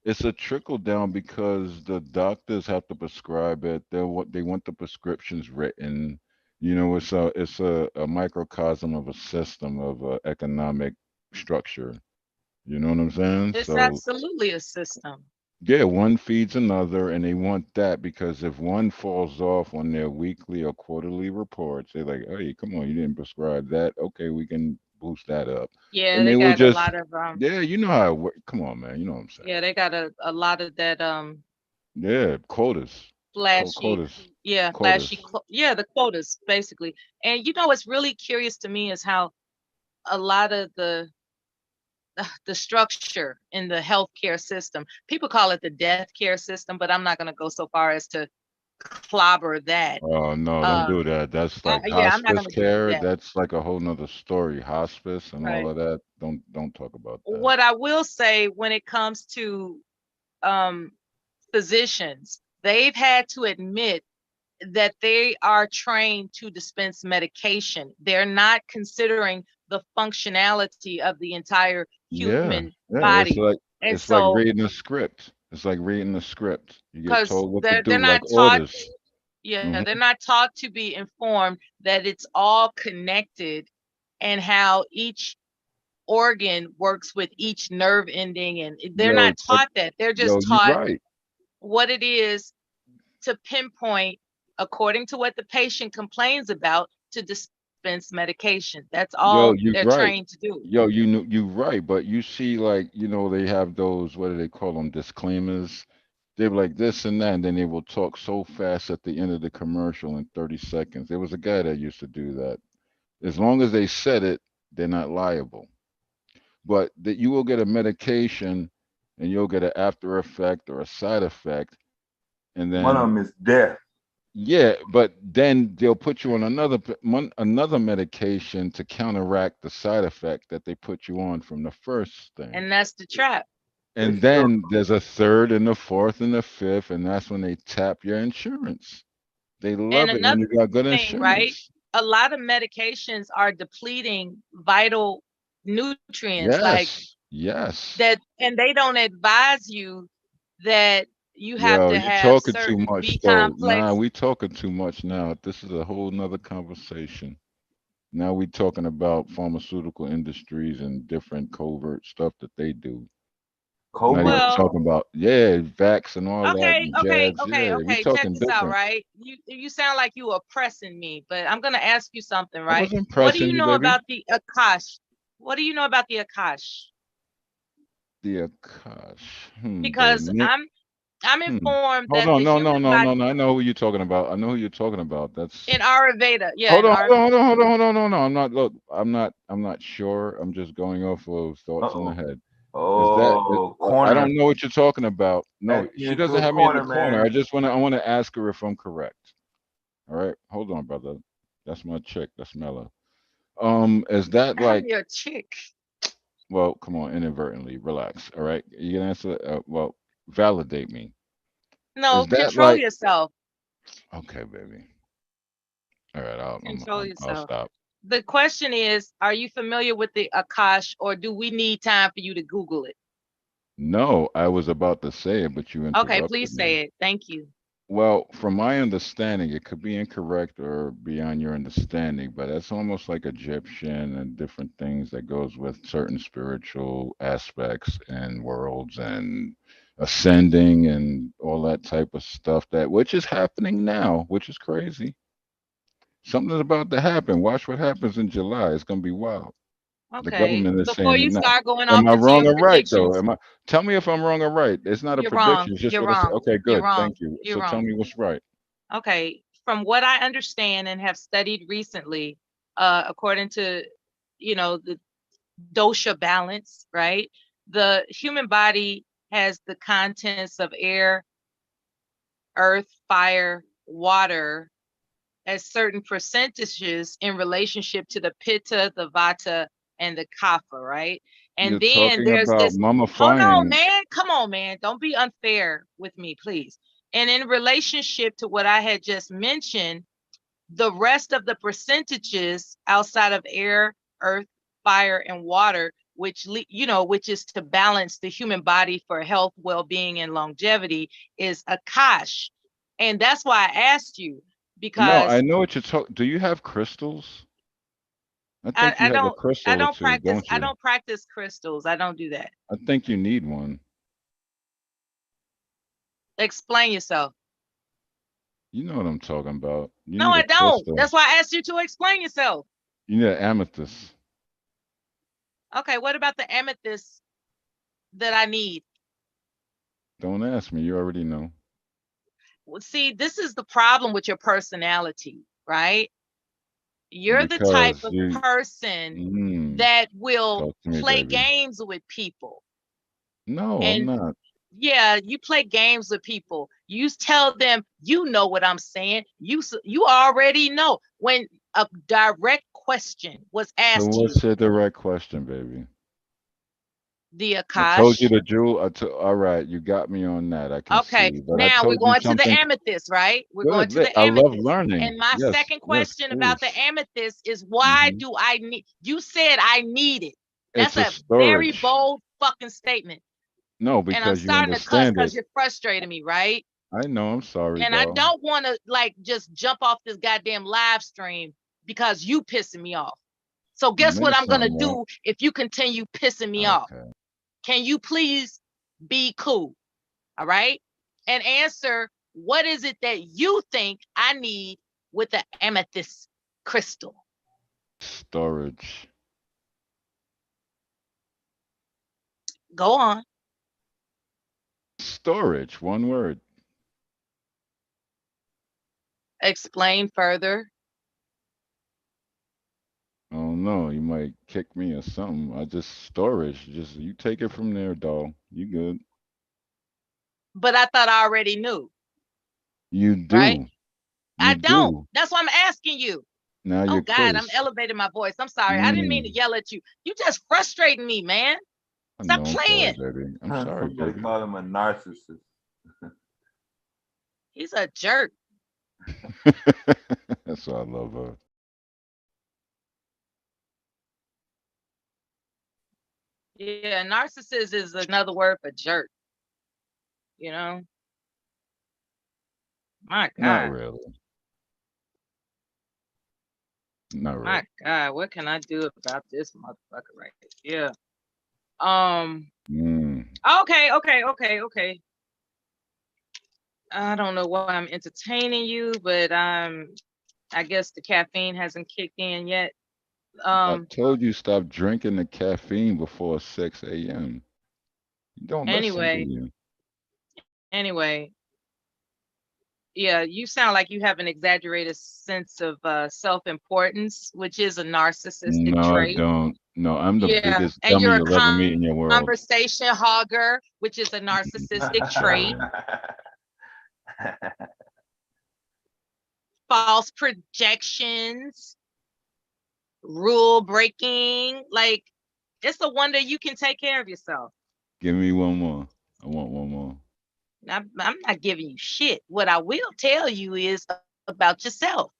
It's a trickle down because the doctors have to prescribe it. They want the prescriptions written. It's a microcosm of a system of economic structure. You know what I'm saying? It's So absolutely a system. yeah, one feeds another, and they want that because if one falls off on their weekly or quarterly reports, they're like, "Hey, come on, you didn't prescribe that. Okay, we can boost that up," Yeah, and they they will got a just, lot of yeah, you know how it works. Come on, man, you know what I'm saying? yeah, they got a lot of that Yeah, quotas. It's called flashy, quotas. yeah, Quotas. yeah, the quotas basically. And what's really curious to me is how a lot of the structure in the healthcare system, people call it the death care system, but I'm not going to go so far as to clobber that. Oh no, don't do that. That's like Yeah, I'm not hospice gonna do care. that. That's like a whole nother story. Hospice and all Right. of that. Don't talk about that. What I will say when it comes to physicians, they've had to admit that they are trained to dispense medication. They're not considering the functionality of the entire human It's body. like And it's like so, reading a script. It's like reading a script. You get because told what to they're do, not like taught, orders. yeah, they're not taught to be informed that it's all connected and how each organ works with each nerve ending, and they're Yo, not taught that. They're yo, just you taught right. what it is to pinpoint according to what the patient complains about to dispense medication. That's Yo, all you they're right. trained to do. Yo, you right, but you see, like, they have those, what do they call them, disclaimers? They're like this and that, and then they will talk so fast at the end of the commercial in 30 seconds. There was a guy that used to do that. As long as they said it, they're not liable. But that you will get a medication and you'll get an after effect or a side effect, and One of then them is death. yeah, but then they'll put you on another medication to counteract the side effect that they put you on from the first thing. And that's the trap. And then there's a third and a fourth and a fifth, and that's when they tap your insurance. They love And it when another you got good thing, right? insurance. A lot of medications are depleting vital nutrients like Yes. that, and they don't advise you that you have Yo, to you have talking too certain much B though. Nah, complex. we talking too much now. This is a whole nother conversation. Now we talking about pharmaceutical industries and different covert stuff that they do. Not even Well, talking about vax and all that okay, and okay, jabs. okay, Yeah, we okay. Check talking this out, different. right? You sound like you oppressing me, but I'm gonna ask you something, I right? wasn't What do pressing you you, know baby. about the Akash? What do you know about the Akash? The Akash. Because Baby. I'm informed Hold that on, the no, no, human no, no, body no. I know who you're talking about. I know who you're talking about. That's in Ayurveda, yeah, hold in on, our hold on, hold on, hold on, hold on. No, I'm not. Look, I'm not sure. I'm just going off of thoughts in the head. Is that? I Corner. don't know what you're talking about. No, Back she into doesn't a have me in the corner, corner. man. I want to ask her if I'm correct. All right, hold on, brother. That's my chick. That's Mella. Is that I'm like? your chick. Well, come on, inadvertently. Relax. All right, you can answer. Well, validate me. No, Is that control like? yourself. Okay, baby. All right, Control I'll yourself. stop. The question is, are you familiar with the Akash, or do we need time for you to Google it? No, I was about to say it, but you Okay, interrupted please me. say it. Thank you. Well, from my understanding, it could be incorrect or beyond your understanding, but it's almost like Egyptian and different things that goes with certain spiritual aspects and worlds and ascending and all that type of stuff that which is happening now, which is crazy. Something's about to happen. Watch what happens in July. It's gonna be wild. The Okay, government is before saying you it now. start going Am off I into wrong your or right though? predictions, Tell me if I'm wrong or right. It's not a you're prediction, wrong. it's just You're what I say. wrong. Okay, You're good. wrong. Thank you. You're So tell wrong. me what's right. Okay, from what I understand and have studied recently, according to, the dosha balance, right? The human body has the contents of air, earth, fire, water as certain percentages in relationship to the pitta, the vata, and the kapha, right? And You're then talking there's about this, hold on, mummifying. man. Come on, man. Don't be unfair with me, please. And in relationship to what I had just mentioned, the rest of the percentages outside of air, earth, fire, and water, which is to balance the human body for health, well-being, and longevity, is Akash. And that's why I asked you, No, I because know what you're talking. Do you have crystals? I think you I have a don't I crystal or don't two, practice don't I you? don't practice crystals. I don't do that. I think you need one. Explain yourself. You know what I'm talking about. You No, need I a don't. crystal. That's why I asked you to explain yourself. You need an amethyst. Okay, what about the amethyst that I need? Don't ask me. You already know. Well, see, this is the problem with your personality, right? You're the type Because of you person that will talk to me, play baby. games with people. No, I'm And not. yeah, you play games with people. You tell them, you know what I'm saying. You already know. When a direct question was So asked to you, what's the right question, baby? the I told you Akash. the jewel. All right, you got me on that. I can Okay, see, but I now we're told you going to the something amethyst, right? We're going good. to the I love amethyst. learning. And my Yes, second yes, question about the please. amethyst is, why Mhm. do I need? You said I need it. That's It's a a very storage. bold fucking statement. No, And I'm because you starting to cuss understand because it. you're frustrating me, right? I know. I'm sorry, And I doll. don't want to like just jump off this goddamn live stream because you pissing me off. So You guess what made I'm gonna something wrong. do if you continue pissing me off? Okay. Can you please be cool? All right. And answer, what is it that you think I need with the amethyst crystal? Storage. Go on. Storage. One word. Explain further. Oh no, you might kick me or something. I just storage. Just you take it from there, doll. You good. But I thought I already knew. You Right? do. I You don't. do. That's why I'm asking you. Now Oh you're God, I'm cursed. elevating my voice. I'm sorry. I didn't mean to yell at you. You just frustrating me, man. I Stop know. I'm sorry, playing. baby. I'm sorry, Somebody baby. call him a narcissist. He's a jerk. That's why I love her. Yeah, narcissist is another word for jerk. You know? My Not God. really. Not My really. God, what can I do about this motherfucker right here? Mm. Okay. I don't know why I'm entertaining you, but I guess the caffeine hasn't kicked in yet. I told you stop drinking the caffeine before 6 a.m. You don't listen, do you? Anyway, yeah, you sound like you have an exaggerated sense of self-importance, which is a narcissistic No, I trait. don't. No, I'm the Yeah, biggest and dummy you're a you'll ever meet in your world. conversation hogger, which is a narcissistic trait. False projections, rule breaking. Like, it's a wonder you can take care of yourself. Give me one more. I want one more. I'm not giving you shit. What I will tell you is about yourself.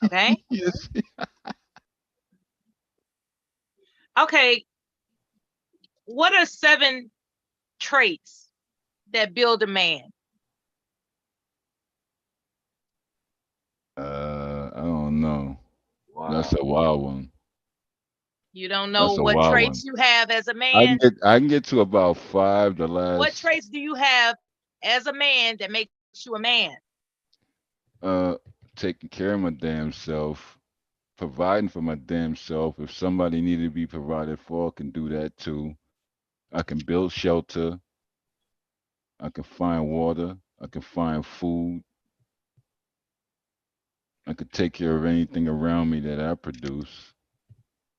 Okay? Yes. Okay. What are 7 traits that build a man? I don't know. Wow. That's a wild one. You don't know what traits you have as a man? I can get to about 5. The last. What traits do you have as a man that makes you a man? Taking care of my damn self, providing for my damn self. If somebody needed to be provided for, I can do that too. I can build shelter. I can find water. I can find food. I could take care of anything around me that I produce.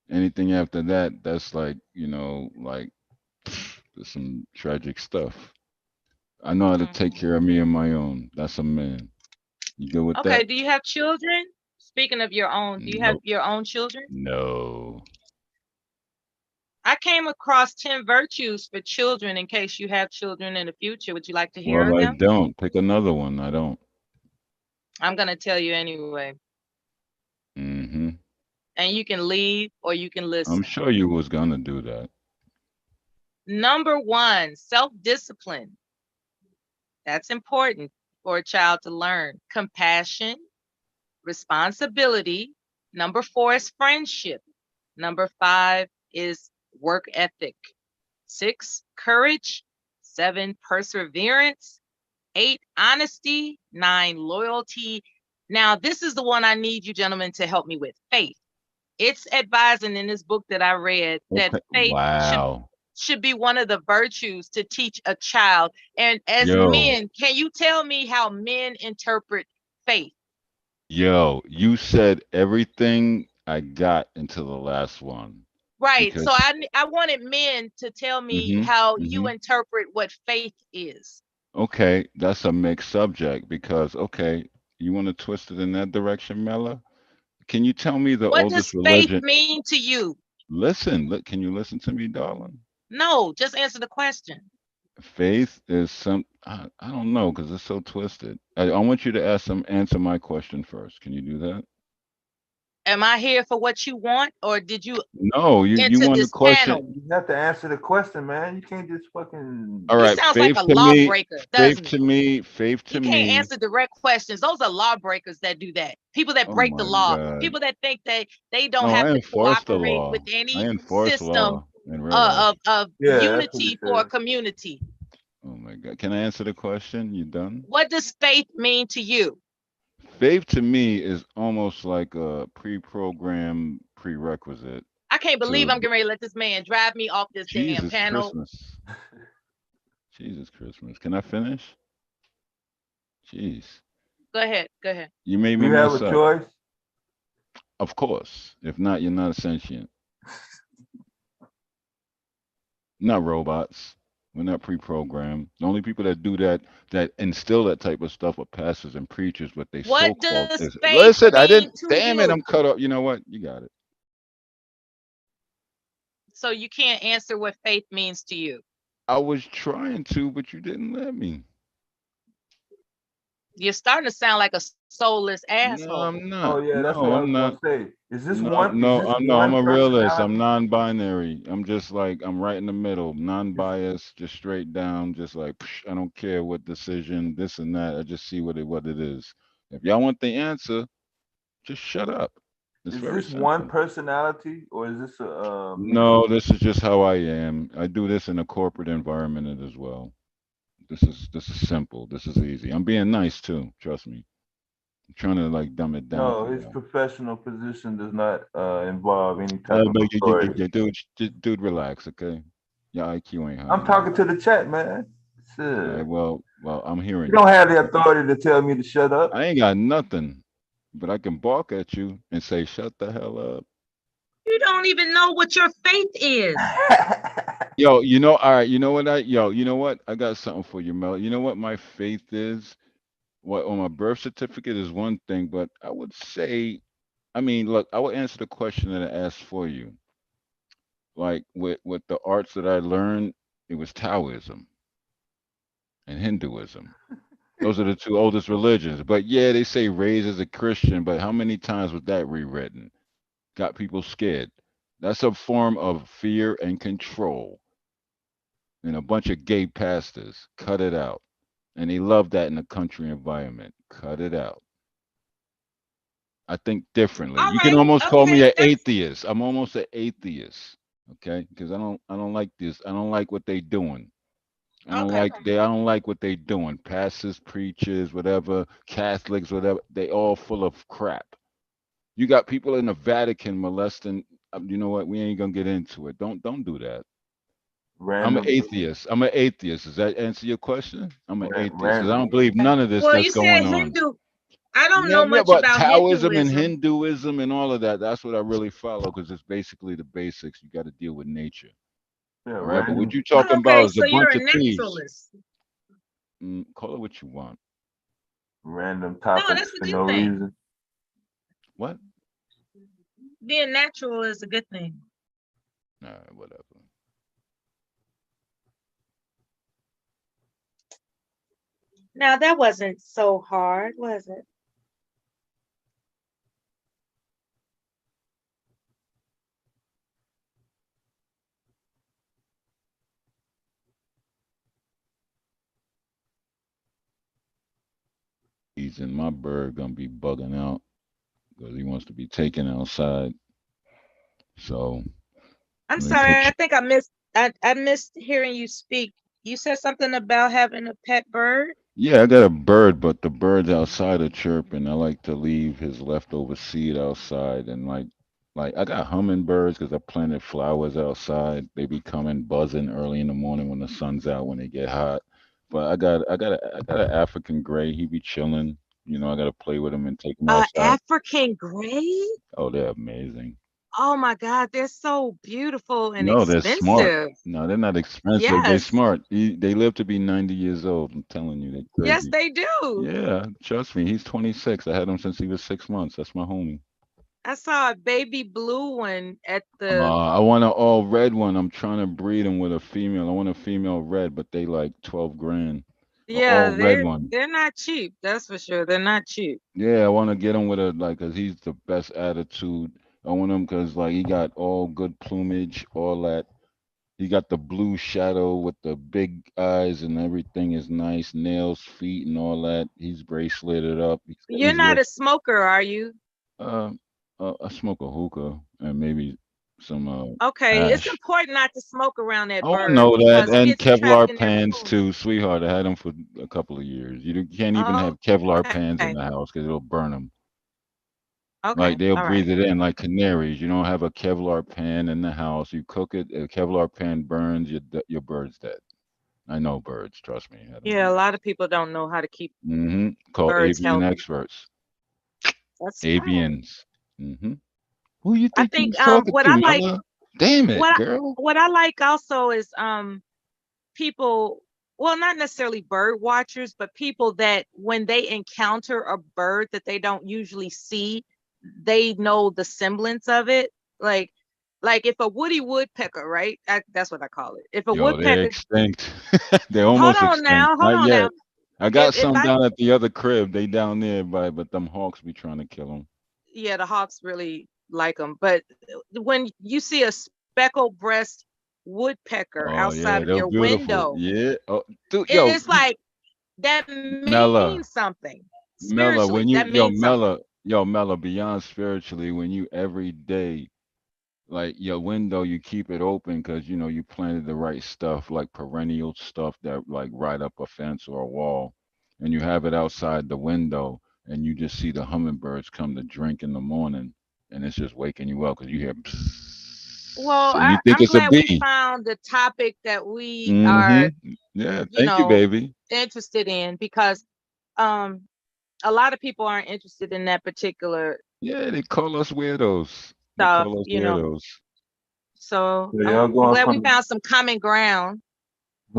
Anything after that, that's like, like some tragic stuff. I know how to take care of me on my own. That's a man. You good with that? Okay, do you have children? Speaking of your own, do you have your own children? No. I came across 10 virtues for children in case you have children in the future. Would you like to hear Well, I them? don't. Pick another one. I don't. I'm going to tell you anyway. Mm-hmm. And you can leave or you can listen. I'm sure you was gonna do that. Number 1, self-discipline. That's important for a child to learn. Compassion, responsibility. Number 4 is friendship. Number 5 is work ethic. 6, courage. 7, perseverance. 8, honesty. 9, loyalty. Now, this is the one I need you gentlemen to help me with. Faith. It's advising in this book that I read that faith should be one of the virtues to teach a child. And as men, can you tell me how men interpret faith? Yo, you said everything I got until the last one. Right. So I wanted men to tell me how you interpret what faith is. Okay, that's a mixed subject because okay, you want to twist it in that direction, Mela? Can you tell me the What oldest does faith religion? mean to you? Listen, look, can you listen to me, darling? No, just answer the question. Faith is some I don't know because it's so twisted. I want you to answer my question first. Can you do that? Am I here for what you want, or did you No, you enter want the this question. panel? You have to answer the question, man. You can't just fucking. All He right, sounds like a lawbreaker, faith doesn't he? to me, faith He to can't me. answer direct questions. Those are lawbreakers that do that. People that Oh break the my law. God. People that think they don't No, have I to enforce the cooperate with law. I any enforce system law in real life. of Yeah, that's what it unity for a says. community. Oh my God. Can I answer the question? You done? What does faith mean to you? Faith to me is almost like a pre-programmed prerequisite I can't believe to I'm getting ready to let this man drive me off this damn Jesus panel. Christmas. Jesus Christmas. Can I finish? Jeez. Go ahead. Go ahead. You made me You have mess a up. choice. Of course. If not, you're not a sentient. Not robots. We're not pre-programmed. The only people that do that, that instill that type of stuff, are pastors and preachers. But they What so-called does is. faith Listen, I mean didn't. to Damn it, you? I'm cut off. You know what? You got it. So you can't answer what faith means to you. I was trying to, but you didn't let me. You're starting to sound like a soulless No, asshole. I'm Oh not. yeah, that's what No, I I'm was not. gonna say. Is this No, one? Is no, this I'm one a realist. I'm personality? non-binary. I'm just like I'm right in the middle, non-biased, just straight down, just like psh, I don't care what decision, this and that. I just see what it is. If y'all want the answer, just shut up. It's Is very this one simple. personality or is this a mix? No, this is just how I am. I do this in a corporate environment as well. This is simple. This is easy. I'm being nice too. Trust me. I'm trying to like dumb it down No, for his y'all. professional position does not involve any type Oh, of but authority. dude, relax, okay? Your IQ ain't high I'm enough. talking to the chat, man. All right, Sure. well, I'm You hearing don't you. have the authority to tell me to shut up. I ain't got nothing, but I can bark at you and say, "Shut the hell up." You don't even know what your faith is. Yo, all right, you know what? I got something for you, Mel. You know what my faith is? What on my birth certificate is one thing, but I would say, I mean, look, I would answer the question that I asked for you. Like with the arts that I learned, it was Taoism and Hinduism. Those are the two oldest religions. But yeah, they say raised as a Christian, but how many times was that rewritten? Got people scared. That's a form of fear and control. And a bunch of gay pastors. Cut it out. And they love that in a country environment. Cut it out. I think differently. All You can right. almost call me Okay. an That's atheist. I'm almost an atheist. Okay? Because I don't like this. I don't like what they doing. okay. I don't like what they doing. Pastors, preachers, whatever, Catholics, whatever, they all full of crap. You got people in the Vatican molesting. You know what? We ain't gonna get into it. Don't do that. I'm an Random, atheist. I'm an atheist. Does that answer your question? I'm an atheist because I random. don't believe none of this Well, that's you said going on. Hindu. I don't Yeah, know yeah, much but about Taoism and Hinduism. Hinduism and all of that, that's what I really follow because it's basically the basics. You got to deal with nature. Yeah, All right. But what random, you talking Okay, about is a so you're bunch a of thieves. naturalist. Call it what you want. random No, topics that's a for good no thing. reason. What? Being natural is a good thing. All right, whatever. Now that wasn't so hard, was it? He's in my bird gonna be bugging out because he wants to be taken outside. So I'm let me sorry, put I you. think I missed hearing you speak. You said something about having a pet bird? Yeah, I got a bird, but the bird's outside are chirping. I like to leave his leftover seed outside, and like I got hummingbirds because I planted flowers outside. They be coming buzzing early in the morning when the sun's out when they get hot. But I got an African gray. He be chilling. I got to play with him and take him outside. African gray? Oh, they're amazing. Oh my God, they're so beautiful and No, they're smart. expensive. No, they're not expensive. They're Yes. smart. They live to be 90 years old. I'm telling you, they're Yes, crazy. they do. Yeah, trust me. He's 26. I had him since he was 6 months. That's my homie. I saw a baby blue one at the I want an all red one. I'm trying to breed them with a female. I want a female red, but they like 12 grand. An yeah, all red one. they're not cheap. That's for sure. They're not cheap. Yeah, I want to get him with a like, cause he's the best attitude. I want him cause like he got all good plumage, all that. He got the blue shadow with the big eyes and everything is nice, nails, feet, and all that. He's braceleted up. You're He's not real. a smoker, are you? Uh, I smoke a hookah and maybe some Okay, it's hash. important not to smoke around that Oh, I bird know that, because it and gets trapped Kevlar in their pans plumage. too, sweetheart. I had them for a couple of years. Can't even have Kevlar pans in Okay. the house because it'll burn them. Like Okay. they'll All right. breathe it in like canaries. You don't have a Kevlar pan in the house. You cook it, a Kevlar pan burns, your bird's dead. I know birds. Trust me. I don't Yeah, a do lot of people don't know how to keep it. Called birds avian healthy. experts. That's right. Avians. Who you I think you think was talking what to, I like Mella? Damn it, what I, girl. what I like also is people, well, not necessarily bird watchers, but people that when they encounter a bird that they don't usually see, they know the semblance of it. Like if a woody woodpecker, right? That's what I call it. If a Yo, they're woodpecker, extinct. They're almost extinct. hold Not on yet. now. I got If some I, down at the other crib. They down there, but them hawks be trying to kill them. yeah, the hawks really like them. But when you see a speckled breast woodpecker Oh outside yeah, of they're your beautiful. window, Yeah. Oh, dude, yo, it's like that means Mella, something Mella, spiritually. That means something. Mella, beyond spiritually, when you every day, like your window, you keep it open because you planted the right stuff, like perennial stuff that like right up a fence or a wall, and you have it outside the window, and you just see the hummingbirds come to drink in the morning, and it's just waking you up because you hear, Well, and you think I'm it's a glad we bee. found the topic that we are, Mm-hmm. Yeah. Thank you, baby. interested in because um a lot of people aren't interested in that particular Yeah, they call us weirdos. They stuff, call us weirdos. So So y'all I'm going glad we from found some common ground.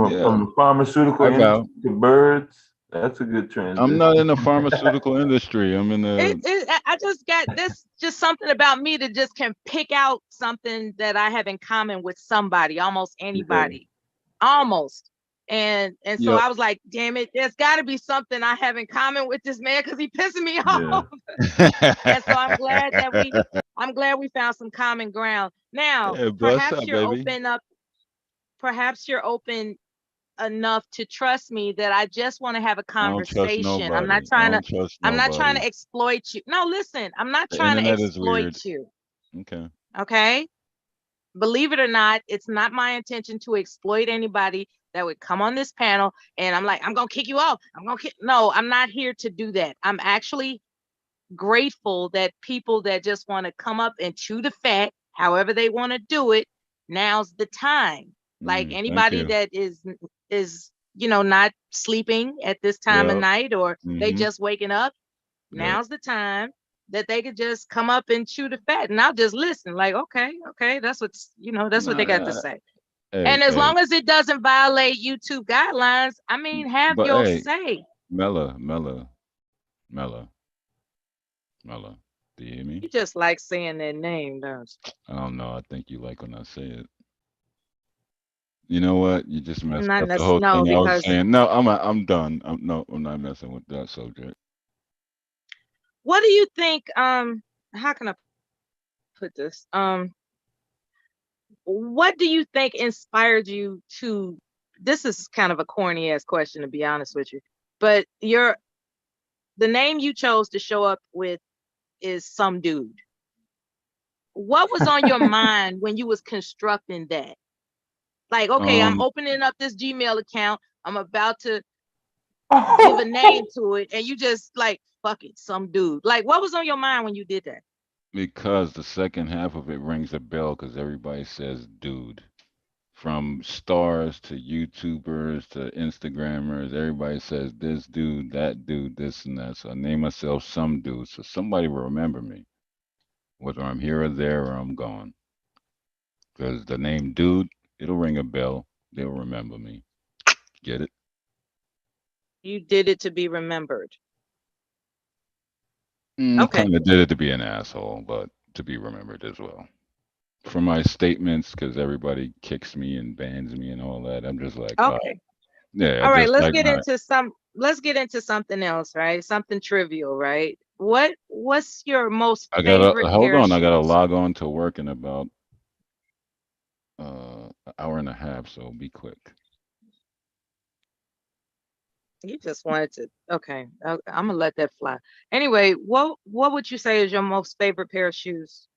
Yeah, the pharmaceutical I industry vow. to birds. That's a good I'm not transition. in the pharmaceutical industry. I'm in the. I just got this, just something about me that just can pick out something that I have in common with somebody, almost Yeah. anybody, almost. And so Yo, I was like, damn it, there's got to be something I have in common with this man because he pissing me yeah. off. And so I'm glad we found some common ground. Now, Yeah, bless up, baby. perhaps you're open enough to trust me that I just want to have a I don't trust conversation. nobody. I don't trust I'm not trying nobody. to exploit you. No, listen, I'm not The trying to internet is exploit weird. you. Okay. Okay? Believe it or not, it's not my intention to exploit anybody that would come on this panel and I'm like, I'm going to kick you off. No, I'm not here to do that. I'm actually grateful that people that just want to come up and chew the fat, however they want to do it, now's the time. Like Thank anybody you. that is not sleeping at this time of Yep. night or they Mm-hmm. just waking up, Yep. now's the time that they could just come up and chew the fat and I'll just listen like, okay, that's that's what they got to Nah, say. hey, And as hey. long as it doesn't violate YouTube guidelines, I mean, have But your hey, say. Mella, Mella, Mella, Mella. Do you hear me? You just like saying that name, don't you? I don't know. I think you like when I say it. You know what? You just messed Not up the necessarily, whole no, thing I was because saying. No, I'm done. No, I'm not messing with that subject. what do you think? How can I put this? What do you think inspired you to? This is kind of a corny ass question, to be honest with you, but the name you chose to show up with is some dude. What was on your mind when you was constructing that? Like, okay, I'm Um, opening up this Gmail account. I'm about to give a name to it, and you just like, fuck it, some dude. Like, what was on your mind when you did that? because the second half of it rings a bell because everybody says dude. From stars to YouTubers to Instagrammers, everybody says this dude, that dude, this and that. So I name myself some dude so somebody will remember me. whether I'm here or there or I'm gone. Because the name Dude, it'll ring a bell. They'll remember me. Get it? You did it to be remembered. Okay. Kind of did it to be an asshole, but to be remembered as well. For my statements, because everybody kicks me and bans me and all that. I'm just like, Okay. yeah. All right, Just let's like get my, into something else, right? Something trivial, right? What's your most I favorite gotta hold pair of on. I gotta shoes? log on to work in about an hour and a half. So be quick. You just wanted to. Okay, I'm gonna let that fly. Anyway, what would you say is your most favorite pair of shoes,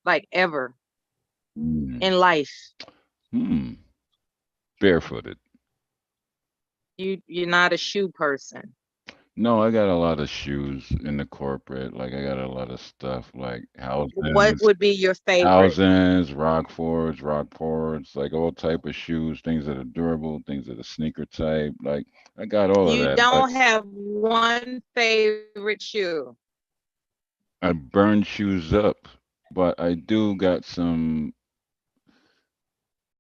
like ever in life? Barefooted. You're not a shoe person. No, I got a lot of shoes in the corporate. Like I got a lot of stuff like What Housens, would be your favorite? Rockfords, like all type of shoes, things that are durable, things that are sneaker type. Like I got all of You that, but don't have one favorite shoe. I burn shoes up. But I do got some.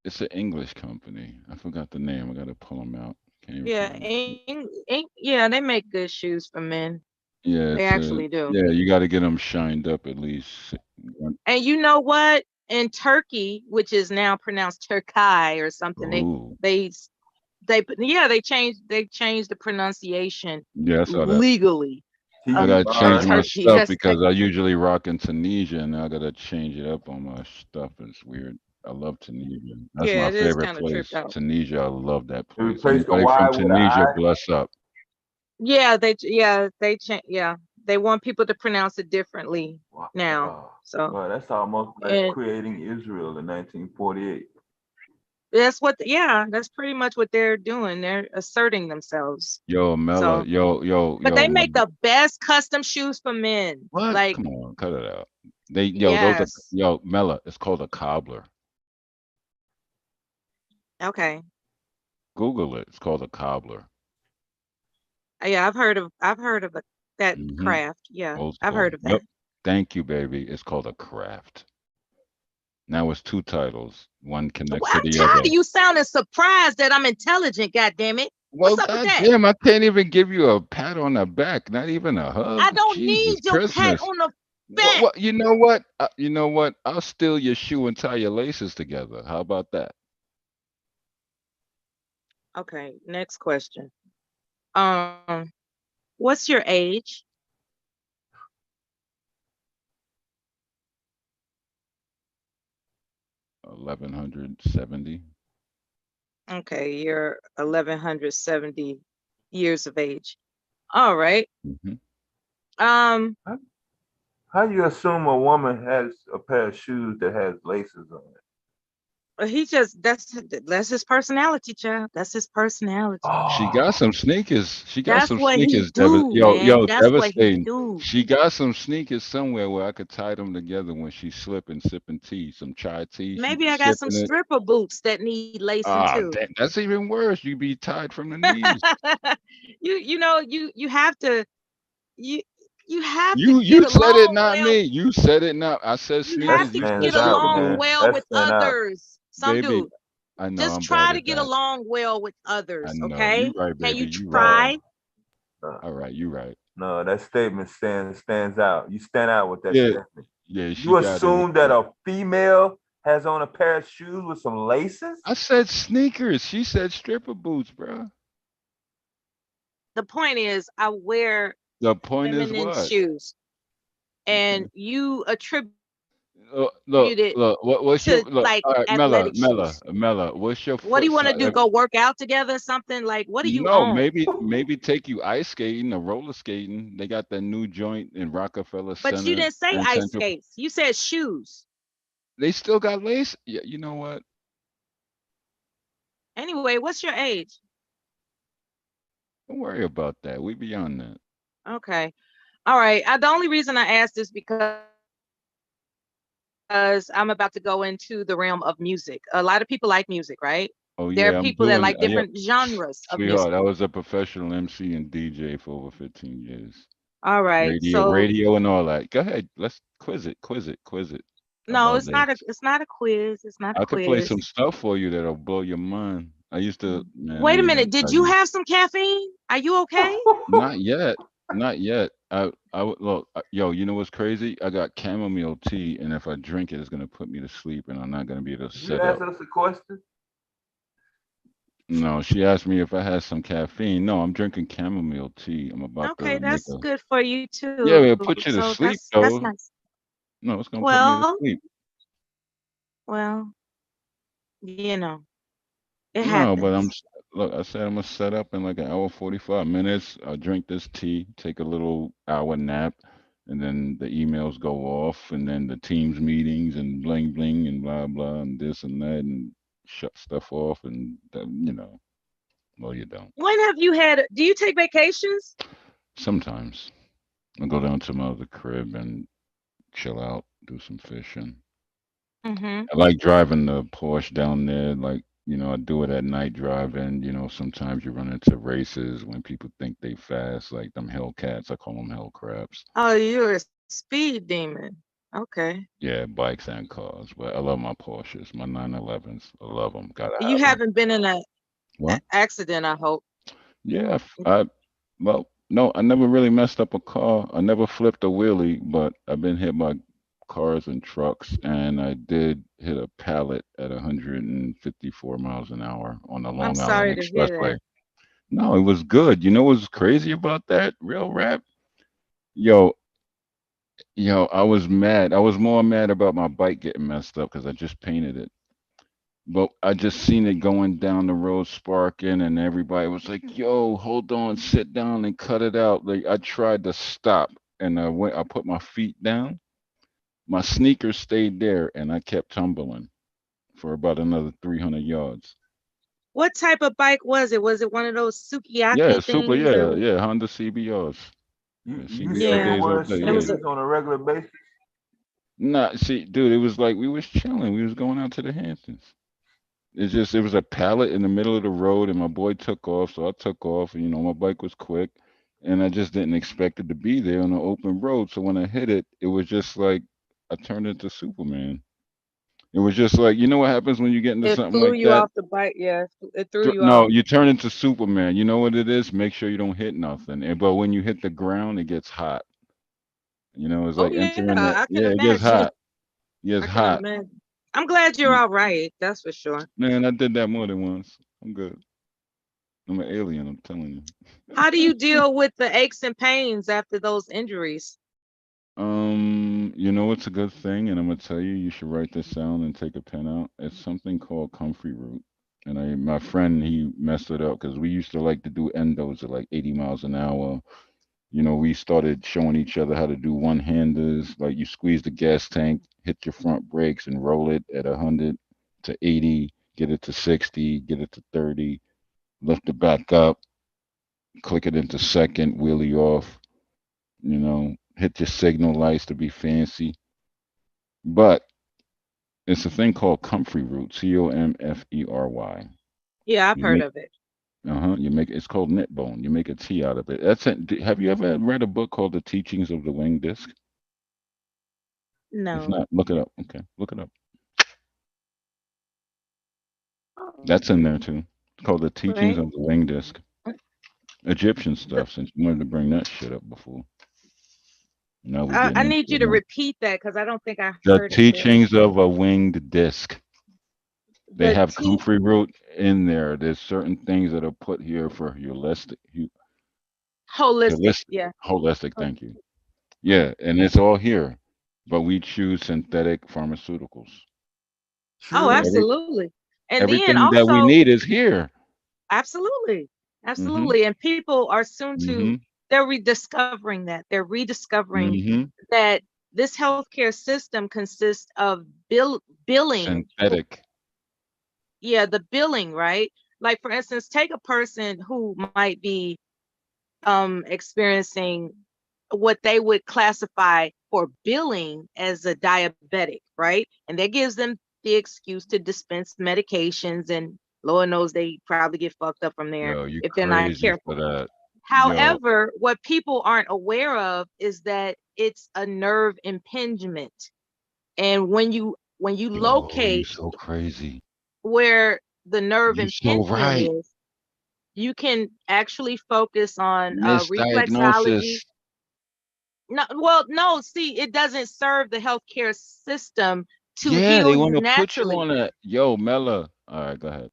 It's an English company. I forgot the name. I gotta pull them out. Can't even Yeah, find it. yeah, they make good shoes for men. Yeah, They actually do. you got to get them shined up at least. And you know what? In Turkey, which is now pronounced Turkey or something, Ooh. they changed the pronunciation Yeah, I saw that. legally. I gotta In change my Turkey, stuff that's because I usually rock in Tunisia, and now I gotta change it up on my stuff. It's weird. I love Tunisia. That's yeah, my it is favorite kind of tripped place. out. Tunisia, I love that You place. replace the Anybody Y from with an Tunisia, I. bless up. Yeah, they want people to pronounce it differently now. So Well, that's almost like and creating Israel in 1948. that's pretty much what they're doing. They're asserting themselves. Yo, Mela, So, but they make the best custom shoes for men. what? Like, Come on, cut it out. yes. Mela, it's called a cobbler. Okay. Google it. It's called a cobbler. Yeah, I've heard of that craft. Yeah, Old I've school. heard of that. Yep. Thank you, baby. It's called a craft. Now it's two titles. One connects Well, to I'm the tired other. of you sounding surprised that I'm intelligent, goddammit. Well, What's up with that? goddamn, I can't even give you a pat on the back, not even a hug. I don't Jesus need your pat Christmas. on the back. What, you know what? You know what? I'll steal your shoe and tie your laces together. How about that? Okay, next question. What's your age? $1,170. Okay, you're 1170 years of age. All right. How you assume a woman has a pair of shoes that has laces on it? That's his personality, child. That's his personality. She got some sneakers. She got That's some what he sneakers. do, man. That's what he Devastating. do. She got some sneakers somewhere where I could tie them together when she's slipping, sipping tea, some chai tea. She Maybe be I got some sipping it. stripper boots that need lacing Ah, too. that's even worse. You be tied from the knees. you have to you have to You get said it, along not well. me. You said it, not. I said You have sneakers. to You said get stripper along boots. well with others. Some Baby, dude. I know Just I'm bad try to at get that. along well with I others, know. You okay? right, Can baby. you You right. try? All right, you right. No, that statement stands out. You stand out with that Yeah, statement. yeah. She You got it. assume that a female has on a pair of shoes with some laces? I said sneakers. She said stripper boots, bro. The point is, I wear The point is feminine what? shoes, and you attribute Look. it What's your to look? like All right, athletic shoes. Mela. What's your What do foot you want to size? do? Go work out together or something? Like, what do you No, own? maybe take you ice skating or roller skating. They got that new joint in Rockefeller But you Center didn't say and ice Central. skates. You said shoes. They still got lace. Yeah, you know what? Anyway, what's your age? Don't worry about that. We beyond that. Okay. All right. The only reason I asked is because I'm about to go into the realm of music. A lot of people like music, right? Oh There are yeah, I'm people that doing. like Yeah, different genres of sweetheart. music. I was a professional MC and DJ for over 15 years. All right. So Radio and all that. Go ahead. Let's quiz it no, about it's not a this. it's not a quiz. It's not a I could play quiz. some stuff for you that'll blow your mind. I used to, man, Wait I a ain't gonna minute. Did tell you you. have some caffeine? Are you okay? Not yet. Not yet. Look, yo, you know what's crazy? I got chamomile tea, and if I drink it, it's gonna put me to sleep, and I'm not gonna be able to Did you sit ask up. us a question? No, she asked me if I had some caffeine. No, I'm drinking chamomile tea. I'm about Okay, to make that's a. good for you Yeah, too. it'll put you to So sleep that's though. nice. No, it's gonna put me to Well, sleep. well, you know, it No, but happens. look, I said I'm gonna set up in like an hour 45 minutes. I drink this tea, take a little hour nap, and then the emails go off, and then the teams meetings and bling bling and blah blah and this and that and shut stuff off and well you don't. When have you had? Do you take vacations? Sometimes I go down to my other crib and chill out, do some fishing. Mm-hmm. I like driving the Porsche down there. Like, I do it at night driving. Sometimes you run into races when people think they fast, like them Hellcats. I call them hell crabs. Oh, you're a speed demon. Okay. Yeah, bikes and cars. But I love my Porsches, my 911s. I love them. Gotta You have them. haven't been in a What? accident, I hope. Yeah, well, no, I never really messed up a car. I never flipped a wheelie, but I've been hit by cars and trucks, and I did hit a pallet at 154 miles an hour on the I'm Long Island sorry to hear Expressway. that. No, it was good. You know what's crazy about that? Real rap? Yo, I was mad. I was more mad about my bike getting messed up because I just painted it. But I just seen it going down the road sparking, and everybody was like, "Yo, hold on, sit down and cut it out." Like I tried to stop, and I put my feet down. My sneakers stayed there, and I kept tumbling for about another 300 yards. What type of bike was it? Was it one of those Yeah, sukiyaki super. things? Yeah, Or yeah, Honda CBRs. You Yeah, you CBR still yeah, days all wear day. it was Yeah. a sneakers on a regular basis? Nah, see, dude, it was like we was chilling. We was going out to the Hamptons. It was a pallet in the middle of the road, and my boy took off, so I took off. And my bike was quick, and I just didn't expect it to be there on the open road. So when I hit it, it was just like I turned into Superman. It was just like what happens when you get into it something flew like you that. off the bike. Yeah, it threw you No, off. you turn into Superman. You know what it is? Make sure you don't hit nothing. But when you hit the ground, it gets hot. It's Oh like yeah, entering the I can yeah, it gets imagine. hot. It gets I can hot. imagine. I'm glad you're all right. That's for sure. Man, I did that more than once. I'm good. I'm an alien, I'm telling you. How do you deal with the aches and pains after those injuries? It's a good thing, and I'm gonna tell you, you should write this down and take a pen out. It's something called comfrey root. And my friend, he messed it up because we used to like to do endos at like 80 miles an hour. We started showing each other how to do one-handers, like you squeeze the gas tank, hit your front brakes, and roll it at 100 to 80, get it to 60, get it to 30, lift it back up, click it into second, wheelie off, hit your signal lights to be fancy. But it's a thing called comfrey root, Comfery. Yeah, I've You heard make of it. you make it's called knit bone. You make a tea out of it. That's it. Have you ever read a book called The Teachings of the Winged Disc? If No. not, look it up. Okay, look it up. That's in there too. It's called The Teachings Right. of the Winged Disc. Egyptian stuff, since you wanted to bring that shit up before. Now we're I getting into need you it to now. repeat that because I don't think I The heard it clearly. Teachings of a Winged Disc. They The have T comfrey root in there. There's certain things that are put here for holistic. holistic, Yeah. holistic. Thank you. Yeah, and it's all here, but we choose synthetic pharmaceuticals. Oh, So True. absolutely. And then everything that we also, need is here. absolutely, Mm-hmm. absolutely. And people are soon to, Mm-hmm. they're rediscovering that. They're rediscovering Mm-hmm. that this healthcare system consists of billing. Synthetic. Yeah, the billing, right? Like for instance, take a person who might be experiencing what they would classify for billing as a diabetic, right? And that gives them the excuse to dispense medications, and Lord knows they probably get fucked up from there Yo, you if they're not crazy for careful. that. However, what people aren't aware of is that it's a nerve impingement. And when you locate so crazy. where the nerve You're so impingement right. is, you can actually focus on reflexology. Misdiagnosis. No, well, no, see, it doesn't serve the healthcare system to Yeah, heal they you want to put you naturally. on a Mela. All right, go ahead.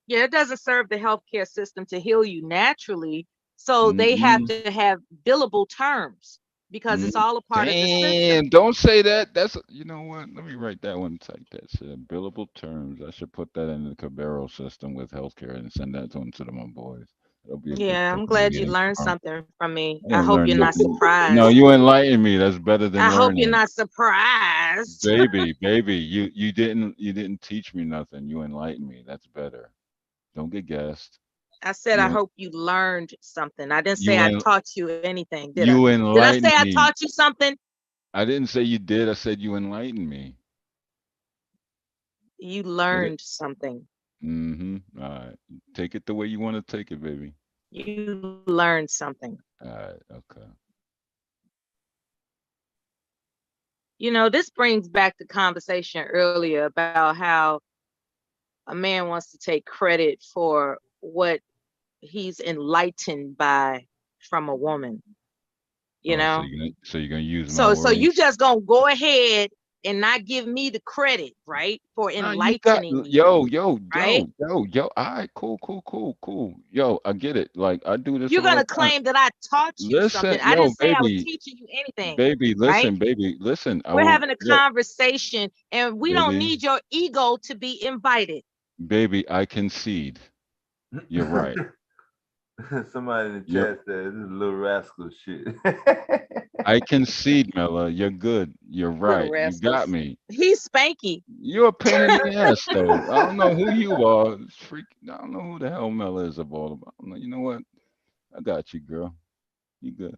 Yeah, it doesn't serve the healthcare system to heal you naturally. So they have to have billable terms because it's all a part of the system. Damn, don't say that. That's you know what? Let me write that one. Type that shit. Billable terms. I should put that in the Cabero system with healthcare and send that to them to my boys. That'll be a big Yeah, thing I'm for me glad you getting learned tomorrow. something from me. I I didn't hope learn you're not nothing. surprised. No, you enlightened me. That's better than I hope you're learning. not surprised. Baby, you didn't teach me nothing. You enlightened me. That's better. Don't get gassed. I said, I You hope you learned something. I didn't say you I en- taught you anything, did I? you Did I say enlightened I me. taught you something? I didn't say you did. I said you enlightened me. You Get it? learned something. Mm-hmm. All right. Take it the way you want to take it, baby. You learned something. All right. Okay. You know, this brings back the conversation earlier about how a man wants to take credit for what he's enlightened by from a woman. You know? So you're gonna use my So you words? just gonna go ahead and not give me the credit, right? For Nah, you got enlightening me. yo. Right? All right, cool. Yo, I get it. Like I do this You're all gonna the time. claim that I taught you something. Listen, I yo, didn't say I was teaching you anything, right? baby, listen. I We're will having a look, conversation and we don't baby, need your ego to be invited. baby. I concede. You're right. Somebody in the You're. chat said this is little rascal shit. I concede, Mella. You're good. You're Little right. You got rascals. me. He's Spanky. You're a pain in the ass, though. I don't know who you are. It's freak. I don't know who the hell Mella is of all of them. You know what? I got you, girl. You good.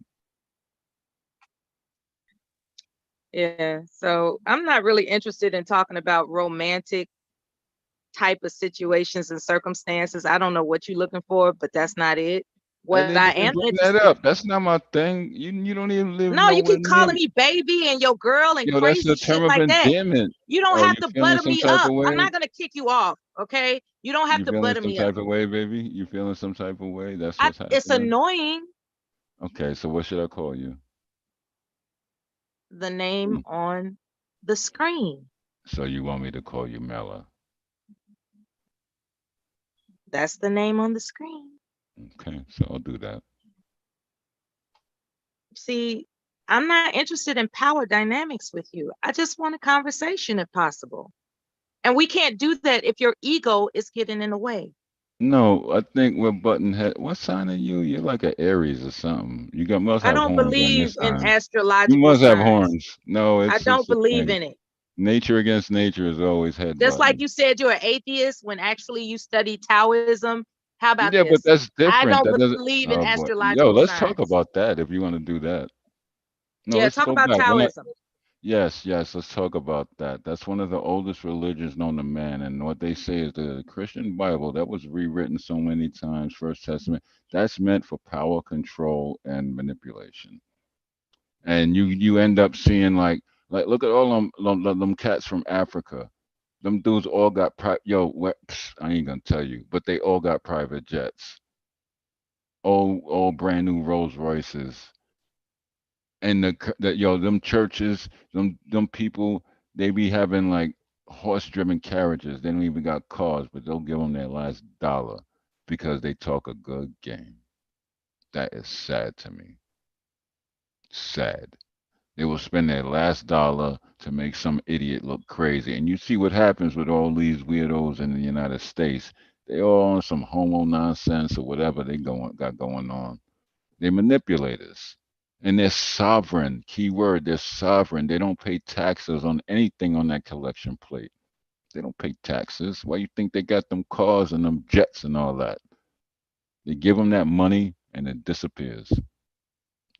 Yeah. So I'm not really interested in talking about romantic type of situations and circumstances. I don't know what you're looking for, but that's not it. I What didn't I even am bring that interested. up. That's not my thing. You don't even live No, you nowhere keep near calling me. me baby and your girl and Yo, that's crazy a term shit of like that. endearment. You don't Oh, have you to feeling butter some me type up. of I'm way? not gonna kick you off, okay? You don't have You to feeling butter some me up. type of way, baby? You feeling some type of way? That's what's It's happening. annoying. Okay, so what should I call you? The name on the screen. So you want me to call you Mella? That's the name on the screen. Okay, so I'll do that. See, I'm not interested in power dynamics with you. I just want a conversation if possible. And we can't do that if your ego is getting in the way. No, I think we're button head. What sign are you? You're like an Aries or something. You must I have don't horns on your believe in sign. You astrological must have signs. horns. No, I it's don't a believe thing. in it. Nature against nature is always head Just like button. you said you're an atheist when actually you study Taoism. How about Yeah, but this? that's I different. don't That doesn't. believe in Oh boy. Yo, astrological let's talk signs. about that if you want to do that. No, Yeah, let's talk go about back. Taoism. Yes, let's talk about that. That's one of the oldest religions known to man. And what they say is the Christian Bible that was rewritten so many times, First Testament, that's meant for power, control, and manipulation. And you end up seeing like look at all them cats from Africa. Them dudes all got I ain't gonna tell you, but they all got private jets. All brand new Rolls Royces. And them churches, them people, they be having like horse-driven carriages. They don't even got cars, but they'll give them their last dollar because they talk a good game. That is sad to me. Sad. They will spend their last dollar to make some idiot look crazy. And you see what happens with all these weirdos in the United States. They all on some homo nonsense or whatever got going on. They're manipulators. And they're sovereign. Key word, they're sovereign. They don't pay taxes on anything on that collection plate. They don't pay taxes. Why you think they got them cars and them jets and all that? They give them that money and it disappears.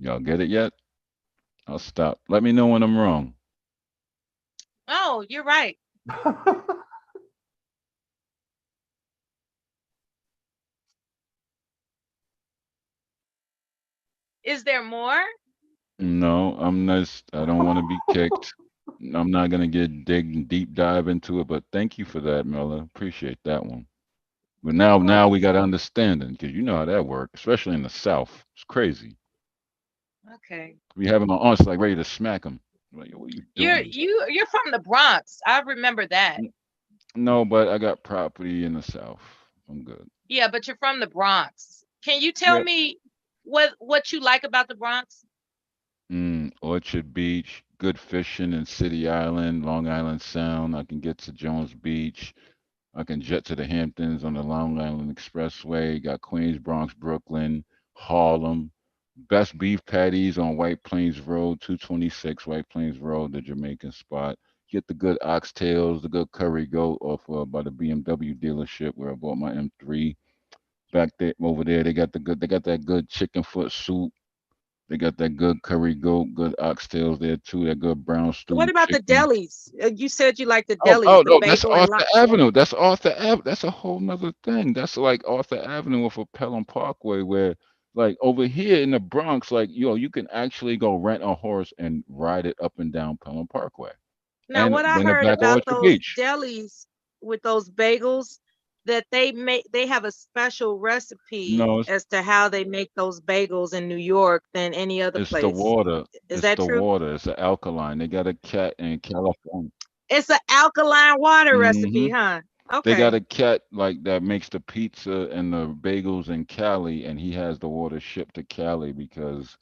Y'all get it yet? I'll stop. Let me know when I'm wrong. Oh, you're right. Is there more? No, I'm not. I don't want to be kicked. I'm not gonna get deep dive into it, but thank you for that, Miller. Appreciate that one. But now we got understanding because you know how that works, especially in the South. It's crazy. Okay. We having our aunts like ready to smack them. Like, what are you doing? You're from the Bronx. I remember that. No, but I got property in the South. I'm good. Yeah, but you're from the Bronx. Can you tell Yeah. me what you like about the Bronx? Orchard Beach, good fishing in City Island, Long Island Sound. I can get to Jones Beach. I can jet to the Hamptons on the Long Island Expressway. Got Queens, Bronx, Brooklyn, Harlem. Best beef patties on White Plains Road, 226 White Plains Road, the Jamaican spot. Get the good oxtails, the good curry goat off by the BMW dealership where I bought my M3. Back there, over there, they got that good chicken foot soup. They got that good curry goat, good oxtails there too. That good brown stew What about the chicken. delis? You said you like the Oh, delis, the no, that's bagel and Arthur lobster. Avenue. That's Arthur Ave. That's a whole nother thing. That's like Arthur Avenue off of Pelham Parkway, where like over here in the Bronx, like you can actually go rent a horse and ride it up and down Pelham Parkway. Now, And what I then the heard back about Orchard those Beach. delis with those bagels, that they have a special recipe No, as to how they make those bagels in New York than any other it's the place. water. Is It's that the true? water. It's the alkaline. They got a cat in California. It's an alkaline water Mm-hmm. recipe, huh? They got Okay. a cat like that makes the pizza and the bagels in Cali, and he has the water shipped to Cali because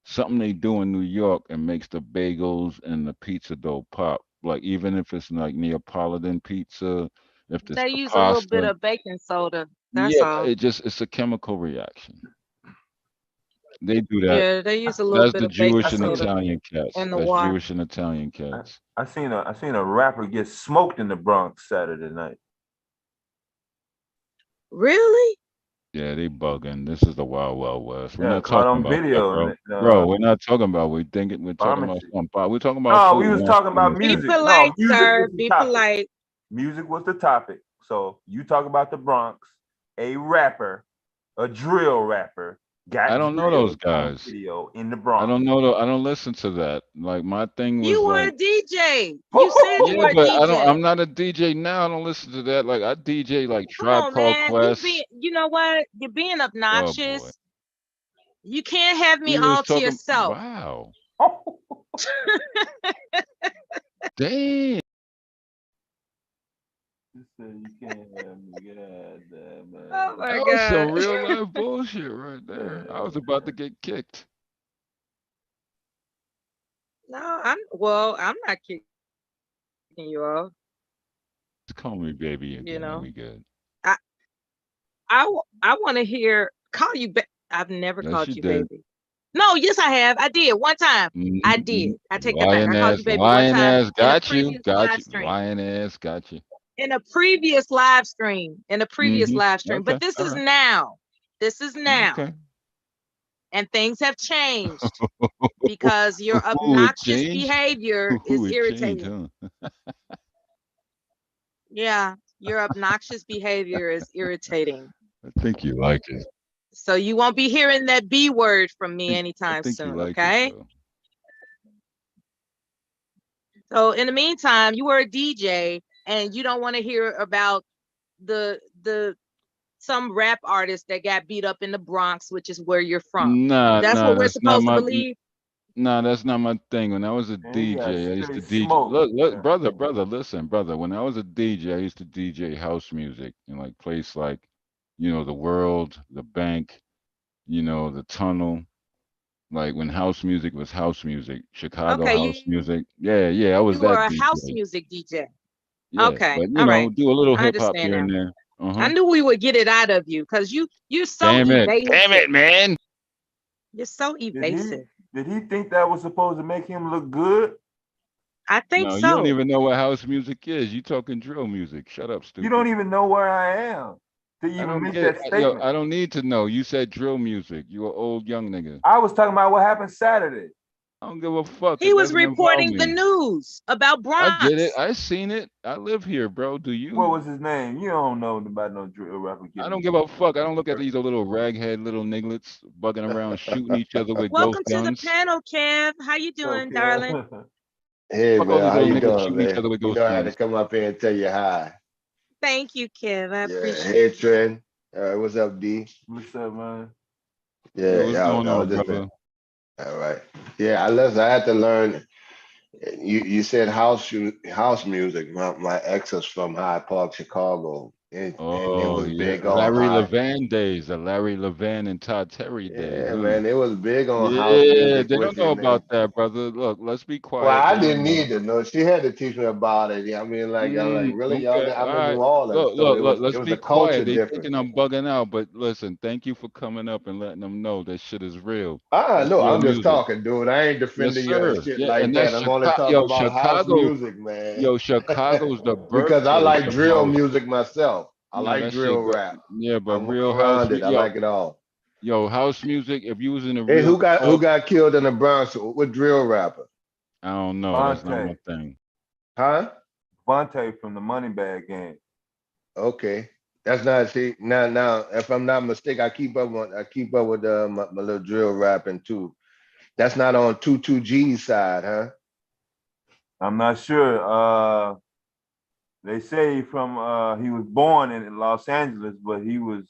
something they do in New York and makes the bagels and the pizza dough pop. Like even if it's like Neapolitan pizza, if it's They the use a little bit pasta, of baking soda. That's yeah, all. it's a chemical reaction. They do that. Yeah, they use a little That's bit the of baking Jewish and soda Italian cats. in the That's water. Jewish and Italian cats. I seen a rapper get smoked in the Bronx Saturday night. Really? Yeah, they bugging. This is the wild, wild west. We're Yeah, not caught talking on about that, video. bro. In the, Bro, we're not talking about. We're talking about pharmacy. something. We're talking about No, food. we was We're not talking about speaking Be food. music. No, polite, music sir. was the Be topic. polite. Music was the topic. So you talk about the Bronx, a rapper, a drill rapper, I got don't know those drilled on guys. video in the I Bronx. don't know. I don't listen to that. Like my thing You was were a like, DJ. You said you yeah, were a but I don't. DJ. I'm not a DJ now. I don't listen to that. Like I DJ like Come Tribe on, Called man. Quest. You know what? You're being Oh boy, obnoxious. You can't have me we was all to talking. yourself. Wow, damn. You said you can't have me. God damn, man. Oh my That was some God. real life bullshit right there. I was about to get kicked. No, I'm not kicking you off. Just call me baby You again, and know, we good. I I want to call you back. I've never Yes, called you you did. baby. No, yes, I have. I did one time. I did. I take that back. I called you baby one Lion time ass, in a got you, previous got live you. stream. Lion ass, got you. In a previous live stream. Okay, But this all is right. now. This is now. Okay. And things have changed because your Who would obnoxious change? behavior Who is would change, irritating. huh? Yeah, your obnoxious behavior is irritating. I think you like it. So you won't be hearing that B word from me I anytime think you soon, like okay? it though. So in the meantime, you were a DJ and you don't want to hear about the some rap artist that got beat up in the Bronx, which is where you're from. Nah, That's what we're that's not supposed to my. believe. Nah, that's not my thing. When I was a And he got DJ, I used to straight DJ. smoked. Look, Yeah. brother, listen, brother. When I was a DJ, I used to DJ house music in like place like, the World, the Bank, the Tunnel. Like when house music was house music, Chicago Okay, house music. Yeah, I was you were that a house DJ. music DJ. Yeah, Okay, but all right. do a little I hip hop understand here now. and there. I knew we would get it out of you because you're so Damn evasive. it, man. You're so evasive. Did he think that was supposed to make him look good? I think No, you don't so. even know what house music is. You talking drill music. Shut up, You stupid. don't even know where I am to I even don't make get that it. Yo, statement. I don't need to know. You said drill music. You an old young nigga. I was talking about what happened Saturday. I don't give a fuck. He It was doesn't involve reporting the me. news about I get it. Bronx. I seen it. I live here, bro. Do What you? was his name? You don't know about no drill rapper. I don't give a fuck. I don't look at these little raghead little nigglets bugging around shooting each other with ghost Welcome to the guns. panel, Kev. How you doing, darling? Hey Fuck all man, these how little you niggas doing, shooting each man? other with You ghost know I had to guns. come up here and tell you hi. Thank you, Kev. I Yeah, appreciate hey it. Trent. What's up, D? What's up, man? Yeah, Yo, what's yeah, going I was on, just brother? all right. Yeah, I had to learn. You said house music. My ex is from Hyde Park, Chicago, and it Oh was yeah, big on Larry high. Levan days, the Larry Levan and Todd Terry days, Yeah, huh? man, it was big on house Yeah, music they with don't know it, man. about that, brother. Look, let's be Well, quiet. They I don't didn't know. need to know. She had to teach me about it. Yeah, I mean, I'm like, really, y'all? Okay, all I'm in right. New Orleans, so Look. it Let's was be a culture quiet. They difference. thinking I'm bugging out, but listen, thank you for coming up and letting them know that shit is real. That's No, real I'm just music. talking, dude. I ain't Yes, defending your sir. shit Yeah, like and that's that. I'm only Chicago. talking Yo, about house Chicago. music, man. Yo, Chicago's the Because I birthplace like of drill house. music myself. I No, like that drill shit. rap. Yeah, I but move real house. around it. I like it all. Yo, house music. If you was in a Hey, real who club, got killed in the Bronx? What drill rapper? I don't know. That's not my thing. Huh? Vontae from the Moneybag Gang. Okay. That's not now. If I'm not mistaken, I keep up with my little drill rapping too. That's not on 22G's side, huh? I'm not sure. They say he was born in Los Angeles, but he was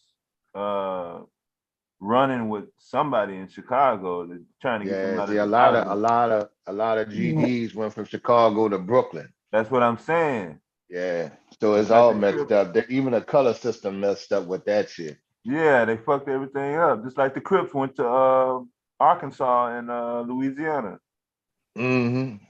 running with somebody in Chicago, trying to get some Yeah, out see, of a Chicago. lot of GDs went from Chicago to Brooklyn. That's what I'm saying. Yeah, so They it's got all the messed Crips. up. Even the color system messed up with that shit. Yeah, they fucked everything up. Just like the Crips went to Arkansas and Louisiana. Mm-hmm.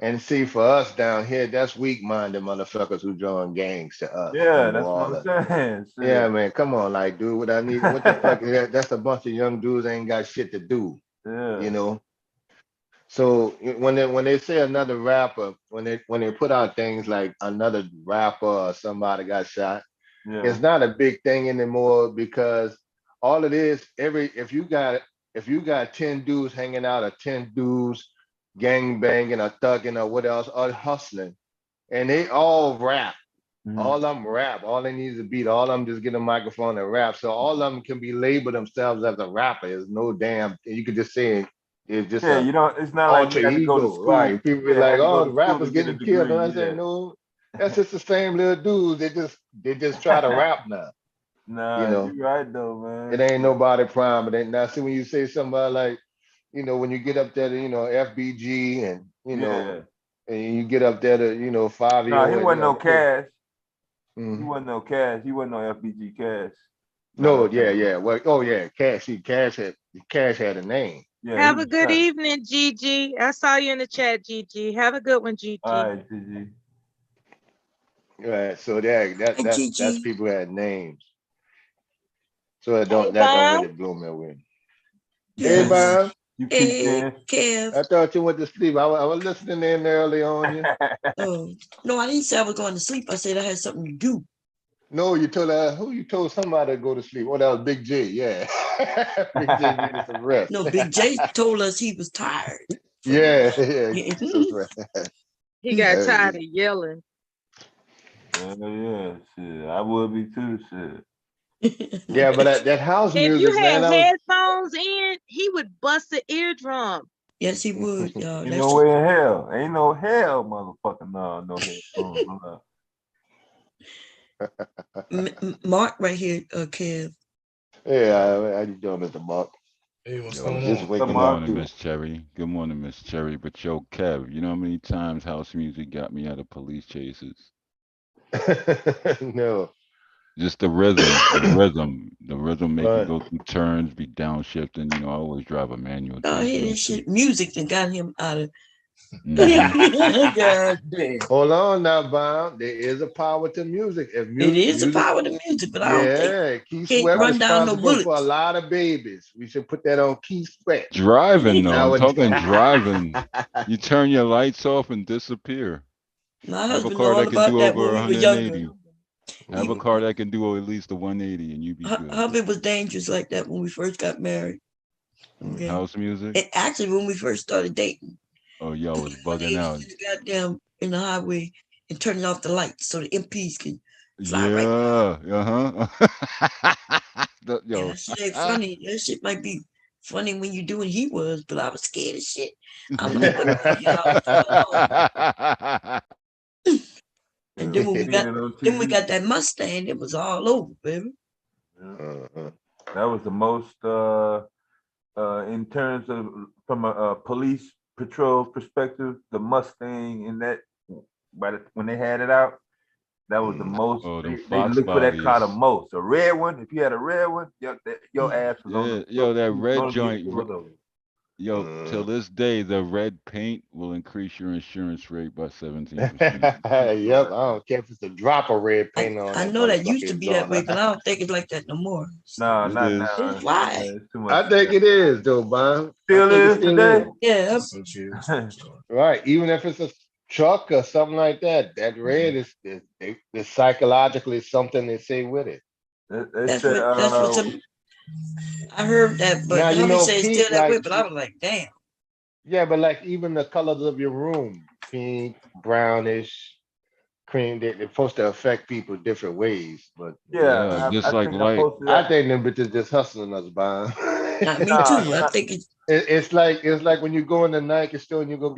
And see for us down here, that's weak-minded motherfuckers who join gangs to us Yeah, in New that's what I'm Orleans. saying. Yeah, man, come on, like, dude, what I need, what the fuck is that? That's a bunch of young dudes ain't got shit to do, Yeah. you know. So when they say another rapper, when they put out things like another rapper or somebody got shot, it's not a big thing anymore because all it is, if you got 10 dudes hanging out or 10 dudes gang banging or thugging or what else, or hustling, and they all rap. All of them rap. All they need is a beat. All of them just get a microphone and rap. So all of them can be labeled themselves as a rapper. There's no damn. You could just say it's just Yeah, a it's not like alter you had to go to ego, school. right? People be Yeah, like, had to go "Oh, to the school to rappers get a getting killed," and I degree. say, Yeah. "No, that's just the same little dudes. They just try to rap now. Nah, You know, you're right though, man. it ain't nobody prime. It ain't now. See, when you say somebody like, when you get up there to, FBG and Yeah. and you get up there to, Nah, 5-0 he and wasn't no Cash. Mhm. He wasn't no Cash. He wasn't no FBG Cash. No, yeah. Well, oh yeah, Cash. See, Cash had a name. Yeah, Have a good evening, Gigi. I saw you in the chat, Gigi. Have a good one, Gigi. All right, Gigi. Right. So that's people had names. So that don't Bob. really blow me away. Yes. Hey, Bob. You Hey, Kev. I thought you went to sleep. I was listening in early on you. Oh, no, I didn't say I was going to sleep. I said I had something to do. No, you told you told somebody to go to sleep. Oh, that was Big J. Yeah. Big J needed some rest. No, Big J told us he was tired. Yeah. He got tired of yelling. Yeah, shit. I would be too, shit. Yeah, but that house If music, you had man. headphones in, he would bust the eardrum. Yes, he would, y'all. Ain't no way in hell. Ain't no hell, motherfucker. No headphones. Mark right here, Kev. Yeah, how you doing, Mr. Mark? Hey, what's Yo, going just on? waking Good up. morning, Miss Cherry. Good morning, Miss Cherry. But yo, Kev, you know how many times house music got me out of police chases? No. Just the rhythm make you go through turns, be downshifting. I always drive a manual Oh, he didn't transmission. shit. Music that got him out of. Mhm. God damn. Hold on now, Bob. There is a power to music. If It is a music, power to music, but I don't think Keith can't Sweat run down no responsible for a bullets. lot of babies. We should put that on Keith Sweat. Driving though, I'm Nowadays. talking driving. You turn your lights off and disappear. My Have a husband car know all that can about do that over when we were younger. 180. Have a car that can do at least a 180, and you be good. Hubby was dangerous like that when we first got married. Okay. House music. And actually, when we first started dating, Oh, y'all was bugging out. goddamn in the highway and turning off the lights so the MPs can fly right. Yeah. Yo. That shit ain't funny. That shit might be funny when you're doing he was, but I was scared as shit. I'm like, what the fuck? And then when we got that Mustang, it was all over, baby. That was the most in terms of from a police patrol perspective, the Mustang in that when they had it out, that was the most. They looked for that car the most. A red one, if you had a red one, your ass was on the yo, that red joint. Yo, till this day, the red paint will increase your insurance rate by 17%. Yep, I don't care if it's a drop of red paint on. I know that used to be that way, but I don't think it's like that no more. No, not is. now. Why? I think it is, though, Bob. Still is today. Yeah. Right. Even if it's a truck or something like that, that red is psychologically something they say with it. That's what I heard that, but now, you know, say it's still that way, but I was like, damn. Yeah, but like even the colors of your room, pink, brownish, cream, they're supposed to affect people different ways. But yeah, just like light. I think them bitches just hustling us, Bob. Me too. I think it's like when you go in the Nike store and you go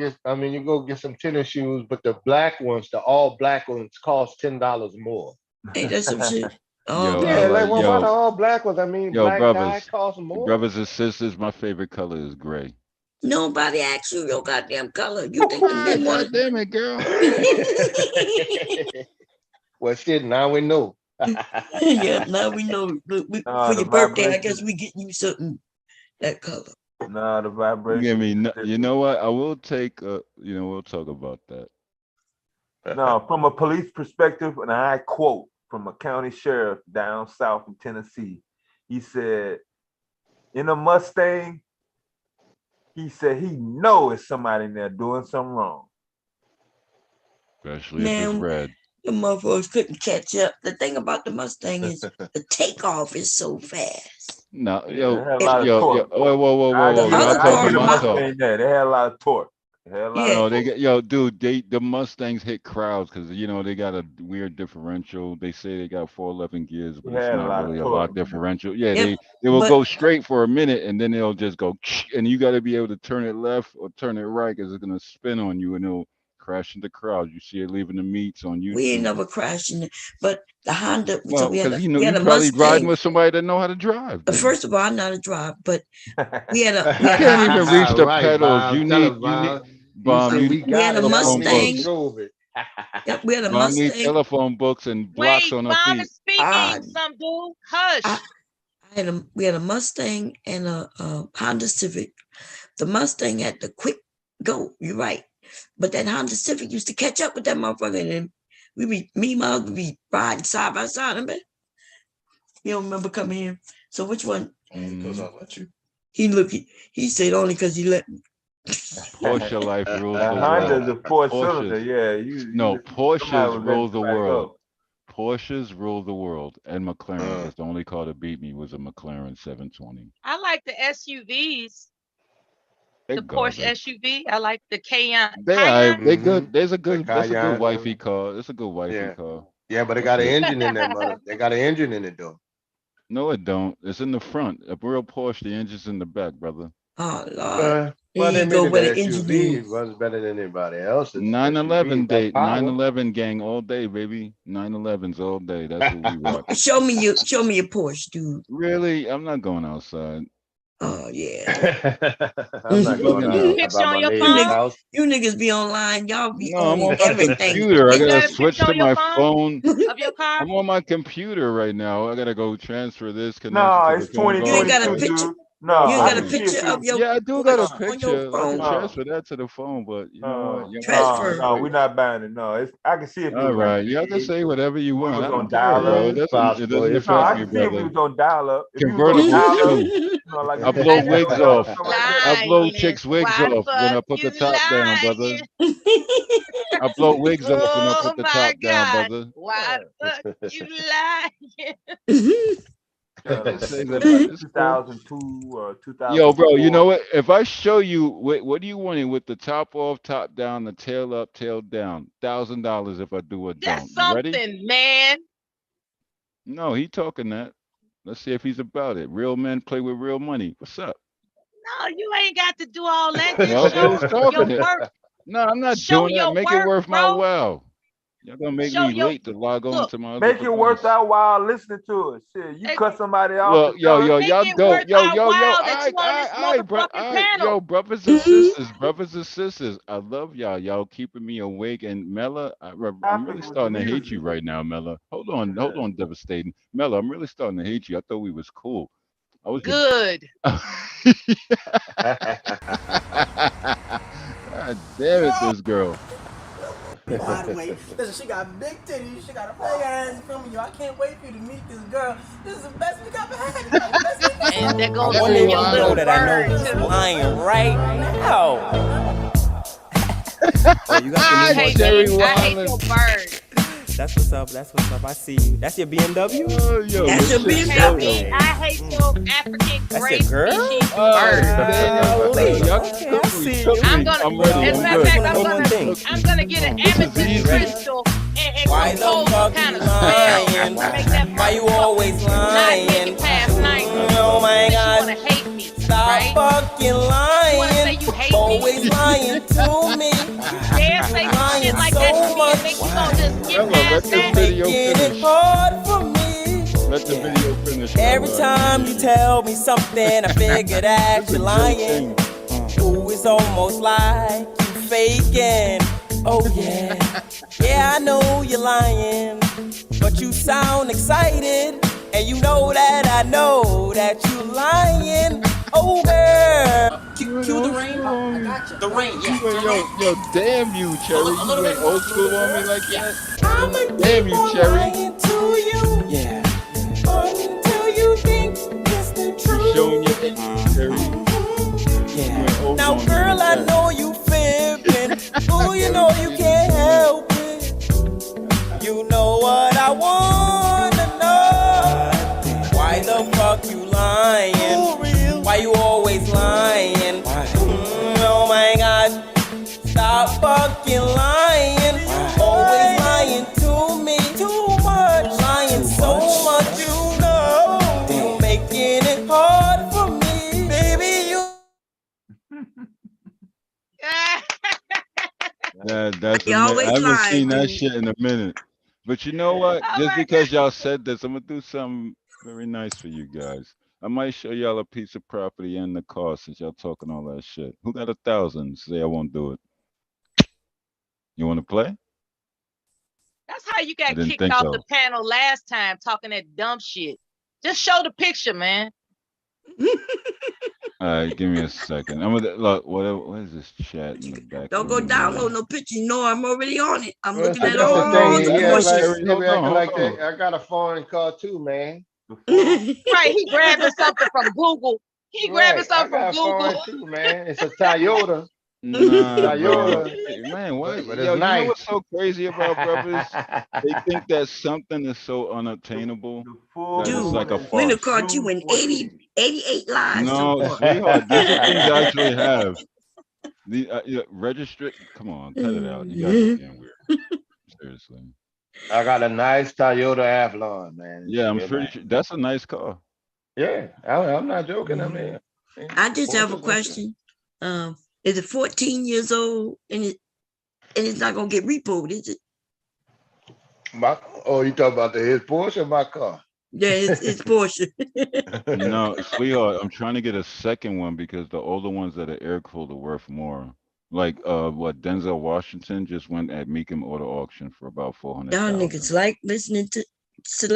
get some tennis shoes, but the black ones, the all black ones, cost $10 more. Ain't that some shit? Oh, yeah, like what about the all black ones? I mean, black dye costs more. Brothers and sisters, my favorite color is gray. Nobody asked you your goddamn color. You think the men want? Damn it, girl. Well, shit. Now we know. Yeah, now we know. For your birthday, I guess we get you something that color. Nah, the vibration. You know what? I will take. We'll talk about that. No, from a police perspective, and I quote from a county sheriff down south in Tennessee, he said, "In a Mustang, he said he know it's somebody in there doing something wrong, especially if it's red." The motherfuckers couldn't catch up. The thing about the Mustang is the takeoff is so fast. No, They had a lot of torque. Whoa. They had a lot of torque. No, dude, the Mustangs hit crowds because they got a weird differential. They say they got 411 gears, but it's not really a lock differential. Yeah, they will go straight for a minute and then they'll just go, and you got to be able to turn it left or turn it right because it's gonna spin on you and it'll crash into crowds. You see it leaving the meets on YouTube. We ain't never crashing, but the Honda. Well, so we had you probably riding with somebody that know how to drive. First of all, I'm not a driver, but we had a. You can't even reach the pedals. You need. Bomb, we had a Mustang. Yep, we had a Mustang. Need telephone books and blocks on our feet. Is speaking, some dude. Hush. We had a Mustang and a Honda Civic. The Mustang had the quick go. You're right, but that Honda Civic used to catch up with that motherfucker, and me and my husband be riding side by side. Man, you don't remember coming here. So which one? Because I let you. He said only because he let me. Porsche life rules the world. Honda's a four-cylinder, yeah. Porsches rule the world. Porsches rule the world, and McLaren was the only car to beat me. Was a McLaren 720. I like the SUVs. The Porsche SUV. I like the Cayenne. They good. That's a good wifey car. It's a good wifey car. Yeah, but it got an engine in that mother. They got an engine in it though. No, it don't. It's in the front. A real Porsche, the engine's in the back, brother. Oh Lord. Well, they go where the SUV was better than anybody else's. 911 date, 911 gang all day, baby. 911s all day. That's what we rock. Show me your Porsche, dude. Really? I'm not going outside. Oh yeah. I'm not going out. You niggas be online. Y'all be I'm on my computer. I gotta switch to my phone. Of your car? I'm on my computer right now. I gotta go transfer this. No, it's 2022. You ain't got a picture. No, you got a picture of your. Yeah, I do got a picture. I can transfer that to the phone, but you know what? No, we're not buying it. No, I can see if. All right, y'all can say whatever you want. I don't dial care, bro. It doesn't affect me, if we was on dial up. Convertible too. I blow wigs off. I blow chicks' wigs off when I put the top down, brother. I blow wigs off when I put the top down, brother. Why fuck you lying? Say that about this girl. 2002 or 2004. Yo, bro, you know what? If I show you what do you want in with the top off, top down, the tail up, tail down, $1,000 if I do or don't. That's You ready? something, man. No, he talking that. Let's see if he's about it. Real men play with real money. What's up? No, you ain't got to do all that. No, Just show he's your talking it. work. No, I'm not Show doing that. your Make it work, worth my bro. while. Y'all gonna make Show me your late to log on look. to my other Make it worth device. our while listening to it. Shit, you cut somebody off. Look, yo, the Make y'all it go, worth our while that you on this motherfucking panel. brothers and sisters, I love y'all. Y'all keeping me awake. And Mela, I'm really starting to hate you right now, Mela. Hold on, devastating. Mela, I'm really starting to hate you. I thought we was cool. I was Good. God damn it, this girl. By the way, listen, she got big titties, she got a big ass from you. I can't wait for you to meet this girl. This is the best week I've ever had. This is the best week I've And there ever goes had. your little that I know bird he's too. lying right now. Oh, you got I the new hate Cherry I hate your bird. That's what's up. That's what's up. I see you. That's your BMW? Oh, yo, That's your this shit BMW. I hate your African That's gray your girl? species Oh, bird. damn. Y'all can Okay, I cook me. see Cook you. me. I'm gonna, I'm ready. as a I'm matter of good. fact, Cook me. I'm gonna get an This is amethyst easy. crystal and Why the compose some fuck kind you of spell lying? to make that Why you always not make lying? it past 90. Oh my Since you God. wanna hate me, Stop right? fucking You wanna say lying. you hate Always me? lying to me. You dare say some Lying shit like so that to me much. and think you gonna just get Mela, let past this that? video Making it finish. hard for me. Let the video finish. Every Mela. time you tell me something, I figure that This is you're a great lying. thing. Ooh, it's almost like you faking. Oh yeah, yeah, I know you're lying, but you sound excited, and you know that I know that you lying. Oh girl, You ain't cue the old rain. school on I me. got you. The rain, yeah. You ain't, yo, damn you, Cherry. A You little ain't bit more, old a little school bit on me more. like Yeah. that. I'ma Damn keep you, on Cherry. lying to you. Yeah. Until you think it's the You truth. showing your age, Cherry. You ain't old Now, on me girl, like I that. know you fibbing. Ooh, you know you can't help it. You know what I wanna know. Why the fuck you lying? Why you always lying? Oh my God. Stop fucking lying. Always lying to me. Too much. Lying so much, you know. You making it hard for me. Baby, you. That's You I always haven't lying seen to that me. shit in a minute. But you know what? Just because y'all said this, I'm gonna do something very nice for you guys. I might show y'all a piece of property and the car since y'all talking all that shit. Who got 1,000? Say I won't do it. You want to play? That's how you I got didn't kicked think off the so. panel last time talking that dumb shit. Just show the picture, man. All right, give me a second. I'm gonna look. What is this chat in the back Don't go room? download no picture. You know I'm already on it. I'm Well, looking see, at that's the all thing. the He act like courses. he be acting like that. I got a foreign car too, man. Right, he grabbing something from Google. He grabbing Right, I something from got a foreign Google. too, man. It's a Toyota. Nah, bro. Toyota, Man, what? but it's Yo, you know what's nice. so crazy about brothers? They think that something is so unattainable that it's Dude, like a we done farce. caught you in 88 lies so No, far. sweetheart, these are things I actually have. The register. Come on, cut it out. You guys are being weird. Seriously. I got a nice Toyota Avalon, man. It's Yeah, I'm real pretty nice. sure that's a nice car. Yeah, I'm not joking. I mean, I just have a Porsches and shit. question. Is it 14 years old and it's not gonna get repoed, is it? Oh, you talking about his Porsche or my car? Yeah, it's Porsche. No, sweetheart, I'm trying to get a second one because the older ones that are air cooled are worth more. Like what Denzel Washington just went at Meekum Auto Auction for about Y'all 400,000. niggas like listening to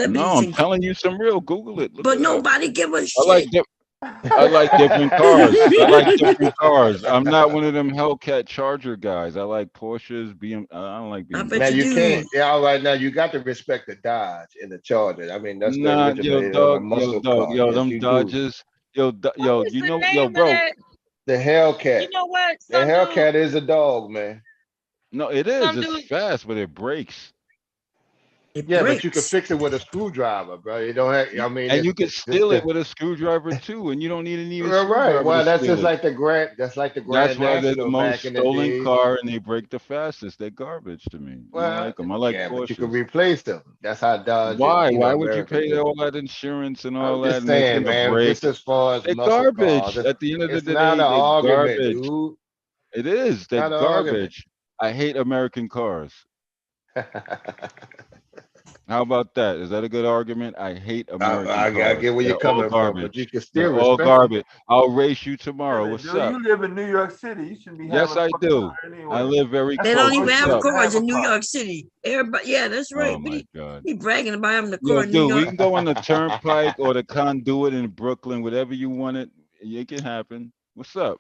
No, celebrities I'm and telling you some real. Google it. Look but it up. nobody give a I like shit. I like different cars. I like different cars. I'm not one of them Hellcat Charger guys. I like Porsches, I don't like I bet Now BMWs. you you can't. do. Yeah, all right. Now you got to respect the Dodge and the Charger. I mean, that's the Nah, original muscle car. yo, Yes, them you do. Dodges, yo, What is you the know, yo, name of bro. that? The Hellcat. You know what? The Hellcat is a dog, man. No, it is. Some It's dude, fast, but it breaks. Yeah, but you can fix it with a screwdriver, bro. You don't have. I mean, And you can steal it with a screwdriver too, and you don't need any right. screwdriver Well, to that's steal just it. like the Grand. That's like the That's Grand why they're the National most back in the stolen day. car and they break the fastest. They're garbage to me. I don't Well, like them. I like yeah, but you can Porsches. replace them. That's how Dodge and Why? Why would you America pay do all it. that insurance and all I'm that just and they saying, finna man. break? Just as far as They're muscle cars, garbage. At the end of the it's not day, an they're argument, garbage. dude. It is. They're Not an argument. garbage. I hate American cars. How about that? Is that a good argument? I hate American I cars. get where They're you're all coming from, but you garbage. can They're still all respect them. garbage. I'll race you tomorrow. What's Dude, up? you live in New York City. You shouldn't be Yes, having a I fucking do. car I anyway. live very They close. don't even What's have up? cars in New York City. Everybody, yeah, that's right. Oh But my God. he bragging about having a Yo, car in New dude, we York. can go on the turnpike or the conduit in Brooklyn, whatever you want it. It can happen. What's up?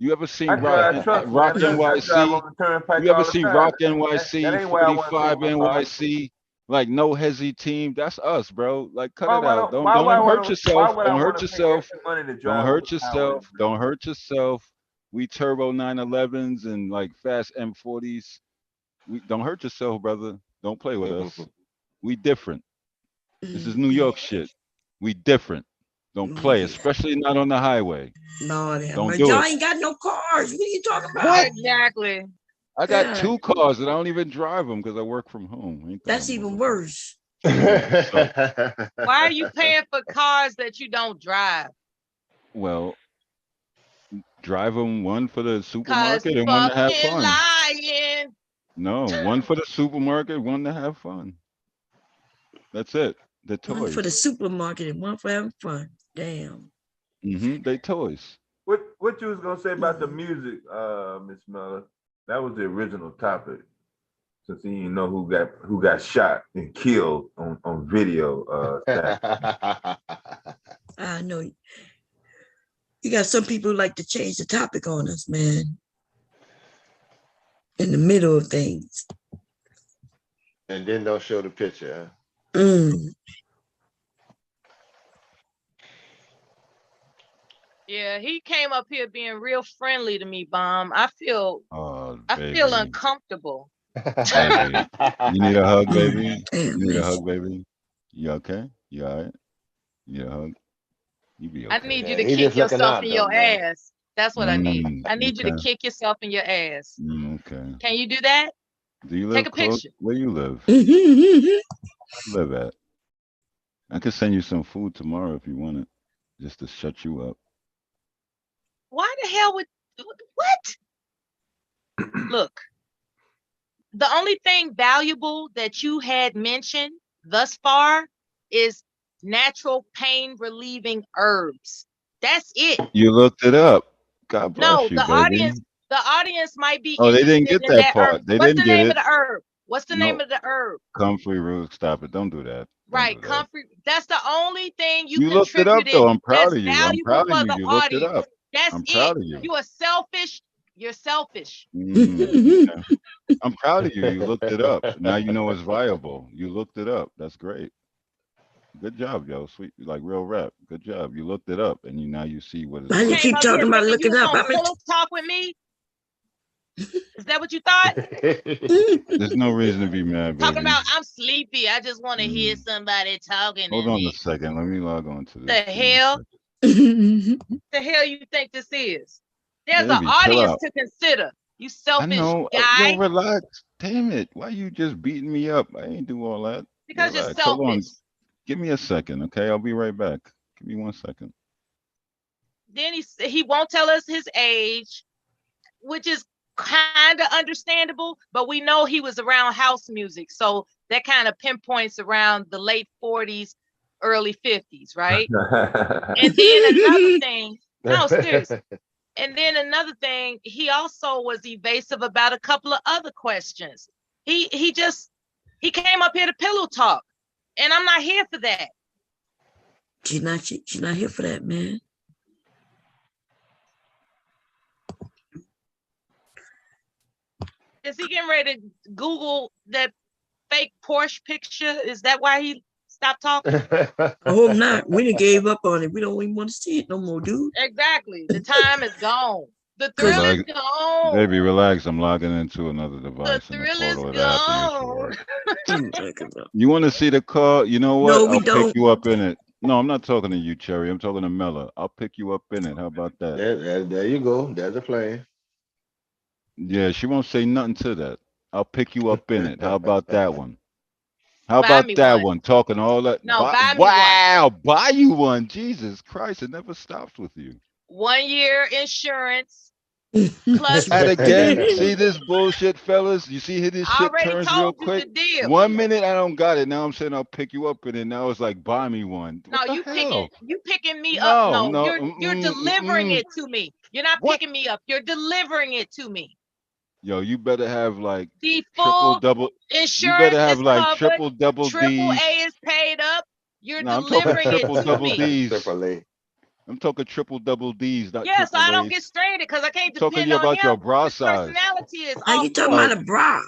You ever seen I drive trucks, Rock man. I drive NYC? on the turnpike You ever all the see time. Rock That NYC, ain't where I want to 45 take my car. NYC, like no hezzy team? That's us, bro. Like cut it out. Don't Why hurt yourself. would I Don't hurt want to pay yourself. extra money to Don't drive on hurt the highway? yourself. Don't hurt yourself. We turbo 911s and like fast M40s. We don't hurt yourself, brother. Don't play with us. We different. This is New York shit. We different. Don't play, especially not on the highway. No, Don't y'all do it. ain't got no cars. What are you talking about? What? Exactly. I got two cars and I don't even drive them because I work from home. Ain't that That's even worse. So, Why are you paying for cars that you don't drive? well, drive them one for the 'Cause supermarket and one to have fucking fun. lying. No, one for the supermarket, one to have fun. That's it. The toys. One for the supermarket and one for having fun. Damn. They toys. What you was gonna say about the music, Miss Miller? That was the original topic. Since you didn't know who got shot and killed on video. I know. You got some people who like to change the topic on us, man. In the middle of things. And then don't show the picture. Yeah, he came up here being real friendly to me, Bomb. I feel baby. uncomfortable. Baby. You need a hug, baby? You need a hug, baby? You okay? You all right? You need a hug? You be okay. I need you to kick yourself in your ass. That's what I need. Mm, I need you to okay. kick yourself in your ass. Okay. Can you do that? Do you Take live a close? picture. Where you live? Where you live at? I could send you some food tomorrow if you want it, just to shut you up. Why the hell would what? Look, the only thing valuable that you had mentioned thus far is natural pain relieving herbs. That's it. You looked it up. God bless No, you, baby. the audience might be Oh, they didn't interested get in that that herb. part. They What's didn't the get name it. of the herb? What's the name No. of the herb? Comfrey root. Stop it. Don't do that. Right, comfrey. That's the only thing you You looked it up, contributed though. I'm proud that's of you. I'm valuable proud of for you. the You looked it audience. up. That's I'm it. proud of you. You are selfish. You're selfish. Okay. I'm proud of you. You looked it up. Now you know it's viable. You looked it up. That's great. Good job, yo. Sweet, like real rap. Good job. You looked it up, and now you see what it's. Why you keep talking about You looking was up? gonna pillow talk with me? Is that what you thought? There's no reason to be mad, baby. Talking about I'm sleepy. I just want to hear somebody talking. Hold to on me. a second. Let me log on to The this. hell? The hell you think this is? There's Baby, an chill audience out. to consider. You I selfish know. guy. Yo, relax. Damn it. Why you just beating me up? I ain't do all that. Because you're Relax. Hold on. selfish. Give me a second, okay? I'll be right back. Give me 1 second. Then he won't tell us his age, which is kind of understandable, but we know he was around house music, so that kind of pinpoints around the late 40s, early 50s, right? And then another thing, no, seriously. And then another thing, he also was evasive about a couple of other questions. He came up here to pillow talk, and I'm not here for that. She's not here for that, man. Is he getting ready to Google that fake Porsche picture? Is that why he stopped talking? I hope not. We done gave up on it. We don't even want to see it no more, dude. Exactly. The time is gone. The thrill is Relax, gone. baby, relax. I'm logging into another The device in the thrill is portal after you gone. sure. You want to see the car? You know what? No, we I'll pick don't. you up in it. No, I'm not talking to you, Cherry. I'm talking to Mella. I'll pick you up in it. How about that? There you go. There's a plan. Yeah, she won't say nothing to that. I'll pick you up in it. How about that one? How Buy about me that one. one? Talking all that. No, buy me one. Wow, buy you one. Jesus Christ, it never stops with you. 1 year insurance. Plus And again, see this bullshit, fellas? You see how this I shit already turns told real you quick? the deal. 1 minute I don't got it. Now I'm saying I'll pick you up in it. Now it's like buy me one. No, What the you hell? picking me up. No, No, no. you're delivering it to me. You're not What? picking me up. You're delivering it to me. Yo, you better have like The triple full double. You better insurance have is like covered. triple double Triple D's. A is paid up. You're No, I'm talking delivering it triple to double me. D's. Triple A. I'm talking triple double D's, not Yeah, so I triple don't A's. get stranded because I can't I'm talking to depend you on about him. your bra His size. personality is How you off talking point. about a bra?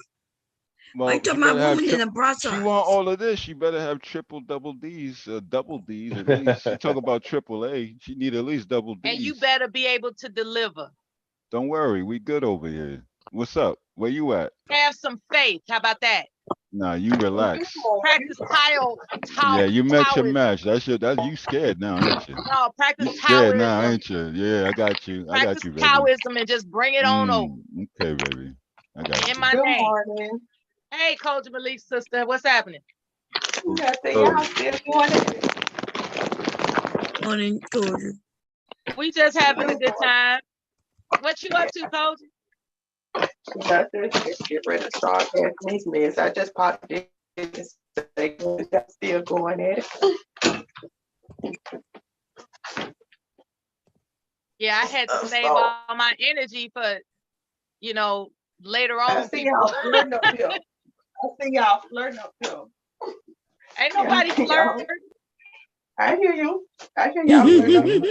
Why you Well, she talking about better have women in a bra she size? want all of this. She better have triple double D's, double D's at least. She talk about triple A. She need at least double And you D's. better be able to deliver. Don't worry, we good over here. What's up? Where you at? Have some faith. How about that? Nah, you relax. Practice Yeah, you met your Taoism. match. That you scared now, ain't you? No, practice You scared now, Taoism. ain't you? Yeah, I got you. I got Practice you, baby. Taoism and just bring it on over. Okay, baby. I got In you. my Good name. morning. Hey, Coach Malik's sister, what's happening? Nothing. Y'all still doing it? Morning, Georgia. We just having a good time. What you up to, Coach? Nothing. Just get ready to start passing these meds. I just popped in to say y'all still going at it. Yeah, I had to save all my energy for, later on. I see y'all flirting up here. Ain't nobody flirting. I hear you. I hear y'all flirting up here.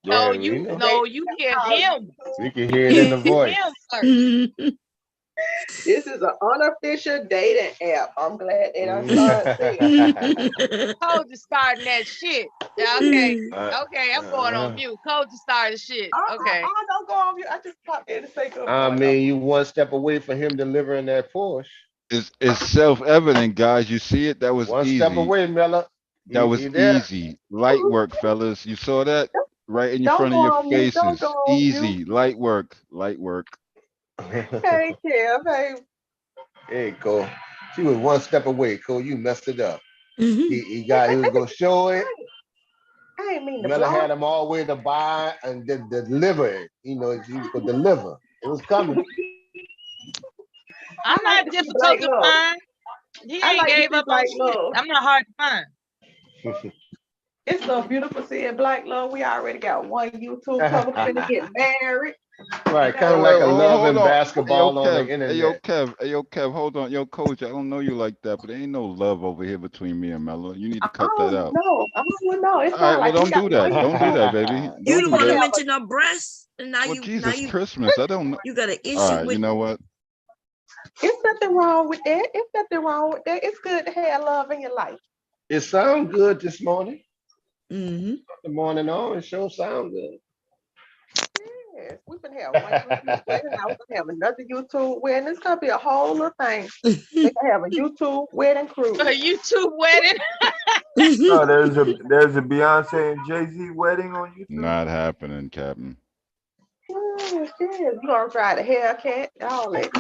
No, Yeah, we you know. hear him. We can hear it in the voice. Him flirt. This is an unofficial dating app. I'm glad they don't start saying. Coach is starting that shit. Okay. Okay, I'm going on mute. Coach is starting shit. Okay. Don't go on mute. I just popped in to say good I morning. mean, you one step away from him delivering that Porsche. It's self-evident, guys. You see it? That was One easy. step away, Miller. That was He there. easy. Light work, fellas. You saw that? Right in Don't front go of your on mute. Don't faces. go on Easy. Light work. Light work. mute. Hey, Kev. Hey. Hey, Cole. She was one step away, Cole. You messed it up. He was gonna show it. I ain't mean to Miller block. had him all the way to buy and deliver it. You know, he was gonna deliver. It was coming. I'm I like not to see difficult Black to love. find. He I ain't like to gave see up on Black shit. love. I'm not hard to find. It's so beautiful seeing Black love. We already got one YouTube couple finna get married. Right, kind Hey, of wait, like a hold love on. and Hey, yo, basketball on the Kev. Hey, yo, internet. Kev. Hey, yo, Kev. Hold on. Yo, coach, I don't know you like that, but there ain't no love over here between me and Mello. You need to cut that out. No, I don't know. It All right, sounds well, like we don't got do that. one Don't do YouTube. that, baby. You Don't don't do want to that. mention her breasts, and now Well, you Jesus Christmas. I don't know. you got an issue All right, with. you know what? It's nothing wrong with that. It's nothing wrong with that. It's good to have love in your life. It sound good this morning. Mm-hmm. The morning on, it sure sound good. Yes, we can have one YouTube wedding. Now we can have another YouTube wedding. It's gonna be a whole little thing. They can have a YouTube wedding cruise. A YouTube wedding. No, there's a Beyonce and Jay-Z wedding on YouTube. Not happening, Captain. Yes, you gonna try the haircut, all that.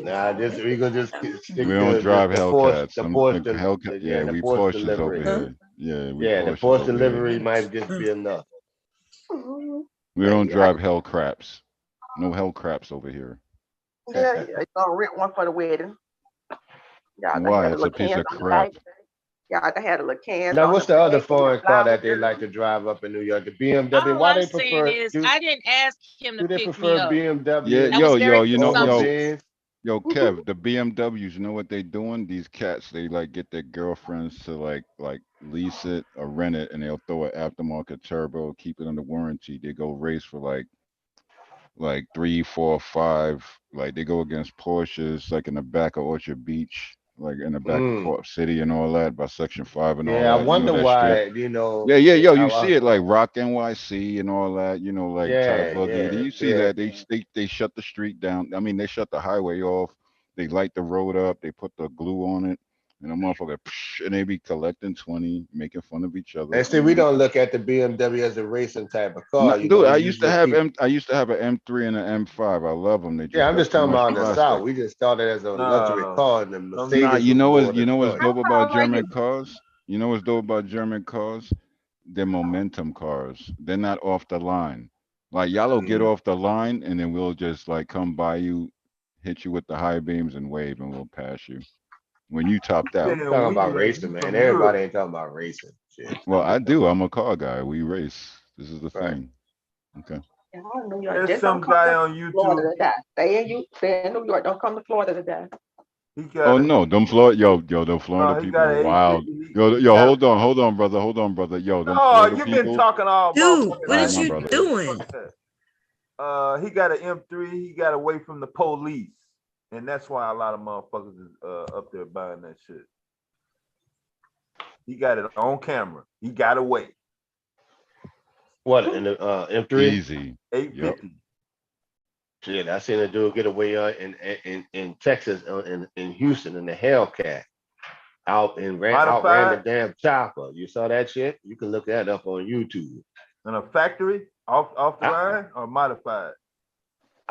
Nah, we gonna just stick We to don't drive the Porsche, Hellcats. the I'm Porsche, Hellcat. Yeah, the we Porsche Porsches over delivery. here. Yeah, we Yeah, the Porsches Porsche over delivery here. might just be enough. We don't drive hell craps. No hell craps over here. Yeah, you gonna rent one for the wedding. Y'all Why? had a It's a little piece cans of on the back. crap. Y'all had a little cans Now, on what's the the other back and foreign car that they flowers. like to drive up in New York? The BMW. All Why I'm they saying prefer? is I didn't ask him to Do they pick prefer me up. Yeah, BMW That was very you know, over presumptuous. Benz? yo, Kev, the BMWs, you know what they doing? These cats, they like get their girlfriends to like lease it or rent it, and they'll throw an aftermarket turbo, keep it under warranty. They go race for like 3, 4, 5. Like they go against Porsches, like in the back of Orchard Beach. like in the back of Port City and all that, by Section 5 and all Yeah, I that. wonder that why, strip. you know. Yeah, yo, you see it like Rock NYC and all that, like Yeah, Type Boogie. yeah, You see yeah. that they shut the street down. I mean, they shut the highway off. They light the road up. They put the glue on it, and a motherfucker, and they be collecting 20, making fun of each other. And see, we don't look at the BMW as a racing type of No, car. dude, They I used to usually have keep. I used to have an M3 and an M5. I love them. They Yeah, just I'm got just too talking much about in the plastic. South. We just started as a luxury No, car, and the Nah, Mercedes was more the what's choice. dope about German cars? You know what's dope about German cars? They're momentum cars. They're not off the line. Like y'all will get off the line, and then we'll just like come by you, hit you with the high beams and wave, and we'll pass you when you topped out. Talking about racing, man. Everybody ain't talking about racing. Shit. Well, I do. I'm a car guy. We race. This is the thing. Okay. Yeah, I don't know, York. There's Just some don't come guy to on YouTube. Florida to die. Stay in New York. Don't come to Florida to die. He got Oh no, them Florida, them Florida he people got are an wild. 850. Yo, hold on, brother. Yo, them Oh, Florida you've been people. talking all Dude, motherfucking what night. is My you brother. doing? He got an M3. He got away from the police, and that's why a lot of motherfuckers is up there buying that shit. He got it on camera. He got away. What in the M3? Easy. 850. Shit, I seen a dude get away in Texas, in Houston, in the Hellcat, out and ran the Modified damn chopper. You saw that shit? You can look that up on YouTube. in a factory off the line or modified.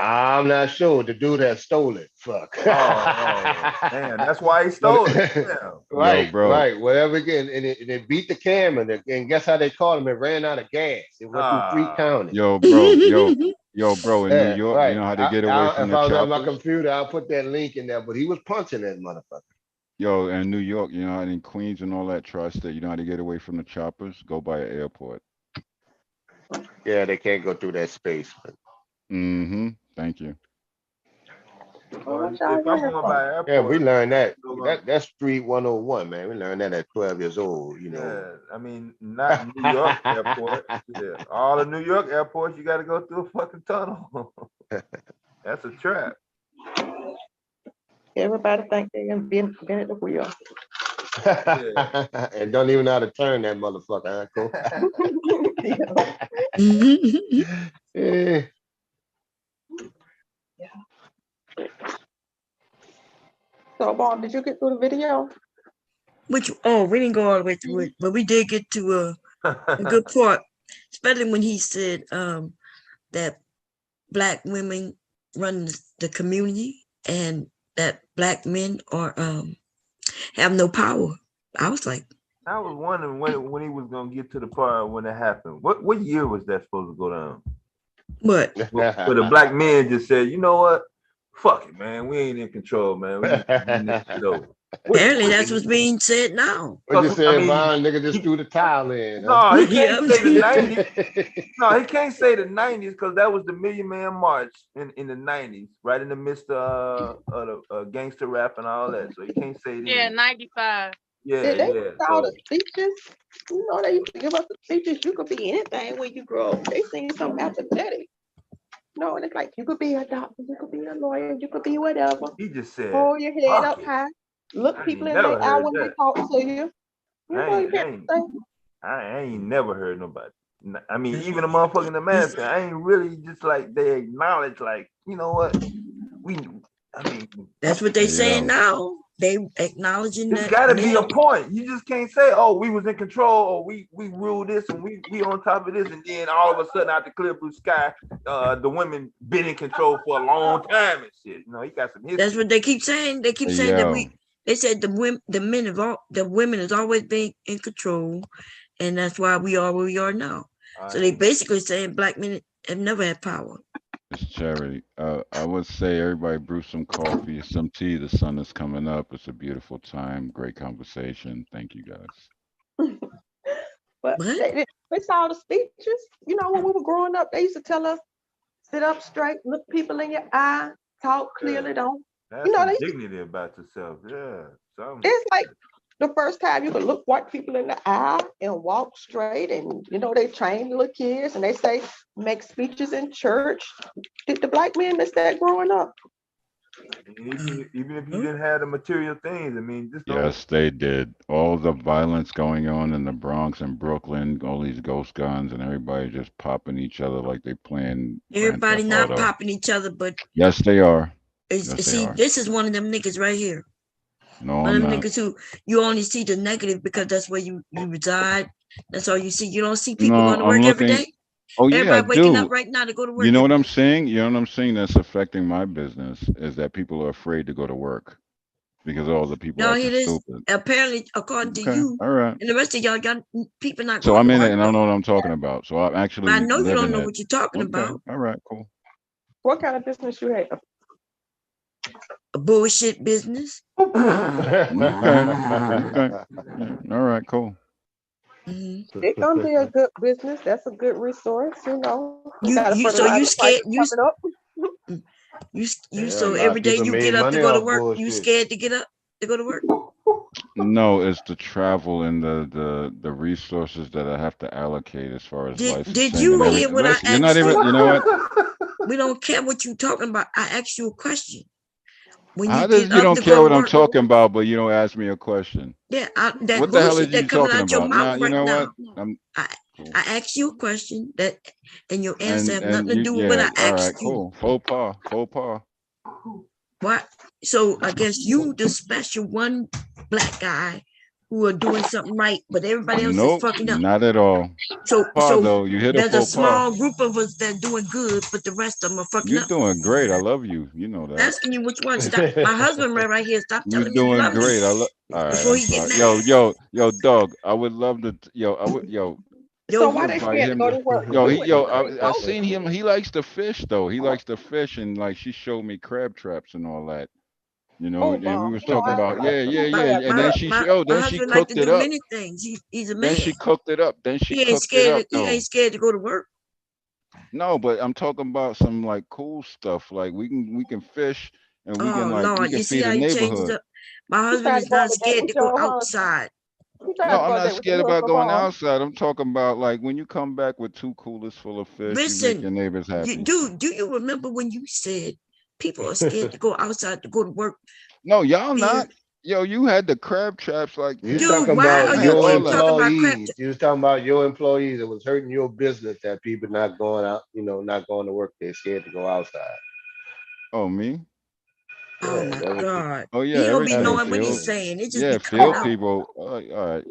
I'm not sure. The dude that stole it. Fuck. Damn, that's why he stole it. Damn. Right, Yo, bro. right. Whatever again, and it beat the camera, and guess how they called him? It ran out of gas. It went through 3 counties. Yo, bro. Bro. In New Yeah, York, you right. know how they get away from If the I was on my choppers? computer, I'll put that link in there. But he was punching that motherfucker. Yo, in New York, you know how in Queens and all that tri-state, you know how to get away from the choppers? Go by an airport. Yeah, they can't go through that space. But... Mm-hmm. Thank you. If I'm going by airport, yeah, we learned that. That's Street 101, man. We learned that at 12 years old. Yeah, I mean, not New York airport. Yeah, all the New York airports, you got to go through a fucking tunnel. That's a trap. Everybody think they invented the wheel. And don't even know how to turn that motherfucker. Huh? Yeah. So, Bob, did you get through the video? We didn't go all the way through it, but we did get to a good part, especially when he said that Black women run the community and that Black men are have no power. I was like, I was wondering when he was gonna get to the part when it happened. What year was that supposed to go down? What? Where the Black men just said, you know what? Fuck it, man. We ain't in control, man. We need to bring this shit over. Apparently, that's what's being said now. What you said, Von? Nigga just threw the towel in. No, he can't say the 90s. No, he can't say the 90s because that was the Million Man March in the 90s, right in the midst of gangster rap and all that. So he can't say it. Yeah, 95. Yeah, Did they yeah. all the speeches? You know, they used to give us the speeches. You could be anything when you grow up. They sing something apathetic. No, and it's like you could be a doctor, you could be a lawyer, you could be whatever. He just said, hold your head up high, look people in their eye when they talk to you. I ain't never heard nobody. I mean, even the motherfucker in the mask, I ain't really just like they acknowledge, like, you know what? That's what they saying now. They acknowledging that. There's got to be a point. You just can't say, "Oh, we was in control," or "We ruled this," and we on top of this, and then all of a sudden, out the clear blue sky, the women been in control for a long time and shit. You know, he got some history. That's what they keep saying. They keep saying that They said the women has always been in control, and that's why we are where we are now. So they basically saying Black men have never had power. It's charity. I would say everybody brew some coffee, some tea. The sun is coming up. It's a beautiful time. Great conversation. Thank you, guys. But they saw the speeches. You know, when we were growing up, they used to tell us, sit up straight, look people in your eye, talk clearly, don't. Have You know, some they dignity about yourself. Yeah. it's like the first time you could look white people in the eye and walk straight, and you know they train little kids and they say make speeches in church. Did the Black men miss that growing up? Even if you didn't have the material things, I mean, just don't. Yes, they did. All the violence going on in the Bronx and Brooklyn, all these ghost guns, and everybody just popping each other like they playing Grand Everybody Theft not Auto. popping each other, but Yes, they are. Yes, they see, are. this is one of them niggas right here. No, One I'm of them not. niggas who you only see the negative because that's where you reside. That's all you see. You don't see people No, going to I'm work every looking. day. Oh yeah, I Everybody waking do. up right now to go to You work know what every I'm day. saying? You know what I'm saying? That's affecting my business is that people are afraid to go to work because all the people Y'all acting hear this? stupid. Apparently, according to Okay, you all right. and the rest of y'all, got people not So going I'm to in it work and I though. know what I'm talking about. So I'm But I actually know you don't living know it. what you're talking Okay, about. all right, cool. What kind of business you have? A bullshit business. Okay, okay. Yeah, all right, cool. It gonna be a good business. That's a good resource, you know. Got to So you fertilizer scared prices coming up. you Hell so nah, every day people you made get up to money go to off work, you bullshit. scared to get up to go to work? No, it's the travel and the resources that I have to allocate as far as Did licensing you and hear everything. what I Listen, you're not asked even. you? You know what? We don't care what you talking about. I asked you a question. When you How does get you up don't to go care to what I'm work, talking about, but you don't ask me a question? yeah, that What the hell bullshit is you that coming talking out your about? mouth Now you right know now. what? I'm cool. I asked you a question that, and your answer have And nothing to you do with what yeah, I all right, asked you. cool. Faux pas, faux pas. What? So I guess you the special one black guy who are doing something right, but everybody else is Nope, fucking up. not at all. So Though you hit a there's a faux pas. small group of us that doing good, but the rest of them are fucking You're up. doing great. I love you. You know I'm that. asking you which one. Stop. My husband right here. Stop You're telling me you doing love me great. All right, before I'm he get sorry. mad. Yo, dog. I would love to. Yo, I would. Yo, So Yo, why who? they invite scared to him. go to work? I seen him. He likes to fish though. He likes to fish, and like she showed me crab traps and all that. You know, Oh, and we bomb. was You know, talking I about like some yeah. crab And then traps. she My showed. Then she husband like to cooked it do up. many things. He's a Then man. she cooked it up. Then she He ain't cooked it scared. up He though. ain't scared to go to work. No, but I'm talking about some like cool stuff. Like we can fish and we can Oh like we Lord, can you see feed how the he changes neighborhood. up. My You husband trying to is go on not a date scared with to go your husband? outside. You trying No, to I'm go on a not date with scared your about husband, going bomb? outside. I'm talking about like when you come back with 2 coolers full of fish, you make Listen, your neighbors happy. do you remember when you said people are scared to go outside to go to work? No, y'all Fear. not. Yo, you had the crab traps like You Dude, talking why about are I you had your keep all that. talking about crap? employees. You was talking about your employees. It was hurting your business that people not going out, not going to work. They're scared to go outside. Oh, me? Oh Yeah, my that was God. Oh yeah, He don't be that's everything. what knowing you what he's Field. saying. saying. It just Yeah, be coming field out. people. All right.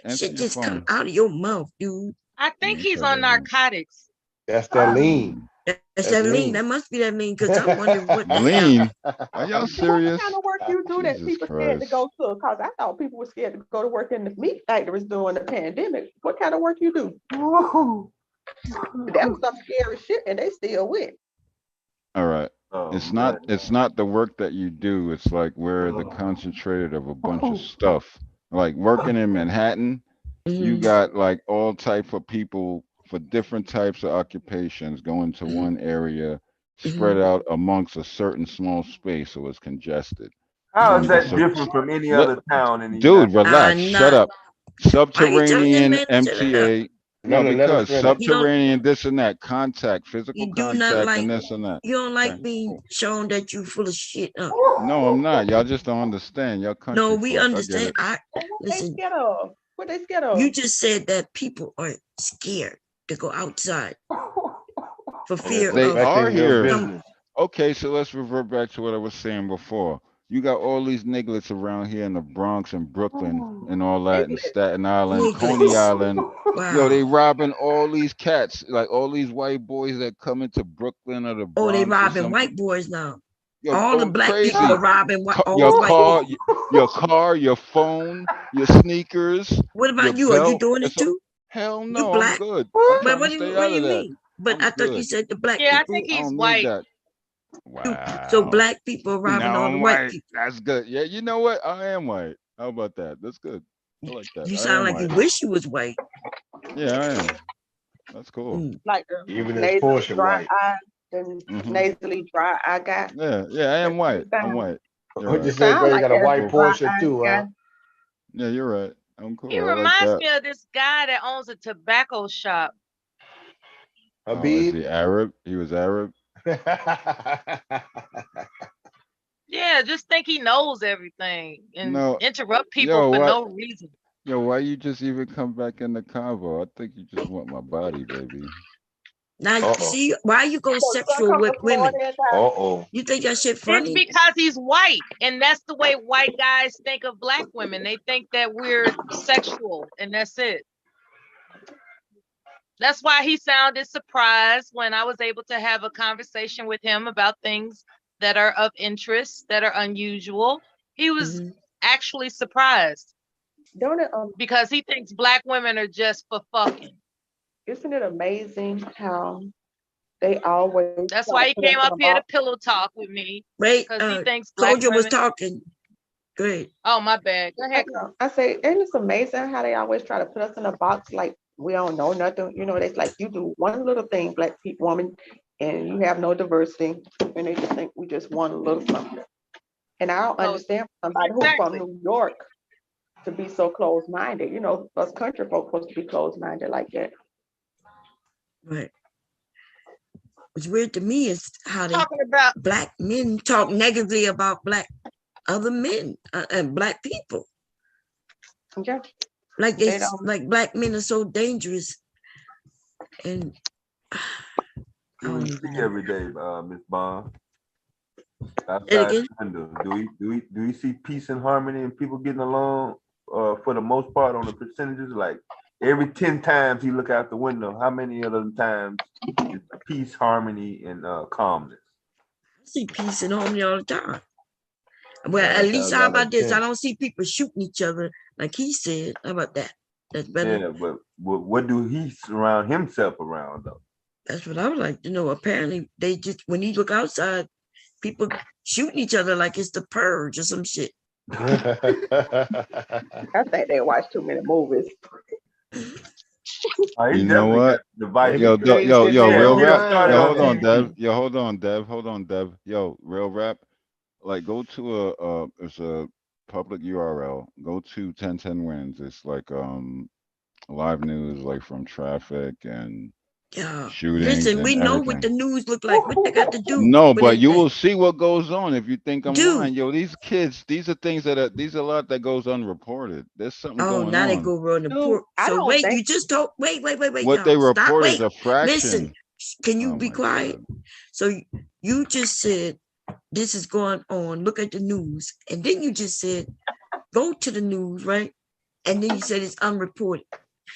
Answer Shit your just come phone. out of your mouth, dude. I think Let me he's tell on you again. narcotics. That's that lean. That's That's that lean. lean. That must be that lean because I'm wondering what the hell. Lean? Are y'all So what serious? kind of work you do that Jesus people scared to Christ. go to? Because I thought people were scared to go to work in the meat factories during the pandemic. What kind of work you do? That was some scary shit, and they still went. All right. Oh It's not the work that you do. It's like we're the concentrated of a bunch of stuff. Like working in Manhattan, you got like all type of people for different types of occupations going to one area, spread out amongst a certain small space, so it's congested. How is that So, different from any let, other town in the United dude, relax. Shut Not. up. Why you telling that Subterranean man to shut up? MTA. No, Let her because finish. You don't. subterranean this and that, contact, physical You do not contact, like. and this and that. You don't Okay, like being cool. shown that you full of shit. No, I'm not. Y'all just don't understand. Y'all No, country we folk. I get understand. it. And what they Listen. scared of? What they scared You of? just said that people are scared to go outside for And it's fear They of are affecting your here. some. business. Okay, so let's revert back to what I was saying before. You got all these nigglets around here in the Bronx and Brooklyn and all that, and Niggas. Staten Island, Coney Niggas. Island. Yo, Wow. they robbing all these cats, like all these white boys that come into Brooklyn or the Oh, they Bronx or robbing something. white boys now. Yo, All the going black people are crazy. robbing all Your the white car, people. your phone, your sneakers, What your about you? Are you belt. doing it It's a, too? hell You no, I'm black? good. I'm But trying to stay what out do of you that. mean? But I'm I thought you good. said the black Yeah, I people. think I he's don't need white. that. So Wow. black people are robbing Now all the I'm white white. people. That's good. Yeah, you know what? I am white. How about that? That's good. I like that. You I sound am like you white. wish you was white. Yeah, I am. That's cool. Like the Even his nasally portion dry white. eye, the nasally dry eye guy. Yeah, I am white. I'm white. You're What you right. say, Sound bro? You like got a that I'm white cool. dry portion eye too, guy. huh? Yeah, you're right. I'm He cool. I like reminds that. me of this guy that owns a tobacco shop. Oh, is Habib. he Arab? He was Arab. Yeah, just think he knows everything and No, interrupt people yo, for what? no reason. Yo, why you just even come back in the convo? I think you just want my body, baby. Now, Uh-oh. see, why you go sexual with women? Uh-oh. You think that shit It's funny? because he's white, and that's the way white guys think of black women. They think that we're sexual, and that's it. That's why he sounded surprised when I was able to have a conversation with him about things that are of interest, that are unusual. He was actually surprised. Don't it, because he thinks black women are just for fucking. isn't it amazing how they always That's try why to he put us came in up a here to box? pillow talk with me. Wait, Because he thinks black Kojo was women. talking. Great. Oh, my bad. Go ahead. I say, and it's amazing how they always try to put us in a box like we don't know nothing. You know, it's like you do one little thing, black people, woman, and you have no diversity, and they just think we just want a little something. And I don't understand somebody who's from New York to be so closed-minded. You know, us country folks supposed to be closed-minded like that. Right. What's weird to me is how they talking about black men talk negatively about other men and black people. Okay. Like like black men are so dangerous. And Who do you see every day, Miss Bond? Say it Outside again? the window, do we see peace and harmony and people getting along for the most part on the percentages? Like every 10 times you look out the window, how many of those times is peace, harmony, and calmness? I see peace and harmony all the time. Well, 9 at least times how out of about this? 10. I don't see people shooting each other like he said. How about that? That's better. Yeah, but what do he surround himself around though? That's what I would like to know. Apparently, they just when you look outside, people shooting each other like it's the purge or some shit. I think they watch too many movies. You know what? Yo, real rap. Yo, hold on, Dev. Yo, hold on, Dev. Yo, real rap. Like, go to it's a public URL. Go to 1010 Wins. It's like live news, like from traffic and shootings. Listen, we and know everything. what the news look like. What they got to do? No, with but you anything? will see what goes on if you think I'm Dude. lying. Yo, these kids, these are things these are a lot that goes unreported. There's something Oh, going now they on. go run the port. I So don't wait, think you just told wait, What they y'all. Stop. report Wait. is a fraction. Listen, can you Oh be my quiet? So you just said this is going on. Look at the news. And then you just said go to the news, right? And then you said it's unreported.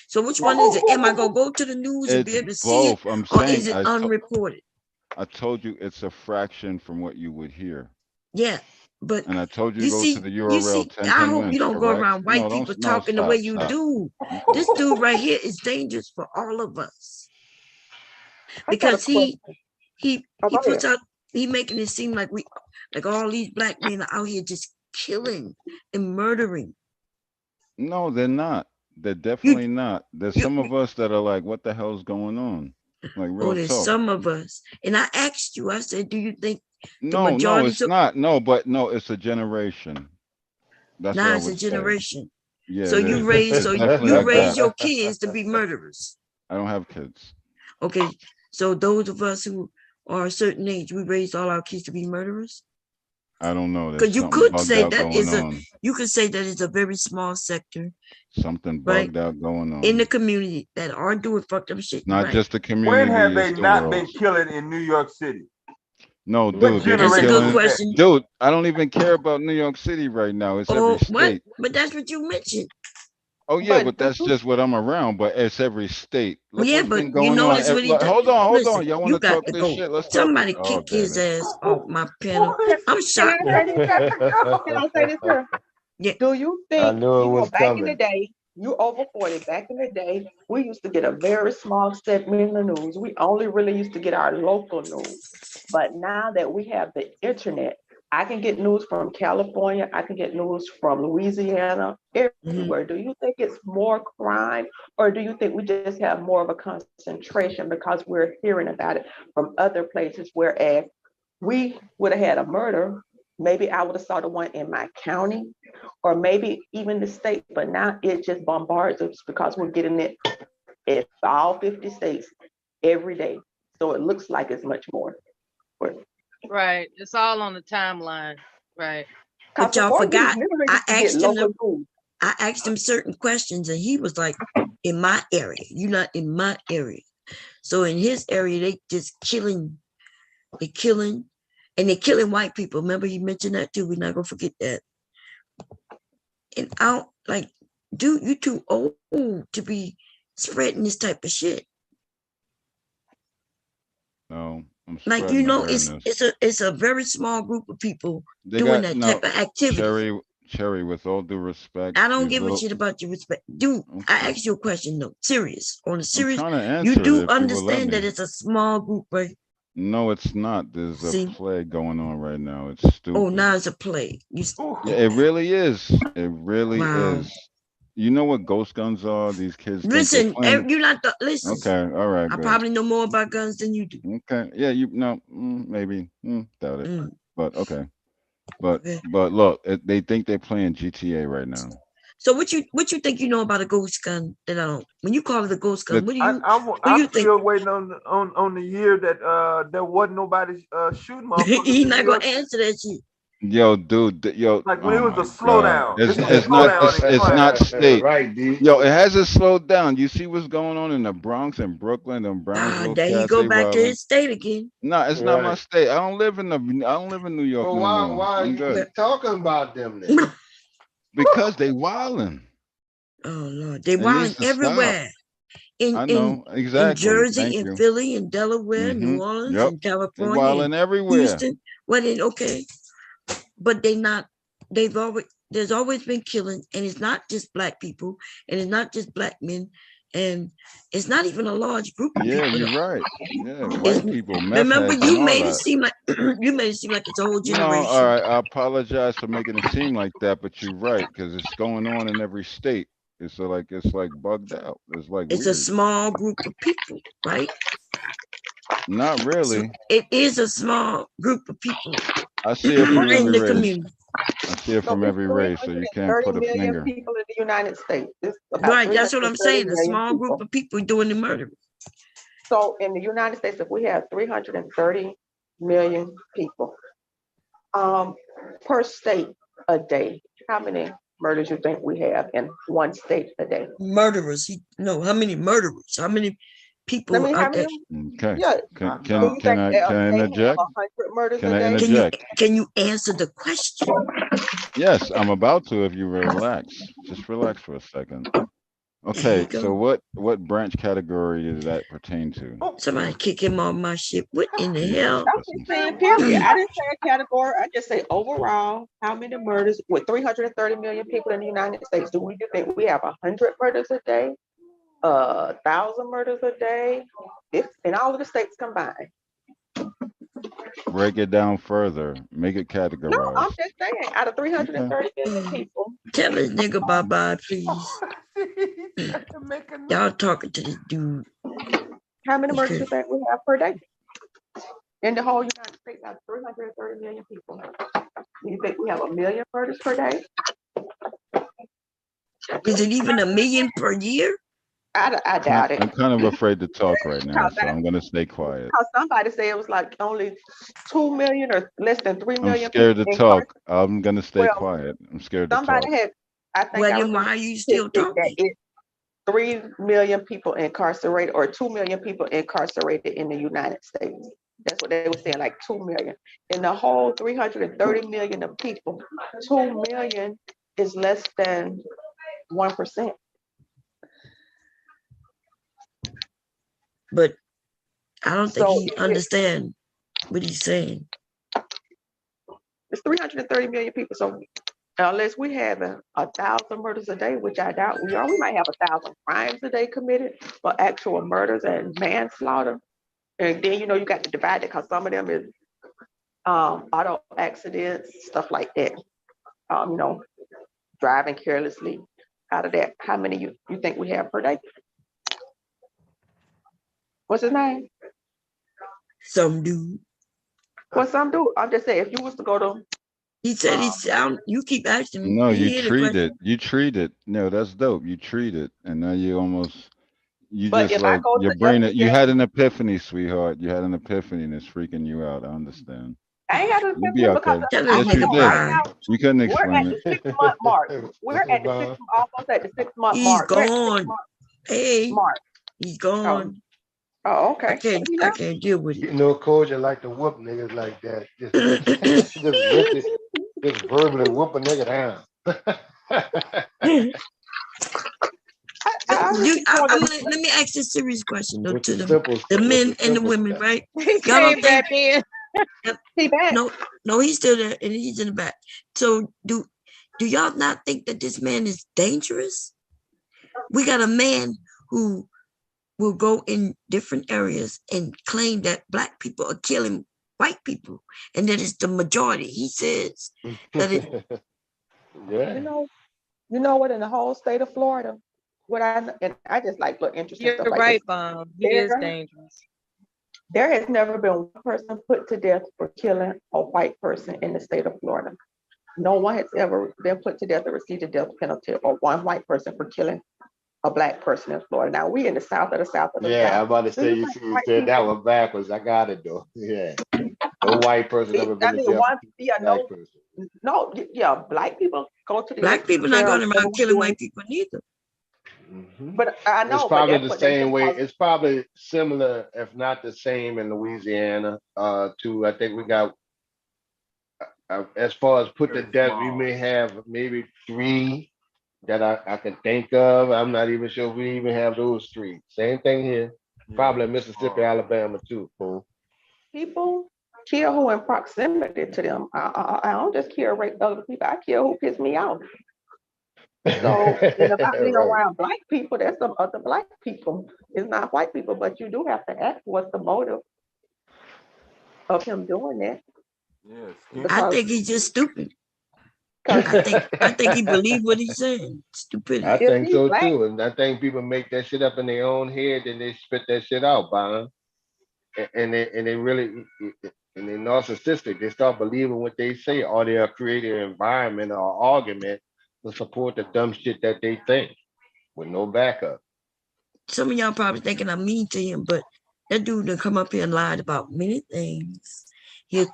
So which one is it? Am I gonna go to the news and be It's able to see it, both. I'm or saying is it unreported? I told you it's a fraction from what you would hear. Yeah, but And I told you you to go see, to the you URL see. 1010 I hope Wins, you don't go correct? around white No, people no, talking the way you stop. do. This dude right here is dangerous for all of us because he puts out making it seem like all these black men are out here just killing and murdering. No, they're not. They're definitely not. There's some of us that are like, what the hell's going on? Like real There's talk. some of us. And I asked you, I said, do you think the No, majority it's not. No, it's a generation. That's what I it's a would say. generation. Yeah, so it you is. raise It's definitely a raise gap. your kids to be murderers. I don't have kids. Okay, so those of us who are a certain age, we raise all our kids to be murderers? I don't know. Because you something could bugged say out that going is on. you could say that is a very small sector Something bugged out going on. in the community that are doing fucked up shit. Not just the community. When have they it's the not world. been killing in New York City? No, What dude, That's a good question. Dude, I don't even care about New York City right now. It's every state. What? But that's what you mentioned. Oh yeah, but that's just what I'm around. But it's every state. Look Yeah, what's but been going on. what he does. Hold on. Listen, Y'all want you to got talk to this go. shit? Let's Somebody talk. kick Oh, his ass off my panel. I'm Can shocked. I say this? Can I say this, girl? Yeah. Do you I think knew it was back in the coming. day, you over 40, back in the day, we used to get a very small segment in the news. We only really used to get our local news. But now that we have the internet, I can get news from California, I can get news from Louisiana, everywhere. Do you think it's more crime, or do you think we just have more of a concentration because we're hearing about it from other places, whereas we would have had a murder, maybe I would have saw the one in my county or maybe even the state, but now it just bombards us because we're getting it in all 50 states every day. So it looks like it's much more. Right. It's all on the timeline. Right. But y'all before you forgot, literally I used to get asked him local news. I asked him certain questions, and he was like, "In my area, you're not in my area." So in his area, they just killing, they killing, and they killing white people. Remember, he mentioned that too. We're not gonna forget that. And I don't like, dude, you too old to be spreading this type of shit. No, I'm Like, spreading it's awareness. it's a very small group of people They doing got that no type of activity. Cherry. With all due respect, I don't these give a little. shit about your respect. Dude, I Okay, asked you a question though. Serious. On a I'm serious, trying to you answer do it if you will let understand that me. it's a small group, right? No, it's not. There's a See? plague going on right now. It's Oh, stupid. now it's a plague. Yeah, it really is. It really Wow. is. You know what ghost guns are? These kids think they're Listen, playing. you're not the listen. Okay, all right, I good. probably know more about guns than you do. Okay, yeah, you know, maybe, doubt it, but okay, but Okay. look, they think they're playing GTA right now. So what you think you know about a ghost gun that I don't? When you call it a ghost gun, what do you I'm think? still waiting on the year that there wasn't nobody shooting motherfuckers. He's in not New gonna York. answer that shit. Yo, dude, yo, Like when oh it was my a God, slowdown. It was a it's not, slowdown in it's not crime. state. Right, D. Yo, it hasn't slowed down. You see what's going on in the Bronx and Brooklyn and Brownsville There he cats? go They back to wilding. his state again. No, it's not my Right. state. I don't live in New York Well, no more. why I'm you good keep talking about them then? because they wilding. Oh Lord, they It needs wilding to stop. everywhere. In I in know in exactly. Jersey, Thank in you. Philly, in Delaware, New Orleans, Yep. in They California, in wilding everywhere. Houston. Well, then okay, but there's always been killing, and it's not just black people, and it's not just black men, and it's not even a large group of Yeah, people. you're right. Yeah, white people, meth Remember, heads, and you all made it that. seem like it's a whole No, all generation. right. I apologize for making it seem like that, but you're right because it's going on in every state. It's like bugged out. It's like It's a weird. small group of people, right? Not really. It is a small group of people I see it from in every the race. community. I see it So from it's every race, so you can't 330 put a million finger. people in the United States. It's about Right, that's what I'm 330 saying. A million small group people. of people doing the murder. So in the United States, if we have 330 million people, per state a day, how many murders you think we have in one state a day? Murderers. How many murderers? How many people How out there? many? Okay. Yeah. Can Do you think I interject? 100 murders Can a I day? interject? Can you answer the question? Yes, I'm about to if you relax. Just relax for a second. There you Okay, so go. what branch category does that pertain to? Somebody kick him off my ship. What in the Jesus, hell? I'm just saying, period. I didn't say a category. I just say overall, how many murders with 330 million people in the United States do we think we have 100 murders a day, 1,000 murders a day, if in all of the states combined? Break it down further. Make it No, I'm categorized. just saying, out of 330 million people, Tell this nigga bye-bye, please. Y'all talking to this dude. how many murders Okay. you think we have per day? In the whole United States, out of 330 million people, do you think we have 1 million murders per day? Is it even 1 million per year? I doubt it. I'm kind of afraid to talk right now, so I'm gonna stay quiet. Because somebody said it was like only 2 million or less than 3 I'm million scared to people talk. I'm gonna stay Well, quiet. I'm scared to talk. somebody had, I think Well, I then read why are you a still statistic that talking? it's 3 million people incarcerated or 2 million people incarcerated in the United States. That's what they were saying, like 2 million. In the whole 330 million of people, 2 million is less than 1%. But I don't think So he understand what he's saying. it's 330 million people. So unless we have 1,000 murders a day, which I doubt we are, we might have 1,000 crimes a day committed, but actual murders and manslaughter. And then, you got to divide it because some of them is auto accidents, stuff like that. Driving carelessly. Out of that, how many you think we have per day? What's his name? Some dude. What's some dude? I'm just saying, if you was to go to, He said he sound. You keep asking me. No, He you hear the treat it. question. You treat it. No, that's dope. You treat it, and now you but just if I like go your to brain. You every had day, an epiphany, sweetheart. You had an epiphany, and it's freaking you out. I understand. I ain't got to You'll defend be him because okay. Tell I this Yes, you nigga know right did. bye. now You couldn't we're at explain the it. 6 month mark. We're What's at up, the Bob? almost at the 6 month He's mark. We're at the 6 gone. month Hey, mark. he's Oh, gone. oh, I okay. can't. You I know? can't deal with You know, Coach, I like to whoop niggas like that. Just rip it, just verbally whoop a nigga down. Let me ask you a serious question though, With to the simple the stuff. With men the and the simple women, stuff. right? He Y'all came don't think back in. He back. no, he's still there and he's in the back. So do y'all not think that this man is dangerous? We got a man who will go in different areas and claim that black people are killing white people, and that it's the majority. He says that it. Yeah. You know what? In the whole state of Florida, I just like look interesting You're stuff like right, this. Mom. He is dangerous. There has never been one person put to death for killing a white person in the state of Florida. No one has ever been put to death or received a death penalty, or one white person for killing a black person in Florida. Now we in the south of the south of the Yeah, south. I'm about to say you said that one backwards. I got it though. Yeah. No white person ever been to death. Black people go to the Black people not going around killing white people neither. But I know, It's but probably that's the what they same way. cause. It's probably similar, if not the same, in Louisiana. To I think we got as far as put to death, we may have maybe 3 that I can think of. I'm not even sure if we even have those 3. Same thing here. Probably Mississippi, Alabama too. Cool. People kill who in proximity to them. I don't just kill other people. I kill who piss me off. So if I being Right. around black people, there's some other black people. It's not white people, but you do have to ask what's the motive of him doing that. I think he's just stupid. I think he believes what he's saying. Stupidity. I think so too, and I think people make that shit up in their own head and they spit that shit out, Bob. And they really and they're narcissistic. They start believing what they say, or they'll create an environment or argument to support the dumb shit that they think with no backup. Some of y'all probably thinking I'm mean to him, but that dude done come up here and lied about many things. He'll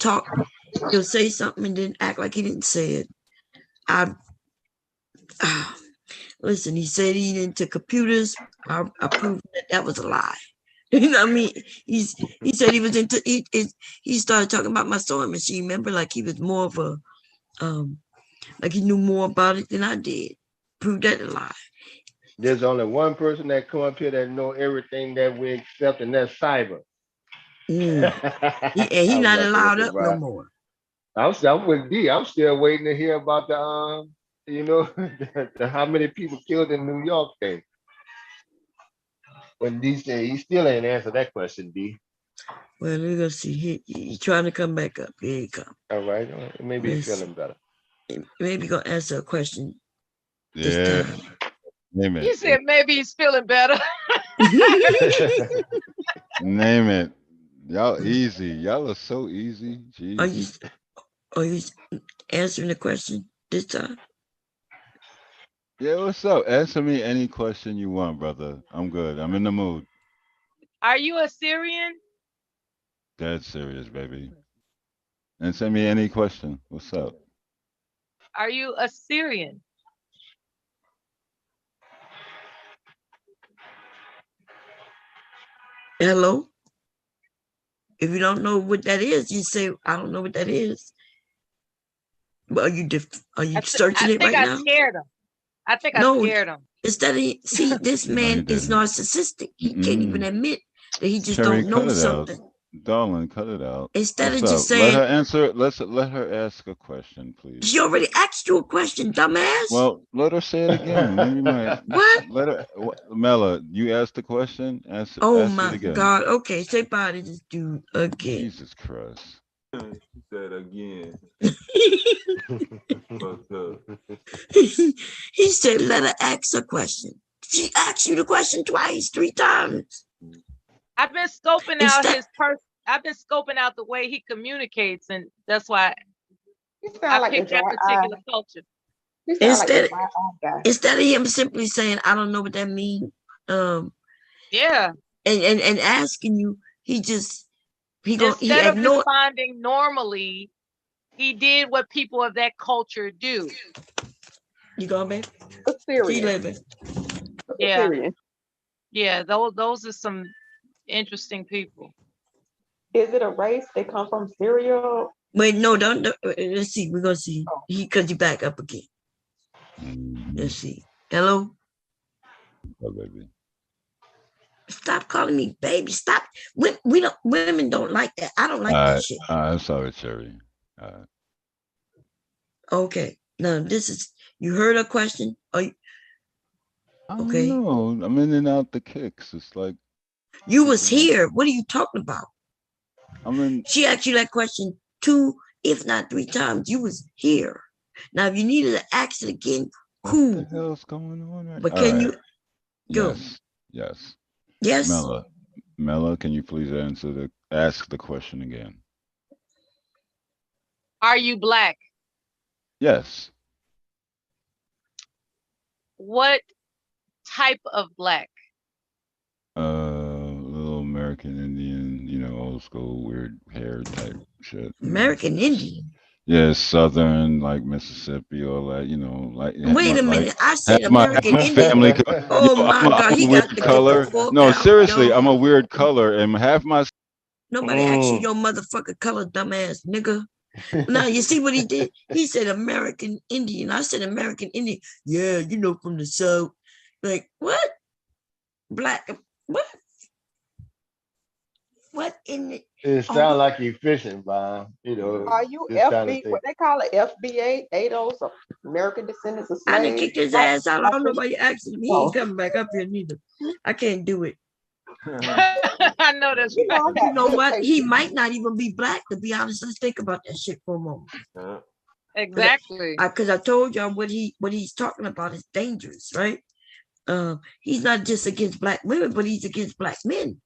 say something and then act like he didn't say it. Listen, he said he into computers. I proved that was a lie. You know what I mean? He said he was into he started talking about my sewing machine. Remember, like he was more of a like he knew more about it than I did. Proved that a lie. There's only one person that come up here that know everything that we accept, and that's cyber. He not allowed up no more. I'm with D. I'm still waiting to hear about the the how many people killed in New York thing. When D said he still ain't answered that question, D. Well, we're gonna see. He trying to come back up. Here he come. All right. Maybe he's feeling better. Maybe gonna answer a question. Yeah. Name it. He said maybe he's feeling better. Name it. Y'all easy. Y'all are so easy. Jeez. Are you answering the question this time? Yeah, what's up? Answer me any question you want, brother. I'm good. I'm in the mood. Are you a Syrian? Dead serious, baby. Answer me any question. What's up? Are you a Syrian? Hello? If you don't know what that is, you say, I don't know what that is. But are you searching it right now? Scared him. I think I scared him. Instead of this man is narcissistic. He can't even admit that he just Cherry, don't know cut it something. out. Darling, cut it out. Instead What's of just up? saying, Let her answer. Let her ask a question, please. she already asked you a question, dumbass. Well, let her say it again. Maybe what? Let her. Mela, you asked the question. Ask My it again. God. Okay, say bye to this dude again. Jesus Christ. She said again. He said, let her ask a question. She asked you the question twice, 3 times. I've been scoping out I've been scoping out the way he communicates, and that's why I picked that particular culture. Instead of him simply saying, I don't know what that means, yeah, and asking you, he just Instead of responding normally, he did what people of that culture do. You going, babe? Syrian. She living. Yeah. Syrian. Yeah, those are some interesting people. Is it a race? They come from Syria? Wait, no, don't let's see. We're gonna see. Because you back up again. Let's see. Hello? Oh, baby. Stop calling me baby. Stop. Women don't like that. I don't like that shit. I'm sorry, Cherry. Okay. Now this is, you heard her question? Okay. No, I'm in and out the kicks. It's like you was here. What are you talking about? She asked you that question 2, if not 3 times. You was here. Now, if you needed to ask it again, cool. What the hell's going on right? But can you go? Yes. Yes. Mela, can you please ask the question again? Are you Black? Yes. What type of Black? Little American Indian, old school weird hair type shit. American Indian. Yeah, Southern, like Mississippi, all that, like. Wait a minute, I said have my American family. Indian. Oh my God, he got weird the color. fork No, out, seriously, yo. I'm a weird color, and half my. Nobody asked you your motherfucking color, dumbass nigga. Now you see what he did? He said American Indian. I said American Indian. Yeah, from the South. Like what? Black? What? What in it? It sounds like you fishing, Bob. Are you this kind of FB? thing. What they call it, FBA? ADOS, American Descendants of Slaves. I didn't kick his ass out. I don't know why you asking me. He ain't coming back up here neither. I can't do it. I know that's right. You know what? He might not even be Black, to be honest. Let's think about that shit for a moment. Exactly. Because I told y'all what he's talking about is dangerous, right? He's not just against Black women, but he's against Black men.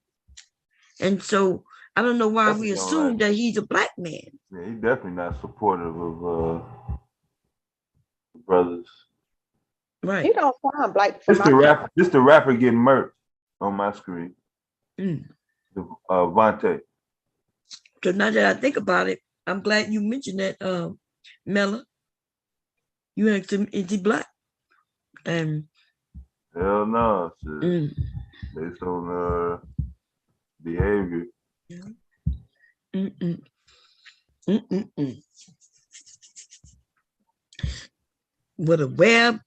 And so I don't know why we assume that he's a Black man. Yeah, he's definitely not supportive of brothers. Right. He don't sound Black. This the rapper getting murked on my screen. Vontae. So now that I think about it, I'm glad you mentioned that, Mela. You asked him, is he Black? And hell no, based on behavior. With a web.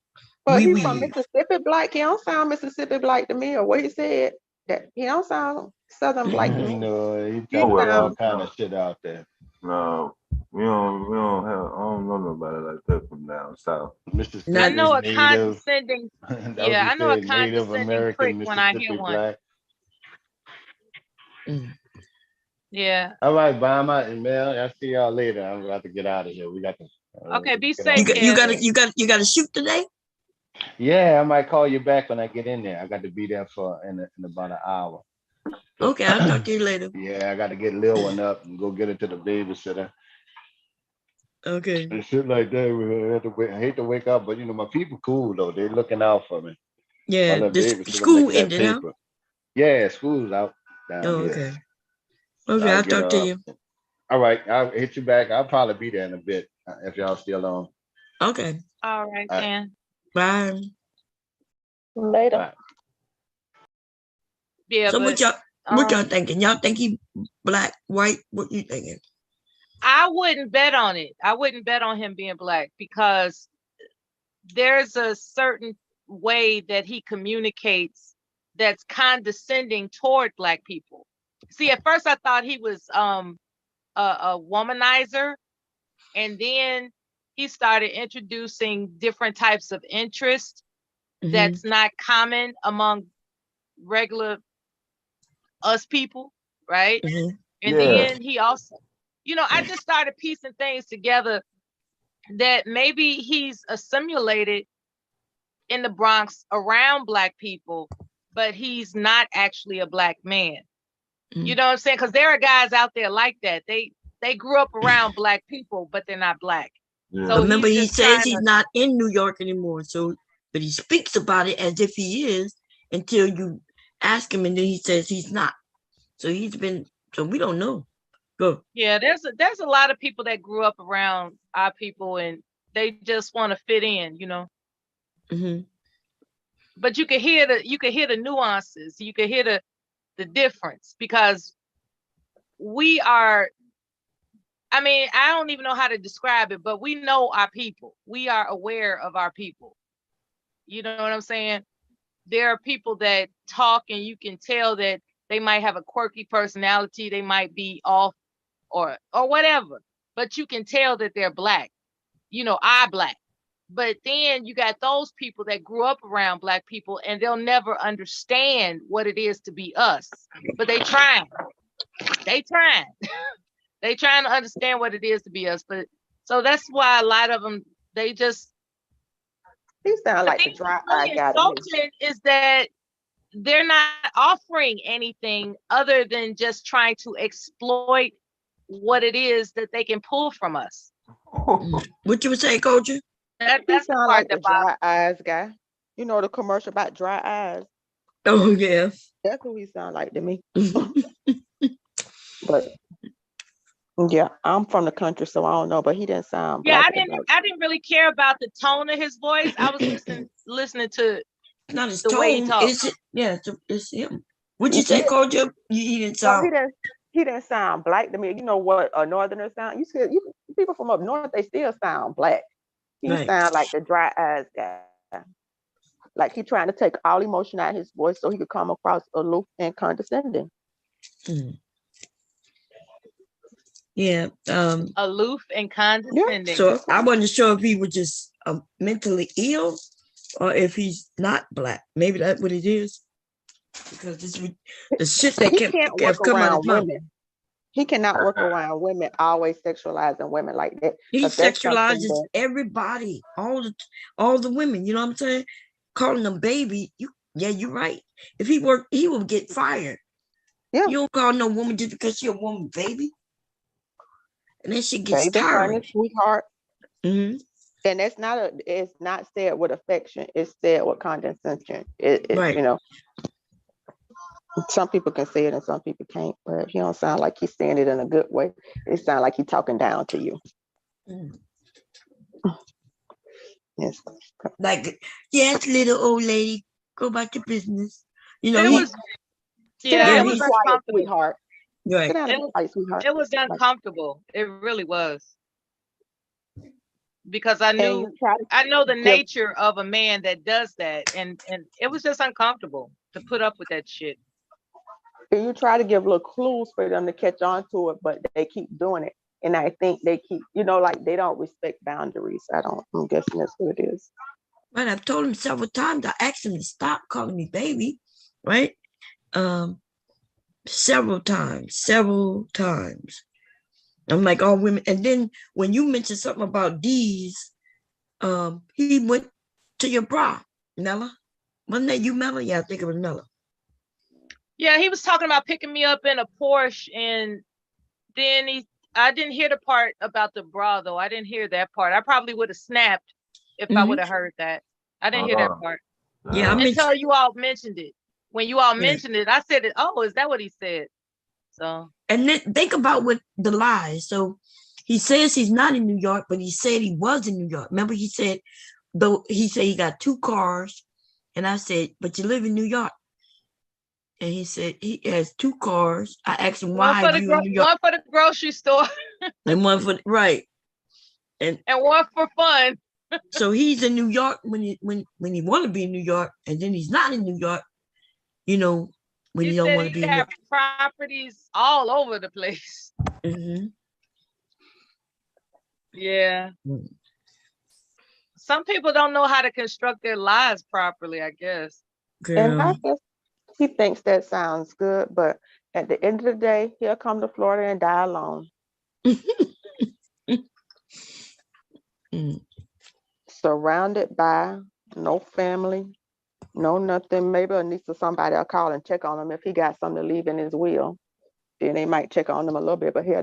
But he's from Mississippi Black. He don't sound Mississippi Black to me, or what he said. That he don't sound Southern Black to me. No, he talking all kind of shit out there. No, we don't have. I don't know nobody like that from down south. Mississippi. I know a native, condescending. Yeah, I know a Native condescending American prick when I hear Mississippi one. Black. Yeah. All right, Bama and Mel. I'll see y'all later. I'm about to get out of here. We got to. Okay, be safe. You got to shoot today. Yeah, I might call you back when I get in there. I got to be there in about an hour. Okay, I'll talk to you later. Yeah, I got to get Lil one up and go get her to the babysitter. Okay. And shit like that. I hate to wake up, but my people cool though. They're looking out for me. Yeah, the school ended, huh? Yeah, school's out down here. Okay. Okay, I'll talk to you. All right, I'll hit you back. I'll probably be there in a bit if y'all still on. Okay. All right, then. Bye. Later. Bye. Yeah, so but, what y'all thinking? Y'all think he Black, white? What you thinking? I wouldn't bet on it. I wouldn't bet on him being Black because there's a certain way that he communicates that's condescending toward Black people. See, at first I thought he was a womanizer, and then he started introducing different types of interest that's not common among regular us people, right? And then he also, I just started piecing things together that maybe he's assimilated in the Bronx around Black people, but he's not actually a Black man. You know what I'm saying? Because there are guys out there like that. They grew up around Black people, but they're not Black. Yeah. So remember, he says he's not in New York anymore. So, but he speaks about it as if he is until you ask him, and then he says he's not. So he's been. So we don't know. Go. Yeah, there's a lot of people that grew up around our people and they just want to fit in, you know. Mm-hmm. But you can hear the nuances. You can hear the difference because we are. I mean, I don't even know how to describe it, but we know our people. We are aware of our people. You know what I'm saying? There are people that talk and you can tell that they might have a quirky personality. They might be off or whatever, but you can tell that they're Black. You know, Black. But then you got those people that grew up around Black people and they'll never understand what it is to be us. But they trying. They trying. They trying to understand what it is to be us. But so that's why a lot of them, they just. He sound like the dry eye guy to me. Is that they're not offering anything other than just trying to exploit what it is that they can pull from us. What you would say, Culture? That's the part like the dry eyes guy. You know the commercial about dry eyes. Oh yeah. That's who he sound like to me. But yeah, I'm from the country, so I don't know. But he didn't sound. Yeah, Black I didn't really care about the tone of his voice. I was listening to not his the tone. way he talks. Is it? Yeah, it's him. What you say, Culture? He didn't sound. He didn't sound Black to me. You know what a Northerner sound? You see, people from up north, they still sound Black. He sound like the dry eyes guy. Like he trying to take all emotion out of his voice so he could come across aloof and condescending. Mm. Yeah. Aloof and condescending. Yeah. So I wasn't sure if he was just mentally ill or if he's not Black. Maybe that's what it is. Because the shit that can't come out of his mouth. women. He cannot work around women always sexualizing women like that. He sexualizes everybody, all the women. You know what I'm saying? Calling them baby. You're right. If he worked, he would get fired. Yeah. You don't call no woman just because she's a woman, baby. And then she gets baby, tired. honey, sweetheart. Mm-hmm. And it's not said with affection. It's said with condescension. Right. You know. Some people can say it and some people can't, but he don't sound like he's saying it in a good way. It sounds like he's talking down to you. Mm. Yes. Like, yes, little old lady, go about your business. You know, it was quiet, sweetheart. Right. It was uncomfortable. It really was. Because I know the nature of a man that does that, and it was just uncomfortable to put up with that shit. And you try to give little clues for them to catch on to it, but they keep doing it. And I think they keep, like they don't respect boundaries. I'm guessing that's what it is. Right. I've told him several times. I asked him to stop calling me baby. Right. Several times. I'm like, all women. And then when you mentioned something about D's, he went to your bra, Mella. Wasn't that you, Mella? Yeah, I think it was Mella. Yeah, he was talking about picking me up in a Porsche, and then I didn't hear the part about the bra though. I didn't hear that part. I probably would have snapped if I would have heard that. I didn't hear that part. Yeah, until you all mentioned it. When you all mentioned it, I said it. Oh, is that what he said? So. And then think about what the lies. So he says he's not in New York, but he said he was in New York. Remember, he said he got 2 cars, and I said, but you live in New York. And he said he has 2 cars. I asked him why are you in New York? One for the grocery store. And one for and one for fun. So he's in New York when he want to be in New York, and then he's not in New York. When you don't want to be in New York. Properties all over the place. Mm-hmm. Yeah. Some people don't know how to construct their lives properly, I guess. And I guess he thinks that sounds good, but at the end of the day, he'll come to Florida and die alone. Surrounded by no family, no nothing. Maybe a niece or somebody will call and check on him if he got something to leave in his will. Then they might check on them a little bit. But here,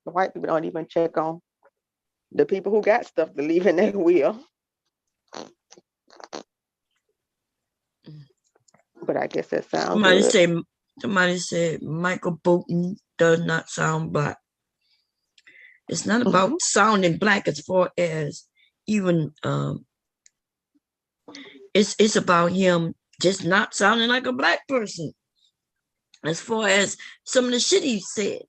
white people don't even check on the people who got stuff to leave in their will. But I guess that sounds Somebody said Michael Bolton does not sound black. It's not about sounding black as far as even it's about him just not sounding like a black person. As far as some of the shit he said.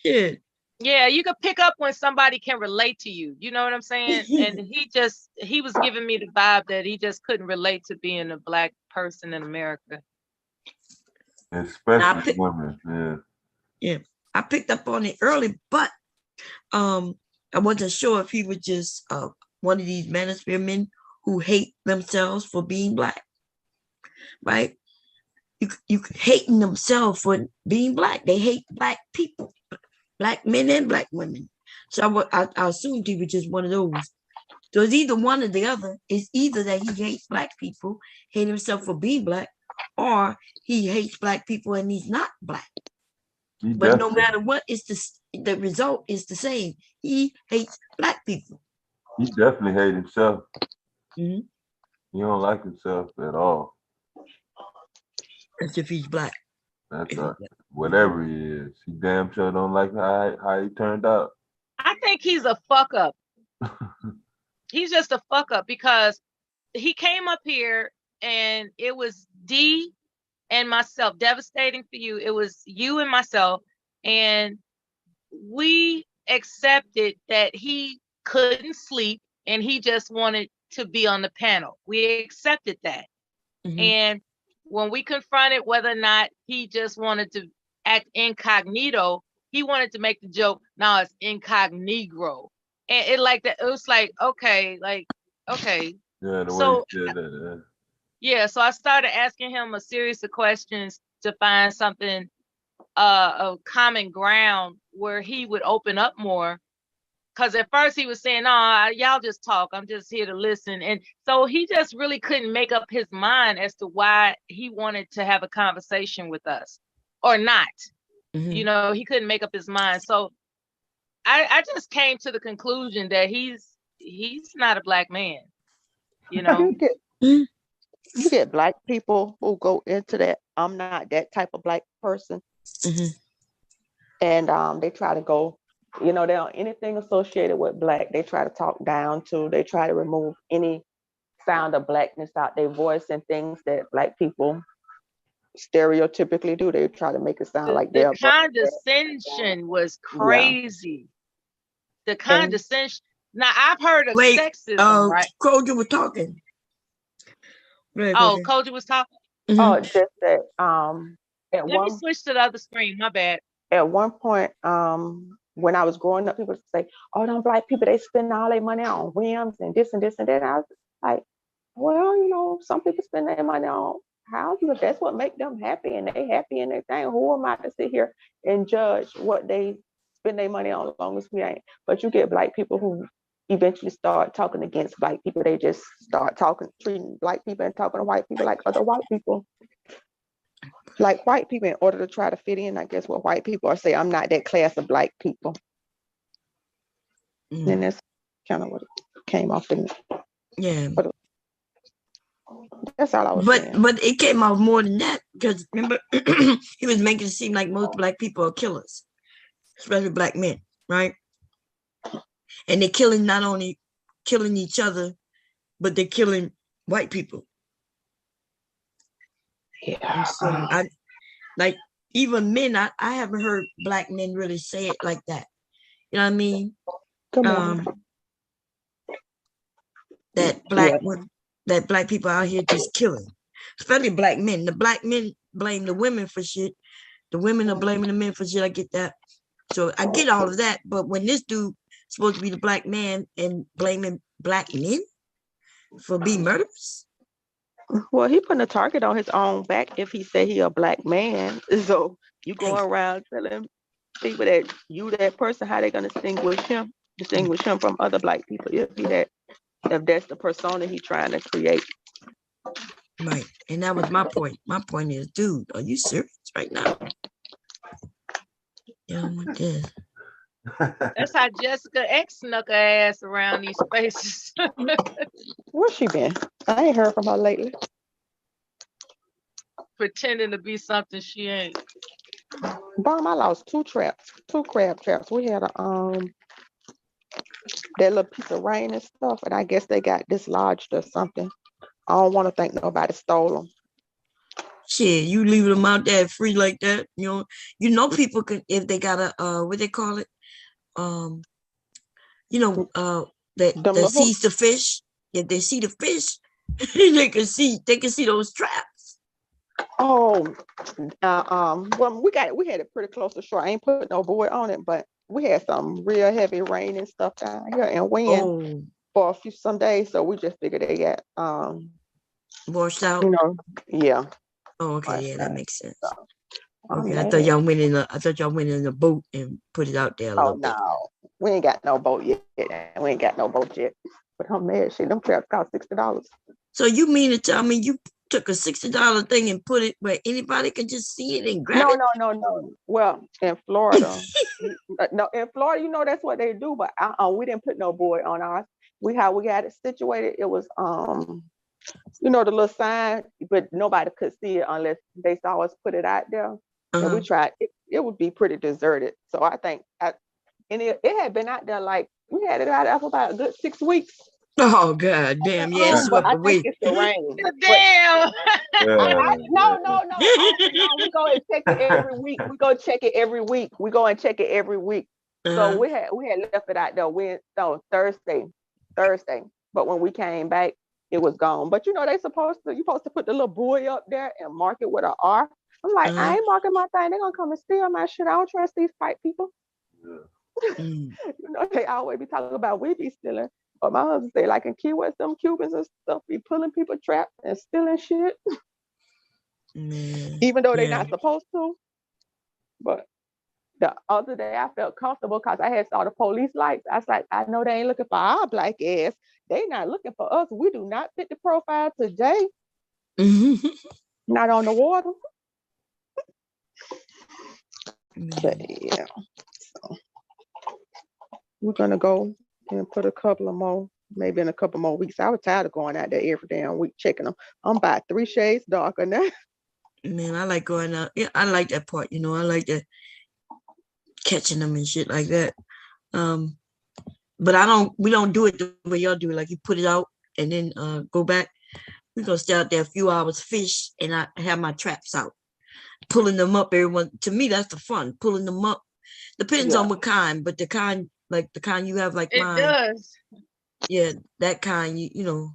Yeah. Yeah, you could pick up when somebody can relate to you. You know what I'm saying? And he was giving me the vibe that he just couldn't relate to being a black person in America. Especially women, yeah. Yeah. I picked up on it early, but I wasn't sure if he was just one of these Manosphere men who hate themselves for being black. Right? You hating themselves for being black. They hate black people, black men and black women. So I assumed he was just one of those. So it's either one or the other. It's either that he hates black people, hate himself for being black, or he hates black people and he's not black. But no matter what, it's the result is the same. He hates black people. He definitely hates himself. Mm-hmm. He don't like himself at all. As if he's black. That's right. Whatever he is, he damn sure don't like how he turned out. I think he's a fuck up. He's just a fuck up because he came up here and it was D and myself. Devastating for you. It was you and myself, and we accepted that he couldn't sleep and he just wanted to be on the panel. We accepted that. Mm-hmm. And when we confronted whether or not he just wanted to act incognito, he wanted to make the joke, now it's incognito. And it like that, it was like, okay. Yeah, the so, way he said that, yeah, so I started asking him a series of questions to find something of common ground where he would open up more. Because at first he was saying, "No, y'all just talk. I'm just here to listen." And so he just really couldn't make up his mind as to why he wanted to have a conversation with us or not. Mm-hmm. You know, he couldn't make up his mind. So I just came to the conclusion that he's not a black man. You know, you get black people who go into that. I'm not that type of black person, mm-hmm. And they try to go. You know, they don't anything associated with black, they try to talk down to, they try to remove any sound of blackness out their voice and things that black people stereotypically do. They try to make it sound like they're condescension was crazy. Yeah. The condescension. Now I've heard of sexism, right? Koji was talking. Koji was talking. Mm-hmm. Oh, just that let me switch to the other screen, my bad. At one point, when I was growing up, people would say, "Oh, them black people, they spend all their money on whims and this and this and that." And I was like, well, you know, some people spend their money on houses, if that's what make them happy and they happy in their thing. Who am I to sit here and judge what they spend their money on as long as we ain't? But you get black people who eventually start talking against black people. They just start treating black people and talking to white people like other white people. Like white people in order to try to fit in, I guess, what white people are saying, I'm not that class of black people. Mm. And that's kind of what it came off to me. Yeah. But that's all I was saying. But it came out more than that, because remember, he was making it seem like most black people are killers, especially black men, right? And they're killing, not only killing each other, but they're killing white people. Yeah. So like even men, I haven't heard black men really say it like that. You know what I mean? That black people out here just killing, especially black men. The black men blame the women for shit. The women are blaming the men for shit. I get that. So I get all of that. But when this dude supposed to be the black man and blaming black men for being murderers. Well, he putting a target on his own back if he say he a black man. So you going around telling people that you that person, how they gonna distinguish him from other black people if that's the persona he trying to create. Right. And that was my point. My point is, dude, are you serious right now? Yeah, my God. That's how Jessica X snuck her ass around these spaces. Where's she been? I ain't heard from her lately. Pretending to be something she ain't. Bomb, I lost two crab traps. We had a that little piece of rain and stuff, and I guess they got dislodged or something. I don't want to think nobody stole them. Shit, you leaving them out there free like that, you know people can, if they got a what they call it, that sees the fish. If they see the fish, they can see those traps. Oh, well, we had it pretty close to shore. I ain't put no board on it, but we had some real heavy rain and stuff down here and wind for some days, so we just figured they got washed out. Yeah. Oh, okay, yeah, that makes sense. Okay, I thought y'all went in a boat and put it out there a little bit. No, we ain't got no boat yet. We ain't got no boat yet. But I'm mad. Shit, them traps cost $60. So you mean to tell me you took a $60 thing and put it where anybody can just see it and grab it? No. Well, in Florida, in Florida, that's what they do. But we didn't put no board on ours. We got it situated. It was the little sign, but nobody could see it unless they saw us put it out there. And we tried. It would be pretty deserted. So I think, it had been out there we had it out there for about a good 6 weeks. Oh God, damn! Yeah, it swept away. It's the rain. Damn. No. We go and check it every week. We go and check it every week. So we had left it out there Thursday. But when we came back, it was gone. But you're supposed to put the little buoy up there and mark it with an R. I'm like, I ain't marking my thing. They're gonna come and steal my shit. I don't trust these white people. They always be talking about we be stealing. But my husband say, like in Key West, them Cubans and stuff be pulling people traps and stealing shit. Even though they're not supposed to. But the other day I felt comfortable because I had saw the police lights. I was like, I know they ain't looking for our black ass. They not looking for us. We do not fit the profile today. Not on the water. But yeah. So we're gonna go and put a couple of more, maybe in a couple more weeks. I was tired of going out there every damn week checking them. I'm about 3 shades darker now. Man, I like going out. Yeah, I like that part. I like that catching them and shit like that. But we don't do it the way y'all do it. Like you put it out and then go back. We're gonna stay out there a few hours, fish, and I have my traps out, pulling them up. Everyone, to me, that's the fun. Pulling them up depends on what kind, but the kind you have, like mine. It does. Yeah, that kind. You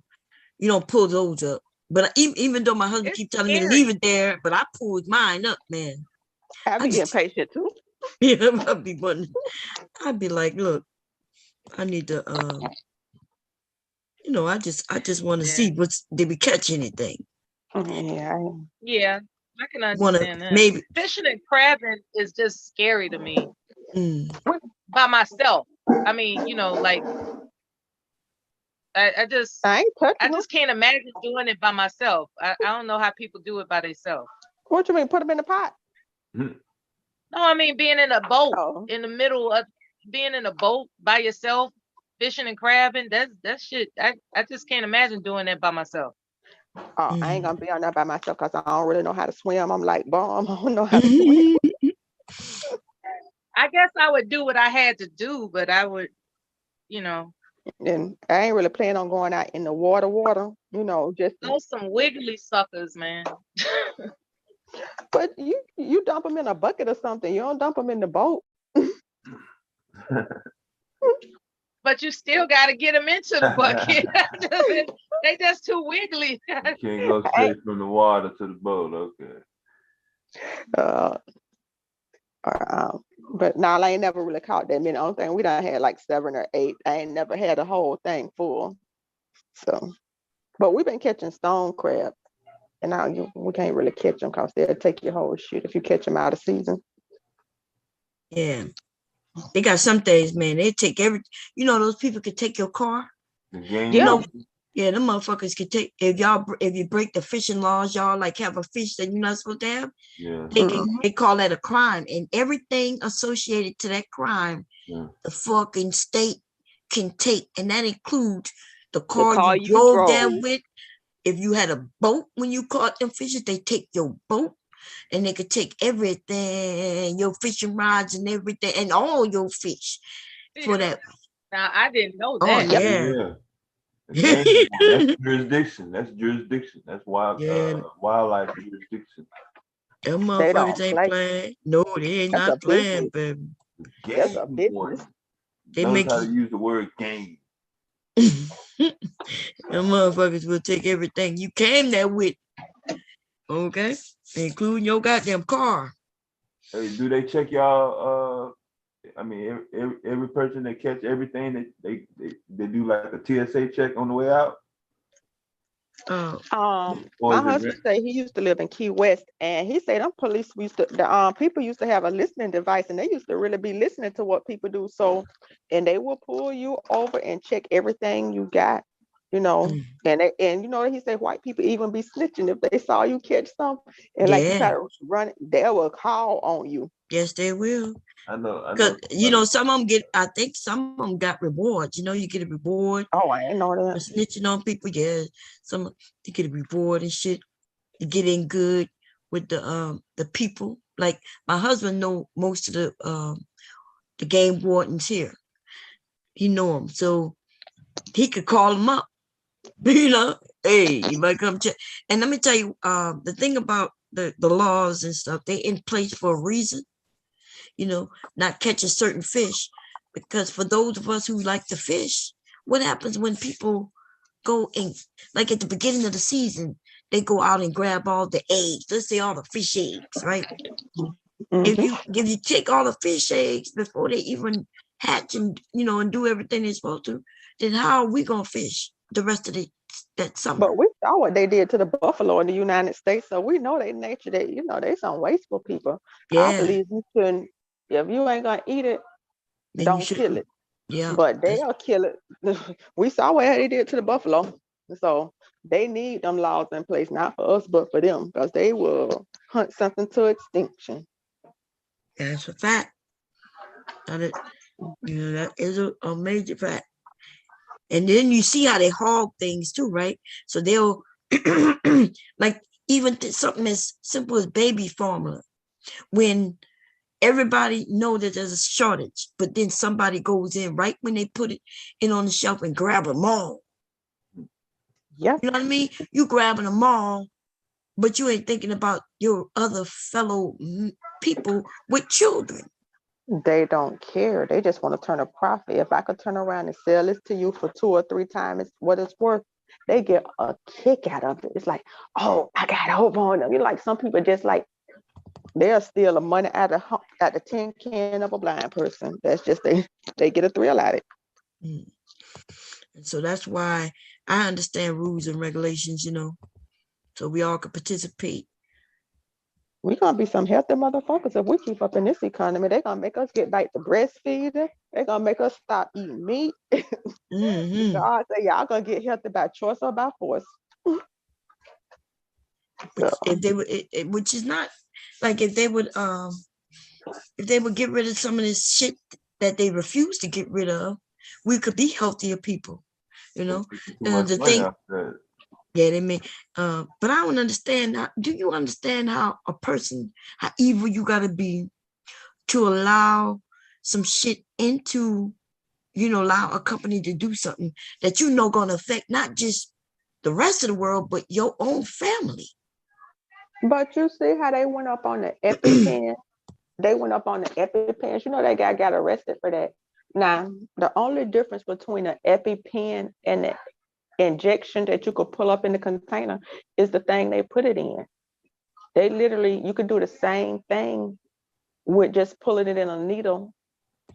don't pull those up. But even though my husband keeps telling me to leave it there, but I pulled mine up, man. I be impatient too. Yeah, I'd be like, look, I need to, I just want to see did we catch anything? Yeah, I can understand that. Maybe fishing and crabbing is just scary to me. By myself. I mean, I just can't imagine doing it by myself. I don't know how people do it by themselves. What you mean? Put them in the pot? No, I mean being in a boat in the middle of being in a boat by yourself, fishing and crabbing. That shit. I just can't imagine doing that by myself. Oh, I ain't gonna be on that by myself because I don't really know how to swim. I'm like, Bomb, I don't know how to swim. I guess I would do what I had to do, but I would, And I ain't really planning on going out in the water, just those some wiggly suckers, man. But you dump them in a bucket or something. You don't dump them in the boat. But you still got to get them into the bucket. They just too wiggly. You can't go straight from the water to the boat. Okay. But now I ain't never really caught that many. The only thing we done had like 7 or 8. I ain't never had a whole thing full. So, but we've been catching stone crab, and now we can't really catch them because they'll take your whole shit if you catch them out of season. Yeah, they got some days, man. They take those people could take your car. Yeah, them motherfuckers could take if you break the fishing laws, y'all like have a fish that you're not supposed to have. Yeah. They call that a crime, and everything associated to that crime, the fucking state can take, and that includes the car you drove there with. If you had a boat when you caught them fishes, they take your boat. and they could take everything, your fishing rods and everything, and all your fish for that. Now I didn't know Oh that. yeah. That's jurisdiction. That's jurisdiction. That's wild, Yeah. wildlife jurisdiction. Them They motherfuckers don't ain't play. playing. No, they ain't That's a not playing, business. baby. That's Game a business. warden. They Knows make how to you. use the word game. Them motherfuckers will take everything you came there with. Okay, including your goddamn car. Hey, do they check y'all? I mean, every person that catch everything, they do like a TSA check on the way out. Or My is it husband say he used to live in Key West, and he said them police used to people used to have a listening device, and they used to really be listening to what people do. So, and they will pull you over and check everything you got, you know. And you know he said white people even be snitching if they saw you catch something, and like you try to run it, they will call on you. Yes, they will. I know. Because you know some of them get. I think some of them got rewards. You know, you get a reward. Oh, I ain't know that. For snitching on people, yeah. Some you get a reward and shit. You get in good with the people. Like my husband know most of the game wardens here. He know them, so he could call them up. You know, hey, you might come check. And let me tell you, the thing about the laws and stuff, they in place for a reason. You know, not catching certain fish, because for those of us who like to fish, what happens when people go and like at the beginning of the season, they go out and grab all the eggs. Let's say all the fish eggs, right? If you take all the fish eggs before they even hatch and and do everything they're supposed to, then how are we gonna fish the rest of that summer? But we saw what they did to the buffalo in the United States, so we know they nature. They they some wasteful people. Yeah. I believe you shouldn't. If you ain't gonna eat it, then don't kill it. Yeah. But they'll kill it. We saw what they did to the buffalo. So they need them laws in place, not for us, but for them, because they will hunt something to extinction. That's a fact. That is a major fact. And then you see how they hog things too, right? So they'll like even something as simple as baby formula. When everybody know that there's a shortage, but then somebody goes in right when they put it in on the shelf and grab them all. Yeah. You know what I mean? You grabbing them all, but you ain't thinking about your other fellow people with children. They don't care. They just want to turn a profit. If I could turn around and sell this to you for 2 or 3 times what it's worth, they get a kick out of it. It's like, oh, I got hope on them. You know, like some people just like they'll steal the money out the tin can of a blind person. That's just they get a thrill out of it. And so that's why I understand rules and regulations, so we all can participate. We're going to be some healthy motherfuckers if we keep up in this economy. They're going to make us get back to breastfeeding. They're going to make us stop eating meat. God say y'all going to get healthy by choice or by force. If they would, which is not like if they would get rid of some of this shit that they refuse to get rid of, we could be healthier people, the thing. Yeah, they may, but I don't understand. Do you understand how evil you gotta be to allow some shit into, allow a company to do something that gonna affect not just the rest of the world, but your own family. But you see how they went up on the EpiPen? They went up on the EpiPens. That guy got arrested for that. Now, the only difference between an EpiPen and the injection that you could pull up in the container is the thing they put it in. They literally, you could do the same thing with just pulling it in a needle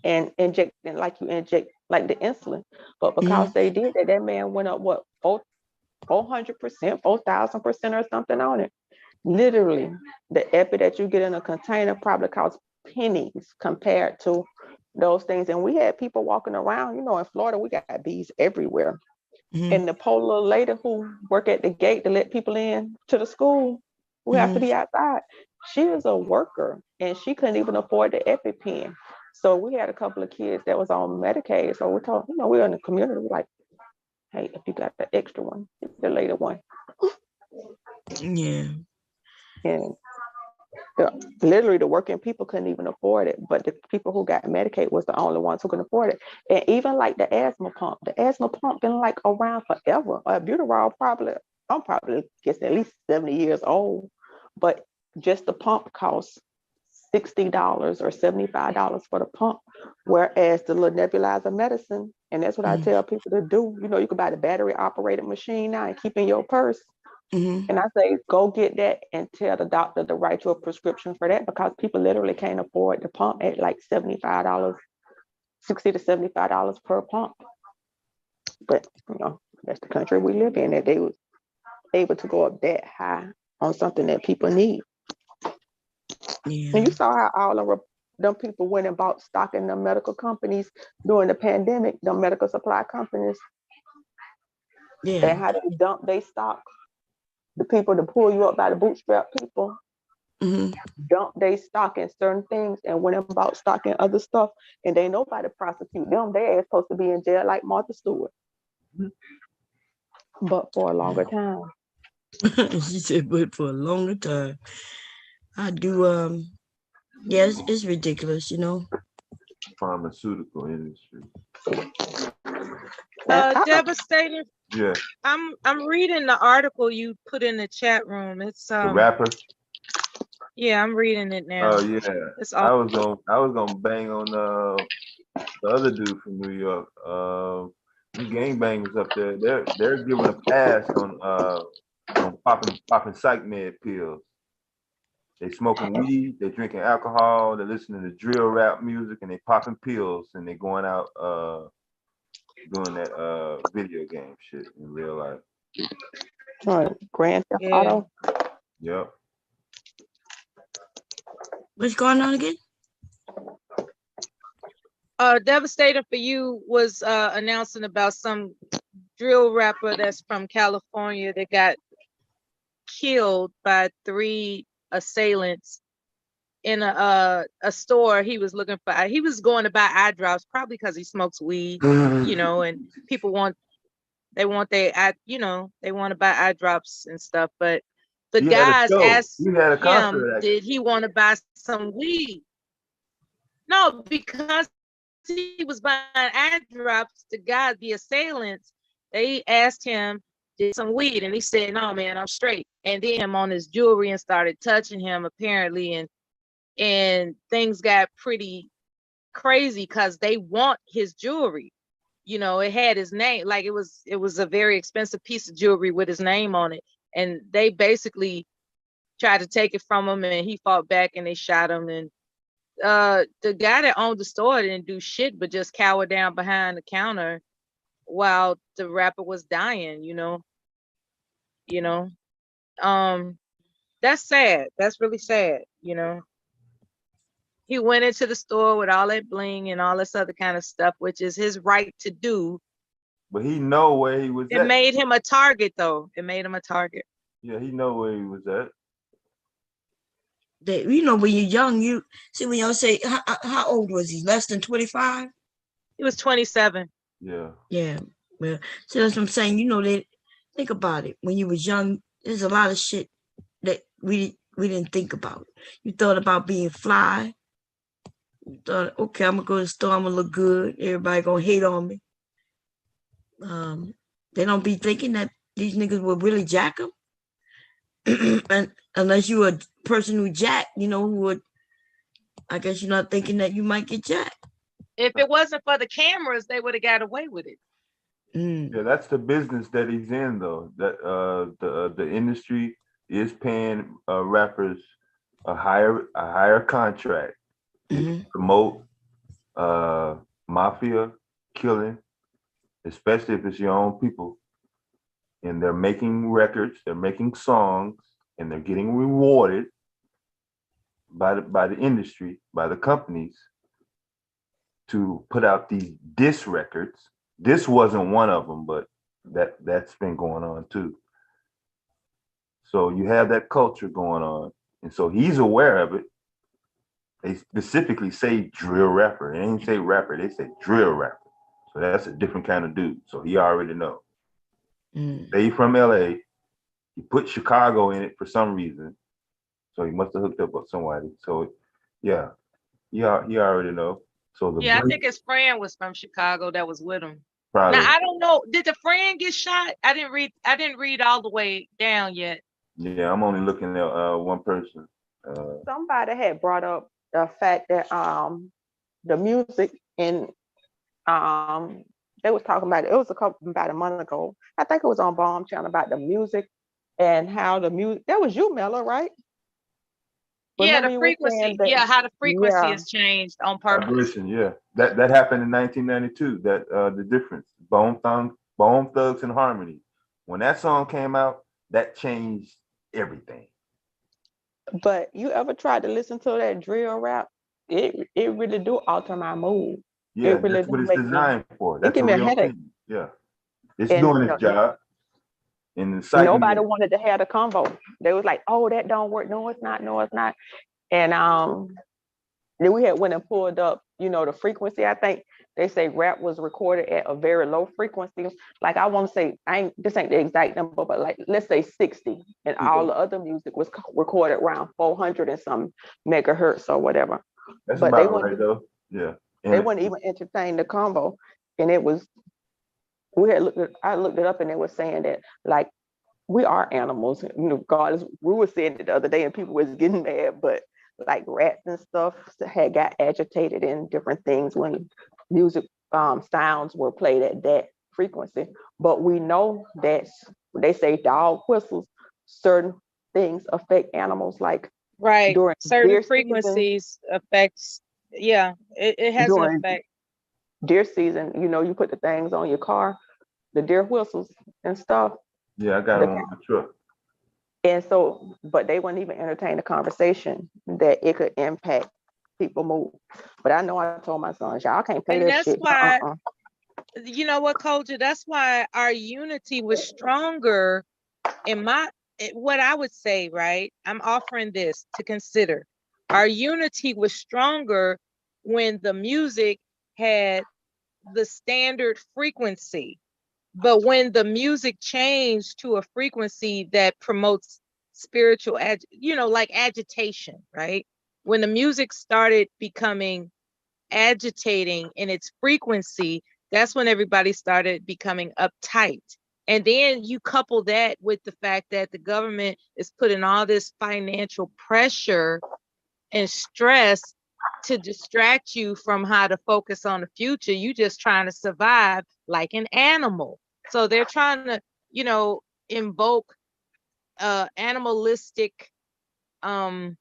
and injecting like you inject like the insulin. But because they did that man went up 400%, 4,000% or something on it. Literally, the epi that you get in a container probably costs pennies compared to those things. And we had people walking around, in Florida, we got bees everywhere. And the poor little lady who worked at the gate to let people in to the school who have to be outside, she is a worker and she couldn't even afford the EpiPen. So we had a couple of kids that was on Medicaid. So we told, we're in the community, we're like, hey, if you got the extra one, it's the later one. Yeah. And Literally, the working people couldn't even afford it, but the people who got Medicaid was the only ones who could afford it. And even like the asthma pump been like around forever. Albuterol I'm probably guess at least 70 years old, but just the pump costs $60 or $75 for the pump, whereas the little nebulizer medicine, and that's what I tell people to do. You know, you can buy the battery operated machine now and keep in your purse. And I say, go get that and tell the doctor to write you a prescription for that, because people literally can't afford the pump at like $75, $60 to $75 per pump. But you know, that's the country we live in, that they was able to go up that high on something that people need. Yeah. And you saw how all of them people went and bought stock in the medical companies during the pandemic, the medical supply companies. Yeah. And how they dump their stock. The people to pull you up by the bootstrap people dump their stock in certain things and went and bought stock in other stuff, and they nobody prosecute them. They ain't supposed to be in jail like Martha Stewart, but for a longer time. She said, but for a longer time. I do. Yeah, it's ridiculous, you know. Pharmaceutical industry. Devastator. Yeah. I'm reading the article you put in the chat room. It's The rapper. Yeah, I'm reading it now. Oh yeah. It's I was gonna bang on the other dude from New York. Them gangbangers up there. They're giving a pass on popping psych med pills. They smoking weed, they drinking alcohol, they're listening to drill rap music, and they popping pills, and they going out doing that video game shit in real life. Grand Theft Auto. Yep. What's going on again? Devastator for You was announcing about some drill rapper that's from California that got killed by 3 assailants in a store. He was looking for, he was going to buy eye drops, probably because he smokes weed, you know, and people want they want to buy eye drops and stuff, but the guys asked him, did he want to buy some weed? No, because he was buying eye drops. The assailants, they asked him, did some weed, and he said, no, man, I'm straight. And then him on his jewelry and started touching him apparently, and things got pretty crazy because they want his jewelry. You know, it had his name, like it was a very expensive piece of jewelry with his name on it, and they basically tried to take it from him, and he fought back, and they shot him. And the guy that owned the store didn't do shit but just cower down behind the counter while the rapper was dying. That's sad. That's really sad. He went into the store with all that bling and all this other kind of stuff, which is his right to do. But he know where he was at. It made him a target, though. It made him a target. Yeah, he know where he was at. That, you know, when you're young, you see when y'all say, how old was he? Less than 25? He was 27. Yeah. Yeah. Well, so that's what I'm saying. You know, think about it. When you was young, there's a lot of shit that we didn't think about. You thought about being fly. You thought, okay, I'm gonna go to the store, I'm gonna look good. Everybody gonna hate on me. They don't be thinking that these niggas will really jack them. And unless you a person who jack, who would, I guess you're not thinking that you might get jacked. If it wasn't for the cameras, they would have got away with it. Yeah, that's the business that he's in, though. That the industry is paying rappers a higher contract to promote mafia killing, especially if it's your own people. And they're making records, they're making songs, and they're getting rewarded by the industry, by the companies, to put out these diss records. This wasn't one of them, but that's been going on too. So you have that culture going on, and so he's aware of it. They specifically say drill rapper. They ain't say rapper, they say drill rapper. So that's a different kind of dude. So he already know. They from LA. He put Chicago in it for some reason. So he must have hooked up with somebody. So yeah, he already know. So the Yeah, I break think his friend was from Chicago that was with him. Now probably. I don't know. Did the friend get shot? I didn't read all the way down yet. Yeah, I'm only looking at one person. Somebody had brought up the fact that the music in they was talking about it. It was about a month ago. I think it was on Bomb Channel about the music and how the music. That was you, Mella, right? Yeah, Remember the you were saying frequency. that? Yeah, how the frequency Yeah, is changed on purpose. Vibration, yeah. That happened in 1992. That the difference. Bone Thugs and Harmony. When that song came out, that changed everything. but you ever tried to listen to that drill rap? It really do alter my mood. Yeah, It really that's do what it's make me. designed for. It That's give a me a real headache. thing. Yeah. It's And doing its job and inciting nobody you. wanted to have the convo. They was like, "Oh, that don't work. No, it's not. No, it's not." And then we had went and pulled up, the frequency. I think they say rap was recorded at a very low frequency. Like I want to say, this ain't the exact number, but like let's say 60, and all the other music was recorded around 400 and some megahertz or whatever. That's But they about wouldn't right even, though. Yeah. they And wouldn't even entertain the combo. And I looked it up, and they were saying that like we are animals. God, we were saying it the other day, and people was getting mad, but like rats and stuff had got agitated in different things when music sounds were played at that frequency. But we know that they say dog whistles, certain things affect animals, like Right. during Certain deer season. frequencies affects. Yeah, it has an During effect. deer season, you put the things on your car, the deer whistles and stuff. yeah, I got them on my truck. And so, but they wouldn't even entertain the conversation that it could impact people mood. But I know I told my sons, y'all can't play And that that's shit. why, you know what, culture, that's why our unity was stronger in what I would say, right? I'm offering this to consider. Our unity was stronger when the music had the standard frequency. But when the music changed to a frequency that promotes spiritual, like agitation, right? When the music started becoming agitating in its frequency, that's when everybody started becoming uptight. And then you couple that with the fact that the government is putting all this financial pressure and stress to distract you from how to focus on the future. You just trying to survive like an animal. So they're trying to, invoke animalistic They're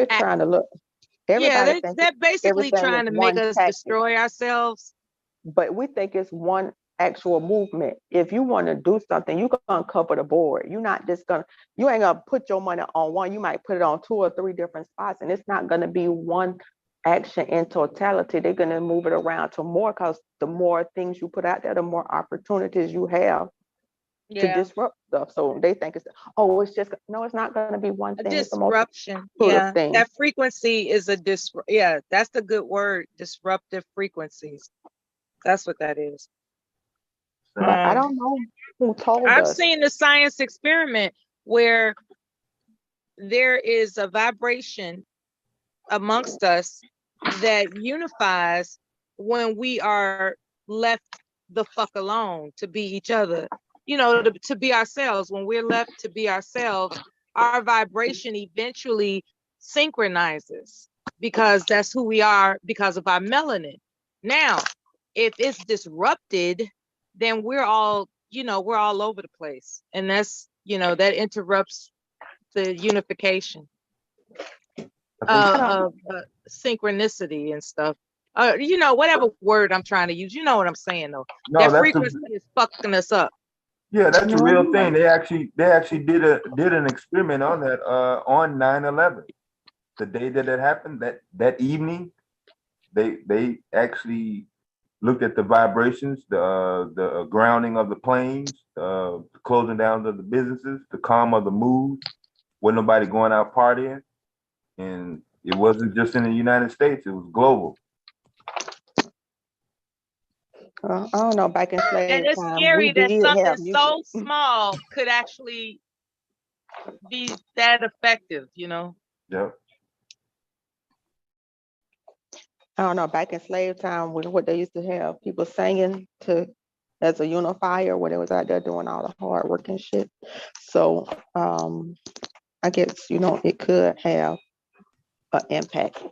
trying to look. Everybody yeah, thinks they're basically everything is trying to make one us tactic, destroy ourselves. but we think it's one actual movement. If you want to do something, you're gonna cover the board. You're not just gonna. You ain't gonna put your money on one. You might put it on 2 or 3 different spots, and it's not gonna be one action in totality. They're gonna move it around to more, because the more things you put out there, the more opportunities you have to disrupt stuff. So they think it's just no, it's not going to be one A thing. It's a disruption. multitude of Yeah, things. that frequency is yeah, that's the good word, disruptive frequencies. That's what that is. But I don't know who told I've us. seen the science experiment where there is a vibration amongst us that unifies when we are left the fuck alone to be each other, to be ourselves. When we're left to be ourselves, our vibration eventually synchronizes because that's who we are because of our melanin. Now, if it's disrupted, then we're all over the place. And that's, that interrupts the unification of synchronicity and stuff. Whatever word I'm trying to use, you know what I'm saying though. No, That that's frequency is fucking us up. yeah, that's a real thing. They actually did an experiment on that on 9/11. The day that it happened, that evening, they actually looked at the vibrations, the grounding of the planes, the closing down of the businesses, the calm of the mood, with nobody going out partying. And it wasn't just in the United States, it was global. I don't know, back in And slave it's time, we scary that did something have music. so small could actually be that effective, you know? Yep. I don't know, back in slave time, what they used to have people singing as a unifier when they was out there doing all the hard work and shit. So I guess, you know, it could have an impact.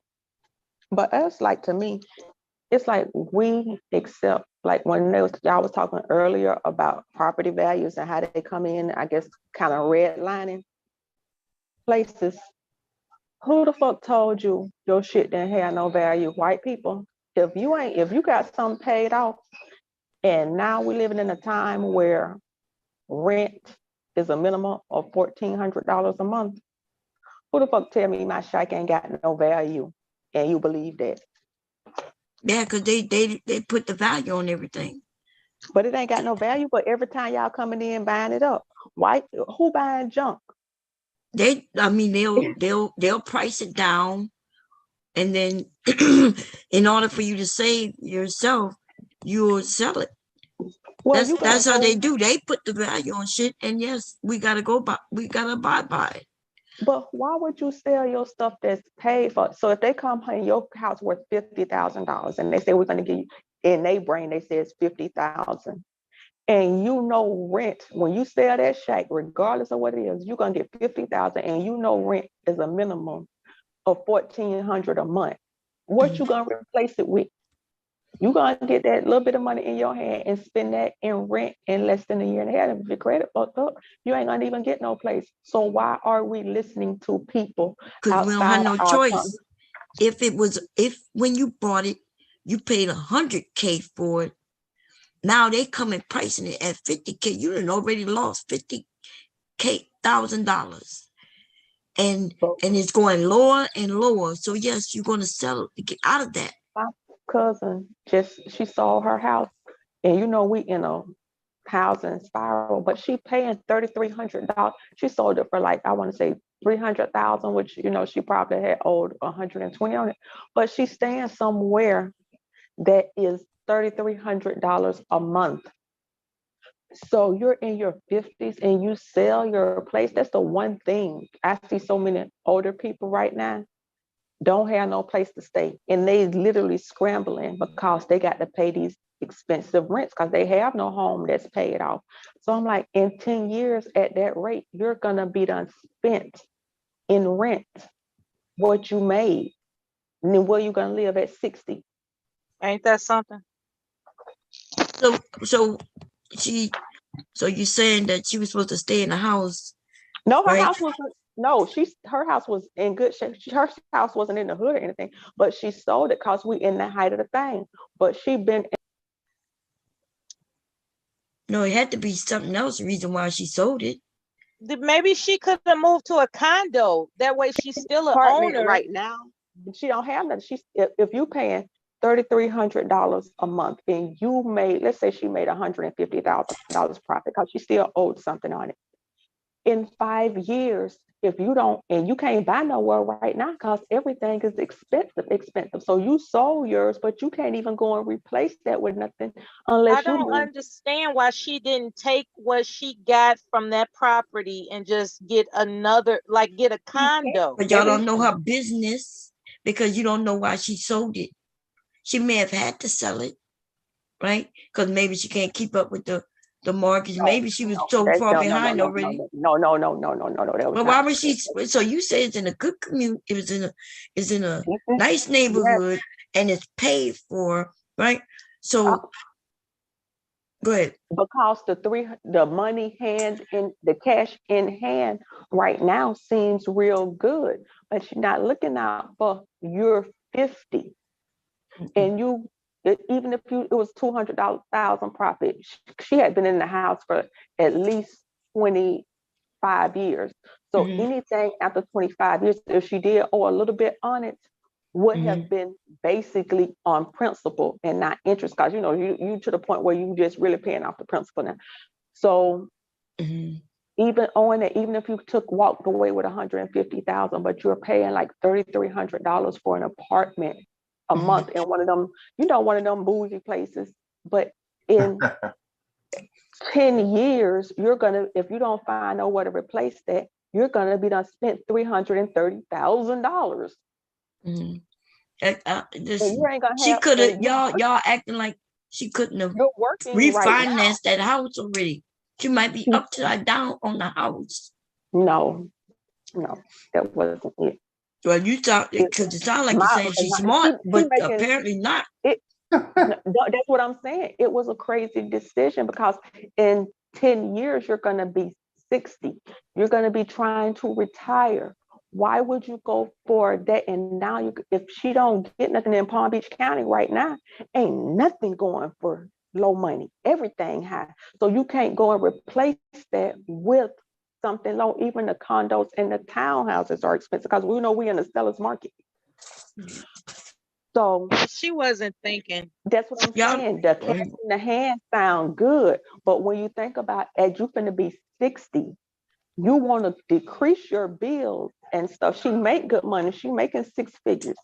But us, like, to me, it's like we accept, like when y'all was talking earlier about property values and how they come in, I guess, kind of redlining places. Who the fuck told you your shit didn't have no value? White people. If you got something paid off, and now we're living in a time where rent is a minimum of $1,400 a month. Who the fuck tell me my shack ain't got no value? And you believe that? Yeah, because they put the value on everything. But it ain't got no value. But every time y'all coming in buying it up, who buying junk? They'll price it down, and then in order for you to save yourself, you'll sell it. Well, that's how they do. They put the value on shit, and yes, we gotta abide by it. But why would you sell your stuff that's paid for? So if they come and your house worth $50,000, and they say we're gonna give you, in their brain they say it's $50,000, and you know rent when you sell that shack, regardless of what it is, you're gonna get $50,000, and you know rent is a minimum of $1,400 a month. What you gonna replace it with? You gonna get that little bit of money in your hand and spend that in rent in less than a year and a half. If your credit fucked up, you ain't gonna even get no place. So why are we listening to people? Because we don't have no choice. If when you bought it, you paid $100K for it. Now they come and pricing it at $50K. You done already lost $50,000. And it's going lower and lower. So yes, you're gonna sell it to get out of that. My cousin she sold her house, and you know we in a housing spiral, but she paying $3,300. She sold it for, like, I want to say $300,000, which, you know, she probably had owed $120 on it. But she's staying somewhere that is $3,300 a month. So you're in your 50s and you sell your place. That's the one thing I see so many older people right now don't have no place to stay, and they literally scrambling because they got to pay these expensive rents because they have no home that's paid off. So I'm like, in 10 years at that rate, you're gonna be done spent in rent what you made, and then where you gonna live at 60? Ain't that something? So you're saying that she was supposed to stay in the house? No, her house wasn't. No, her house was in good shape. Her house wasn't in the hood or anything, but she sold it because we in the height of the thing. But she been. No, it had to be something else. The reason why she sold it. Maybe she could have moved to a condo. That way, she's still an owner right now. She don't have nothing. If you paying $3,300 a month, and you made, let's say she made $150,000 profit because she still owed something on it. In 5 years, if you don't, and you can't buy nowhere right now because everything is expensive. So you sold yours, but you can't even go and replace that with nothing unless I don't understand why she didn't take what she got from that property and just get another, like get a condo. But y'all don't know her business because you don't know why she sold it. She may have had to sell it, right? Because maybe she can't keep up with the mortgage. Maybe she was so far behind already. No. Well, why was she? So you say it's in a good community. It's in a nice neighborhood, and it's paid for, right? So go ahead. Because the money the cash in hand right now seems real good, but you're not looking out for you're 50, and even if it was $200,000 profit, she had been in the house for at least 25 years. So anything after 25 years, if she did owe a little bit on it, would have been basically on principal and not interest, because you to the point where you just really paying off the principal now. So even owing it, even if you walked away with $150,000, but you're paying like $3,300 for an apartment a month in one of them bougie places. But in 10 years, if you don't find nowhere to replace that, you're gonna be done spent $330,000. Mm-hmm. You ain't gonna She have, could have, and y'all acting like she couldn't have you're working right now. refinanced that house already. She might be upside down on the house. No, that wasn't it. Well, you thought, because it sounds like you're saying she's smart, but apparently not. That's what I'm saying. It was a crazy decision because in 10 years, you're going to be 60. You're going to be trying to retire. Why would you go for that? And now, if she don't get nothing in Palm Beach County right now, ain't nothing going for low money. Everything high. So you can't go and replace that with something low. Even the condos and the townhouses are expensive because we know we're in the seller's market. So she wasn't thinking. That's what I'm saying. The cash in the hand sound good, but when you think about as you finna be 60, you want to decrease your bills and stuff. She make good money. She making 6 figures,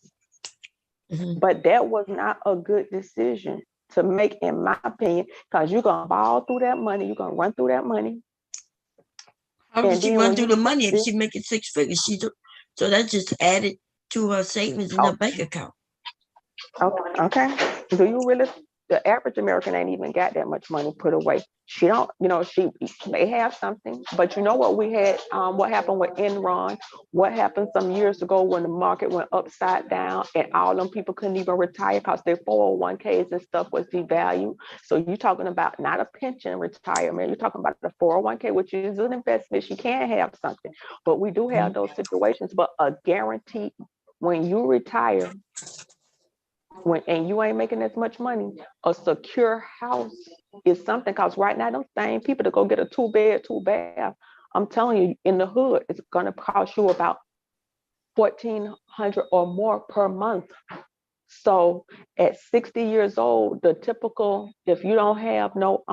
but that was not a good decision to make, in my opinion, because you're gonna ball through that money. You're gonna run through that money. How did she run through the money if she making 6 figures? So that's just added to her savings in her bank account. Okay. Do you really? The average American ain't even got that much money put away. She don't, she may have something, but you know what we had, what happened with Enron, what happened some years ago when the market went upside down and all them people couldn't even retire because their 401ks and stuff was devalued. So you're talking about not a pension retirement, you're talking about the 401k, which is an investment. She can have something, but we do have those situations, but a guaranteed when you retire, and you ain't making as much money, a secure house is something. Because right now, those same people to go get a 2-bed, 2-bath, I'm telling you, in the hood, it's gonna cost you about $1,400 or more per month. So at 60 years old, the typical, if you don't have no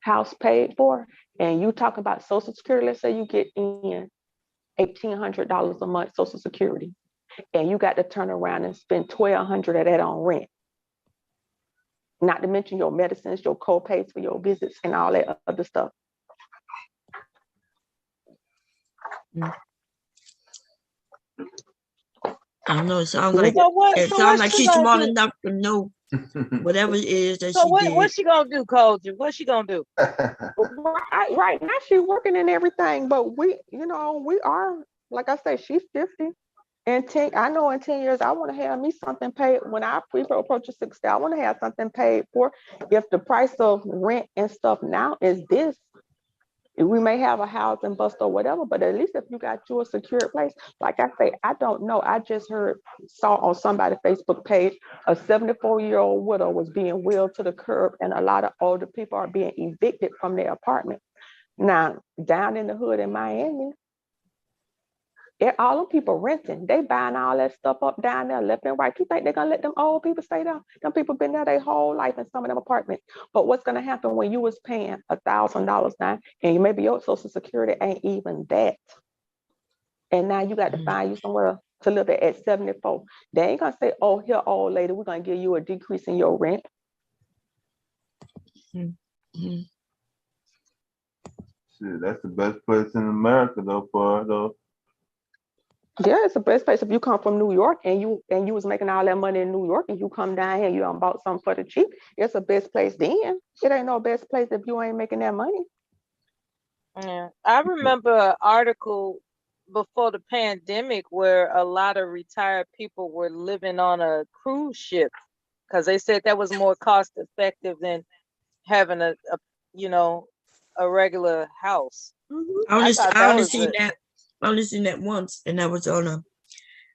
house paid for, and you talk about Social Security, let's say you get in $1,800 a month Social Security, and you got to turn around and spend $1,200 of that on rent. Not to mention your medicines, your co-pays for your visits, and all that other stuff. I don't know. It sounds like she's smart enough to know whatever it is that she did. What's she gonna do, Culture? What's she gonna do? Right now, she's working and everything, but we are, like I say, she's 50. I know in 10 years, I want to have me something paid. When I approach 60, I want to have something paid for. If the price of rent and stuff now is this, we may have a housing bust or whatever, but at least if you got you a secure place, like I say, I don't know. I just saw on somebody's Facebook page, a 74-year-old widow was being wheeled to the curb, and a lot of older people are being evicted from their apartment. Now, down in the hood in Miami, all them people renting, they buying all that stuff up down there left and right. You think they're gonna let them old people stay there? Them people been there their whole life in some of them apartments. But what's gonna happen when you was paying $1,000 now, and maybe your Social Security ain't even that, and now you got to find you somewhere to live at 74? They ain't gonna say, "Oh, here, old lady, we're gonna give you a decrease in your rent." Shit, that's the best place in America though. Yeah, it's the best place if you come from New York and you was making all that money in New York and you come down here and you done bought something for the cheap. It's the best place then. It ain't no best place if you ain't making that money. Yeah, I remember an article before the pandemic where a lot of retired people were living on a cruise ship because they said that was more cost effective than having a regular house. I only seen that once, and that was on a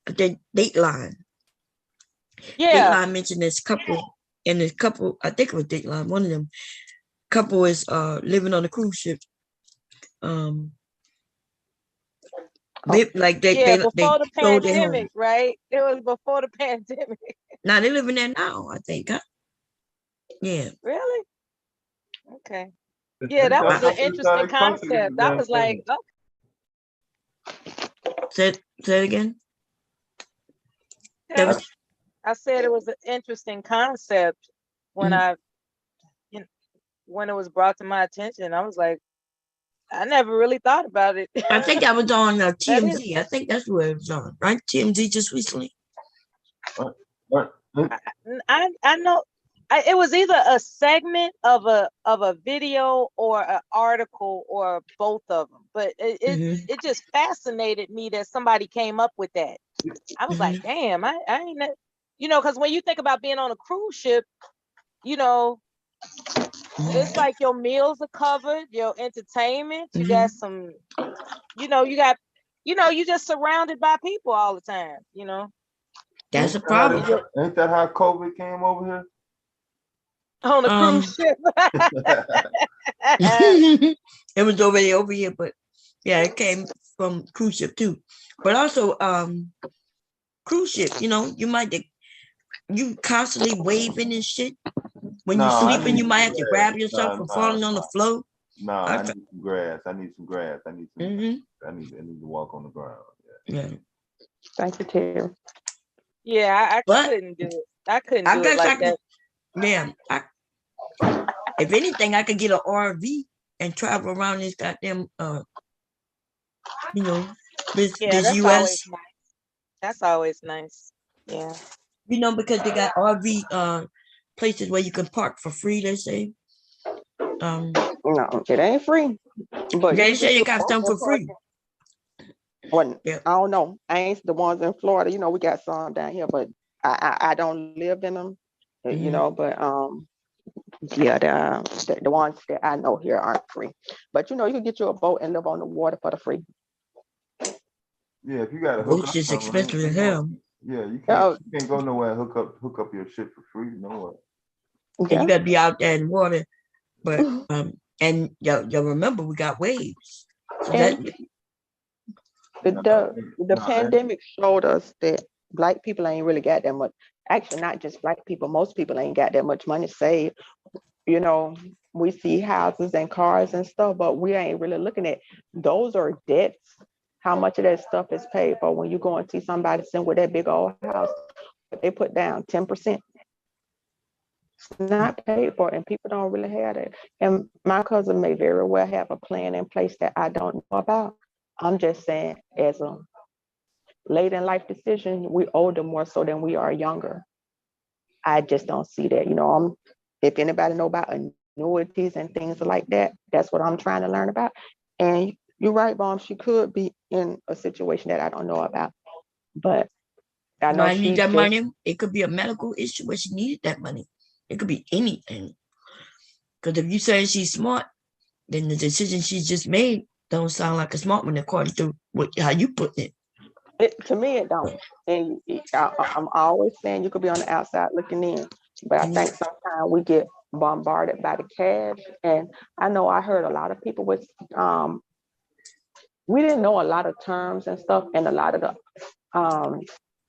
Dateline. Yeah. Dateline mentioned this couple, and this couple, I think it was Dateline, one of them couple is living on a cruise ship. Before the pandemic, right? It was before the pandemic. Now they're living there now, I think. Huh? Yeah. Really? Okay. Yeah, that was an interesting concept. I was like, Say it again. I said it was an interesting concept when when it was brought to my attention. I was like, I never really thought about it. I think I was on That is- TMZ. I think that's where it was on, right? TMZ just recently. I know it was either a segment of a video or an article or both of them, but it just fascinated me that somebody came up with that. I was like, damn, I ain't that, because when you think about being on a cruise ship, it's like your meals are covered, your entertainment, you got some, you just surrounded by people all the time, That's a problem. Ain't that how COVID came over here? On a cruise ship. It was already over here, but yeah, it came from cruise ship too. But also, cruise ship, you constantly waving and shit. When you're sleeping, you might have to grab yourself from falling on the floor. No, I need some grass. I need some grass. I need to walk on the ground. Yeah. Thank you, Terry. Yeah, I couldn't do it. I couldn't do it like that. Yeah. If anything, I could get an RV and travel around this goddamn, this that's US. Always nice. That's always nice. Yeah. Because they got RV places where you can park for free, they say. No, it ain't free. But they say you got some for free. Well, I don't know. I ain't the ones in Florida. We got some down here, but I don't live in them. But yeah, the ones that I know here aren't free. But you can get you a boat and live on the water for the free. Yeah, if you got a boat's just expensive as hell. Yeah, you can't go nowhere and hook up your shit for free. Nowhere. Yeah. You gotta be out there in water. But and y'all remember we got waves. So the pandemic showed us that Black people ain't really got that much. Actually, not just Black people. Most people ain't got that much money saved. We see houses and cars and stuff, but we ain't really looking at those are debts. How much of that stuff is paid for when you go and see somebody sitting with that big old house? They put down 10%. It's not paid for, and people don't really have it. And my cousin may very well have a plan in place that I don't know about. I'm just saying, as a late in life decision, we older more so than we are younger. I just don't see that. If anybody know about annuities and things like that, that's what I'm trying to learn about. And you're right, Mom. She could be in a situation that I don't know about, but I know she need that money. It could be a medical issue where she needed that money. It could be anything. Because if you say she's smart, then the decision she just made don't sound like a smart one according to how you put it. To me, it don't. And I'm always saying you could be on the outside looking in, but I think sometimes we get bombarded by the cash. And I know I heard a lot of people with we didn't know a lot of terms and stuff, and a lot of the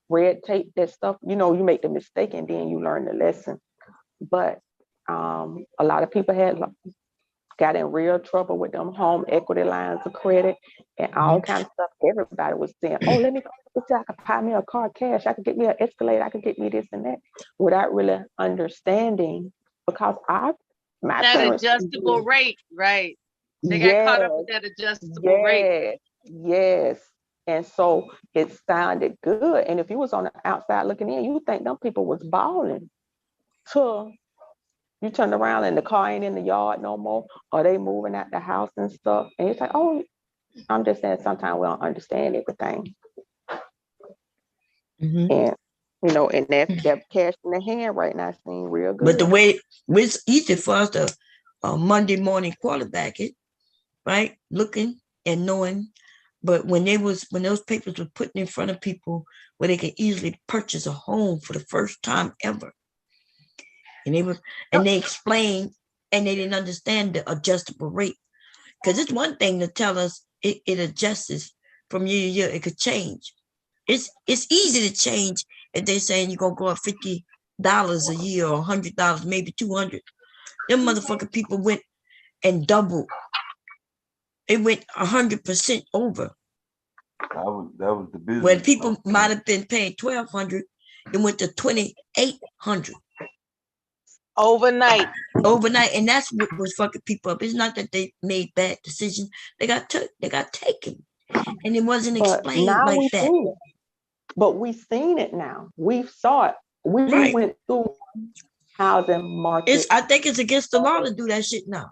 red tape, that stuff, you make the mistake and then you learn the lesson. But a lot of people got in real trouble with them home equity lines of credit and all kinds of stuff. Everybody was saying, oh, let me go I could buy me a car cash, I could get me an Escalade, I could get me this and that, without really understanding, because that adjustable rate, right? They got caught up with that adjustable rate. Yes. And so it sounded good. And if you was on the outside looking in, you think them people was balling. Till you turn around and the car ain't in the yard no more, or they moving out the house and stuff. And it's like, oh, I'm just saying sometimes we don't understand everything. And and that cash in the hand right now seems real good. But the way it's easy for us to Monday morning quarterback it, right? Looking and knowing. But when those papers were put in front of people where they could easily purchase a home for the first time ever, and they explained, and they didn't understand the adjustable rate, because it's one thing to tell us it adjusts from year to year. It could change. It's easy to change if they're saying you're gonna go up $50 a year or $100, maybe $200. Them motherfucking people went and doubled. It went 100% over. That was the business. When people might have been paying $1,200, it went to $2,800. Overnight. Overnight, and that's what was fucking people up. It's not that they made bad decisions. They got taken, and it wasn't But explained now like we've that. seen it. But we've seen it now. We've saw it. We Right. went through housing market. I think it's against the law to do that shit now.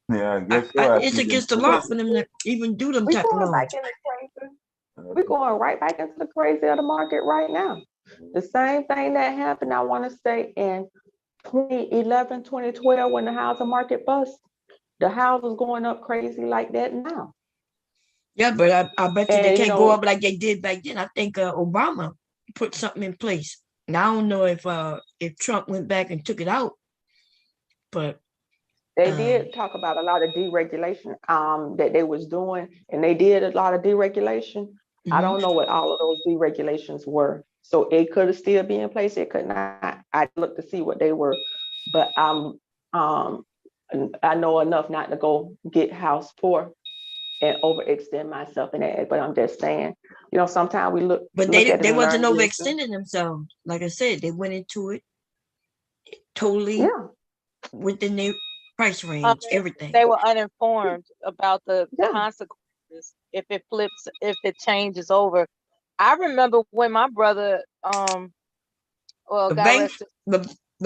Yeah, I guess so. It's against the law for them to even do them type of Going back loans. in the crazy. We're going right back into the crazy of the market right now. The same thing that happened, I want to say, in 2011, 2012, when the housing market bust, the house was going up crazy like that now. Yeah, but I bet you they And, can't go up like they did back then. I think Obama put something in place. Now I don't know if Trump went back and took it out, but they did talk about a lot of deregulation that they was doing, and they did a lot of deregulation. I don't know what all of those deregulations were. So it could have still be in place, it could not. I looked to see what they were, but I know enough not to go get house poor and overextend myself in that. But I'm just saying, you know, sometimes we look. But look at they it and wasn't learn overextending themselves. Like I said, they went into it totally within their price range, everything. They were uninformed about the consequences if it flips, if it changes over. I remember when my brother, well, the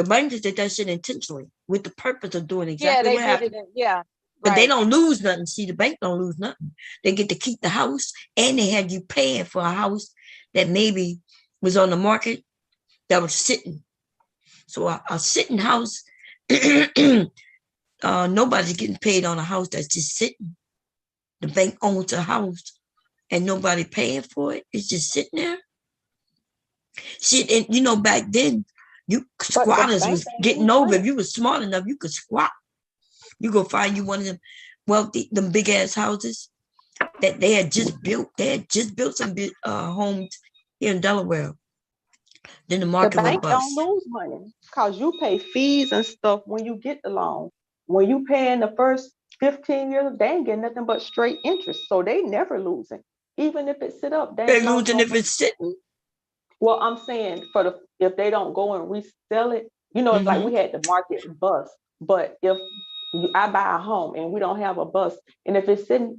banks did that shit intentionally with the purpose of doing exactly what happened. But they don't lose nothing. See, the bank don't lose nothing. They get to keep the house, and they had you paying for a house that maybe was on the market that was sitting. So a sitting house, nobody's getting paid on a house that's just sitting. The bank owns a house, and nobody paying for it. It's just sitting there. Shit, and you know, back then, squatters was getting over. If you was smart enough, you could squat. You go find you one of them wealthy, them big ass houses that they had just built. They had just built some big homes here in Delaware. Then the market the went bank don't bust. lose money because you pay fees and stuff when you get the loan. When you pay in the first 15 years, they ain't getting nothing but straight interest. So they never losing. Even if it sit up, they losing if it's sitting. Well, I'm saying if they don't go and resell it, you know, it's like we had the market bust. But if I buy a home and we don't have a bust, and if it's sitting,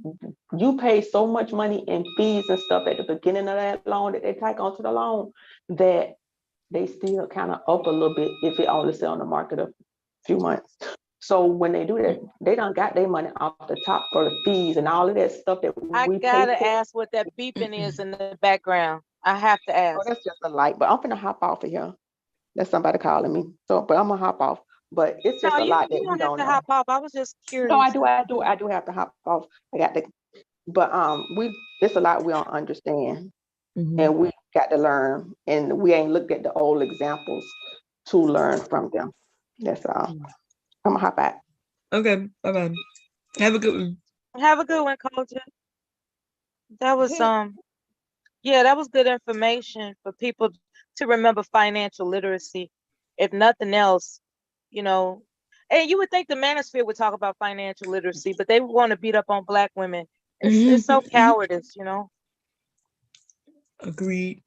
you pay so much money in fees and stuff at the beginning of that loan that they take onto the loan that they still kind of up a little bit if it only sell on the market a few months. So when they do that, they done got their money off the top for the fees and all of that stuff that we pay for. I gotta ask what that beeping is in the background. I have to ask. Oh, that's just a light, but I'm gonna hop off of here. That's somebody calling me. So, but I'm gonna hop off. But it's just a lot that we don't know. Hop off. I was just curious. No, I do have to hop off. I got to, but it's a lot we don't understand, and we got to learn, and we ain't looked at the old examples to learn from them. That's all. I'm gonna hop out. Okay, bye-bye. Have a good one. Have a good one, Culture. That was yeah, that was good information for people to remember financial literacy. If nothing else, you know, and you would think the Manosphere would talk about financial literacy, but they want to beat up on Black women. It's so cowardice, you know. Agreed.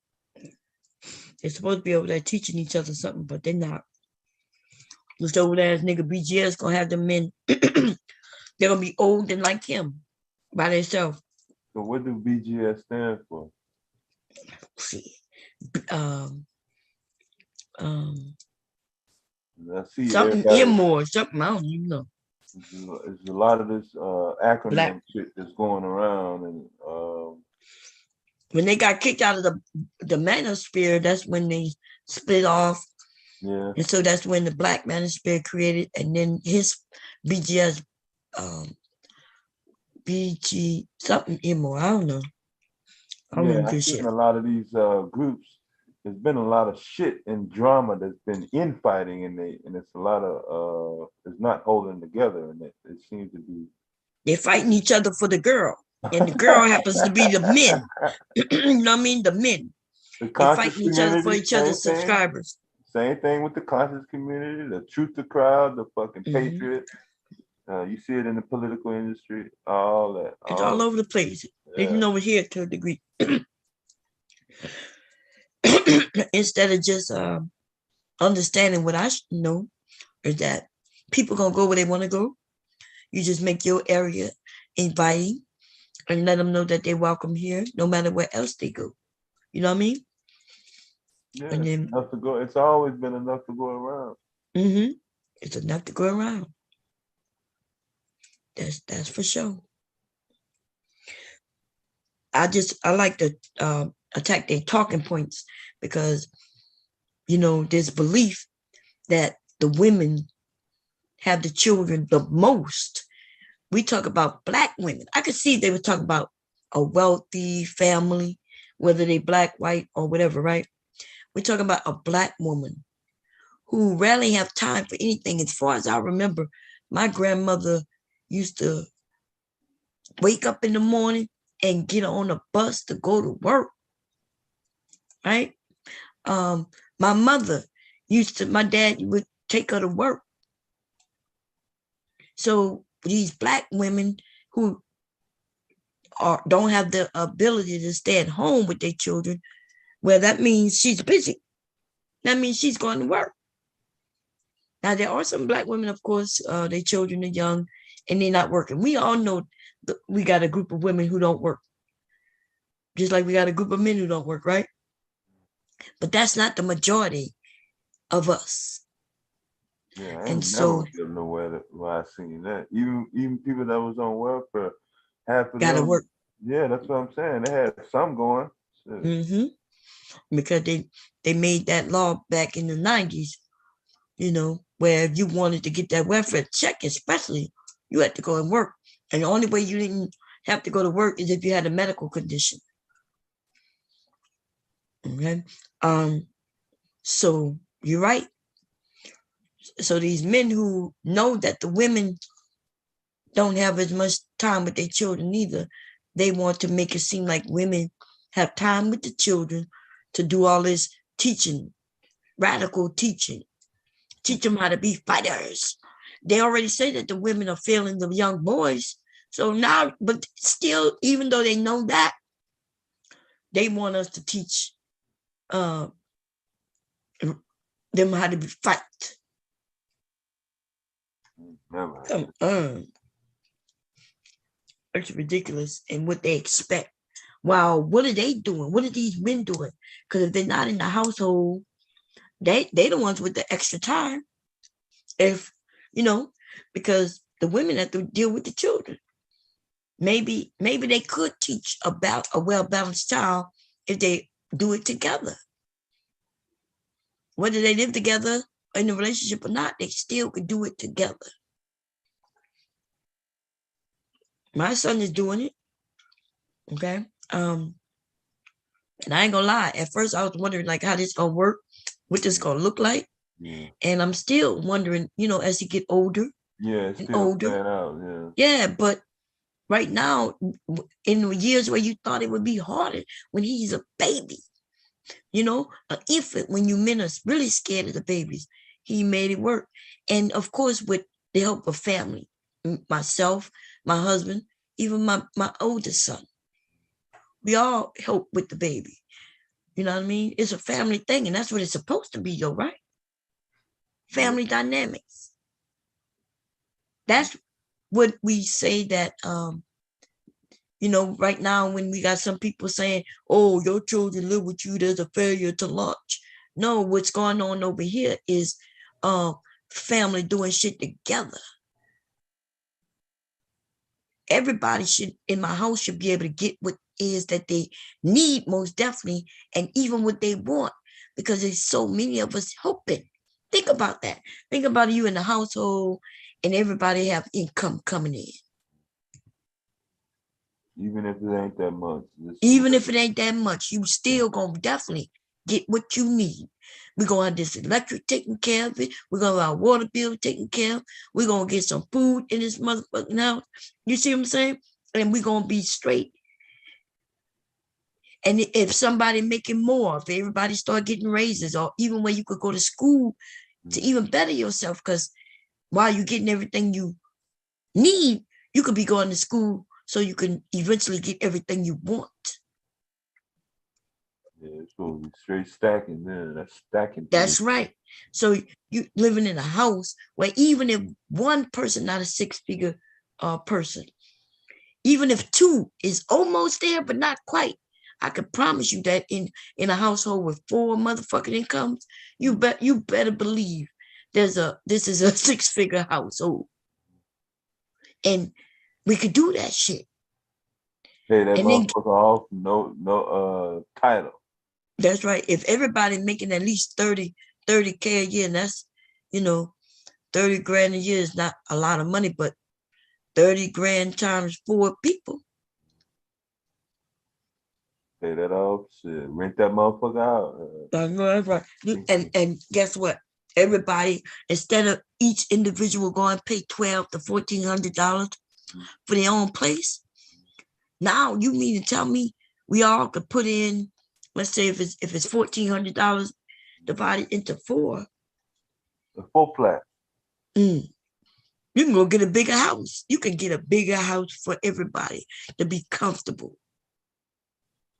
They're supposed to be over there teaching each other something, but they're not. This old ass nigga BGS gonna have them men. They're gonna be old and like him by themselves. So what do BGS stand for? See, I see something more, something I don't even know. There's a lot of this acronym shit that's going around, and when they got kicked out of the Manosphere, that's when they split off. Yeah. And so that's when the Black Manosphere created, and then his BGS, BG something more. I don't know. I've seen a lot of these groups. There's been a lot of shit and drama that's been infighting, and it's a lot of it's not holding together, and it seems to be. They're fighting each other for the girl, and the girl happens to be the men. You know what I mean? The men. They're fighting each other for each other's subscribers. Same thing with the conscious community, the truth crowd, the fucking patriot. You see it in the political industry, all that. It's all over the place. Even over here to a degree. Instead of just understanding what I know is that people gonna go where they want to go. You just make your area inviting and let them know that they're welcome here, no matter where else they go. You know what I mean? Yeah, And then, enough to go. It's always been enough to go around. it's enough to go around. That's for sure. I like to attack their talking points because, you know, there's belief that the women have the children the most. We talk about Black women. I could see they were talking about a wealthy family, whether they Black, white, or whatever, right? We're talking about a Black woman who rarely have time for anything. As far as I remember, my grandmother used to wake up in the morning and get on a bus to go to work, right? My mother my dad would take her to work. So these Black women who don't have the ability to stay at home with their children, well, that means she's busy. That means she's going to work. Now, there are some Black women, of course, their children are young and they're not working. We all know we got a group of women who don't work, just like we got a group of men who don't work, right? But that's not the majority of us. Yeah, I And ain't so never get nowhere where I seen that. Even people that was on welfare, half of gotta them. work. Yeah, that's what I'm saying. They had some going. Because they made that law back in the 90s, you know, where if you wanted to get that welfare check, especially, you had to go and work. And the only way you didn't have to go to work is if you had a medical condition. Okay. So you're right. So these men who know that the women don't have as much time with their children either, they want to make it seem like women have time with the children to do all this teaching, radical teaching, teach them how to be fighters. They already say that the women are failing the young boys. So now, but still, even though they know that, they want us to teach them how to fight. Come on. It's ridiculous and what they expect. Wow, what are they doing? What are these men doing? Because if they're not in the household, they the ones with the extra time. If, you know, because the women have to deal with the children. Maybe they could teach about a well-balanced child if they do it together. Whether they live together in a relationship or not, they still could do it together. My son is doing it. Okay. And I ain't gonna lie. At first, I was wondering like how this gonna work, what this gonna look like. Yeah. And I'm still wondering, you know, as he get older. Yeah, it's still playing out. Yeah, but right now, in the years where you thought it would be harder, when he's a baby, you know, an infant, when you men are really scared of the babies, he made it work. And of course, with the help of family, myself, my husband, even my oldest son, we all help with the baby. You know what I mean? It's a family thing, and that's what it's supposed to be, though, right? Family dynamics. That's what we say that, you know, right now when we got some people saying, oh, your children live with you, there's a failure to launch. No, what's going on over here is family doing shit together. Everybody in my house should be able to get what is that they need most definitely, and even what they want, because there's so many of us helping. Think about that. Think about you in the household and everybody have income coming in. Even if it ain't that much. Even if it ain't that much, you still gonna definitely get what you need. We're gonna have this electric taken care of it. We're gonna have our water bill taken care of. We're gonna get some food in this motherfucking house. You see what I'm saying? And we're gonna be straight. And if somebody making more, if everybody start getting raises, or even where you could go to school to even better yourself, because while you're getting everything you need, you could be going to school so you can eventually get everything you want. Yeah, it's supposed to be straight stacking. Then that's stacking. That's right. So you living in a house where even if one person, not a six-figure person, even if two is almost there but not quite, I can promise you that in a household with 4 motherfucking incomes, you better believe this is a 6-figure household, and we could do that shit. Hey, that And then motherfucker off, no title. that's right. If everybody making at least 30K a year, and that's 30 grand a year is not a lot of money, but 30 grand times 4 people. Pay that off, shit. Rent that motherfucker out. That's right. And guess what? Everybody, instead of each individual going to pay $1,200 to $1,400 for their own place, now you mean to tell me we all could put in, let's say if it's $1,400 divided into 4. The 4 flat. You can go get a bigger house. You can get a bigger house for everybody to be comfortable.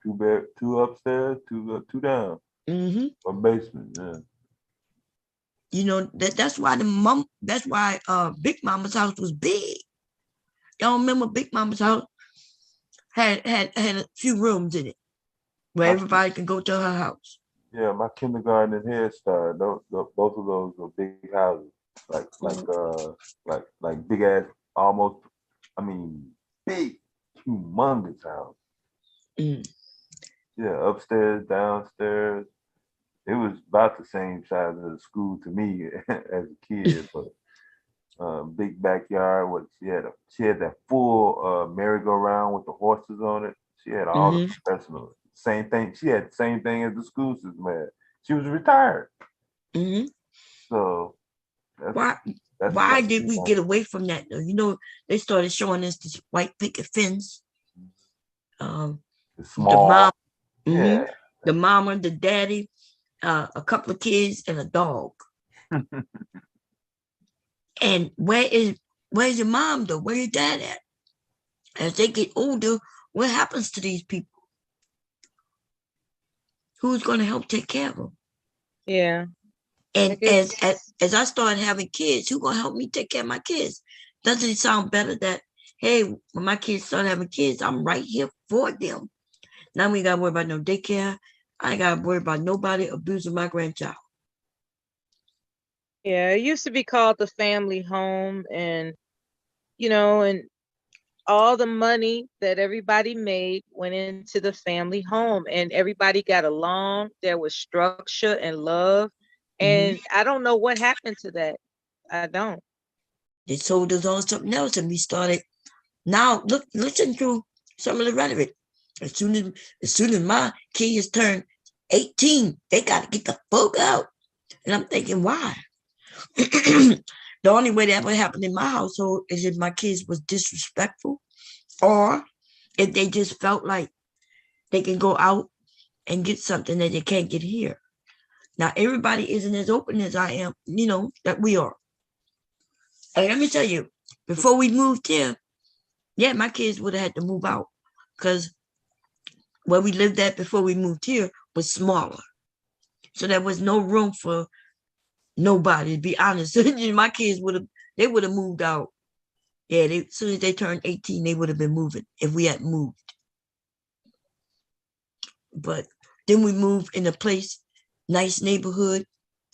2 bed, 2 upstairs, 2 down. A basement, yeah. That's why Big Mama's house was big. Y'all remember Big Mama's house had a few rooms in it where everybody can go to her house. Yeah, my kindergarten and Head Start, both of those were big houses, like big ass, almost. I mean, big, humongous house. Yeah, upstairs, downstairs. It was about the same size as the school to me as a kid, but big backyard. She had that full merry-go-round with the horses on it. She had all the professionals. Same thing. She had the same thing as the school system had. She was retired. So why did we get away from that though? They started showing us this white picket fence. Small. The mama, the daddy, a couple of kids, and a dog. And where's your mom though? Where your dad at? As they get older, what happens to these people? Who's going to help take care of them? Yeah. And as I started having kids, who's going to help me take care of my kids? Doesn't it sound better that, hey, when my kids start having kids, I'm right here for them? Now we got to worry about no daycare. I ain't got to worry about nobody abusing my grandchild. Yeah, it used to be called the family home, and and all the money that everybody made went into the family home, and everybody got along. There was structure and love, and I don't know what happened to that. I don't. They sold us on something else, and we started. Now listen to some of the rhetoric. As soon as my kids turn 18, they got to get the fuck out. And I'm thinking, why? The only way that would happen in my household is if my kids was disrespectful, or if they just felt like they can go out and get something that they can't get here. Now, everybody isn't as open as I am, that we are. And let me tell you, before we moved here, yeah, my kids would have had to move out because where we lived at before we moved here was smaller. So there was no room for nobody, to be honest. My kids would have moved out. Yeah, as soon as they turned 18, they would have been moving if we hadn't moved. But then we moved in a place, nice neighborhood,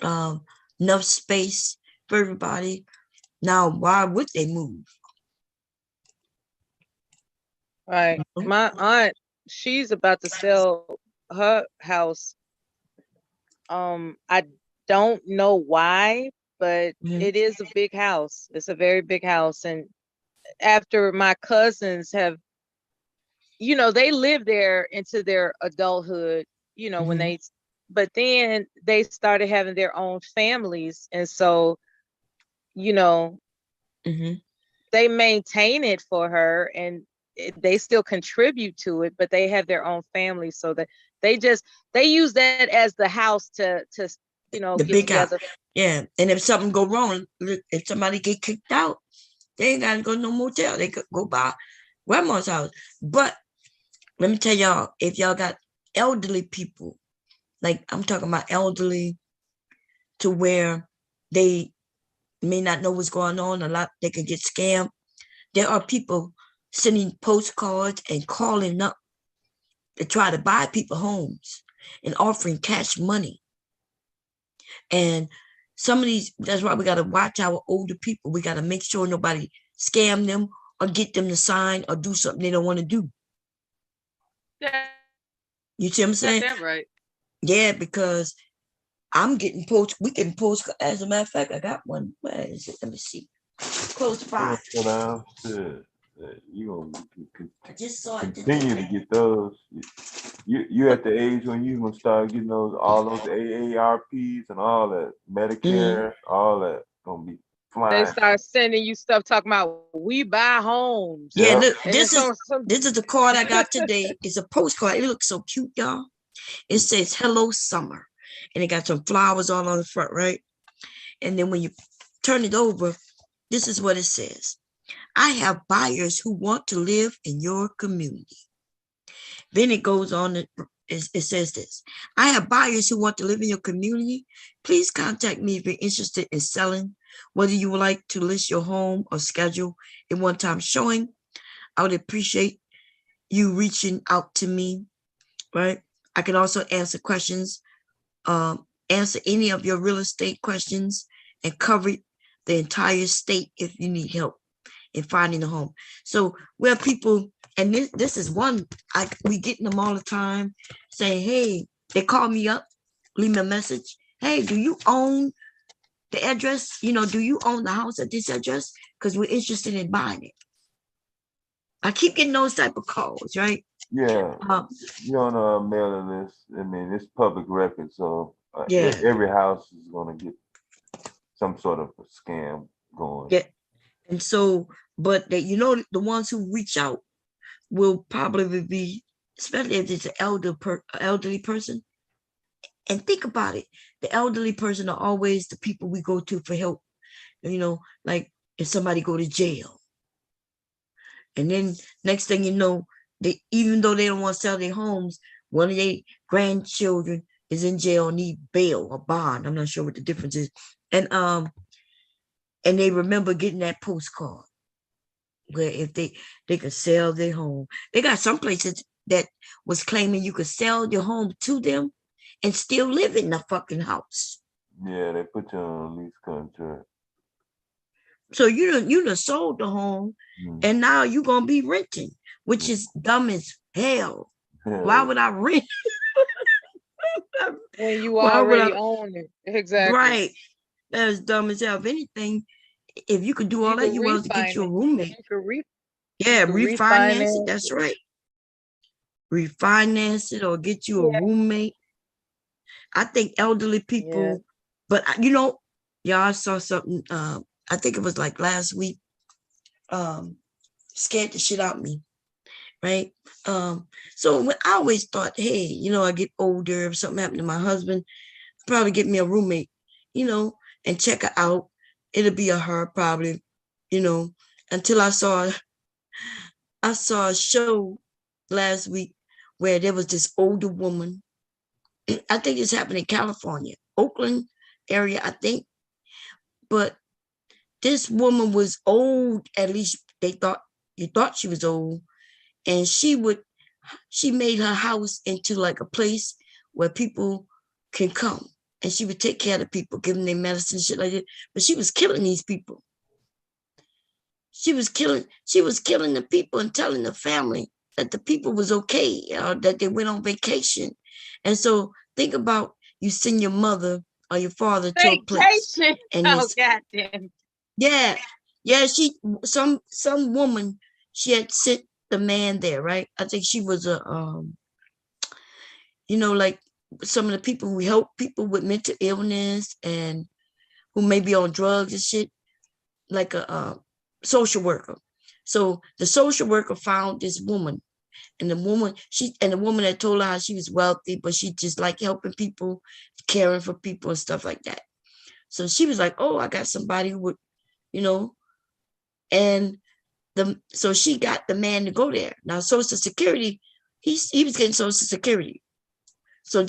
enough space for everybody. Now, why would they move? Right. My aunt, she's about to sell her house. I don't know why, but it is a big house. It's a very big house. And after my cousins have, they lived there into their adulthood, but then they started having their own families. And so, they maintain it for her, and they still contribute to it, but they have their own family, so that they use that as the house to the get big together. house. Yeah. And if something go wrong, if somebody get kicked out, they ain't gotta go to no motel. They could go by grandma's house. But let me tell y'all, if y'all got elderly people like I'm talking about elderly, to where they may not know what's going on. A lot, they could get scammed. There are people sending postcards and calling up to try to buy people homes and offering cash money. And some of these, that's why we got to watch our older people. We got to make sure nobody scam them or get them to sign or do something they don't want to do. Yeah. You see what I'm saying? That's right. Yeah, because I'm getting post. We getting post. As a matter of fact, I got one. Where is it? Let me see. Close by. You gonna I just saw it continue to get those. You at the age when you gonna start getting all those AARPs and all that Medicare, all that gonna be flying. They start sending you stuff talking about we buy homes. Yeah, look, And this is the card I got today. It's a postcard. It looks so cute, y'all. It says "Hello Summer," and it got some flowers all on the front, right? And then when you turn it over, this is what it says: I have buyers who want to live in your community. Then it goes on, it says this: I have buyers who want to live in your community. Please contact me if you're interested in selling. Whether you would like to list your home or schedule a one-time showing, I would appreciate you reaching out to me, right? I can also answer questions, answer any of your real estate questions, and cover the entire state if you need help in finding a home. So where people, and this is one, we getting them all the time saying, hey, they call me up, leave me a message. Hey, do you own the address? You know, do you own the house at this address? Because we're interested in buying it. I keep getting those type of calls, right? Yeah, you're on a mailing list. I mean, it's public record, so yeah, every house is gonna get some sort of a scam going. Yeah, and so, but that, you know, the ones who reach out will probably be, especially if it's an elderly person. And think about it, the elderly person are always the people we go to for help. You know, like if somebody go to jail, and then next thing you know, they, even though they don't want to sell their homes, one of their grandchildren is in jail, need bail or bond. I'm not sure what the difference is. And they remember getting that postcard where if they could sell their home. They got some places that was claiming you could sell your home to them and still live in the fucking house. Yeah, they put you on a lease contract. So you done sold the home, and now you're gonna be renting, which is dumb as hell. Why would I rent? When you already own it. Exactly. Right. That is dumb as hell. If anything, if you could do all that, you want to get you a roommate. Yeah, refinance it. That's right. Refinance it or get you a roommate. I think elderly people, but you know, y'all, I saw something. I think it was like last week. Scared the shit out of me, right? So when I always thought, hey, you know, I get older, if something happened to my husband, probably get me a roommate, you know, and check her out. It'll be a her probably, you know, until I saw a show last week where there was this older woman. I think this happened in California, Oakland area, I think. But this woman was old, at least you thought she was old. And she made her house into like a place where people can come. And she would take care of the people, give them their medicine, shit like that. But she was killing these people. She was killing the people and telling the family that the people was okay, that they went on vacation. And so think about, you send your mother or your father to a place. And goddamn. Yeah, some woman, she had sent the man there, right? I think she was a you know, like some of the people who help people with mental illness and who may be on drugs and shit, like a social worker. So the social worker found this woman, and the woman had told her how she was wealthy, but she just like helping people, caring for people and stuff like that. So she was like, oh, I got somebody who would, you know, and so she got the man to go there. Now Social Security, he was getting Social Security. So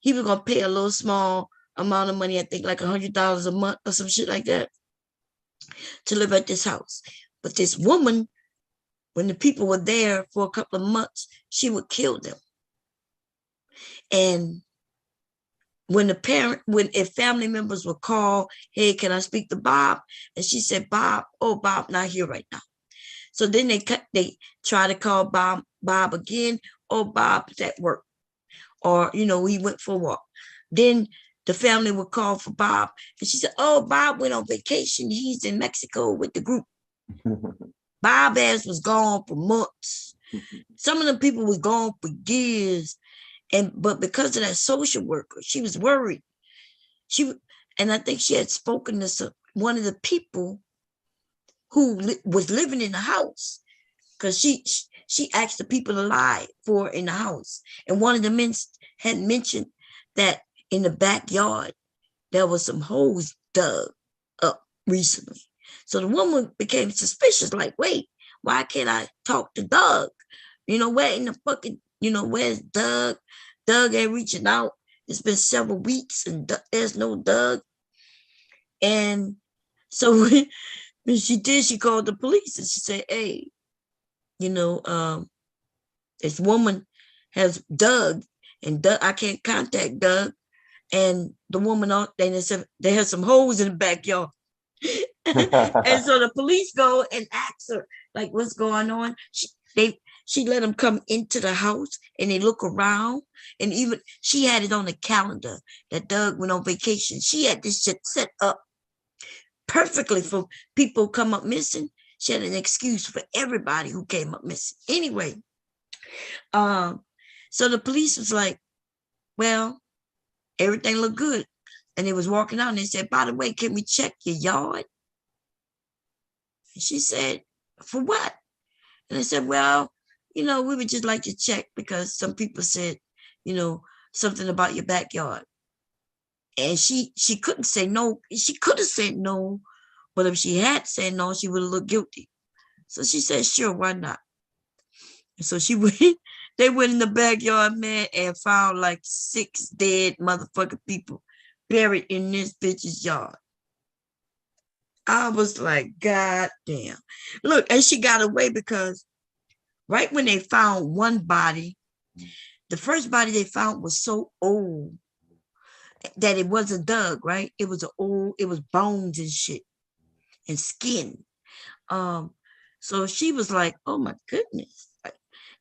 he was gonna pay a little small amount of money, I think like $100 a month or some shit like that, to live at this house. But this woman, when the people were there for a couple of months, she would kill them. And when if family members would call, hey, can I speak to Bob? And she said, Bob not here right now. So then they try to call Bob again. Oh, Bob's at work. Or, he went for a walk. Then the family would call for Bob. And she said, oh, Bob went on vacation. He's in Mexico with the group. Bob ass was gone for months. Some of the people was gone for years. But because of that social worker, she was worried. And I think she had spoken to one of the people who was living in the house, because she asked the people to lie for in the house. And one of the men had mentioned that in the backyard, there was some holes dug up recently. So the woman became suspicious, like, wait, why can't I talk to Doug? Where in the fucking, where's Doug? Doug ain't reaching out. It's been several weeks and there's no Doug. And so when she did, she called the police and she said, hey, this woman has Doug, and Doug, I can't contact Doug. And the woman, they said they had some holes in the backyard. And so the police go and ask her, like, what's going on? She let them come into the house and they look around. And even she had it on the calendar that Doug went on vacation. She had this shit set up perfectly for people who come up missing. She had an excuse for everybody who came up missing. Anyway, so the police was like, well, everything looked good. And they was walking out and they said, by the way, can we check your yard? And she said, for what? And I said, well, we would just like to check because some people said, something about your backyard. And she couldn't say no. She could have said no, but if she had said no, she would have looked guilty. So she said, sure, why not? And so they went in the backyard, man, and found like 6 dead motherfucking people buried in this bitch's yard. I was like, God damn. Look, and she got away because right when they found one body, the first body they found was so old that it wasn't Doug, right? It was bones and shit and skin. So she was like, oh my goodness.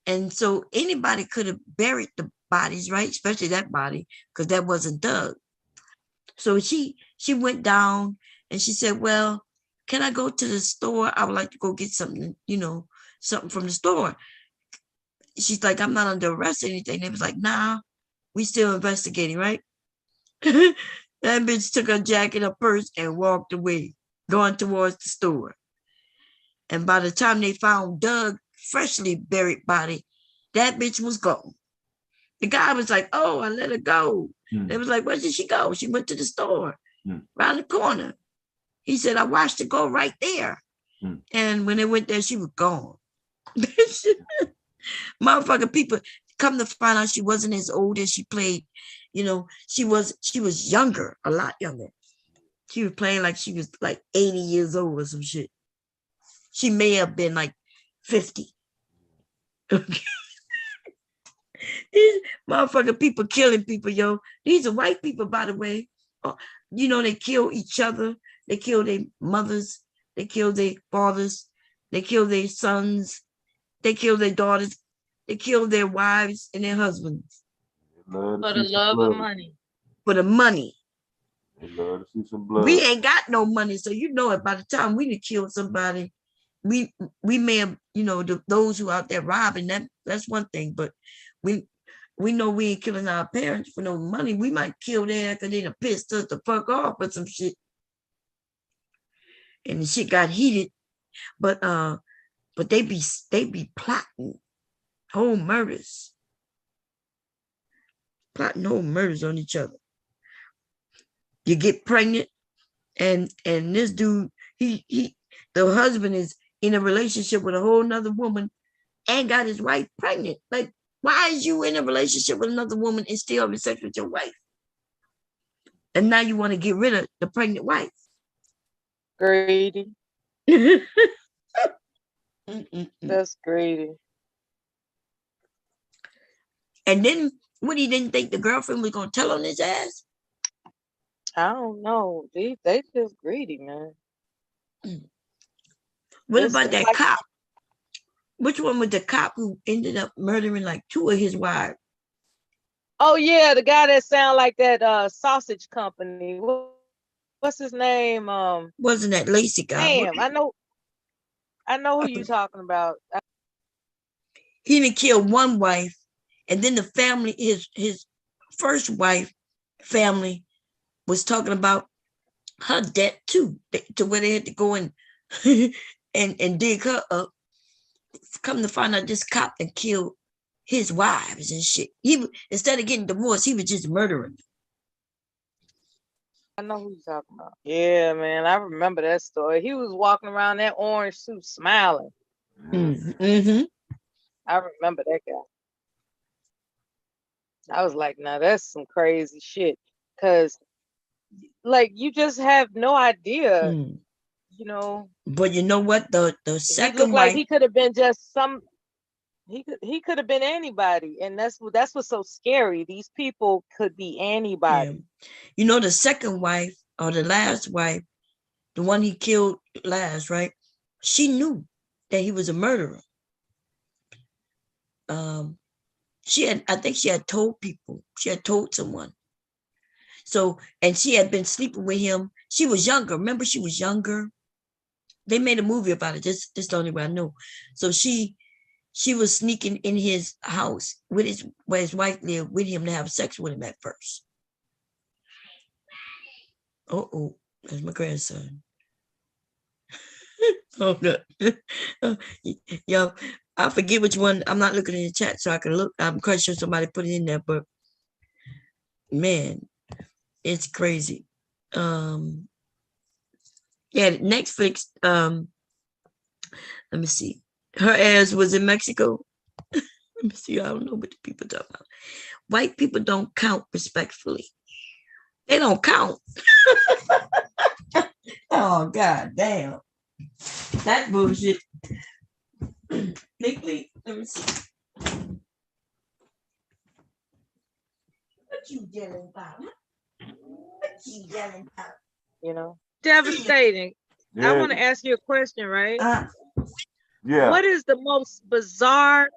And so anybody could have buried the bodies, right? Especially that body, because that wasn't Doug. So she went down and she said, well, can I go to the store? I would like to go get something, something from the store. She's like, I'm not under arrest or anything. They was like, nah, we still investigating, right? That bitch took her jacket, her purse, and walked away, going towards the store. And by the time they found Doug, freshly buried body, that bitch was gone. The guy was like, oh, I let her go. They was like, where did she go? She went to the store around the corner. He said, I watched her go right there. And when they went there, she was gone. Motherfucking people, come to find out she wasn't as old as she played. She was younger, a lot younger. She was playing like she was like 80 years old or some shit. She may have been like 50. These motherfucking people killing people, yo. These are white people, by the way. They kill each other. They kill their mothers. They kill their fathers. They kill their sons. They kill their daughters. They kill their wives and their husbands. For the love of money. For the money. They love to see some blood. We ain't got no money, so it. By the time we kill somebody, we may have, those who out there robbing, that's one thing, but we know we ain't killing our parents for no money. We might kill them because they done pissed us the fuck off or some shit. And the shit got heated. But they be plotting whole murders. Plotting whole murders on each other. You get pregnant and this dude, the husband is in a relationship with a whole nother woman and got his wife pregnant. Like, Why is you in a relationship with another woman and still having sex with your wife? And now you want to get rid of the pregnant wife. Greedy. That's greedy. And then what, he didn't think the girlfriend was gonna tell on his ass? I don't know. They just greedy, man. What It's about that like, cop? Which one was the cop who ended up murdering like 2 of his wives? oh yeah, the guy that sound like that sausage company. What's his name? Wasn't that Lacey guy? Damn, I know who you talking about. He didn't kill one wife, and then the family, his first wife family, was talking about her debt too, to where they had to go and and dig her up. Come to find out, this cop that killed his wives and shit. He, instead of getting divorced, he was just murdering. I know who you're talking about. Yeah, man, I remember that story. He was walking around that orange suit smiling. Mm-hmm. I remember that guy. I was like, now that's some crazy shit. Cause like you just have no idea, you know. But you know what? The second he looked wife, like he could have been just some. He could have been anybody, and that's what's so scary. These people could be anybody. yeah. You know, the second wife or the last wife, the one he killed last, right? She knew that he was a murderer. I think she had told people. She had told someone. So, and she had been sleeping with him. She was younger. Remember, she was younger. They made a movie about it. This the only way I know. So she was sneaking in his house with where his wife lived with him to have sex with him at first. Oh, that's my grandson. Oh no. Yo, I forget which one. I'm not looking in the chat so I can look. I'm quite sure somebody put it in there, but man, it's crazy. Yeah, Netflix, let me see. Her ass was in Mexico. Let me see. I don't know what the people talk about. White people don't count respectfully. They don't count. Oh, god damn. That bullshit. Nick, let me see. What you yelling about? What you yelling about? You know, devastating. Yeah. I want to ask you a question, right? Yeah. What is the most bizarre?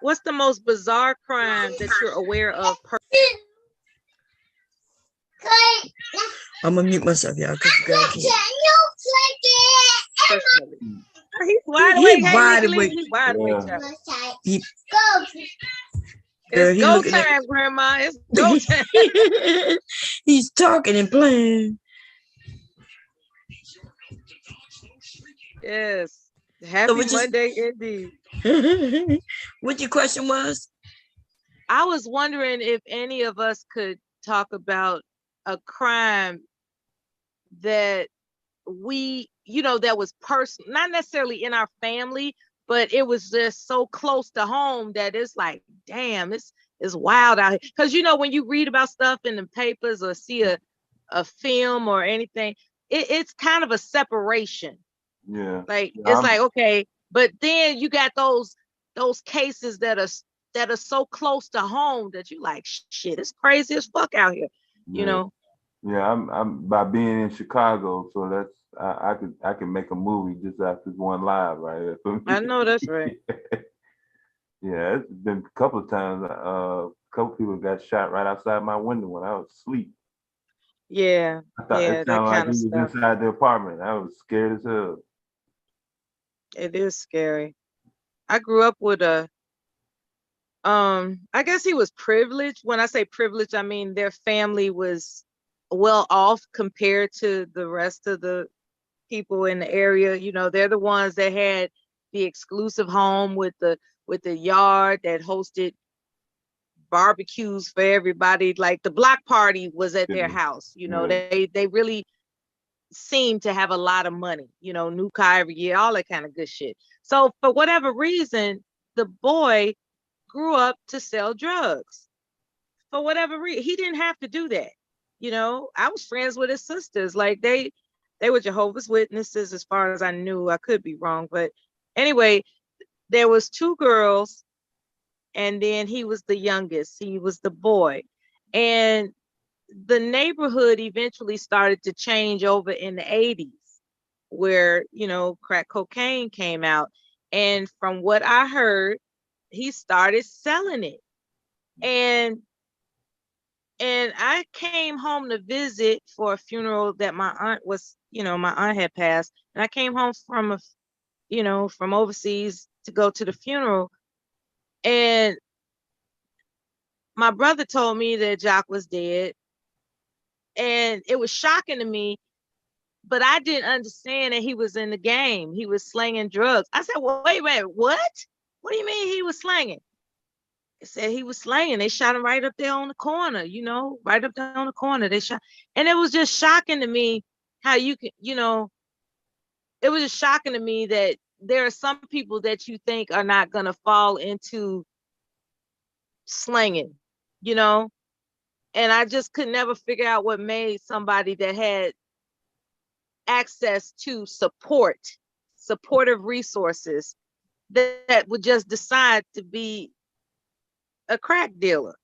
What's the most bizarre crime that you're aware of? I'm gonna mute myself, y'all, because you guys can't. He's wide awake. He's wide awake. He's wide awake, child. Girl, It's go time, Grandma. It's go time. He's talking and playing. Yes. Happy Monday indeed. What your question was? I was wondering if any of us could talk about a crime that we, that was personal, not necessarily in our family, but it was just so close to home that it's like, damn, it's wild out here. Because when you read about stuff in the papers or see a film or anything, it's kind of a separation. Yeah. Like it's like, okay, but then you got those cases that are so close to home that you like, shit, it's crazy as fuck out here. Yeah, I'm by being in Chicago, so that's I can make a movie just after one live right here. I know that's right. Yeah, it's been a couple of times. A couple people got shot right outside my window when I was asleep. Yeah, I thought it sounded like he was inside the apartment. I was scared as hell. It is scary. I grew up with I guess he was privileged. When I say privileged, I mean their family was well off compared to the rest of the people in the area. They're the ones that had the exclusive home with the yard that hosted barbecues for everybody. Like the block party was at their house. They really seemed to have a lot of money, new car every year, all that kind of good shit. So for whatever reason, the boy grew up to sell drugs for whatever reason. He didn't have to do that. You know, I was friends with his sisters. Like they were Jehovah's Witnesses as far as I knew. I could be wrong, but anyway, there was 2 girls, and then he was the youngest. He was the boy. And the neighborhood eventually started to change over in the 80s, where, you know, crack cocaine came out. And from what I heard, he started selling it. And I came home to visit for a funeral that my aunt was, you know, my aunt had passed. And I came home from from overseas to go to the funeral. And my brother told me that Jock was dead. And it was shocking to me, but I didn't understand that he was in the game. He was slanging drugs. I said, well, wait a minute, what? What do you mean he was slanging? They said he was slanging. They shot him right up there on the corner, you know, right up there on the corner. They shot. And it was just shocking to me how you can, you know, it was just shocking to me that there are some people that you think are not going to fall into slanging, you know? And I just could never figure out what made somebody that had access to supportive resources that would just decide to be a crack dealer.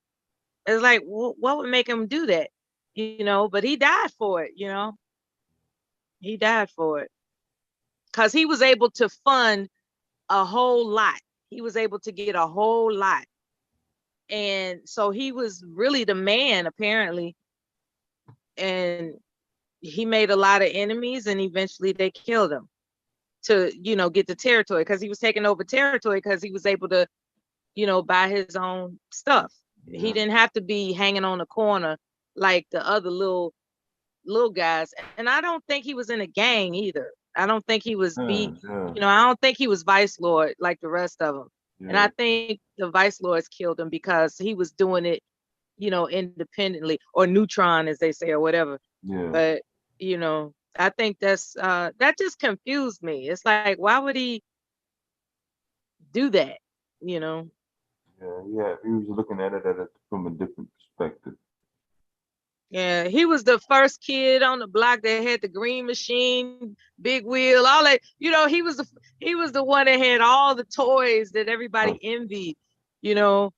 It's like, what would make him do that? You know, but he died for it, you know? He died for it. Because he was able to fund a whole lot. He was able to get a whole lot. And so he was really the man, apparently. And he made a lot of enemies, and eventually they killed him to, you know, get the territory, because he was taking over territory because he was able to, you know, buy his own stuff. Yeah. He didn't have to be hanging on the corner like the other little guys. And I don't think he was in a gang either. I don't think he was you know, I don't think he was vice lord like the rest of them. Yeah. And I think the vice lords killed him because he was doing it, you know, independently, or neutron, as they say, or whatever. Yeah. But, you know, I think that's that just confused me. It's like, why would he do that? You know? Yeah, he was looking at it from a different perspective. Yeah, he was the first kid on the block that had the green machine, big wheel, all that. You know, he was the one that had all the toys that everybody envied, you know.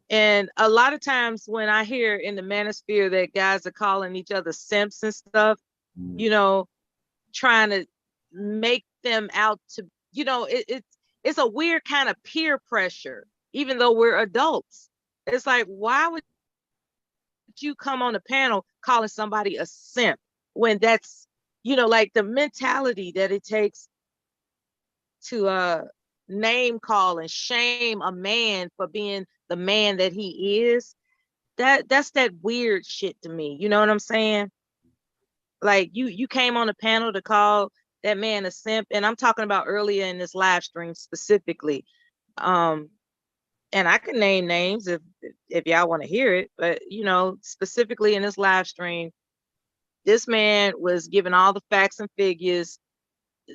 And a lot of times when I hear in the manosphere that guys are calling each other simps and stuff, you know, trying to make them out to, you know, it's a weird kind of peer pressure, even though we're adults. It's like, why would you come on the panel calling somebody a simp when that's, you know, like the mentality that it takes to name call and shame a man for being the man that he is? That's that weird shit to me. You know what I'm saying? Like you came on the panel to call that man a simp, and I'm talking about earlier in this live stream specifically. And I can name names if y'all want to hear it, but you know, specifically in this live stream, this man was given all the facts and figures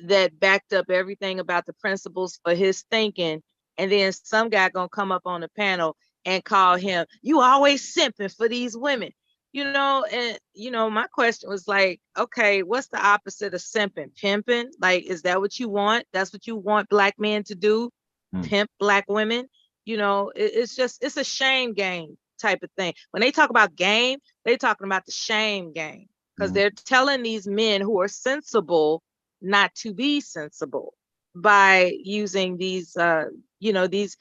that backed up everything about the principles for his thinking, and then some guy gonna come up on the panel and call him, you always simping for these women, you know. And you know, my question was like, okay, what's the opposite of simping? Pimping? Like, is that what you want? That's what you want black men to do? Pimp black women? You know, it's a shame game type of thing. When they talk about game, they're talking about the shame game, because they're telling these men who are sensible not to be sensible by using these, you know, these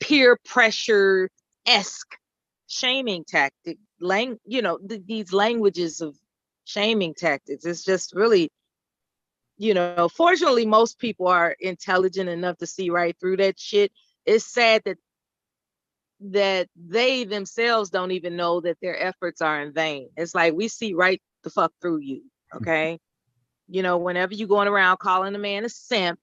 peer pressure-esque shaming tactic, you know, these languages of shaming tactics. It's just really, you know, fortunately, most people are intelligent enough to see right through that shit. It's sad that they themselves don't even know that their efforts are in vain. It's like, we see right the fuck through you, okay? You know, whenever you're going around calling a man a simp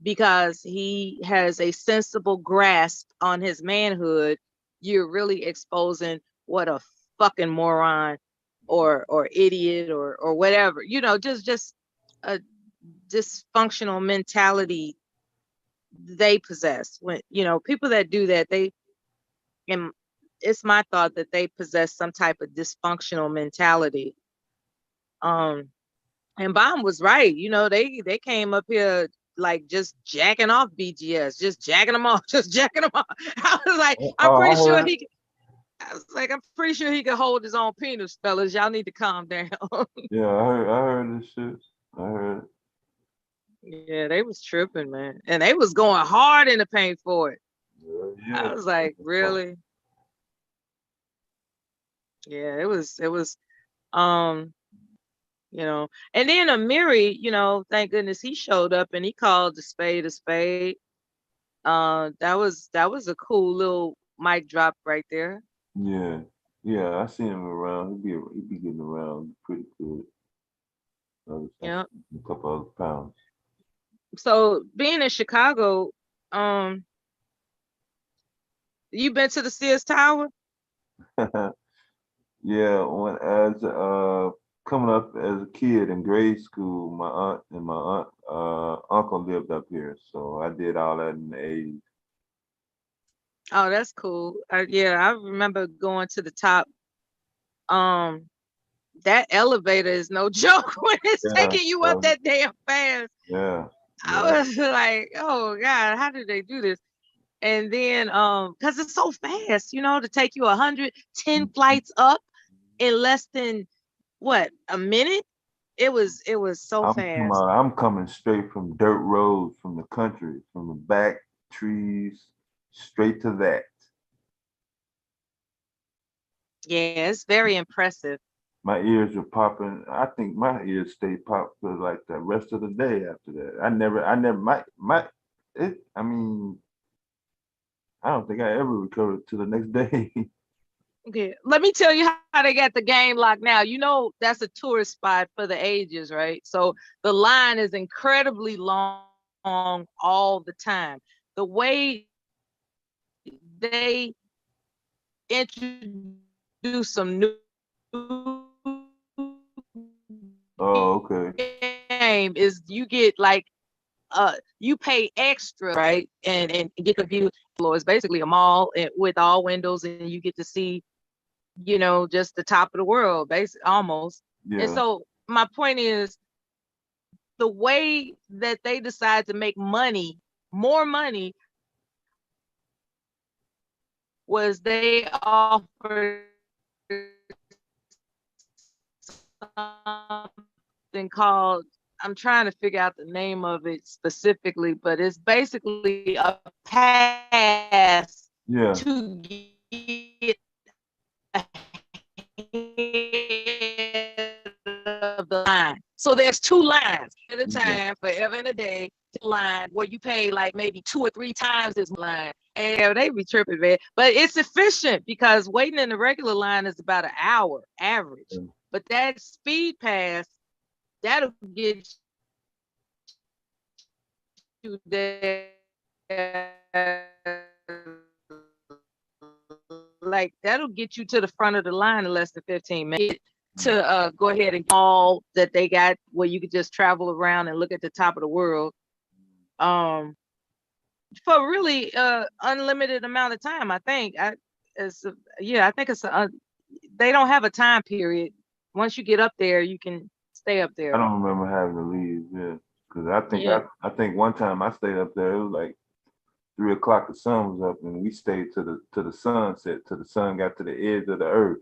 because he has a sensible grasp on his manhood, you're really exposing what a fucking moron or idiot or whatever, you know, just a dysfunctional mentality they possess. When, you know, people that do that, and it's my thought that they possess some type of dysfunctional mentality. And Bomb was right. You know, they came up here like just jacking off BGS, just jacking them off, just jacking them off. I was like, I'm pretty sure he could. I was like, I'm pretty sure he could hold his own penis, fellas. Y'all need to calm down. Yeah, I heard this shit. I heard it. Yeah, they was tripping, man. And they was going hard in the paint for it. Yeah. I was like, really? Yeah, it was, you know, and then Amiri, you know, thank goodness he showed up and he called the spade a spade. That was a cool little mic drop right there. Yeah. Yeah, I see him around. He be getting around pretty good. Yeah. A couple other pounds. So being in Chicago, you been to the Sears Tower? Yeah, when as coming up as a kid in grade school, my aunt and my uncle lived up here, so I did all that in the 80s. Oh, that's cool. Yeah, I remember going to the top. That elevator is no joke when it's taking you up that damn fast. Yeah. I was like, oh God, how did they do this? And then because it's so fast, you know, to take you 110 flights up in less than what, a minute? It was so fast. I'm coming straight from dirt roads from the country, from the back trees, straight to that. Yeah, it's very impressive. My ears were popping. I think my ears stayed popped for like the rest of the day after that. I never, I mean, I don't think I ever recovered to the next day. Okay, let me tell you how they got the game locked now. You know, that's a tourist spot for the ages, right? So the line is incredibly long all the time. The way they introduce some new game is you get like you pay extra, right? And get the view floor. It's basically a mall with all windows, and you get to see, you know, just the top of the world, basically, almost. Yeah. And so my point is, the way that they decide to make money, more money, was they offered something called, I'm trying to figure out the name of it specifically, but it's basically a pass to get of the line. So there's two lines at a time, forever and a day line, where you pay like maybe 2 or 3 times this line. And they be tripping, man. But it's efficient because waiting in the regular line is about an hour average. But that speed pass, that'll get you there. Like that'll get you to the front of the line in less than 15 minutes to go ahead and all that they got where you could just travel around and look at the top of the world for really unlimited amount of time. I think I think it's they don't have a time period. Once you get up there, you can stay up there. I don't remember having to leave, because I think one time I stayed up there, it was like 3 o'clock, the sun was up, and we stayed to the sunset, till the sun got to the edge of the earth.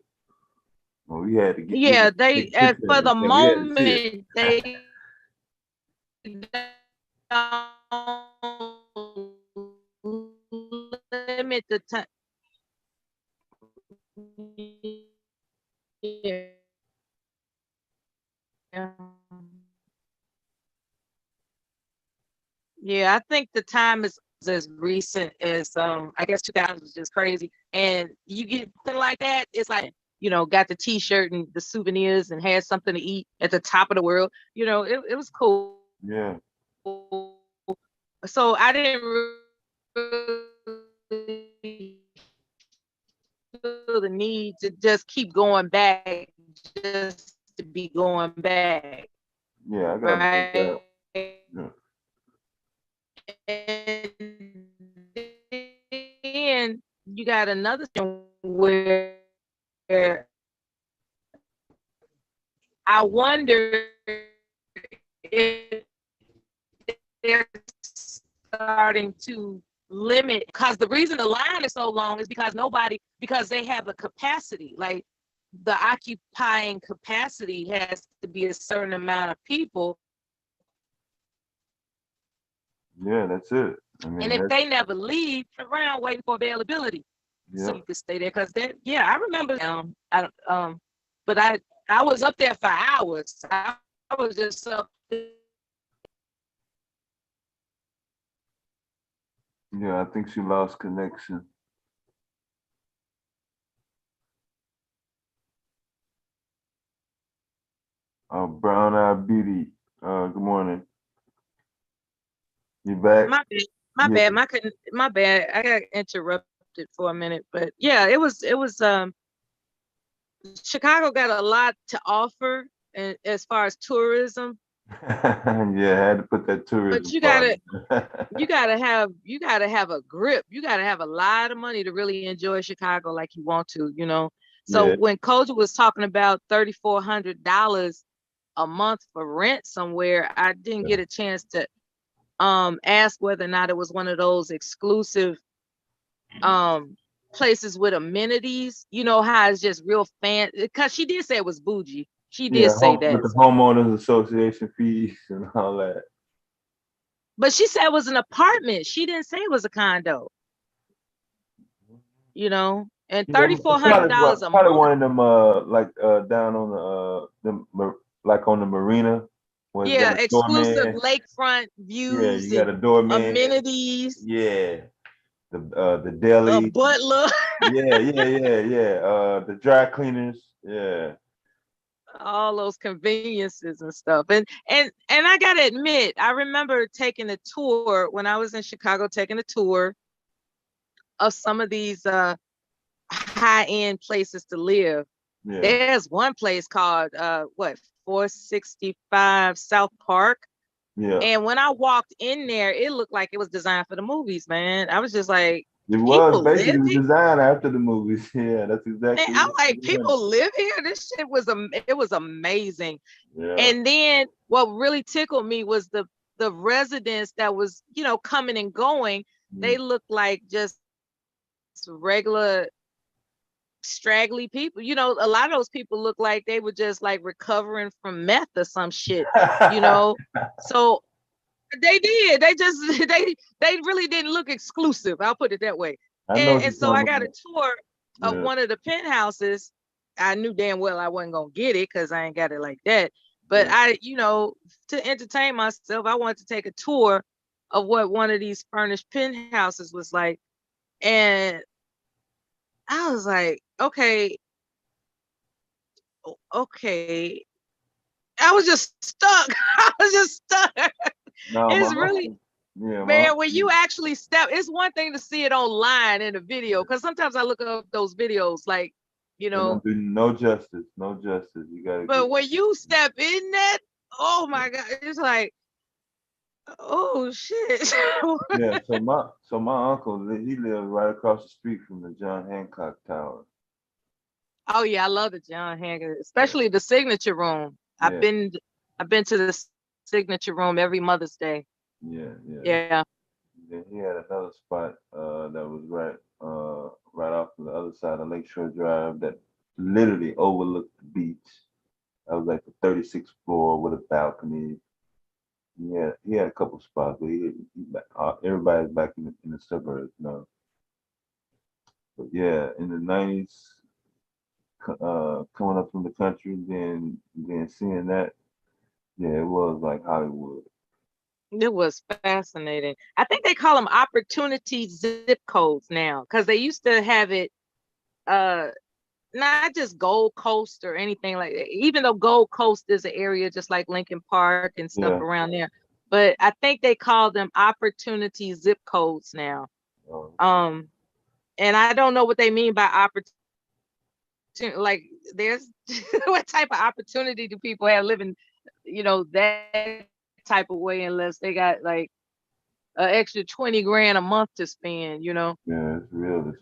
Well, we had to get. Yeah, they for the moment they limit the time. Yeah, I think the time is as recent as I guess 2000 was just crazy. And you get something like that, it's like, you know, got the t-shirt and the souvenirs and had something to eat at the top of the world. You know, it was cool. Yeah. So I didn't really feel the need to just keep going back just to be going back. Yeah, I got right. Yeah. And you got another thing where I wonder if they're starting to limit, because the reason the line is so long is because they have a capacity, like the occupying capacity has to be a certain amount of people. Yeah, that's it. I mean, And if they never leave around waiting for availability, so you could stay there. Because then, yeah, I remember. But I was up there for hours. I was just up there. Yeah, I think she lost connection. Brown Eyed Beauty. Good morning. You back? My bad. I got interrupted for a minute, but yeah, it was Chicago got a lot to offer as far as tourism. Yeah, I had to put that tourism. But you gotta have a grip. You gotta have a lot of money to really enjoy Chicago like you want to, you know. So when Koja was talking about $3,400 a month for rent somewhere, I didn't get a chance to ask whether or not it was one of those exclusive places with amenities. You know how it's just real fan, because she did say it was bougie. She did say that. With the homeowners association fees and all that. But she said it was an apartment. She didn't say it was a condo. You know, and $3,400 a month. Probably one of them down on like on the marina. Yeah, exclusive lakefront views. Yeah, you got a doorman. Amenities. Yeah. The deli. A butler. Yeah. The dry cleaners. Yeah. All those conveniences and stuff. And I gotta admit, I remember taking a tour when I was in Chicago, taking a tour of some of these high-end places to live. Yeah. There's one place called 465 South Park. Yeah. And when I walked in there, it looked like it was designed for the movies, man. I was just like, it was basically designed after the movies. Yeah, that's exactly. Man, I'm like, people live here. This shit was amazing. Yeah. And then what really tickled me was the residents that was, you know, coming and going. They looked like just regular straggly people. You know, a lot of those people look like they were just like recovering from meth or some shit, you know. So they did. They really didn't look exclusive. I'll put it that way. And so I got a tour of one of the penthouses. I knew damn well I wasn't gonna get it because I ain't got it like that. But I, you know, to entertain myself, I wanted to take a tour of what one of these furnished penthouses was like. And I was like, okay. I was just stuck. No, it's really, man, when you actually step, it's one thing to see it online in a video, because sometimes I look up those videos, like, you know. No justice. You gotta. But when you step in that, oh my God, it's like, oh shit. Yeah, so my uncle, he lives right across the street from the John Hancock Tower. Oh yeah, I love the John Hancock, especially the Signature Room. Yeah. I've been to the Signature Room every Mother's Day. Yeah. Then he had another spot that was right off on the other side of Lakeshore Drive that literally overlooked the beach. That was like the 36th floor with a balcony. Yeah, he had a couple spots, but everybody's back in the suburbs now. But yeah, in the 90s, coming up from the country, then seeing that, yeah, it was like Hollywood. It was fascinating. I think they call them opportunity zip codes now, because they used to have it not just Gold Coast or anything like that, even though Gold Coast is an area just like Lincoln Park and stuff around there. But I think they call them opportunity zip codes now. And I don't know what they mean by opportunity. Like, there's what type of opportunity do people have living, you know, that type of way, unless they got like an extra 20 grand a month to spend, you know. Yeah, it's real.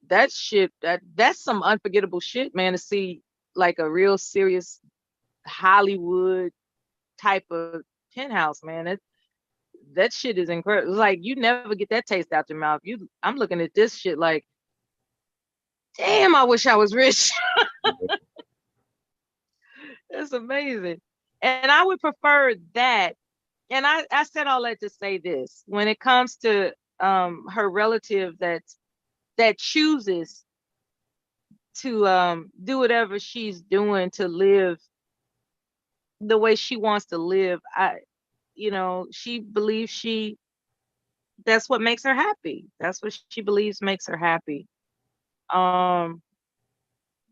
That's some unforgettable shit, man, to see like a real serious Hollywood type of penthouse, man. That shit is incredible. Like you never get that taste out your mouth. I'm looking at this shit like, damn, I wish I was rich. It's amazing. And I would prefer that. And I said all that to say this. When it comes to her relative that chooses to do whatever she's doing to live the way she wants to live, she believes that's what makes her happy. That's what she believes makes her happy. And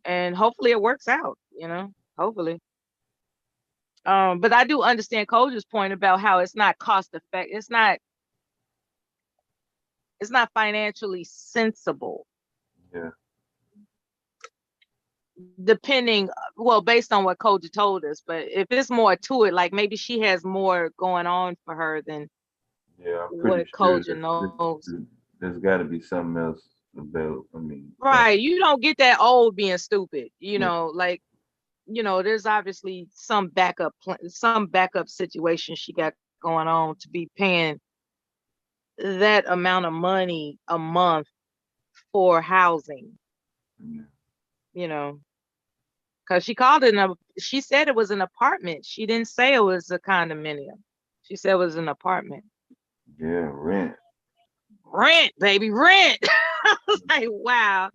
hopefully it works out, hopefully. But I do understand Koja's point about how it's not cost effective. It's not financially sensible. Yeah. Based on what Koja told us, but if it's more to it, like maybe she has more going on for her than what Koja knows. There's got to be something else available. I mean, right? You don't get that old being stupid. There's obviously some backup situation she got going on to be paying that amount of money a month for housing. Because she said it was an apartment. She didn't say it was a condominium. She said it was an apartment. Yeah, rent, baby, rent. I was like, wow,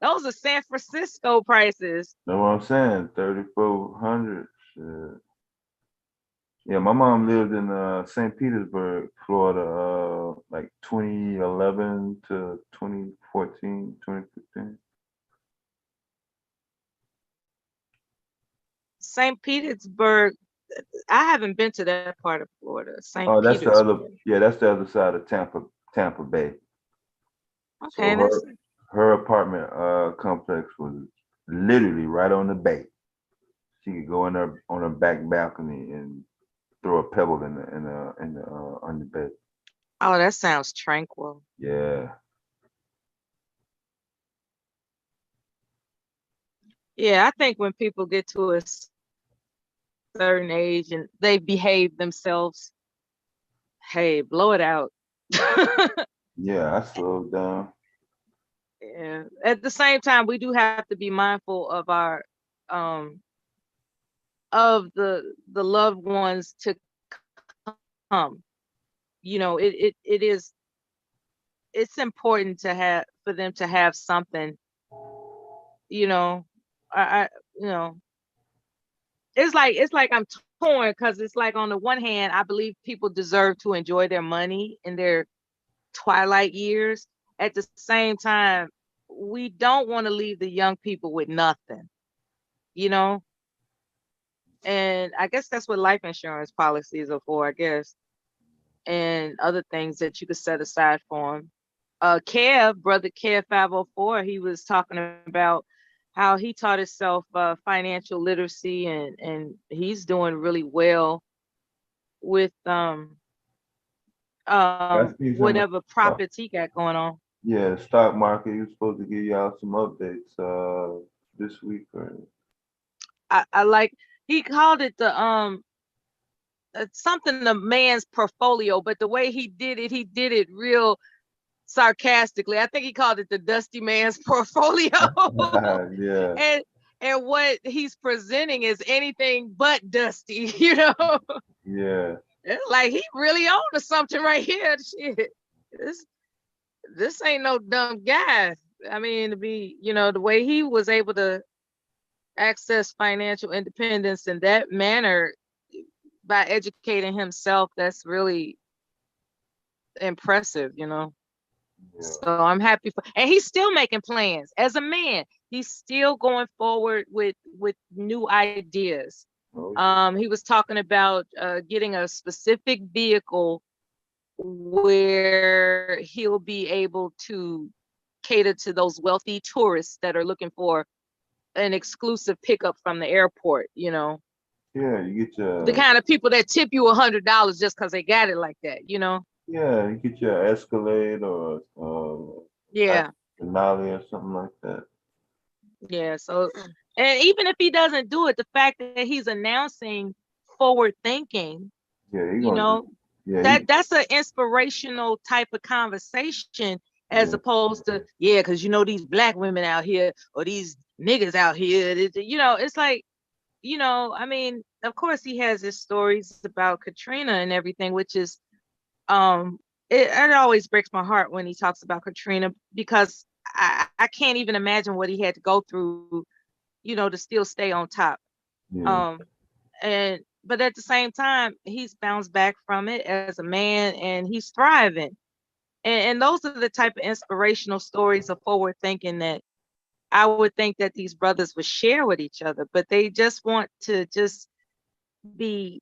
those are San Francisco prices. Know what I'm saying? 3,400. Shit. Yeah, my mom lived in St. Petersburg, Florida, like 2011 to 2014, 2015. St. Petersburg, I haven't been to that part of Florida. Oh, that's the other. Yeah, that's the other side of Tampa Bay. Okay, so her apartment complex was literally right on the bay. She could go in there on her back balcony and throw a pebble on the bed. Oh, that sounds tranquil. Yeah. Yeah, I think when people get to a certain age and they behave themselves, hey, blow it out. Yeah, I slowed down. Yeah. At the same time, we do have to be mindful of our of the loved ones to come. It's important for them to have something. It's like I'm torn, because it's like, on the one hand, I believe people deserve to enjoy their money in their twilight years. At the same time, we don't want to leave the young people with nothing, and I guess that's what life insurance policies are for, I guess, and other things that you could set aside for them. Brother Kev 504, he was talking about how he taught himself financial literacy, and he's doing really well with whatever profits he got going on. Yeah, the stock market. He was supposed to give y'all some updates this week. I like, he called it the something, the man's portfolio, but the way he did it real sarcastically. I think he called it the Dusty Man's portfolio. Yeah. And what he's presenting is anything but dusty, Yeah. It's like he really on to something right here. Shit. This ain't no dumb guy. I mean, to be, the way he was able to access financial independence in that manner by educating himself, that's really impressive, Yeah. So I'm happy and he's still making plans as a man. He's still going forward with new ideas. He was talking about getting a specific vehicle where he'll be able to cater to those wealthy tourists that are looking for an exclusive pickup from the airport, Yeah, you get The your kind of people that tip you $100 just because they got it like that, you know? yeah, you get your Escalade or Yeah. Denali or something like that. Yeah. So, and even if he doesn't do it, the fact that he's announcing forward thinking, Yeah, he you gonna know, yeah, that's an inspirational type of conversation as yeah. opposed to, yeah, because you know, these black women out here or these niggas out here, you know, it's like, you know, I mean, of course he has his stories about Katrina and everything, which is it always breaks my heart when he talks about Katrina because I can't even imagine what he had to go through, you know, to still stay on top. Yeah. And but at the same time, he's bounced back from it as a man and he's thriving. And those are the type of inspirational stories of forward thinking that I would think that these brothers would share with each other, but they just want to just be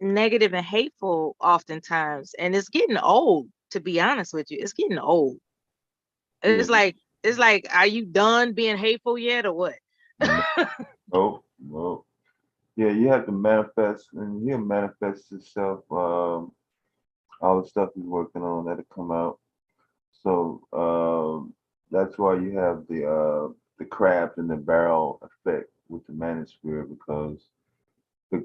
negative and hateful oftentimes. And it's getting old, to be honest with you. It's getting old. Yeah. It's like, are you done being hateful yet or what? No, no. Yeah, you have to manifest, and he'll manifest himself. All the stuff he's working on that'll come out. So that's why you have the crabs in the barrel effect with the manosphere because the,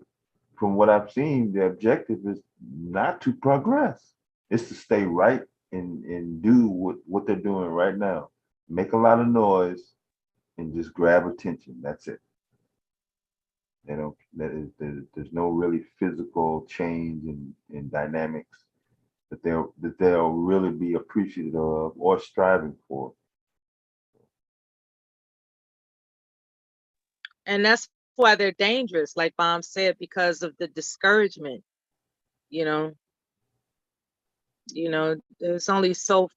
from what I've seen, the objective is not to progress. It's to stay right and do what they're doing right now. Make a lot of noise and just grab attention. That's it. They don't. There's no really physical change in dynamics that they'll really be appreciative of or striving for. And that's why they're dangerous, like Bomb said, because of the discouragement, you know. There's only so,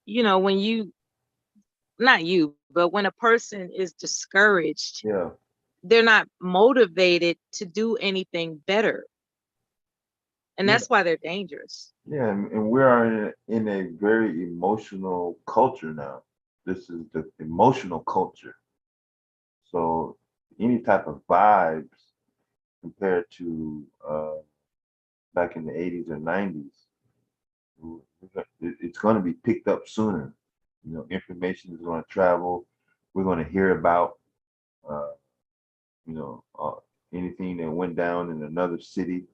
when you, not you, but when a person is discouraged, Yeah. they're not motivated to do anything better. And that's why they're dangerous. Yeah, and we are in a very emotional culture now. This is the emotional culture. So any type of vibes compared to back in the 80s or 90s, it's going to be picked up sooner. Information is going to travel. We're going to hear about, uh, anything that went down in another city.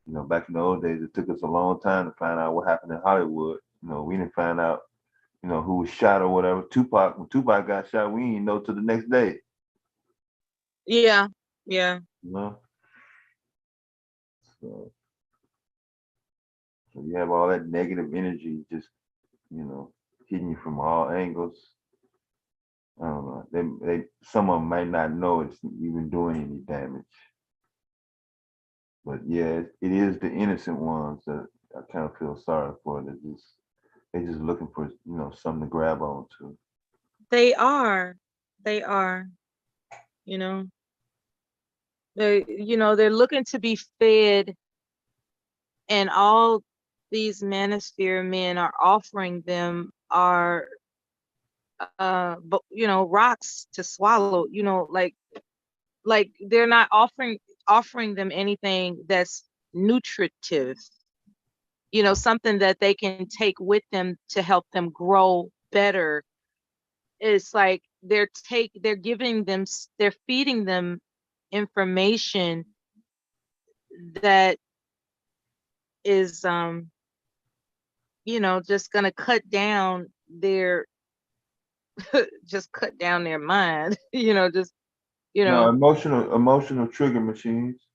Back in the old days, it took us a long time to find out what happened in Hollywood. We didn't find out, who was shot or whatever. When Tupac got shot, we didn't know till the next day. Yeah, yeah. So you have all that negative energy just, hitting you from all angles. I don't know. They some of them might not know it's even doing any damage. But yeah, it is the innocent ones that I kind of feel sorry for. They're just looking for, something to grab onto. They are. You know. They're looking to be fed, and all these manosphere men are offering them are but rocks to swallow, like they're not offering them anything that's nutritive, something that they can take with them to help them grow better. It's like they're feeding them information that is just gonna cut down their cut down their mind. No, emotional trigger machines.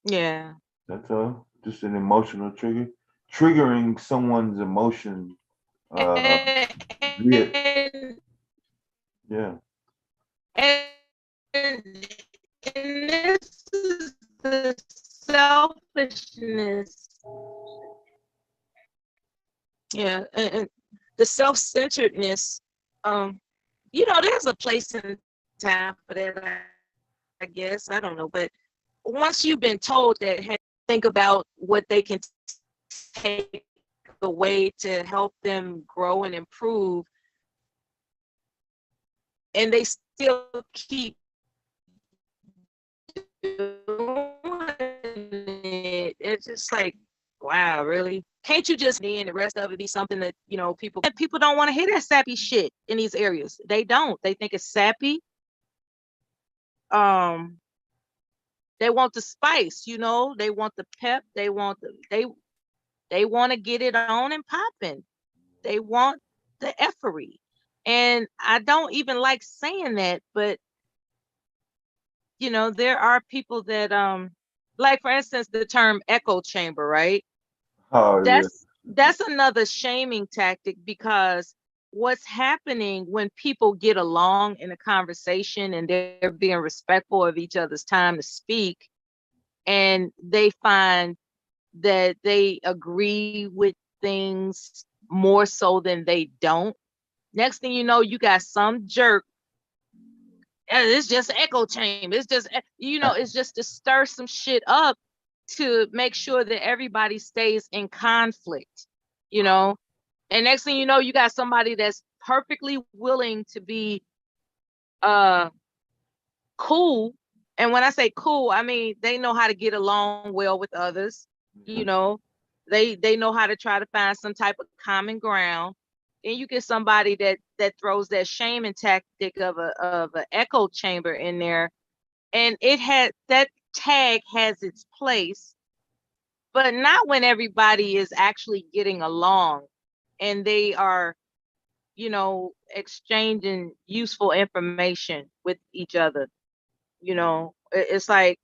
Yeah. That's all. Just an emotional trigger. Triggering someone's emotion. Yeah. Yeah. And this is the selfishness. Yeah, and the self-centeredness. There's a place and time for that, I guess. I don't know. But once you've been told that, hey, think about what they can take away to help them grow and improve, and they still keep It's just like, wow, really? Can't you just and the rest of it be something that, you know, people don't want to hear that sappy shit in these areas. They don't. They think it's sappy. They want the spice, you know, they want the pep, they want they want to get it on and popping. They want the effery. And I don't even like saying that, but you know, there are people that like for instance the term echo chamber, right? Oh yeah. That's another shaming tactic, because what's happening when people get along in a conversation and they're being respectful of each other's time to speak, and they find that they agree with things more so than they don't. Next thing you know, you got some jerk. It's just echo chamber. It's just, you know, it's just to stir some shit up to make sure that everybody stays in conflict, you know. And next thing you know, you got somebody that's perfectly willing to be cool. And when I say cool, I mean they know how to get along well with others, you know. They know how to try to find some type of common ground. And you get somebody that throws that shaming tactic of a echo chamber in there, and it had that tag has its place, but not when everybody is actually getting along and they are, you know, exchanging useful information with each other. You know, it's like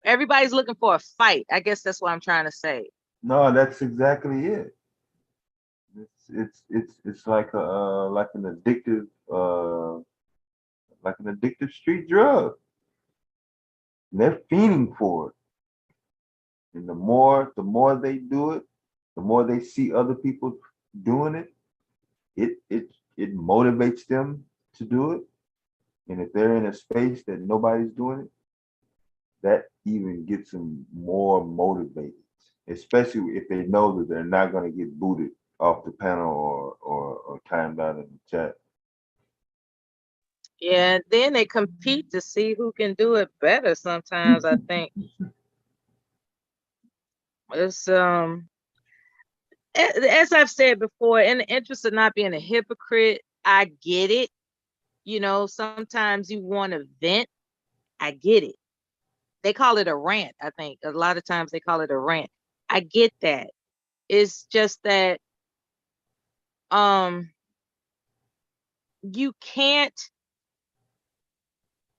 everybody's looking for a fight. I guess that's what I'm trying to say. No, that's exactly it. It's like a like an addictive street drug. And they're fiending for it. And the more they do it, the more they see other people doing it, it motivates them to do it. And if they're in a space that nobody's doing it, that even gets them more motivated, especially if they know that they're not going to get booted off the panel or timed out in the chat. Yeah, then they compete to see who can do it better sometimes, I think. It's as I've said before, in the interest of not being a hypocrite, I get it. You know, sometimes you want to vent. I get it. They call it a rant, I think. A lot of times they call it a rant. I get that. It's just that you can't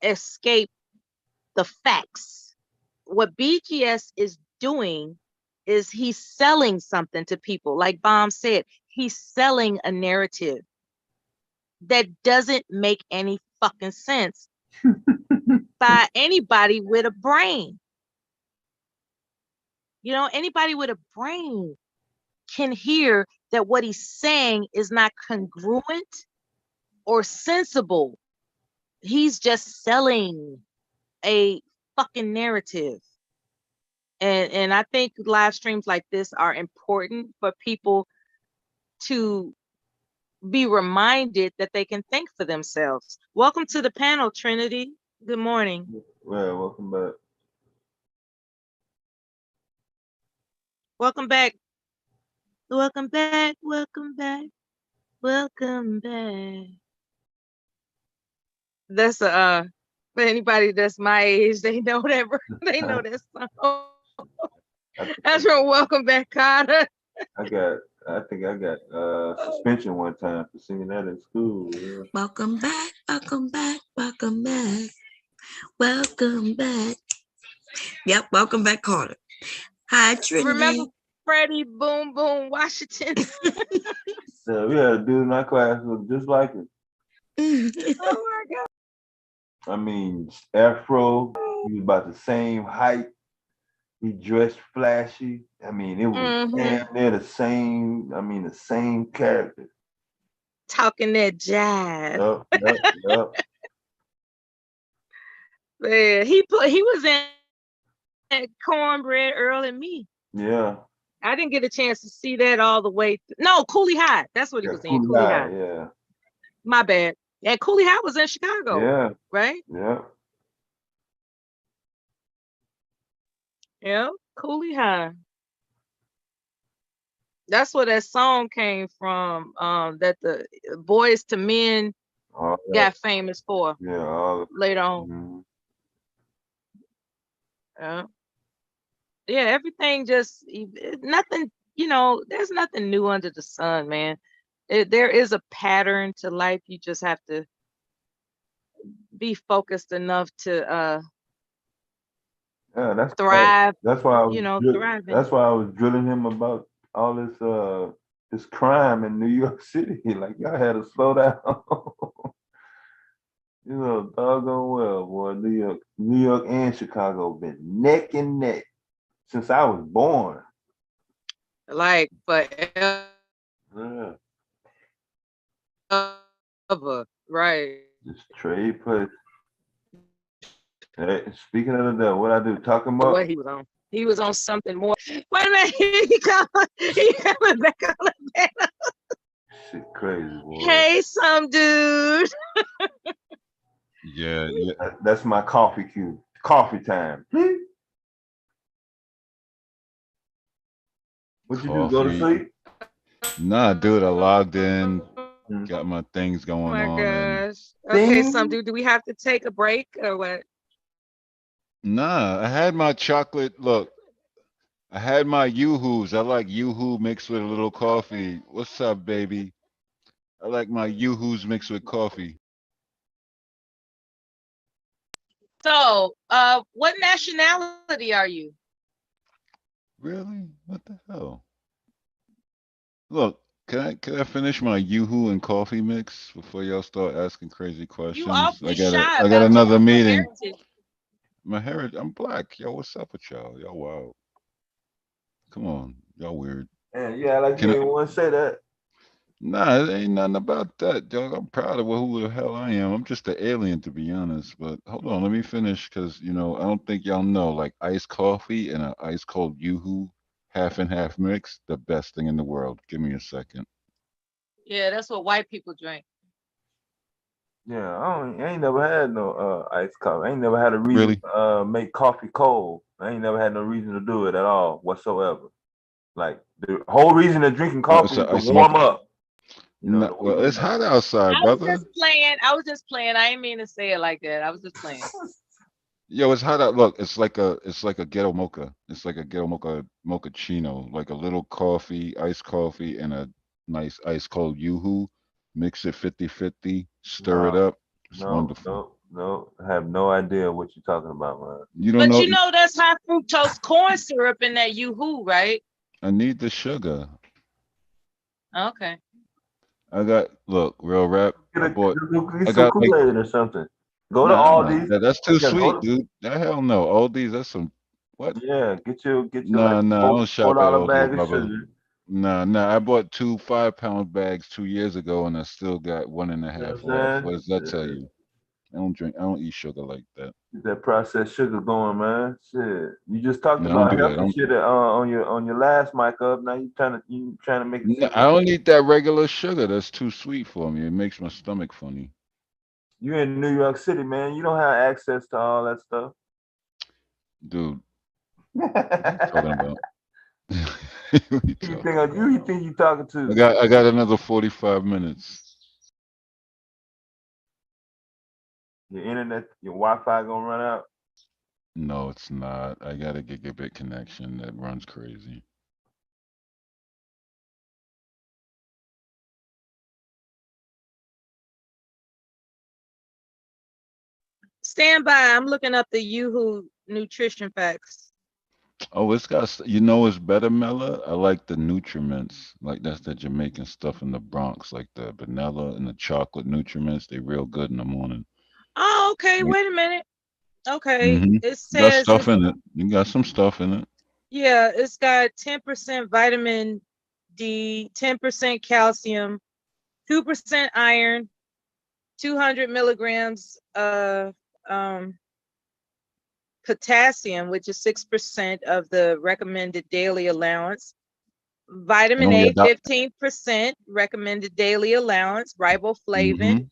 escape the facts. What BGS is doing is he's selling something to people. Like Bomb said, he's selling a narrative that doesn't make any fucking sense by anybody with a brain. You know, anybody with a brain can hear that what he's saying is not congruent or sensible. He's just selling a fucking narrative. And I think live streams like this are important for people to be reminded that they can think for themselves. Welcome to the panel, Trinity. Good morning. Well, welcome back. Welcome back. Welcome back. Welcome back. Welcome back. That's for anybody that's my age, they know that they know that song. That's from Welcome Back, Carter. I think I got suspension one time for singing that in school. Yeah. Welcome back, welcome back, welcome back, welcome back. Yep, welcome back, Carter. Hi, Trinity. Remember Freddie Boom Boom Washington? So we had a dude in my class who looked just like him. Oh my God. I mean, afro, he was about the same height. He dressed flashy. I mean, it was damn near the same. I mean, the same character. Talking that jive. Yep. Man, he was in Cornbread Earl and Me. Yeah. I didn't get a chance to see that all the way. No, Cooley High. That's what he was in. Cooley High. Yeah. My bad. And Cooley High was in Chicago. Yeah. Right? Yeah. Yeah, Coolie High. That's where that song came from. That the Boys to Men got famous for. Yeah. Later on. Mm-hmm. Yeah, everything just nothing. You know, there's nothing new under the sun, man. There is a pattern to life. You just have to be focused enough to Yeah, that's thrive. that's why I was You know, thriving. that's why I was drilling him about all this crime in New York City. Like y'all had to slow down. You know, doggone well, boy. New York and Chicago been neck and neck since I was born. Like forever. Yeah. Right. Just trade place. Hey, speaking of the devil, what I do? Talk him up. What he was on. He was on something more. Wait a minute. He coming back on the panel. Shit crazy, boy. Hey, some dude. Yeah. That's my coffee cue. Coffee time. What you do? Go to sleep? Nah, dude, I logged in, got my things going Oh my on. gosh. Okay, some dude. Do we have to take a break or what? Nah, I had my chocolate. Look, I had my Yoo-Hoos. I like Yoo-Hoo mixed with a little coffee. What's up, baby? I like my Yoo-Hoos mixed with coffee. So, what nationality are you? Really? What the hell? Look, can I finish my Yoo-Hoo and coffee mix before y'all start asking crazy questions? You awfully shy I got about another your meeting. heritage. My heritage, I'm black. Yo, what's up with y'all? Y'all wild. Come on, y'all weird. Yeah, like you didn't want to say that. Nah, it ain't nothing about that, dog. I'm proud of who the hell I am. I'm just an alien, to be honest. But hold on, let me finish, because I don't think y'all know. Like iced coffee and an ice cold Yoo-Hoo, half and half mix, the best thing in the world. Give me a second. Yeah, that's what white people drink. Yeah, I ain't never had no iced coffee. I ain't never had a reason Really? to make coffee cold. I ain't never had no reason to do it at all whatsoever. Like the whole reason of drinking coffee is to warm up. No, well, it's hot outside, I was brother. just playing. I was just playing. I didn't mean to say it like that. I was just playing. Yo, it's hot out. Look, it's like a ghetto mocha. It's like a ghetto mochaccino, like a little coffee, iced coffee, and a nice ice cold Yoo-Hoo. Mix it 50-50, stir it up. It's wonderful. No. I have no idea what you're talking about, man. You don't But know? you know that's high fructose corn syrup in that Yoo-Hoo, right? I need the sugar. Okay. I got real rap. Get I some got like Kool-Aid or something. Go to nah, Aldi's. that's too Yeah, sweet, dude. Hell no. Aldi's, that's some what? Yeah, get your Nah, like I don't shop at $4 Aldi's, bag of brother. sugar. Nah. I bought 2 5-pound bags 2 years ago, and I still got 1.5 You know left. what I'm What does that tell saying? you? I don't eat sugar like that. Get that processed sugar going, man. Shit, you just talked No, I don't about do that. healthy shit on your last mic up. Now you trying to make it seem I don't eat that regular sugar. That's too sweet for me. It makes my stomach funny. you in New York City, man. You don't have access to all that stuff. Dude, what are you talking about? You think you talking to? I got another 45 minutes. Your internet, your Wi-Fi gonna run out. No, it's not. I got a gigabit connection that runs crazy. Stand by. I'm looking up the Yoo-Hoo nutrition facts. Oh, it's got, it's better, Mella? I like the nutriments. Like that's the Jamaican stuff in the Bronx, like the vanilla and the chocolate nutriments. They real good in the morning. Oh, okay. Wait a minute. Okay. Mm-hmm. It Got says stuff in it. You got some stuff in it. yeah, it's got 10% vitamin D, 10% calcium, 2% iron, 200 milligrams of potassium, which is 6% of the recommended daily allowance. Vitamin A, 15% recommended daily allowance. Riboflavin,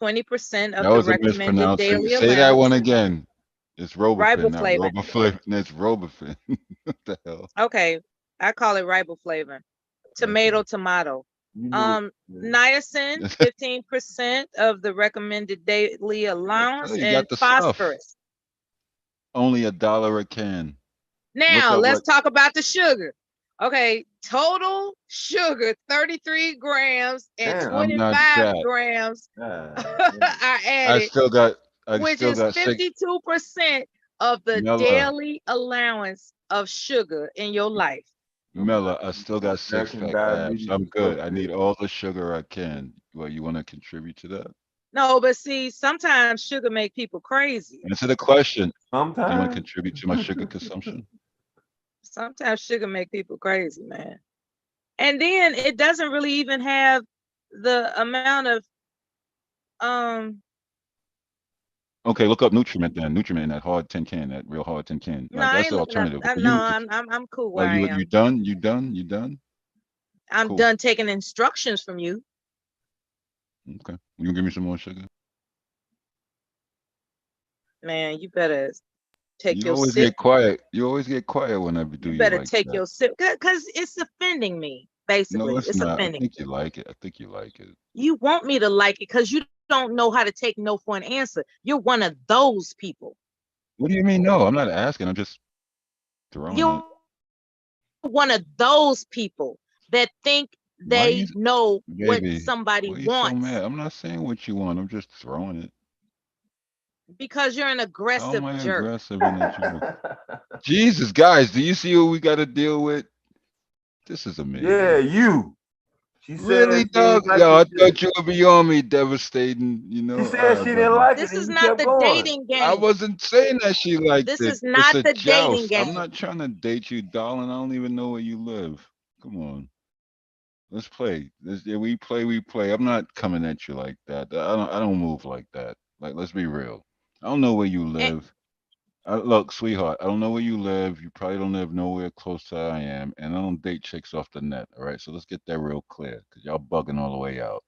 20% of That the was a recommended mispronunciation. daily Say that allowance. one again. It's Robofin, not Riboflavin. Roboflavin. It's Robofin. What the hell? Okay, I call it riboflavin. Tomato. Niacin, 15% of the recommended daily allowance, You and got the stuff. phosphorus. Only $1 a can. Now Look up let's what- talk about the sugar. Okay, total sugar 33 grams and Damn, I'm not 25 fat. grams are I added, still got which is 52% of the Mella. daily allowance of sugar in your life. Mella, I still got American 6-pack abs. diabetes I'm is good. so I need all the sugar I can. Well, you want to contribute to that? No, but see, sometimes sugar make people crazy. Answer the question. Do you want to Sometimes. contribute to my sugar consumption? Sometimes sugar make people crazy, man. And then it doesn't really even have the amount of Okay, look up Nutriment then. Nutriment in that hard tin can, that real hard tin can. no, Like I that's ain't the looking up. alternative. No, I'm cool where I am. You done? You done? You done? I'm Cool. done taking instructions from you. Okay. You gonna give me some more sugar? Man, you better take You your always sip. get quiet. You always get quiet whenever do You you better like take that. your sip because it's offending me. Basically, No, it's it's not. I offending. think you like it. I think you like it. You want me to like it because you don't know how to take no for an answer. You're one of those people. What do you mean? No, I'm not asking. I'm just throwing You're it. one of those people that think Why they you, know what baby? somebody Why you so wants mad? I'm not saying what you want. I'm just throwing it. because you're an How aggressive am I jerk. aggressive in a jerk? Jesus, guys, do you see what we got to deal with? This is amazing. Yeah, you. She Really, said she didn't dog? like Yo, I the shit. thought you would be on me, devastating. You know. She All said right, she brother. didn't like it, This and is you not kept the going. dating I game. wasn't saying that she liked This it. is not It's a the dating joust. game. I'm not trying to date you, darling. I don't even know where you live. Come on. Let's play. We play. I'm not coming at you like that. I don't move like that. Like, let's be real. I don't know where you live. Look, sweetheart, I don't know where you live. You probably don't live nowhere close to where I am, and I don't date chicks off the net. All right, so let's get that real clear, because y'all bugging all the way out.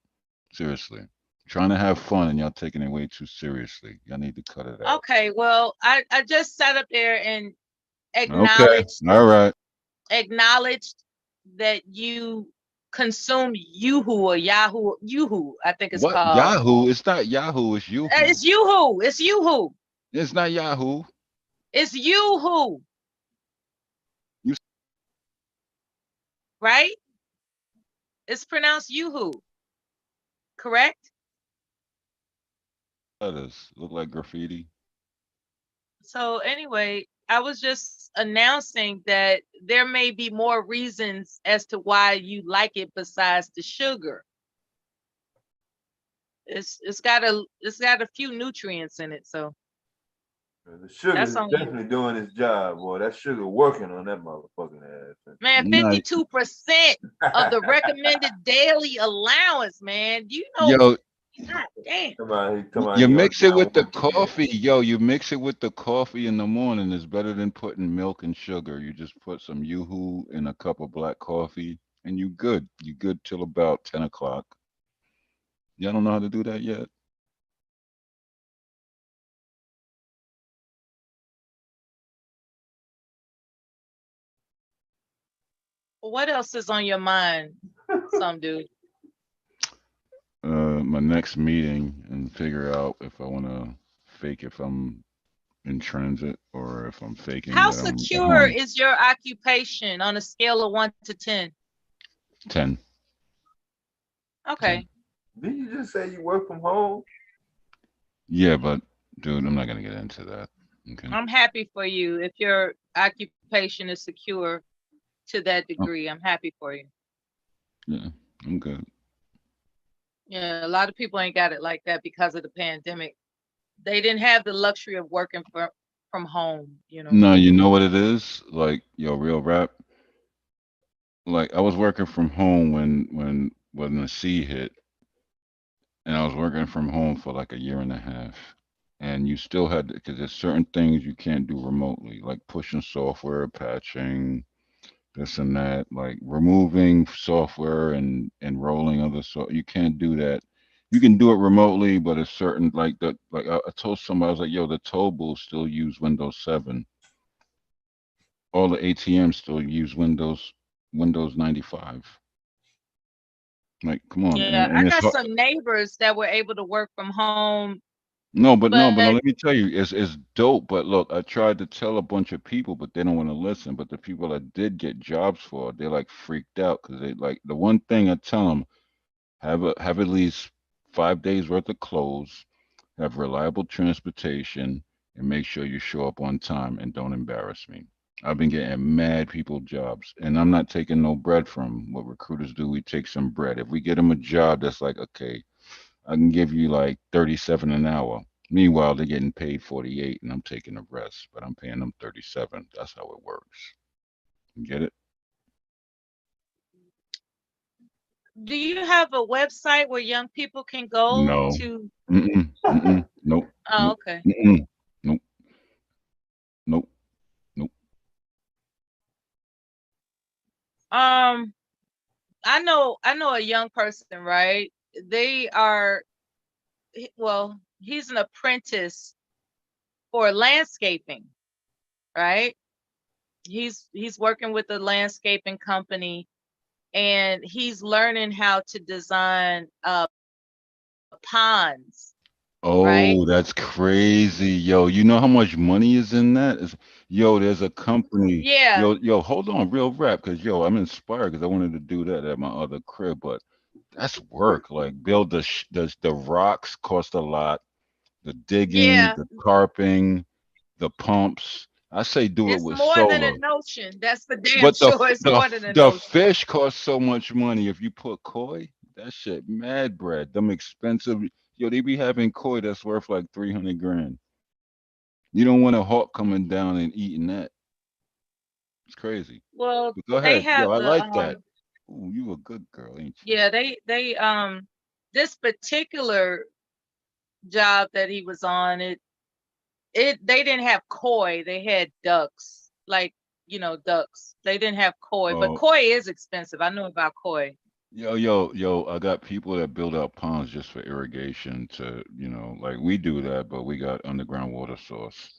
Seriously, trying to have fun and y'all taking it way too seriously. Y'all need to cut it out. Okay, well, I just sat up there and Okay, all right. acknowledged that you consume Yoohoo or Yahoo. Yoohoo, I think it's What called. Yahoo? It's not Yahoo. It's Yoo-hoo. It's Yoohoo. It's Yoohoo. It's not Yahoo. It's Yoohoo. You Right? It's pronounced Yoohoo. Correct? letters look like graffiti. So anyway, I was just announcing that there may be more reasons as to why you like it besides the sugar. It's got a few nutrients in it, so The sugar that's is on you. definitely doing its job, boy. That sugar working on that motherfucking ass. Man, 52% of the recommended daily allowance, man. Do you know? Yo, God damn. you mix it with the coffee, yo. You mix it with the coffee in the morning. It's better than putting milk and sugar. You just put some Yoo-hoo in a cup of black coffee, and you good. You good till about 10 o'clock. Y'all don't know how to do that yet? What else is on your mind, some dude? My next meeting and figure out if I want to fake if I'm in transit or if I'm faking How that I'm at secure home. is your occupation on a scale of 1 to 10? 10. Okay. Did you just say you work from home? Yeah, but dude, I'm not gonna get into that. Okay. I'm happy for you if your occupation is secure to that degree. I'm happy for you. Yeah, I'm good. Yeah, a lot of people ain't got it like that because of the pandemic. They didn't have the luxury of working from home, you know. No, you know what it is? Like, yo, real rap. Like, I was working from home when the sea hit, and I was working from home for like a year and a half. And you still had to, because there's certain things you can't do remotely, like pushing software, patching, this and that, like removing software and enrolling other so you can't do that You can do it remotely, but it's certain like the like I told somebody, I was like, yo, the toll booths still use Windows 7. All the ATMs still use Windows 95. Like, come on, Yeah, and I it's got hard. some neighbors that were able to work from home, No, but but let me tell you, it's dope. But look, I tried to tell a bunch of people, but they don't want to listen. But the people that did get jobs for, they're like freaked out because they like the one thing I tell them have at least 5 days worth of clothes, have reliable transportation, and make sure you show up on time and don't embarrass me. I've been getting mad people jobs, and I'm not taking no bread from what recruiters do. We take some bread. If we get them a job that's like, okay, I can give you like 37 an hour. Meanwhile, they're getting paid 48 and I'm taking the rest, but I'm paying them 37. That's how it works. You get it? do you have a website where young people can go No. to? Mm-mm. Mm-mm. Nope. Oh, Nope. okay. Mm-mm. Nope. Nope. Nope. Um, I know a young person, right? They are, well, he's an apprentice for landscaping, right? He's working with a landscaping company, and he's learning how to design ponds, right? Oh, that's crazy. Yo, you know how much money is in that? Yo, there's a company. Yeah. Yo, hold on, real rap, because yo, I'm inspired because I wanted to do that at my other crib, but that's work. Like build the rocks cost a lot, the digging, Yeah. the carping, the pumps. I say do it It's with more than solar. a notion. That's for damn But sure. It's more than a the notion. fish cost so much money. If you put koi, that shit mad bread. Them expensive. Yo, they be having koi that's worth like 300 grand. You don't want a hawk coming down and eating that. It's crazy. Well, But go they ahead. Yo, have I the like that. Ooh, you a good girl, ain't you? yeah, they this particular job that he was on, it they didn't have koi, they had ducks. Like, ducks. They didn't have koi, but Oh, koi is expensive. I know about koi. yo, I got people that build out ponds just for irrigation to, like we do that, but we got underground water source.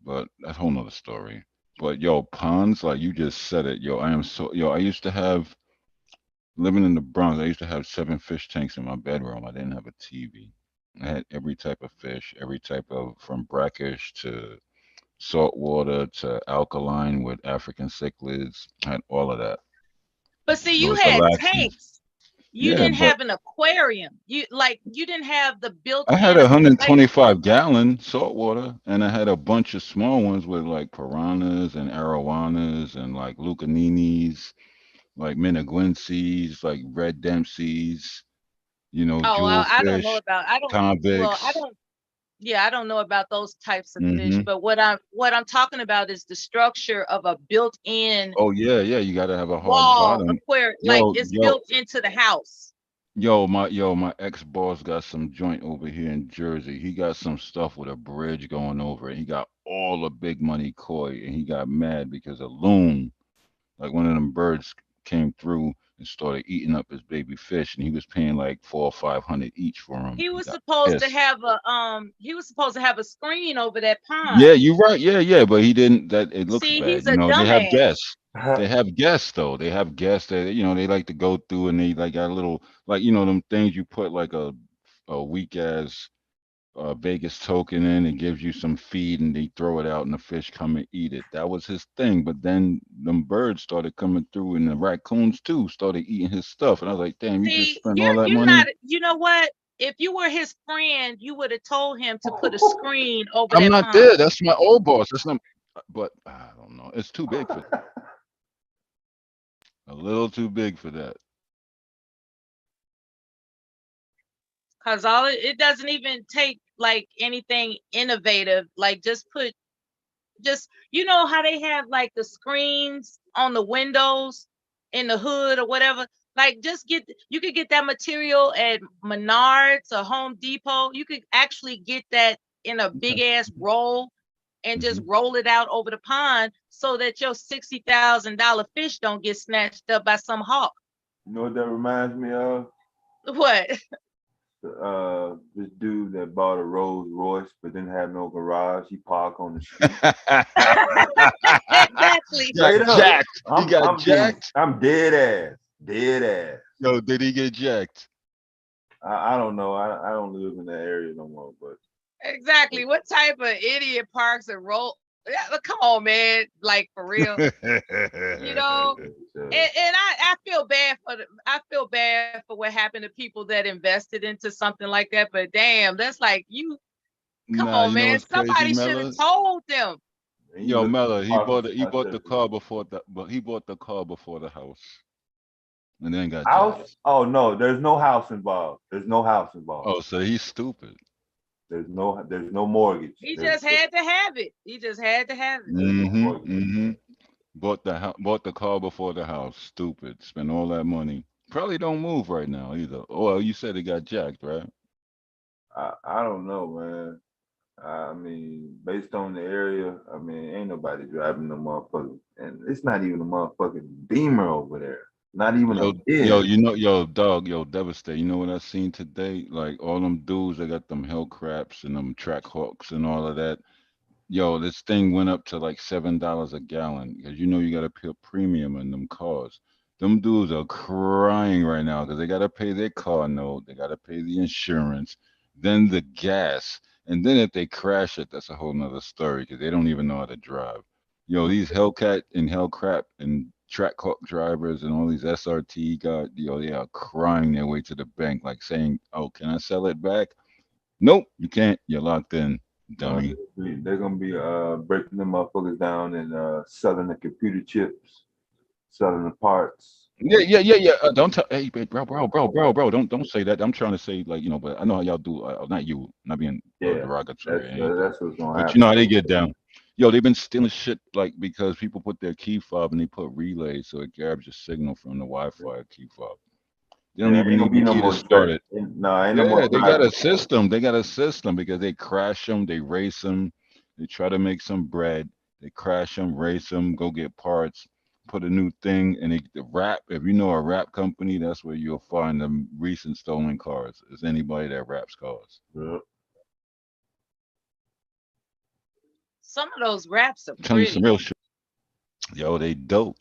But that's a whole nother story. But yo, ponds, like you just said it, yo, I used to have living in the Bronx, I used to have 7 fish tanks in my bedroom. I didn't have a TV. I had every type of fish, every type of from brackish to saltwater to alkaline with African cichlids. I had all of that. But see, you With the had laxings. tanks. You Yeah, didn't but have an aquarium. You didn't have the I had built-in a accumulation. 125-gallon saltwater, and I had a bunch of small ones with like piranhas and arowanas and like lucaninis, like menaguenses, like red dempseys, Oh, I don't know jewelfish, about. I convicts. don't. Yeah, I don't know about those types of fish. Hmm. But what I'm talking about is the structure of a built-in Oh yeah, yeah. You got to have a hard wall bottom. aquarium, like Yo, it's yo, built into the house. my ex-boss got some joint over here in Jersey. He got some stuff with a bridge going over it. He got all the big money koi, and he got mad because a loon, like one of them birds, came through and started eating up his baby fish, and he was paying like 400 or 500 each for them. He He was got supposed to pissed. have a screen over that Yeah, pond. you're right. Yeah, yeah, but he didn't. That it looks See, bad. he's a They have dumbass. guests. They have guests though. They have guests that they like to go through, and they like got a little like them things you put like a weak ass Vegas token in. It gives you some feed, and they throw it out, and the fish come and eat it. That was his thing. But then them birds started coming through, and the raccoons too started eating his stuff. And I was like, damn, you just See, spent all that you're money. not. You know what? If you were his friend, you would have told him to put a screen over I'm that not pond. there. That's my old boss. That's not. But I don't know. It's too big for a little too big for that. Cause it doesn't even take like anything innovative. Like just how they have like the screens on the windows in the hood or whatever. Like you could get that material at Menards or Home Depot. You could actually get that in a big ass roll and just Hmm. roll it out over the pond so that your $60,000 fish don't get snatched up by some hawk. You know what that reminds me of? What? this dude that bought a Rolls Royce but didn't have no garage. He parked on the street. Exactly. Straight up. Jacked. He got jacked. I'm dead ass. Dead ass. Yo, did he get jacked? I don't know. I don't live in that area no more, but Exactly. What type of idiot parks and roll? Yeah, come on, man. Like for real. You know, and I feel bad for I feel bad for what happened to people that invested into something like that. But damn, that's like you. Come Nah, on, you know man. what's crazy, Somebody should have Mella? told them. Yo, Mella, he bought the car before the house, and then got house. jacked. Oh no, there's no house involved. There's no house involved. Oh, so he's stupid. There's no mortgage. He just had to have it. He just had to have it. Bought the car before the house. Stupid. Spent all that money. Probably don't move right now either. Well, you said he got jacked, right? I don't know, man. I mean, based on the area, I mean, ain't nobody driving no motherfucker, and it's not even a motherfucking Beamer over there. Not even a Yo, Benz. you know, yo, dog, yo, devastate. You know what I seen today? Like all them dudes, they got them Hellcraps and them track hawks and all of that. Yo, this thing went up to like $7 a gallon because you know you gotta pay a premium in them cars. Them dudes are crying right now because they gotta pay their car note, they gotta pay the insurance, then the gas, and then if they crash it, that's a whole nother story because they don't even know how to drive. Yo, these Hellcat and Hellcrap and Trackhawk drivers and all these SRT guys, yo, they are crying their way to the bank, like saying, "Oh, can I sell it back?" Nope, you can't. You're locked in, dummy. They're gonna be breaking them motherfuckers down and selling the computer chips, selling the parts. Yeah. Don't tell, hey, bro. Don't say that. I'm trying to say, like, but I know how y'all do. Not you, not being Yeah, derogatory or that's anything. what's gonna But you happen. know how they get down. Yo, they've been stealing shit like because people put their key fob and they put relays, so it grabs your signal from the Wi-Fi key fob. They don't Yeah, even ain't gonna need the be no key to more start it. no, ain't no Yeah, more they got driving. a system. They got a system because they crash them, they race them, they try to make some bread, they crash them, race them, go get parts, put a new thing, and the wrap. If you know a wrap company, that's where you'll find the recent stolen cars. Is anybody that wraps cars? Yeah. Some of those raps are I'm telling you some pretty. real shit. Yo, they dope.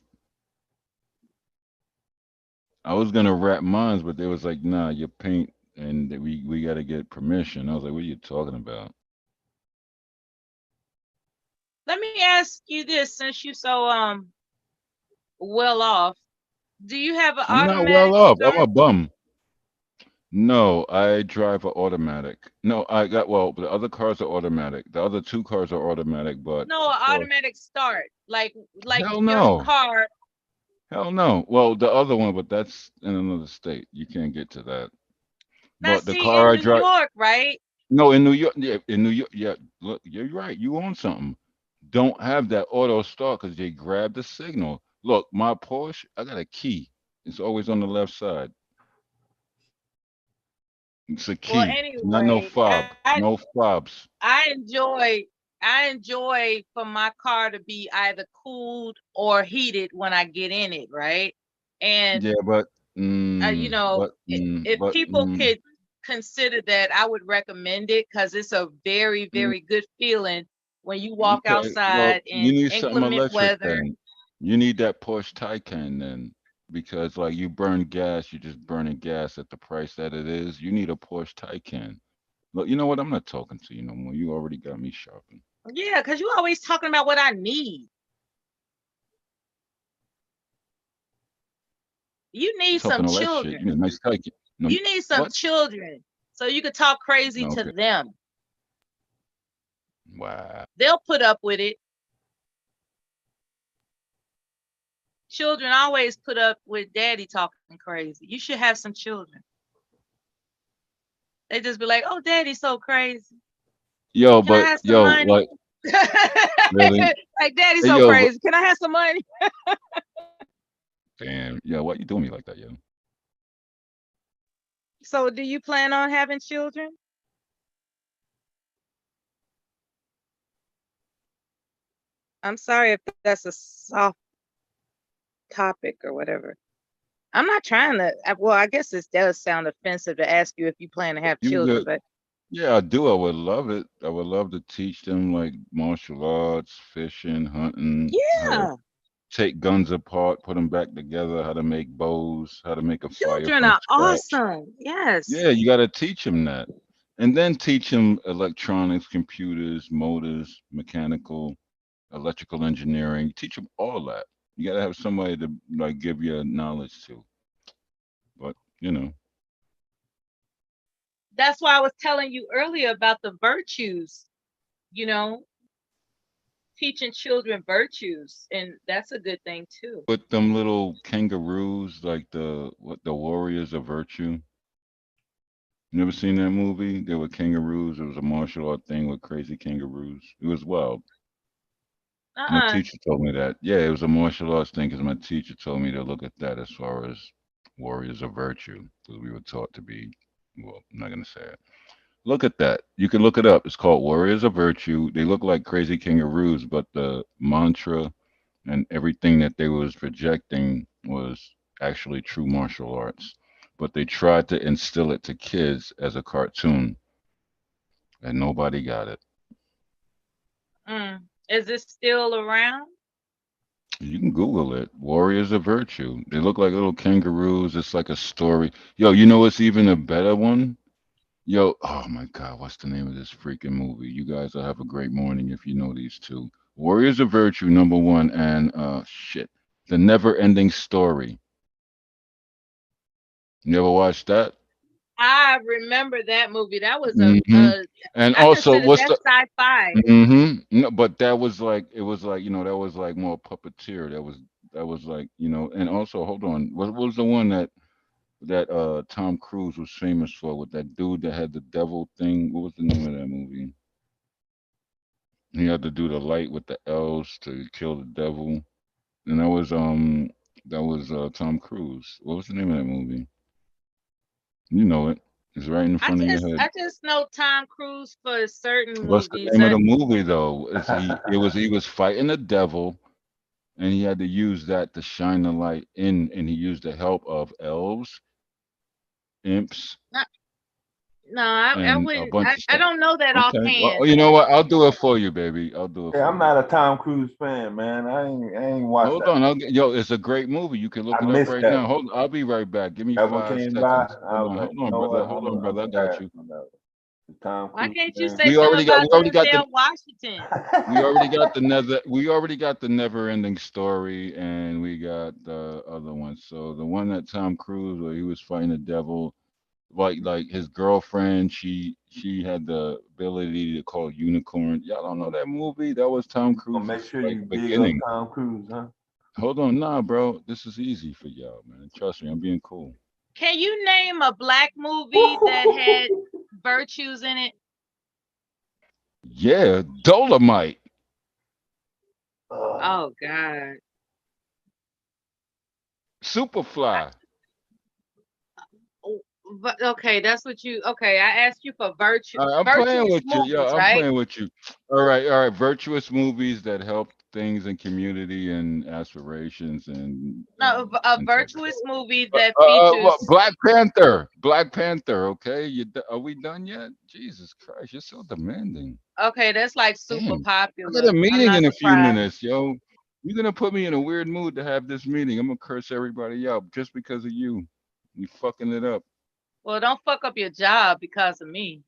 I was gonna wrap mines, but they was like, nah, your paint, and we got to get permission. I was like, what are you talking about? Let me ask you this, since you so well off, do you have an I'm not well automatic off. I'm a start? bum. No, I drive an automatic. No, the other cars are automatic. The other two cars are automatic, but No, of an course, automatic start. Like hell your no. car. Hell no. Well, the other one, but that's in another state. You can't get to that. Now But the see, car in I New drive, York, right? no, in New York, yeah, in New York, yeah. Look, you're right. You own something. Don't have that auto start because they grab the signal. Look, my Porsche, I got a key. It's always on the left side. It's a Well, key. It's not no anyway, fob. No fobs. I enjoy for my car to be either cooled or heated when I get in it, right? And Yeah, but if people could consider that, I would recommend it because it's a very, very good feeling when you walk okay. Well, outside you in need something inclement electric weather. then. You need that Porsche Taycan then, because like you burn gas, you're just burning gas at the price that it is. You need a Porsche Taycan. Look, you know what? I'm not talking to you no more. You already got me shopping. Yeah, because you always talking about what I need. You need some Talking all that shit. You children. need a nice Taycan. No, You need some what? children so you could talk crazy to Okay. them. Wow. They'll put up with it. Children always put up with daddy talking crazy. You should have some children. They just be like, "Oh, daddy's so crazy. Yo, Can I but have some yo, money?" like really? Like, daddy's Hey, so yo, but, crazy. Can I have some money? damn. Yo, why you doing me like that, yo? So, do you plan on having children? I'm sorry if that's a soft topic or whatever. I'm not trying to. Well, I guess this does sound offensive to ask you if you plan to have You children, good? but Yeah, I do. I would love it. I would love to teach them like martial arts, fishing, hunting, how to yeah, take guns apart, put them back together, how to make bows, how to make a fire children from are scratch. awesome. Yes. Yeah, you got to teach them that. And then teach them electronics, computers, motors, mechanical, electrical engineering. Teach them all that. You got to have somebody to like give you knowledge to. But, you know, That's why I was telling you earlier about the virtues, you know, teaching children virtues, and that's a good thing too. with them little kangaroos, like the Warriors of Virtue. You never seen that movie? There were kangaroos. It was a martial art thing with crazy kangaroos. It was wild. My teacher told me that. Yeah, it was a martial arts thing because my teacher told me to look at that as far as warriors of virtue because we were taught to be. Well, I'm not gonna say it. Look at that. You can look it up. It's called Warriors of Virtue. They look like crazy kangaroos, but the mantra and everything that they was projecting was actually true martial arts. But they tried to instill it to kids as a cartoon, and nobody got it. Is it still around? You can Google it. Warriors of Virtue. They look like little kangaroos. It's like a story. Yo, you know what's even a better one? Yo, oh my God, what's the name of this freaking movie? You guys will have a great morning if you know these two. Warriors of Virtue, number one, and shit. The Never Ending Story. You ever watched that? I remember that movie. That was Hmm. And I also, consider what's that the? sci-fi. No, but that was like it was like that was like more puppeteer. That was like and also hold on, what was the one that Tom Cruise was famous for with that dude that had the devil thing? What was the name of that movie? He had to do the light with the elves to kill the devil, and that was Tom Cruise. What was the name of that movie? You know it. It's right in front of your head. I just know Tom Cruise for certain What's the movies. name of the movie though? He was fighting the devil, and he had to use that to shine the light in, and he used the help of elves, imps, No, I and a wouldn't. bunch of I stuff. don't know that Okay, well, offhand. you know what? I'll do it for you, baby. I'll do it Yeah, for I'm you. not a Tom Cruise fan, man. I ain't watched Hold that. on, yo, it's a great movie. You can look I it up missed right that now. one. Hold, I'll be right back. Give me That one 5 came by. seconds. I Hold was on, like, hold you on, know brother. what? Hold on, brother. I I'm got passing you. on that. The Tom Why Cruise, can't you man. say We something already got, about we already got the, Denzel Washington? we already got the never-ending story, and we got the other one. So the one that Tom Cruise, where he was fighting the devil, like his girlfriend, she had the ability to call unicorn. Y'all don't know that movie? That was Tom Gonna make Cruise's sure like you dig up beginning. Tom Cruise, huh? Hold on, nah, bro. This is easy for y'all, man. Trust me, I'm being cool. Can you name a black movie that had virtues in it? Yeah, Dolomite. Oh God. Superfly. But okay, that's what you. Okay, I asked you for I'm playing virtuous with you. Yeah, movies, I'm right? playing with you. All right. Virtuous movies that help things in community and aspirations and No, a things like that. virtuous movie that features. Black Panther. Black Panther. Okay, are we done yet? Jesus Christ, you're so demanding. Okay, that's like super Damn, I got a popular. I'm meeting not in a few surprised. minutes, yo. You're gonna put me in a weird mood to have this meeting. I'm gonna curse everybody out just because of you. You fucking it up. Well, don't fuck up your job because of me.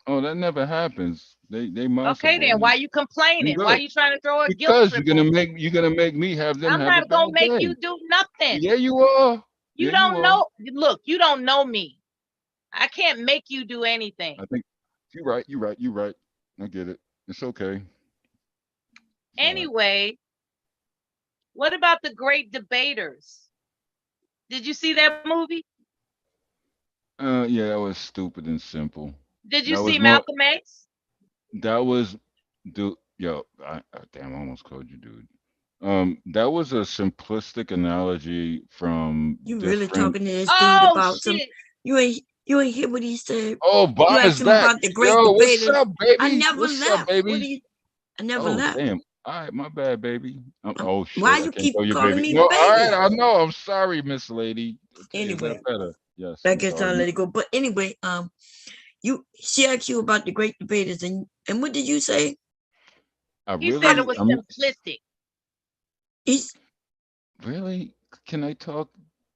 Oh, that never happens. They my Okay, then why subordinates. you I'm complaining? Why good you trying to throw a guilt because trip you're on gonna me? make me have them I'm have a not gonna bad make you day. do nothing. Yeah, you are. You Yeah, you don't are. know. Look, you don't know me. I can't make you do anything. I think you're right. You're right. You're right. I get it. It's okay. It's all right. Anyway, what about The Great Debaters? Did you see that movie? Yeah, that was stupid and simple. Did you That see was more. Malcolm X? That was, dude. Yo, damn, I almost called you, dude. That was a simplistic analogy from You really different. talking to this dude Oh about some? shit! You ain't hear what he said. Oh, You Bob asked is him that? about the great Yo, what's debaters. up, I baby? never What's up, left. What do baby? you? I never Oh, left. damn. All right, my bad, baby. Oh Why shit, I you can't keep call you calling baby. me No, all right, baby? I know. I'm sorry, Miss Lady. Okay, is Anyway, that better? Yes, I I'm guess sorry. I'll let it go. But anyway, she asked you about the great debaters, and what did you say? He said it was simplistic. He's really. Can I talk,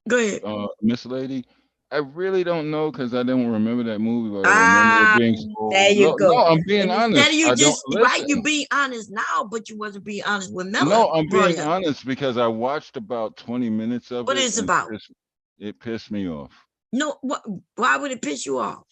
go ahead. Miss Lady? I really don't know because I don't remember that movie, but I remember it being. There you No, go. I'm being And instead honest. of you I don't just right, listen. you being honest now, but you wasn't being honest when Mella No, I'm brought it being up. honest because I watched about 20 minutes of What it is and about? it pissed me off. No, what? Why would it piss you off?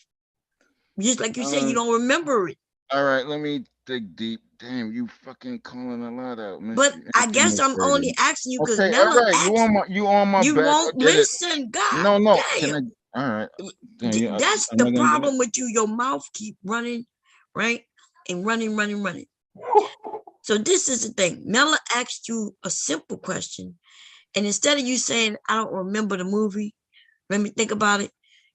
Just like you said, you don't remember it. All right, let me dig deep. Damn, you fucking calling a lot out, Miss. But I Miss guess I'm Lady. only asking you because Okay, all Mella right. asked. You on my You back. I won't get it. listen. God No. Can damn. I? All right. Damn, you, That's I'm the not gonna do problem it. with you. Your mouth keep running, right? And running. So this is the thing. Mella asked you a simple question. And instead of you saying, I don't remember the movie, let me think about it.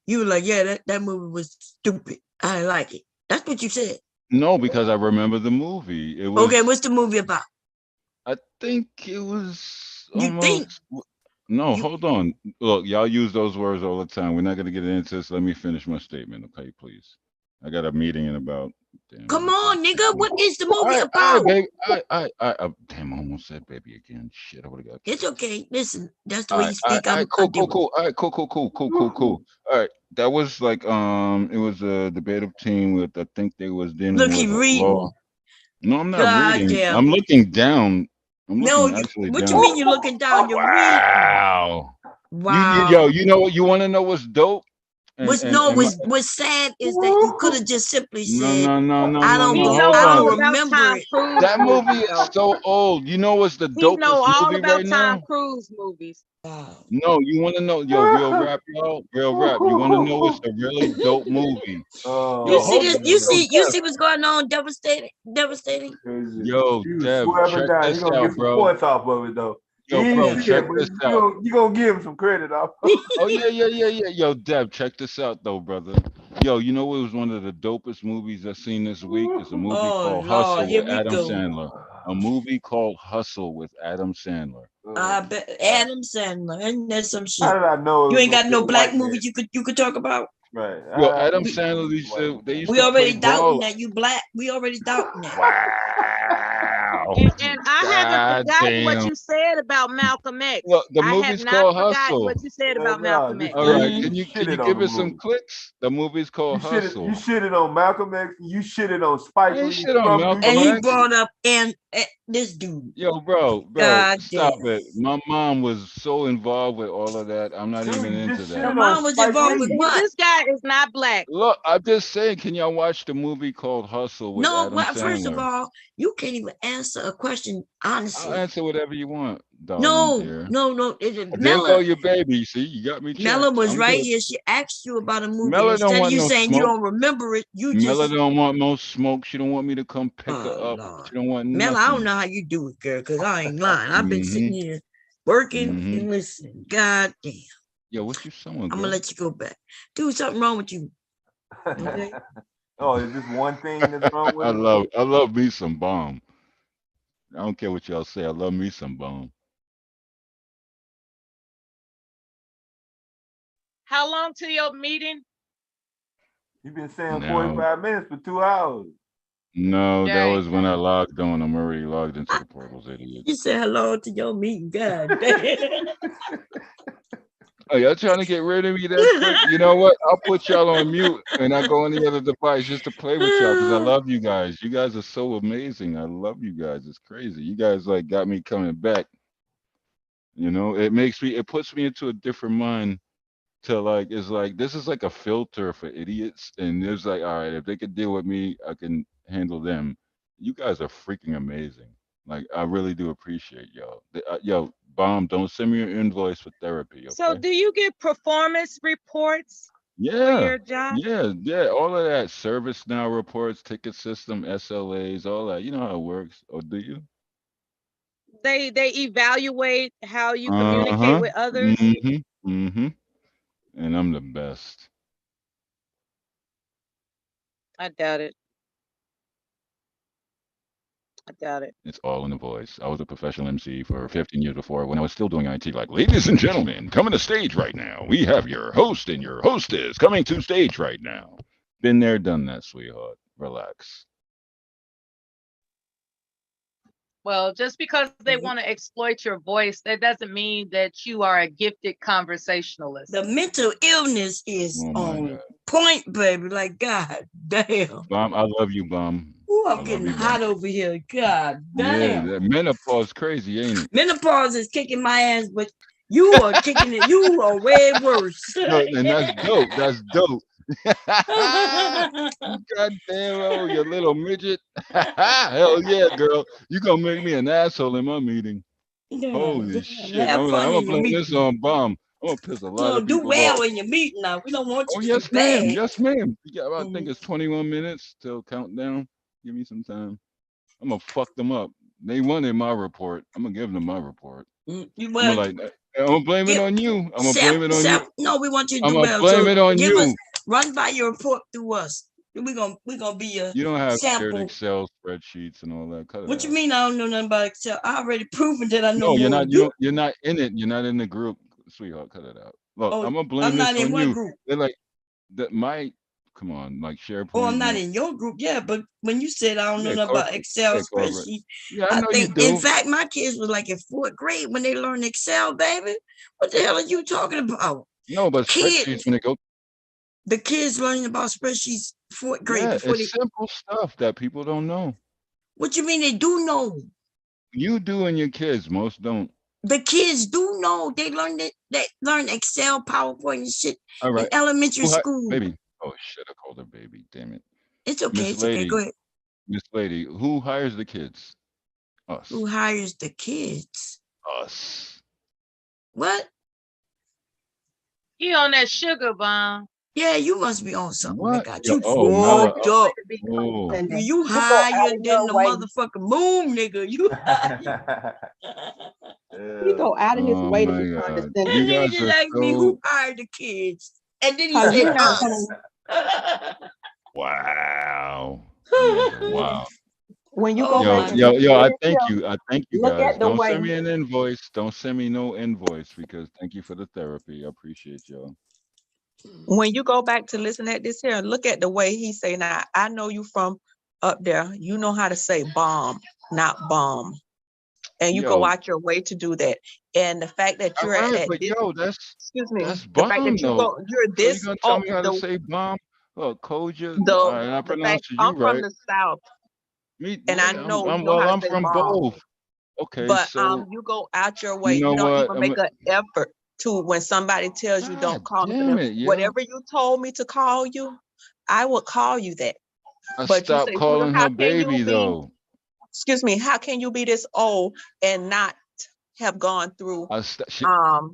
You were like, yeah, that movie was stupid. I didn't like it. That's what you said. No, because I remember the movie. It Okay, was. what's the movie about? I think it was You think? almost. No, hold on. Look, y'all use those words all the time. We're not gonna get into this. Let me finish my statement, okay, please. I got a meeting in about. Damn, Come on, nigga. What is the movie all right, about? baby. Damn, I almost said baby again. Shit, I would have got. It's okay. Listen, that's the All way right, you speak. all right, I cool, deal cool, with it. cool. All right, cool. All right, that was like it was a debative team with I think they was dealing Look, with he a reading. law. No, I'm not God reading. damn. I'm looking down. I'm No, looking actually what down. you mean you're looking down? You're reading. Wow. Wow. You know what? You want to know what's dope? What's sad is that you could have just simply said, No. I don't He go, know Hold I all don't on. about remember Tom it. Cruise That movie movies, is though. so old. You know what's the He know dopest all movie about right Tom now? Cruise movies. No, you want to know, real rap, y'all? Real rap. You want to know what's a really dope movie? You Yo, see hold this? on. You see what's going on? Devastating. Yo, He was Dev, swerving check down. He this gonna out, get some bro. points off of it though. He Yo, ain't bro, see check it, but this out. you gonna give him some credit off. Oh yeah. Yo, Dev, check this out though, brother. Yo, you know what was one of the dopest movies I've seen this week? It's a movie Oh called Lord, Hustle here with we Adam go. Sandler. A movie called Hustle with Adam Sandler. I bet Adam Sandler, and that's some shit. How did I know? You ain't got no black white man? movies you could talk about. Right. Yo, Adam Sandler, they used We to play already doubting ball. that you black. We already doubting that. Wow. And I haven't God forgotten what damn. you said about Malcolm X. Look, the I have movie's not called forgotten Hustle. what you said about Malcolm X. All right, Mm-hmm. can you shitted give on the it some movie. clicks? The movie's called Hustle. You shitted on Malcolm X. You shitted on Spike I ain't Lee shit on from Malcolm And New he York. X. brought up and this dude. Yo, bro, God stop damn. it. My mom was so involved with all of that. I'm not even You into just that. Your shitted on mom was Spike involved with Lee. what? This guy is not black. Look, I'm just saying, can y'all watch the movie called Hustle with No, Adam well, first of Sandler? all, you can't even answer a question I'll honestly. answer whatever you want, darling No. dear. There Mella go your baby. See, you got me Mella checked. was I'm right good. here. She asked you about a movie. Mela don't Instead of want you no saying you smoke. don't remember it, you Mela just don't want no smoke. She don't want me to come pick her oh up. Lord. She don't want Mella, I don't nothing. know how you do it, girl, because I ain't lying. I've been sitting here working and listening. God damn. Yo, what you sewing, I'm girl? gonna let you go back. Dude, something wrong with you. Okay. Oh, is this one thing that's wrong with I it? love me some bomb. I don't care what y'all say. I love me some bomb. How long to your meeting? You've been saying Now, 45 minutes for 2 hours. no, that Dang. was when I logged on. I'm already logged into the portals, idiot. You said hello to your meeting. God damn. Oh, y'all trying to get rid of me that quick? You know what? I'll put y'all on mute and I go on the other device just to play with y'all because I love you guys. You guys are so amazing. I love you guys. It's crazy. You guys like got me coming back. You know, it puts me into a different mind to like, it's like, this is like a filter for idiots. And there's like, all right, if they could deal with me, I can handle them. You guys are freaking amazing. Like, I really do appreciate y'all. Yo, Bomb, don't send me your invoice for therapy, So okay? do you get performance reports for Yeah, your job? yeah, all of that. Service now reports, ticket system, SLAs, all that. You know how it works. Or do you? They evaluate how you communicate Uh-huh. with others. Mm-hmm. And I'm the best. I doubt it. I got it. It's all in the voice. I was a professional MC for 15 years before when I was still doing IT. Like, ladies and gentlemen, coming to stage right now. We have your host and your hostess coming to stage right now. Been there, done that, sweetheart. Relax. Well, just because they want to exploit your voice, that doesn't mean that you are a gifted conversationalist. The mental illness is on point, baby. Like, God damn. Bomb, I love you, Bomb. Ooh, I'm getting hot over here. God damn. Yeah, that menopause crazy, ain't it? Menopause is kicking my ass, but you are kicking it. You are way worse. No, and that's dope. That's dope. God damn, oh, you little midget. Hell yeah, girl. You gonna make me an asshole in my meeting. Yeah, Holy shit. have I'm fun gonna in your blame this meeting. on Bomb. I'm gonna piss a lot No, of do people well off. in your meeting now. We don't want you Oh, to yes, do ma'am. bad. Yes, ma'am. Yeah, I think it's 21 minutes till countdown. Give me some time. I'm gonna fuck them up. They wanted my report. I'm gonna give them my report. You I'm well, gonna like, I'm gonna blame it on you. I'm gonna blame it on you. no, we want you to I'm do gonna well. blame So it on give us, you. run by your report through us. We're gonna be a You don't have shared sample. Excel spreadsheets and all that. Cut it What you out. mean I don't know nothing about Excel? I already proven that I know No, you're more not. than You you. don't. You're not in it. You're not in the group, sweetheart. Cut it out. Look, Oh, I'm gonna I'm blame not this in on what you. group? They're like that. My come on, like SharePoint. Oh, I'm not in your group. Yeah, but when you said I don't know Yeah, nothing about Excel corporate. spreadsheets, Yeah, I I know you think, in do. fact, my kids were like in 4th grade when they learned Excel, baby. What the hell are you talking about? No, but spreadsheets when they go. The kids learning about spreadsheets 4th grade Yeah, before they. it's simple stuff that people don't know. What you mean they do know? You do and your kids. Most don't. The kids do know. They learned it. They learn Excel, PowerPoint, and shit All in right, elementary school. baby. Oh shit, I called her baby. Damn it. It's okay. Miss It's okay. Lady. Go ahead. Miss Lady, who hires the kids? Us. Who hires the kids? Us. What? He on that sugar bomb. Yeah, you must be on something. What? That got Yeah, you oh, Mela. fucked up. Oh. You higher than the motherfucking moon, nigga. You He go out of his Oh way to my be God. condescending. You That nigga guys just are asked me so who hired the kids. And then he Cause said you're not us. wow. You guys are wow. when you Oh go back my and Yo, listen to I this thank here, you. I thank you look guys. at the Don't way. send me an invoice. Don't send me no invoice because thank you for the therapy. I appreciate y'all. When you go back to listen at this here, look at the way he say, now, I know you from up there. You know how to say bomb, not bomb. And you go Yo, out your way to do that. And the fact that all you're right, at but this, yo, excuse me, that's the fact bomb that you though. go, you're So you this, gonna tell me how to say bomb? Oh, Koja. I the fact pronounced you I'm from right. the South, Me, and I yeah, know you know well, how to I'm say from bomb. both. Okay, But so you go out your way. you know You don't what? even make an effort to, when somebody tells you don't God call them. damn it, yo. Whatever you told me to call you, I would call you that. I But you stopped say, calling how her can you baby be, though. excuse me, how can you be this old and not have gone through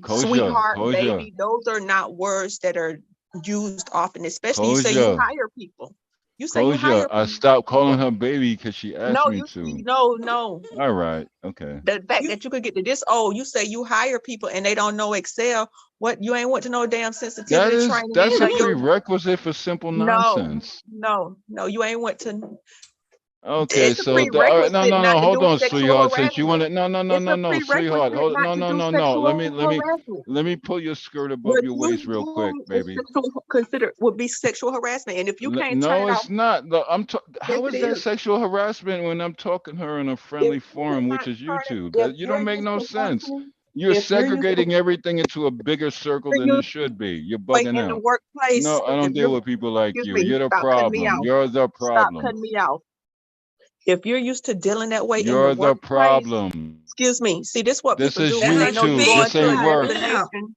sweetheart, Koja, baby? Those are not words that are used often, especially you say you Koja, hire people. You say you hire I people. stopped calling her baby because she asked No, me you to. no. All right, okay. The fact that you could get to this old, you say you hire people and they don't know Excel. What, you ain't went to no damn sensitivity training. That's a None of your, prerequisite for simple nonsense. no, you ain't went to. Okay, It's a so all right, prerequisite not to hold do on, sexual sweetheart. Since you want harassment. to, It's a sweetheart, prerequisite hold not to do no. sexual harassment. Let me pull your skirt above What your you waist real quick, do is baby. considered would be sexual harassment, and if you can't turn No, it off, it's not. Look, yes, how it is that is. sexual harassment when I'm talking to her in a If friendly you forum, cannot which is turn it, YouTube? if That you you're don't make used no to sense. working, You're if you're used to segregating everything into a bigger circle than it should be. You're bugging in the out. workplace, No, I if don't you're, deal with people like excuse you. me, You're the stop cutting me problem. off. You're the Stop problem. cutting me off. If you're used to dealing that way in the You're the workplace, problem. excuse me. See, this is what This people is do when they know you're YouTube. going This to a ain't work. destination.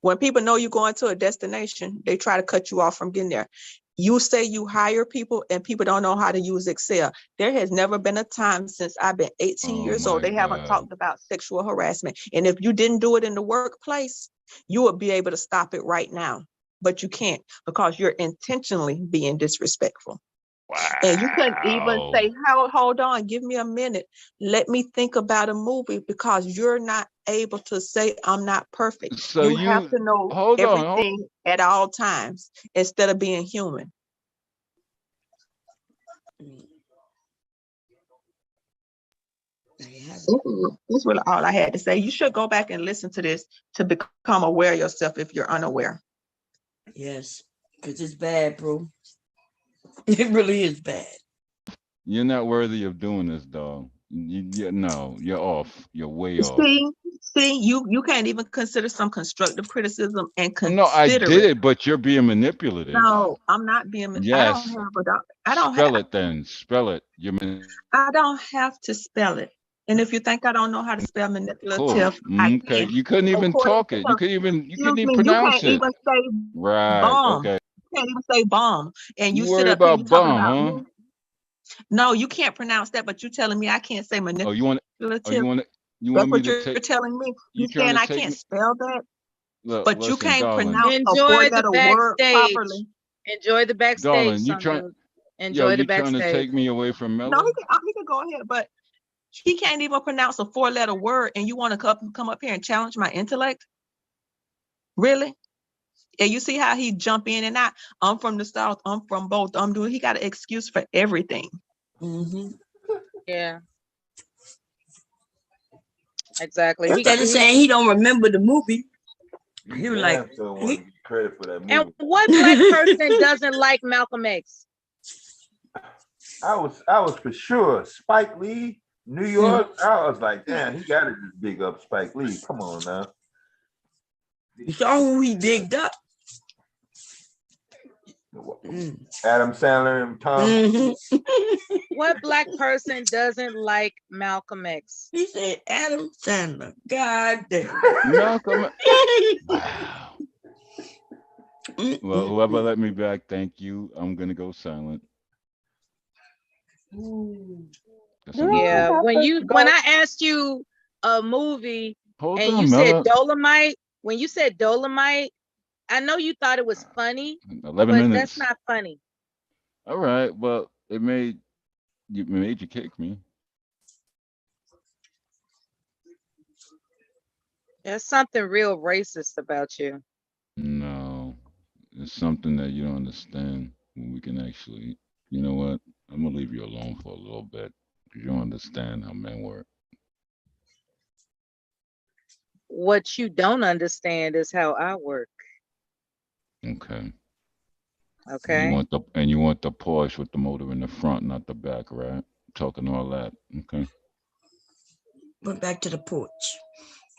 When people know you're going to a destination, they try to cut you off from getting there. You say you hire people and people don't know how to use Excel. There has never been a time since I've been 18 years old. They haven't talked about sexual harassment. And if you didn't do it in the workplace, you would be able to stop it right now. But you can't because you're intentionally being disrespectful. And you couldn't even say, hold on, give me a minute. Let me think about a movie because you're not able to say I'm not perfect. So you have to know everything at all times instead of being human. That's really all I had to say. You should go back and listen to this to become aware of yourself if you're unaware. Yes, because it's bad, bro. It really is bad. You're not worthy of doing this, dog. No, you're off. You're way off. See, you can't even consider some constructive criticism and No, I consider did it. it, but you're being manipulative. No, I'm not being. Yes. I don't Spell have. it then. Spell it. I don't have to spell it. And if you think I don't know how to spell manipulative, Cool. I Okay. can. You couldn't even talk it. You couldn't even pronounce it. You can't even say Right. bomb. Okay. You can't even say bomb. And you You sit worry up here, about you talking bomb, about huh? me. No, you can't pronounce that, but you telling me I can't say manipulative. Oh, you want That's me what to you're take? telling me. You You trying saying to I take can't me? spell that, Look, but you listen, can't darling. pronounce a Enjoy the 4-letter word backstage. properly. Enjoy the backstage, Darling, you son. trying? Enjoy the You trying to backstage. take me away from No, Melo? he can go ahead, but he can't even pronounce a 4-letter word, and you want to come up here and challenge my intellect? Really? And you see how he jump in and out? I'm from the South. I'm from both. I'm doing. He got an excuse for everything. Yeah. Exactly. Instead of saying he don't remember the movie, he was like, credit for that movie. And what black person doesn't like Malcolm X? I was for sure Spike Lee, New York. I was like, damn, he got to just big up Spike Lee. Come on now. You saw who he bigged up? Adam Sandler and Tom. What black person doesn't like Malcolm X? He said Adam Sandler. God damn. Malcolm. Wow. Well, whoever let me back, thank you. I'm gonna go silent. Yeah. When I asked you a movie Hold and on, you said Mella. Dolomite, when you said Dolomite, I know you thought it was funny, 11 but minutes. that's not funny. All right. Well, it made you kick me. There's something real racist about you. No, it's something that you don't understand. We can actually, you know what? I'm gonna leave you alone for a little bit. You don't understand how men work. What you don't understand is how I work. Okay. Okay. And you want the Porsche with the motor in the front, not the back, right? Talking all that. Okay. Went back to the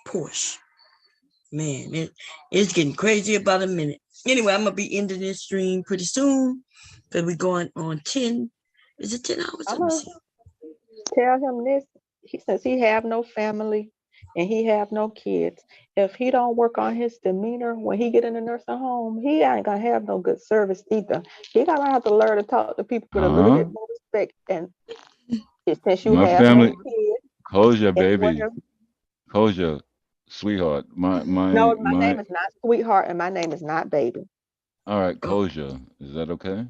Porsche. Man, it's getting crazy about a minute. Anyway, I'm gonna be ending this stream pretty soon because we're going on 10. Is it 10 hours? Let me see. Tell him this. Since he have no family and he have no kids, if he don't work on his demeanor when he get in the nursing home, he ain't gonna have no good service either. He gonna have to learn to talk to people with a little bit more respect. And since you My have family, no kids, Koja, baby, Koja, sweetheart. No, my name is not sweetheart, and my name is not baby. All right, Koja, is that okay?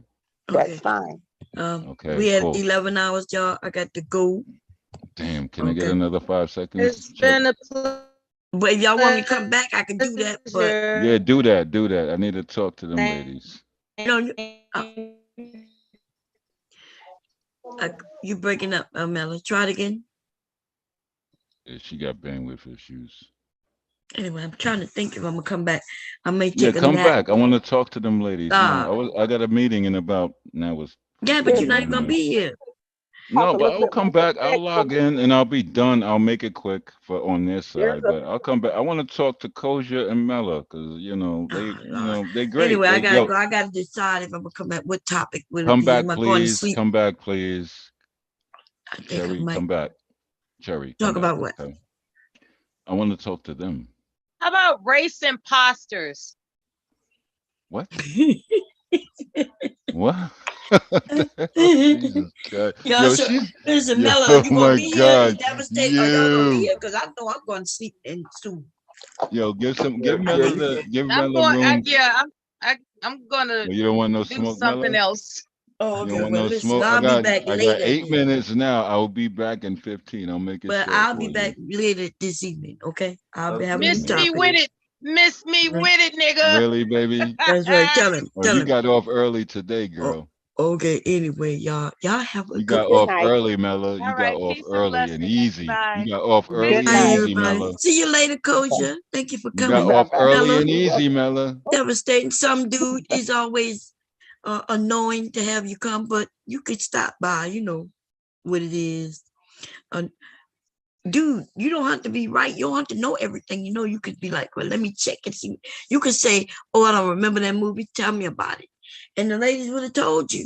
That's fine. Okay, we had cool. 11 hours, y'all. I got to go. Damn, can I get another 5 seconds? It's been a But if y'all want me to come back, I can do that. But yeah, do that. I need to talk to them ladies. You breaking up, Mela. Try it again. Yeah, she got bandwidth issues. Anyway, I'm trying to think if I'm gonna come back. I may take a come nap. back. I want to talk to them ladies. No, I got a meeting in about now. Yeah, but you're not even gonna be here. No, but I'll come back. I'll log in and I'll be done. I'll make it quick on their side, but I'll come back. I want to talk to Koja and Mela because they great. Anyway, I gotta go. I gotta decide if I'm gonna come back. What topic will it be? Come back, Am I going to please. sleep? Come back, please. Cherry, come back. Cherry. Talk about what? Okay. I want to talk to them. How about race imposters? What? What? Jesus God. Yo, listen, Mela, you gonna be here? Is that mistake? Are y'all gonna be here? Because I know I'm going to sleep in soon. Yo, give Mela room. I'm gonna. You don't want no do smoke, something Mela? else. Oh, okay. Well, Listen, smoke? I'll be back I later. got 8 minutes now. I'll be back in 15. I'll make it but short. I'll be back later this evening. Okay, I'll be having Miss me with it. Miss me with it, nigga. Really, baby? That's right. Tell him. Oh, you got off early today, girl. Okay, anyway, y'all have a You good got day. off early, Mella. You All got right, off peace and early and blessings. easy. Bye. You got off Good early and night, easy, everybody. Mella. See you later, Koja. Thank you for You got coming. off early Mella. and easy, Mella. Devastating. Some dude is always annoying to have you come, but you could stop by. You know what it is. Dude, you don't have to be right. You don't have to know everything. You know, you could be like, well, let me check and see. You could say, oh, I don't remember that movie. Tell me about it. And the ladies would have told you.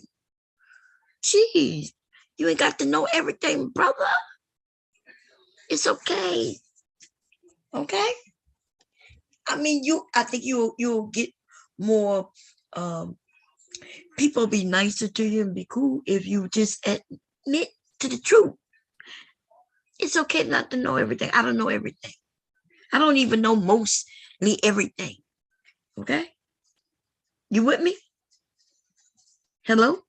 Jeez, you ain't got to know everything, brother. It's okay. Okay? I mean, I think you'll get more people be nicer to you and be cool if you just admit to the truth. It's okay not to know everything. I don't know everything. I don't even know mostly everything. Okay? You with me? Hello?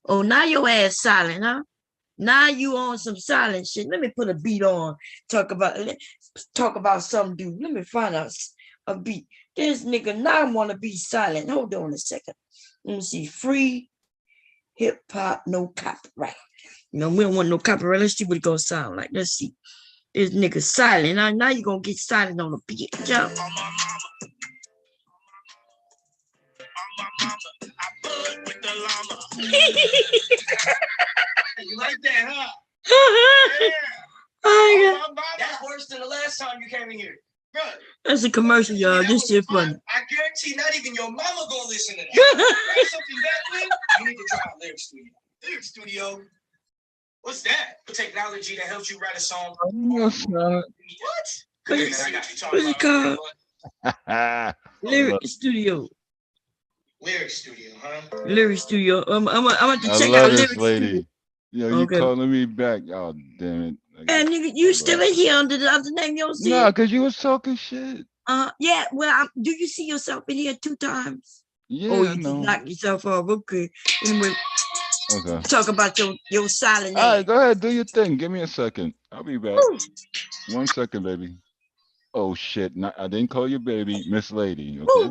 Oh, now your ass silent, huh? Now you on some silent shit. Let me put a beat on. Talk about some dude. Let me find out a beat. This nigga now want to be silent. Hold on a second. Let me see. Free hip hop, no copyright. You know, we don't want no copyright. Let's see what it gonna sound like. Let's see. This nigga silent. Now you gonna get silent on the beat. Jump. You like that, huh? Yeah. Oh, that's worse than the last time you came in here. Bro, That's a commercial, y'all. This shit funny. I guarantee not even your mama gonna listen to that. Write something back with? You need to try out Lyric Studio. Lyric Studio? What's that? Technology that helps you write a song. What's What? What's it called? Lyric Studio. Lyric Studio, huh? Lyric Studio. I'm gonna I check love out this Lyric lady. Studio. Yo, you Okay. calling me back? Oh, damn it. And nigga, you still in here under the other name? You don't see Nah, it? because you was talking shit. Yeah. Well, do you see yourself in here 2 times? Yeah, Oh, I you just know. knocked yourself off. Okay. Anyway, Okay. talk about your silent All ass. right, go ahead. Do your thing. Give me a second. I'll be back. 1 second, baby. Oh, shit. I didn't call you baby. Miss Lady, okay?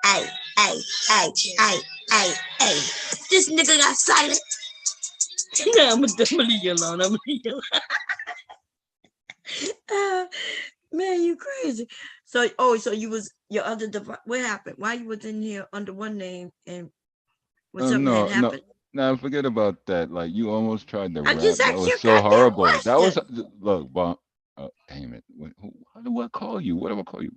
Hey. This nigga got silent. Yeah, I'm gonna leave you alone. I'm gonna leave you alone. Man, you crazy. So you was your other device. What happened? Why you was in here under one name and when something had happened? No, forget about that. Like, you almost tried to I rap. just That asked was you a so goddamn horrible. That was, question. look, Bob. Damn it. How do I call you? What do I call you?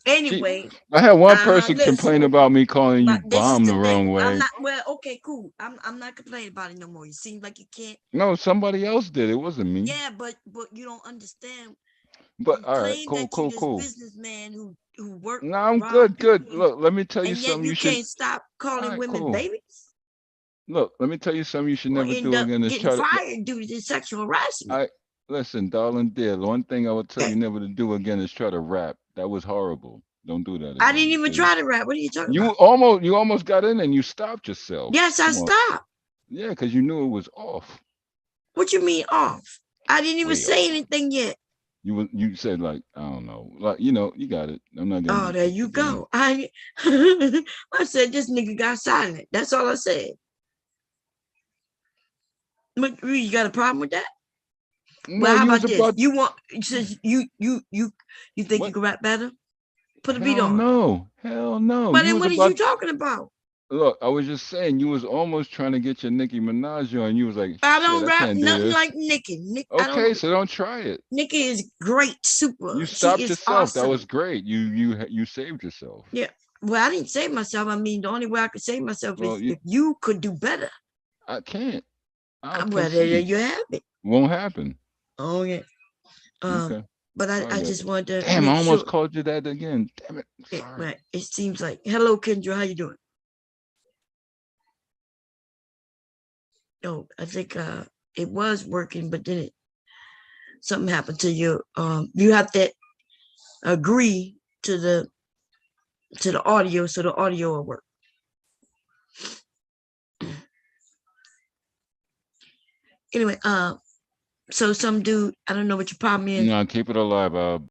Anyway, I had one person listen. complain about me calling you But this is Bomb the the wrong thing. way. I'm not well. Okay, cool. I'm not complaining about it no more. You seem like you can't. No, somebody else did. It wasn't me. Yeah, but you don't understand. But You all right, claim cool, that you this cool. businessman who worked. No, I'm robbed good. people, Look, let me tell you and yet something you you should. can't stop calling Alright, women cool. babies. Look, let me tell you something you should Or never end do up again is getting try to. fired due to sexual harassment. Listen, darling dear. The one thing I would tell you never to do again is try to rap. That was horrible. Don't do that again. I didn't even try to rap. What are you talking You about? almost got in and you stopped yourself. Yes, I stopped. Yeah, because you knew it was off. What you mean off? I didn't even Way say off. anything yet. You said like, I don't know, like, you got it. I'm not gonna. Oh, there you go. I said this nigga got silent. That's all I said. But you got a problem with that? No, well, how you about was this? about. You want since you think you can rap better? Put a beat Hell on. no. Hell no. But You then was what are you about. talking about? Look, I was just saying you was almost trying to get your Nicki Minaj on. You was like, I shit, don't I rap can't do nothing this. like Nicki. Okay, so don't try it. Nicki is great, super. You She stopped is yourself. awesome. That was great. You saved yourself. Yeah. Well, I didn't save myself. I mean, the only way I could save myself is if you could do better. I can't. Well, there you have it. Won't happen. Oh yeah. Okay. But I just wanted to Damn, make I almost sure. called you that again. Damn it. Right. It seems like hello, Kendra. How you doing? Oh, I think it was working, but then something happened to you. You have to agree to the audio so the audio will work. Anyway, so some dude, I don't know what your problem is. No, keep it alive.